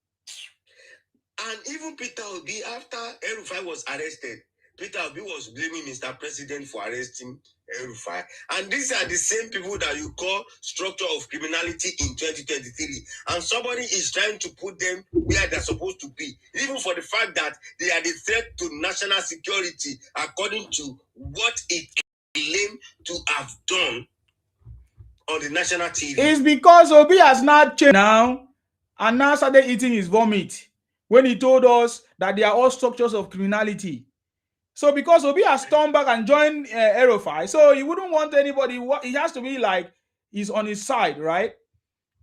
And even Peter Obi, after El-Rufai was arrested, Peter Obi was blaming Mr. President for arresting El-Rufai. And these are the same people that you call structure of criminality in 2023. And somebody is trying to put them where they're supposed to be. Even for the fact that they are the threat to national security, according to what it claimed to have done on the national TV. It's because Obi has not changed now and now started eating his vomit when he told us that they are all structures of criminality. So because Obi has turned back and joined El-Rufai, so he wouldn't want anybody. He has to be like he's on his side, right?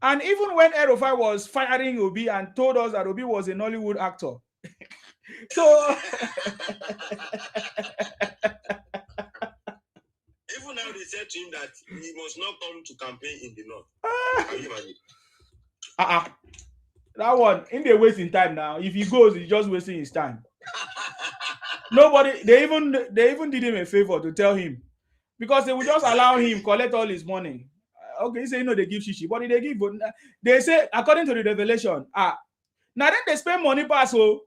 And even when El-Rufai was firing Obi and told us that Obi was a Nollywood actor, so even now they said to him that he must not come to campaign in the north. Can you imagine? That one, in the wasting time now. If he goes, he's just wasting his time. Nobody, they even did him a favor to tell him, because they would just allow him collect all his money. Okay, he say they give shishi, but they give. They say according to the revelation, now then they spend money pass. So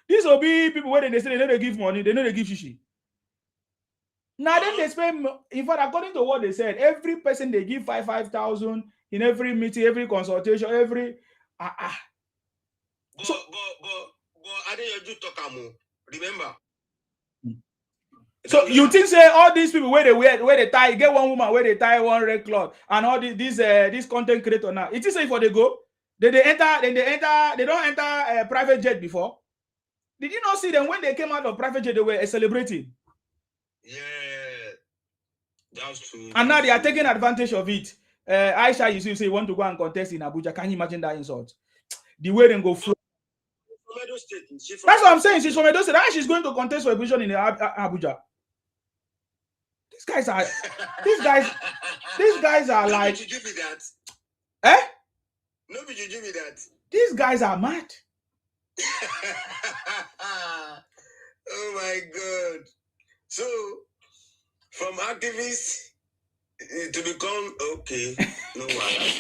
this will be people when they say they give money, they know they give shishi. Now then they spend. In fact, according to what they said, every person they give 5,000 in every meeting, every consultation, every. But I didn't do talk. Remember. So you think say all these people where they tie, get one woman where they tie one red cloth, and all this content creator now. It is say for they go, they don't enter private jet before. Did you not see them when they came out of private jet? They were celebrating. Yeah, that's true. And now they are taking advantage of it. Aisha, you say you want to go and contest in Abuja. Can you imagine that insult? The way they go flow. That's what I'm saying. She's from Edo State. She's going to contest for a position in Abuja. These guys are like. Did you give me that? Eh? No, did you give me that? These guys are mad. Oh my God. So, from activists to become okay, no one.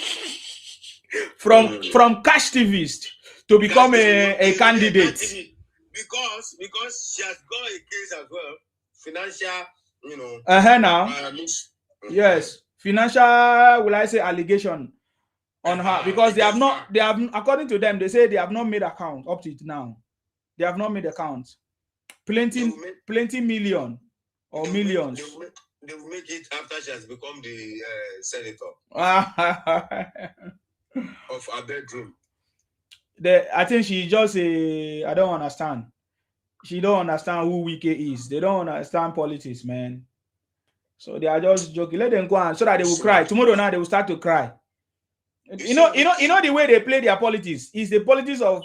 From cash activist to become a candidate. Because she has got a case as well, financial, Now. Yes, financial, will I say, allegation on her, because they have according to them, they say they have not made account up to it now. They have not made accounts. Plenty million or millions. They will make it after she has become the senator of her bedroom. I think she just I don't understand. She don't understand who Wike is. They don't understand politics, man. So they are just joking. Let them go on so that they will cry. Tomorrow now they will start to cry. You know the way they play their politics is the politics of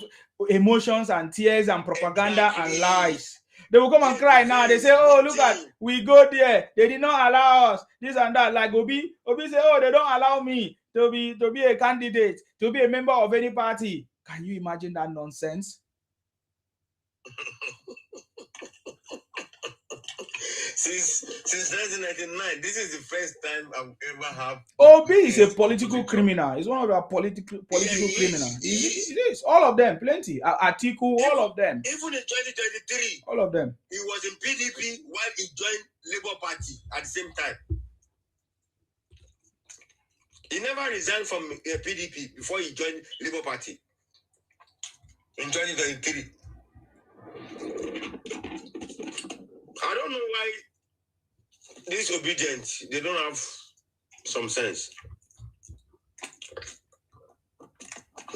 emotions and tears and propaganda and lies. They will come and cry now. They say, oh, look at, we go there. They did not allow us. This and that. Like Obi say, oh, they don't allow me to be a candidate, to be a member of any party. Can you imagine that nonsense? Since 1999, this is the first time I've ever had. Obi is a political criminal. He's one of our political criminals. He is. All of them, plenty. Atiku, all of them. Even in 2023, all of them. He was in PDP while he joined Labour Party at the same time. He never resigned from PDP before he joined Labour Party in 2023. I don't know why disobedient. They don't have some sense.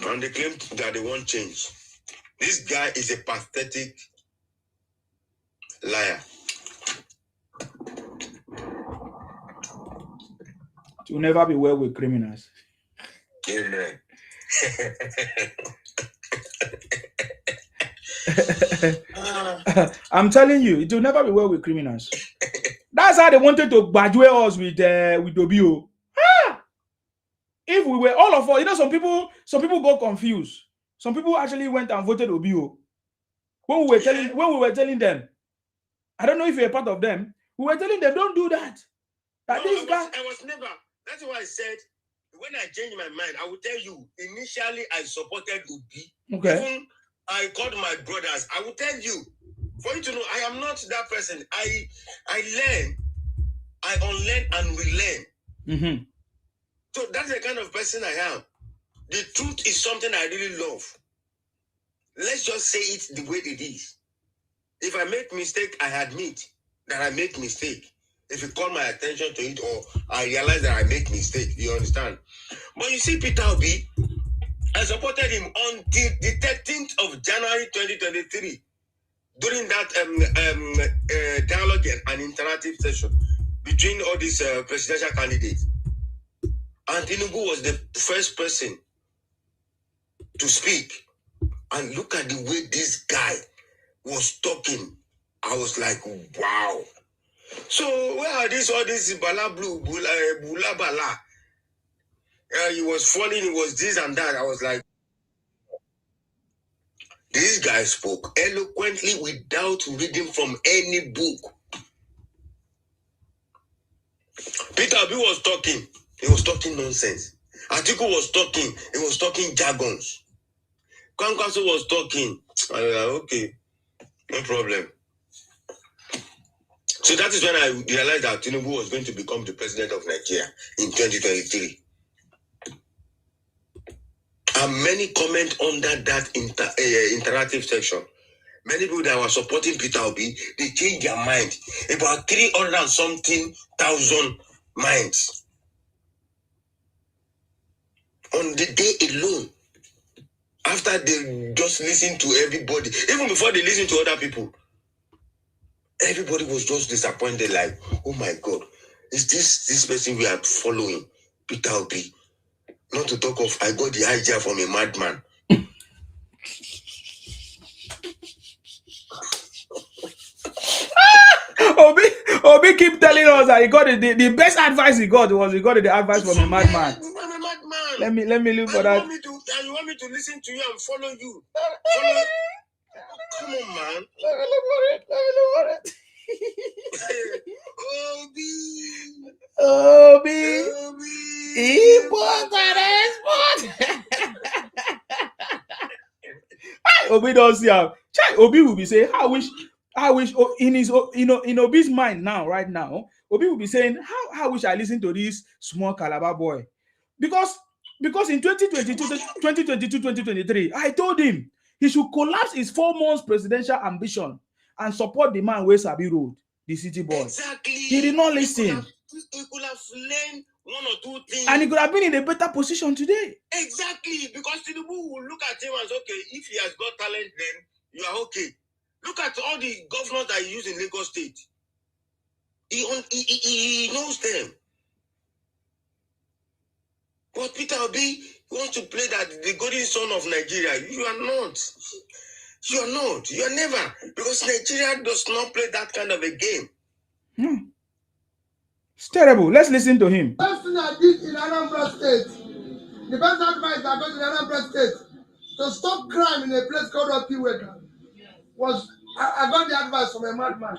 And they claim that they want change. This guy is a pathetic liar. It will never be well with criminals. Amen. I'm telling you, it will never be well with criminals. That's how they wanted to graduate us with Obio. If we were all of us, you know, some people got confused. Some people actually went and voted Obio. When we were telling them, I don't know if you're a part of them, we were telling them, don't do that. I was never. That's why I said, when I changed my mind, I will tell you, initially I supported Obi. Okay. Even I called my brothers. I will tell you, for you to know, I am not that person. I learn, I unlearn and relearn. Mm-hmm. So that's the kind of person I am. The truth is something I really love. Let's just say it the way it is. If I make mistake, I admit that I make mistake. If you call my attention to it or I realize that I make mistake, you understand? But you see, Peter Obi, I supported him until the 13th of January 2023 during that dialogue and interactive session between all these presidential candidates. And Tinubu was the first person to speak. And look at the way this guy was talking. I was like, wow. So where are all this bala blue, bula bala? He was falling, he was this and that. I was like, this guy spoke eloquently without reading from any book. Peter Obi was talking. He was talking nonsense. Atiku was talking. He was talking jargons. Kwankwaso was talking. Okay, no problem. So that is when I realized that Tinubu was going to become the president of Nigeria in 2023. And many comment under that interactive section. Many people that were supporting Peter Obi, they changed their mind. About 300 and something thousand minds. On the day alone, after they just listened to everybody, even before they listened to other people, everybody was just disappointed, like, oh my God, is this person we are following, Peter Obi? Not to talk of, I got the idea from a madman. Obi keep telling us that he got the best advice he got was the advice from a madman. Let me look for that. You want me to listen to you and follow you? Come on, man. Let me look for it. Obi. Obi don't see how. Obi will be saying, I wish in his in Obi's mind now, right now, Obi will be saying, how wish I listened to this small Calabar boy. Because in 2023, I told him he should collapse his 4 months presidential ambition and support the man where Sabi Road, the city boy. Exactly. He did not listen. He could have learned 1 or 2 things. And he could have been in a better position today. Exactly. Because Tinubu will look at him and say, okay, if he has got talent, then you are okay. Look at all the governors that he used in Lagos State. He knows them. But Peter Obi wants to play that the golden son of Nigeria. You are not. You're not. You're never. Because Nigeria does not play that kind of a game. It's terrible. Let's listen to him. The best thing I did in Anambra State, the best advice I got in Anambra State to stop crime in a place called Opiweka was I got the advice from a madman.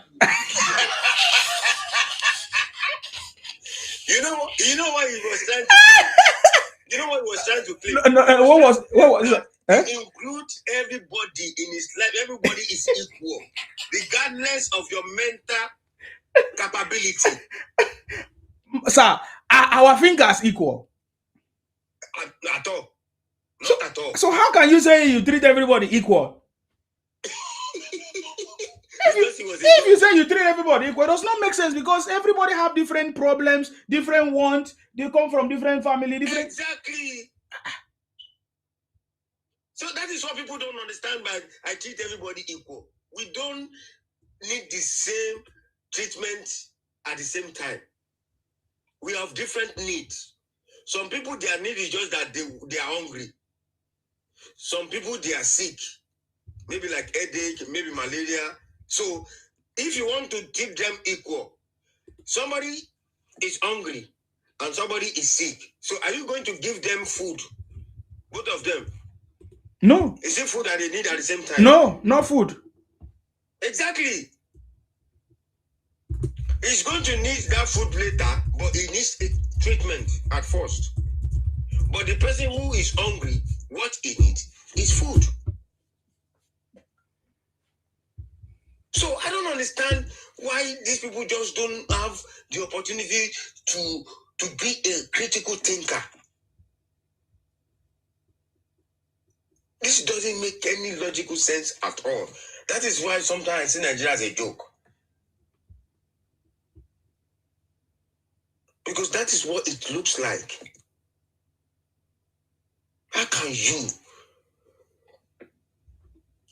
You know what he was trying to claim? You know what he was trying to claim? What was it? He includes everybody in his life. Everybody is equal, regardless of your mental capability. Sir, our fingers equal. At all. Not at all. So how can you say you treat everybody equal? If you say you treat everybody equal, it does not make sense because everybody have different problems, different wants. They come from different family, different. Exactly. So that is what people don't understand. But I treat everybody equal. We don't need the same treatment at the same time. We have different needs. Some people, their need is just that they are hungry. Some people, they are sick. Maybe like headache, maybe malaria. So if you want to keep them equal, somebody is hungry and somebody is sick. So are you going to give them food? Both of them? No. Is it food that they need at the same time? No, not food. Exactly. He's going to need that food later, but he needs a treatment at first. But the person who is hungry, what he needs is food. So I don't understand why these people just don't have the opportunity to be a critical thinker. This doesn't make any logical sense at all. That is why sometimes I see Nigeria as a joke. Because that is what it looks like. How can you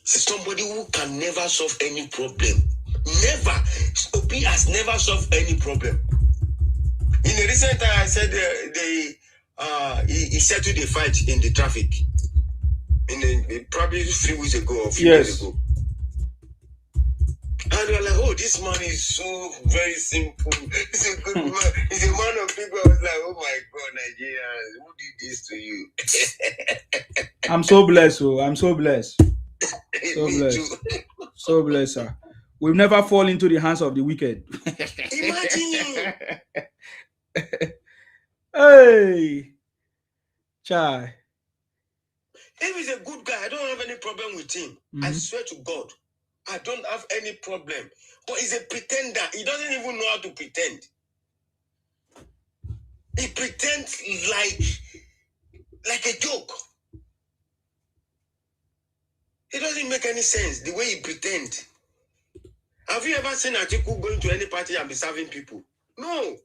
see somebody who can never solve any problem? Never. Obi has never solved any problem. In a recent time, I said he settled the fight in the traffic. Probably 3 weeks ago or a few days ago. And we were like, oh, this man is so very simple. He's a good man. He's a man of people. I was like, oh my God, Nigerians, who did this to you? I'm so blessed, oh. I'm so blessed. So blessed. So blessed, sir. We'll never fall into the hands of the wicked. Imagine. Hey. Chai. If he's a good guy, I don't have any problem with him. I swear to God. I don't have any problem. But he's a pretender. He doesn't even know how to pretend. He pretends like a joke. It doesn't make any sense the way he pretends. Have you ever seen Atiku going to any party and be serving people? No.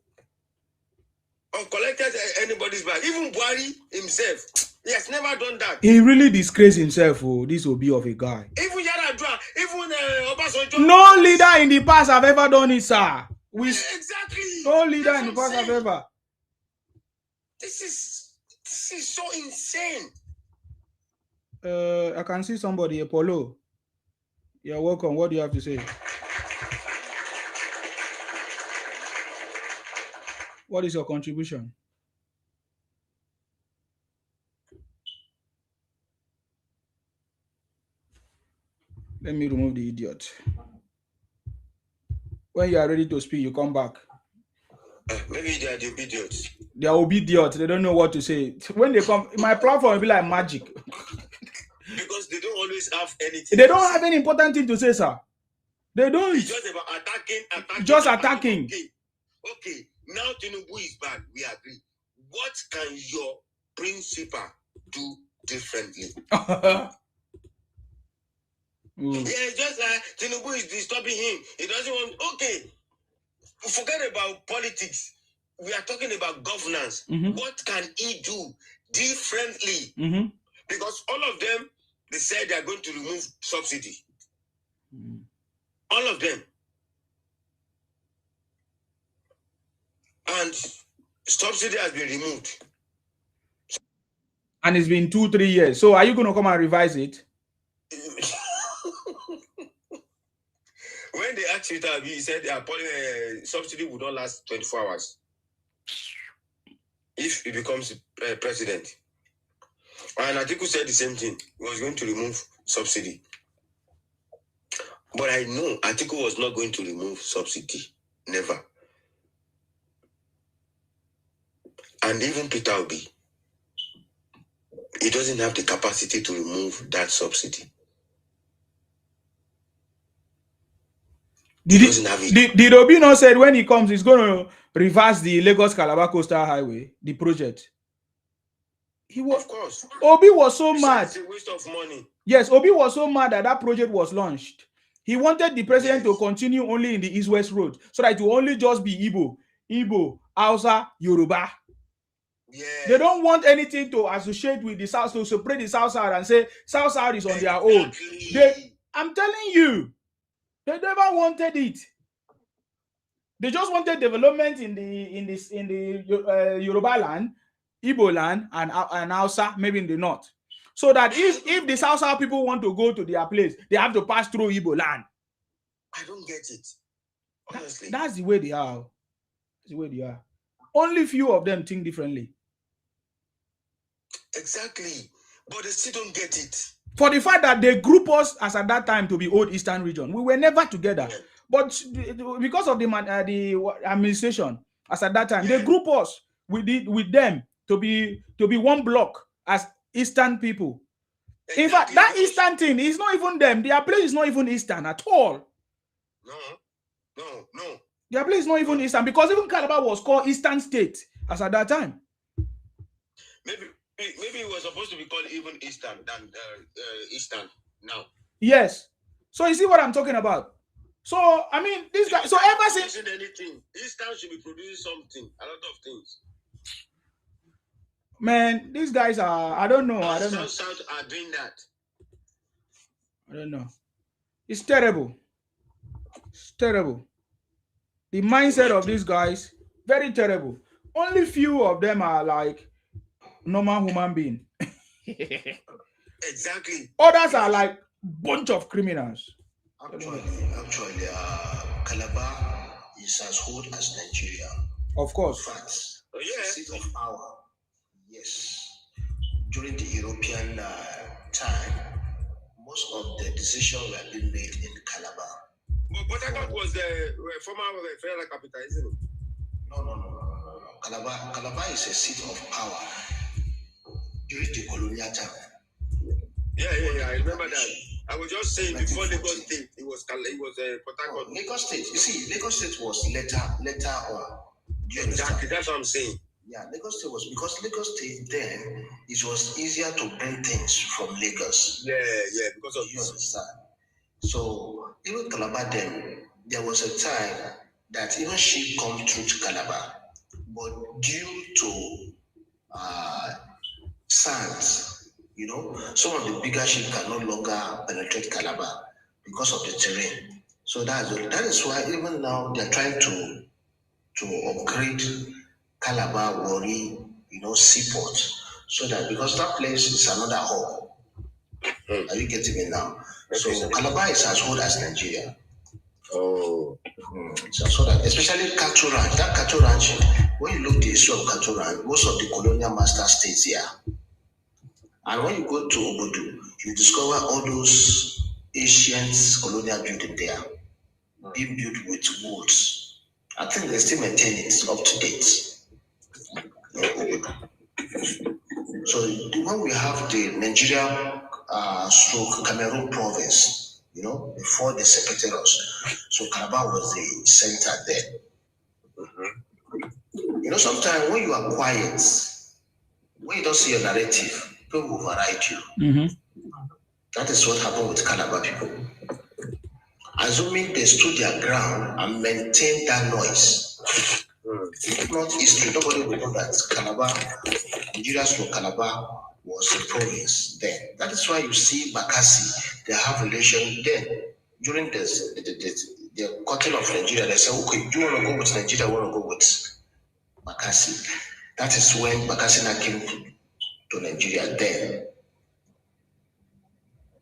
Or collected anybody's bag. Even Buhari himself, he has never done that. He really disgraced himself. Oh, this will be of a guy. Even Yaradua, even Obasanjo. No leader in the past have ever done it, sir. Exactly. No leader in the past have ever. This is so insane. I can see somebody, Apollo. You're welcome. What do you have to say? What is your contribution? Let me remove the idiot. When you are ready to speak, you come back. Maybe they are the idiots. They are idiots. They don't know what to say. When they come, my platform will be like magic. Because they don't always have anything. They don't have any important thing to say, sir. They don't. It's just about attacking. Just attacking. Okay. Now Tinubu is bad. We agree. What can your principal do differently? Yeah, just like Tinubu is disturbing him. He doesn't want. Okay. Forget about politics. We are talking about governance. What can he do differently? Because all of them, they said they are going to remove subsidy. All of them. And subsidy has been removed. And it's been 2-3 years. So are you going to come and revise it? when they asked Peter Obi, he said subsidy would not last 24 hours if he becomes president. And Atiku said the same thing. He was going to remove subsidy. But I know Atiku was not going to remove subsidy. Never. And even Peter Obi, he doesn't have the capacity to remove that subsidy. Did Obi not said when he comes, he's going to reverse the Lagos-Calabar Coastal Highway, the project? He was, of course. Obi was so mad. It's a waste of money. Yes, Obi was so mad that that project was launched. He wanted the president to continue only in the East-West Road so that it will only just be Igbo, Hausa, Yoruba. Yeah. They don't want anything to associate with the South, to separate the South Side and say South Side is on their own. I'm telling you, they never wanted it. They just wanted development in the Yoruba land, Igbo land, and Hausa, maybe in the north. So that if the South Side people want to go to their place, they have to pass through Igbo land. I don't get it. Honestly. That's the way they are. That's the way they are. Only few of them think differently. Exactly. But they still don't get it. For the fact that they group us as at that time to be Old Eastern Region. We were never together. Yeah. But because of the administration, as at that time, they group us with them to be one block as Eastern people. Exactly. In fact, that Eastern thing is not even them. Their place is not even Eastern at all. No. Their place is not even Eastern, because even Calabar was called Eastern State as at that time. Maybe it was supposed to be called even Eastern than Eastern now. Yes. So you see what I'm talking about. So I mean, this guy. So ever since anything, Eastern should be producing something, a lot of things. Man, these guys are. I don't know. South are doing that. I don't know. It's terrible. It's terrible. The mindset of these guys, very terrible. Only few of them are like normal human being. Exactly. Others are like bunch of criminals. Actually, Calabar is as old as Nigeria. Of course. Facts. Oh, yeah. Seat of power. Yes. During the European time, most of the decisions were being made in Calabar. But I thought was the former federal capital, isn't it? No. Calabar is a seat of power during the colonial time. Yeah, I remember that. I was just saying before Lagos State, it was Port Harcourt. Lagos State. You see, Lagos State was later on. Exactly, that's what I'm saying. Yeah, Lagos State was, because Lagos State then it was easier to bring things from Lagos. Yeah, because of you understand. So even Calabar then, there was a time that even sheep come through to Calabar, but due to sands, some of the bigger ships can no longer penetrate Calabar because of the terrain. So that is why even now they're trying to upgrade Calabar, Warri, seaport, so that, because that place is another hub. Are you getting me now? So Calabar is as old as Nigeria. Oh. So that, especially cattle ranch. That cattle ranch, when you look at the history of cattle ranch, most of the colonial master states here. And when you go to Obodo, you discover all those ancient colonial building there, being built with woods. I think they still maintain it up to date. So when we have the Nigeria stroke Cameroon province, before they separated us, so Calabar was the center there. Sometimes when you are quiet, when you don't see your narrative, people will override you. That is what happened with Calabar people. Assuming they stood their ground and maintained that noise. If not history, nobody will know that Calabar, Nigeria's from Calabar, was a province then. That is why you see Bakassi, they have relation then. During the cutting of Nigeria, they say, okay, do you want to go with Nigeria, I want to go with Bakassi. That is when Bakassi now came to Nigeria then.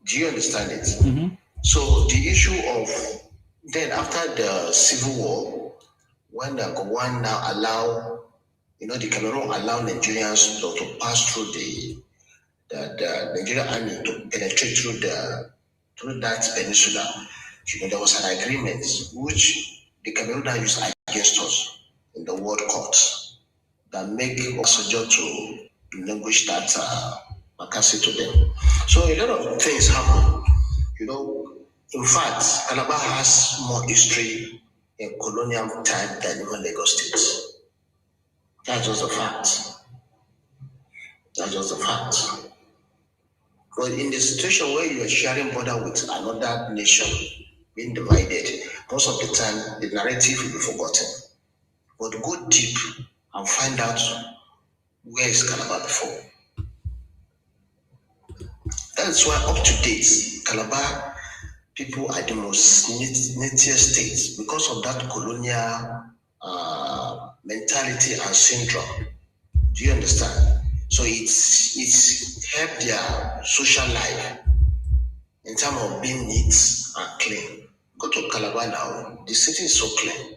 Do you understand it? So the issue of Then after the civil war, when the Gowon now allow, the Cameroon allow Nigerians to pass through the Nigerian army to penetrate through that peninsula. There was an agreement which the Cameroon now used against us in the world courts that make Obasanjo to relinquish that Makasi to them. So a lot of things happen. In fact, Calabar has more history in colonial time than even Lagos State. That's just a fact. That's just a fact. But in the situation where you are sharing border with another nation, being divided, most of the time the narrative will be forgotten. But go deep and find out where is Calabar before. That's why up to date, Calabar people are the most neediest states because of that colonial mentality and syndrome. Do you understand? So it's helped their social life in terms of being neat and clean. Go to Calabar now, the city is so clean.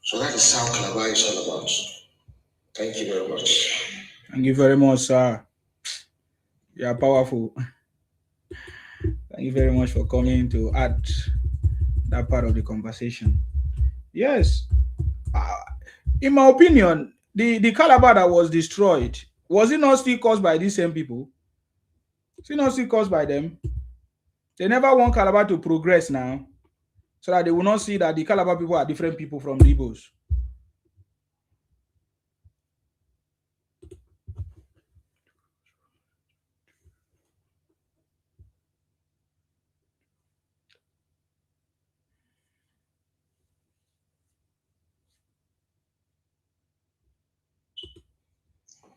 So that is how Calabar is all about. Thank you very much. Thank you very much, sir. You are powerful. Thank you very much for coming to add that part of the conversation. Yes. In my opinion, the Calabar that was destroyed, was it not still caused by these same people? Is it not still caused by them? They never want Calabar to progress now, so that they will not see that the Calabar people are different people from the Igbos.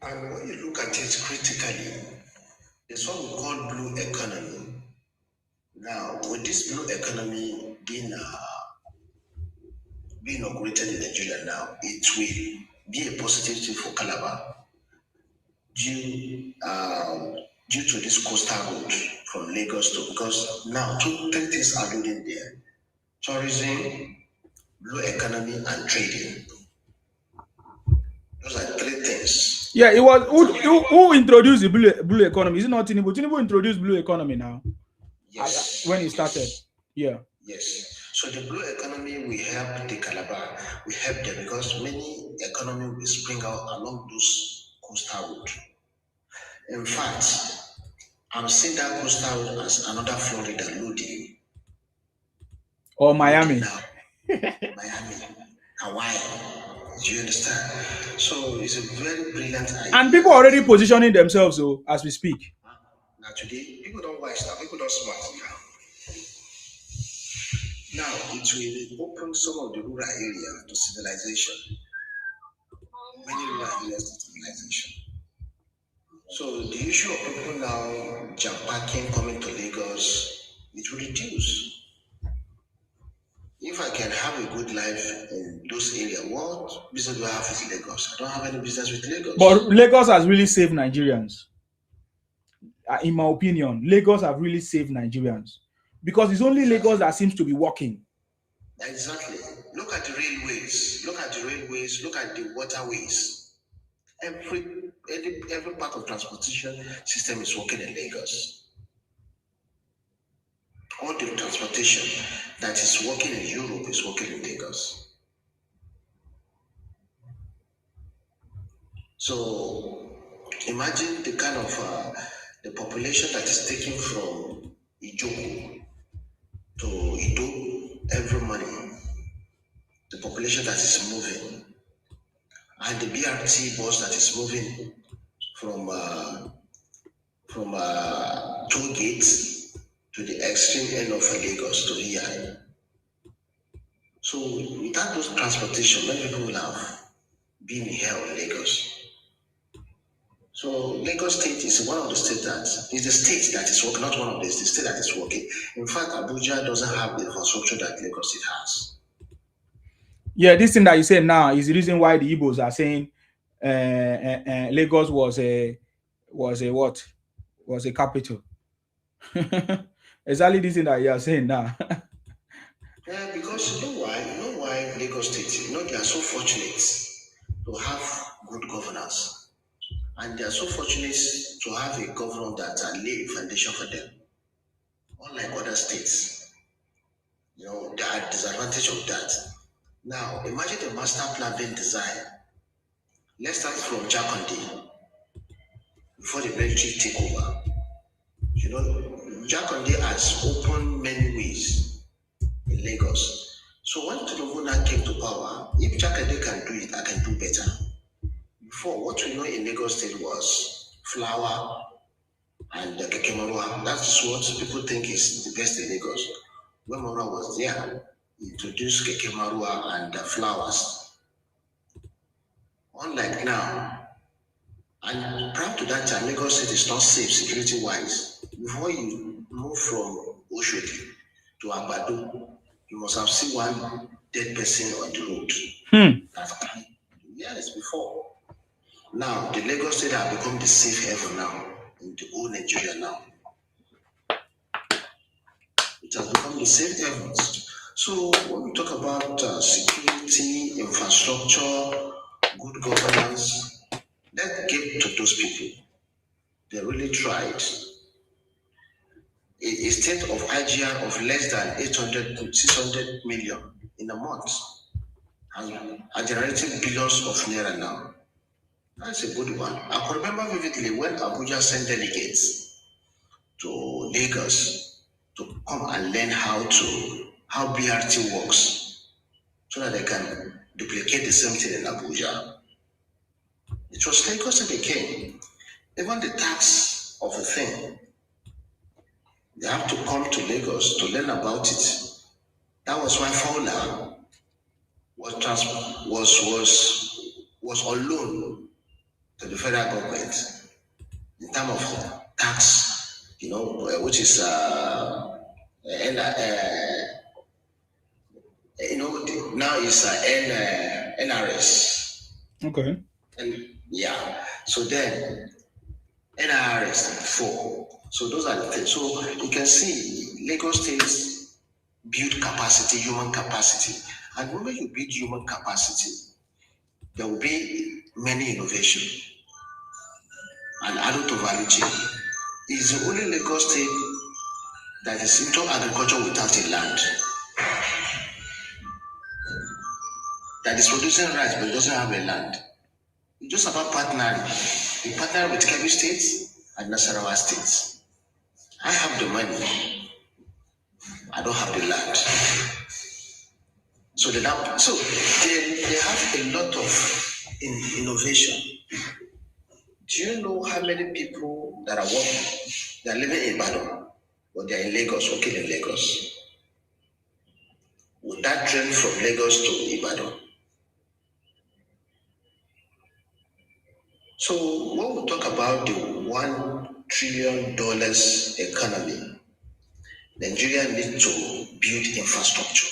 And when you look at it critically, there's what we call blue economy. Now, with this blue economy being inaugurated in Nigeria now, it will be a positive thing for Calabar due to this coastal route from Lagos to, because now three things are loading there: tourism, blue economy, and trading. Those are three things. Yeah, it was who introduced the blue economy? Is it not Tinubu? Tinubu introduced blue economy now. Yes. When he started. Yeah. Yes. So the blue economy will help the Calabar. We help them because many economy will spring out along those coastal route. In fact, I'm seeing that coastal route as another Florida loading. Or Miami. Miami, Hawaii. Do you understand? So it's a very brilliant idea. And people are already positioning themselves as we speak. Now today, people don't wise now, people don't smart now. Now it will open some of the rural areas to civilization. Many rural areas to civilization. So the issue of people now jump-packing coming to Lagos, it will reduce. If I can have a good life in those areas, what business do I have with Lagos? I don't have any business with Lagos. But Lagos has really saved Nigerians. In my opinion, Lagos have really saved Nigerians. Because it's only Lagos that seems to be working. Exactly. Look at the railways. Look at the railways. Look at the waterways. Every part of transportation system is working in Lagos. All the transportation that is working in Europe is working in Lagos. So imagine the kind of the population that is taken from Ijoku to Ido every morning. The population that is moving, and the BRT bus that is moving from toll gates to the extreme end of Lagos to here. So without those transportation, many people will have been here in Lagos. So Lagos State is one of the states that is the state that is working, not one of the state that is working. In fact, Abuja doesn't have the infrastructure that Lagos State has. Yeah, this thing that you say now is the reason why the Igbos are saying Lagos was a capital. exactly this thing that you are saying now. Yeah, because you know why Lagos State, they are so fortunate to have good governance. And they are so fortunate to have a governor that lay a foundation for them. Unlike other states, there are disadvantage of that. Now, imagine the master plan being designed. Let's start from Juggernaut before the military take over. Juggernaut has opened many ways in Lagos. So when Tinubu now came to power, if Juggernaut can do it, I can do better. Before, what we know in Lagos State was flour and keke marua. That's what people think is the best in Lagos. When Marua was there, he introduced keke marua and flowers. Unlike now, and prior to that time, Lagos State is not safe security-wise. Before you move from Oshodi to Agbado, you must have seen one dead person on the road. Yes, before. Now, the Lagos State have become the safe haven now in the whole Nigeria now. It has become the safe haven. So when we talk about security, infrastructure, good governance, let's give to those people. They really tried. A state of IGR of less than 800 to 600 million in a month are generating billions of naira now. That's a good one. I can remember vividly when Abuja sent delegates to Lagos to come and learn how BRT works so that they can duplicate the same thing in Abuja. It was Lagos that they came. Even the tax of a thing, they have to come to Lagos to learn about it. That was why Fowler was on loan to the federal government in terms of tax, which is now it's NRS. Okay. And yeah, so then NRS 4. So those are the things. So you can see Lagos State build capacity, human capacity. And when you build human capacity, there will be many innovation and added to value chain. It's the only Lagos State that is into agriculture without a land. That is producing rice but doesn't have a land. It's just about partnering. We partner with Kebbi State and Nasarawa State. I have the money. I don't have the land. So they have a lot of innovation. Do you know how many people that are working? They are living in Ibadan, or they are in Lagos, working in Lagos. Would that train from Lagos to Ibadan? So when we talk about the $1 trillion economy, Nigeria needs to build infrastructure.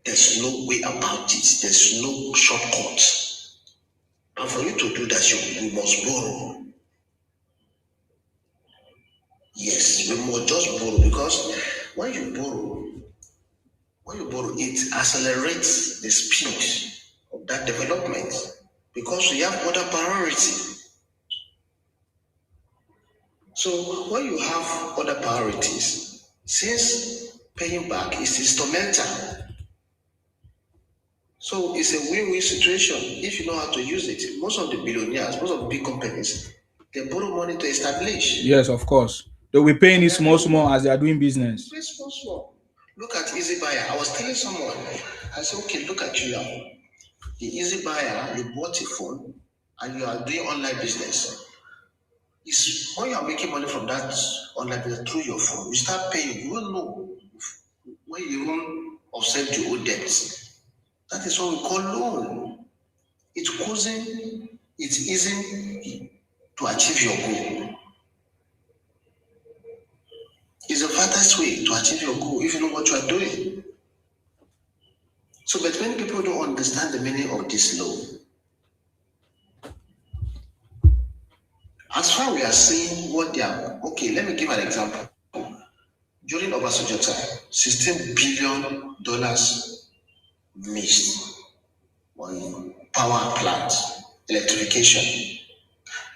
There's no way about it. There's no shortcut. And for you to do that, we must borrow. Yes, we must just borrow, because when you borrow, it accelerates the speed of that development, because we have other priority. So when you have other priorities, since paying back is instrumental, so it's a win-win situation if you know how to use it. Most of the billionaires, most of the big companies, they borrow money to establish. Yes, of course. They'll be paying it small as they are doing business. Very small. Look at Easy Buyer. I was telling someone, I said, okay, look at you now. The Easy Buyer, you bought a phone and you are doing online business. It's when you are making money from that online business through your phone, you start paying. You won't know when you won't offset your own debts. That is what we call loan. It's easy to achieve your goal. It's the fastest way to achieve your goal if you know what you are doing. So, but many people don't understand the meaning of this loan. As far as we are seeing what they are, okay, let me give an example. During Obasanjo time, $16 billion missed on power plants, electrification.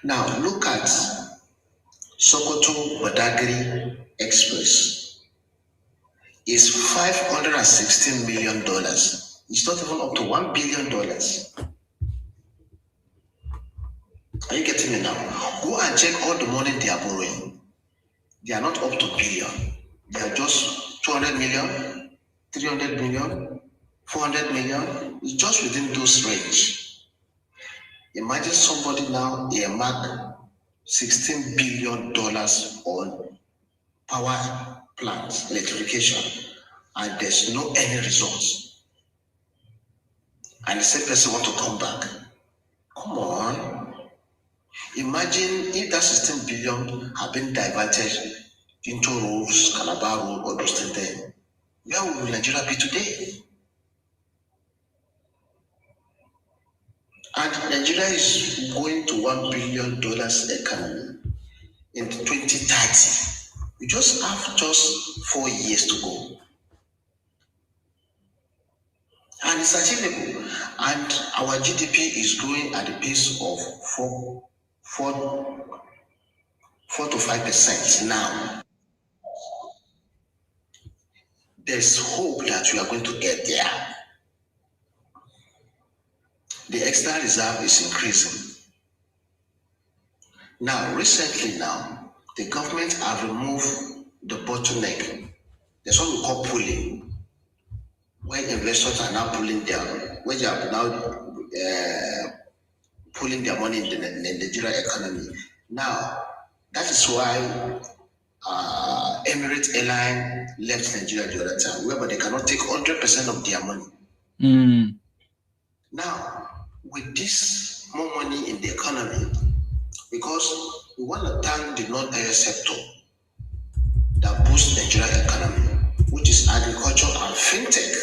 Now look at Sokoto Badagry Express. It's $516 million. It's not even up to $1 billion. Are you getting me now? Go and check all the money they are borrowing. They are not up to billion. They are just 200 million, 300 million, 400 million. It's just within those range. Imagine somebody now earmark $16 billion on power plants, electrification, and there's no any results. And the same person want to come back. Come on. Imagine if that 16 billion had been diverted into roads, Calabar Road, or those things there. Where will Nigeria be today? And Nigeria is going to $1 billion economy in 2030. We just have 4 years to go. And it's achievable. And our GDP is growing at a pace of 4 to 5% now. There's hope that we are going to get there. The external reserve is increasing. Now, recently now, the government have removed the bottleneck. There's what we call pooling, where investors are now pulling their, where they are now pulling their money in the Nigerian economy. Now, that is why Emirates Airline left Nigeria the other time, whereby they cannot take 100% of their money. Now, with this more money in the economy, because we want to thank the non-oil sector that boosts Nigerian economy, which is agriculture and fintech.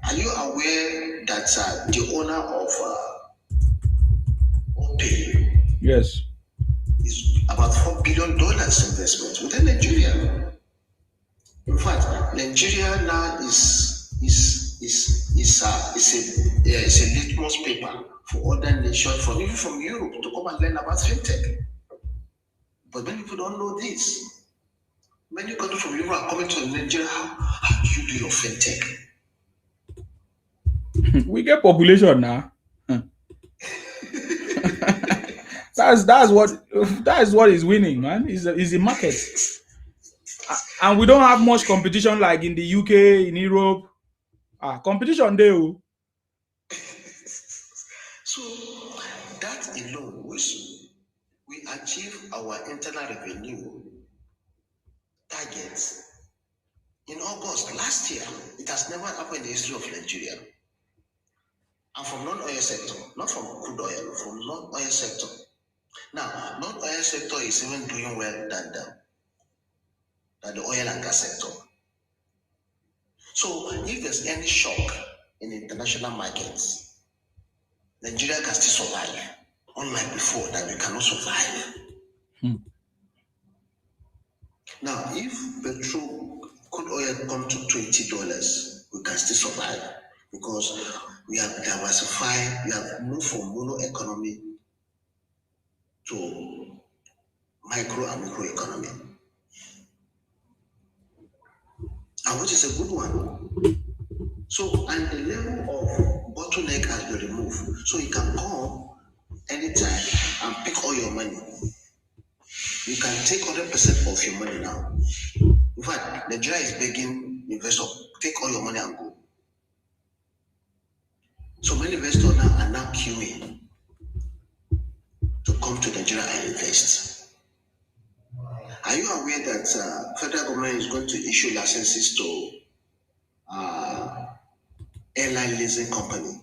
Are you aware that the owner of OPay, yes, is about $4 billion investment within Nigeria? In fact, Nigeria now is a litmus paper for other nations, even from Europe, to come and learn about fintech. But many people don't know this. Many countries from Europe are coming to Nigeria. How do you do your fintech? We get population now. That's what is winning, man. Is the market, and we don't have much competition like in the UK, in Europe. Competition there. So that alone, we achieve our internal revenue targets in August last year. It has never happened in the history of Nigeria. And from non-oil sector, not from crude oil, from non-oil sector. Now, non-oil sector is even doing well than the oil and gas sector. So if there's any shock in international markets, Nigeria can still survive. Unlike before, that we cannot survive. Now, if crude oil come to $20, we can still survive because we have diversified, we have moved from mono economy to micro and micro economy. And which is a good one. So, and the level of bottleneck has been removed. So you can come anytime and pick all your money. You can take 100% of your money now. In fact, Nigeria is begging investors, take all your money and go. So many investors now are now queuing to come to Nigeria and invest. Are you aware that federal government is going to issue licenses to airline leasing company?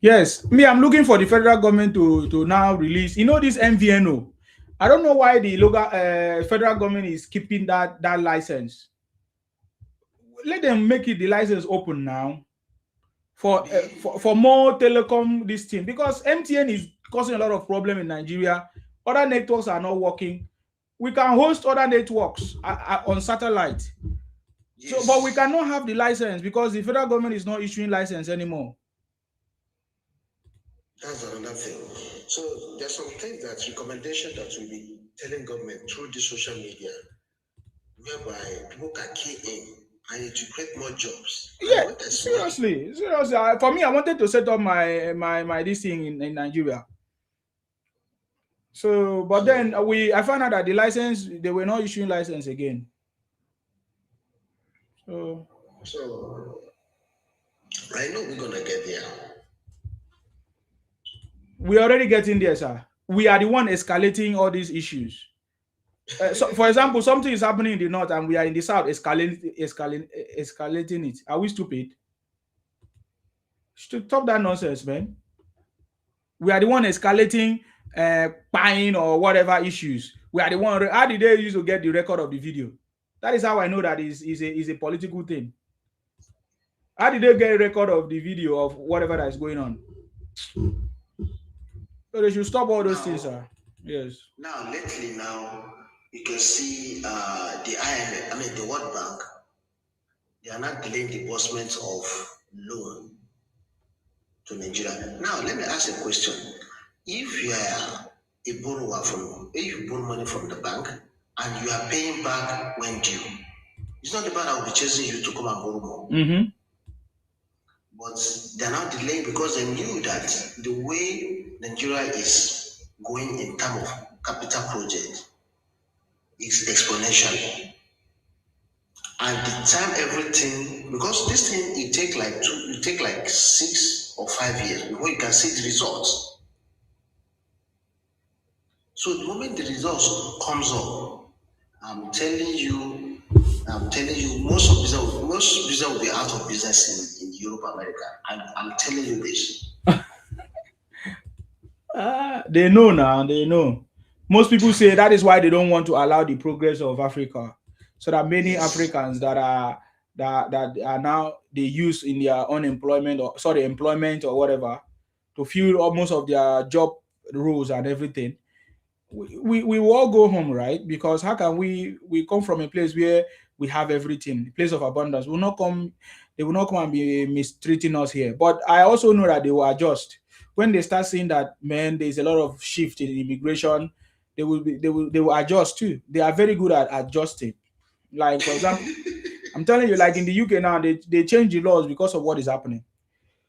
Yes, I'm looking for the federal government to now release. This MVNO. I don't know why the local federal government is keeping that license. Let them make the license open now for more telecom this thing, because MTN is causing a lot of problem in Nigeria. Other networks are not working. We can host other networks on satellite. Yes. So, but we cannot have the license because the federal government is not issuing license anymore. That's another thing. So there's some things that recommendation that we'll be telling government through the social media, whereby people can key in and to create more jobs. Yeah, seriously. For me, I wanted to set up my this thing in Nigeria. So, but then I found out that the license, they were not issuing license again. So I know we're gonna get there. We're already getting there, sir. We are the one escalating all these issues. So, for example, something is happening in the north and we are in the south escalating it. Are we stupid? Stop that nonsense, man. We are the one escalating buying or whatever issues. We are the one. How did they use to get the record of the video? That is how I know that is a political thing. How did they get a record of the video of whatever that is going on? So they should stop all those things, sir. Yes. Now, lately, you can see the IMF, I mean the World Bank, they are not delaying disbursement of loan to Nigeria. Now, let me ask a question. If you are a borrower if you borrow money from the bank and you are paying back when due, it's not the bank that will be chasing you to come and borrow more. Mm-hmm. But they're now delaying because they knew that the way Nigeria is going in terms of capital project is exponential. And the time everything, because this thing it take like 6 or 5 years before you can see the results. So the moment the results comes up, I'm telling you, most business will be out of business in Europe, America. I'm telling you this. They know now. They know. Most people say that is why they don't want to allow the progress of Africa, so that many Africans that are now they use in their unemployment employment or whatever to fuel most of their job roles and everything. We will all go home, right? Because how can we come from a place where we have everything, a place of abundance? They will not come and be mistreating us here. But I also know that they will adjust when they start seeing that, man, there's a lot of shift in immigration. They will adjust too. They are very good at adjusting. Like, for example, I'm telling you, like in the UK now, they change the laws because of what is happening.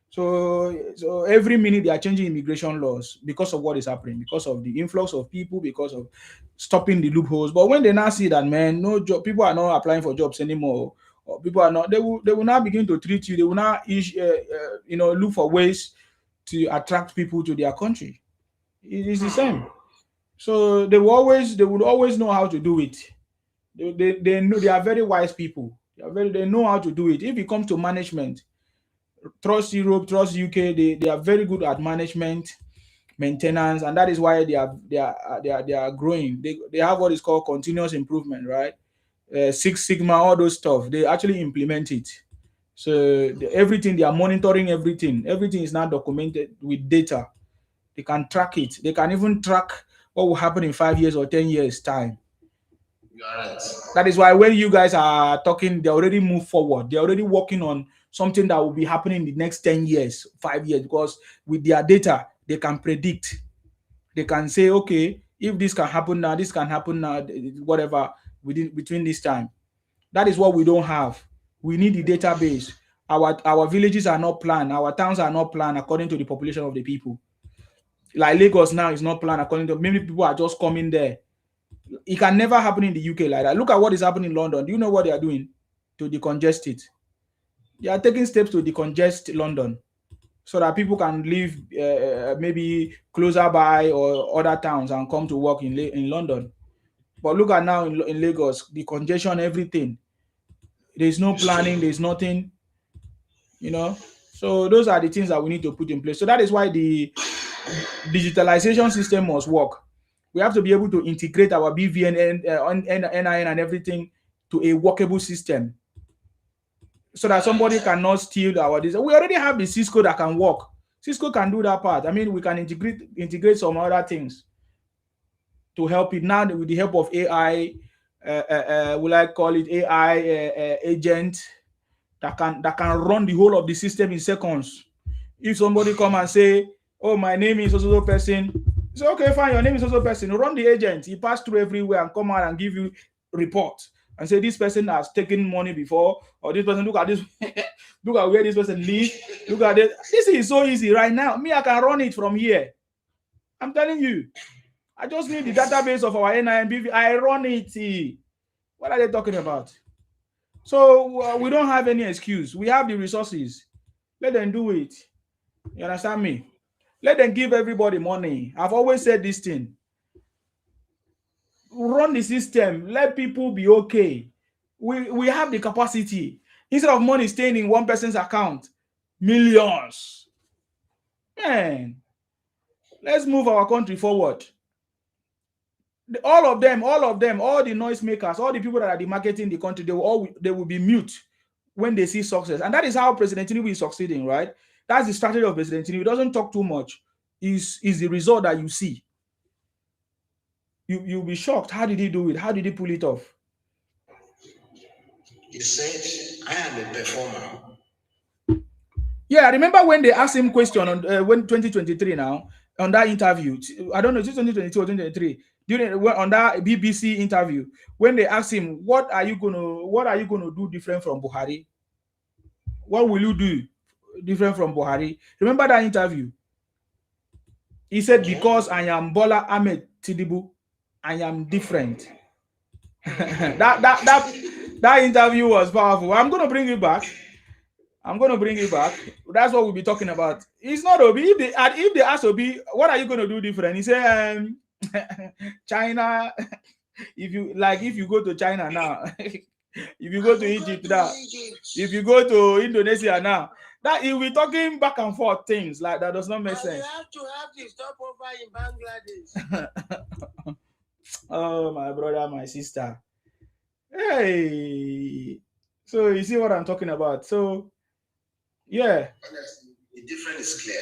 So every minute they are changing immigration laws because of what is happening, because of the influx of people, because of stopping the loopholes. But when they now see that, man, no job, people are not applying for jobs anymore, or people are not, they will now begin to treat you. They will now look for ways to attract people to their country. It is the same. So they would always know how to do it. They know, they are very wise people. They know how to do it. If it comes to management, trust Europe, trust UK. They are very good at management, maintenance, and that is why they are growing. They have what is called continuous improvement, right? Six Sigma, all those stuff. They actually implement it. So everything they are monitoring, everything is now documented with data. They can track it. They can even track what will happen in 5 years or 10 years time. Right. That is why when you guys are talking, they already move forward. They're already working on something that will be happening in the next 10 years, 5 years, because with their data, they can predict. They can say, okay, if this can happen now, this can happen now, whatever, between this time. That is what we don't have. We need the database. Our villages are not planned. Our towns are not planned according to the population of the people. Like Lagos now is not planned according to, many people are just coming there. It can never happen in the UK like that. Look at what is happening in London. Do you know what they are doing to decongest it? They are taking steps to decongest London so that people can live maybe closer by or other towns and come to work in London. But look at now in Lagos, the congestion, everything. There's no planning. There's nothing, So those are the things that we need to put in place. So that is why the digitalization system must work. We have to be able to integrate our BVN, NIN and everything to a workable system so that somebody cannot steal our data. We already have the Cisco that can work. Cisco can do that part. I mean, we can integrate some other things to help it now with the help of AI. Will I call it AI agent that can run the whole of the system in seconds. If somebody come and say, "Oh, my name is so person," say, "Okay, fine, your name is so person." Run the agent. He pass through everywhere and come out and give you report and say this person has taken money before, or this person, look at this, look at where this person lives, look at it. This is so easy right now. Me, I can run it from here. I'm telling you. I just need the database of our NIMBV. I run it. What are they talking about? So we don't have any excuse. We have the resources. Let them do it. You understand me? Let them give everybody money. I've always said this thing. Run the system. Let people be okay. We have the capacity. Instead of money staying in one person's account, millions. Man, let's move our country forward. All of them, all the noisemakers, all the people that are demarketing the country, they will be mute when they see success. And that is how President Tinubu is succeeding, right? That's the strategy of President Tinubu. He doesn't talk too much. Is the result that you see. You'll be shocked. How did he do it? How did he pull it off? He said, "I am a performer." Yeah, I remember when they asked him question on when 2023 now on that interview. I don't know, 2022 or 2023 on that BBC interview when they asked him, "What are you gonna do different from Buhari? What will you do different from Buhari?" Remember that interview? He said, "Because I am Bola Ahmed Tinubu, I am different." that interview was powerful. I'm gonna bring it back. That's what we'll be talking about. It's not Obi. If they ask Obi, "What are you going to do different?" He say, China. If you go to China now, if you go to Egypt now, if you go to Indonesia now, that he'll be talking back and forth things like that does not make sense. You have to have the stopover in Bangladesh. Oh, my brother, my sister. Hey. So you see what I'm talking about. So yeah. The difference is clear.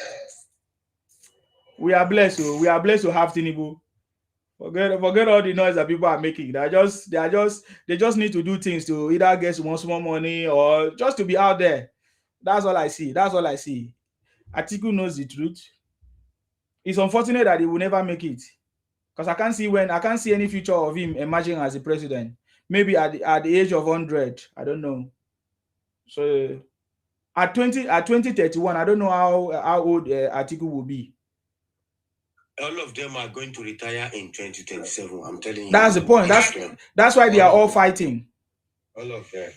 We are blessed. We are blessed to have Tinubu. Forget all the noise that people are making. They just need to do things to either get some small money or just to be out there. That's all I see. Atiku knows the truth. It's unfortunate that he will never make it. Because I can't see any future of him emerging as a president. Maybe at the age of 100. I don't know. So at 2031, I don't know how old Atiku will be. All of them are going to retire in 2027. I'm telling you. That's the point. That's why they are all fighting. All of them.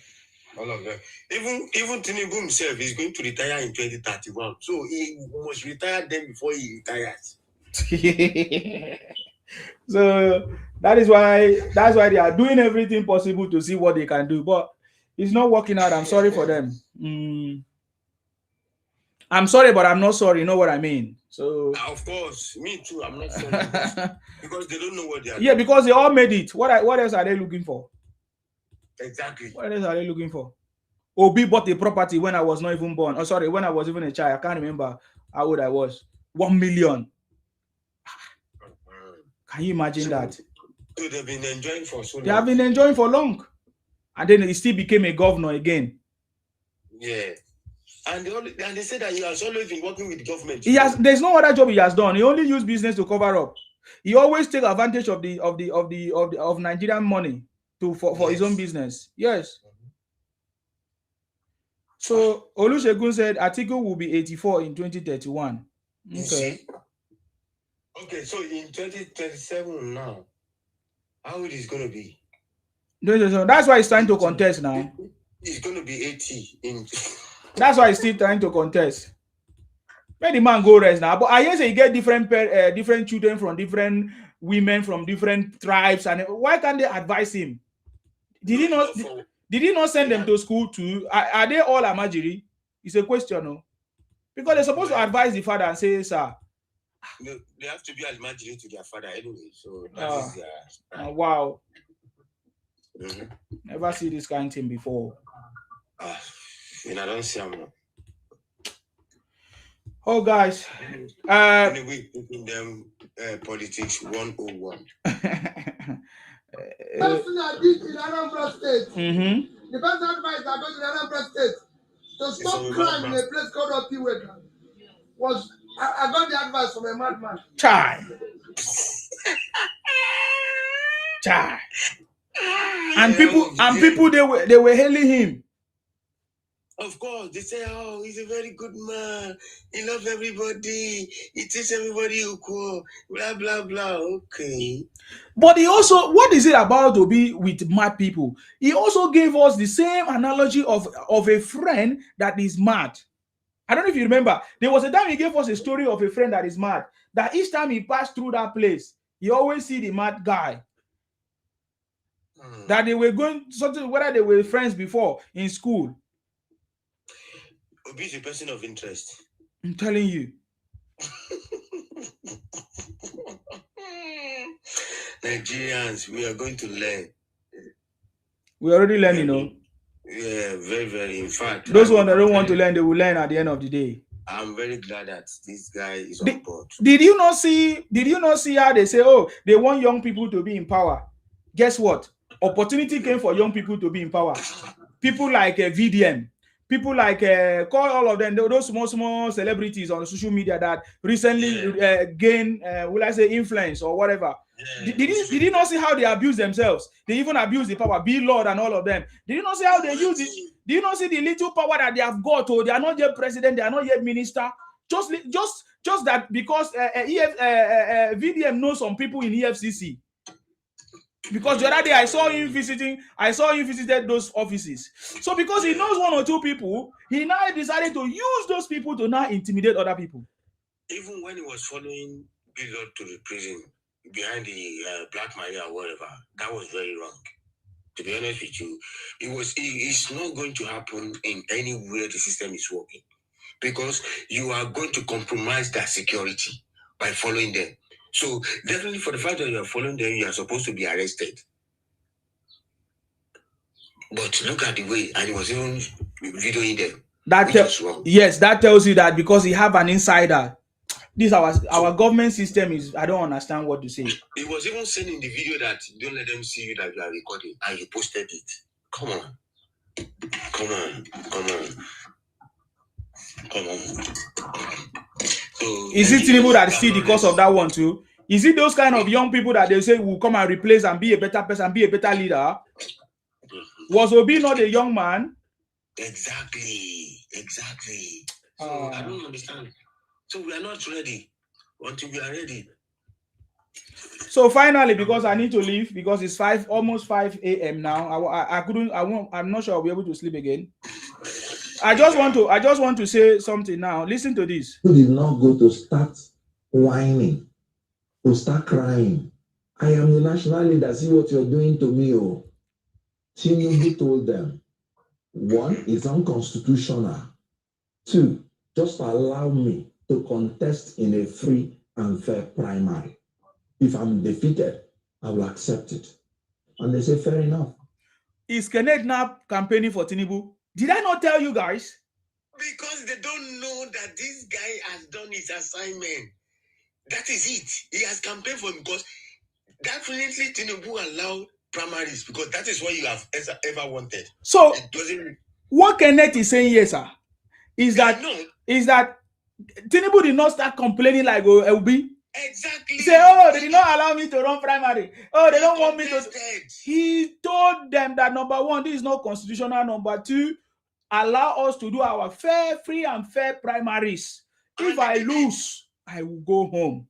Even Tinubu himself is going to retire in 2031. So he must retire then before he retires. So that's why they are doing everything possible to see what they can do. But it's not working out. I'm sorry for them. I'm sorry, but I'm not sorry. You know what I mean? So of course, me too. I'm not sorry because they don't know what they are. Yeah, because they all made it. What else are they looking for? Exactly. What else are they looking for? Obi bought a property when I was not even born. Oh, sorry, when I was even a child. I can't remember how old I was. 1 million. Can you imagine that? So they've been enjoying for so long. They have been enjoying for long. And then he still became a governor again. Yeah. And they said that he has always been working with government. There's no other job he has done. He only used business to cover up. He always take advantage of Nigerian money for his own business. Yes. So Olusegun said Atiku will be 84 in 2031. Okay. Okay, so in 2027 now, how old is going to be? That's why he's trying to contest now. He's going to be 80 in. That's why he's still trying to contest. Let the man go rest now. But I hear he get different children from different women from different tribes, and why can't they advise him? Did he not send them to school too? Are they all Amajiri? It's a question, no? Because they're supposed to advise the father and say, "Sir." No, they have to be Almajiri to their father anyway. So that is wow. Never see this kind of thing before. I don't see him. Oh, guys. Tinubu taking them politics 101. First thing I did in Anambra State, the best advice I got in Anambra State to stop crime in a place called Opiweka was I got the advice from a madman. Chai. And people they were hailing him. Of course, they say, oh, he's a very good man. He loves everybody. He treats everybody equal. Blah, blah, blah. Okay. But he also, what is it about to be with mad people? He also gave us the same analogy of a friend that is mad. I don't know if you remember. There was a time he gave us a story of a friend that is mad. That each time he passed through that place, he always see the mad guy. That they were going something, whether they were friends before in school. Obi is a person of interest. I'm telling you. Nigerians, we are going to learn. We're already learning, you know. Yeah, very, very. In fact, those ones that don't want to learn, they will learn at the end of the day. I'm very glad that this guy is on board. Did you not see how they say, oh, they want young people to be in power? Guess what? Opportunity came for young people to be in power. People like VDM. People like call all of them those small celebrities on social media that recently gained will I say influence or whatever. Did you not see how they abuse themselves? They even abuse the power, be Lord and all of them. Did you not see how they use it? Do you not see the little power that they have got? Or they are not yet president, they are not yet minister. Just that because VDM knows some people in EFCC. Because the other day I saw him visited those offices. So because he knows one or two people, he now decided to use those people to now intimidate other people. Even when he was following Bill to the prison behind the Black Maria or whatever, that was very wrong. To be honest with you, it's not going to happen in any way the system is working. Because you are going to compromise their security by following them. So definitely for the fact that you are following them, you are supposed to be arrested. But look at the way, and he was even videoing them. Yes, that tells you that because he have an insider. This our government system is, I don't understand what to say. He was even saying in the video that don't let them see you that you are recording, and you posted it. Come on. So, is it Tinubu that see the cause of that one too? Is it those kind of young people that they say will come and replace and be a better person, be a better leader? Was Obi not a young man? Exactly. So I don't understand. So we are not ready until we are ready. So finally, because I need to leave because it's almost 5 a.m. now. I'm not sure I'll be able to sleep again. I just want to say something now. Listen to this. You did not go to start whining, to start crying. I am the national leader. See what you're doing to me. Oh, Tinubu told them, 1, it's unconstitutional. 2, just allow me to contest in a free and fair primary. If I'm defeated, I will accept it. And they say, fair enough. Is Kenneth now campaigning for Tinubu? Did I not tell you guys? Because they don't know that this guy has done his assignment. That is it. He has campaigned for him because definitely Tinubu allowed primaries because that is what you have ever wanted. So what Kenneth is saying here, sir, is that Tinubu did not start complaining like LB. Exactly. He said, oh, they did not allow me to run primary. Oh, they don't want me to. He told them that number 1, this is not constitutional. Number 2, allow us to do our fair, free and fair primaries. If I lose, I will go home.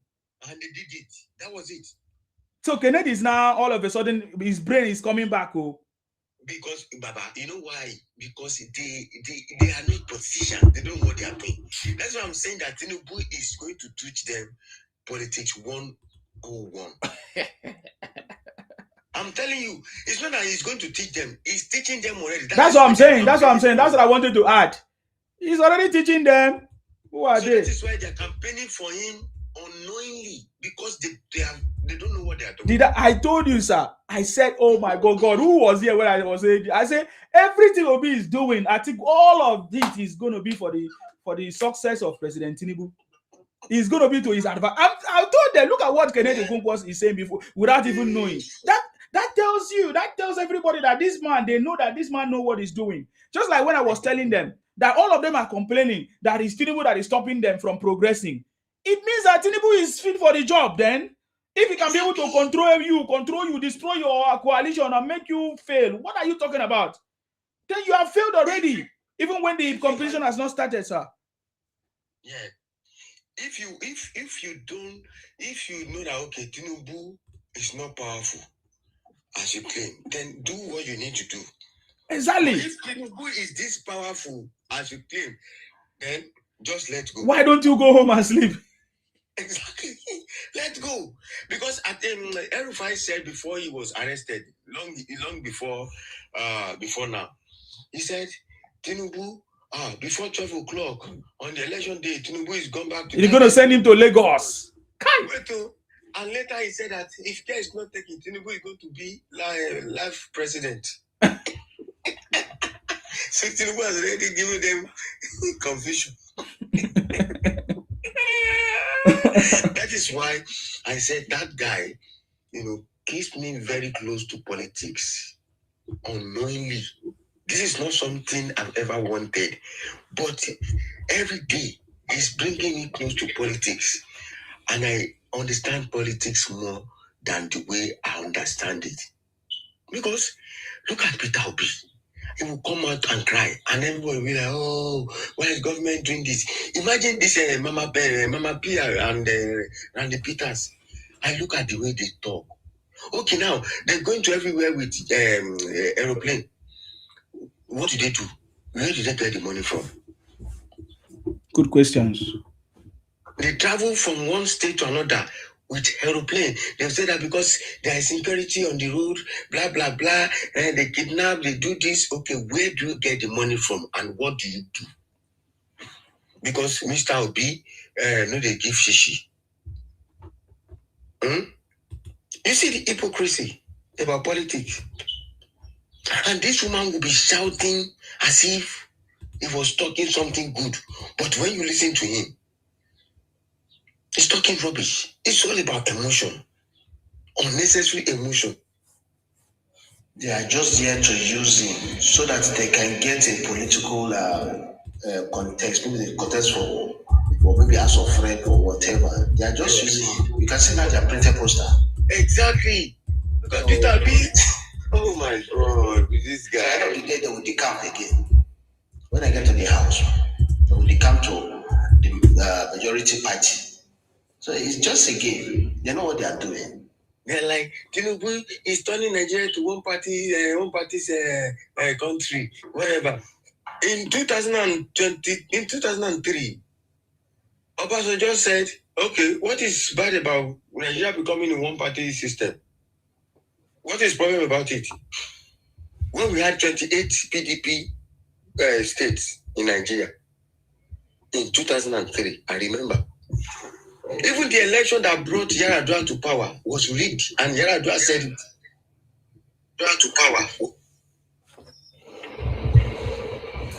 And they did it. That was it. So Kenneth is now all of a sudden his brain is coming back. Oh. Because Baba, you know why? Because they are not politicians. They don't know what they are doing. That's why I'm saying that Tinubu is going to teach them politics 101. I'm telling you, it's not that he's going to teach them. He's teaching them already. That's what I'm saying. That's what I wanted to add. He's already teaching them. Who are they? That is why they're campaigning for him unknowingly because they don't know what they are doing. I told you, sir. I said, oh my God, who was here when I was saying? I said everything Obi is doing. I think all of this is going to be for for the success of President Tinubu is going to be to his advantage. I told them, look at what Kennedy Okonkwo is saying before, without even knowing. That tells everybody that this man, they know that this man knows what he's doing. Just like when I was telling them that all of them are complaining that it's Tinubu that is stopping them from progressing. It means that Tinubu is fit for the job then. If he can be able to control you, destroy your coalition and make you fail, what are you talking about? Then you have failed already, even when the competition has not started, sir. Yeah. If you know that okay, Tinubu is not powerful as you claim, then do what you need to do. Exactly. But if Tinubu is this powerful as you claim, then just let go. Why don't you go home and sleep? Exactly. Let go. Because at El-Rufai said before he was arrested, long before now, he said, Tinubu, before 12 o'clock on the election day, Tinubu is gone back to. You're going to send him to Lagos. And later he said that if care is not taken, Tinubu is going to be life president. So Tinubu has already given them confusion. That is why I said that guy, keeps me very close to politics unknowingly. This is not something I've ever wanted, but every day he's bringing me close to politics, and I understand politics more than the way I understand it. Because look at Peter Obi. He will come out and cry, and everybody will be like, oh, why is government doing this? Imagine this Mama P and the Peters. I look at the way they talk. Okay, now they're going to everywhere with aeroplane. What do they do? Where did they get the money from? Good questions. They travel from one state to another with aeroplane. They say that because there is insecurity on the road, blah, blah, blah, and they kidnap, they do this. Okay, where do you get the money from and what do you do? Because Mr. Obi, no, they give shishi. You see the hypocrisy about politics. And this woman will be shouting as if he was talking something good. But when you listen to him, he's talking rubbish. It's all about emotion. Unnecessary emotion. They are just there to use him so that they can get a political context, maybe the context for maybe as of friend or whatever. They are just using him. You can see now their printed poster. Exactly. Because Peter B. Oh my God, with this guy. At the end of the day, they will decamp again. When I get to the house, they will decamp to the majority party. So it's just a game. They know what they are doing. They're like, Tinubu is turning Nigeria to one party's country, whatever. In 2003, Obasanjo said, okay, what is bad about Nigeria becoming a one-party system? What is the problem about it? When we had 28 PDP states in Nigeria in 2003, I remember. Even the election that brought Yar'Adua to power was rigged, and Yar'Adua said it. To power.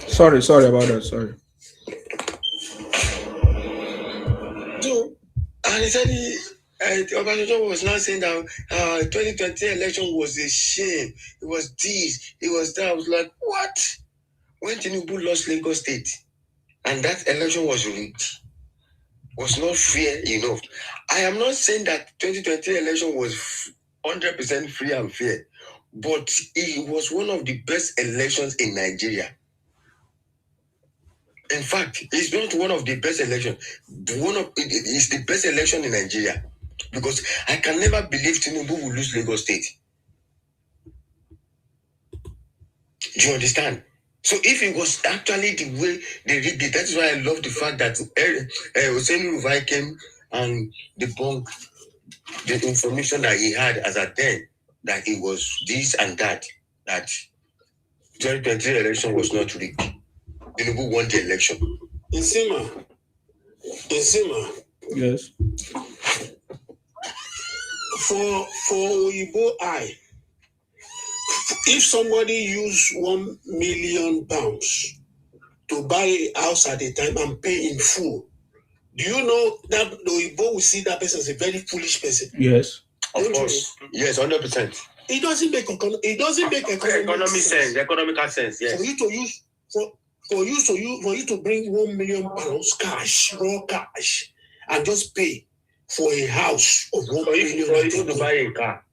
Sorry about that. Sorry. So, and he said Obasanjo was now saying that 2020 election was a shame. It was this, it was that. I was like, what? When Tinubu lost Lagos State, and that election was rigged, was not fair enough. I am not saying that 2020 election was 100% free and fair, but it was one of the best elections in Nigeria. In fact, it's not one of the best elections. It's the best election in Nigeria. Because I can never believe Tinubu will lose Lagos State. Do you understand? So if it was actually the way they rigged it, that's why I love the fact that Hussein Rufai came and debunked the information that he had as a then, that it was this and that 2023 election was not rigged. Tinubu won the election. Insima. Yes. For Oyibo eye, if somebody use £1 million to buy a house at a time and pay in full. Do you know that the Igbo will see that person as a very foolish person? Yes. Of course. Yes, 100%. It doesn't make economic sense. Economical sense, yes. For you to use for you to bring £1 million cash, raw cash, and just pay for a house of 1 million. For you to buy a car.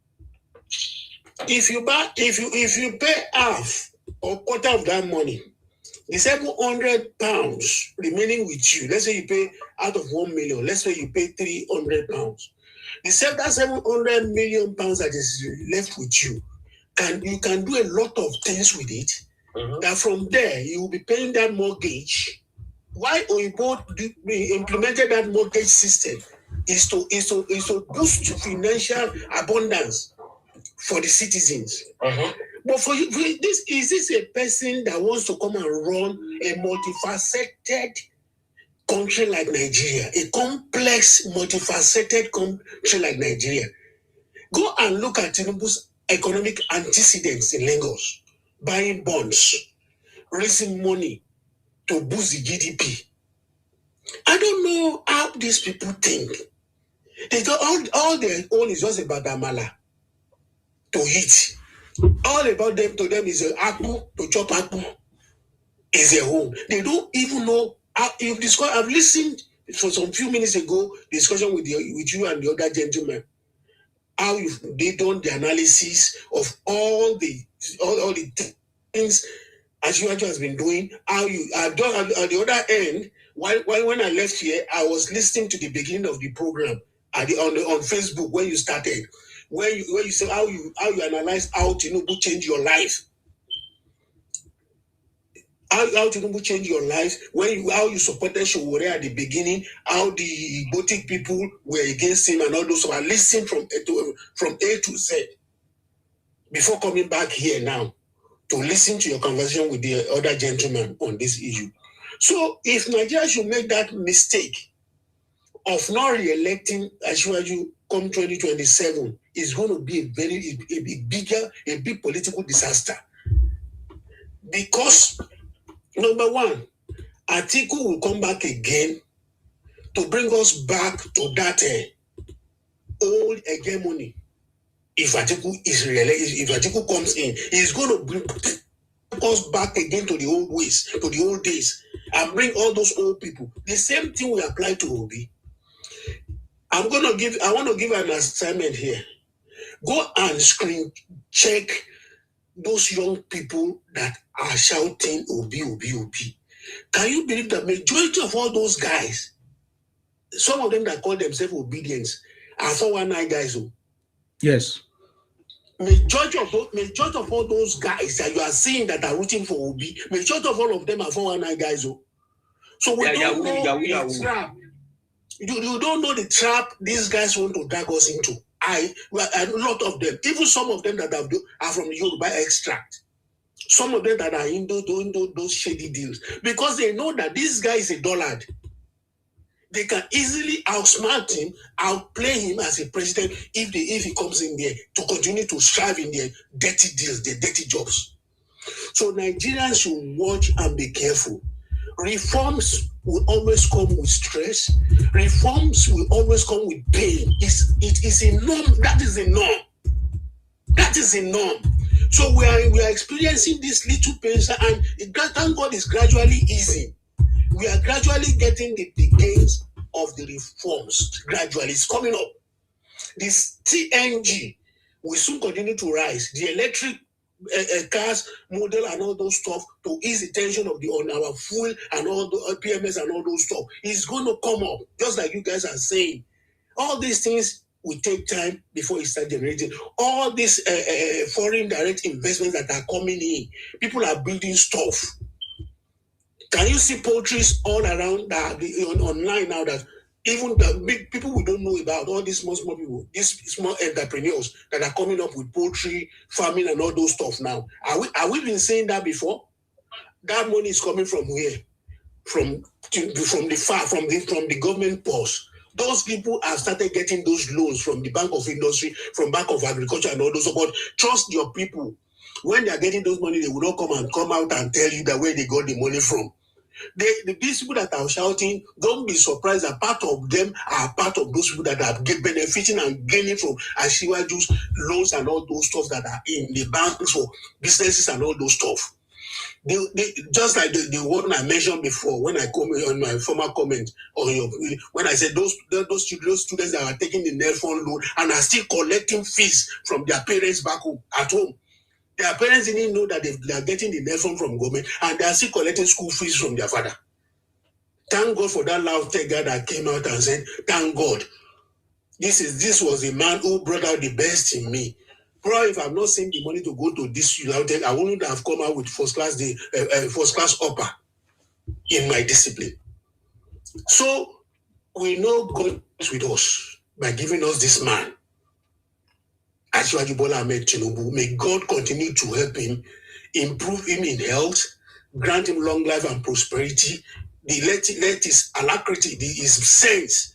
If you pay half or quarter of that money, the £700 remaining with you, let's say you pay out of 1 million, let's say you pay £300. That 700 million pounds that is left with you, you can do a lot of things with it. That from there you will be paying that mortgage. Why Oyibo implemented that mortgage system is to boost financial abundance for the citizens. But for you, is this a person that wants to come and run a multifaceted country like Nigeria, a complex, multifaceted country like Nigeria? Go and look at Tinubu's economic antecedents in Lagos, buying bonds, raising money to boost the GDP. I don't know how these people think. They got all their own is just about Amala to eat. All about them to them is an apple to chop apple is their home. They don't even know how. I've listened for some few minutes ago discussion with you and the other gentleman. How they done the analysis of all the things Asiwaju has been doing. How you have done at the other end. When I left here, I was listening to the beginning of the program on Facebook when you started, where you said how you analyze how Tinubu changed your life. How Tinubu changed your life how you supported Showore at the beginning, how the Botic people were against him and all those. So I listened from A to Z before coming back here now to listen to your conversation with the other gentleman on this issue. So if Nigeria should make that mistake of not re-electing Asiwaju come 2027, it's going to be a big political disaster. Because number one, Atiku will come back again to bring us back to that old hegemony. If Atiku is re-elected, if Atiku comes in, he's going to bring us back again to the old ways, to the old days, and bring all those old people. The same thing will apply to Obi. I want to give an assignment here. Go and screen check those young people that are shouting Obi, Obi, Obi. Can you believe that majority of all those guys, some of them that call themselves obedience, are 419 guys? Yes. Majority of all those guys that you are seeing that are rooting for Obi, majority of all of them are 419 guys. So we don't know the trap. You don't know the trap these guys want to drag us into. A lot of them, even some of them that are from the Yoruba extract. Some of them that are doing those shady deals. Because they know that this guy is a dullard. They can easily outsmart him, outplay him as a president if he comes in there to continue to strive in their dirty deals, their dirty jobs. So Nigerians should watch and be careful. Reforms will always come with stress. Reforms will always come with pain. It is a norm. That is a norm. That is a norm. So we are experiencing this little pain, and thank God is gradually easing. We are gradually getting the beginnings of the reforms. Gradually, it's coming up. This TNG will soon continue to rise. The electric cars model and all those stuff to ease the tension on our fuel and all the PMS and all those stuff is going to come up, just like you guys are saying. All these things will take time before it starts generating. All these foreign direct investments that are coming in, people are building stuff. Can you see poultries all around that online now that even the big people we don't know about, all these small people, these small entrepreneurs that are coming up with poultry, farming and all those stuff now? Are we been saying that before? That money is coming from where? From the government purse. Those people have started getting those loans from the Bank of Industry, from Bank of Agriculture and all those. But trust your people. When they are getting those money, they will not come out and tell you that where they got the money from. These people that are shouting, don't be surprised that part of them are part of those people that are benefiting and gaining from Asiwaju's loans and all those stuff that are in the banks for businesses and all those stuff. Just like the one I mentioned before when I come on my former comment on your, when I said those students that are taking the Nelfon loan and are still collecting fees from their parents back home at home. Their parents didn't know that they are getting the Nelfon from government and they are still collecting school fees from their father. Thank God for that loud tech guy that came out and said, "Thank God, this was a man who brought out the best in me." Probably if I've not seen the money to go to this loud tech, I wouldn't have come out with first class upper in my discipline. So we know God is with us by giving us this man, Asiwaju Bola Ahmed Tinubu. May God continue to help him, improve him in health, grant him long life and prosperity. Let his alacrity, his sense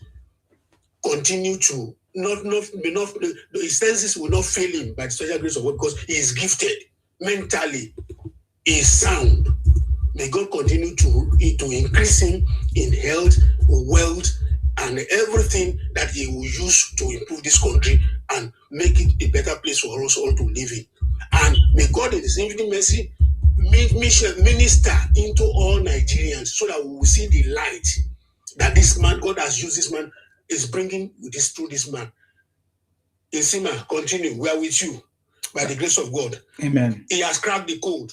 continue to his senses will not fail him by the special grace of God because he is gifted mentally, he is sound. May God continue to increase him in health, wealth, and everything that he will use to improve this country and make it a better place for us all to live in. And may God in his infinite mercy minister into all Nigerians so that we will see the light that this man, God has used this man, is bringing through this man. Isima, continue. We are with you by the grace of God. Amen. He has cracked the code.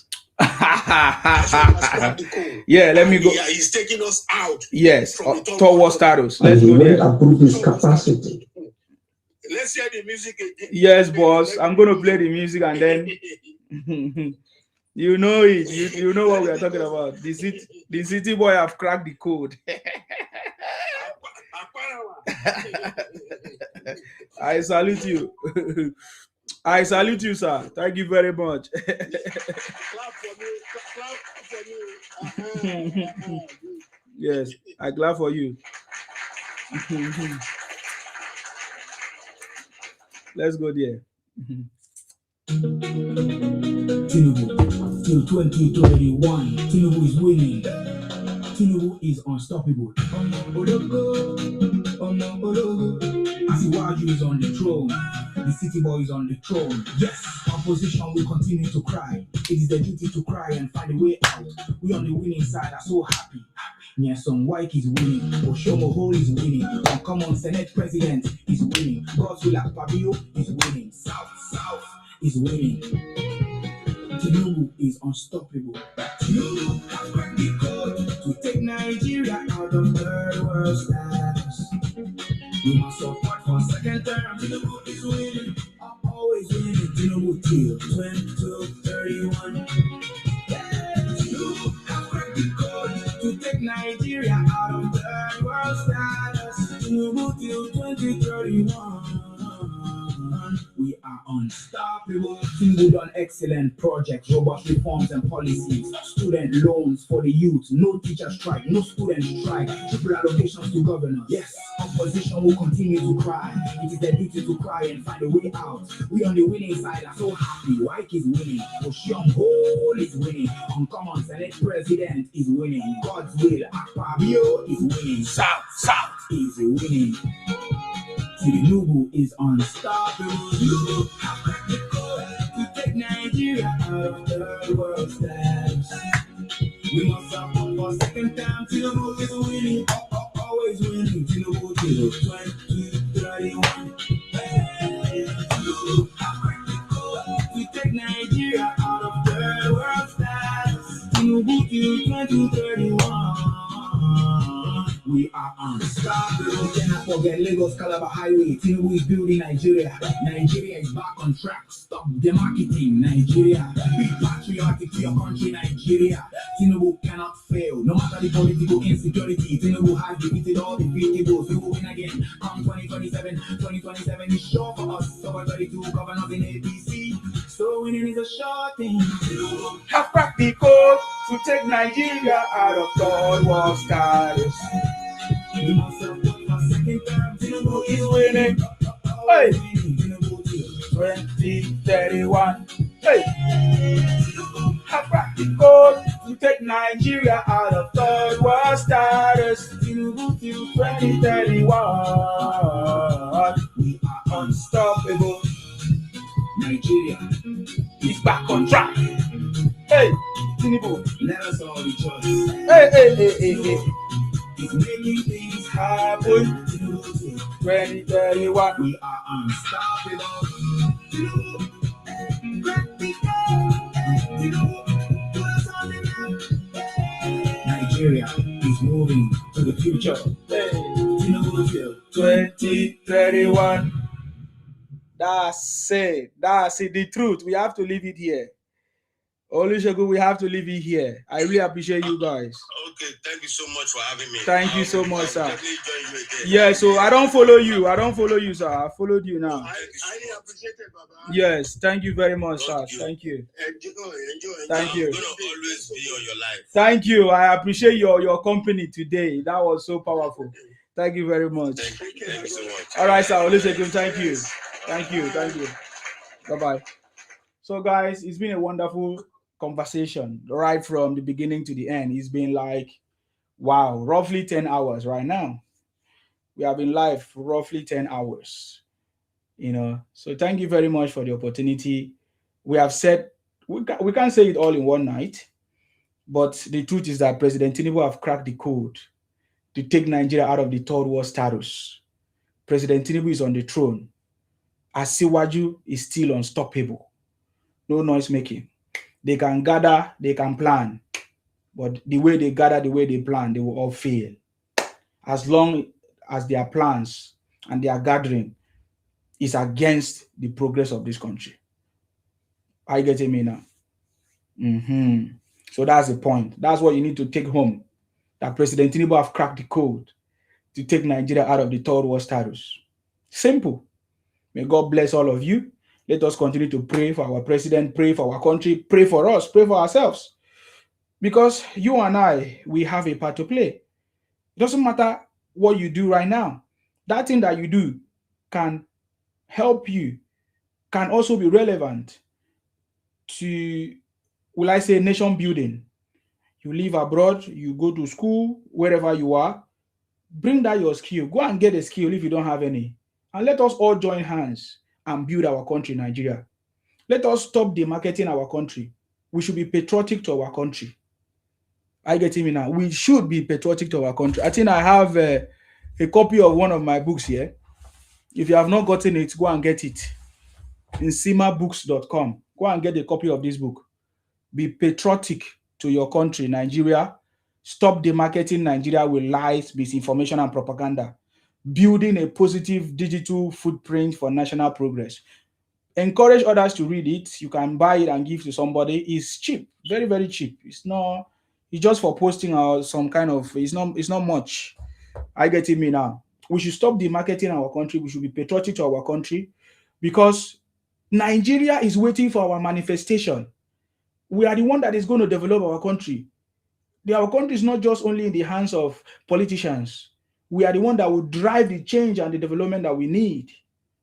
Yeah, let me go. He's taking us out. Yes, towards status. Let's go there. Approve his capacity. Let's hear the music again. Yes, boss. I'm going to play the music and then you know it. You know what we are talking about. The city boy have cracked the code. I salute you. I salute you, sir. Thank you very much. Clap for me. Yes, I clap for you. Let's go there. Tinubu, till 2031, Tinubu is winning. Tinubu is unstoppable. Asiwaju is on the throne. The city boy is on the throne. Yes, opposition will continue to cry. It is their duty to cry and find a way out. We on the winning side are so happy. Nyesom White is winning. Oshomo Hole is winning. Uncommon Senate President is winning. Godswill Akpabio is winning. South is winning. Tinubu is unstoppable. Tinubu has cracked the code to take Nigeria out of third world status. We must support for second term. Tinubu is winning. Always winning. Tinubu till 2031. Tinubu has cracked the code to take Nigeria out of third world status. Tinubu till 2031. We are unstoppable. Tinubu done excellent projects, robust reforms and policies, student loans for the youth, no teacher strike, no student strike, triple allocations to governors. Yes, opposition will continue to cry. It is their duty to cry and find a way out. We on the winning side are so happy. White is winning. Oshiom Hole is winning. Uncommon Senate President is winning. Godswill Akpabio is winning. South is winning. Tinubu is unstoppable. Tinubu have cracked the code to take Nigeria out of third world status. We must support for second time. Tinubu is winning, always winning. Tinubu till 2031. Tinubu have cracked the code to take Nigeria out of third world status. Tinubu till 2031. We are unstoppable. Cannot forget Lagos Calabar Highway. Tinubu is building Nigeria. Nigeria is back on track. Stop demarketing Nigeria. Be patriotic to your country, Nigeria. Tinubu cannot fail. No matter the political insecurity, Tinubu has defeated all the vehicles. We will win again. Come 2027 is sure for us. Over 32 governors in APC. So winning is a sure thing. Tinubu have cracked the code to take Nigeria out of third world status. We must support for second term. Tinubu is winning. Hey, 2031. Hey, Tinubu have cracked the code to take Nigeria out of third world status. Tinubu till 2031. We are unstoppable. Nigeria is back on track. Hey, Tinubu, let us all rejoice. Hey. He's making things happen. 2031. We are unstoppable. Nigeria is moving to the future. Hey. 2031. That's it. That's it. The truth. We have to leave it here. Olusegun, we have to leave it here. I really appreciate you guys. Okay, thank you so much for having me. Thank you so much, sir. Definitely join you again. Yeah, so I don't follow you. Sir. I followed you now. I appreciate it, Baba. Yes, thank you very much, sir. Thank you. Enjoy. Thank you. I'm gonna always be on your life. Thank you. I appreciate your company today. That was so powerful. Thank you very much. Thank you so much. All right, sir. Olusegun, thank you. Thank you. Bye-bye. So, guys, it's been a wonderful conversation right from the beginning to the end. It's been like, wow, roughly 10 hours right now. We have been live for roughly 10 hours. So thank you very much for the opportunity. We have said, we can't say it all in one night, but the truth is that President Tinubu have cracked the code to take Nigeria out of the third world status. President Tinubu is on the throne. Asiwaju is still unstoppable. No noise making. They can gather, they can plan, but the way they gather, the way they plan, they will all fail. As long as their plans and their gathering is against the progress of this country. Are you getting me now? So that's the point. That's what you need to take home. That President Tinubu have cracked the code to take Nigeria out of the third world status. Simple. May God bless all of you. Let us continue to pray for our president, pray for our country, pray for us, pray for ourselves. Because you and I, we have a part to play. It doesn't matter what you do right now. That thing that you do can help you, can also be relevant to, will I say, nation building. You live abroad, you go to school, wherever you are, bring that your skill. Go and get a skill if you don't have any. And let us all join hands and build our country, Nigeria. Let us stop demarketing our country. We should be patriotic to our country. I get me now. We should be patriotic to our country. I think I have a copy of one of my books here. If you have not gotten it, go and get it. In simabooks.com. Go and get a copy of this book. Be patriotic to your country, Nigeria. Stop demarketing Nigeria with lies, misinformation, and propaganda. Building a positive digital footprint for national progress. Encourage others to read it. You can buy it and give to somebody. It's cheap, very, very cheap. It's just for posting or some kind of, it's not much. I get me now. We should stop demarketing our country. We should be patriotic to our country because Nigeria is waiting for our manifestation. We are the one that is going to develop our country. Our country is not just only in the hands of politicians. We are the one that will drive the change and the development that we need.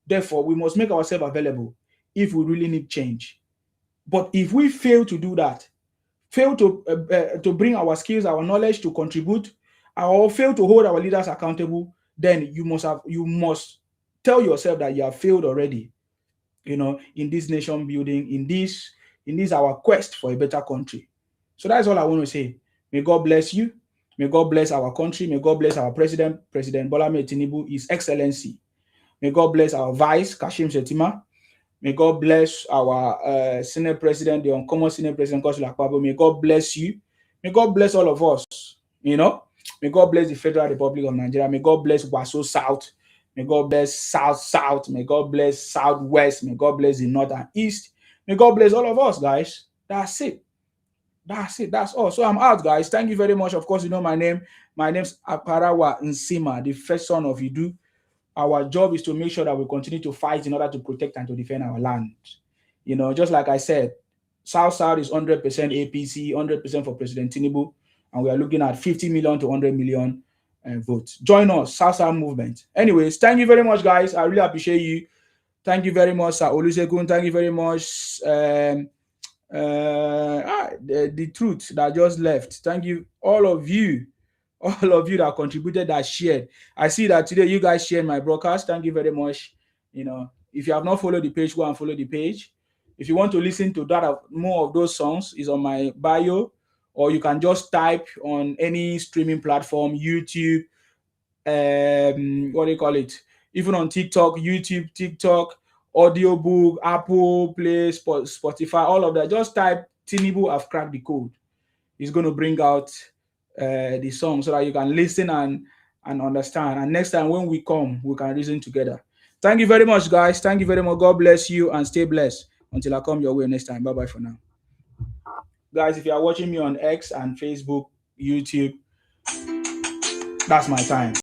Therefore, we must make ourselves available if we really need change. But if we fail to do that, fail to bring our skills, our knowledge to contribute, or fail to hold our leaders accountable, then you must tell yourself that you have failed already. In this nation building, in this our quest for a better country. So that's all I want to say. May God bless you. May God bless our country. May God bless our president, President Bola Ahmed Tinubu, His Excellency. May God bless our vice, Kashim Shettima. May God bless our Senate President, the uncommon Senate President, Godswill Akpabio. May God bless you. May God bless all of us. May God bless the Federal Republic of Nigeria. May God bless Waso South. May God bless South. May God bless Southwest. May God bless the North and East. May God bless all of us, guys. That's it. That's all. So I'm out, guys. Thank you very much. Of course, you know my name. My name's Aparawa Nsima, the first son of Idu. Our job is to make sure that we continue to fight in order to protect and to defend our land. Just like I said, South is 100% APC, 100% for President Tinubu, and we are looking at 50 million to 100 million votes. Join us, South movement. Anyways, thank you very much, guys. I really appreciate you. Thank you very much, Sir Olusegun. Thank you very much, The truth that just left. Thank you, all of you that contributed, that shared. I see that today you guys shared my broadcast. Thank you very much. If you have not followed the page, go and follow the page. If you want to listen to more of those songs, is on my bio, or you can just type on any streaming platform, YouTube, what do you call it? Even on TikTok, YouTube, TikTok, audiobook, Apple Play, Spotify, all of that. Just type Tinubu have cracked the code. It's going to bring out the song so that you can listen and understand. And next time when we come, we can reason together. Thank you very much, guys. Thank you very much. God bless you and stay blessed until I come your way next time. Bye-bye for now. Guys, if you are watching me on X and Facebook, YouTube, that's my time.